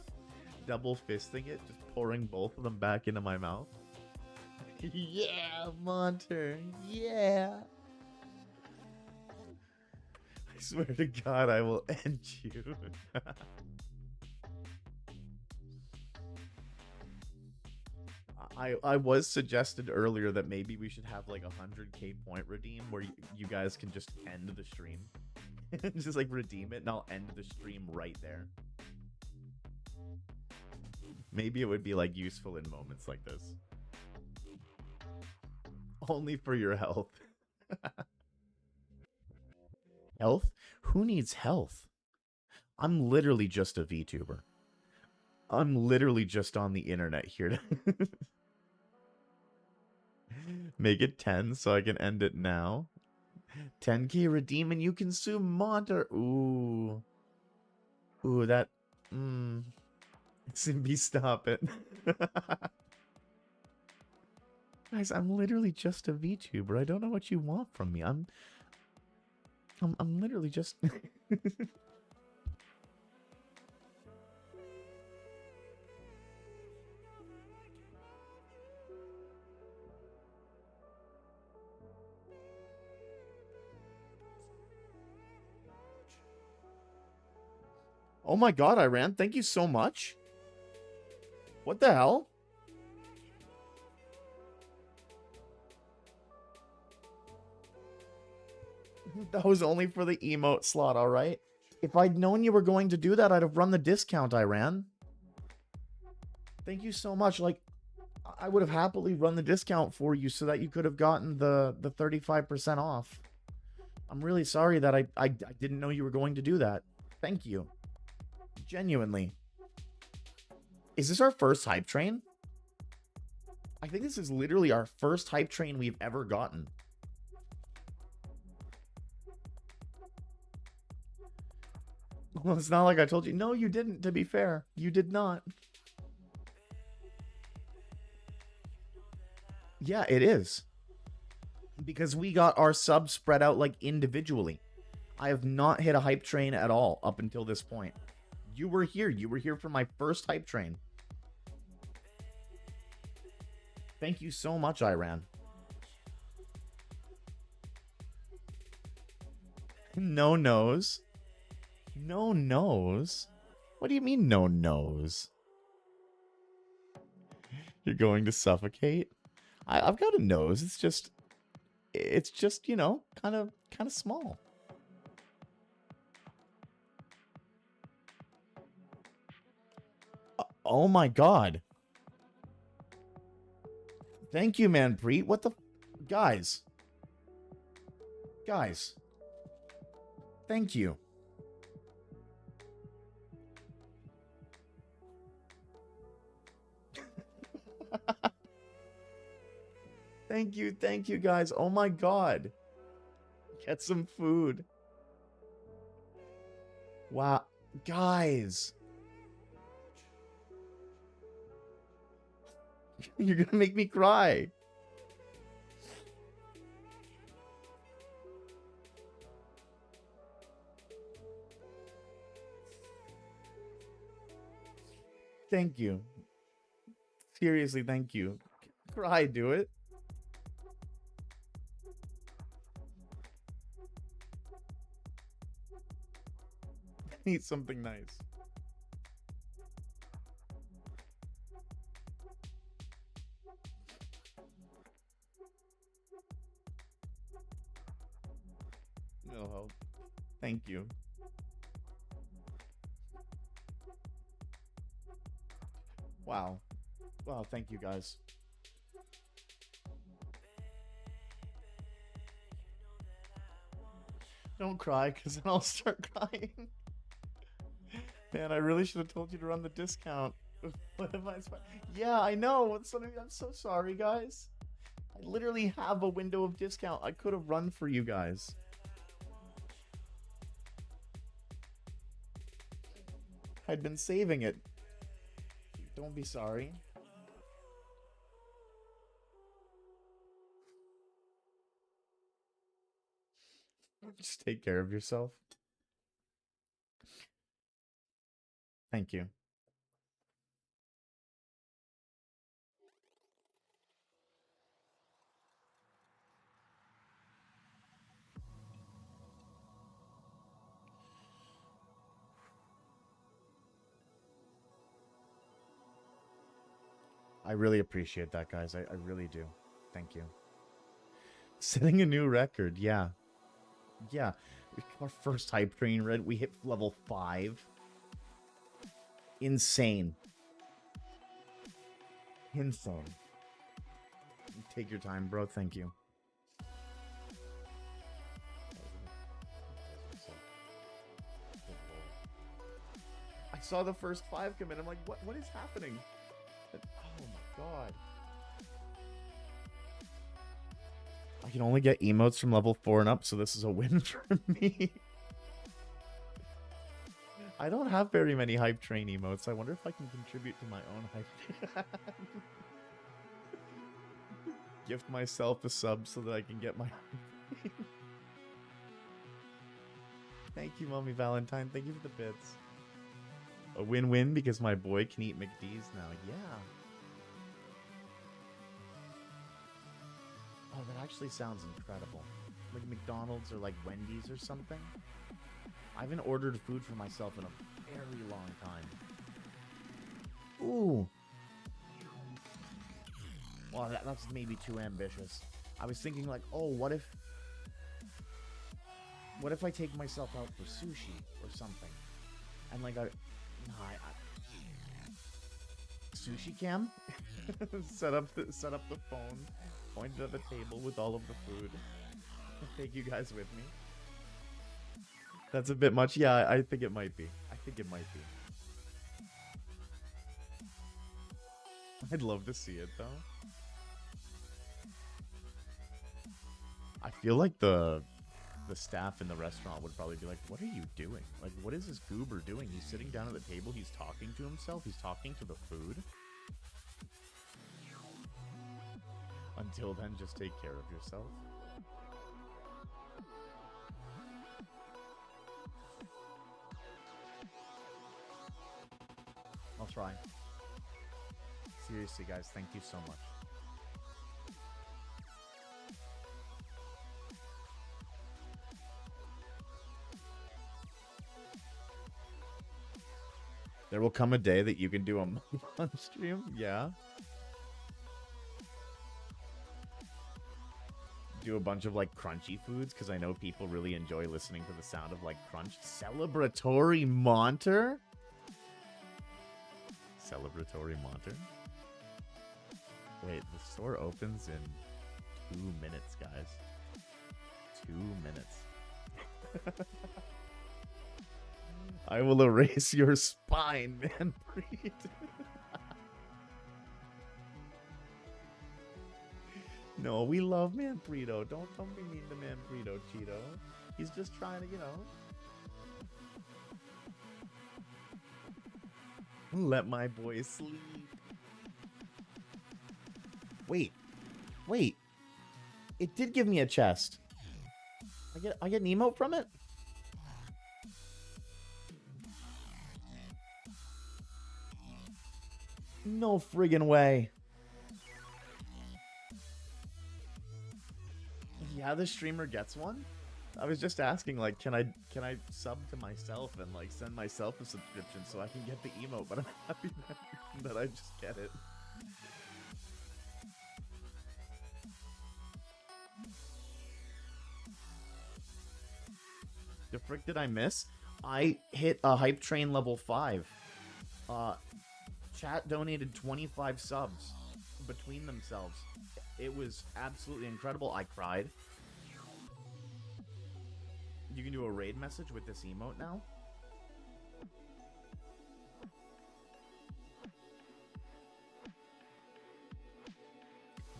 Double fisting it, just pouring both of them back into my mouth. Yeah, Monter. Yeah. I swear to God, I will end you. I was suggested earlier that maybe we should have like 100k point redeem where you guys can just end the stream. Just like redeem it and I'll end the stream right there. Maybe it would be like useful in moments like this. Only for your health. Health? Who needs health? I'm literally just a VTuber. I'm literally just on the internet here to make it 10 so I can end it now. 10k redeem and you consume Monter. Ooh. Ooh, that... Simbi, stop it. Guys, I'm literally just a VTuber. I don't know what you want from me. I'm literally just... Oh my God, Iran, thank you so much. What the hell? That was only for the emote slot, alright? If I'd known you were going to do that, I'd have run the discount, Iran. Thank you so much. Like, I would have happily run the discount for you so that you could have gotten the 35% off. I'm really sorry that I didn't know you were going to do that. Thank you. Genuinely. Is this our first hype train? I think this is literally our first hype train we've ever gotten. Well, it's not like I told you. No, you didn't, to be fair. You did not. Yeah, it is. Because we got our subs spread out like individually. I have not hit a hype train at all up until this point. You were here. You were here for my first hype train. Thank you so much, Iran. No nose. No nose? What do you mean no nose? You're going to suffocate? I've got a nose. It's just, you know, kind of small. Oh my God. Thank you, Manpreet. What the... Guys. Guys. Thank you. Thank you, guys. Oh my God. Get some food. Wow. Guys. You're gonna make me cry. Thank you. Seriously, thank you. Cry, do it. Eat something nice. No help. Thank you. Wow. Wow, thank you guys. Don't cry, because then I'll start crying. Man, I really should have told you to run the discount. What am I? Yeah, I know. I'm so sorry, guys. I literally have a window of discount. I could have run for you guys. I'd been saving it. Don't be sorry. Just take care of yourself. Thank you. I really appreciate that, guys. I really do. Thank you. Setting a new record, yeah. Yeah. Our first hype train read, we hit level 5. Insane. Insane. Take your time, bro. Thank you. I saw the first 5 come in. I'm like, what is happening? Oh my god. I can only get emotes from level 4 and up, so this is a win for me. I don't have very many hype train emotes. I wonder if I can contribute to my own hype. Gift myself a sub so that I can get my hype. Thank you, Mommy Valentine. Thank you for the bits. A win-win because my boy can eat McD's now. Yeah. Oh, that actually sounds incredible. Like McDonald's or like Wendy's or something. I haven't ordered food for myself in a very long time. Ooh. Well, that's maybe too ambitious. I was thinking like, oh, what if I take myself out for sushi or something? And like sushi cam? set up the phone, point it at the table with all of the food. Take you guys with me. That's a bit much. Yeah, I think it might be. I'd love to see it though. I feel like the staff in the restaurant would probably be like, what are you doing? Like, what is this goober doing? He's sitting down at the table, he's talking to himself, he's talking to the food. Until then, just take care of yourself. I'll try. Seriously, guys, thank you so much. There will come a day that you can do a mukbang stream. Yeah. Do a bunch of like crunchy foods because I know people really enjoy listening to the sound of like crunch. Celebratory monter? Celebratory monter? Wait, the store opens in 2 minutes, guys. 2 minutes. I will erase your spine, man. Breed. No, we love Manfredo. Don't be mean to Manfredo, Cheeto. He's just trying to, let my boy sleep. Wait. It did give me a chest. I get an emote from it? No friggin' way. Yeah, the streamer gets one. I was just asking, like, can I sub to myself and like send myself a subscription so I can get the emote? But I'm happy that I just get it. The frick did I miss? I hit a hype train level 5. Chat donated 25 subs between themselves. It was absolutely incredible. I cried. You can do a raid message with this emote now?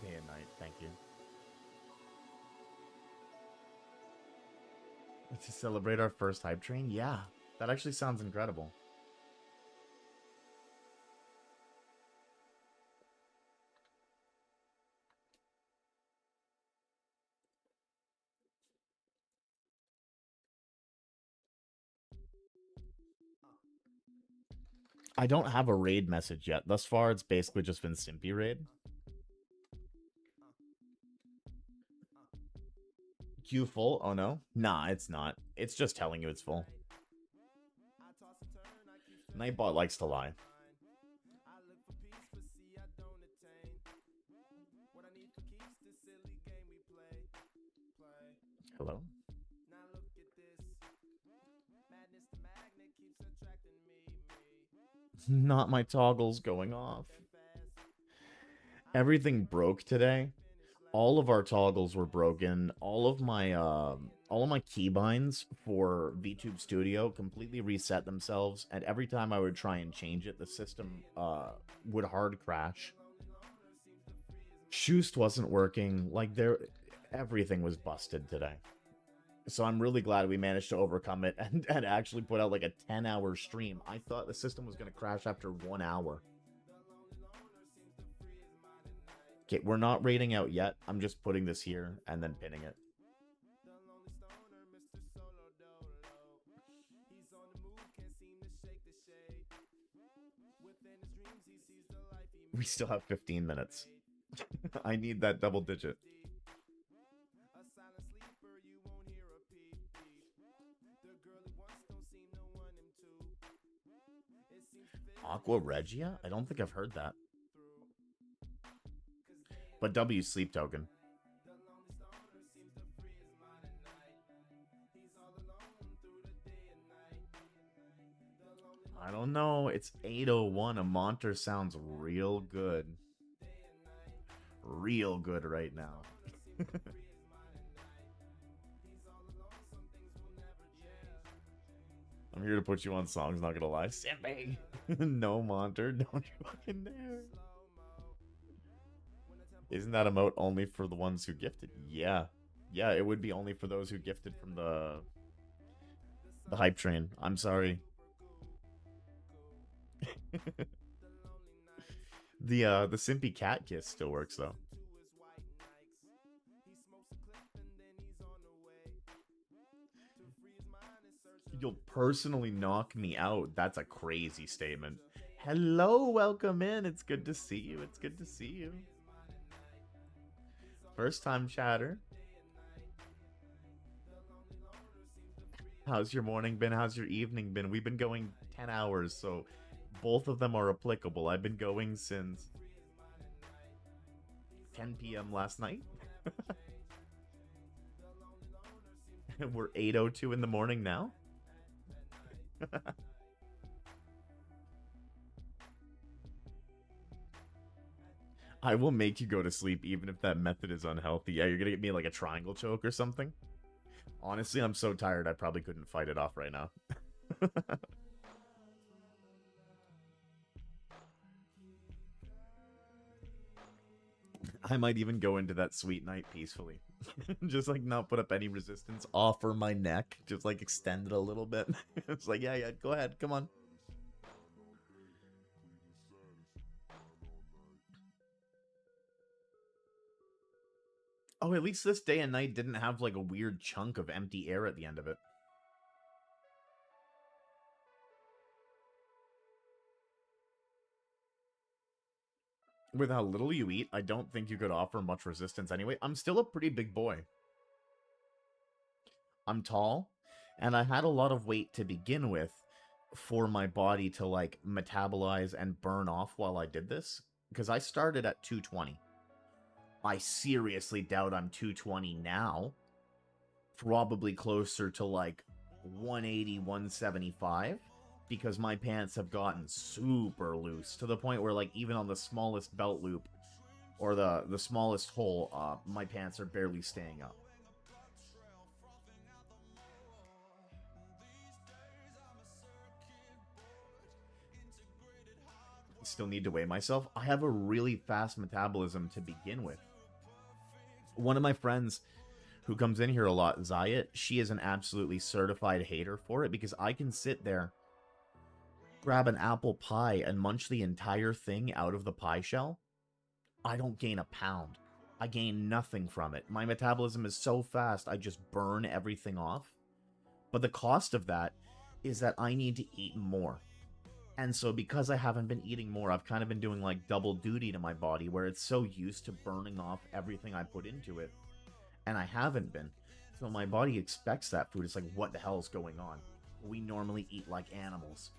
Day and night, thank you. To celebrate our first hype train? Yeah, that actually sounds incredible. I don't have a raid message yet. Thus far, it's basically just been Simpy raid. Queue full? Oh no? Nah, it's not. It's just telling you it's full. Nightbot likes to lie. Hello? Not my toggles going off. Everything broke today. All of our toggles were broken. All of my keybinds for VTube Studio completely reset themselves, and every time I would try and change it, the system would hard crash. Shoost wasn't working. Like everything was busted today. So I'm really glad we managed to overcome it and actually put out like a 10-hour stream. I thought the system was going to crash after 1 hour. Okay, we're not raiding out yet. I'm just putting this here and then pinning it. We still have 15 minutes. I need that double digit. Aqua Regia? I don't think I've heard that. But W sleep token. I don't know. It's 8:01. A monster sounds real good. Real good right now. I'm here to put you on songs, not gonna lie. Simpy! No, Monter, don't you fucking dare. Isn't that emote only for the ones who gifted? Yeah. Yeah, it would be only for those who gifted from the hype train. I'm sorry. The Simpy cat kiss still works though. You'll personally knock me out. That's a crazy statement. Hello, welcome in. It's good to see you. It's good to see you. First time chatter. How's your morning been? How's your evening been? We've been going 10 hours, so both of them are applicable. I've been going since 10 p.m. last night. We're 8:02 in the morning now. I will make you go to sleep even if that method is unhealthy. Yeah, you're gonna get me like a triangle choke or something. Honestly, I'm so tired I probably couldn't fight it off right now. I might even go into that sweet night peacefully. Just like not put up any resistance, offer my neck, just like extend it a little bit. It's like, yeah, go ahead, come on. Oh, at least this day and night didn't have like a weird chunk of empty air at the end of it. With how little you eat, I don't think you could offer much resistance anyway. I'm still a pretty big boy. I'm tall, and I had a lot of weight to begin with for my body to like metabolize and burn off while I did this, because I started at 220. I seriously doubt I'm 220 now. Probably closer to like 180, 175 because my pants have gotten super loose to the point where, like, even on the smallest belt loop or the smallest hole, my pants are barely staying up. Still need to weigh myself. I have a really fast metabolism to begin with. One of my friends who comes in here a lot, Zayat, she is an absolutely certified hater for it because I can sit there, grab an apple pie, and munch the entire thing out of the pie shell. I don't gain a pound. I gain nothing from it. My metabolism is so fast, I just burn everything off. But the cost of that is that I need to eat more. And so because I haven't been eating more, I've kind of been doing like double duty to my body where it's so used to burning off everything I put into it. And I haven't been. So my body expects that food. It's like, what the hell is going on? We normally eat like animals.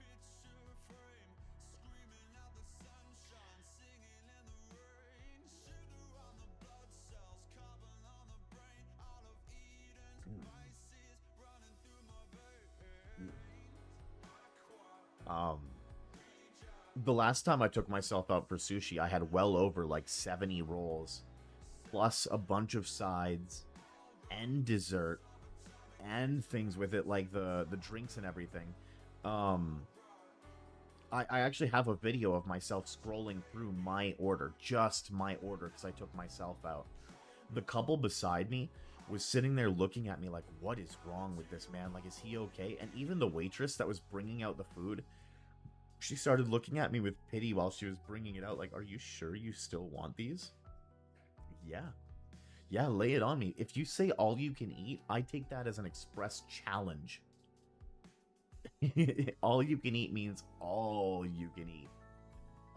The last time I took myself out for sushi, I had well over like 70 rolls, plus a bunch of sides, and dessert, and things with it, like the drinks and everything. I actually have a video of myself scrolling through my order, just my order, because I took myself out. The couple beside me was sitting there looking at me like, what is wrong with this man? Like, is he okay? And even the waitress that was bringing out the food, she started looking at me with pity while she was bringing it out. Like, are you sure you still want these? Yeah. Yeah, lay it on me. If you say all you can eat, I take that as an express challenge. All you can eat means all you can eat.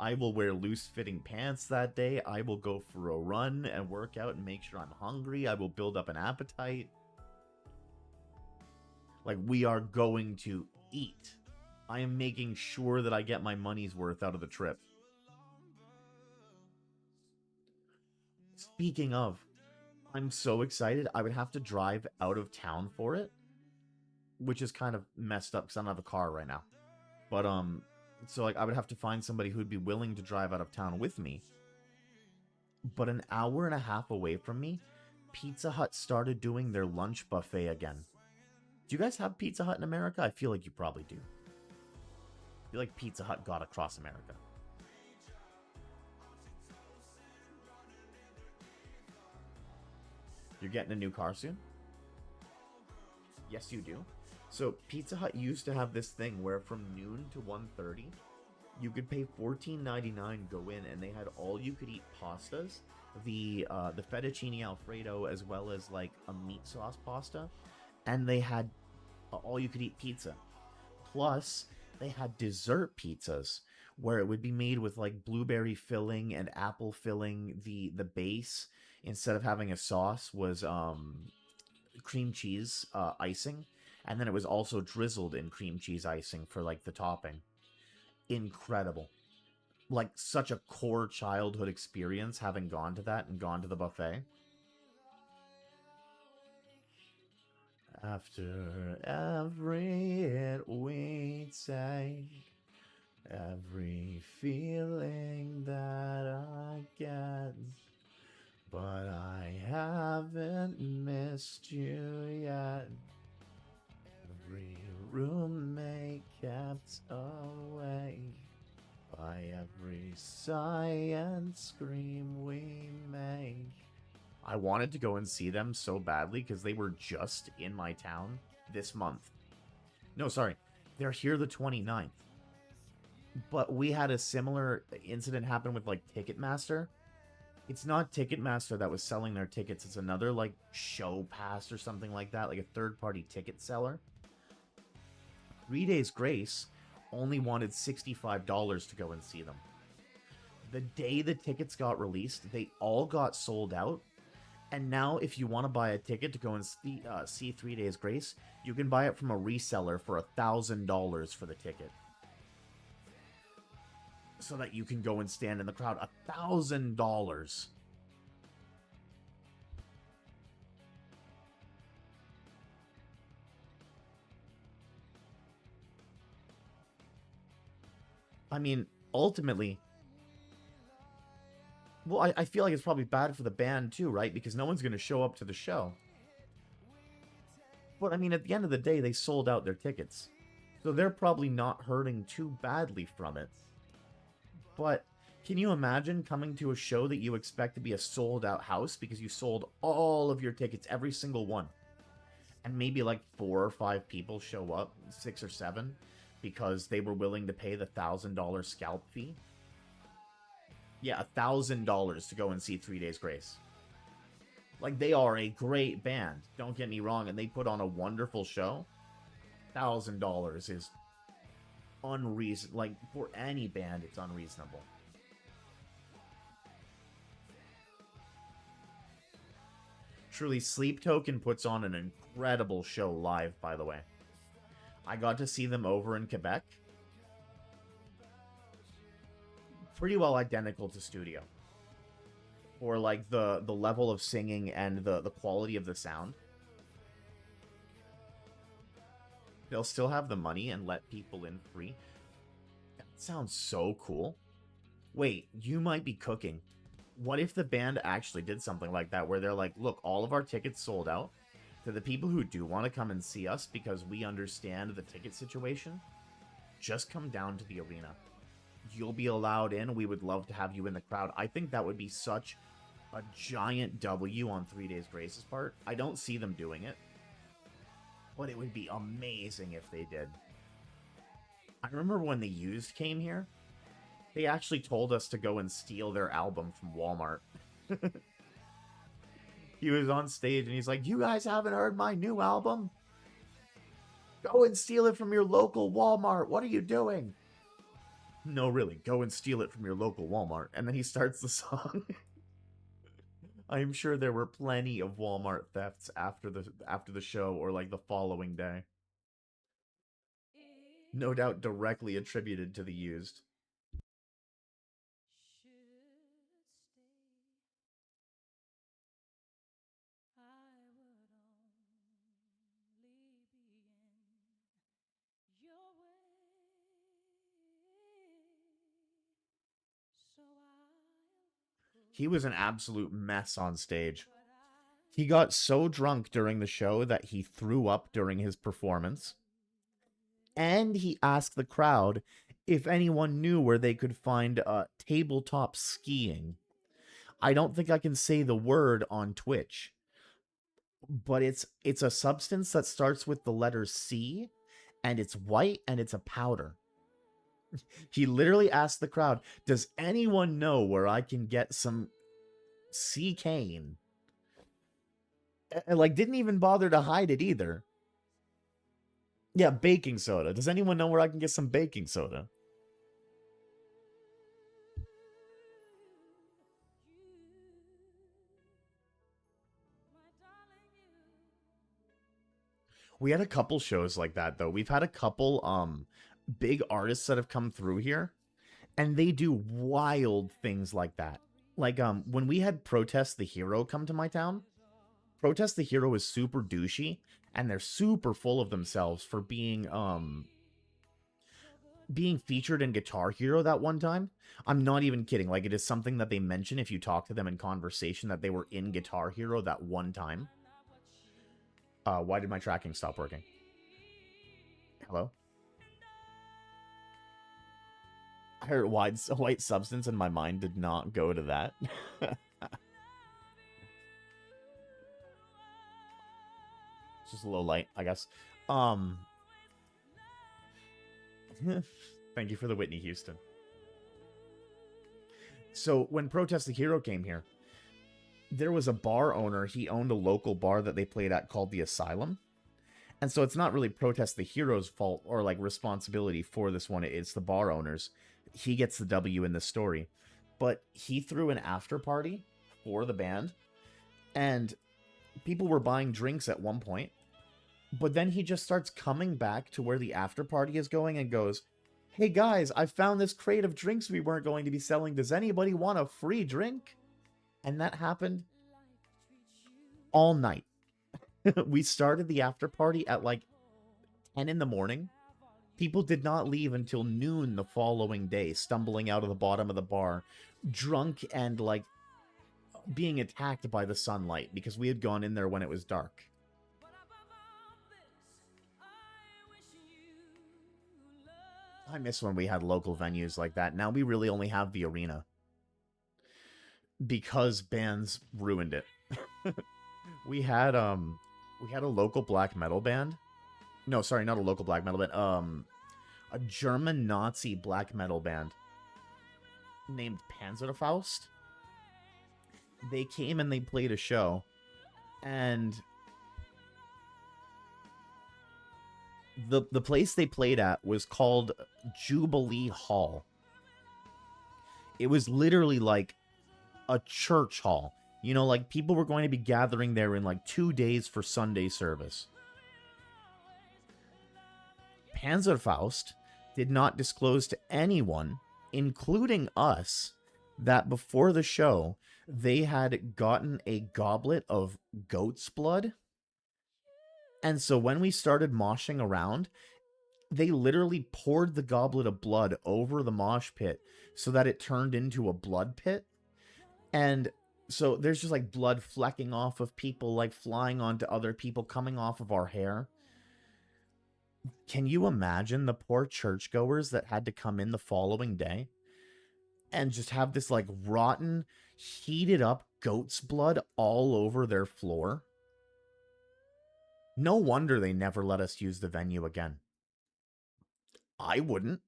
I will wear loose-fitting pants that day. I will go for a run and work out and make sure I'm hungry. I will build up an appetite. Like, we are going to eat. I am making sure that I get my money's worth out of the trip. Speaking of, I'm so excited. I would have to drive out of town for it, which is kind of messed up because I don't have a car right now. But, so, like, I would have to find somebody who'd be willing to drive out of town with me. But an hour and a half away from me, Pizza Hut started doing their lunch buffet again. Do you guys have Pizza Hut in America? I feel like you probably do. I feel like Pizza Hut got across America. You're getting a new car soon? Yes, you do. So Pizza Hut used to have this thing where from noon to 1:30, you could pay $14.99, go in, and they had all you could eat pastas, the fettuccine alfredo, as well as like a meat sauce pasta, and they had all you could eat pizza. Plus, they had dessert pizzas where it would be made with like blueberry filling and apple filling. The base, instead of having a sauce, was cream cheese icing, and then it was also drizzled in cream cheese icing for like the topping. Incredible. Like, such a core childhood experience having gone to that and gone to the buffet. After every hit we take, every feeling that I get, but I haven't missed you yet. Every roommate kept away by every sigh and scream we make. I wanted to go and see them so badly because they were just in my town this month. No, sorry. They're here the 29th. But we had a similar incident happen with, like, Ticketmaster. It's not Ticketmaster that was selling their tickets. It's another, like, show pass or something like that, like a third-party ticket seller. 3 Days Grace only wanted $65 to go and see them. The day the tickets got released, they all got sold out. And now, if you want to buy a ticket to go and see 3 Days Grace, you can buy it from a reseller for $1,000 for the ticket. So that you can go and stand in the crowd. $1,000. I mean, ultimately, well, I feel like it's probably bad for the band too, right? Because no one's going to show up to the show. But I mean, at the end of the day, they sold out their tickets. So they're probably not hurting too badly from it. But can you imagine coming to a show that you expect to be a sold out house because you sold all of your tickets, every single one? And maybe like 4 or 5 people show up, 6 or 7, because they were willing to pay the $1,000 scalp fee? Yeah, $1,000 to go and see 3 Days Grace. Like, they are a great band, don't get me wrong, and they put on a wonderful show. $1,000 is unreasonable. Like, for any band, it's unreasonable. Truly, Sleep Token puts on an incredible show live, by the way. I got to see them over in Quebec. Pretty well identical to studio. Or like the level of singing and the quality of the sound. They'll still have the money and let people in free. That sounds so cool. Wait, you might be cooking. What if the band actually did something like that, where they're like, look, all of our tickets sold out. To the people who do want to come and see us because we understand the ticket situation, just come down to the arena. You'll be allowed in. We would love to have you in the crowd. I think that would be such a giant W on 3 Days Grace's part. I don't see them doing it, but it would be amazing if they did. I remember when The Used came here, they actually told us to go and steal their album from Walmart. He was on stage and he's like, you guys haven't heard my new album? Go and steal it from your local Walmart. What are you doing? No, really, go and steal it from your local Walmart. And then he starts the song. I'm sure there were plenty of Walmart thefts after the show or like the following day. No doubt directly attributed to The Used. He was an absolute mess on stage. He got so drunk during the show that he threw up during his performance. And he asked the crowd if anyone knew where they could find tabletop skiing. I don't think I can say the word on Twitch, but it's a substance that starts with the letter C, and it's white, and it's a powder. He literally asked the crowd, does anyone know where I can get some sea cane? And like, didn't even bother to hide it either. Yeah, baking soda. Does anyone know where I can get some baking soda? We had a couple shows like that, though. We've had a couple big artists that have come through here, and they do wild things like that. Like when we had Protest the Hero come to my town, Protest the Hero is super douchey, and they're super full of themselves for being featured in Guitar Hero that one time. I'm not even kidding. Like, it is something that they mention if you talk to them in conversation, that they were in Guitar Hero that one time. Why did my tracking stop working? Hello? I heard white substance and my mind did not go to that. It's just a little light, I guess. Thank you for the Whitney Houston. So when Protest the Hero came here, there was a bar owner. He owned a local bar that they played at called the Asylum. And so it's not really Protest the Hero's fault or like responsibility for this one. It's the bar owner's. He gets the W in this story. But he threw an after party for the band. And people were buying drinks at one point. But then he just starts coming back to where the after party is going and goes, hey guys, I found this crate of drinks we weren't going to be selling. Does anybody want a free drink? And that happened all night. We started the after party at like 10 in the morning. People did not leave until noon the following day, stumbling out of the bottom of the bar, drunk and, like, being attacked by the sunlight because we had gone in there when it was dark. I miss when we had local venues like that. Now we really only have the arena. Because bands ruined it. we had a local black metal band. No, sorry, not a local black metal band. A German Nazi black metal band named Panzerfaust. They came and they played a show, and the place they played at was called Jubilee Hall. It was literally like a church hall. You know, like people were going to be gathering there in like 2 days for Sunday service. Panzerfaust did not disclose to anyone, including us, that before the show, they had gotten a goblet of goat's blood. And so when we started moshing around, they literally poured the goblet of blood over the mosh pit so that it turned into a blood pit. And so there's just like blood flecking off of people, like flying onto other people, coming off of our hair. Can you imagine the poor churchgoers that had to come in the following day and just have this like rotten, heated up goat's blood all over their floor? No wonder they never let us use the venue again. I wouldn't.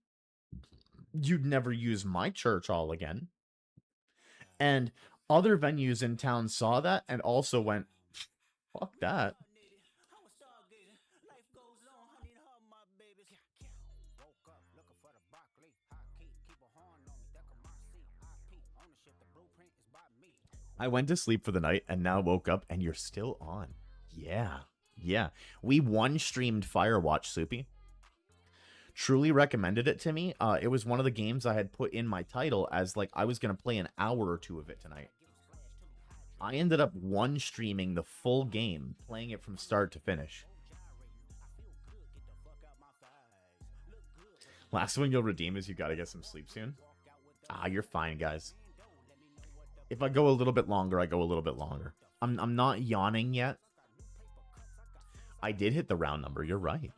You'd never use my church hall again. And other venues in town saw that and also went, fuck that. I went to sleep for the night and now woke up and you're still on. Yeah. Yeah. We one-streamed Firewatch, Soupy. Truly recommended it to me. It was one of the games I had put in my title as like I was going to play an hour or two of it tonight. I ended up one-streaming the full game, playing it from start to finish. Last one you'll redeem is you gotta get some sleep soon. Ah, you're fine, guys. If I go a little bit longer, I go a little bit longer. I'm not yawning yet. I did hit the round number. You're right.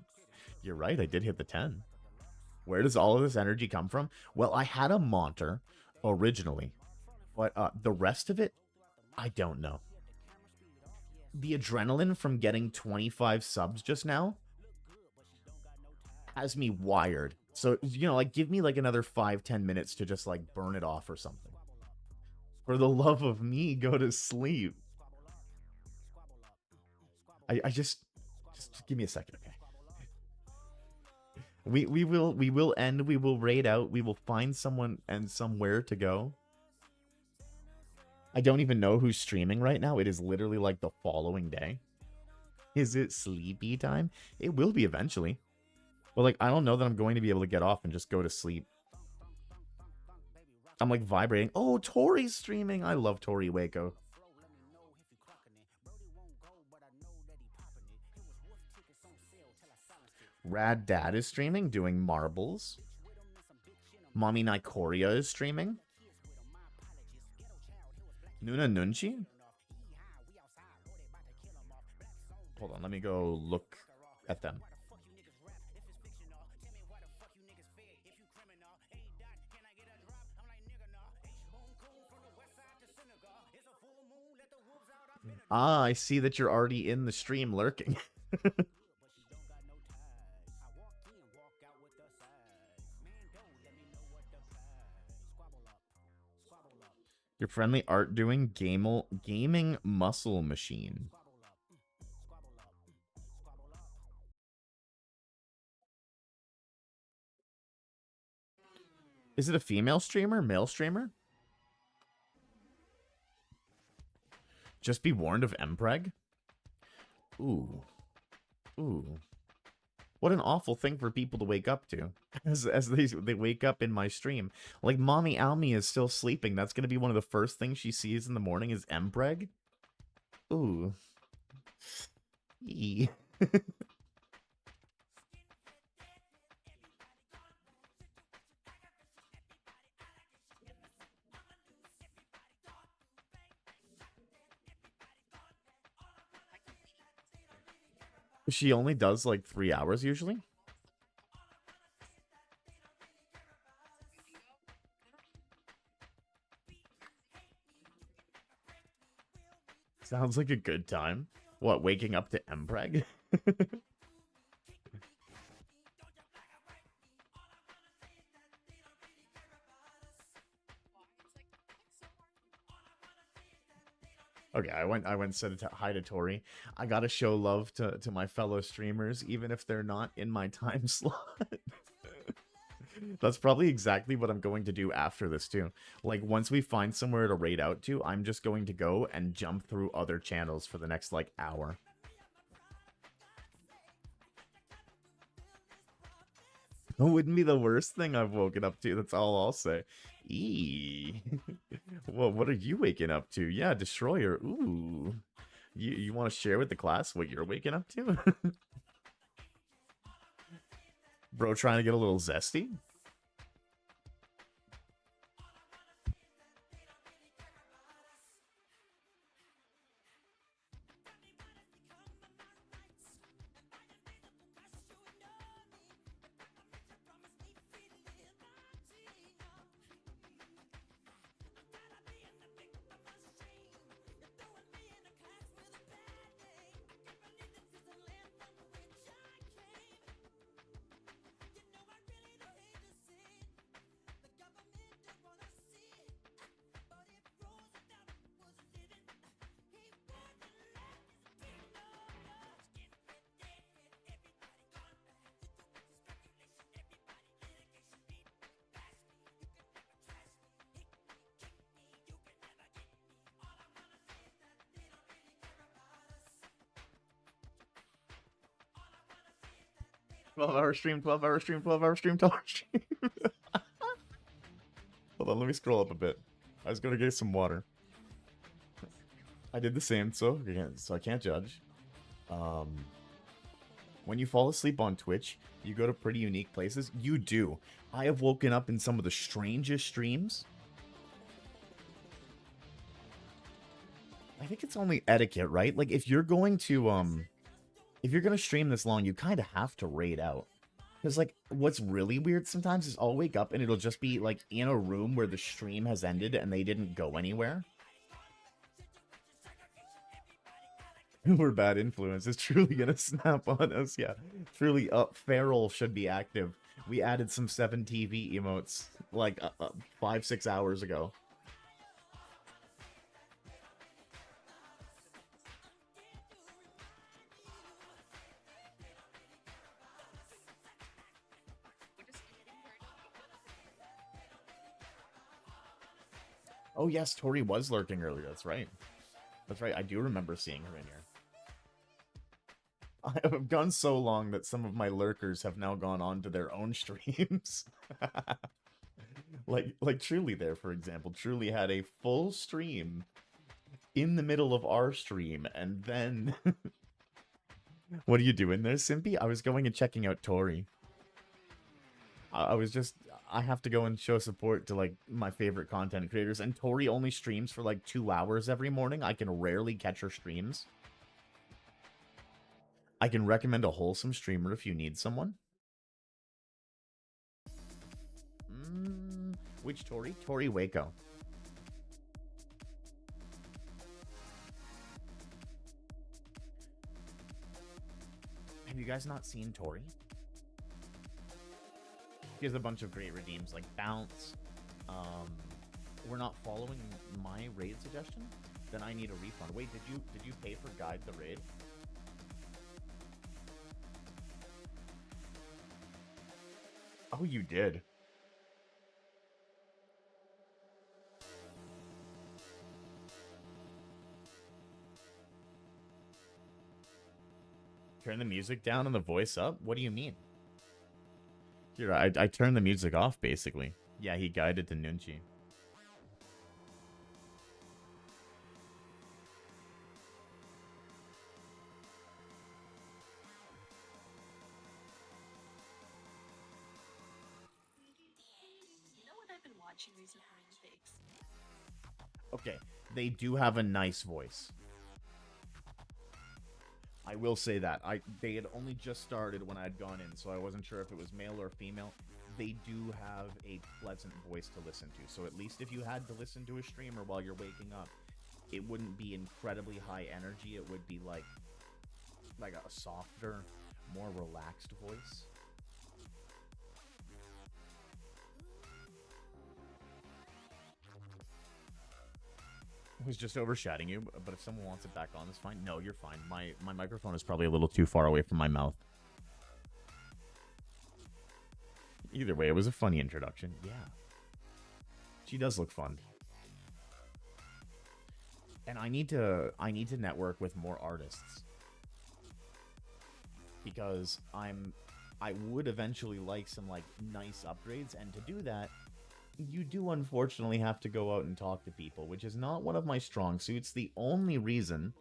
You're right. I did hit the 10. Where does all of this energy come from? Well, I had a Monter originally, but the rest of it, I don't know. The adrenaline from getting 25 subs just now has me wired. So, you know, like, give me like another 5-10 minutes to just like burn it off or something. For the love of me, go to sleep. I just give me a second, okay? We will end, we will raid out, we will find someone and somewhere to go. I don't even know who's streaming right now. It is literally like the following day. Is it sleepy time? It will be eventually. But like, I don't know that I'm going to be able to get off and just go to sleep. I'm like vibrating. Oh, Tori's streaming. I love Tori Waco. Rad Dad is streaming, doing marbles. Mommy Nikoria is streaming. Nuna Nunchi? Hold on, let me go look at them. Ah, I see that you're already in the stream lurking. Your friendly art doing gaming muscle machine. Is it a female streamer? Male streamer? Just be warned of Mpreg? Ooh. Ooh. What an awful thing for people to wake up to as they wake up in my stream. Like, Mommy Almy is still sleeping. That's going to be one of the first things she sees in the morning is Mpreg? Ooh. Eee. She only does like 3 hours usually. Sounds like a good time. What, waking up to Mpreg? Okay, I went and said hi to Tori. I gotta show love to my fellow streamers, even if they're not in my time slot. That's probably exactly what I'm going to do after this too. Like once we find somewhere to raid out to, I'm just going to go and jump through other channels for the next like hour. It wouldn't be the worst thing I've woken up to. That's all I'll say. Eee. Well, what are you waking up to? Yeah, Destroyer. Ooh. You want to share with the class what you're waking up to? Bro, trying to get a little zesty? Stream, 12-hour stream, 12-hour stream, 12-hour stream. Hold on, let me scroll up a bit. I was gonna get some water. I did the same, so I can't judge. When you fall asleep on Twitch, you go to pretty unique places. You do. I have woken up in some of the strangest streams. I think it's only etiquette, right? Like if you're going to stream this long, you kind of have to raid out. Because, like, what's really weird sometimes is I'll wake up and it'll just be, like, in a room where the stream has ended and they didn't go anywhere. We're bad influence. It's truly gonna snap on us, yeah. Truly, Feral should be active. We added some 7TV emotes, like, 5-6 hours ago. Oh yes, Tori was lurking earlier. That's right. That's right. I do remember seeing her in here. I have gone so long that some of my lurkers have now gone on to their own streams. like Truly there, for example. Truly had a full stream in the middle of our stream, and then... What are you doing there, Simpy? I was going and checking out Tori. I was just... I have to go and show support to, like, my favorite content creators, and Tori only streams for, like, 2 hours every morning. I can rarely catch her streams. I can recommend a wholesome streamer if you need someone. Which Tori? Tori Waco. Have you guys not seen Tori? He has a bunch of great redeems like Bounce. We're not following my raid suggestion? Then I need a refund. Wait, did you pay for Guide the Raid? Oh, you did. Turn the music down and the voice up? What do you mean? Here, I turned the music off, basically. Yeah, he guided to Nunchi. Okay, they do have a nice voice. I will say that they had only just started when I had gone in, so I wasn't sure if it was male or female. They do have a pleasant voice to listen to, so at least if you had to listen to a streamer while you're waking up, it wouldn't be incredibly high energy. It would be like a softer, more relaxed voice. I was just overshadowing you, but if someone wants it back on, it's fine. No, you're fine. My microphone is probably a little too far away from my mouth. Either way, it was a funny introduction. Yeah. She does look fun. And I need to network with more artists. Because I would eventually like some like nice upgrades, and to do that, you do unfortunately have to go out and talk to people, which is not one of my strong suits. The only reason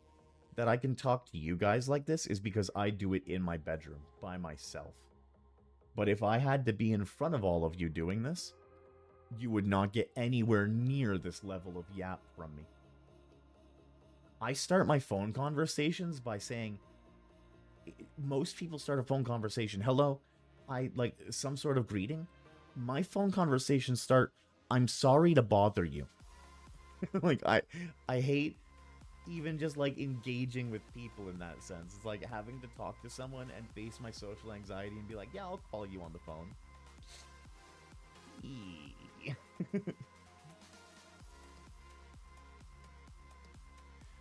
that I can talk to you guys like this is because I do it in my bedroom by myself. But if I had to be in front of all of you doing this, you would not get anywhere near this level of yap from me. I start my phone conversations by saying, most people start a phone conversation, hello, I like some sort of greeting. My phone conversations start, I'm sorry to bother you. Like, I hate even just like engaging with people in that sense. It's like having to talk to someone and face my social anxiety and be like, yeah, I'll call you on the phone.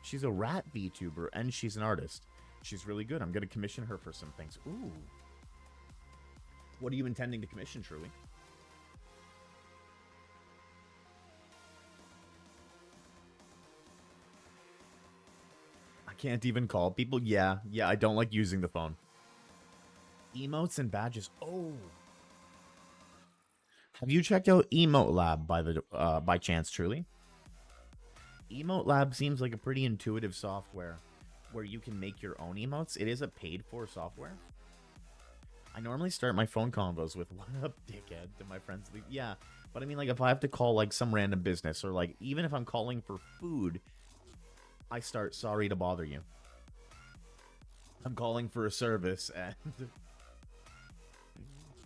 She's a rat VTuber and she's an artist. She's really good. I'm going to commission her for some things. Ooh. What are you intending to commission, Truly? I can't even call people. Yeah, I don't like using the phone. Emotes and badges. Oh. Have you checked out Emote Lab by chance, Truly? Emote Lab seems like a pretty intuitive software where you can make your own emotes. It is a paid-for software. I normally start my phone combos with "What up, dickhead?" to my friends. Yeah, but I mean, like, if I have to call like some random business, or like even if I'm calling for food, I start "Sorry to bother you." I'm calling for a service, and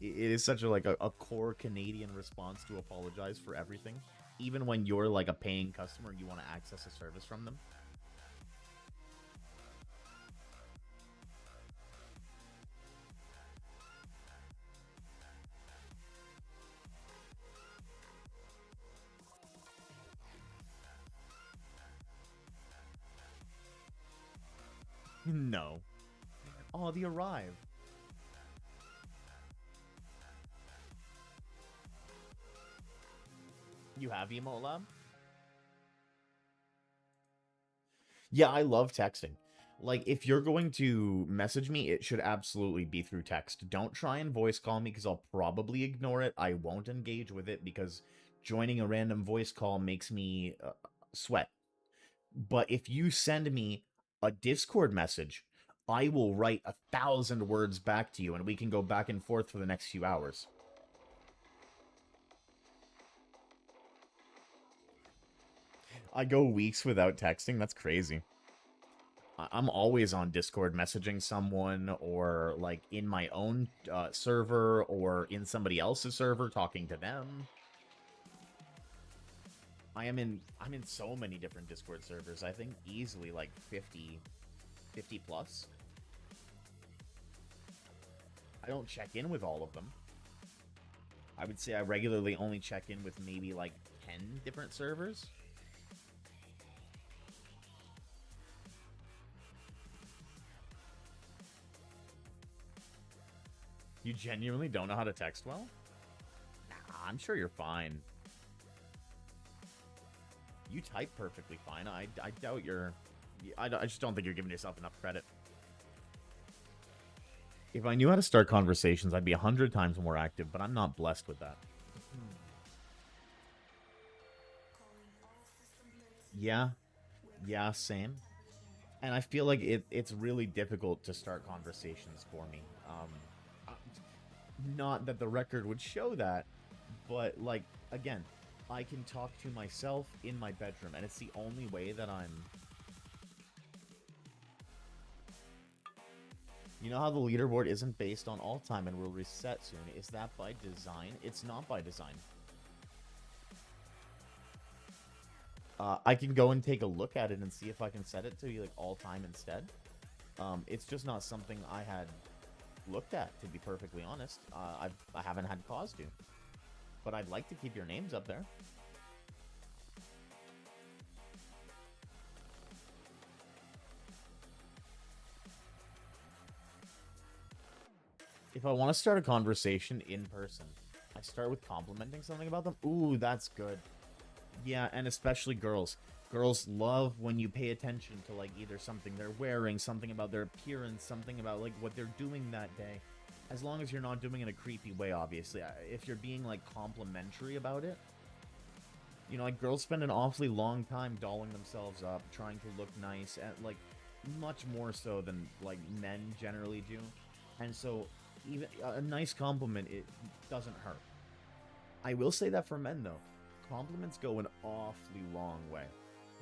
it is such a core Canadian response to apologize for everything, even when you're like a paying customer and you want to access a service from them. No. Oh, the Arrive. You have Emote Lab? Yeah, I love texting. Like, if you're going to message me, it should absolutely be through text. Don't try and voice call me because I'll probably ignore it. I won't engage with it because joining a random voice call makes me sweat. But if you send me a Discord message, I will write 1,000 words back to you and we can go back and forth for the next few hours. I go weeks without texting. That's crazy. I'm always on Discord messaging someone, or like in my own server, or in somebody else's server talking to them. I'm in so many different Discord servers. I think easily like 50 plus. I don't check in with all of them. I would say I regularly only check in with maybe like 10 different servers. You genuinely don't know how to text well? Nah, I'm sure you're fine. You type perfectly fine. I doubt you're... I just don't think you're giving yourself enough credit. If I knew how to start conversations, I'd be 100 times more active, but I'm not blessed with that. Yeah. Yeah, same. And I feel like it's really difficult to start conversations for me. Not that the record would show that, but, like, again, I can talk to myself in my bedroom, and it's the only way that I'm... You know how the leaderboard isn't based on all time and will reset soon? Is that by design? It's not by design. I can go and take a look at it and see if I can set it to be like all time instead. It's just not something I had looked at, to be perfectly honest. I haven't had cause to. But I'd like to keep your names up there. If I want to start a conversation in person, I start with complimenting something about them. Ooh, that's good. Yeah, and especially girls. Girls love when you pay attention to, like, either something they're wearing, something about their appearance, something about, like, what they're doing that day. As long as you're not doing it in a creepy way, obviously. If you're being, like, complimentary about it. You know, like, girls spend an awfully long time dolling themselves up, trying to look nice, and, like, much more so than, like, men generally do. And so, even a nice compliment, it doesn't hurt. I will say that for men, though. Compliments go an awfully long way.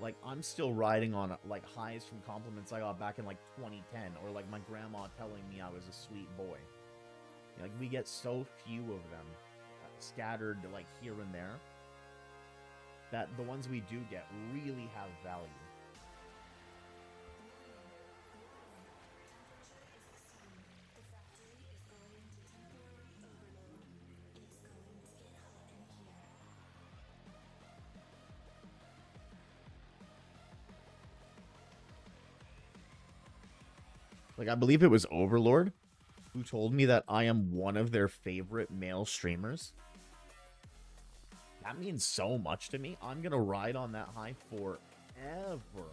Like, I'm still riding on, like, highs from compliments I got back in, like, 2010. Or, like, my grandma telling me I was a sweet boy. Like, we get so few of them scattered, like, here and there, that the ones we do get really have value. Like, I believe it was Overlord who told me that I am one of their favorite male streamers. That means so much to me. I'm gonna ride on that high forever.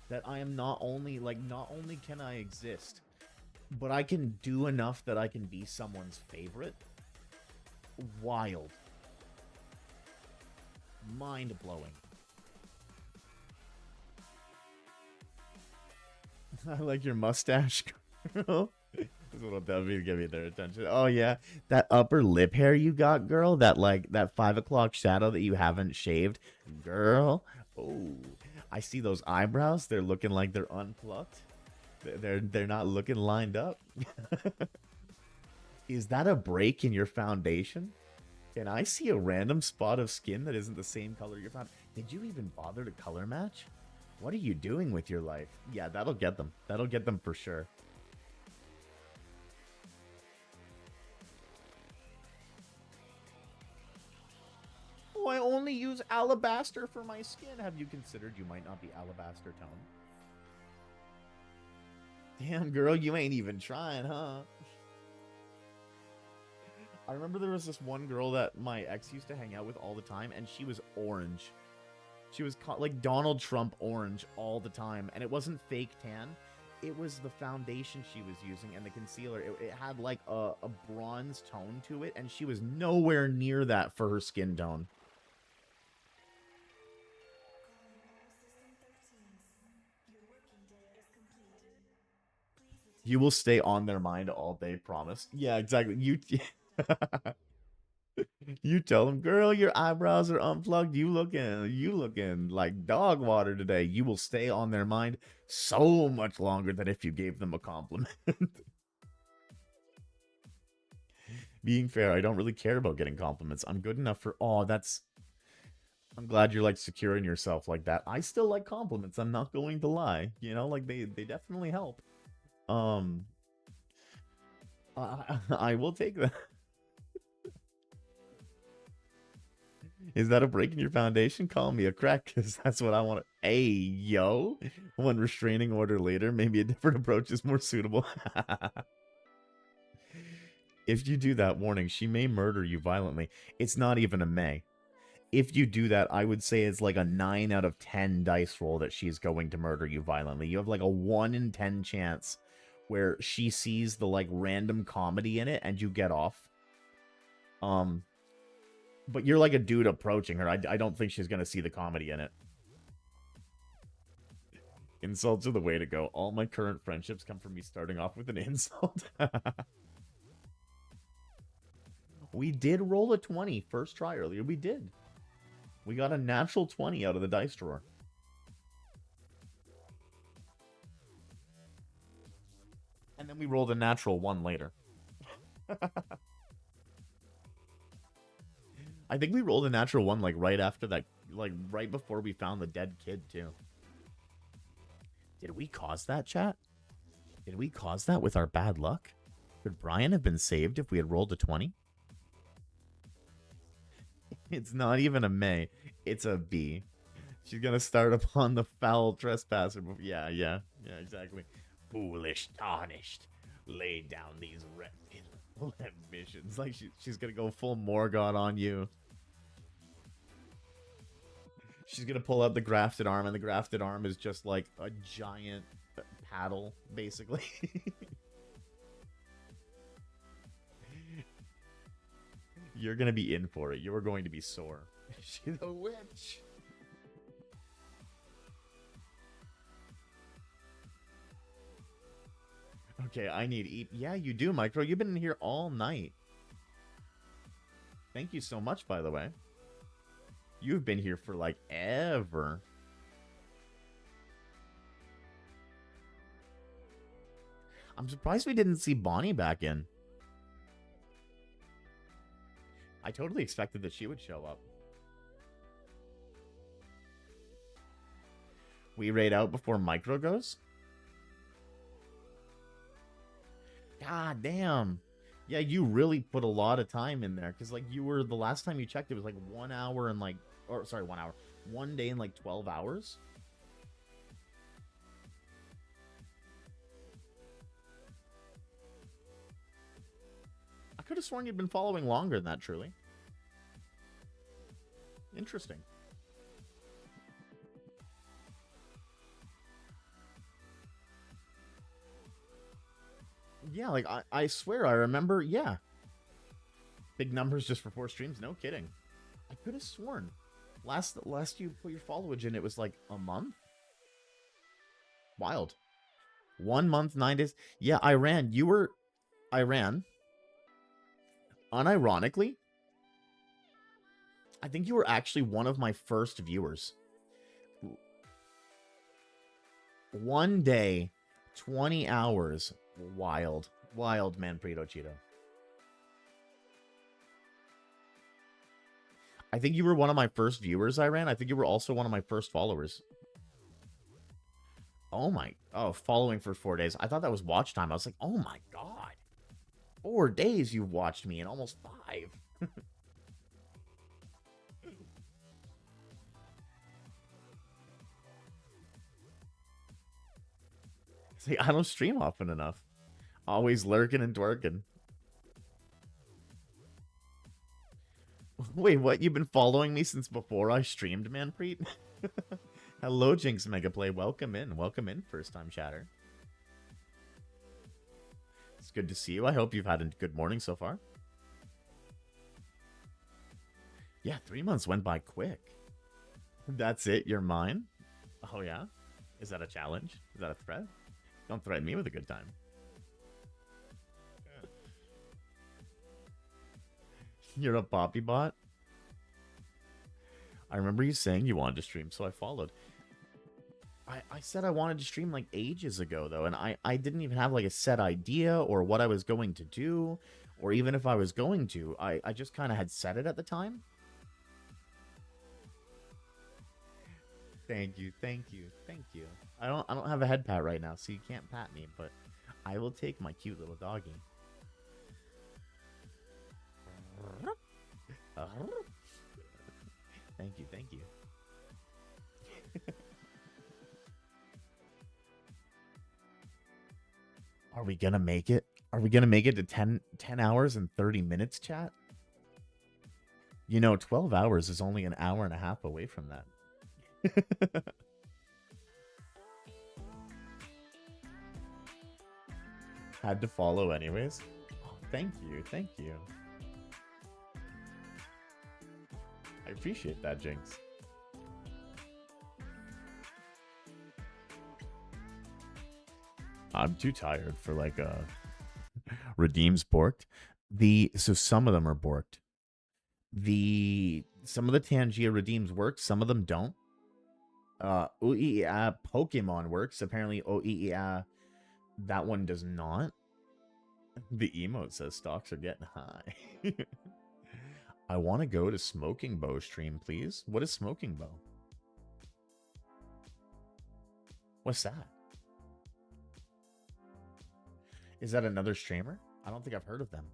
That I am not only can I exist, but I can do enough that I can be someone's favorite. Wild. Mind-blowing. I like your mustache, girl. That's what'll definitely get me their attention. Oh yeah, that upper lip hair you got, girl. That that 5 o'clock shadow that you haven't shaved, girl. Oh, I see those eyebrows. They're looking like they're unplucked. They're not looking lined up. Is that a break in your foundation? Can I see a random spot of skin that isn't the same color your found? Did you even bother to color match? What are you doing with your life? Yeah, that'll get them. That'll get them for sure. Oh, I only use alabaster for my skin. Have you considered you might not be alabaster tone? Damn, girl, you ain't even trying, huh? I remember there was this one girl that my ex used to hang out with all the time, and she was orange. She was like Donald Trump orange all the time, and it wasn't fake tan. It was the foundation she was using and the concealer. It had like a bronze tone to it, and she was nowhere near that for her skin tone. You will stay on their mind all day, promise. Yeah, exactly. You tell them, girl, your eyebrows are unplugged. You looking like dog water today. You will stay on their mind so much longer than if you gave them a compliment. Being fair, I don't really care about getting compliments. I'm good enough for, I'm glad you're like secure in yourself like that. I still like compliments. I'm not going to lie. You know, like they definitely help. I will take that. Is that a break in your foundation? Call me a crack, because that's what I want to. Hey, yo. One restraining order later, maybe a different approach is more suitable. If you do that, warning, she may murder you violently. It's not even a may. If you do that, I would say it's like a 9 out of 10 dice roll that she's going to murder you violently. You have like a 1 in 10 chance where she sees the like random comedy in it and you get off. But you're like a dude approaching her. I don't think she's going to see the comedy in it. Insults are the way to go. All my current friendships come from me starting off with an insult. We did roll a 20 first try earlier. We did. We got a natural 20 out of the dice drawer. And then we rolled a natural 1 later. I think we rolled a natural 1 like right after that, like right before we found the dead kid too. Did we cause that, chat? Did we cause that with our bad luck? Could Brian have been saved if we had rolled a 20? It's not even a May. It's a B. She's gonna start upon the foul trespasser. Yeah, exactly. Foolish, tarnished. Lay down these missions. Like she's gonna go full Morgoth on you. She's gonna pull out the grafted arm, and the grafted arm is just like a giant paddle, basically. You're gonna be in for it. You are going to be sore. She's a witch. Okay, I need eat. Yeah, you do, Micro. You've been in here all night. Thank you so much, by the way. You've been here for like ever. I'm surprised we didn't see Bonnie back in. I totally expected that she would show up. We raid out before Micro goes? God damn. Yeah, you really put a lot of time in there. Because, like, you were... The last time you checked, it was, like, 1 hour and, like... Or, sorry, 1 hour. 1 day and, like, 12 hours? I could have sworn you'd been following longer than that, truly. Interesting. Yeah, like, I swear, I remember, yeah. Big numbers just for 4 streams? No kidding. I could have sworn. Last you put your followage in, it was like a month? Wild. 1 month, 9 days. Yeah, I ran. Unironically, I think you were actually one of my first viewers. 1 day, 20 hours. Wild. Wild, Manfredo Cheeto. I think you were one of my first viewers I ran. I think you were also one of my first followers. Oh my... Oh, following for 4 days. I thought that was watch time. I was like, oh my god. 4 days you've watched me, and almost 5. See, I don't stream often enough. Always lurking and twerking. Wait, what? You've been following me since before I streamed, Manpreet? Hello, Jinx Megaplay. Welcome in. Welcome in, first-time chatter. It's good to see you. I hope you've had a good morning so far. Yeah, 3 months went by quick. That's it? You're mine? Oh, yeah? Is that a challenge? Is that a threat? Don't threaten me with a good time. You're a poppy bot? I remember you saying you wanted to stream, so I followed. I said I wanted to stream like ages ago, though, and I didn't even have like a set idea or what I was going to do, or even if I was going to. I just kind of had said it at the time. Thank you, thank you, thank you. I don't have a head pat right now, so you can't pat me, but I will take my cute little doggy. Thank you, thank you. Are we gonna make it? Are we gonna make it to 10 hours and 30 minutes, chat? You know, 12 hours is only an hour and a half away from that. Had to follow anyways. Oh, thank you, thank you. I appreciate that, Jinx. I'm too tired for like redeems borked. So some of them are borked. Some of the Tangia redeems work, some of them don't. Pokemon works. Apparently That one does not. The emote says stocks are getting high. I want to go to Smoking Bow stream, please. What is Smoking Bow? What's that? Is that another streamer? I don't think I've heard of them.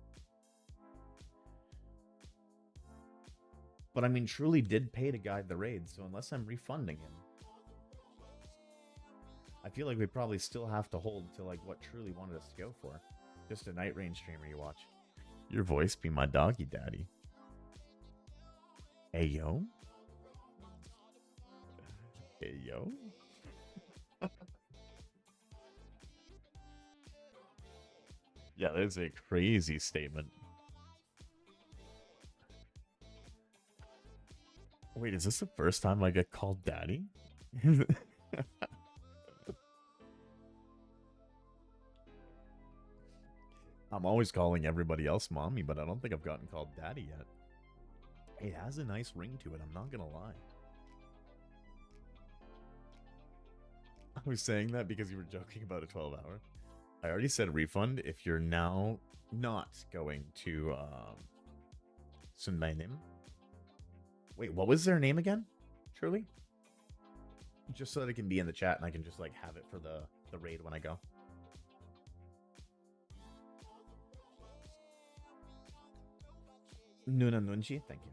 But I mean, Truly did pay to guide the raid, so unless I'm refunding him, I feel like we probably still have to hold to like what Truly wanted us to go for. Just a night range streamer you watch. Your voice be my doggy daddy. Hey yo. Hey yo. Yeah, that's a crazy statement. Wait, is this the first time I get called daddy? I'm always calling everybody else mommy, but I don't think I've gotten called daddy yet. It has a nice ring to it, I'm not gonna lie. I was saying that because you were joking about a 12-hour. I already said refund if you're now not going to Sunmainim. Wait, what was their name again? Truly? Just so that it can be in the chat and I can just like have it for the raid when I go. Nuna Nunchi, thank you.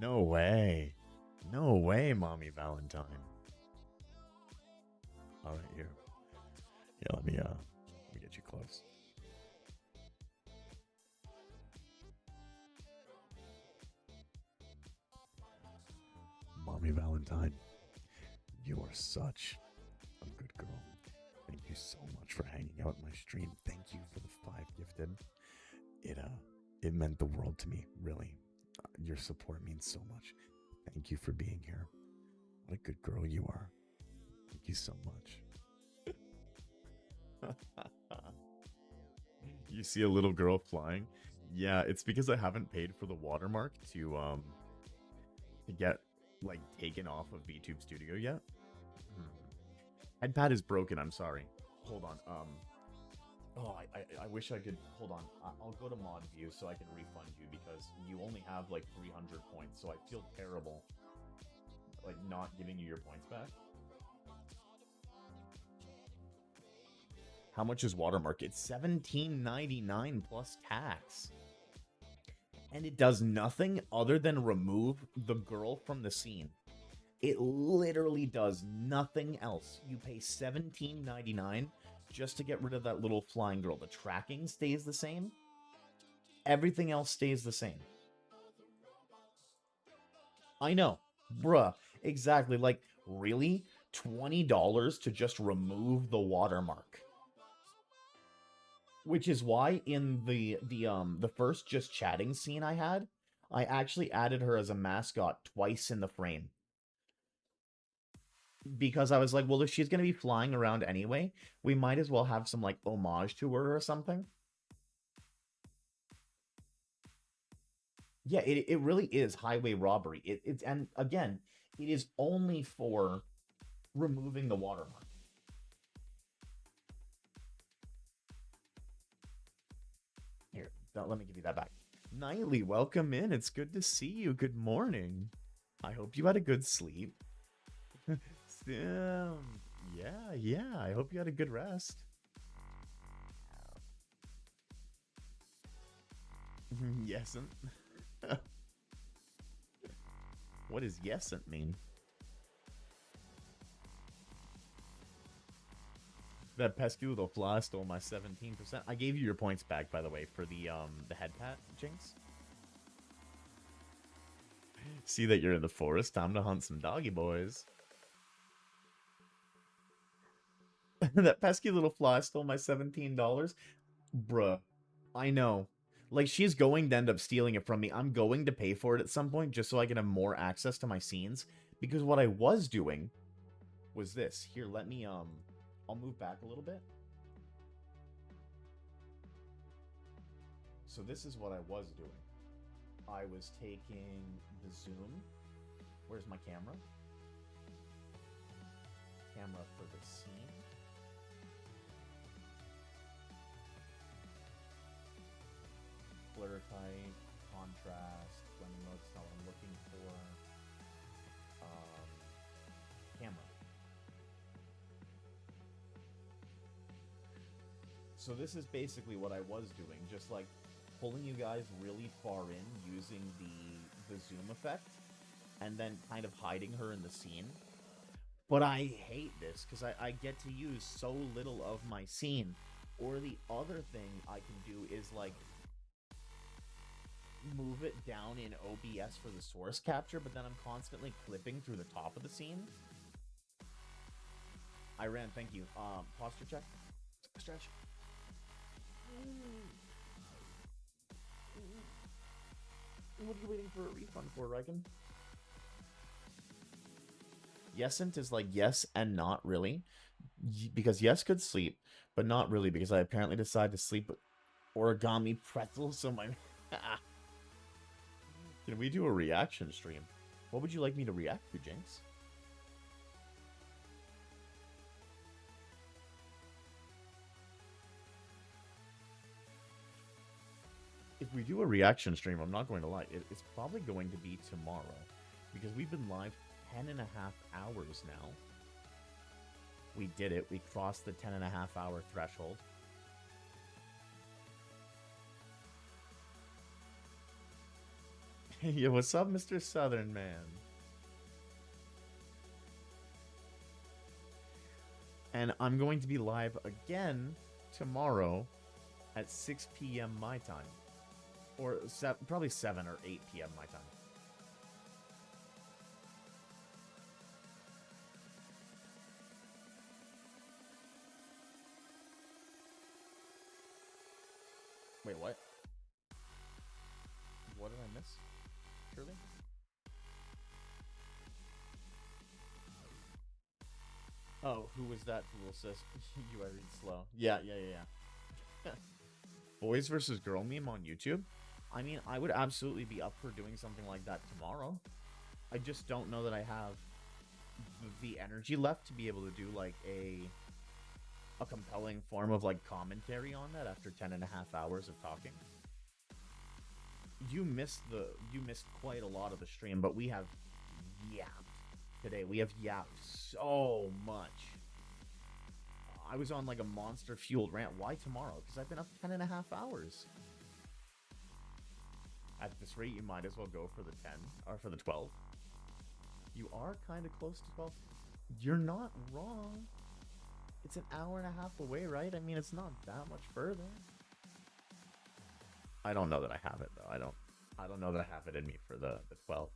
No way. No way, Mommy Valentine. Alright, here. Yeah, let me get you close. Mommy Valentine, you are such a good girl. Thank you so much for hanging out in my stream. Thank you for the 5 gifted. It meant the world to me, really. Your support means so much. Thank you for being here. What a good girl you are. Thank you so much. You see a little girl flying? Yeah, it's because I haven't paid for the watermark to get like taken off of VTube Studio yet. Headpad is broken, I'm sorry. Hold on. Oh, I wish I could. Hold on. I'll go to mod view so I can refund you because you only have like 300 points, so I feel terrible like not giving you your points back. How much is watermark? It's $17.99 plus tax. And it does nothing other than remove the girl from the scene. It literally does nothing else. You pay $17.99 just to get rid of that little flying girl. The tracking stays the same. Everything else stays the same. I know. Bruh. Exactly. Like, really? $20 to just remove the watermark. Which is why in the first just chatting scene I had, I actually added her as a mascot twice in the frame. Because I was like, well, if she's going to be flying around anyway, we might as well have some, like, homage to her or something. Yeah, it really is highway robbery. It's and again, it is only for removing the watermark. Here, let me give you that back. Nightly, welcome in. It's good to see you. Good morning. I hope you had a good sleep. Yeah, I hope you had a good rest. Yesn't. What does yesn't mean? That pesky little fly stole my 17%. I gave you your points back, by the way, for the head pat, Jinx. See that you're in the forest. Time to hunt some doggy boys. That pesky little fly stole my $17. Bruh. I know. Like, she's going to end up stealing it from me. I'm going to pay for it at some point just so I can have more access to my scenes. Because what I was doing was this. Here, let me, I'll move back a little bit. So this is what I was doing. I was taking the zoom. Where's my camera? Camera for the scene. blur type, contrast, blending mode, it's not what I'm looking for. Camera. So this is basically what I was doing, just like pulling you guys really far in using the zoom effect, and then kind of hiding her in the scene. But I hate this, because I get to use so little of my scene. Or the other thing I can do is, like, move it down in OBS for the source capture, but then I'm constantly clipping through the top of the scene. Iran, thank you. Posture check. Stretch. What are you waiting for a refund for, Riken? Yesent is like yes and not really. Because yes could sleep, but not really, because I apparently decided to sleep with origami pretzels, so my... Can we do a reaction stream? What would you like me to react to, Jinx? If we do a reaction stream, I'm not going to lie, it's probably going to be tomorrow. Because we've been live 10.5 hours now. We did it. We crossed the 10.5 hour threshold. Yeah, what's up, Mr. Southern Man? And I'm going to be live again tomorrow at 6 p.m. my time. Or probably 7 or 8 p.m. my time. Wait, what? What did I miss? Shirley? Oh, who was that fool, sis? You I read slow. Yeah. Boys versus girl meme on YouTube? I mean, I would absolutely be up for doing something like that tomorrow. I just don't know that I have the energy left to be able to do, like, a compelling form of, like, commentary on that after 10.5 hours of talking. You missed quite a lot of the stream, but we have yapped today. We have yapped so much. I was on, like, a monster-fueled rant. Why tomorrow? Because I've been up 10.5 hours. At this rate, you might as well go for the 10, or for the 12. You are kind of close to 12. You're not wrong. It's an hour and a half away, right? I mean, it's not that much further. I don't know that I have it, though. I don't know that I have it in me for the 12.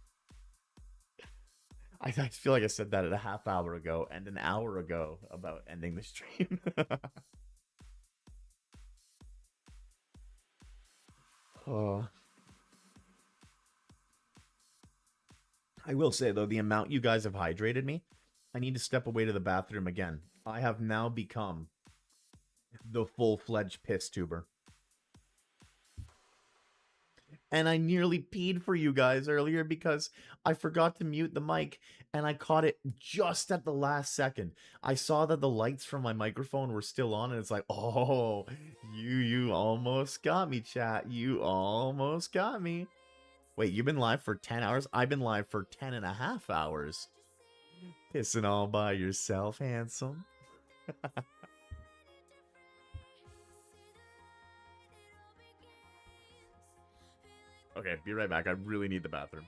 I feel like I said that a half hour ago and an hour ago about ending the stream. Oh. I will say, though, the amount you guys have hydrated me, I need to step away to the bathroom again. I have now become the full-fledged piss tuber. And I nearly peed for you guys earlier because I forgot to mute the mic, and I caught it just at the last second. I saw that the lights from my microphone were still on, and it's like, oh, you almost got me, chat. You almost got me. Wait, you've been live for 10 hours? I've been live for 10.5 hours. Pissing all by yourself, handsome. Okay, be right back. I really need the bathroom.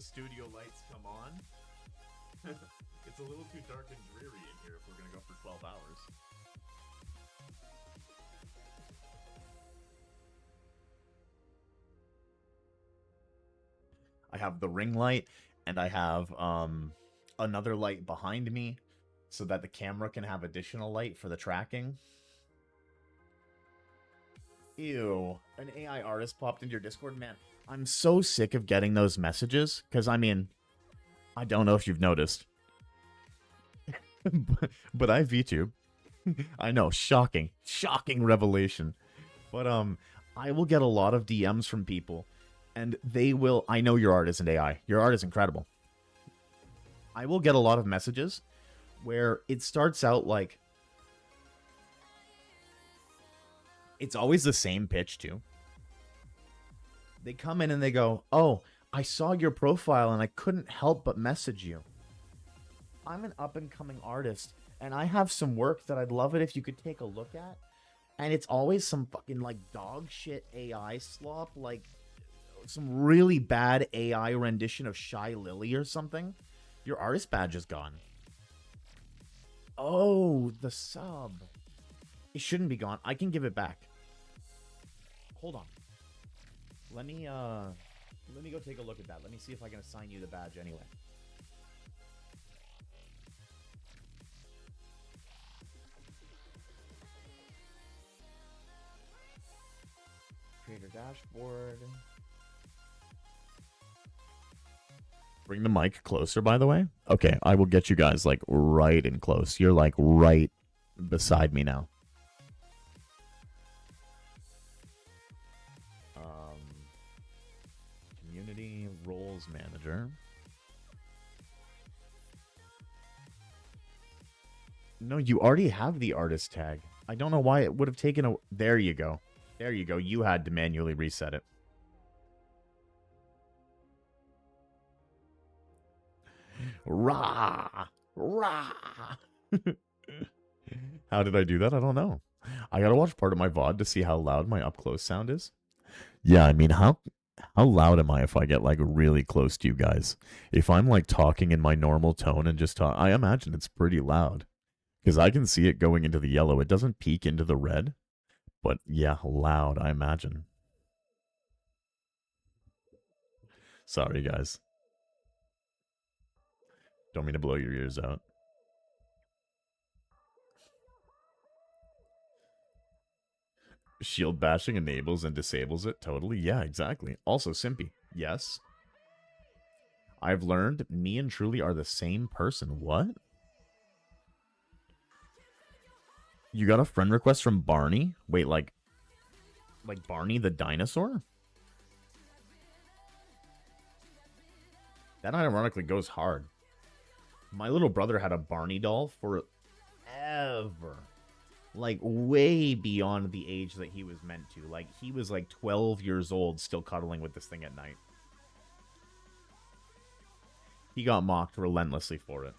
studio lights come on. It's a little too dark and dreary in here if we're gonna go for 12 hours. I have the ring light, and I have another light behind me so that the camera can have additional light for the tracking. Ew, an AI artist popped into your Discord, man. I'm so sick of getting those messages, because, I mean, I don't know if you've noticed, but I VTube. I know, shocking revelation. But, I will get a lot of DMs from people, and they will, I know your art isn't AI. Your art is incredible. I will get a lot of messages where it starts out like, it's always the same pitch too. They come in and they go, "Oh, I saw your profile and I couldn't help but message you. I'm an up-and-coming artist, and I have some work that I'd love it if you could take a look at." And it's always some fucking, like, dog shit AI slop, like some really bad AI rendition of Shy Lily or something. Your artist badge is gone. Oh, the sub. It shouldn't be gone. I can give it back. Hold on. Let me go take a look at that. Let me see if I can assign you the badge anyway. Creator dashboard. Bring the mic closer, by the way. Okay, I will get you guys, like, right in close. You're, like, right beside me now. Community roles manager. No, you already have the artist tag. I don't know why it would have taken a... There you go. There you go. You had to manually reset it. Rah! Rah! How did I do that? I don't know. I gotta watch part of my VOD to see how loud my up-close sound is. Yeah, I mean, how loud am I if I get, like, really close to you guys? If I'm, like, talking in my normal tone and just talk... I imagine it's pretty loud. Because I can see it going into the yellow. It doesn't peak into the red. But, yeah, loud, I imagine. Sorry, guys. Don't mean to blow your ears out. Shield bashing enables and disables it. Totally. Yeah, exactly. Also, Simpy. Yes. I've learned me and Truly are the same person. What? You got a friend request from Barney? Wait, like Barney the dinosaur? That ironically goes hard. My little brother had a Barney doll forever. Like, way beyond the age that he was meant to. Like, he was like 12 years old still cuddling with this thing at night. He got mocked relentlessly for it.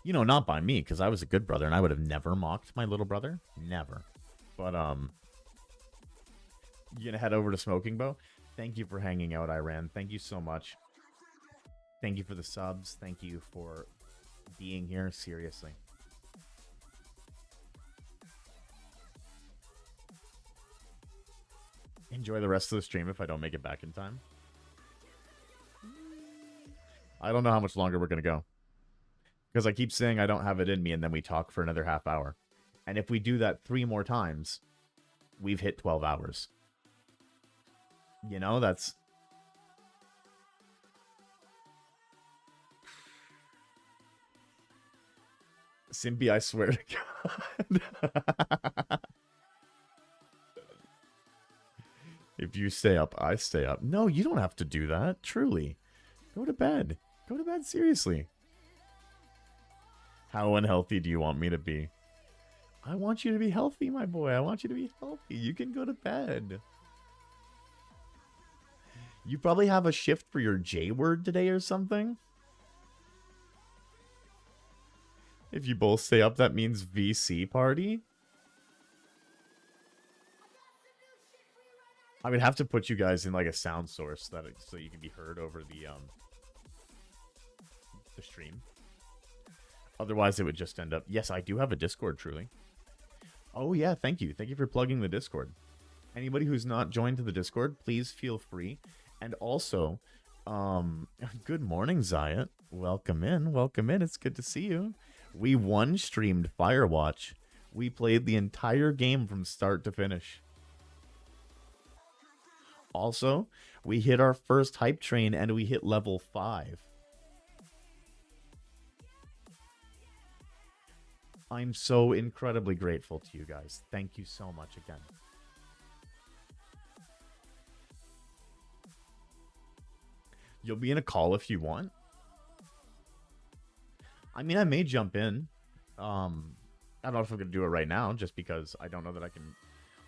You know, not by me, because I was a good brother, and I would have never mocked my little brother. Never. But, you gonna head over to Smoking Bow? Thank you for hanging out, Iran. Thank you so much. Thank you for the subs. Thank you for being here. Seriously. Enjoy the rest of the stream if I don't make it back in time. I don't know how much longer we're gonna go. Because I keep saying I don't have it in me, and then we talk for another half hour. And if we do that 3 more times, we've hit 12 hours. You know, that's... Simpy, I swear to God. If you stay up, I stay up. No, you don't have to do that. Truly. Go to bed. Go to bed, seriously. How unhealthy do you want me to be? I want you to be healthy, my boy. I want you to be healthy. You can go to bed. You probably have a shift for your J word today or something. If you both stay up, that means VC party? I would have to put you guys in like a sound source so you can be heard over the stream. Otherwise, it would just end up. Yes, I do have a Discord, truly. Oh yeah, thank you. Thank you for plugging the Discord. Anybody who's not joined to the Discord, please feel free. And also, good morning, Zayat. Welcome in. Welcome in. It's good to see you. We one-streamed Firewatch. We played the entire game from start to finish. Also, we hit our first hype train and we hit level 5. I'm so incredibly grateful to you guys. Thank you so much again. You'll be in a call if you want. I mean, I may jump in. I don't know if I'm going to do it right now, just because I don't know that I can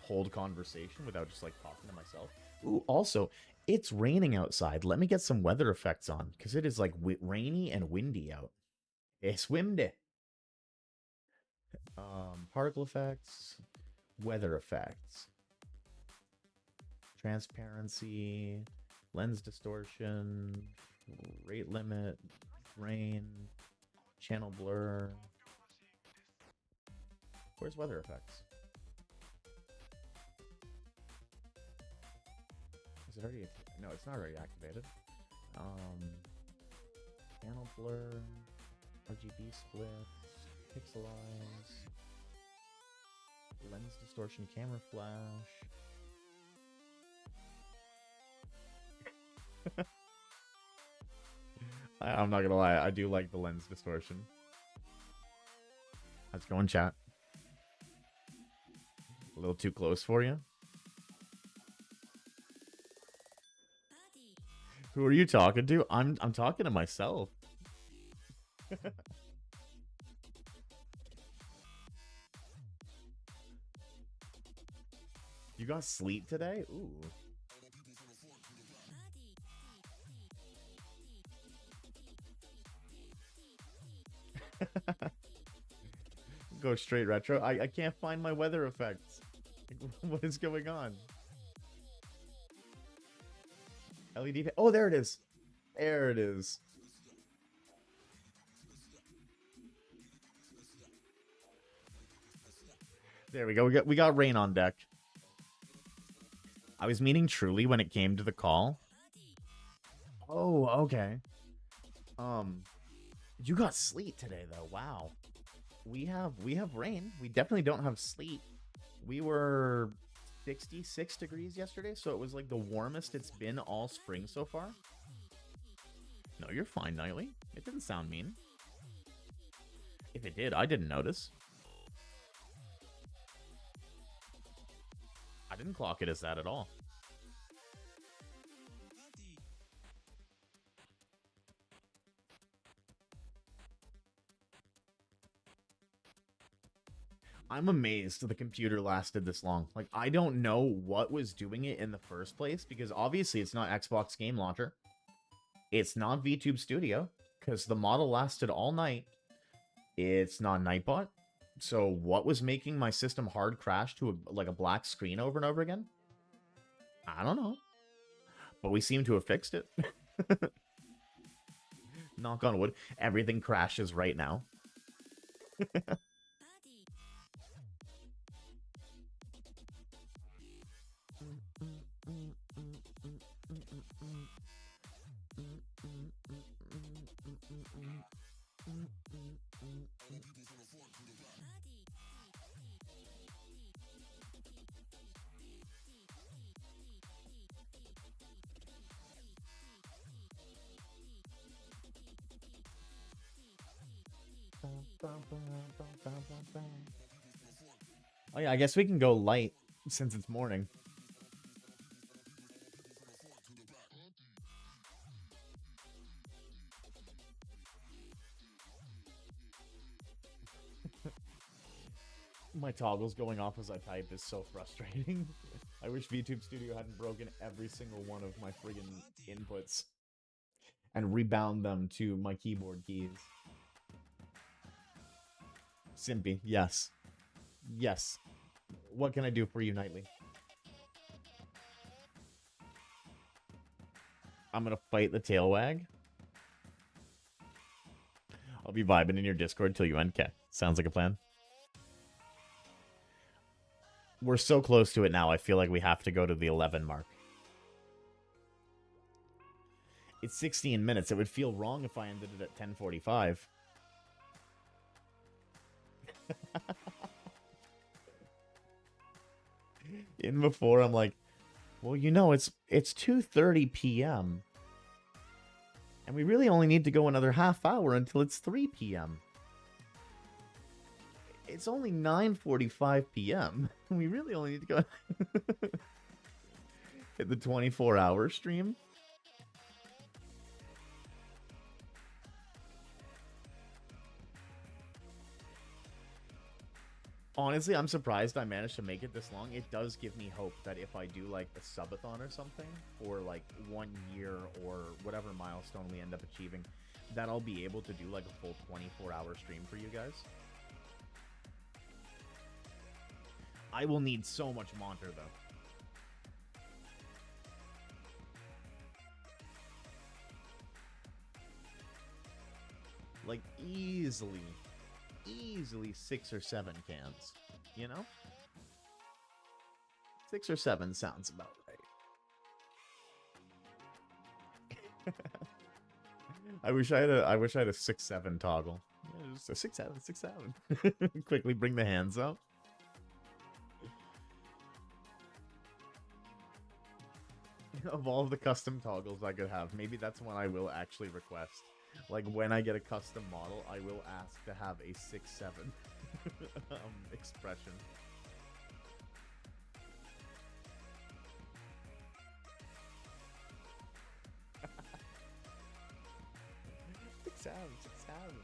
hold conversation without just, like, talking to myself. Ooh, also, it's raining outside. Let me get some weather effects on, because it is, like, rainy and windy out. It's windy. Particle effects, weather effects, transparency, lens distortion, rate limit, rain, channel blur. Where's weather effects? Is it already? No, it's not already activated. Channel blur, RGB split, pixelize, lens distortion, camera flash. I'm not gonna lie, I do like the lens distortion. How's it going, chat? A little too close for you? Who are you talking to? I'm talking to myself. You got sleet today? Ooh. Go straight retro. I can't find my weather effects. What is going on? LED. Oh, there it is. There it is. There we go. We got rain on deck. I was meaning truly when it came to the call. Oh, okay. You got sleet today though. Wow. We have rain. We definitely don't have sleet. We were 66 degrees yesterday, so it was like the warmest it's been all spring so far. No, you're fine, Nightly. It didn't sound mean. If it did, I didn't notice. I didn't clock it as that at all. I'm amazed the computer lasted this long. Like, I don't know what was doing it in the first place, because obviously it's not Xbox Game Launcher. It's not VTube Studio, because the model lasted all night. It's not Nightbot. So what was making my system hard crash to a black screen over and over again? I don't know. But we seem to have fixed it. Knock on wood. Everything crashes right now. Oh yeah, I guess we can go light since it's morning. My toggles going off as I type is so frustrating. I wish VTube Studio hadn't broken every single one of my friggin' inputs and rebound them to my keyboard keys. Simpy, yes. Yes. What can I do for you nightly? I'm gonna fight the tail wag. I'll be vibing in your Discord till you end. Okay. Sounds like a plan. We're so close to it now, I feel like we have to go to the 11 mark. It's 16 minutes. It would feel wrong if I ended it at 10:45. In before, I'm like, well, you know, it's 2:30 p.m. And we really only need to go another half hour until it's 3 p.m. It's only 9:45 p.m. We really only need to go hit the 24-hour stream. Honestly, I'm surprised I managed to make it this long. It does give me hope that if I do like a subathon or something, or like 1 year or whatever milestone we end up achieving, that I'll be able to do like a full 24-hour stream for you guys. I will need so much Monter though. Like easily 6 or 7 cans, you know? 6 or 7 sounds about right. I wish I had a 6-7 toggle. Yeah, just a 6-7. Quickly bring the hands up. Of all of the custom toggles I could have, maybe that's one I will actually request. Like, when I get a custom model, I will ask to have a 6-7 expression. Six seven.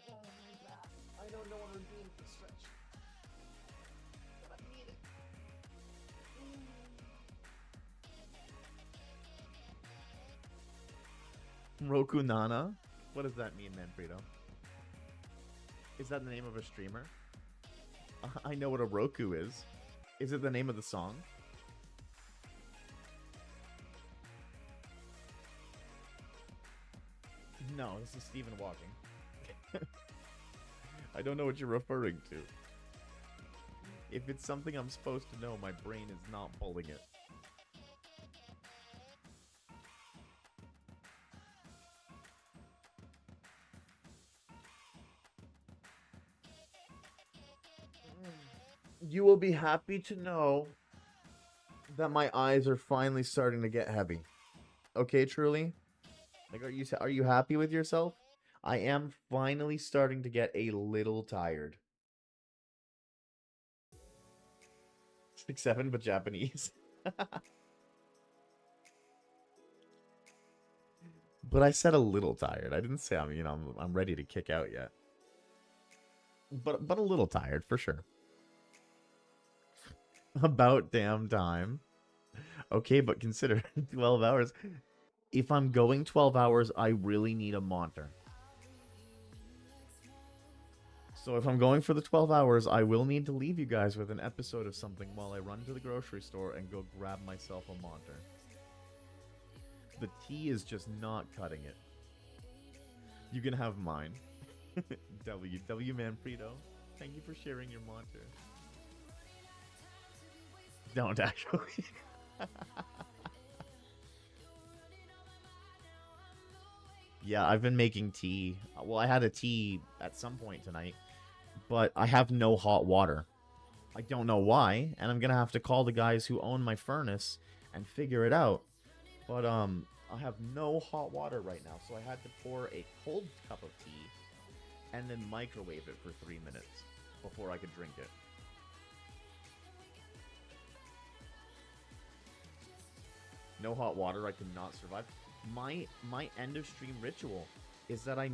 Oh my god. I don't know what I'm doing for stretch. But I need it. Roku Nana? What does that mean, Manfredo? Is that the name of a streamer? I know what a Roku is. Is it the name of the song? No, this is Stephen Walking. I don't know what you're referring to. If it's something I'm supposed to know, my brain is not pulling it. You will be happy to know that my eyes are finally starting to get heavy. Okay, truly? Like, are you happy with yourself? I am finally starting to get a little tired. 6-7, but Japanese. But I said a little tired. I didn't say I'm ready to kick out yet. But a little tired for sure. About damn time. Okay, but consider 12 hours. If I'm going 12 hours, I really need a Monter. So if I'm going for the 12 hours, I will need to leave you guys with an episode of something while I run to the grocery store and go grab myself a Monter. The tea is just not cutting it. You can have mine. W Manfredo. Thank you for sharing your Monter. Don't actually. Yeah, I've been making tea. Well, I had a tea at some point tonight, but I have no hot water. I don't know why, and I'm gonna have to call the guys who own my furnace and figure it out. But I have no hot water right now, so I had to pour a cold cup of tea and then microwave it for 3 minutes before I could drink it. No hot water, I could not survive. My end of stream ritual is that I